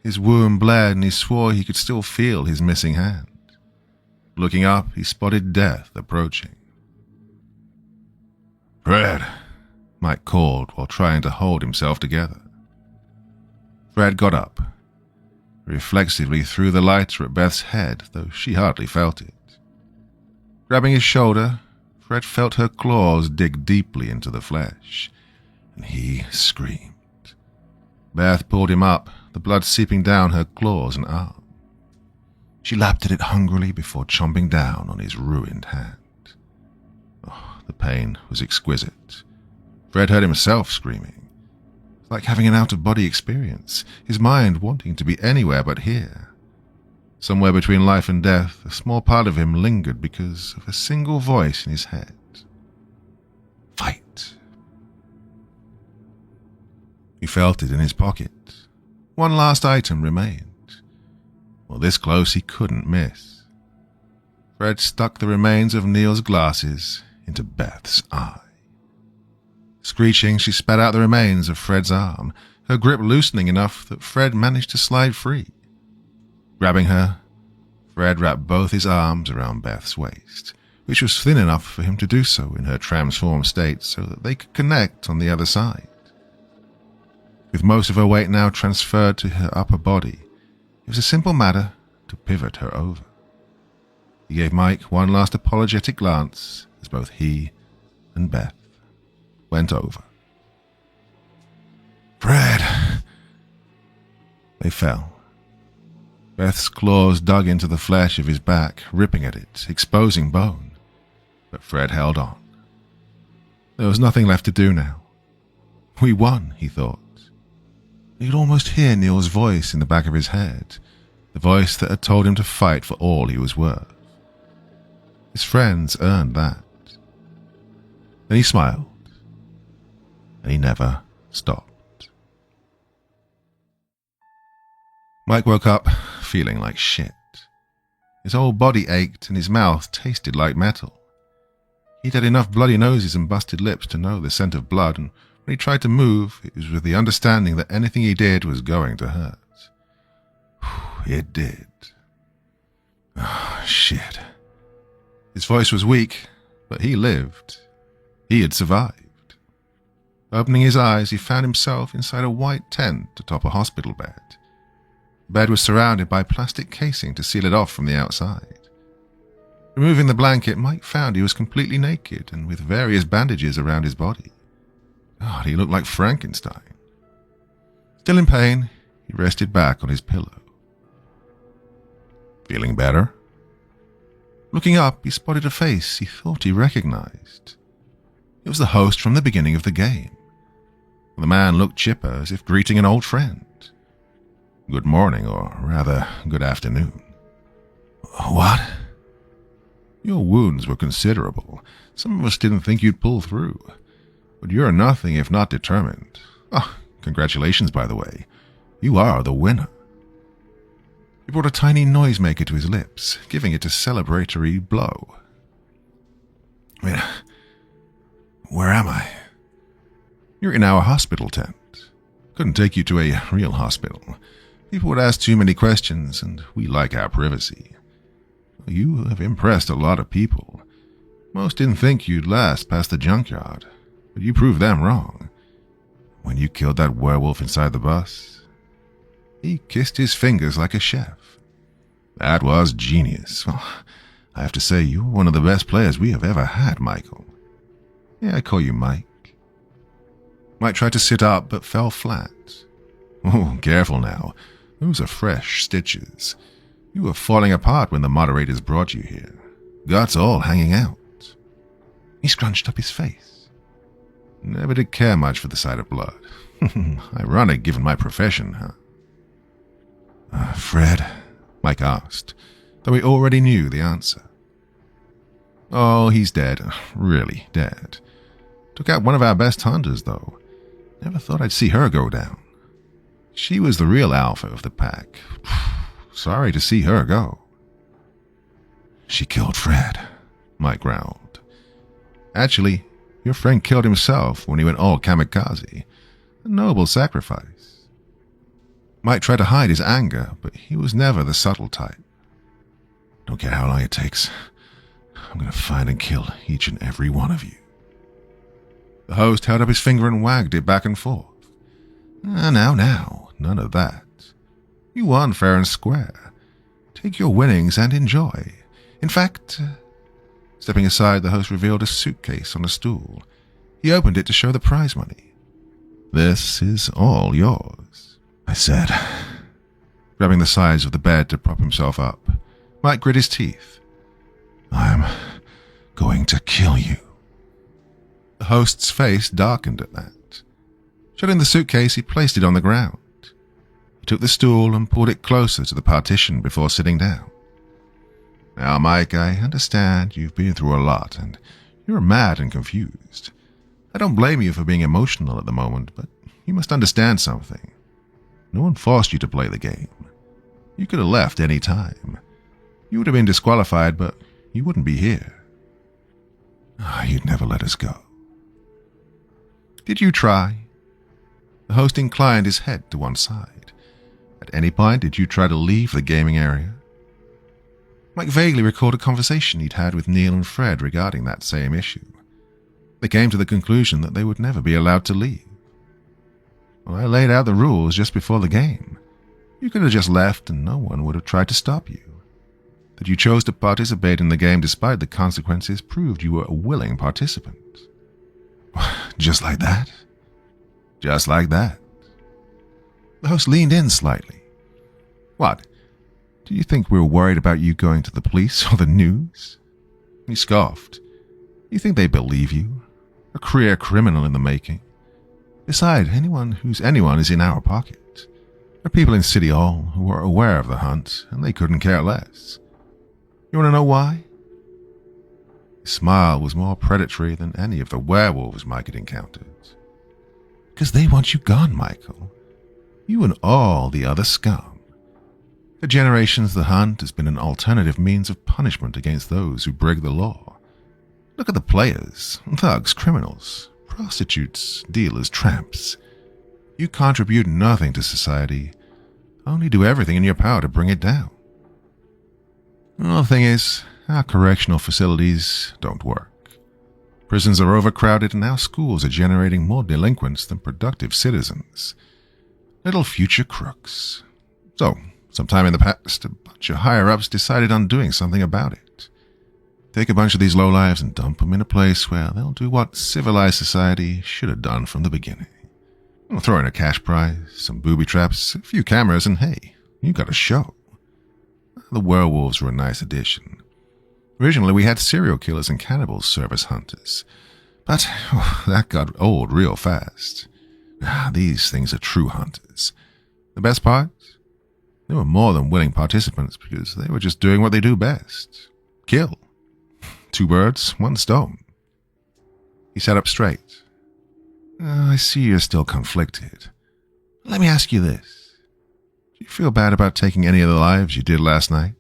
His wound bled and he swore he could still feel his missing hand. Looking up, he spotted death approaching. "Fred," Mike called while trying to hold himself together. Fred got up, reflexively threw the lighter at Beth's head, though she hardly felt it. Grabbing his shoulder, Fred felt her claws dig deeply into the flesh, and he screamed. Beth pulled him up, the blood seeping down her claws and arm. She lapped at it hungrily before chomping down on his ruined hand. Oh, the pain was exquisite. Fred heard himself screaming. It's like having an out-of-body experience, his mind wanting to be anywhere but here. Somewhere between life and death, a small part of him lingered because of a single voice in his head. Fight. He felt it in his pocket. One last item remained. Well, this close he couldn't miss. Fred stuck the remains of Neil's glasses into Beth's eye. Screeching, she spat out the remains of Fred's arm, her grip loosening enough that Fred managed to slide free. Grabbing her, Fred wrapped both his arms around Beth's waist, which was thin enough for him to do so in her transformed state so that they could connect on the other side. With most of her weight now transferred to her upper body, it was a simple matter to pivot her over. He gave Mike one last apologetic glance as both he and Beth went over. "Fred!" They fell. Beth's claws dug into the flesh of his back, ripping at it, exposing bone. But Fred held on. There was nothing left to do now. We won, he thought. He could almost hear Neil's voice in the back of his head, the voice that had told him to fight for all he was worth. His friends earned that. Then he smiled, and he never stopped. Mike woke up feeling like shit. His whole body ached and his mouth tasted like metal. He'd had enough bloody noses and busted lips to know the scent of blood, and when he tried to move, it was with the understanding that anything he did was going to hurt. It did. Oh, shit. His voice was weak, but he lived. He had survived. Opening his eyes, he found himself inside a white tent atop a hospital bed. The bed was surrounded by plastic casing to seal it off from the outside. Removing the blanket, Mike found he was completely naked and with various bandages around his body. God, he looked like Frankenstein. Still in pain, he rested back on his pillow. Feeling better? Looking up, he spotted a face he thought he recognized. It was the host from the beginning of the game. The man looked chipper, as if greeting an old friend. Good morning, or rather, good afternoon. What? Your wounds were considerable. Some of us didn't think you'd pull through. But you're nothing if not determined. Oh, congratulations, by the way. You are the winner. He brought a tiny noisemaker to his lips, giving it a celebratory blow. Wait, where am I? You're in our hospital tent. Couldn't take you to a real hospital. People would ask too many questions, and we like our privacy. You have impressed a lot of people. Most didn't think you'd last past the junkyard, but you proved them wrong. When you killed that werewolf inside the bus, he kissed his fingers like a chef. That was genius. Well, I have to say, you're one of the best players we have ever had, Michael. Yeah, I call you Mike. Mike tried to sit up, but fell flat. Oh, careful now. Those are fresh stitches. You were falling apart when the moderators brought you here. Guts all hanging out. He scrunched up his face. Never did care much for the sight of blood. Ironic given my profession, huh? Fred? Mike asked, though he already knew the answer. Oh, he's dead. Really dead. Took out one of our best hunters, though. Never thought I'd see her go down. She was the real alpha of the pack. Sorry to see her go. She killed Fred, Mike growled. Actually, your friend killed himself when he went all kamikaze. A noble sacrifice. Mike tried to hide his anger, but he was never the subtle type. Don't care how long it takes. I'm going to find and kill each and every one of you. The host held up his finger and wagged it back and forth. Now, none of that. You won fair and square. Take your winnings and enjoy. In fact, stepping aside, the host revealed a suitcase on a stool. He opened it to show the prize money. This is all yours, I said, grabbing the sides of the bed to prop himself up. Mike grit his teeth. I'm going to kill you. The host's face darkened at that. Shutting the suitcase, he placed it on the ground. He took the stool and pulled it closer to the partition before sitting down. Now, Mike, I understand you've been through a lot, and you're mad and confused. I don't blame you for being emotional at the moment, but you must understand something. No one forced you to play the game. You could have left any time. You would have been disqualified, but you wouldn't be here. You'd never let us go. Did you try? The host inclined his head to one side. At any point, did you try to leave the gaming area? Mike vaguely recalled a conversation he'd had with Neil and Fred regarding that same issue. They came to the conclusion that they would never be allowed to leave. Well, I laid out the rules just before the game. You could have just left and no one would have tried to stop you. That you chose to participate in the game despite the consequences proved you were a willing participant. Just like that? Just like that. The host leaned in slightly. What? Do you think we were worried about you going to the police or the news? He scoffed. You think they believe you? A career criminal in the making. Besides, anyone is in our pocket. There are people in City Hall who are aware of the hunt, and they couldn't care less. You want to know why? His smile was more predatory than any of the werewolves Mike had encountered. Because they want you gone, Michael. You and all the other scum. For generations, the hunt has been an alternative means of punishment against those who break the law. Look at the players, thugs, criminals, prostitutes, dealers, tramps. You contribute nothing to society, only do everything in your power to bring it down. Well, the thing is, our correctional facilities don't work. Prisons are overcrowded and our schools are generating more delinquents than productive citizens. Little future crooks. So, sometime in the past, a bunch of higher-ups decided on doing something about it. Take a bunch of these lowlives and dump them in a place where they'll do what civilized society should have done from the beginning. We'll throw in a cash prize, some booby traps, a few cameras, and hey, you got a show. The werewolves were a nice addition. Originally, we had serial killers and cannibals serve as hunters. But that got old real fast. These things are true hunters. The best part? They were more than willing participants because they were just doing what they do best. Kill. 2 birds, 1 stone. He sat up straight. I see you're still conflicted. Let me ask you this. Do you feel bad about taking any of the lives you did last night?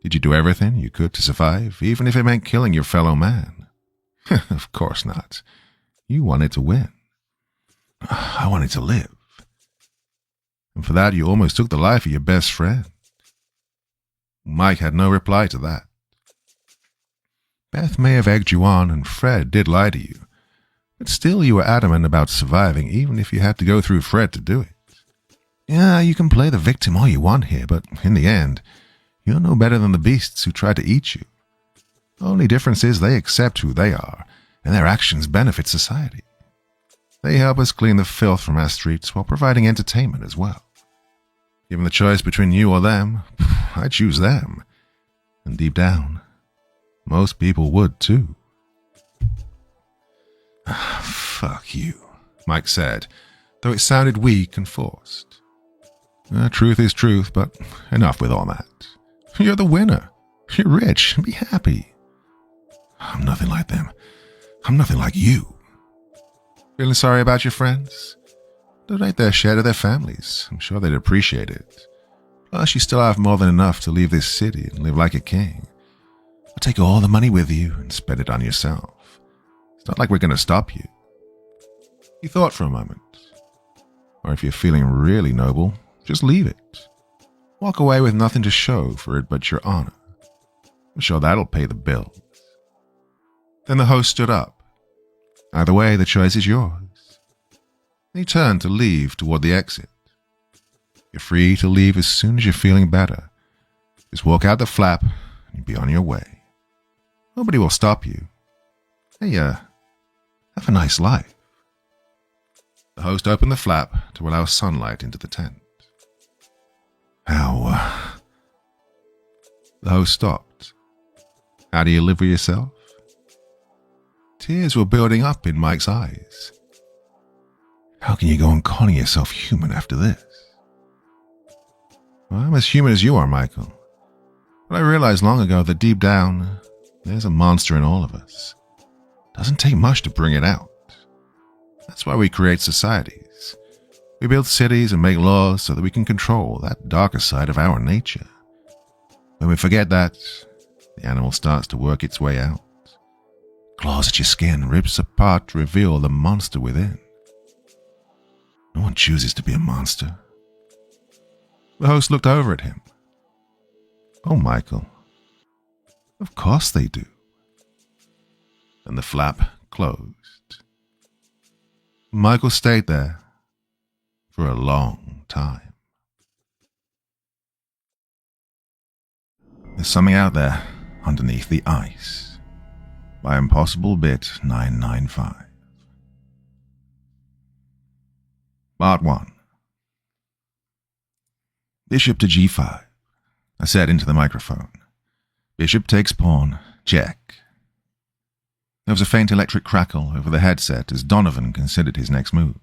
Did you do everything you could to survive, even if it meant killing your fellow man? Of course not. You wanted to win. I wanted to live. And for that, you almost took the life of your best friend. Mike had no reply to that. Beth may have egged you on, and Fred did lie to you. But still you were adamant about surviving, even if you had to go through Fred to do it. Yeah, you can play the victim all you want here, but in the end, you're no better than the beasts who try to eat you. The only difference is they accept who they are, and their actions benefit society. They help us clean the filth from our streets while providing entertainment as well. Given the choice between you or them, I choose them. And deep down, most people would too. Fuck you, Mike said, though it sounded weak and forced. Truth is truth, but enough with all that. You're the winner. You're rich. Be happy. I'm nothing like them. I'm nothing like you. Feeling sorry about your friends? Donate their share to their families. I'm sure they'd appreciate it. Plus, you still have more than enough to leave this city and live like a king. Or take all the money with you and spend it on yourself. It's not like we're going to stop you. He thought for a moment. Or if you're feeling really noble, just leave it. Walk away with nothing to show for it but your honor. I'm sure that'll pay the bills. Then the host stood up. Either way, the choice is yours. He turned to leave toward the exit. You're free to leave as soon as you're feeling better. Just walk out the flap and you'll be on your way. Nobody will stop you. Hey, have a nice life. The host opened the flap to allow sunlight into the tent. How, The host stopped. How do you live with yourself? Tears were building up in Mike's eyes. How can you go on calling yourself human after this? Well, I'm as human as you are, Michael. But I realized long ago that deep down, there's a monster in all of us. Doesn't take much to bring it out. That's why we create societies. We build cities and make laws so that we can control that darker side of our nature. When we forget that, the animal starts to work its way out. Claws at your skin, rips apart to reveal the monster within. No one chooses to be a monster. The host looked over at him. Oh, Michael. Of course they do. And the flap closed. Michael stayed there for a long time. There's something out there underneath the ice. By Impossible Bit995. Part 1. Bishop to g5. I said into the microphone. Bishop takes pawn. Check. There was a faint electric crackle over the headset as Donovan considered his next move.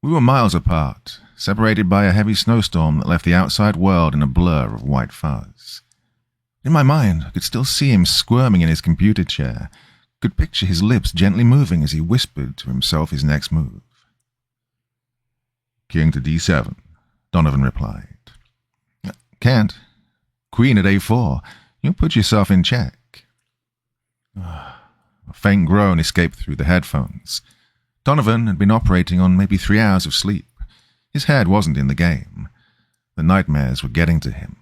We were miles apart, separated by a heavy snowstorm that left the outside world in a blur of white fuzz. In my mind, I could still see him squirming in his computer chair, could picture his lips gently moving as he whispered to himself his next move. King to d7, Donovan replied. Can't. Queen at a4. You'll put yourself in check. A faint groan escaped through the headphones. Donovan had been operating on maybe 3 hours of sleep. His head wasn't in the game. The nightmares were getting to him,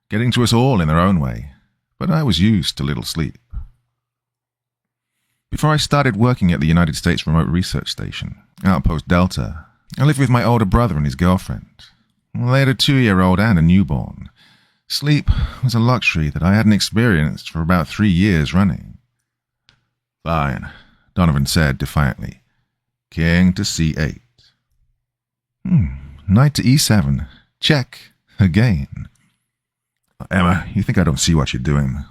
getting to us all in their own way, but I was used to little sleep. Before I started working at the United States Remote Research Station, Outpost Delta, I lived with my older brother and his girlfriend. They had a 2-year-old and a newborn. Sleep was a luxury that I hadn't experienced for about 3 years running. Fine, Donovan said defiantly. King to c8. Knight to e7. Check. Again. Emma, you think I don't see what you're doing?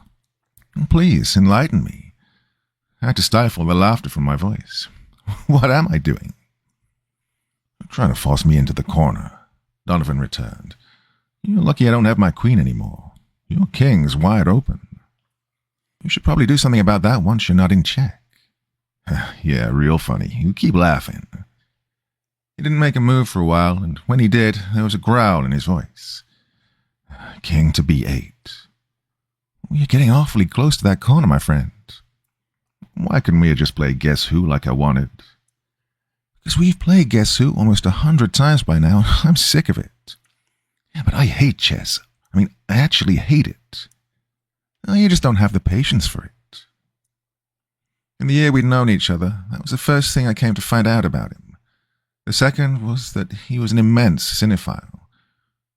Please, enlighten me. I had to stifle the laughter from my voice. What am I doing? You're trying to force me into the corner, Donovan returned. You're lucky I don't have my queen anymore. Your king's wide open. You should probably do something about that once you're not in check. Yeah, real funny. You keep laughing. He didn't make a move for a while, and when he did, there was a growl in his voice. King to b8. You're getting awfully close to that corner, my friend. Why couldn't we have just played Guess Who like I wanted? Because we've played Guess Who almost 100 times by now. I'm sick of it. Yeah, but I hate chess. I actually hate it. You just don't have the patience for it. In the year we'd known each other, that was the first thing I came to find out about him. The second was that he was an immense cinephile.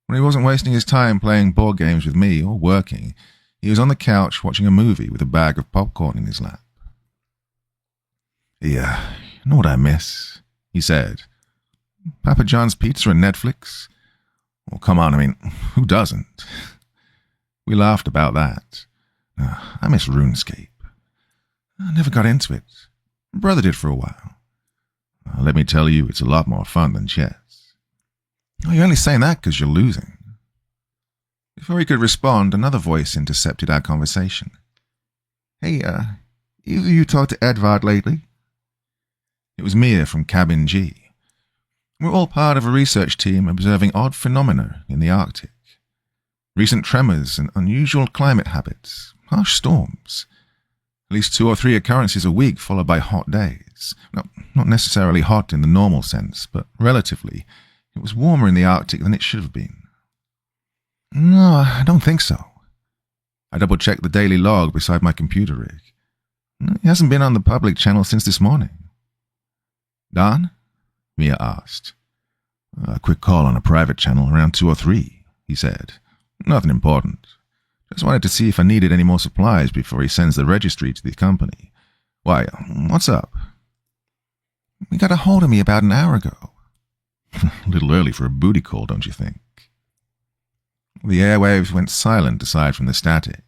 When he wasn't wasting his time playing board games with me or working, he was on the couch watching a movie with a bag of popcorn in his lap. Yeah, you know what I miss? He said. Papa John's Pizza and Netflix? Well, come on, who doesn't? We laughed about that. I miss RuneScape. I never got into it. My brother did for a while. Let me tell you, it's a lot more fun than chess. Oh, you're only saying that because you're losing. Before he could respond, another voice intercepted our conversation. Hey, either you talked to Edvard lately? It was Mia from Cabin G. We're all part of a research team observing odd phenomena in the Arctic. Recent tremors and unusual climate habits, harsh storms. At least 2 or 3 occurrences a week followed by hot days. No, not necessarily hot in the normal sense, but relatively. It was warmer in the Arctic than it should have been. No, I don't think so. I double-checked the daily log beside my computer rig. He hasn't been on the public channel since this morning. Don? Mia asked. A quick call on a private channel around 2 or 3, he said. Nothing important. Just wanted to see if I needed any more supplies before he sends the registry to the company. Why, what's up? He got a hold of me about an hour ago. A little early for a booty call, don't you think? The airwaves went silent aside from the static.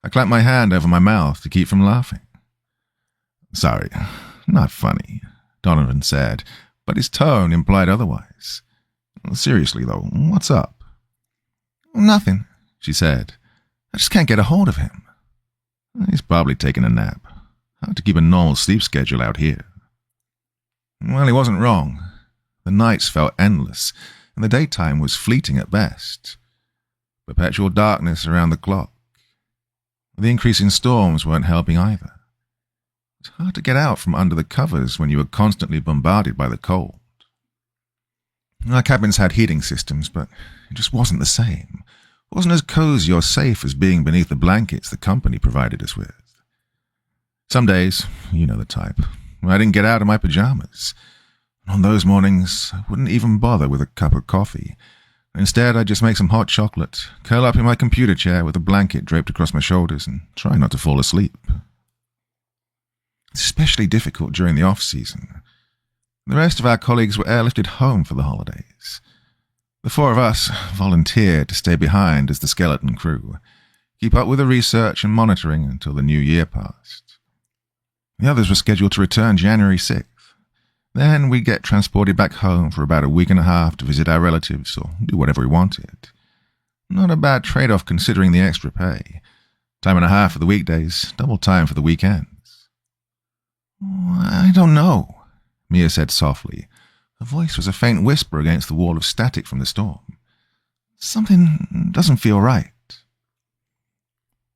I clapped my hand over my mouth to keep from laughing. Sorry, not funny, Donovan said, but his tone implied otherwise. Seriously, though, what's up? Nothing, she said. I just can't get a hold of him. He's probably taking a nap. Hard to keep a normal sleep schedule out here. Well, he wasn't wrong. The nights felt endless, and the daytime was fleeting at best. Perpetual darkness around the clock. The increasing storms weren't helping either. It's hard to get out from under the covers when you were constantly bombarded by the cold. Our cabins had heating systems, but it just wasn't the same. It wasn't as cozy or safe as being beneath the blankets the company provided us with. Some days, you know the type, I didn't get out of my pajamas. On those mornings, I wouldn't even bother with a cup of coffee. Instead, I'd just make some hot chocolate, curl up in my computer chair with a blanket draped across my shoulders, and try not to fall asleep. It's especially difficult during the off-season. The rest of our colleagues were airlifted home for the holidays. The four of us volunteered to stay behind as the skeleton crew, keep up with the research and monitoring until the new year passed. The others were scheduled to return January 6th. Then we'd get transported back home for about a week and a half to visit our relatives or do whatever we wanted. Not a bad trade-off considering the extra pay. Time and a half for the weekdays, double time for the weekends. I don't know, Mia said softly. Her voice was a faint whisper against the wall of static from the storm. Something doesn't feel right.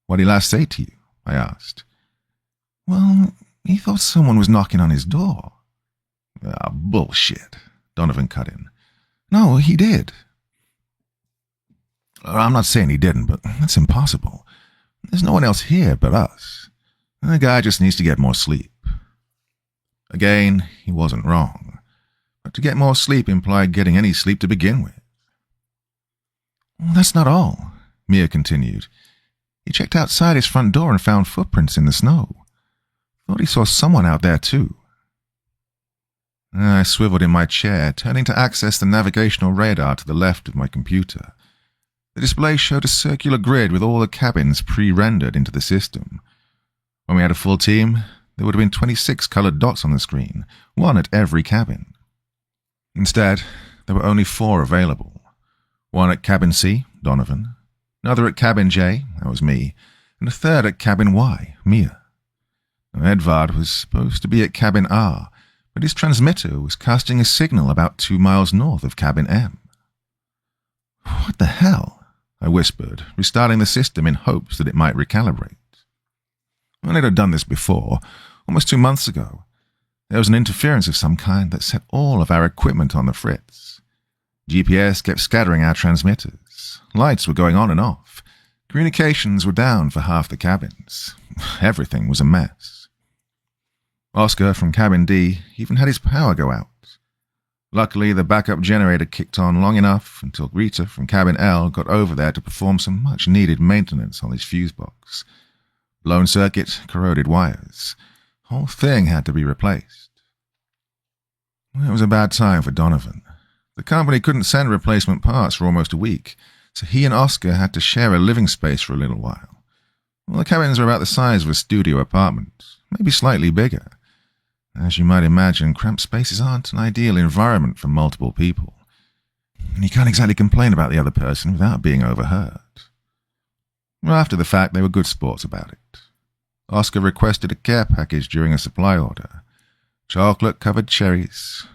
What did he last say to you? I asked. Well, he thought someone was knocking on his door. Ah, bullshit, Donovan cut in. No, he did. I'm not saying he didn't, but that's impossible. There's no one else here but us. The guy just needs to get more sleep. Again, he wasn't wrong. But to get more sleep implied getting any sleep to begin with. Well, that's not all, Mia continued. He checked outside his front door and found footprints in the snow. Thought he saw someone out there too. I swiveled in my chair, turning to access the navigational radar to the left of my computer. The display showed a circular grid with all the cabins pre-rendered into the system. When we had a full team, there would have been 26 colored dots on the screen, one at every cabin. Instead, there were only 4 available. One at Cabin C, Donovan, another at Cabin J, that was me, and a third at Cabin Y, Mia. Edvard was supposed to be at Cabin R, but his transmitter was casting a signal about 2 miles north of Cabin M. What the hell? I whispered, restarting the system in hopes that it might recalibrate. Well, it had done this before, almost 2 months ago. There was an interference of some kind that set all of our equipment on the fritz. GPS kept scattering our transmitters. Lights were going on and off. Communications were down for half the cabins. Everything was a mess. Oscar from Cabin D even had his power go out. Luckily, the backup generator kicked on long enough until Rita from Cabin L got over there to perform some much-needed maintenance on his fuse box. Blown circuit, corroded wires. Whole thing had to be replaced. It was a bad time for Donovan. The company couldn't send replacement parts for almost a week, so he and Oscar had to share a living space for a little while. Well, the cabins were about the size of a studio apartment, maybe slightly bigger. As you might imagine, cramped spaces aren't an ideal environment for multiple people. And you can't exactly complain about the other person without being overheard. After the fact, they were good sports about it. Oscar requested a care package during a supply order. Chocolate-covered cherries,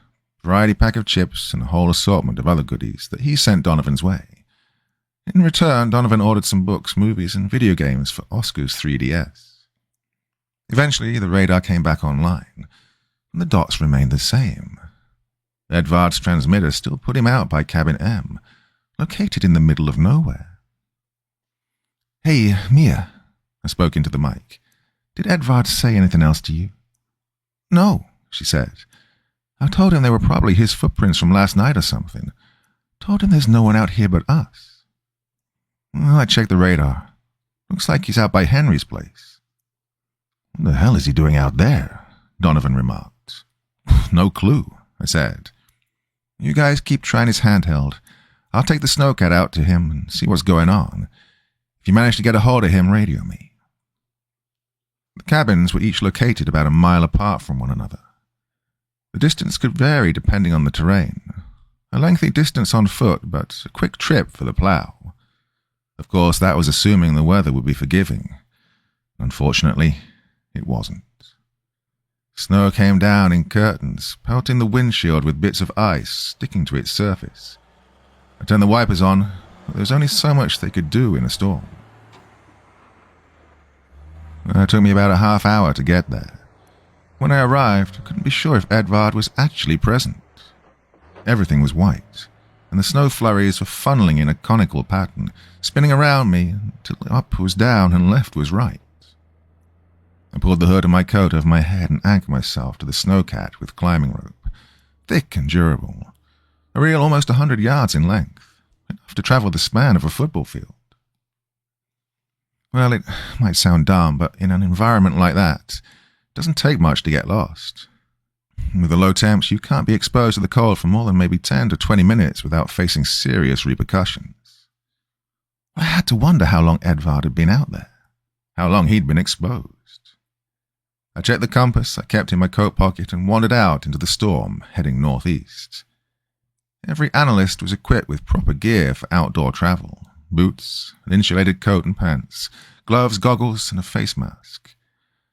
variety pack of chips, and a whole assortment of other goodies that he sent Donovan's way. In return, Donovan ordered some books, movies, and video games for Oscar's 3DS. Eventually, the radar came back online, and the dots remained the same. Edvard's transmitter still put him out by Cabin M, located in the middle of nowhere. Hey, Mia, I spoke into the mic. Did Edvard say anything else to you? No, she said. I told him they were probably his footprints from last night or something. Told him there's no one out here but us. Well, I checked the radar. Looks like he's out by Henry's place. What the hell is he doing out there? Donovan remarked. No clue, I said. You guys keep trying his handheld. I'll take the snowcat out to him and see what's going on. If you manage to get a hold of him, radio me. The cabins were each located about a mile apart from one another. The distance could vary depending on the terrain. A lengthy distance on foot, but a quick trip for the plough. Of course, that was assuming the weather would be forgiving. Unfortunately, it wasn't. Snow came down in curtains, pelting the windshield with bits of ice sticking to its surface. I turned the wipers on, but there was only so much they could do in a storm. It took me about a half hour to get there. When I arrived, I couldn't be sure if Edvard was actually present. Everything was white, and the snow flurries were funneling in a conical pattern, spinning around me until up was down and left was right. I pulled the hood of my coat over my head and anchored myself to the snowcat with climbing rope, thick and durable, a real almost 100 yards in length, enough to travel the span of a football field. Well, it might sound dumb, but in an environment like that, it doesn't take much to get lost. With the low temps, you can't be exposed to the cold for more than maybe 10 to 20 minutes without facing serious repercussions. I had to wonder how long Edvard had been out there, how long he'd been exposed. I checked the compass I kept in my coat pocket and wandered out into the storm, heading northeast. Every analyst was equipped with proper gear for outdoor travel: boots, an insulated coat and pants, gloves, goggles, and a face mask.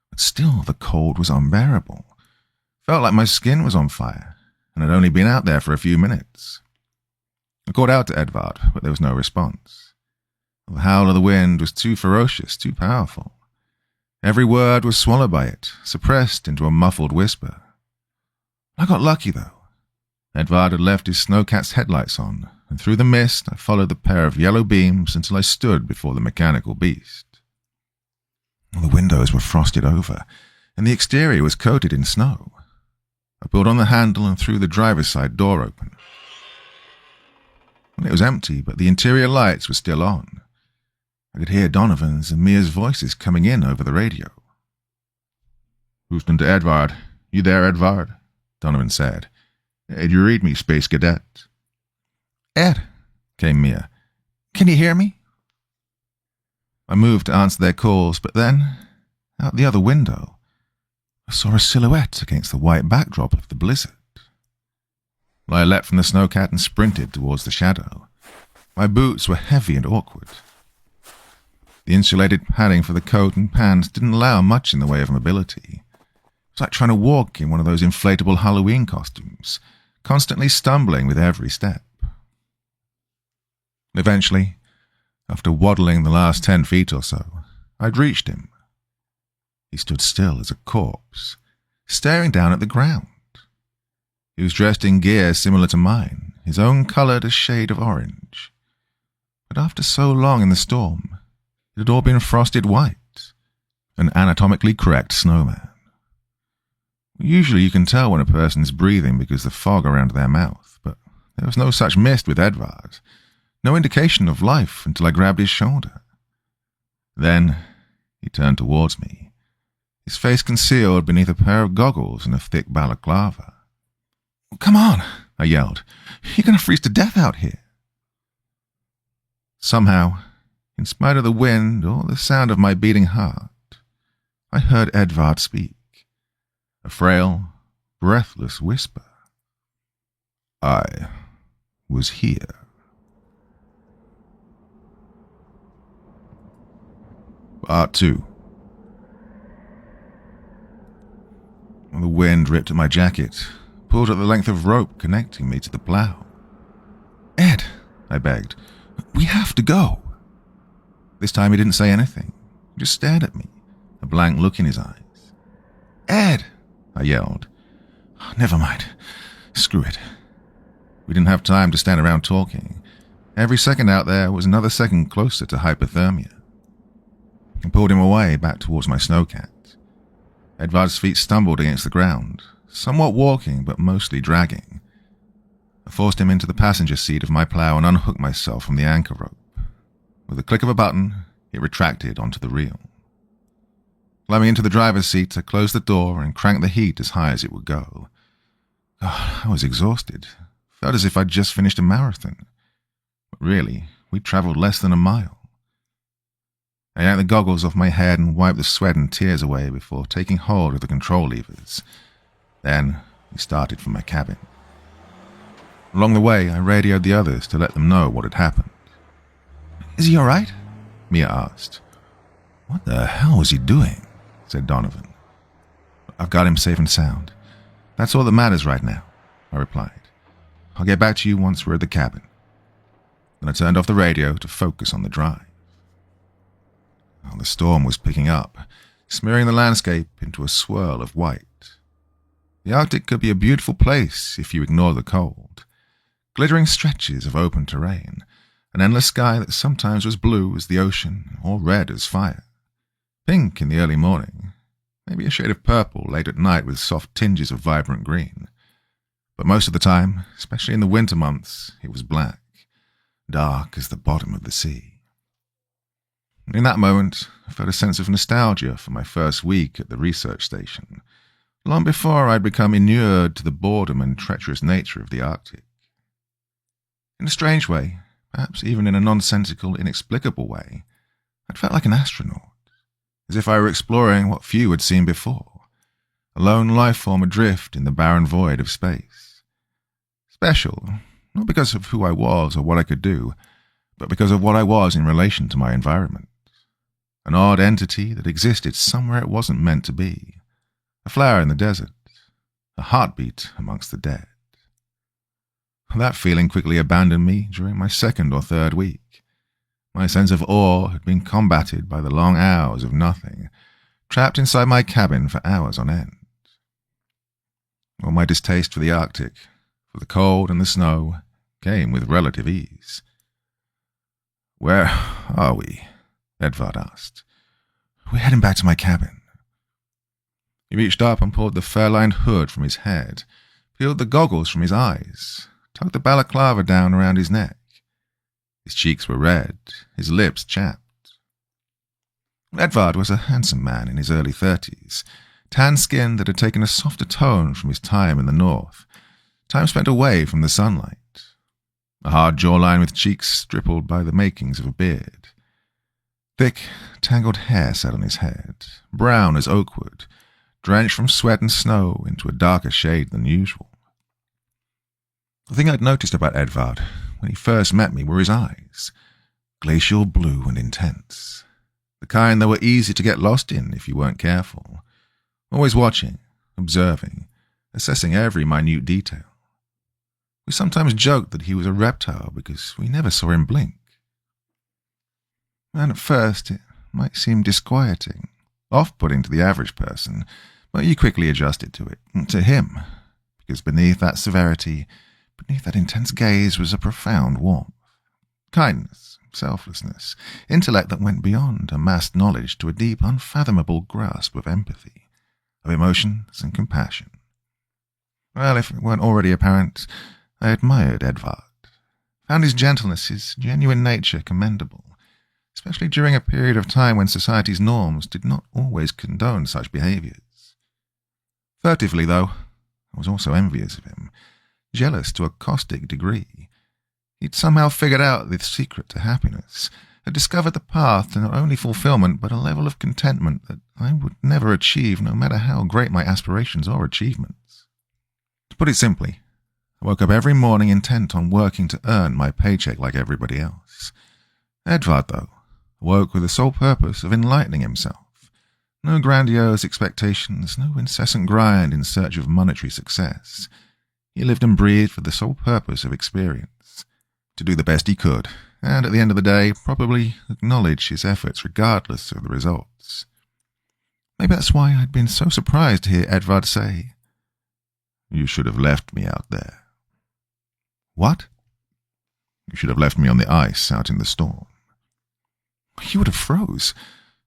But still the cold was unbearable. Felt like my skin was on fire, and I'd only been out there for a few minutes. I called out to Edvard, but there was no response. The howl of the wind was too ferocious, too powerful. Every word was swallowed by it, suppressed into a muffled whisper. I got lucky, though. Edvard had left his snowcat's headlights on, and through the mist I followed the pair of yellow beams until I stood before the mechanical beast. The windows were frosted over, and the exterior was coated in snow. I pulled on the handle and threw the driver's side door open. It was empty, but the interior lights were still on. I could hear Donovan's and Mia's voices coming in over the radio. "Houston to Edvard. You there, Edvard?" Donovan said. "Did you read me, Space Cadet?" "Ed," came Mia. "Can you hear me?" I moved to answer their calls, but then, out the other window, I saw a silhouette against the white backdrop of the blizzard. I leapt from the snowcat and sprinted towards the shadow. My boots were heavy and awkward. The insulated padding for the coat and pants didn't allow much in the way of mobility. It was like trying to walk in one of those inflatable Halloween costumes, constantly stumbling with every step. Eventually, after waddling the last 10 feet or so, I'd reached him. He stood still as a corpse, staring down at the ground. He was dressed in gear similar to mine, his own coloured a shade of orange. But after so long in the storm, it had all been frosted white, an anatomically correct snowman. Usually you can tell when a person is breathing because of the fog around their mouth, but there was no such mist with Edvard, no indication of life until I grabbed his shoulder. Then he turned towards me, his face concealed beneath a pair of goggles and a thick balaclava. "Come on," I yelled. "You're going to freeze to death out here." Somehow, in spite of the wind or the sound of my beating heart, I heard Edvard speak, a frail, breathless whisper. "I was here." Part 2. The wind ripped at my jacket, pulled at the length of rope connecting me to the plough. "Ed," I begged, "we have to go." This time he didn't say anything. He just stared at me, a blank look in his eyes. "Ed," I yelled. "Never mind. Screw it." We didn't have time to stand around talking. Every second out there was another second closer to hypothermia. I pulled him away, back towards my snowcat. Edvard's feet stumbled against the ground, somewhat walking but mostly dragging. I forced him into the passenger seat of my plough and unhooked myself from the anchor rope. With a click of a button, it retracted onto the reel. Climbing into the driver's seat, I closed the door and cranked the heat as high as it would go. God, I was exhausted. Felt as if I'd just finished a marathon. But really, we'd traveled less than a mile. I yanked the goggles off my head and wiped the sweat and tears away before taking hold of the control levers. Then we started for my cabin. Along the way, I radioed the others to let them know what had happened. "Is he all right?" Mia asked. "What the hell was he doing?" said Donovan. "I've got him safe and sound. That's all that matters right now," I replied. "I'll get back to you once we're at the cabin." Then I turned off the radio to focus on the drive. The storm was picking up, smearing the landscape into a swirl of white. The Arctic could be a beautiful place if you ignore the cold. Glittering stretches of open terrain, an endless sky that sometimes was blue as the ocean or red as fire. Pink in the early morning, maybe a shade of purple late at night with soft tinges of vibrant green. But most of the time, especially in the winter months, it was black. dark as the bottom of the sea. In that moment, I felt a sense of nostalgia for my first week at the research station, long before I'd become inured to the boredom and treacherous nature of the Arctic. In a strange way, perhaps even in a nonsensical, inexplicable way, I'd felt like an astronaut, as if I were exploring what few had seen before, a lone life form adrift in the barren void of space. Special, not because of who I was or what I could do, but because of what I was in relation to my environment. An odd entity that existed somewhere it wasn't meant to be. A flower in the desert. A heartbeat amongst the dead. That feeling quickly abandoned me during my second or third week. My sense of awe had been combated by the long hours of nothing, trapped inside my cabin for hours on end. All my distaste for the Arctic, for the cold and the snow, came with relative ease. "Where are we?" Edvard asked. "We're heading back to my cabin." He reached up and pulled the fur-lined hood from his head, peeled the goggles from his eyes, tugged the balaclava down around his neck. His cheeks were red, his lips chapped. Edvard was a handsome man in his early 30s, tan skin that had taken a softer tone from his time in the north, time spent away from the sunlight. A hard jawline with cheeks stippled by the makings of a beard. Thick, tangled hair sat on his head, brown as oakwood, drenched from sweat and snow into a darker shade than usual. The thing I'd noticed about Edvard when he first met me were his eyes, glacial blue and intense, the kind that were easy to get lost in if you weren't careful, always watching, observing, assessing every minute detail. We sometimes joked that he was a reptile because we never saw him blink. And at first it might seem disquieting, off-putting to the average person, but you quickly adjusted to it, to him, because beneath that severity, beneath that intense gaze was a profound warmth, kindness, selflessness, intellect that went beyond amassed knowledge to a deep, unfathomable grasp of empathy, of emotions and compassion. Well, if it weren't already apparent, I admired Edvard, found his gentleness, his genuine nature commendable, especially during a period of time when society's norms did not always condone such behaviors. Furtively, though, I was also envious of him, jealous to a caustic degree. He'd somehow figured out the secret to happiness, had discovered the path to not only fulfillment but a level of contentment that I would never achieve no matter how great my aspirations or achievements. To put it simply, I woke up every morning intent on working to earn my paycheck like everybody else. Edvard, though, awoke with the sole purpose of enlightening himself. No grandiose expectations, no incessant grind in search of monetary success. He lived and breathed for the sole purpose of experience, to do the best he could, and at the end of the day, probably acknowledge his efforts regardless of the results. Maybe that's why I'd been so surprised to hear Edvard say, "You should have left me out there." "What?" "You should have left me on the ice out in the storm." "You would have froze.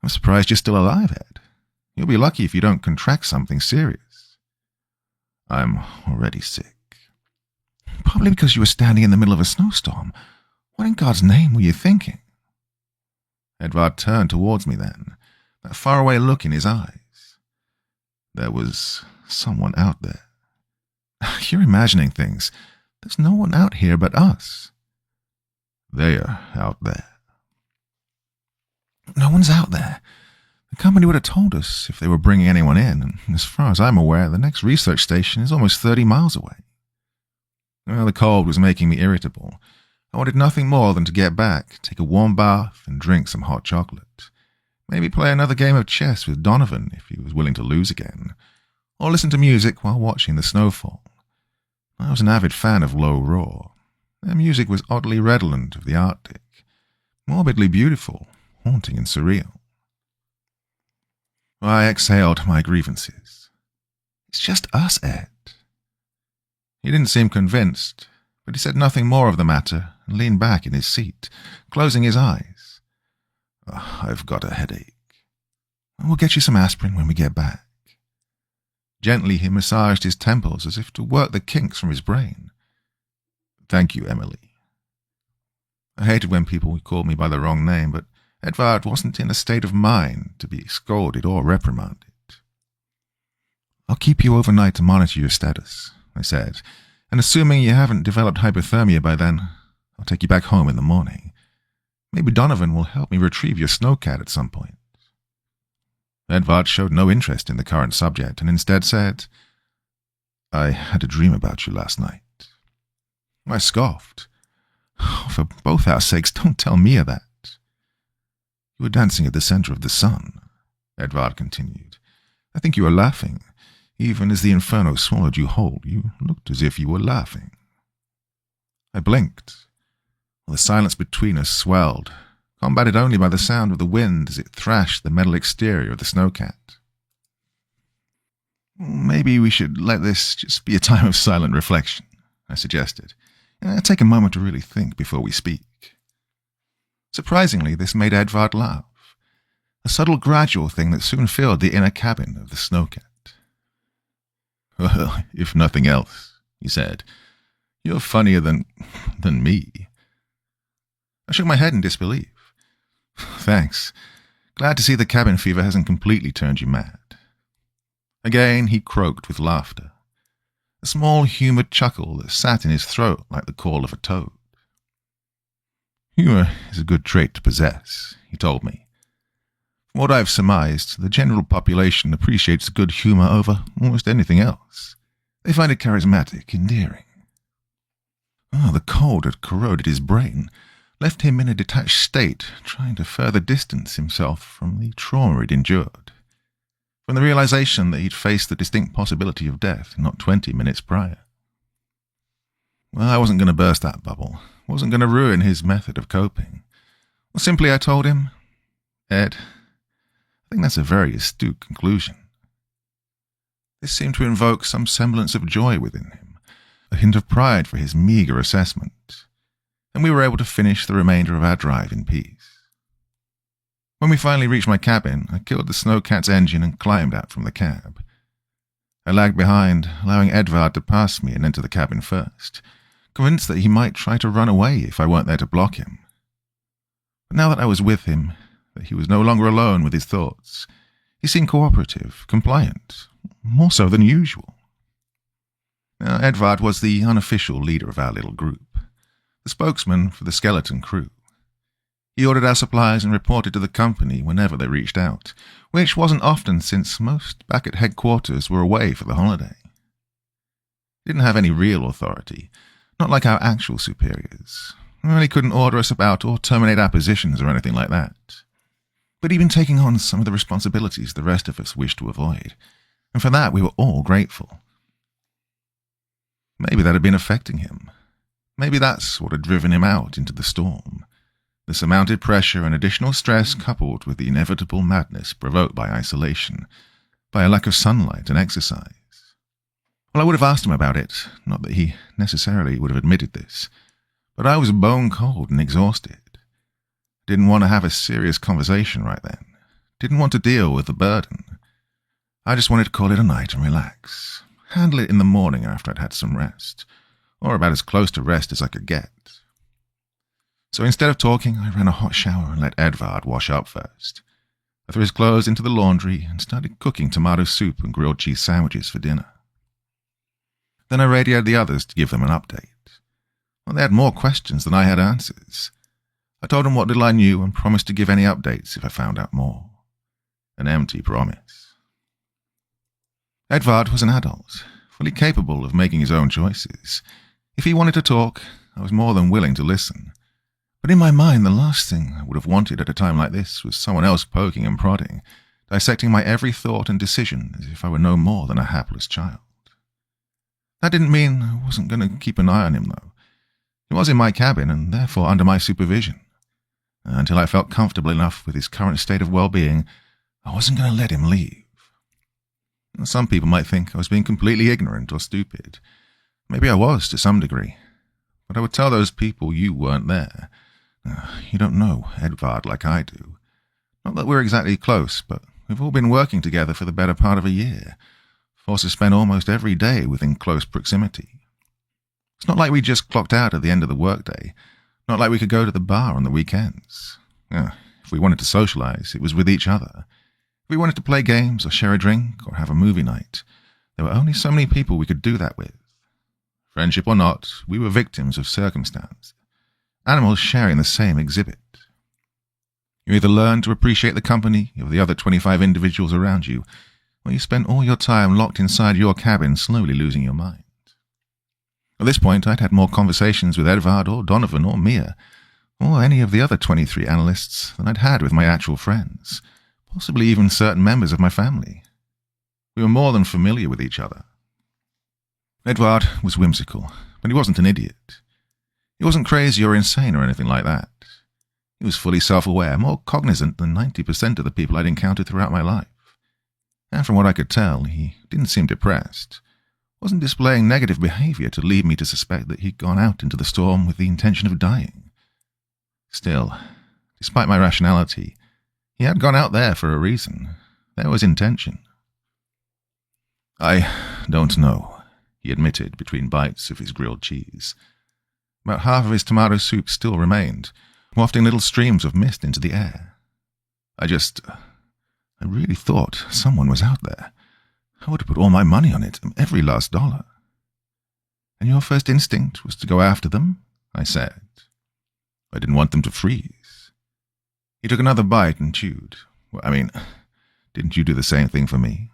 I'm surprised you're still alive, Ed. You'll be lucky if you don't contract something serious." "I'm already sick." "Probably because you were standing in the middle of a snowstorm. What in God's name were you thinking?" Edvard turned towards me then, that faraway look in his eyes. "There was someone out there." "You're imagining things. There's no one out here but us." "They're out there." "No one's out there. The company would have told us if they were bringing anyone in, and as far as I'm aware, the next research station is almost 30 miles away." Well, the cold was making me irritable. I wanted nothing more than to get back, take a warm bath, and drink some hot chocolate. Maybe play another game of chess with Donovan if he was willing to lose again, or listen to music while watching the snowfall. I was an avid fan of low roar. Their music was oddly redolent of the Arctic, morbidly beautiful, haunting and surreal. I exhaled my grievances. "It's just us, Ed." He didn't seem convinced, but he said nothing more of the matter and leaned back in his seat, closing his eyes. "I've got a headache." "We'll get you some aspirin when we get back." Gently he massaged his temples as if to work the kinks from his brain. "Thank you, Emily." I hated when people called me by the wrong name, but Edvard wasn't in a state of mind to be scolded or reprimanded. "I'll keep you overnight to monitor your status," I said, "and assuming you haven't developed hypothermia by then, I'll take you back home in the morning. Maybe Donovan will help me retrieve your snowcat at some point." Edvard showed no interest in the current subject and instead said, "I had a dream about you last night." I scoffed. "Oh, for both our sakes, don't tell me of that." "You were dancing at the center of the sun," Edvard continued. "I think you were laughing. Even as the inferno swallowed you whole, you looked as if you were laughing." I blinked. The silence between us swelled, combated only by the sound of the wind as it thrashed the metal exterior of the snowcat. "Maybe we should let this just be a time of silent reflection," I suggested. "Take a moment to really think before we speak." Surprisingly, this made Edvard laugh, a subtle gradual thing that soon filled the inner cabin of the snowcat. "Well, if nothing else," he said, "you're funnier than me." I shook my head in disbelief. "Thanks. Glad to see the cabin fever hasn't completely turned you mad." Again he croaked with laughter, a small humoured chuckle that sat in his throat like the call of a toad. "Humour is a good trait to possess," he told me. "From what I've surmised, the general population appreciates good humour over almost anything else. They find it charismatic, endearing." The cold had corroded his brain, left him in a detached state, trying to further distance himself from the trauma he'd endured, from the realization that he'd faced the distinct possibility of death not 20 minutes prior. Well, I wasn't going to burst that bubble, wasn't going to ruin his method of coping. Well, simply I told him, "Ed, I think that's a very astute conclusion." This seemed to invoke some semblance of joy within him, a hint of pride for his meagre assessment, and we were able to finish the remainder of our drive in peace. When we finally reached my cabin, I killed the snowcat's engine and climbed out from the cab. I lagged behind, allowing Edvard to pass me and enter the cabin first, convinced that he might try to run away if I weren't there to block him. But now that I was with him, that he was no longer alone with his thoughts, he seemed cooperative, compliant, more so than usual. Now, Edvard was the unofficial leader of our little group, the spokesman for the skeleton crew. He ordered our supplies and reported to the company whenever they reached out, which wasn't often since most back at headquarters were away for the holiday. He didn't have any real authority, not like our actual superiors. He couldn't order us about or terminate our positions or anything like that. But he'd been taking on some of the responsibilities the rest of us wished to avoid, and for that we were all grateful. Maybe that had been affecting him. Maybe that's what had driven him out into the storm. The surmounted pressure and additional stress coupled with the inevitable madness provoked by isolation, by a lack of sunlight and exercise. Well, I would have asked him about it, not that he necessarily would have admitted this, but I was bone cold and exhausted. Didn't want to have a serious conversation right then. Didn't want to deal with the burden. I just wanted to call it a night and relax. Handle it in the morning after I'd had some rest, or about as close to rest as I could get. So instead of talking, I ran a hot shower and let Edvard wash up first. I threw his clothes into the laundry and started cooking tomato soup and grilled cheese sandwiches for dinner. Then I radioed the others to give them an update. Well, they had more questions than I had answers. I told them what little I knew and promised to give any updates if I found out more. An empty promise. Edvard was an adult, fully capable of making his own choices. If he wanted to talk, I was more than willing to listen. But in my mind, the last thing I would have wanted at a time like this was someone else poking and prodding, dissecting my every thought and decision as if I were no more than a hapless child. That didn't mean I wasn't going to keep an eye on him, though. He was in my cabin and therefore under my supervision. Until I felt comfortable enough with his current state of well-being, I wasn't going to let him leave. Some people might think I was being completely ignorant or stupid. Maybe I was to some degree. But I would tell those people you weren't there. You don't know Edvard like I do. Not that we're exactly close, but we've all been working together for the better part of a year, forced to spend almost every day within close proximity. It's not like we just clocked out at the end of the workday, Not like we could go to the bar on the weekends. If we wanted to socialize, it was with each other. If we wanted to play games or share a drink or have a movie night, there were only so many people we could do that with. Friendship or not, we were victims of circumstance. Animals sharing the same exhibit. You either learn to appreciate the company of the other 25 individuals around you, or you spend all your time locked inside your cabin slowly losing your mind. At this point, I'd had more conversations with Edvard or Donovan or Mia, or any of the other 23 analysts than I'd had with my actual friends, possibly even certain members of my family. We were more than familiar with each other. Edvard was whimsical, but he wasn't an idiot. He wasn't crazy or insane or anything like that. He was fully self-aware, more cognizant than 90% of the people I'd encountered throughout my life. And from what I could tell, he didn't seem depressed, wasn't displaying negative behavior to lead me to suspect that he'd gone out into the storm with the intention of dying. Still, despite my rationality, he had gone out there for a reason. There was intention. I don't know, he admitted between bites of his grilled cheese. About half of his tomato soup still remained, wafting little streams of mist into the air. I really thought someone was out there. I would have put all my money on it, every last dollar. And your first instinct was to go after them? I said. I didn't want them to freeze. He took another bite and chewed. Didn't you do the same thing for me?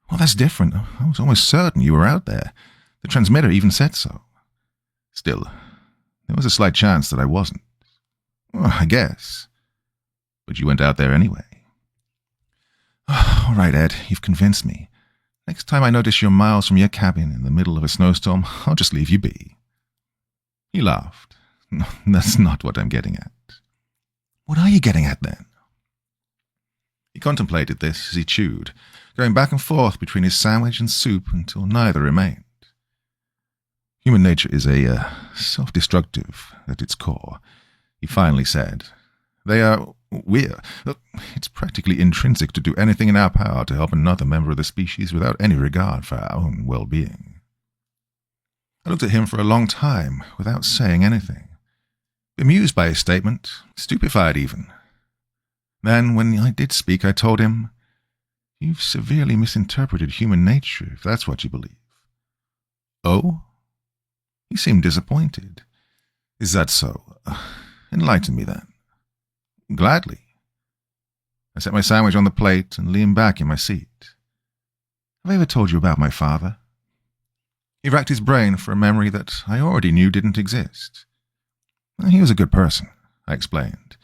Well, that's different. I was almost certain you were out there. The transmitter even said so. Still, there was a slight chance that I wasn't. Well, I guess. But you went out there anyway. All right, Ed, you've convinced me. Next time I notice you're miles from your cabin in the middle of a snowstorm, I'll just leave you be. He laughed. No, that's not what I'm getting at. What are you getting at, then? He contemplated this as he chewed, going back and forth between his sandwich and soup until neither remained. Human nature is self-destructive at its core, he finally said. It's practically intrinsic to do anything in our power to help another member of the species without any regard for our own well-being. I looked at him for a long time without saying anything, bemused by his statement, stupefied even. Then, when I did speak, I told him, "You've severely misinterpreted human nature, if that's what you believe." Oh? He seemed disappointed. Is that so? Enlighten me, then. Gladly. I set my sandwich on the plate and leaned back in my seat. Have I ever told you about my father? He racked his brain for a memory that I already knew didn't exist. He was a good person, I explained.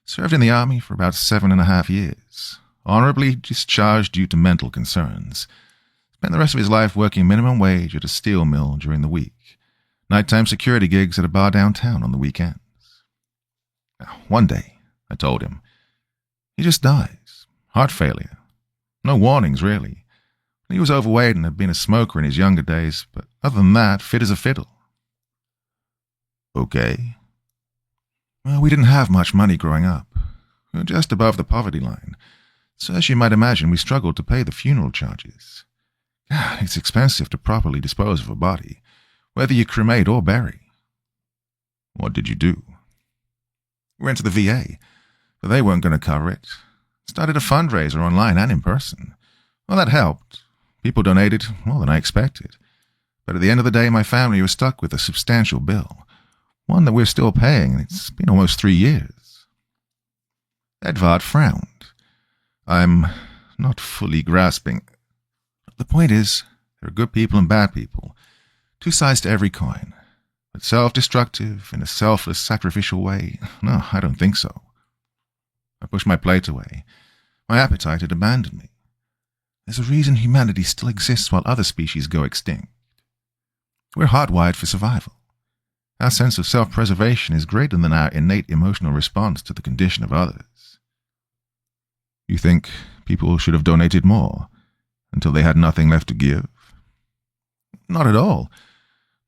Served in the army for about 7.5 years. Honorably discharged due to mental concerns. Spent the rest of his life working minimum wage at a steel mill during the week. Nighttime security gigs at a bar downtown on the weekends. One day, I told him, he just dies. Heart failure. No warnings, really. He was overweight and had been a smoker in his younger days, but other than that, fit as a fiddle. Okay. Well, we didn't have much money growing up. We were just above the poverty line. So as you might imagine, we struggled to pay the funeral charges. It's expensive to properly dispose of a body, whether you cremate or bury. What did you do? We went to the VA, but they weren't going to cover it. Started a fundraiser online and in person. Well, that helped. People donated more than I expected. But at the end of the day, my family was stuck with a substantial bill, one that we're still paying, and it's been almost 3 years. Edvard frowned. I'm not fully grasping. The point is, there are good people and bad people, two sides to every coin. But self-destructive in a selfless, sacrificial way? No, I don't think so. I pushed my plate away. My appetite had abandoned me. There's a reason humanity still exists while other species go extinct. We're hardwired for survival. Our sense of self-preservation is greater than our innate emotional response to the condition of others. You think people should have donated more, until they had nothing left to give? Not at all.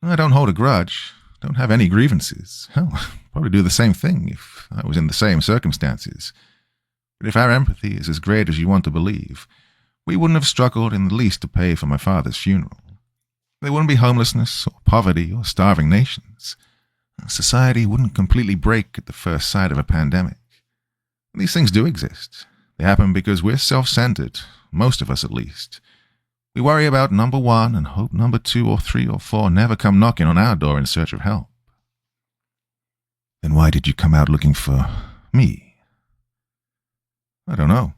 I don't hold a grudge, don't have any grievances. Hell, I'd probably do the same thing if I was in the same circumstances. But if our empathy is as great as you want to believe, we wouldn't have struggled in the least to pay for my father's funeral. There wouldn't be homelessness or poverty or starving nations. Society wouldn't completely break at the first sight of a pandemic. These things do exist. They happen because we're self-centered, most of us at least. We worry about number one and hope number 2 or 3 or 4 never come knocking on our door in search of help. Then why did you come out looking for me? I don't know.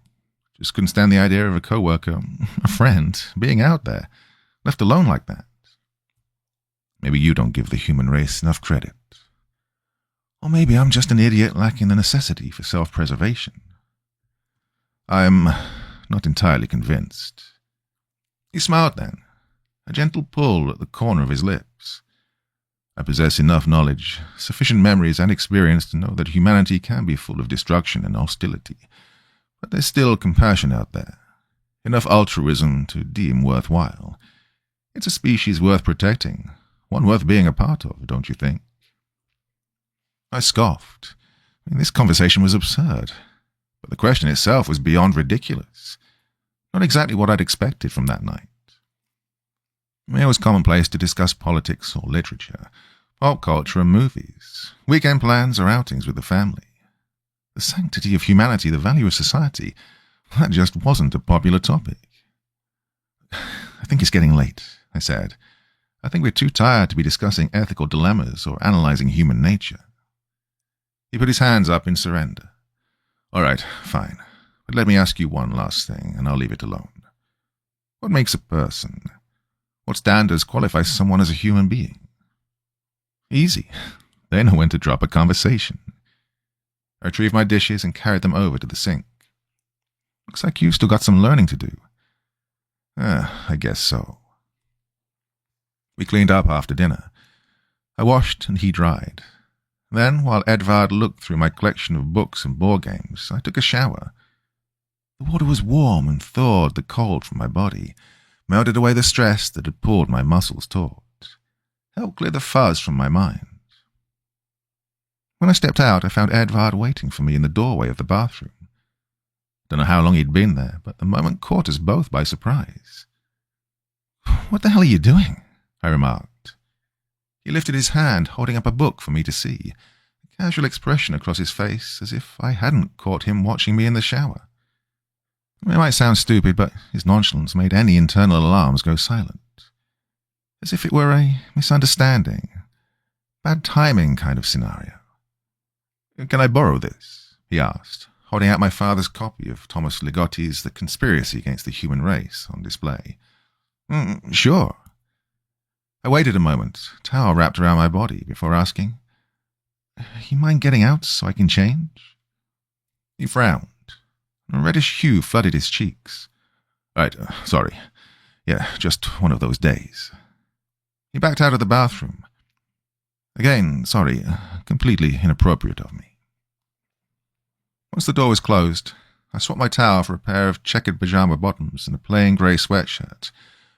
Just couldn't stand the idea of a coworker, a friend, being out there, left alone like that. Maybe you don't give the human race enough credit. Or maybe I'm just an idiot lacking the necessity for self-preservation. I'm not entirely convinced. He smiled then, a gentle pull at the corner of his lips. I possess enough knowledge, sufficient memories and experience to know that humanity can be full of destruction and hostility, but there's still compassion out there, enough altruism to deem worthwhile. It's a species worth protecting, one worth being a part of, don't you think? I scoffed. This conversation was absurd, but the question itself was beyond ridiculous. Not exactly what I'd expected from that night. It was commonplace to discuss politics or literature, pop culture and movies, weekend plans or outings with the family. The sanctity of humanity, the value of society, that just wasn't a popular topic. I think it's getting late, I said. I think we're too tired to be discussing ethical dilemmas or analyzing human nature. He put his hands up in surrender. All right, fine. But let me ask you one last thing, and I'll leave it alone. What makes a person? What standards qualify someone as a human being? Easy. They know when to drop a conversation. I retrieved my dishes and carried them over to the sink. Looks like you've still got some learning to do. I guess so. We cleaned up after dinner. I washed and he dried. Then, while Edvard looked through my collection of books and board games, I took a shower. The water was warm and thawed the cold from my body, melted away the stress that had pulled my muscles taut, helped clear the fuzz from my mind. When I stepped out, I found Edvard waiting for me in the doorway of the bathroom. Don't know how long he'd been there, but the moment caught us both by surprise. "What the hell are you doing?" I remarked. He lifted his hand, holding up a book for me to see, a casual expression across his face, as if I hadn't caught him watching me in the shower. It might sound stupid, but his nonchalance made any internal alarms go silent. As if it were a misunderstanding, bad timing kind of scenario. "Can I borrow this?" he asked, holding out my father's copy of Thomas Ligotti's The Conspiracy Against the Human Race on display. Sure." I waited a moment, towel wrapped around my body, before asking, "You mind getting out so I can change?" He frowned. A reddish hue flooded his cheeks. "Right, sorry. Yeah, just one of those days." He backed out of the bathroom. Again, sorry, completely inappropriate of me. Once the door was closed, I swapped my towel for a pair of checkered pajama bottoms and a plain grey sweatshirt,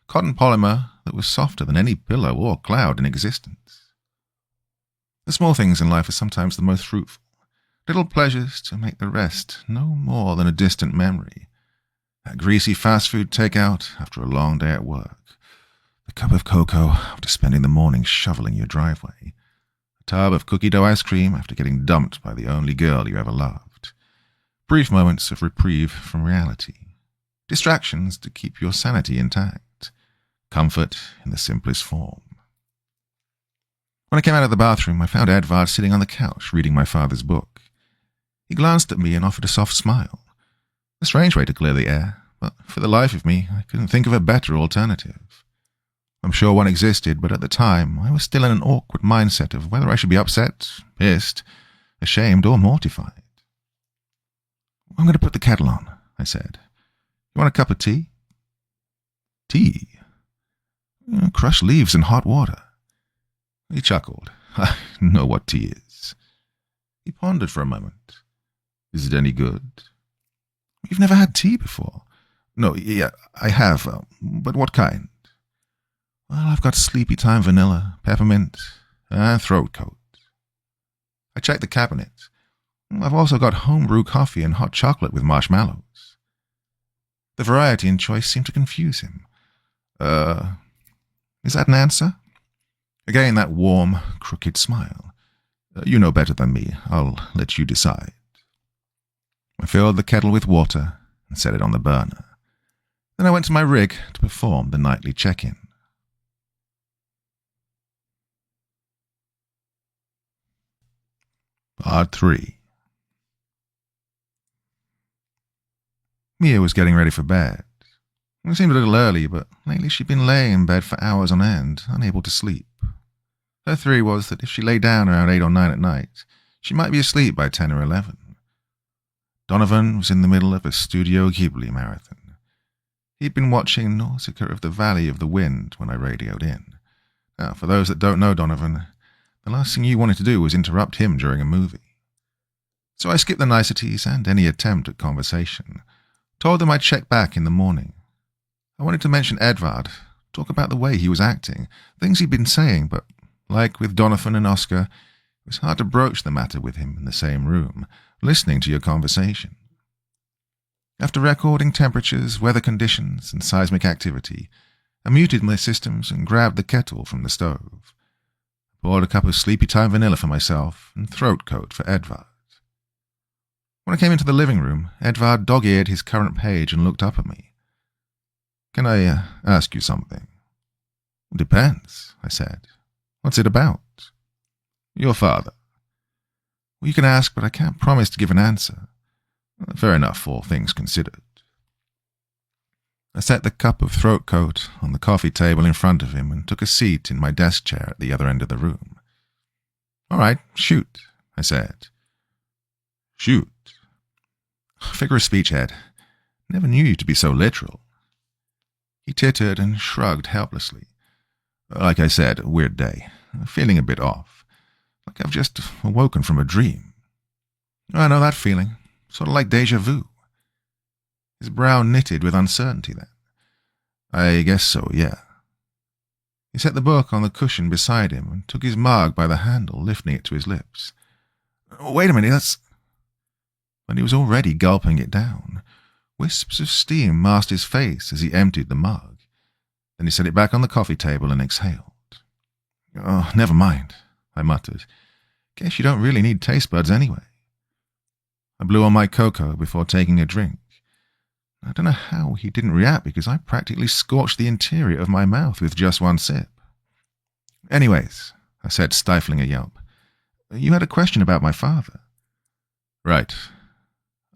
cotton polymer that was softer than any pillow or cloud in existence. The small things in life are sometimes the most fruitful, little pleasures to make the rest no more than a distant memory. That greasy fast food takeout after a long day at work, the cup of cocoa after spending the morning shoveling your driveway, a tub of cookie dough ice cream after getting dumped by the only girl you ever loved, brief moments of reprieve from reality, distractions to keep your sanity intact, comfort in the simplest form. When I came out of the bathroom, I found Edvard sitting on the couch reading my father's book. He glanced at me and offered a soft smile. A strange way to clear the air, but for the life of me, I couldn't think of a better alternative. I'm sure one existed, but at the time, I was still in an awkward mindset of whether I should be upset, pissed, ashamed, or mortified. "I'm going to put the kettle on," I said. "You want a cup of tea?" "Tea? Crushed leaves and hot water." He chuckled. "I know what tea is." He pondered for a moment. "Is it any good?" "You've never had tea before?" "No, yeah, I have, but what kind?" "Well, I've got sleepy time vanilla, peppermint, and throat coat." I checked the cabinet. "I've also got homebrew coffee and hot chocolate with marshmallows." The variety and choice seemed to confuse him. Is that an answer?" Again that warm, crooked smile. You know better than me. I'll let you decide. I filled the kettle with water and set it on the burner. Then I went to my rig to perform the nightly check-in. Part 3. Mia was getting ready for bed. It seemed a little early, but lately she'd been laying in bed for hours on end, unable to sleep. Her theory was that if she lay down around 8 or 9 at night, she might be asleep by 10 or 11. Donovan was in the middle of a Studio Ghibli marathon. He'd been watching Nausicaa of the Valley of the Wind when I radioed in. Now, for those that don't know Donovan, the last thing you wanted to do was interrupt him during a movie. So I skipped the niceties and any attempt at conversation. Told them I'd check back in the morning. I wanted to mention Edvard, talk about the way he was acting, things he'd been saying, but like with Donovan and Oscar, it was hard to broach the matter with him in the same room, listening to your conversation. After recording temperatures, weather conditions, and seismic activity, I muted my systems and grabbed the kettle from the stove. Poured a cup of Sleepy Time vanilla for myself and throat coat for Edvard. When I came into the living room, Edvard dog-eared his current page and looked up at me. "Can I ask you something?" "Depends," I said. "What's it about?" "Your father." "Well, you can ask, but I can't promise to give an answer." "Fair enough, all things considered." I set the cup of throat coat on the coffee table in front of him and took a seat in my desk chair at the other end of the room. "All right, shoot," I said. "Shoot." "Figure of speech, Ed. Never knew you to be so literal." He tittered and shrugged helplessly. "Like I said, a weird day. Feeling a bit off. Like I've just awoken from a dream." "I know that feeling. Sort of like déjà vu." His brow knitted with uncertainty then. "I guess so, yeah." He set the book on the cushion beside him and took his mug by the handle, lifting it to his lips. "Wait a minute, that's—" But he was already gulping it down. Wisps of steam masked his face as he emptied the mug. Then he set it back on the coffee table and exhaled. "Oh, never mind," I muttered. "Guess you don't really need taste buds anyway." I blew on my cocoa before taking a drink. I don't know how he didn't react because I practically scorched the interior of my mouth with just one sip. "Anyways," I said, stifling a yelp, "you had a question about my father." "Right.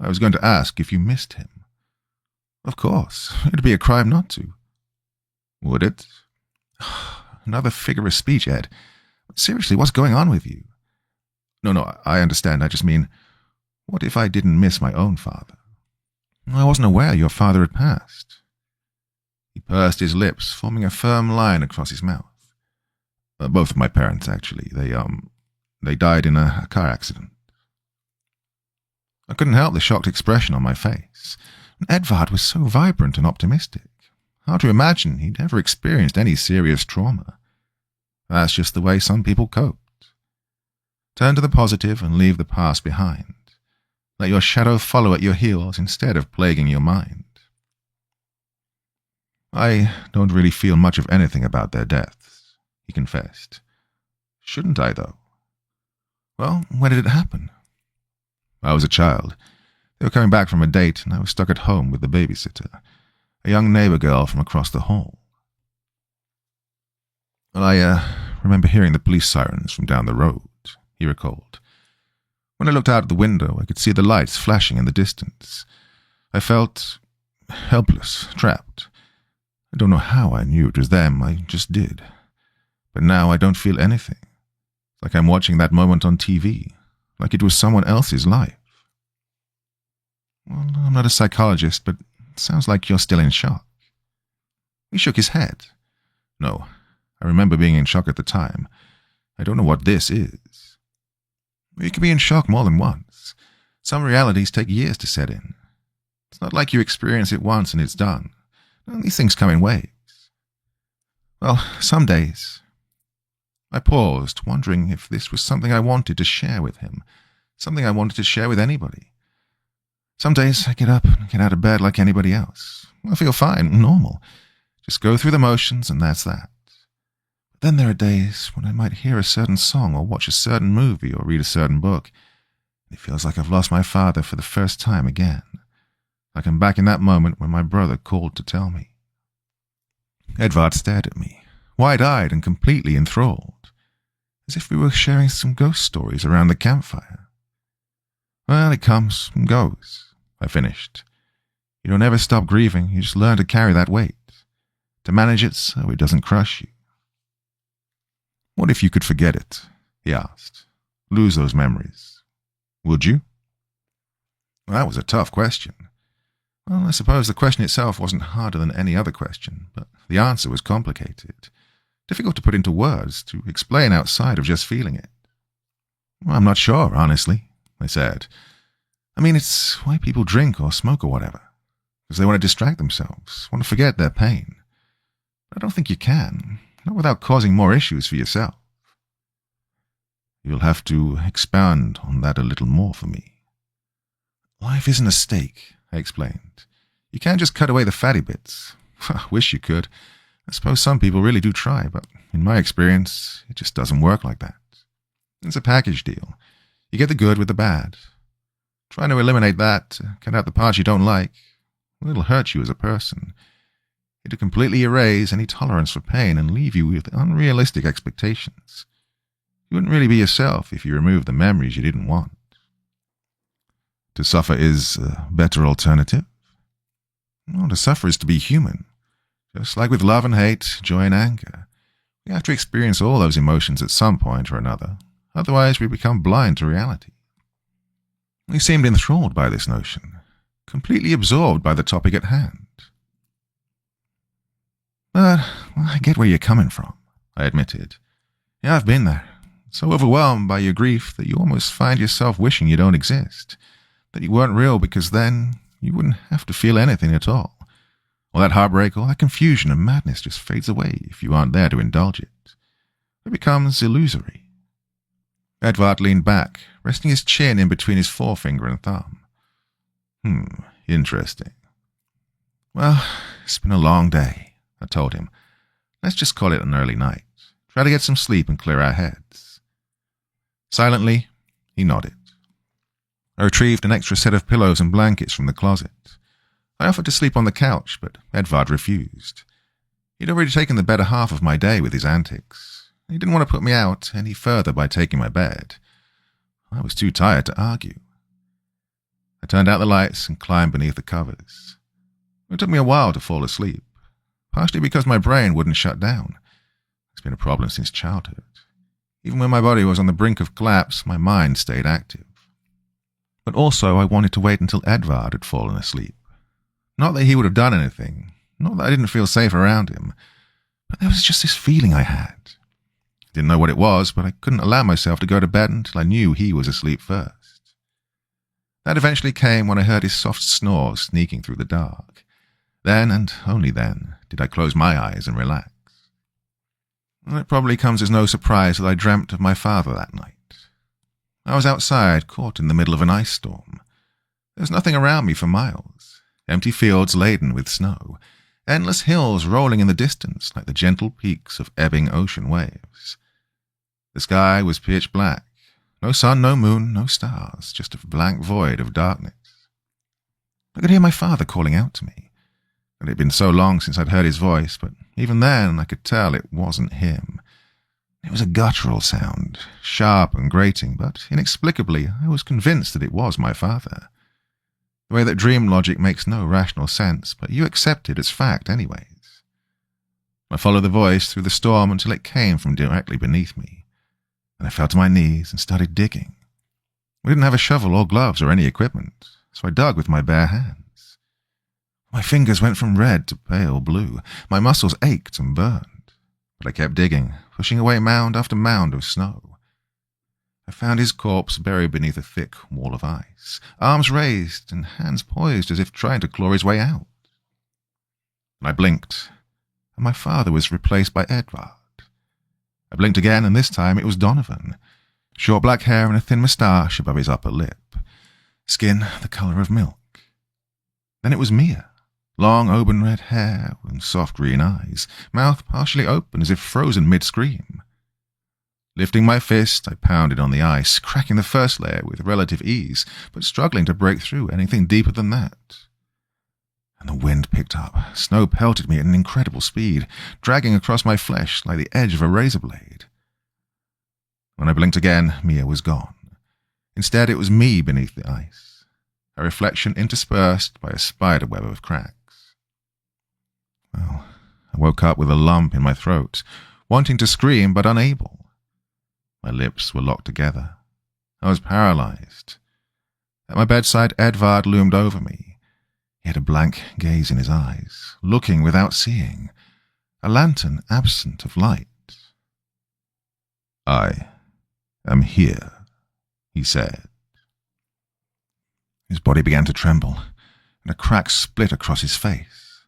I was going to ask if you missed him." "Of course. It'd be a crime not to." "Would it?" "Another figure of speech, Ed. Seriously, what's going on with you?" No, I understand. I just mean, what if I didn't miss my own father?" "I wasn't aware your father had passed." He pursed his lips, forming a firm line across his mouth. "Both of my parents, actually. They died in a car accident." I couldn't help the shocked expression on my face. Edvard was so vibrant and optimistic. Hard to imagine he'd ever experienced any serious trauma. That's just the way some people coped. Turn to the positive and leave the past behind. Let your shadow follow at your heels instead of plaguing your mind. "I don't really feel much of anything about their deaths," he confessed. "Shouldn't I, though?" "Well, when did it happen?" "I was a child. They were coming back from a date, and I was stuck at home with the babysitter, a young neighbor girl from across the hall." "Well, I remember hearing the police sirens from down the road," he recalled. "When I looked out the window, I could see the lights flashing in the distance. I felt helpless, trapped. I don't know how I knew it was them, I just did. But now I don't feel anything. It's like I'm watching that moment on TV, like it was someone else's life." "Well, I'm not a psychologist, but it sounds like you're still in shock." He shook his head. "No, I remember being in shock at the time. I don't know what this is." "You can be in shock more than once. Some realities take years to set in. It's not like you experience it once and it's done. These things come in waves." "Well, some days." I paused, wondering if this was something I wanted to share with him, something I wanted to share with anybody. "Some days I get up and get out of bed like anybody else. I feel fine, normal. Just go through the motions and that's that. Then there are days when I might hear a certain song or watch a certain movie or read a certain book. It feels like I've lost my father for the first time again. Like I'm back in that moment when my brother called to tell me. Edvard stared at me, wide-eyed and completely enthralled, as if we were sharing some ghost stories around the campfire. Well, it comes and goes, I finished. You don't ever stop grieving, you just learn to carry that weight, to manage it so it doesn't crush you. What if you could forget it? He asked. Lose those memories. Would you? Well, that was a tough question. Well, I suppose the question itself wasn't harder than any other question, but the answer was complicated, difficult to put into words, to explain outside of just feeling it. Well, I'm not sure, honestly, I said. I mean, it's why people drink or smoke or whatever, because they want to distract themselves, want to forget their pain. But I don't think you can, not without causing more issues for yourself. You'll have to expand on that a little more for me. Life isn't a steak, I explained. You can't just cut away the fatty bits. I wish you could. I suppose some people really do try, but in my experience, it just doesn't work like that. It's a package deal. You get the good with the bad. Trying to eliminate that, cut out the parts you don't like, well, it'll hurt you as a person. It'll completely erase any tolerance for pain and leave you with unrealistic expectations. You wouldn't really be yourself if you removed the memories you didn't want. To suffer is a better alternative? No, to suffer is to be human. Just like with love and hate, joy and anger. We have to experience all those emotions at some point or another. Otherwise, we become blind to reality. We seemed enthralled by this notion, completely absorbed by the topic at hand. But I get where you're coming from, I admitted. Yeah, I've been there. So overwhelmed by your grief that you almost find yourself wishing you don't exist, that you weren't real, because then you wouldn't have to feel anything at all. All that heartbreak, all that confusion and madness just fades away if you aren't there to indulge it. It becomes illusory. Edvard leaned back, resting his chin in between his forefinger and thumb. Interesting. Well, it's been a long day, I told him. Let's just call it an early night. Try to get some sleep and clear our heads. Silently, he nodded. I retrieved an extra set of pillows and blankets from the closet. I offered to sleep on the couch, but Edvard refused. He'd already taken the better half of my day with his antics. He didn't want to put me out any further by taking my bed. I was too tired to argue. I turned out the lights and climbed beneath the covers. It took me a while to fall asleep, partially because my brain wouldn't shut down. It's been a problem since childhood. Even when my body was on the brink of collapse, my mind stayed active. But also I wanted to wait until Edvard had fallen asleep. Not that he would have done anything, not that I didn't feel safe around him, but there was just this feeling I had. Didn't know what it was, but I couldn't allow myself to go to bed until I knew he was asleep first. That eventually came when I heard his soft snore sneaking through the dark. Then, and only then, did I close my eyes and relax. Well, it probably comes as no surprise that I dreamt of my father that night. I was outside, caught in the middle of an ice storm. There was nothing around me for miles. Empty fields laden with snow. Endless hills rolling in the distance like the gentle peaks of ebbing ocean waves. The sky was pitch black. No sun, no moon, no stars, just a blank void of darkness. I could hear my father calling out to me. It had been so long since I'd heard his voice, but even then I could tell it wasn't him. It was a guttural sound, sharp and grating, but inexplicably I was convinced that it was my father. The way that dream logic makes no rational sense, but you accept it as fact anyways. I followed the voice through the storm until it came from directly beneath me. Then I fell to my knees and started digging. We didn't have a shovel or gloves or any equipment, so I dug with my bare hands. My fingers went from red to pale blue. My muscles ached and burned. But I kept digging, pushing away mound after mound of snow. I found his corpse buried beneath a thick wall of ice, arms raised and hands poised as if trying to claw his way out. And I blinked, and my father was replaced by Edvard. I blinked again, and this time it was Donovan. Short black hair and a thin moustache above his upper lip. Skin the colour of milk. Then it was Mia, long auburn red hair and soft green eyes, mouth partially open as if frozen mid-scream. Lifting my fist, I pounded on the ice, cracking the first layer with relative ease, but struggling to break through anything deeper than that. And the wind picked up. Snow pelted me at an incredible speed, dragging across my flesh like the edge of a razor blade. When I blinked again, Mia was gone. Instead, it was me beneath the ice, a reflection interspersed by a spiderweb of cracks. Well, I woke up with a lump in my throat, wanting to scream but unable. My lips were locked together. I was paralyzed. At my bedside, Edvard loomed over me. He had a blank gaze in his eyes, looking without seeing, a lantern absent of light. "I am here," he said. His body began to tremble, and a crack split across his face.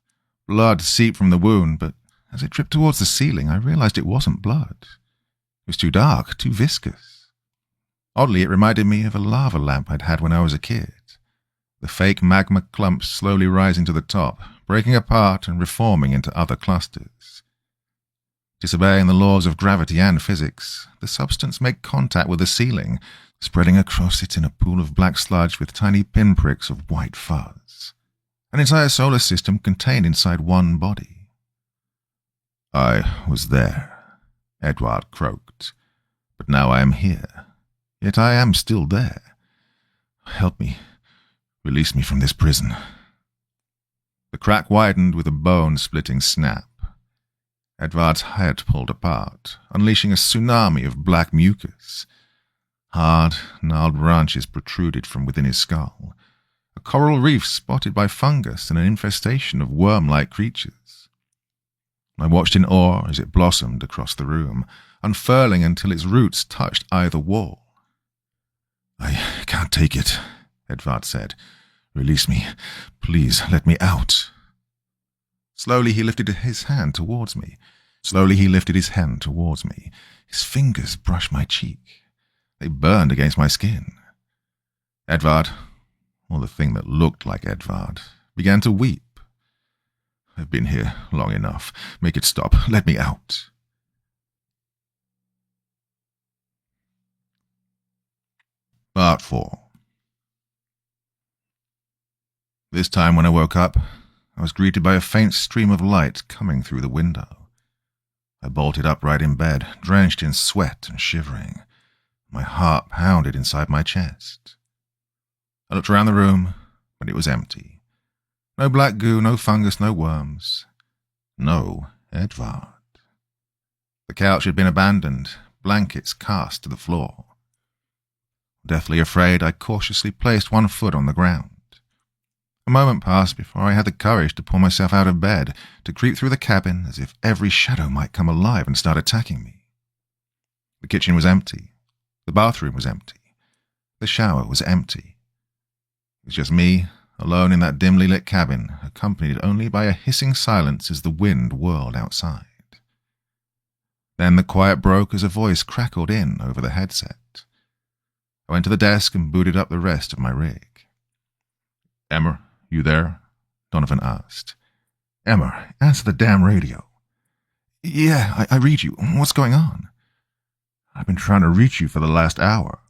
Blood seeped from the wound, but as it dripped towards the ceiling, I realized it wasn't blood. It was too dark, too viscous. Oddly, it reminded me of a lava lamp I'd had when I was a kid. The fake magma clumps slowly rising to the top, breaking apart and reforming into other clusters. Disobeying the laws of gravity and physics, the substance made contact with the ceiling, spreading across it in a pool of black sludge with tiny pinpricks of white fuzz. An entire solar system contained inside one body. "I was there," Edward croaked, "but now I am here. Yet I am still there. Help me. Release me from this prison." The crack widened with a bone-splitting snap. Edvard's head pulled apart, unleashing a tsunami of black mucus. Hard, gnarled branches protruded from within his skull, a coral reef spotted by fungus and an infestation of worm-like creatures. I watched in awe as it blossomed across the room, unfurling until its roots touched either wall. "I can't take it," Edvard said. "Release me. Please, let me out." Slowly he lifted his hand towards me. His fingers brushed my cheek. They burned against my skin. Edvard, or the thing that looked like Edvard, began to weep. "I've been here long enough. Make it stop. Let me out." Part 4. This time when I woke up, I was greeted by a faint stream of light coming through the window. I bolted upright in bed, drenched in sweat and shivering. My heart pounded inside my chest. I looked around the room, but it was empty. No black goo, no fungus, no worms. No Edvard. The couch had been abandoned, blankets cast to the floor. Deathly afraid, I cautiously placed one foot on the ground. A moment passed before I had the courage to pull myself out of bed, to creep through the cabin as if every shadow might come alive and start attacking me. The kitchen was empty. The bathroom was empty. The shower was empty. It was just me, alone in that dimly lit cabin, accompanied only by a hissing silence as the wind whirled outside. Then the quiet broke as a voice crackled in over the headset. I went to the desk and booted up the rest of my rig. "Emmer, you there?" Donovan asked. "Emmer, answer the damn radio." "Yeah, I read you. What's going on?" "I've been trying to reach you for the last hour."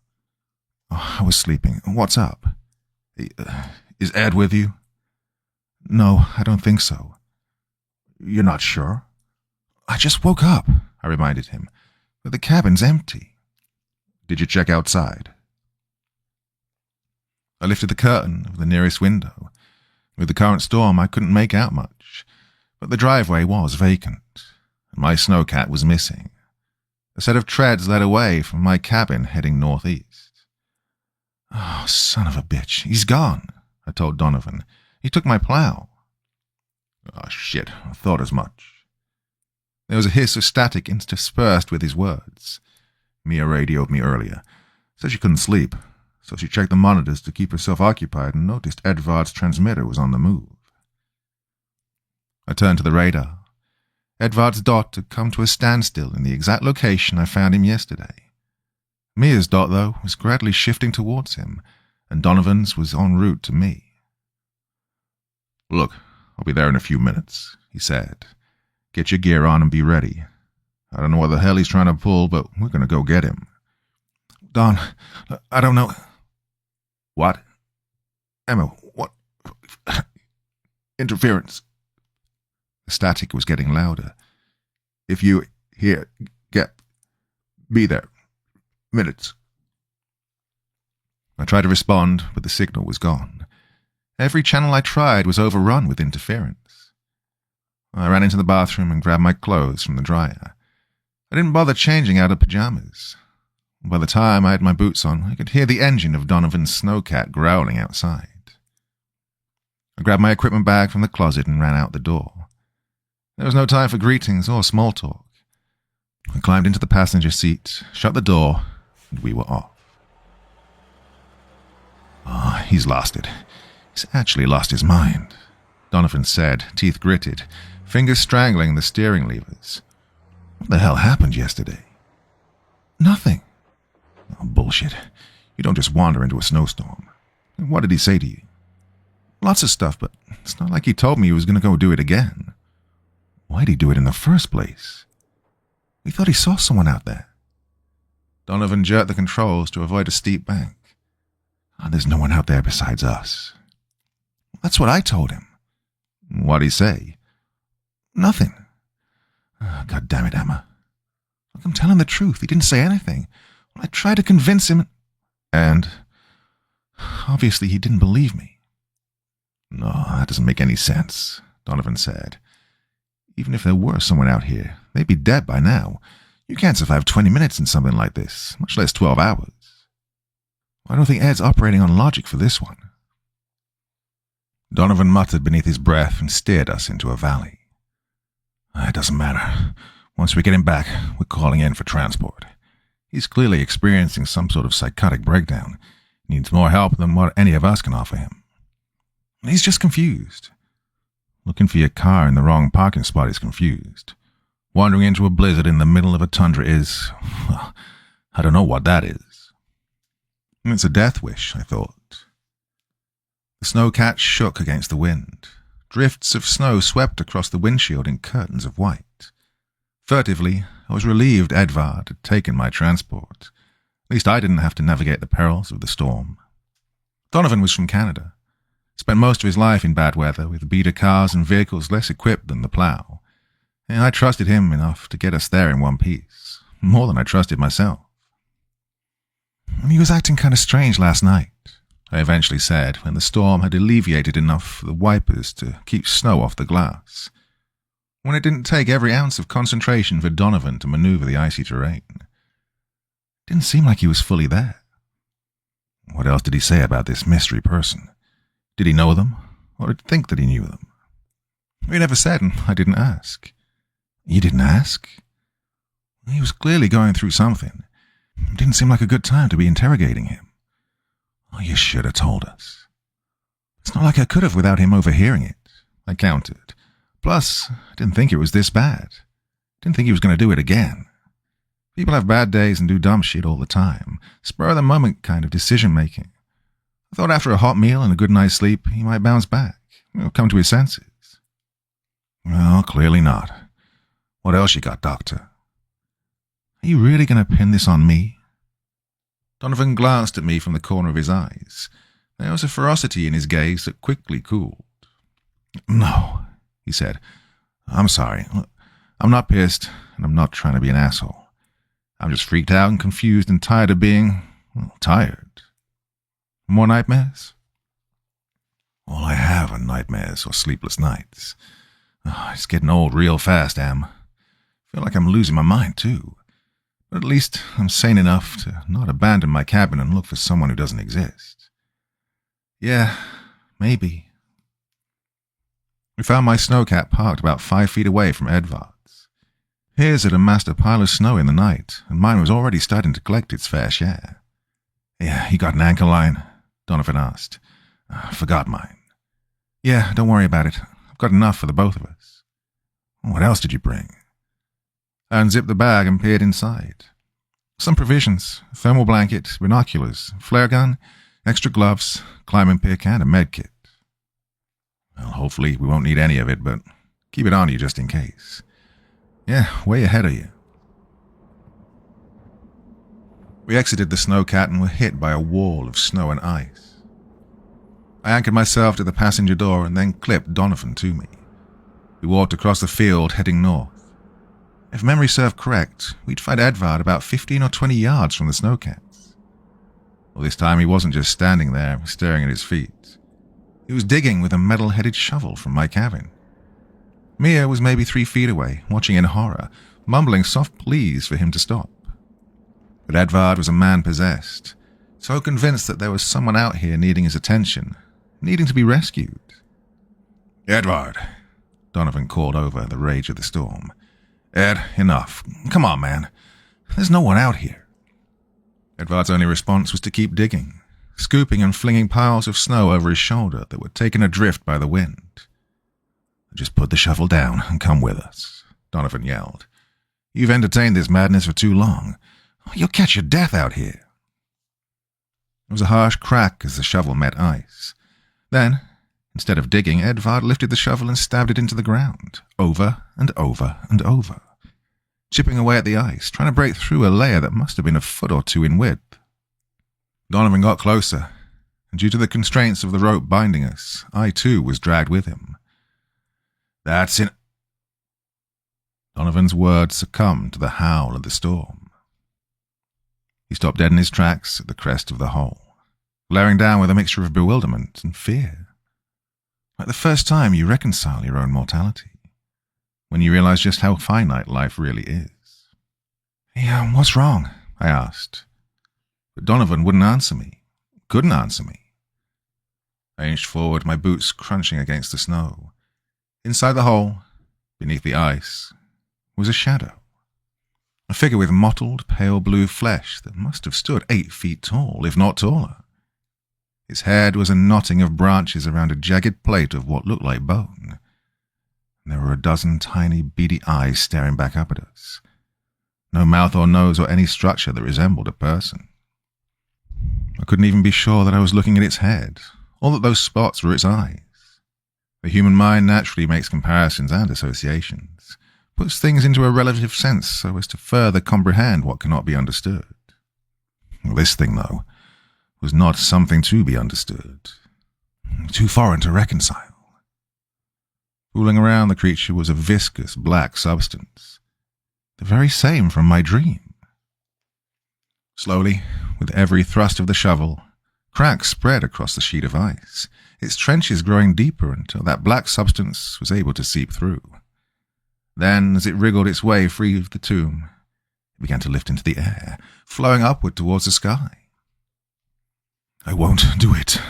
"Oh, I was sleeping. What's up?" Is Ed with you?" "No, I don't think so." "You're not sure?" "I just woke up," I reminded him. "But the cabin's empty." "Did you check outside?" I lifted the curtain of the nearest window. With the current storm, I couldn't make out much, but the driveway was vacant, and my snowcat was missing. A set of treads led away from my cabin heading northeast. "Oh, son of a bitch, he's gone," I told Donovan. "He took my plow." "Oh, shit, I thought as much." There was a hiss of static interspersed with his words. "Mia radioed me earlier. Said she couldn't sleep, so she checked the monitors to keep herself occupied and noticed Edvard's transmitter was on the move." I turned to the radar. Edvard's dot had come to a standstill in the exact location I found him yesterday. Mia's dot, though, was gradually shifting towards him, and Donovan's was en route to me. "Look, I'll be there in a few minutes, he said. Get your gear on and be ready. I don't know what the hell he's trying to pull, but we're going to go get him. Don, I don't know. What? Emma, what? Interference. The static was getting louder. If you hear, be there. Minutes. I tried to respond, but the signal was gone. Every channel I tried was overrun with interference. I ran into the bathroom and grabbed my clothes from the dryer. I didn't bother changing out of pajamas. By the time I had my boots on, I could hear the engine of Donovan's snowcat growling outside. I grabbed my equipment bag from the closet and ran out the door. There was no time for greetings or small talk. I climbed into the passenger seat, shut the door, and we were off. He's lost it. He's actually lost his mind, Donovan said, teeth gritted, fingers strangling the steering levers. What the hell happened yesterday? Nothing. Oh, bullshit. You don't just wander into a snowstorm. What did he say to you? Lots of stuff, but it's not like he told me he was going to go do it again. Why'd he do it in the first place? We thought he saw someone out there. Donovan jerked the controls to avoid a steep bank. There's no one out there besides us. That's what I told him. What'd he say? Nothing. God damn it, Emma. Look, I'm telling the truth. He didn't say anything. I tried to convince him, and obviously he didn't believe me. No, that doesn't make any sense, Donovan said. Even if there were someone out here, they'd be dead by now. You can't survive 20 minutes in something like this, much less 12 hours. I don't think Ed's operating on logic for this one. Donovan muttered beneath his breath and steered us into a valley. It doesn't matter. Once we get him back, we're calling in for transport. He's clearly experiencing some sort of psychotic breakdown. He needs more help than what any of us can offer him. He's just confused. Looking for your car in the wrong parking spot is confused. Wandering into a blizzard in the middle of a tundra is, well, I don't know what that is. It's a death wish, I thought. The snowcat shook against the wind. Drifts of snow swept across the windshield in curtains of white. Furtively, I was relieved Edvard had taken my transport. At least I didn't have to navigate the perils of the storm. Donovan was from Canada. Spent most of his life in bad weather with beater cars and vehicles less equipped than the plow. And I trusted him enough to get us there in one piece, more than I trusted myself. He was acting kind of strange last night, I eventually said, when the storm had alleviated enough for the wipers to keep snow off the glass. When it didn't take every ounce of concentration for Donovan to maneuver the icy terrain. It didn't seem like he was fully there. What else did he say about this mystery person? Did he know them, or did he think that he knew them? He never said, and I didn't ask. You didn't ask? He was clearly going through something. It didn't seem like a good time to be interrogating him. Oh, you should have told us. It's not like I could have without him overhearing it, I countered. Plus, I didn't think it was this bad. Didn't think he was going to do it again. People have bad days and do dumb shit all the time. Spur-of-the-moment kind of decision-making. I thought after a hot meal and a good night's sleep, he might bounce back, come to his senses. Well, clearly not. What else you got, Doctor? Are you really going to pin this on me? Donovan glanced at me from the corner of his eyes. There was a ferocity in his gaze that quickly cooled. No, he said. I'm sorry. I'm not pissed, and I'm not trying to be an asshole. I'm just freaked out and confused and tired of being, tired. More nightmares? All I have are nightmares or sleepless nights. It's getting old real fast, Am. I feel like I'm losing my mind, too. But at least I'm sane enough to not abandon my cabin and look for someone who doesn't exist. Yeah, maybe. We found my snowcat parked about 5 feet away from Edvard's. His had amassed a pile of snow in the night, and mine was already starting to collect its fair share. Yeah, you got an anchor line? Donovan asked. I forgot mine. Yeah, don't worry about it. I've got enough for the both of us. What else did you bring? I unzipped the bag and peered inside. Some provisions, thermal blanket, binoculars, flare gun, extra gloves, climbing pick, and a med kit. Well, hopefully we won't need any of it, but keep it on you just in case. Yeah, way ahead of you. We exited the snowcat and were hit by a wall of snow and ice. I anchored myself to the passenger door and then clipped Donovan to me. We walked across the field, heading north. If memory served correct, we'd find Edvard about 15 or 20 yards from the snowcats. Well, this time he wasn't just standing there, staring at his feet. He was digging with a metal-headed shovel from my cabin. Mia was maybe 3 feet away, watching in horror, mumbling soft pleas for him to stop. But Edvard was a man possessed, so convinced that there was someone out here needing his attention, needing to be rescued. "Edvard," Donovan called over the rage of the storm. "Ed, enough. Come on, man. There's no one out here." Edvard's only response was to keep digging, scooping and flinging piles of snow over his shoulder that were taken adrift by the wind. "Just put the shovel down and come with us," Donovan yelled. "You've entertained this madness for too long. You'll catch your death out here." There was a harsh crack as the shovel met ice. Then, instead of digging, Edvard lifted the shovel and stabbed it into the ground, over and over and over, chipping away at the ice, trying to break through a layer that must have been a foot or 2 in width. Donovan got closer, and due to the constraints of the rope binding us, I too was dragged with him. "That's it." Donovan's words succumbed to the howl of the storm. He stopped dead in his tracks at the crest of the hole, glaring down with a mixture of bewilderment and fear. Like the first time you reconcile your own mortality, when you realize just how finite life really is. "Hey, what's wrong?" I asked. But Donovan wouldn't answer me, couldn't answer me. I inched forward, my boots crunching against the snow. Inside the hole, beneath the ice, was a shadow. A figure with mottled, pale blue flesh that must have stood 8 feet tall, if not taller. Its head was a knotting of branches around a jagged plate of what looked like bone. And there were a dozen tiny, beady eyes staring back up at us. No mouth or nose or any structure that resembled a person. I couldn't even be sure that I was looking at its head, or that those spots were its eyes. The human mind naturally makes comparisons and associations, puts things into a relative sense so as to further comprehend what cannot be understood. This thing, though, was not something to be understood. Too foreign to reconcile. Fooling around the creature was a viscous black substance, the very same from my dream. Slowly, with every thrust of the shovel, cracks spread across the sheet of ice, its trenches growing deeper until that black substance was able to seep through. Then, as it wriggled its way free of the tomb, it began to lift into the air, flowing upward towards the sky. "I won't do it,"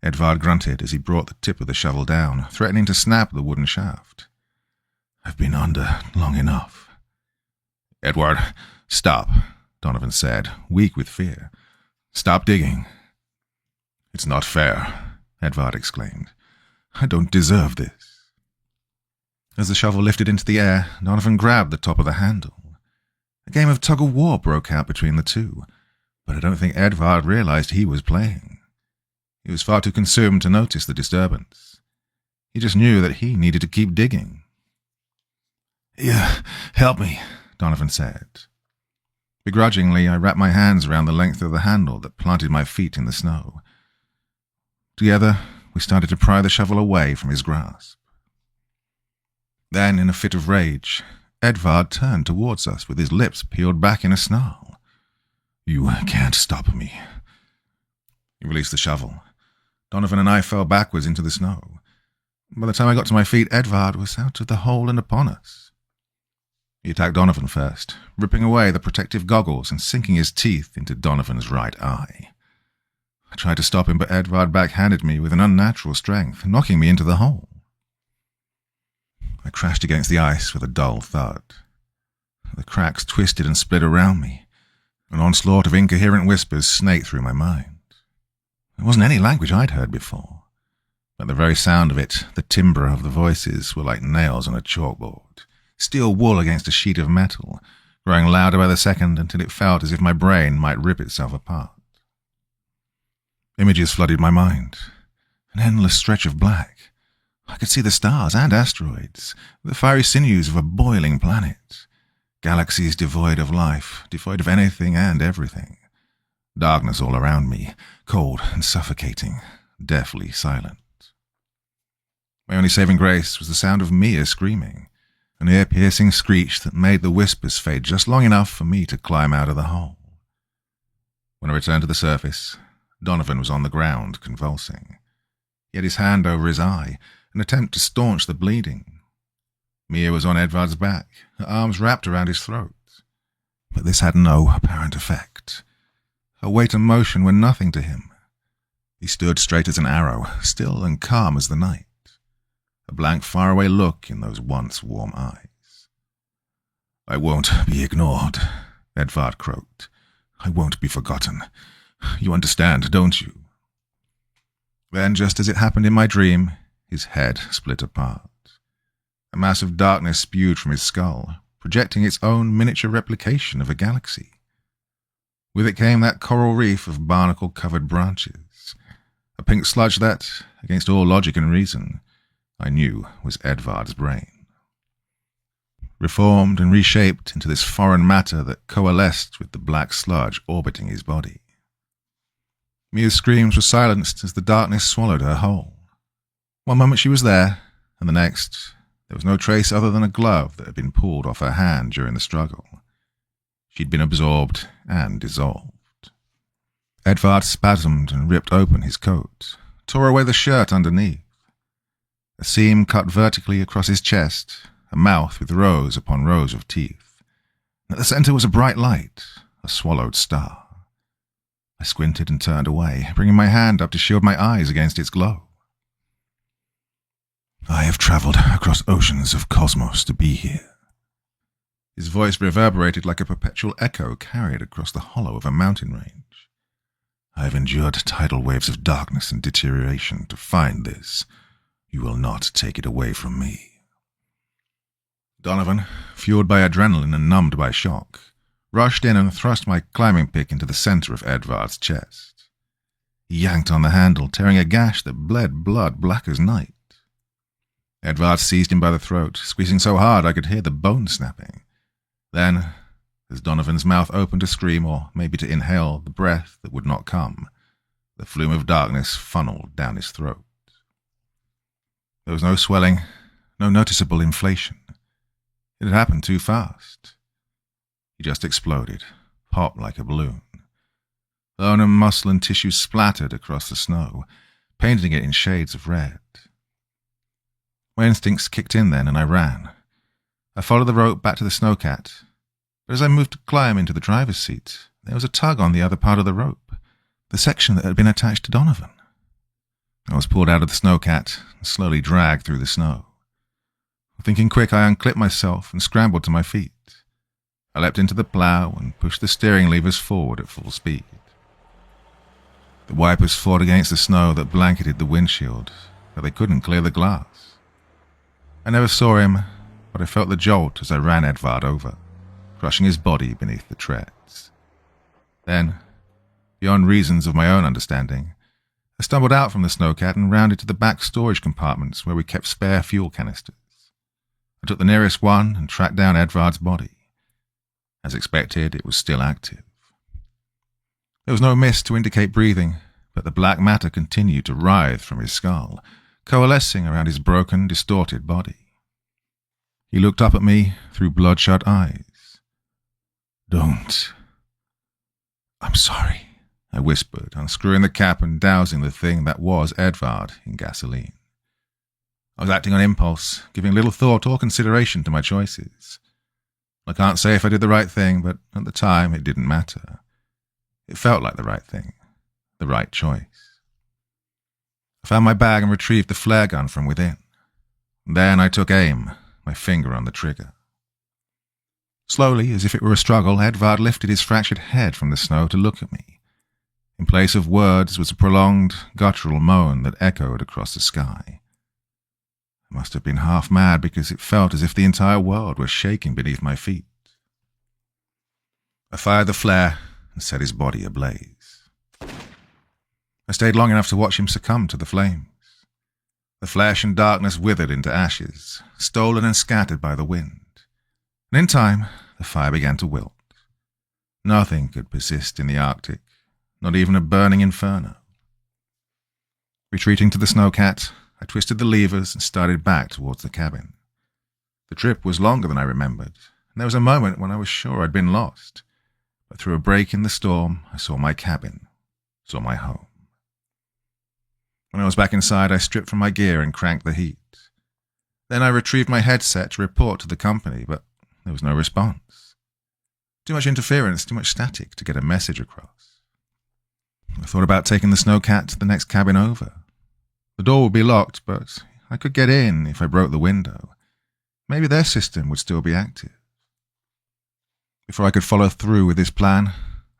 Edvard grunted as he brought the tip of the shovel down, threatening to snap the wooden shaft. "I've been under long enough." "Edward, stop," Donovan said, weak with fear. "Stop digging." "It's not fair," Edvard exclaimed. "I don't deserve this." As the shovel lifted into the air, Donovan grabbed the top of the handle. A game of tug-of-war broke out between the two, but I don't think Edvard realized he was playing. He was far too consumed to notice the disturbance. He just knew that he needed to keep digging. "Yeah, help me," Donovan said. Begrudgingly, I wrapped my hands around the length of the handle that planted my feet in the snow. Together, we started to pry the shovel away from his grasp. Then, in a fit of rage, Edvard turned towards us with his lips peeled back in a snarl. "You can't stop me." He released the shovel. Donovan and I fell backwards into the snow. By the time I got to my feet, Edvard was out of the hole and upon us. He attacked Donovan first, ripping away the protective goggles and sinking his teeth into Donovan's right eye. I tried to stop him, but Edvard backhanded me with an unnatural strength, knocking me into the hole. I crashed against the ice with a dull thud. The cracks twisted and split around me. An onslaught of incoherent whispers snaked through my mind. It wasn't any language I'd heard before, but the very sound of it, the timbre of the voices, were like nails on a chalkboard, steel wool against a sheet of metal, growing louder by the second until it felt as if my brain might rip itself apart. Images flooded my mind. An endless stretch of black, I could see the stars and asteroids, the fiery sinews of a boiling planet. Galaxies devoid of life, devoid of anything and everything. Darkness all around me, cold and suffocating, deathly silent. My only saving grace was the sound of Mia screaming, an ear-piercing screech that made the whispers fade just long enough for me to climb out of the hole. When I returned to the surface, Donovan was on the ground, convulsing. He had his hand over his eye, an attempt to staunch the bleeding. Mia was on Edvard's back, her arms wrapped around his throat. But this had no apparent effect. Her weight and motion were nothing to him. He stood straight as an arrow, still and calm as the night. A blank, faraway look in those once warm eyes. "I won't be ignored," Edvard croaked. "I won't be forgotten. You understand, don't you?" Then, just as it happened in my dream, his head split apart. A mass of darkness spewed from his skull, projecting its own miniature replication of a galaxy. With it came that coral reef of barnacle-covered branches, a pink sludge that, against all logic and reason, I knew was Edvard's brain. Reformed and reshaped into this foreign matter that coalesced with the black sludge orbiting his body. Mia's screams were silenced as the darkness swallowed her whole. One moment she was there, and the next, there was no trace other than a glove that had been pulled off her hand during the struggle. She'd been absorbed and dissolved. Edvard spasmed and ripped open his coat, tore away the shirt underneath. A seam cut vertically across his chest, a mouth with rows upon rows of teeth. At the center was a bright light, a swallowed star. I squinted and turned away, bringing my hand up to shield my eyes against its glow. "I have traveled across oceans of cosmos to be here." His voice reverberated like a perpetual echo carried across the hollow of a mountain range. "I have endured tidal waves of darkness and deterioration to find this. You will not take it away from me." Donovan, fueled by adrenaline and numbed by shock, rushed in and thrust my climbing pick into the center of Edvard's chest. He yanked on the handle, tearing a gash that bled blood black as night. Edvard seized him by the throat, squeezing so hard I could hear the bone snapping. Then, as Donovan's mouth opened to scream or maybe to inhale the breath that would not come, the flume of darkness funneled down his throat. There was no swelling, no noticeable inflation. It had happened too fast. He just exploded, popped like a balloon. Bone and muscle and tissue splattered across the snow, painting it in shades of red. My instincts kicked in then, and I ran. I followed the rope back to the snowcat, but as I moved to climb into the driver's seat, there was a tug on the other part of the rope, the section that had been attached to Donovan. I was pulled out of the snowcat and slowly dragged through the snow. Thinking quick, I unclipped myself and scrambled to my feet. I leapt into the plough and pushed the steering levers forward at full speed. The wipers fought against the snow that blanketed the windshield, but they couldn't clear the glass. I never saw him, but I felt the jolt as I ran Edvard over, crushing his body beneath the treads. Then, beyond reasons of my own understanding, I stumbled out from the snowcat and rounded to the back storage compartments where we kept spare fuel canisters. I took the nearest one and tracked down Edvard's body. As expected, it was still active. There was no mist to indicate breathing, but the black matter continued to writhe from his skull, coalescing around his broken, distorted body. He looked up at me through bloodshot eyes. "Don't." "I'm sorry," I whispered, unscrewing the cap and dousing the thing that was Edvard in gasoline. I was acting on impulse, giving little thought or consideration to my choices. I can't say if I did the right thing, but at the time it didn't matter. It felt like the right thing, the right choice. I found my bag and retrieved the flare gun from within. Then I took aim, my finger on the trigger. Slowly, as if it were a struggle, Edvard lifted his fractured head from the snow to look at me. In place of words was a prolonged, guttural moan that echoed across the sky. I must have been half mad because it felt as if the entire world was shaking beneath my feet. I fired the flare and set his body ablaze. I stayed long enough to watch him succumb to the flames. The flesh and darkness withered into ashes, stolen and scattered by the wind. And in time, the fire began to wilt. Nothing could persist in the Arctic, not even a burning inferno. Retreating to the snowcat, I twisted the levers and started back towards the cabin. The trip was longer than I remembered, and there was a moment when I was sure I'd been lost. But through a break in the storm, I saw my cabin, saw my home. When I was back inside, I stripped from my gear and cranked the heat. Then I retrieved my headset to report to the company, but there was no response. Too much interference, too much static to get a message across. I thought about taking the snowcat to the next cabin over. The door would be locked, but I could get in if I broke the window. Maybe their system would still be active. Before I could follow through with this plan,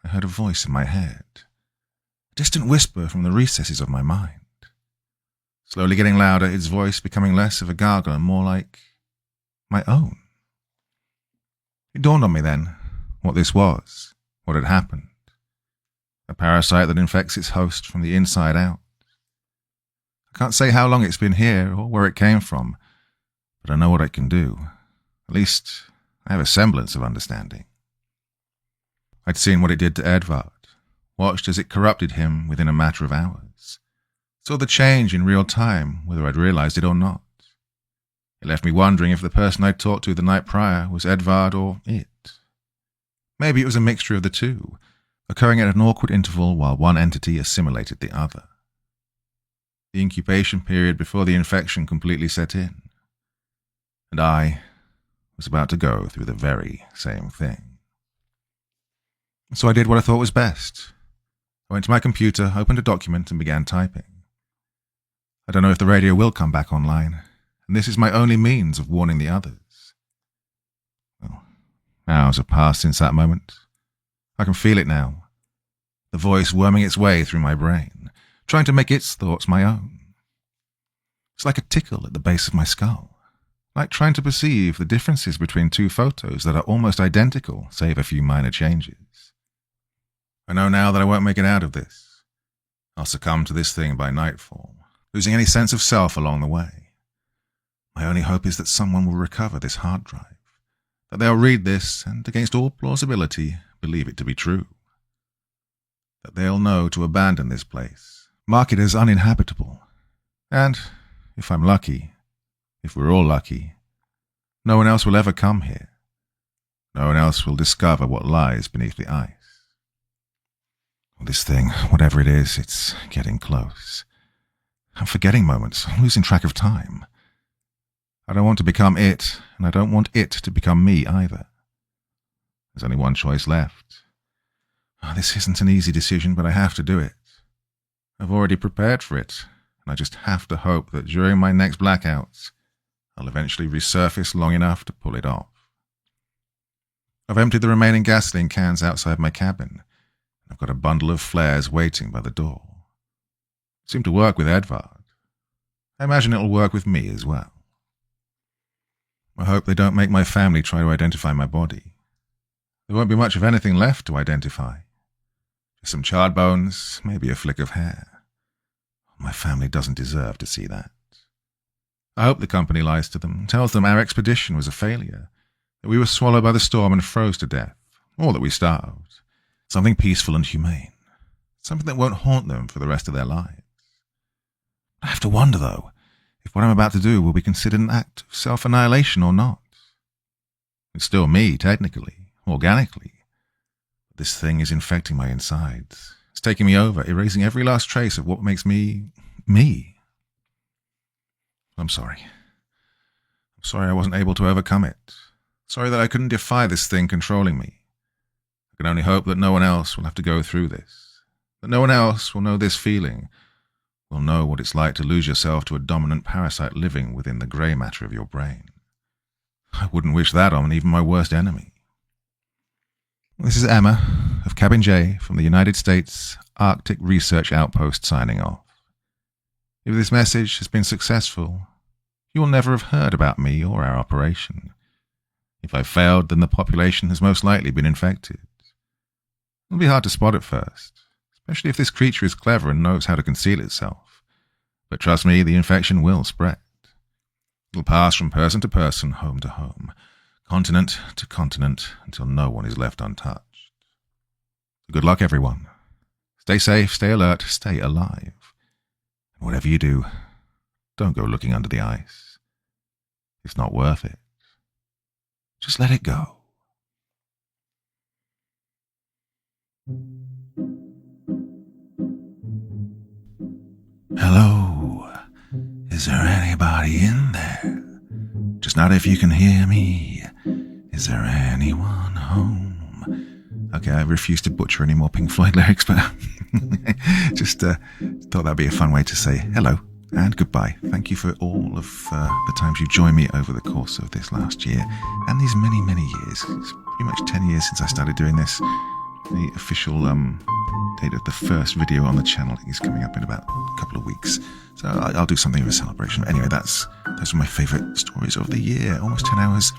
I heard a voice in my head. A distant whisper from the recesses of my mind. Slowly getting louder, its voice becoming less of a gargle and more like my own. It dawned on me then what this was, what had happened. A parasite that infects its host from the inside out. I can't say how long it's been here or where it came from, but I know what it can do. At least, I have a semblance of understanding. I'd seen what it did to Edvard, watched as it corrupted him within a matter of hours. Saw the change in real time, whether I'd realized it or not. It left me wondering if the person I'd talked to the night prior was Edvard or it. Maybe it was a mixture of the two, occurring at an awkward interval while one entity assimilated the other. The incubation period before the infection completely set in. And I was about to go through the very same thing. So I did what I thought was best. I went to my computer, opened a document, and began typing. I don't know if the radio will come back online, and this is my only means of warning the others. Well, hours have passed since that moment. I can feel it now. The voice worming its way through my brain, trying to make its thoughts my own. It's like a tickle at the base of my skull, like trying to perceive the differences between two photos that are almost identical, save a few minor changes. I know now that I won't make it out of this. I'll succumb to this thing by nightfall, losing any sense of self along the way. My only hope is that someone will recover this hard drive, that they'll read this and, against all plausibility, believe it to be true. That they'll know to abandon this place, mark it as uninhabitable, and, if I'm lucky, if we're all lucky, no one else will ever come here. No one else will discover what lies beneath the ice. This thing, whatever it is, it's getting close. I'm forgetting moments, I'm losing track of time. I don't want to become it, and I don't want it to become me either. There's only one choice left. This isn't an easy decision, but I have to do it. I've already prepared for it, and I just have to hope that during my next blackouts, I'll eventually resurface long enough to pull it off. I've emptied the remaining gasoline cans outside my cabin. I've got a bundle of flares waiting by the door. It seemed to work with Edvard. I imagine it'll work with me as well. I hope they don't make my family try to identify my body. There won't be much of anything left to identify. Just some charred bones, maybe a flick of hair. My family doesn't deserve to see that. I hope the company lies to them, tells them our expedition was a failure, that we were swallowed by the storm and froze to death, or that we starved. Something peaceful and humane. Something that won't haunt them for the rest of their lives. I have to wonder, though, if what I'm about to do will be considered an act of self-annihilation or not. It's still me, technically, organically. But this thing is infecting my insides. It's taking me over, erasing every last trace of what makes me, me. I'm sorry. I'm sorry I wasn't able to overcome it. Sorry that I couldn't defy this thing controlling me. I can only hope that no one else will have to go through this, that no one else will know this feeling, will know what it's like to lose yourself to a dominant parasite living within the grey matter of your brain. I wouldn't wish that on even my worst enemy. This is Emma, of Cabin J, from the United States Arctic Research Outpost signing off. If this message has been successful, you will never have heard about me or our operation. If I failed, then the population has most likely been infected. It'll be hard to spot at first, especially if this creature is clever and knows how to conceal itself. But trust me, the infection will spread. It'll pass from person to person, home to home, continent to continent, until no one is left untouched. Good luck, everyone. Stay safe, stay alert, stay alive. And whatever you do, don't go looking under the ice. It's not worth it. Just let it go. Hello, is there anybody in there? Just not if you can hear me. Is there anyone home? Okay, I refuse to butcher any more Pink Floyd lyrics, but just thought that'd be a fun way to say hello and goodbye. Thank you for all of the times you've joined me over the course of this last year and these many, many years. It's pretty much 10 years since I started doing this. The official date of the first video on the channel is coming up in about a couple of weeks. So I'll do something of a celebration. Anyway, those are my favourite stories of the year. Almost 10 hours.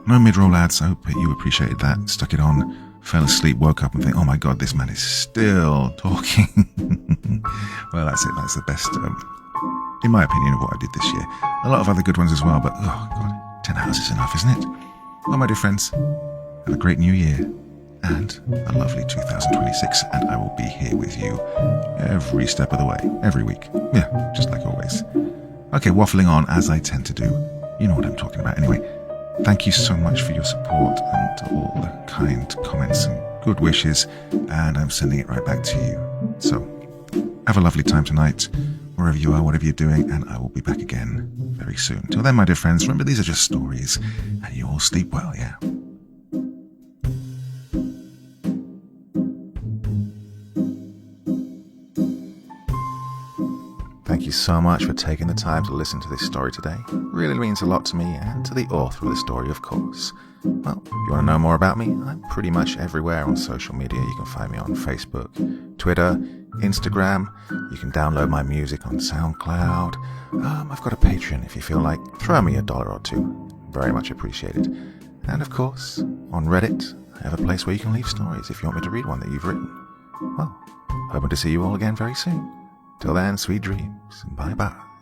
No mid-roll ads. I hope you appreciated that. Stuck it on, fell asleep, woke up and think, oh my God, this man is still talking. Well, that's it. That's the best, in my opinion, of what I did this year. A lot of other good ones as well, but oh God, 10 hours is enough, isn't it? Well, my dear friends, have a great new year. And a lovely 2026, and I will be here with you every step of the way, every week. Yeah, just like always. Okay, waffling on as I tend to do. You know what I'm talking about. Anyway, thank you so much for your support and all the kind comments and good wishes, and I'm sending it right back to you. So, have a lovely time tonight, wherever you are, whatever you're doing, and I will be back again very soon. Till then, my dear friends, remember these are just stories, and you all sleep well, yeah? Thank you so much for taking the time to listen to this story today. It really means a lot to me and to the author of the story, of course. Well, if you want to know more about me, I'm pretty much everywhere on social media. You can find me on Facebook, Twitter, Instagram. You can download my music on SoundCloud. I've got a Patreon if you feel like. Throw me $1 or $2. Very much appreciated. And of course, on Reddit, I have a place where you can leave stories if you want me to read one that you've written. Well, hoping to see you all again very soon. Till then, sweet dreams. Bye-bye.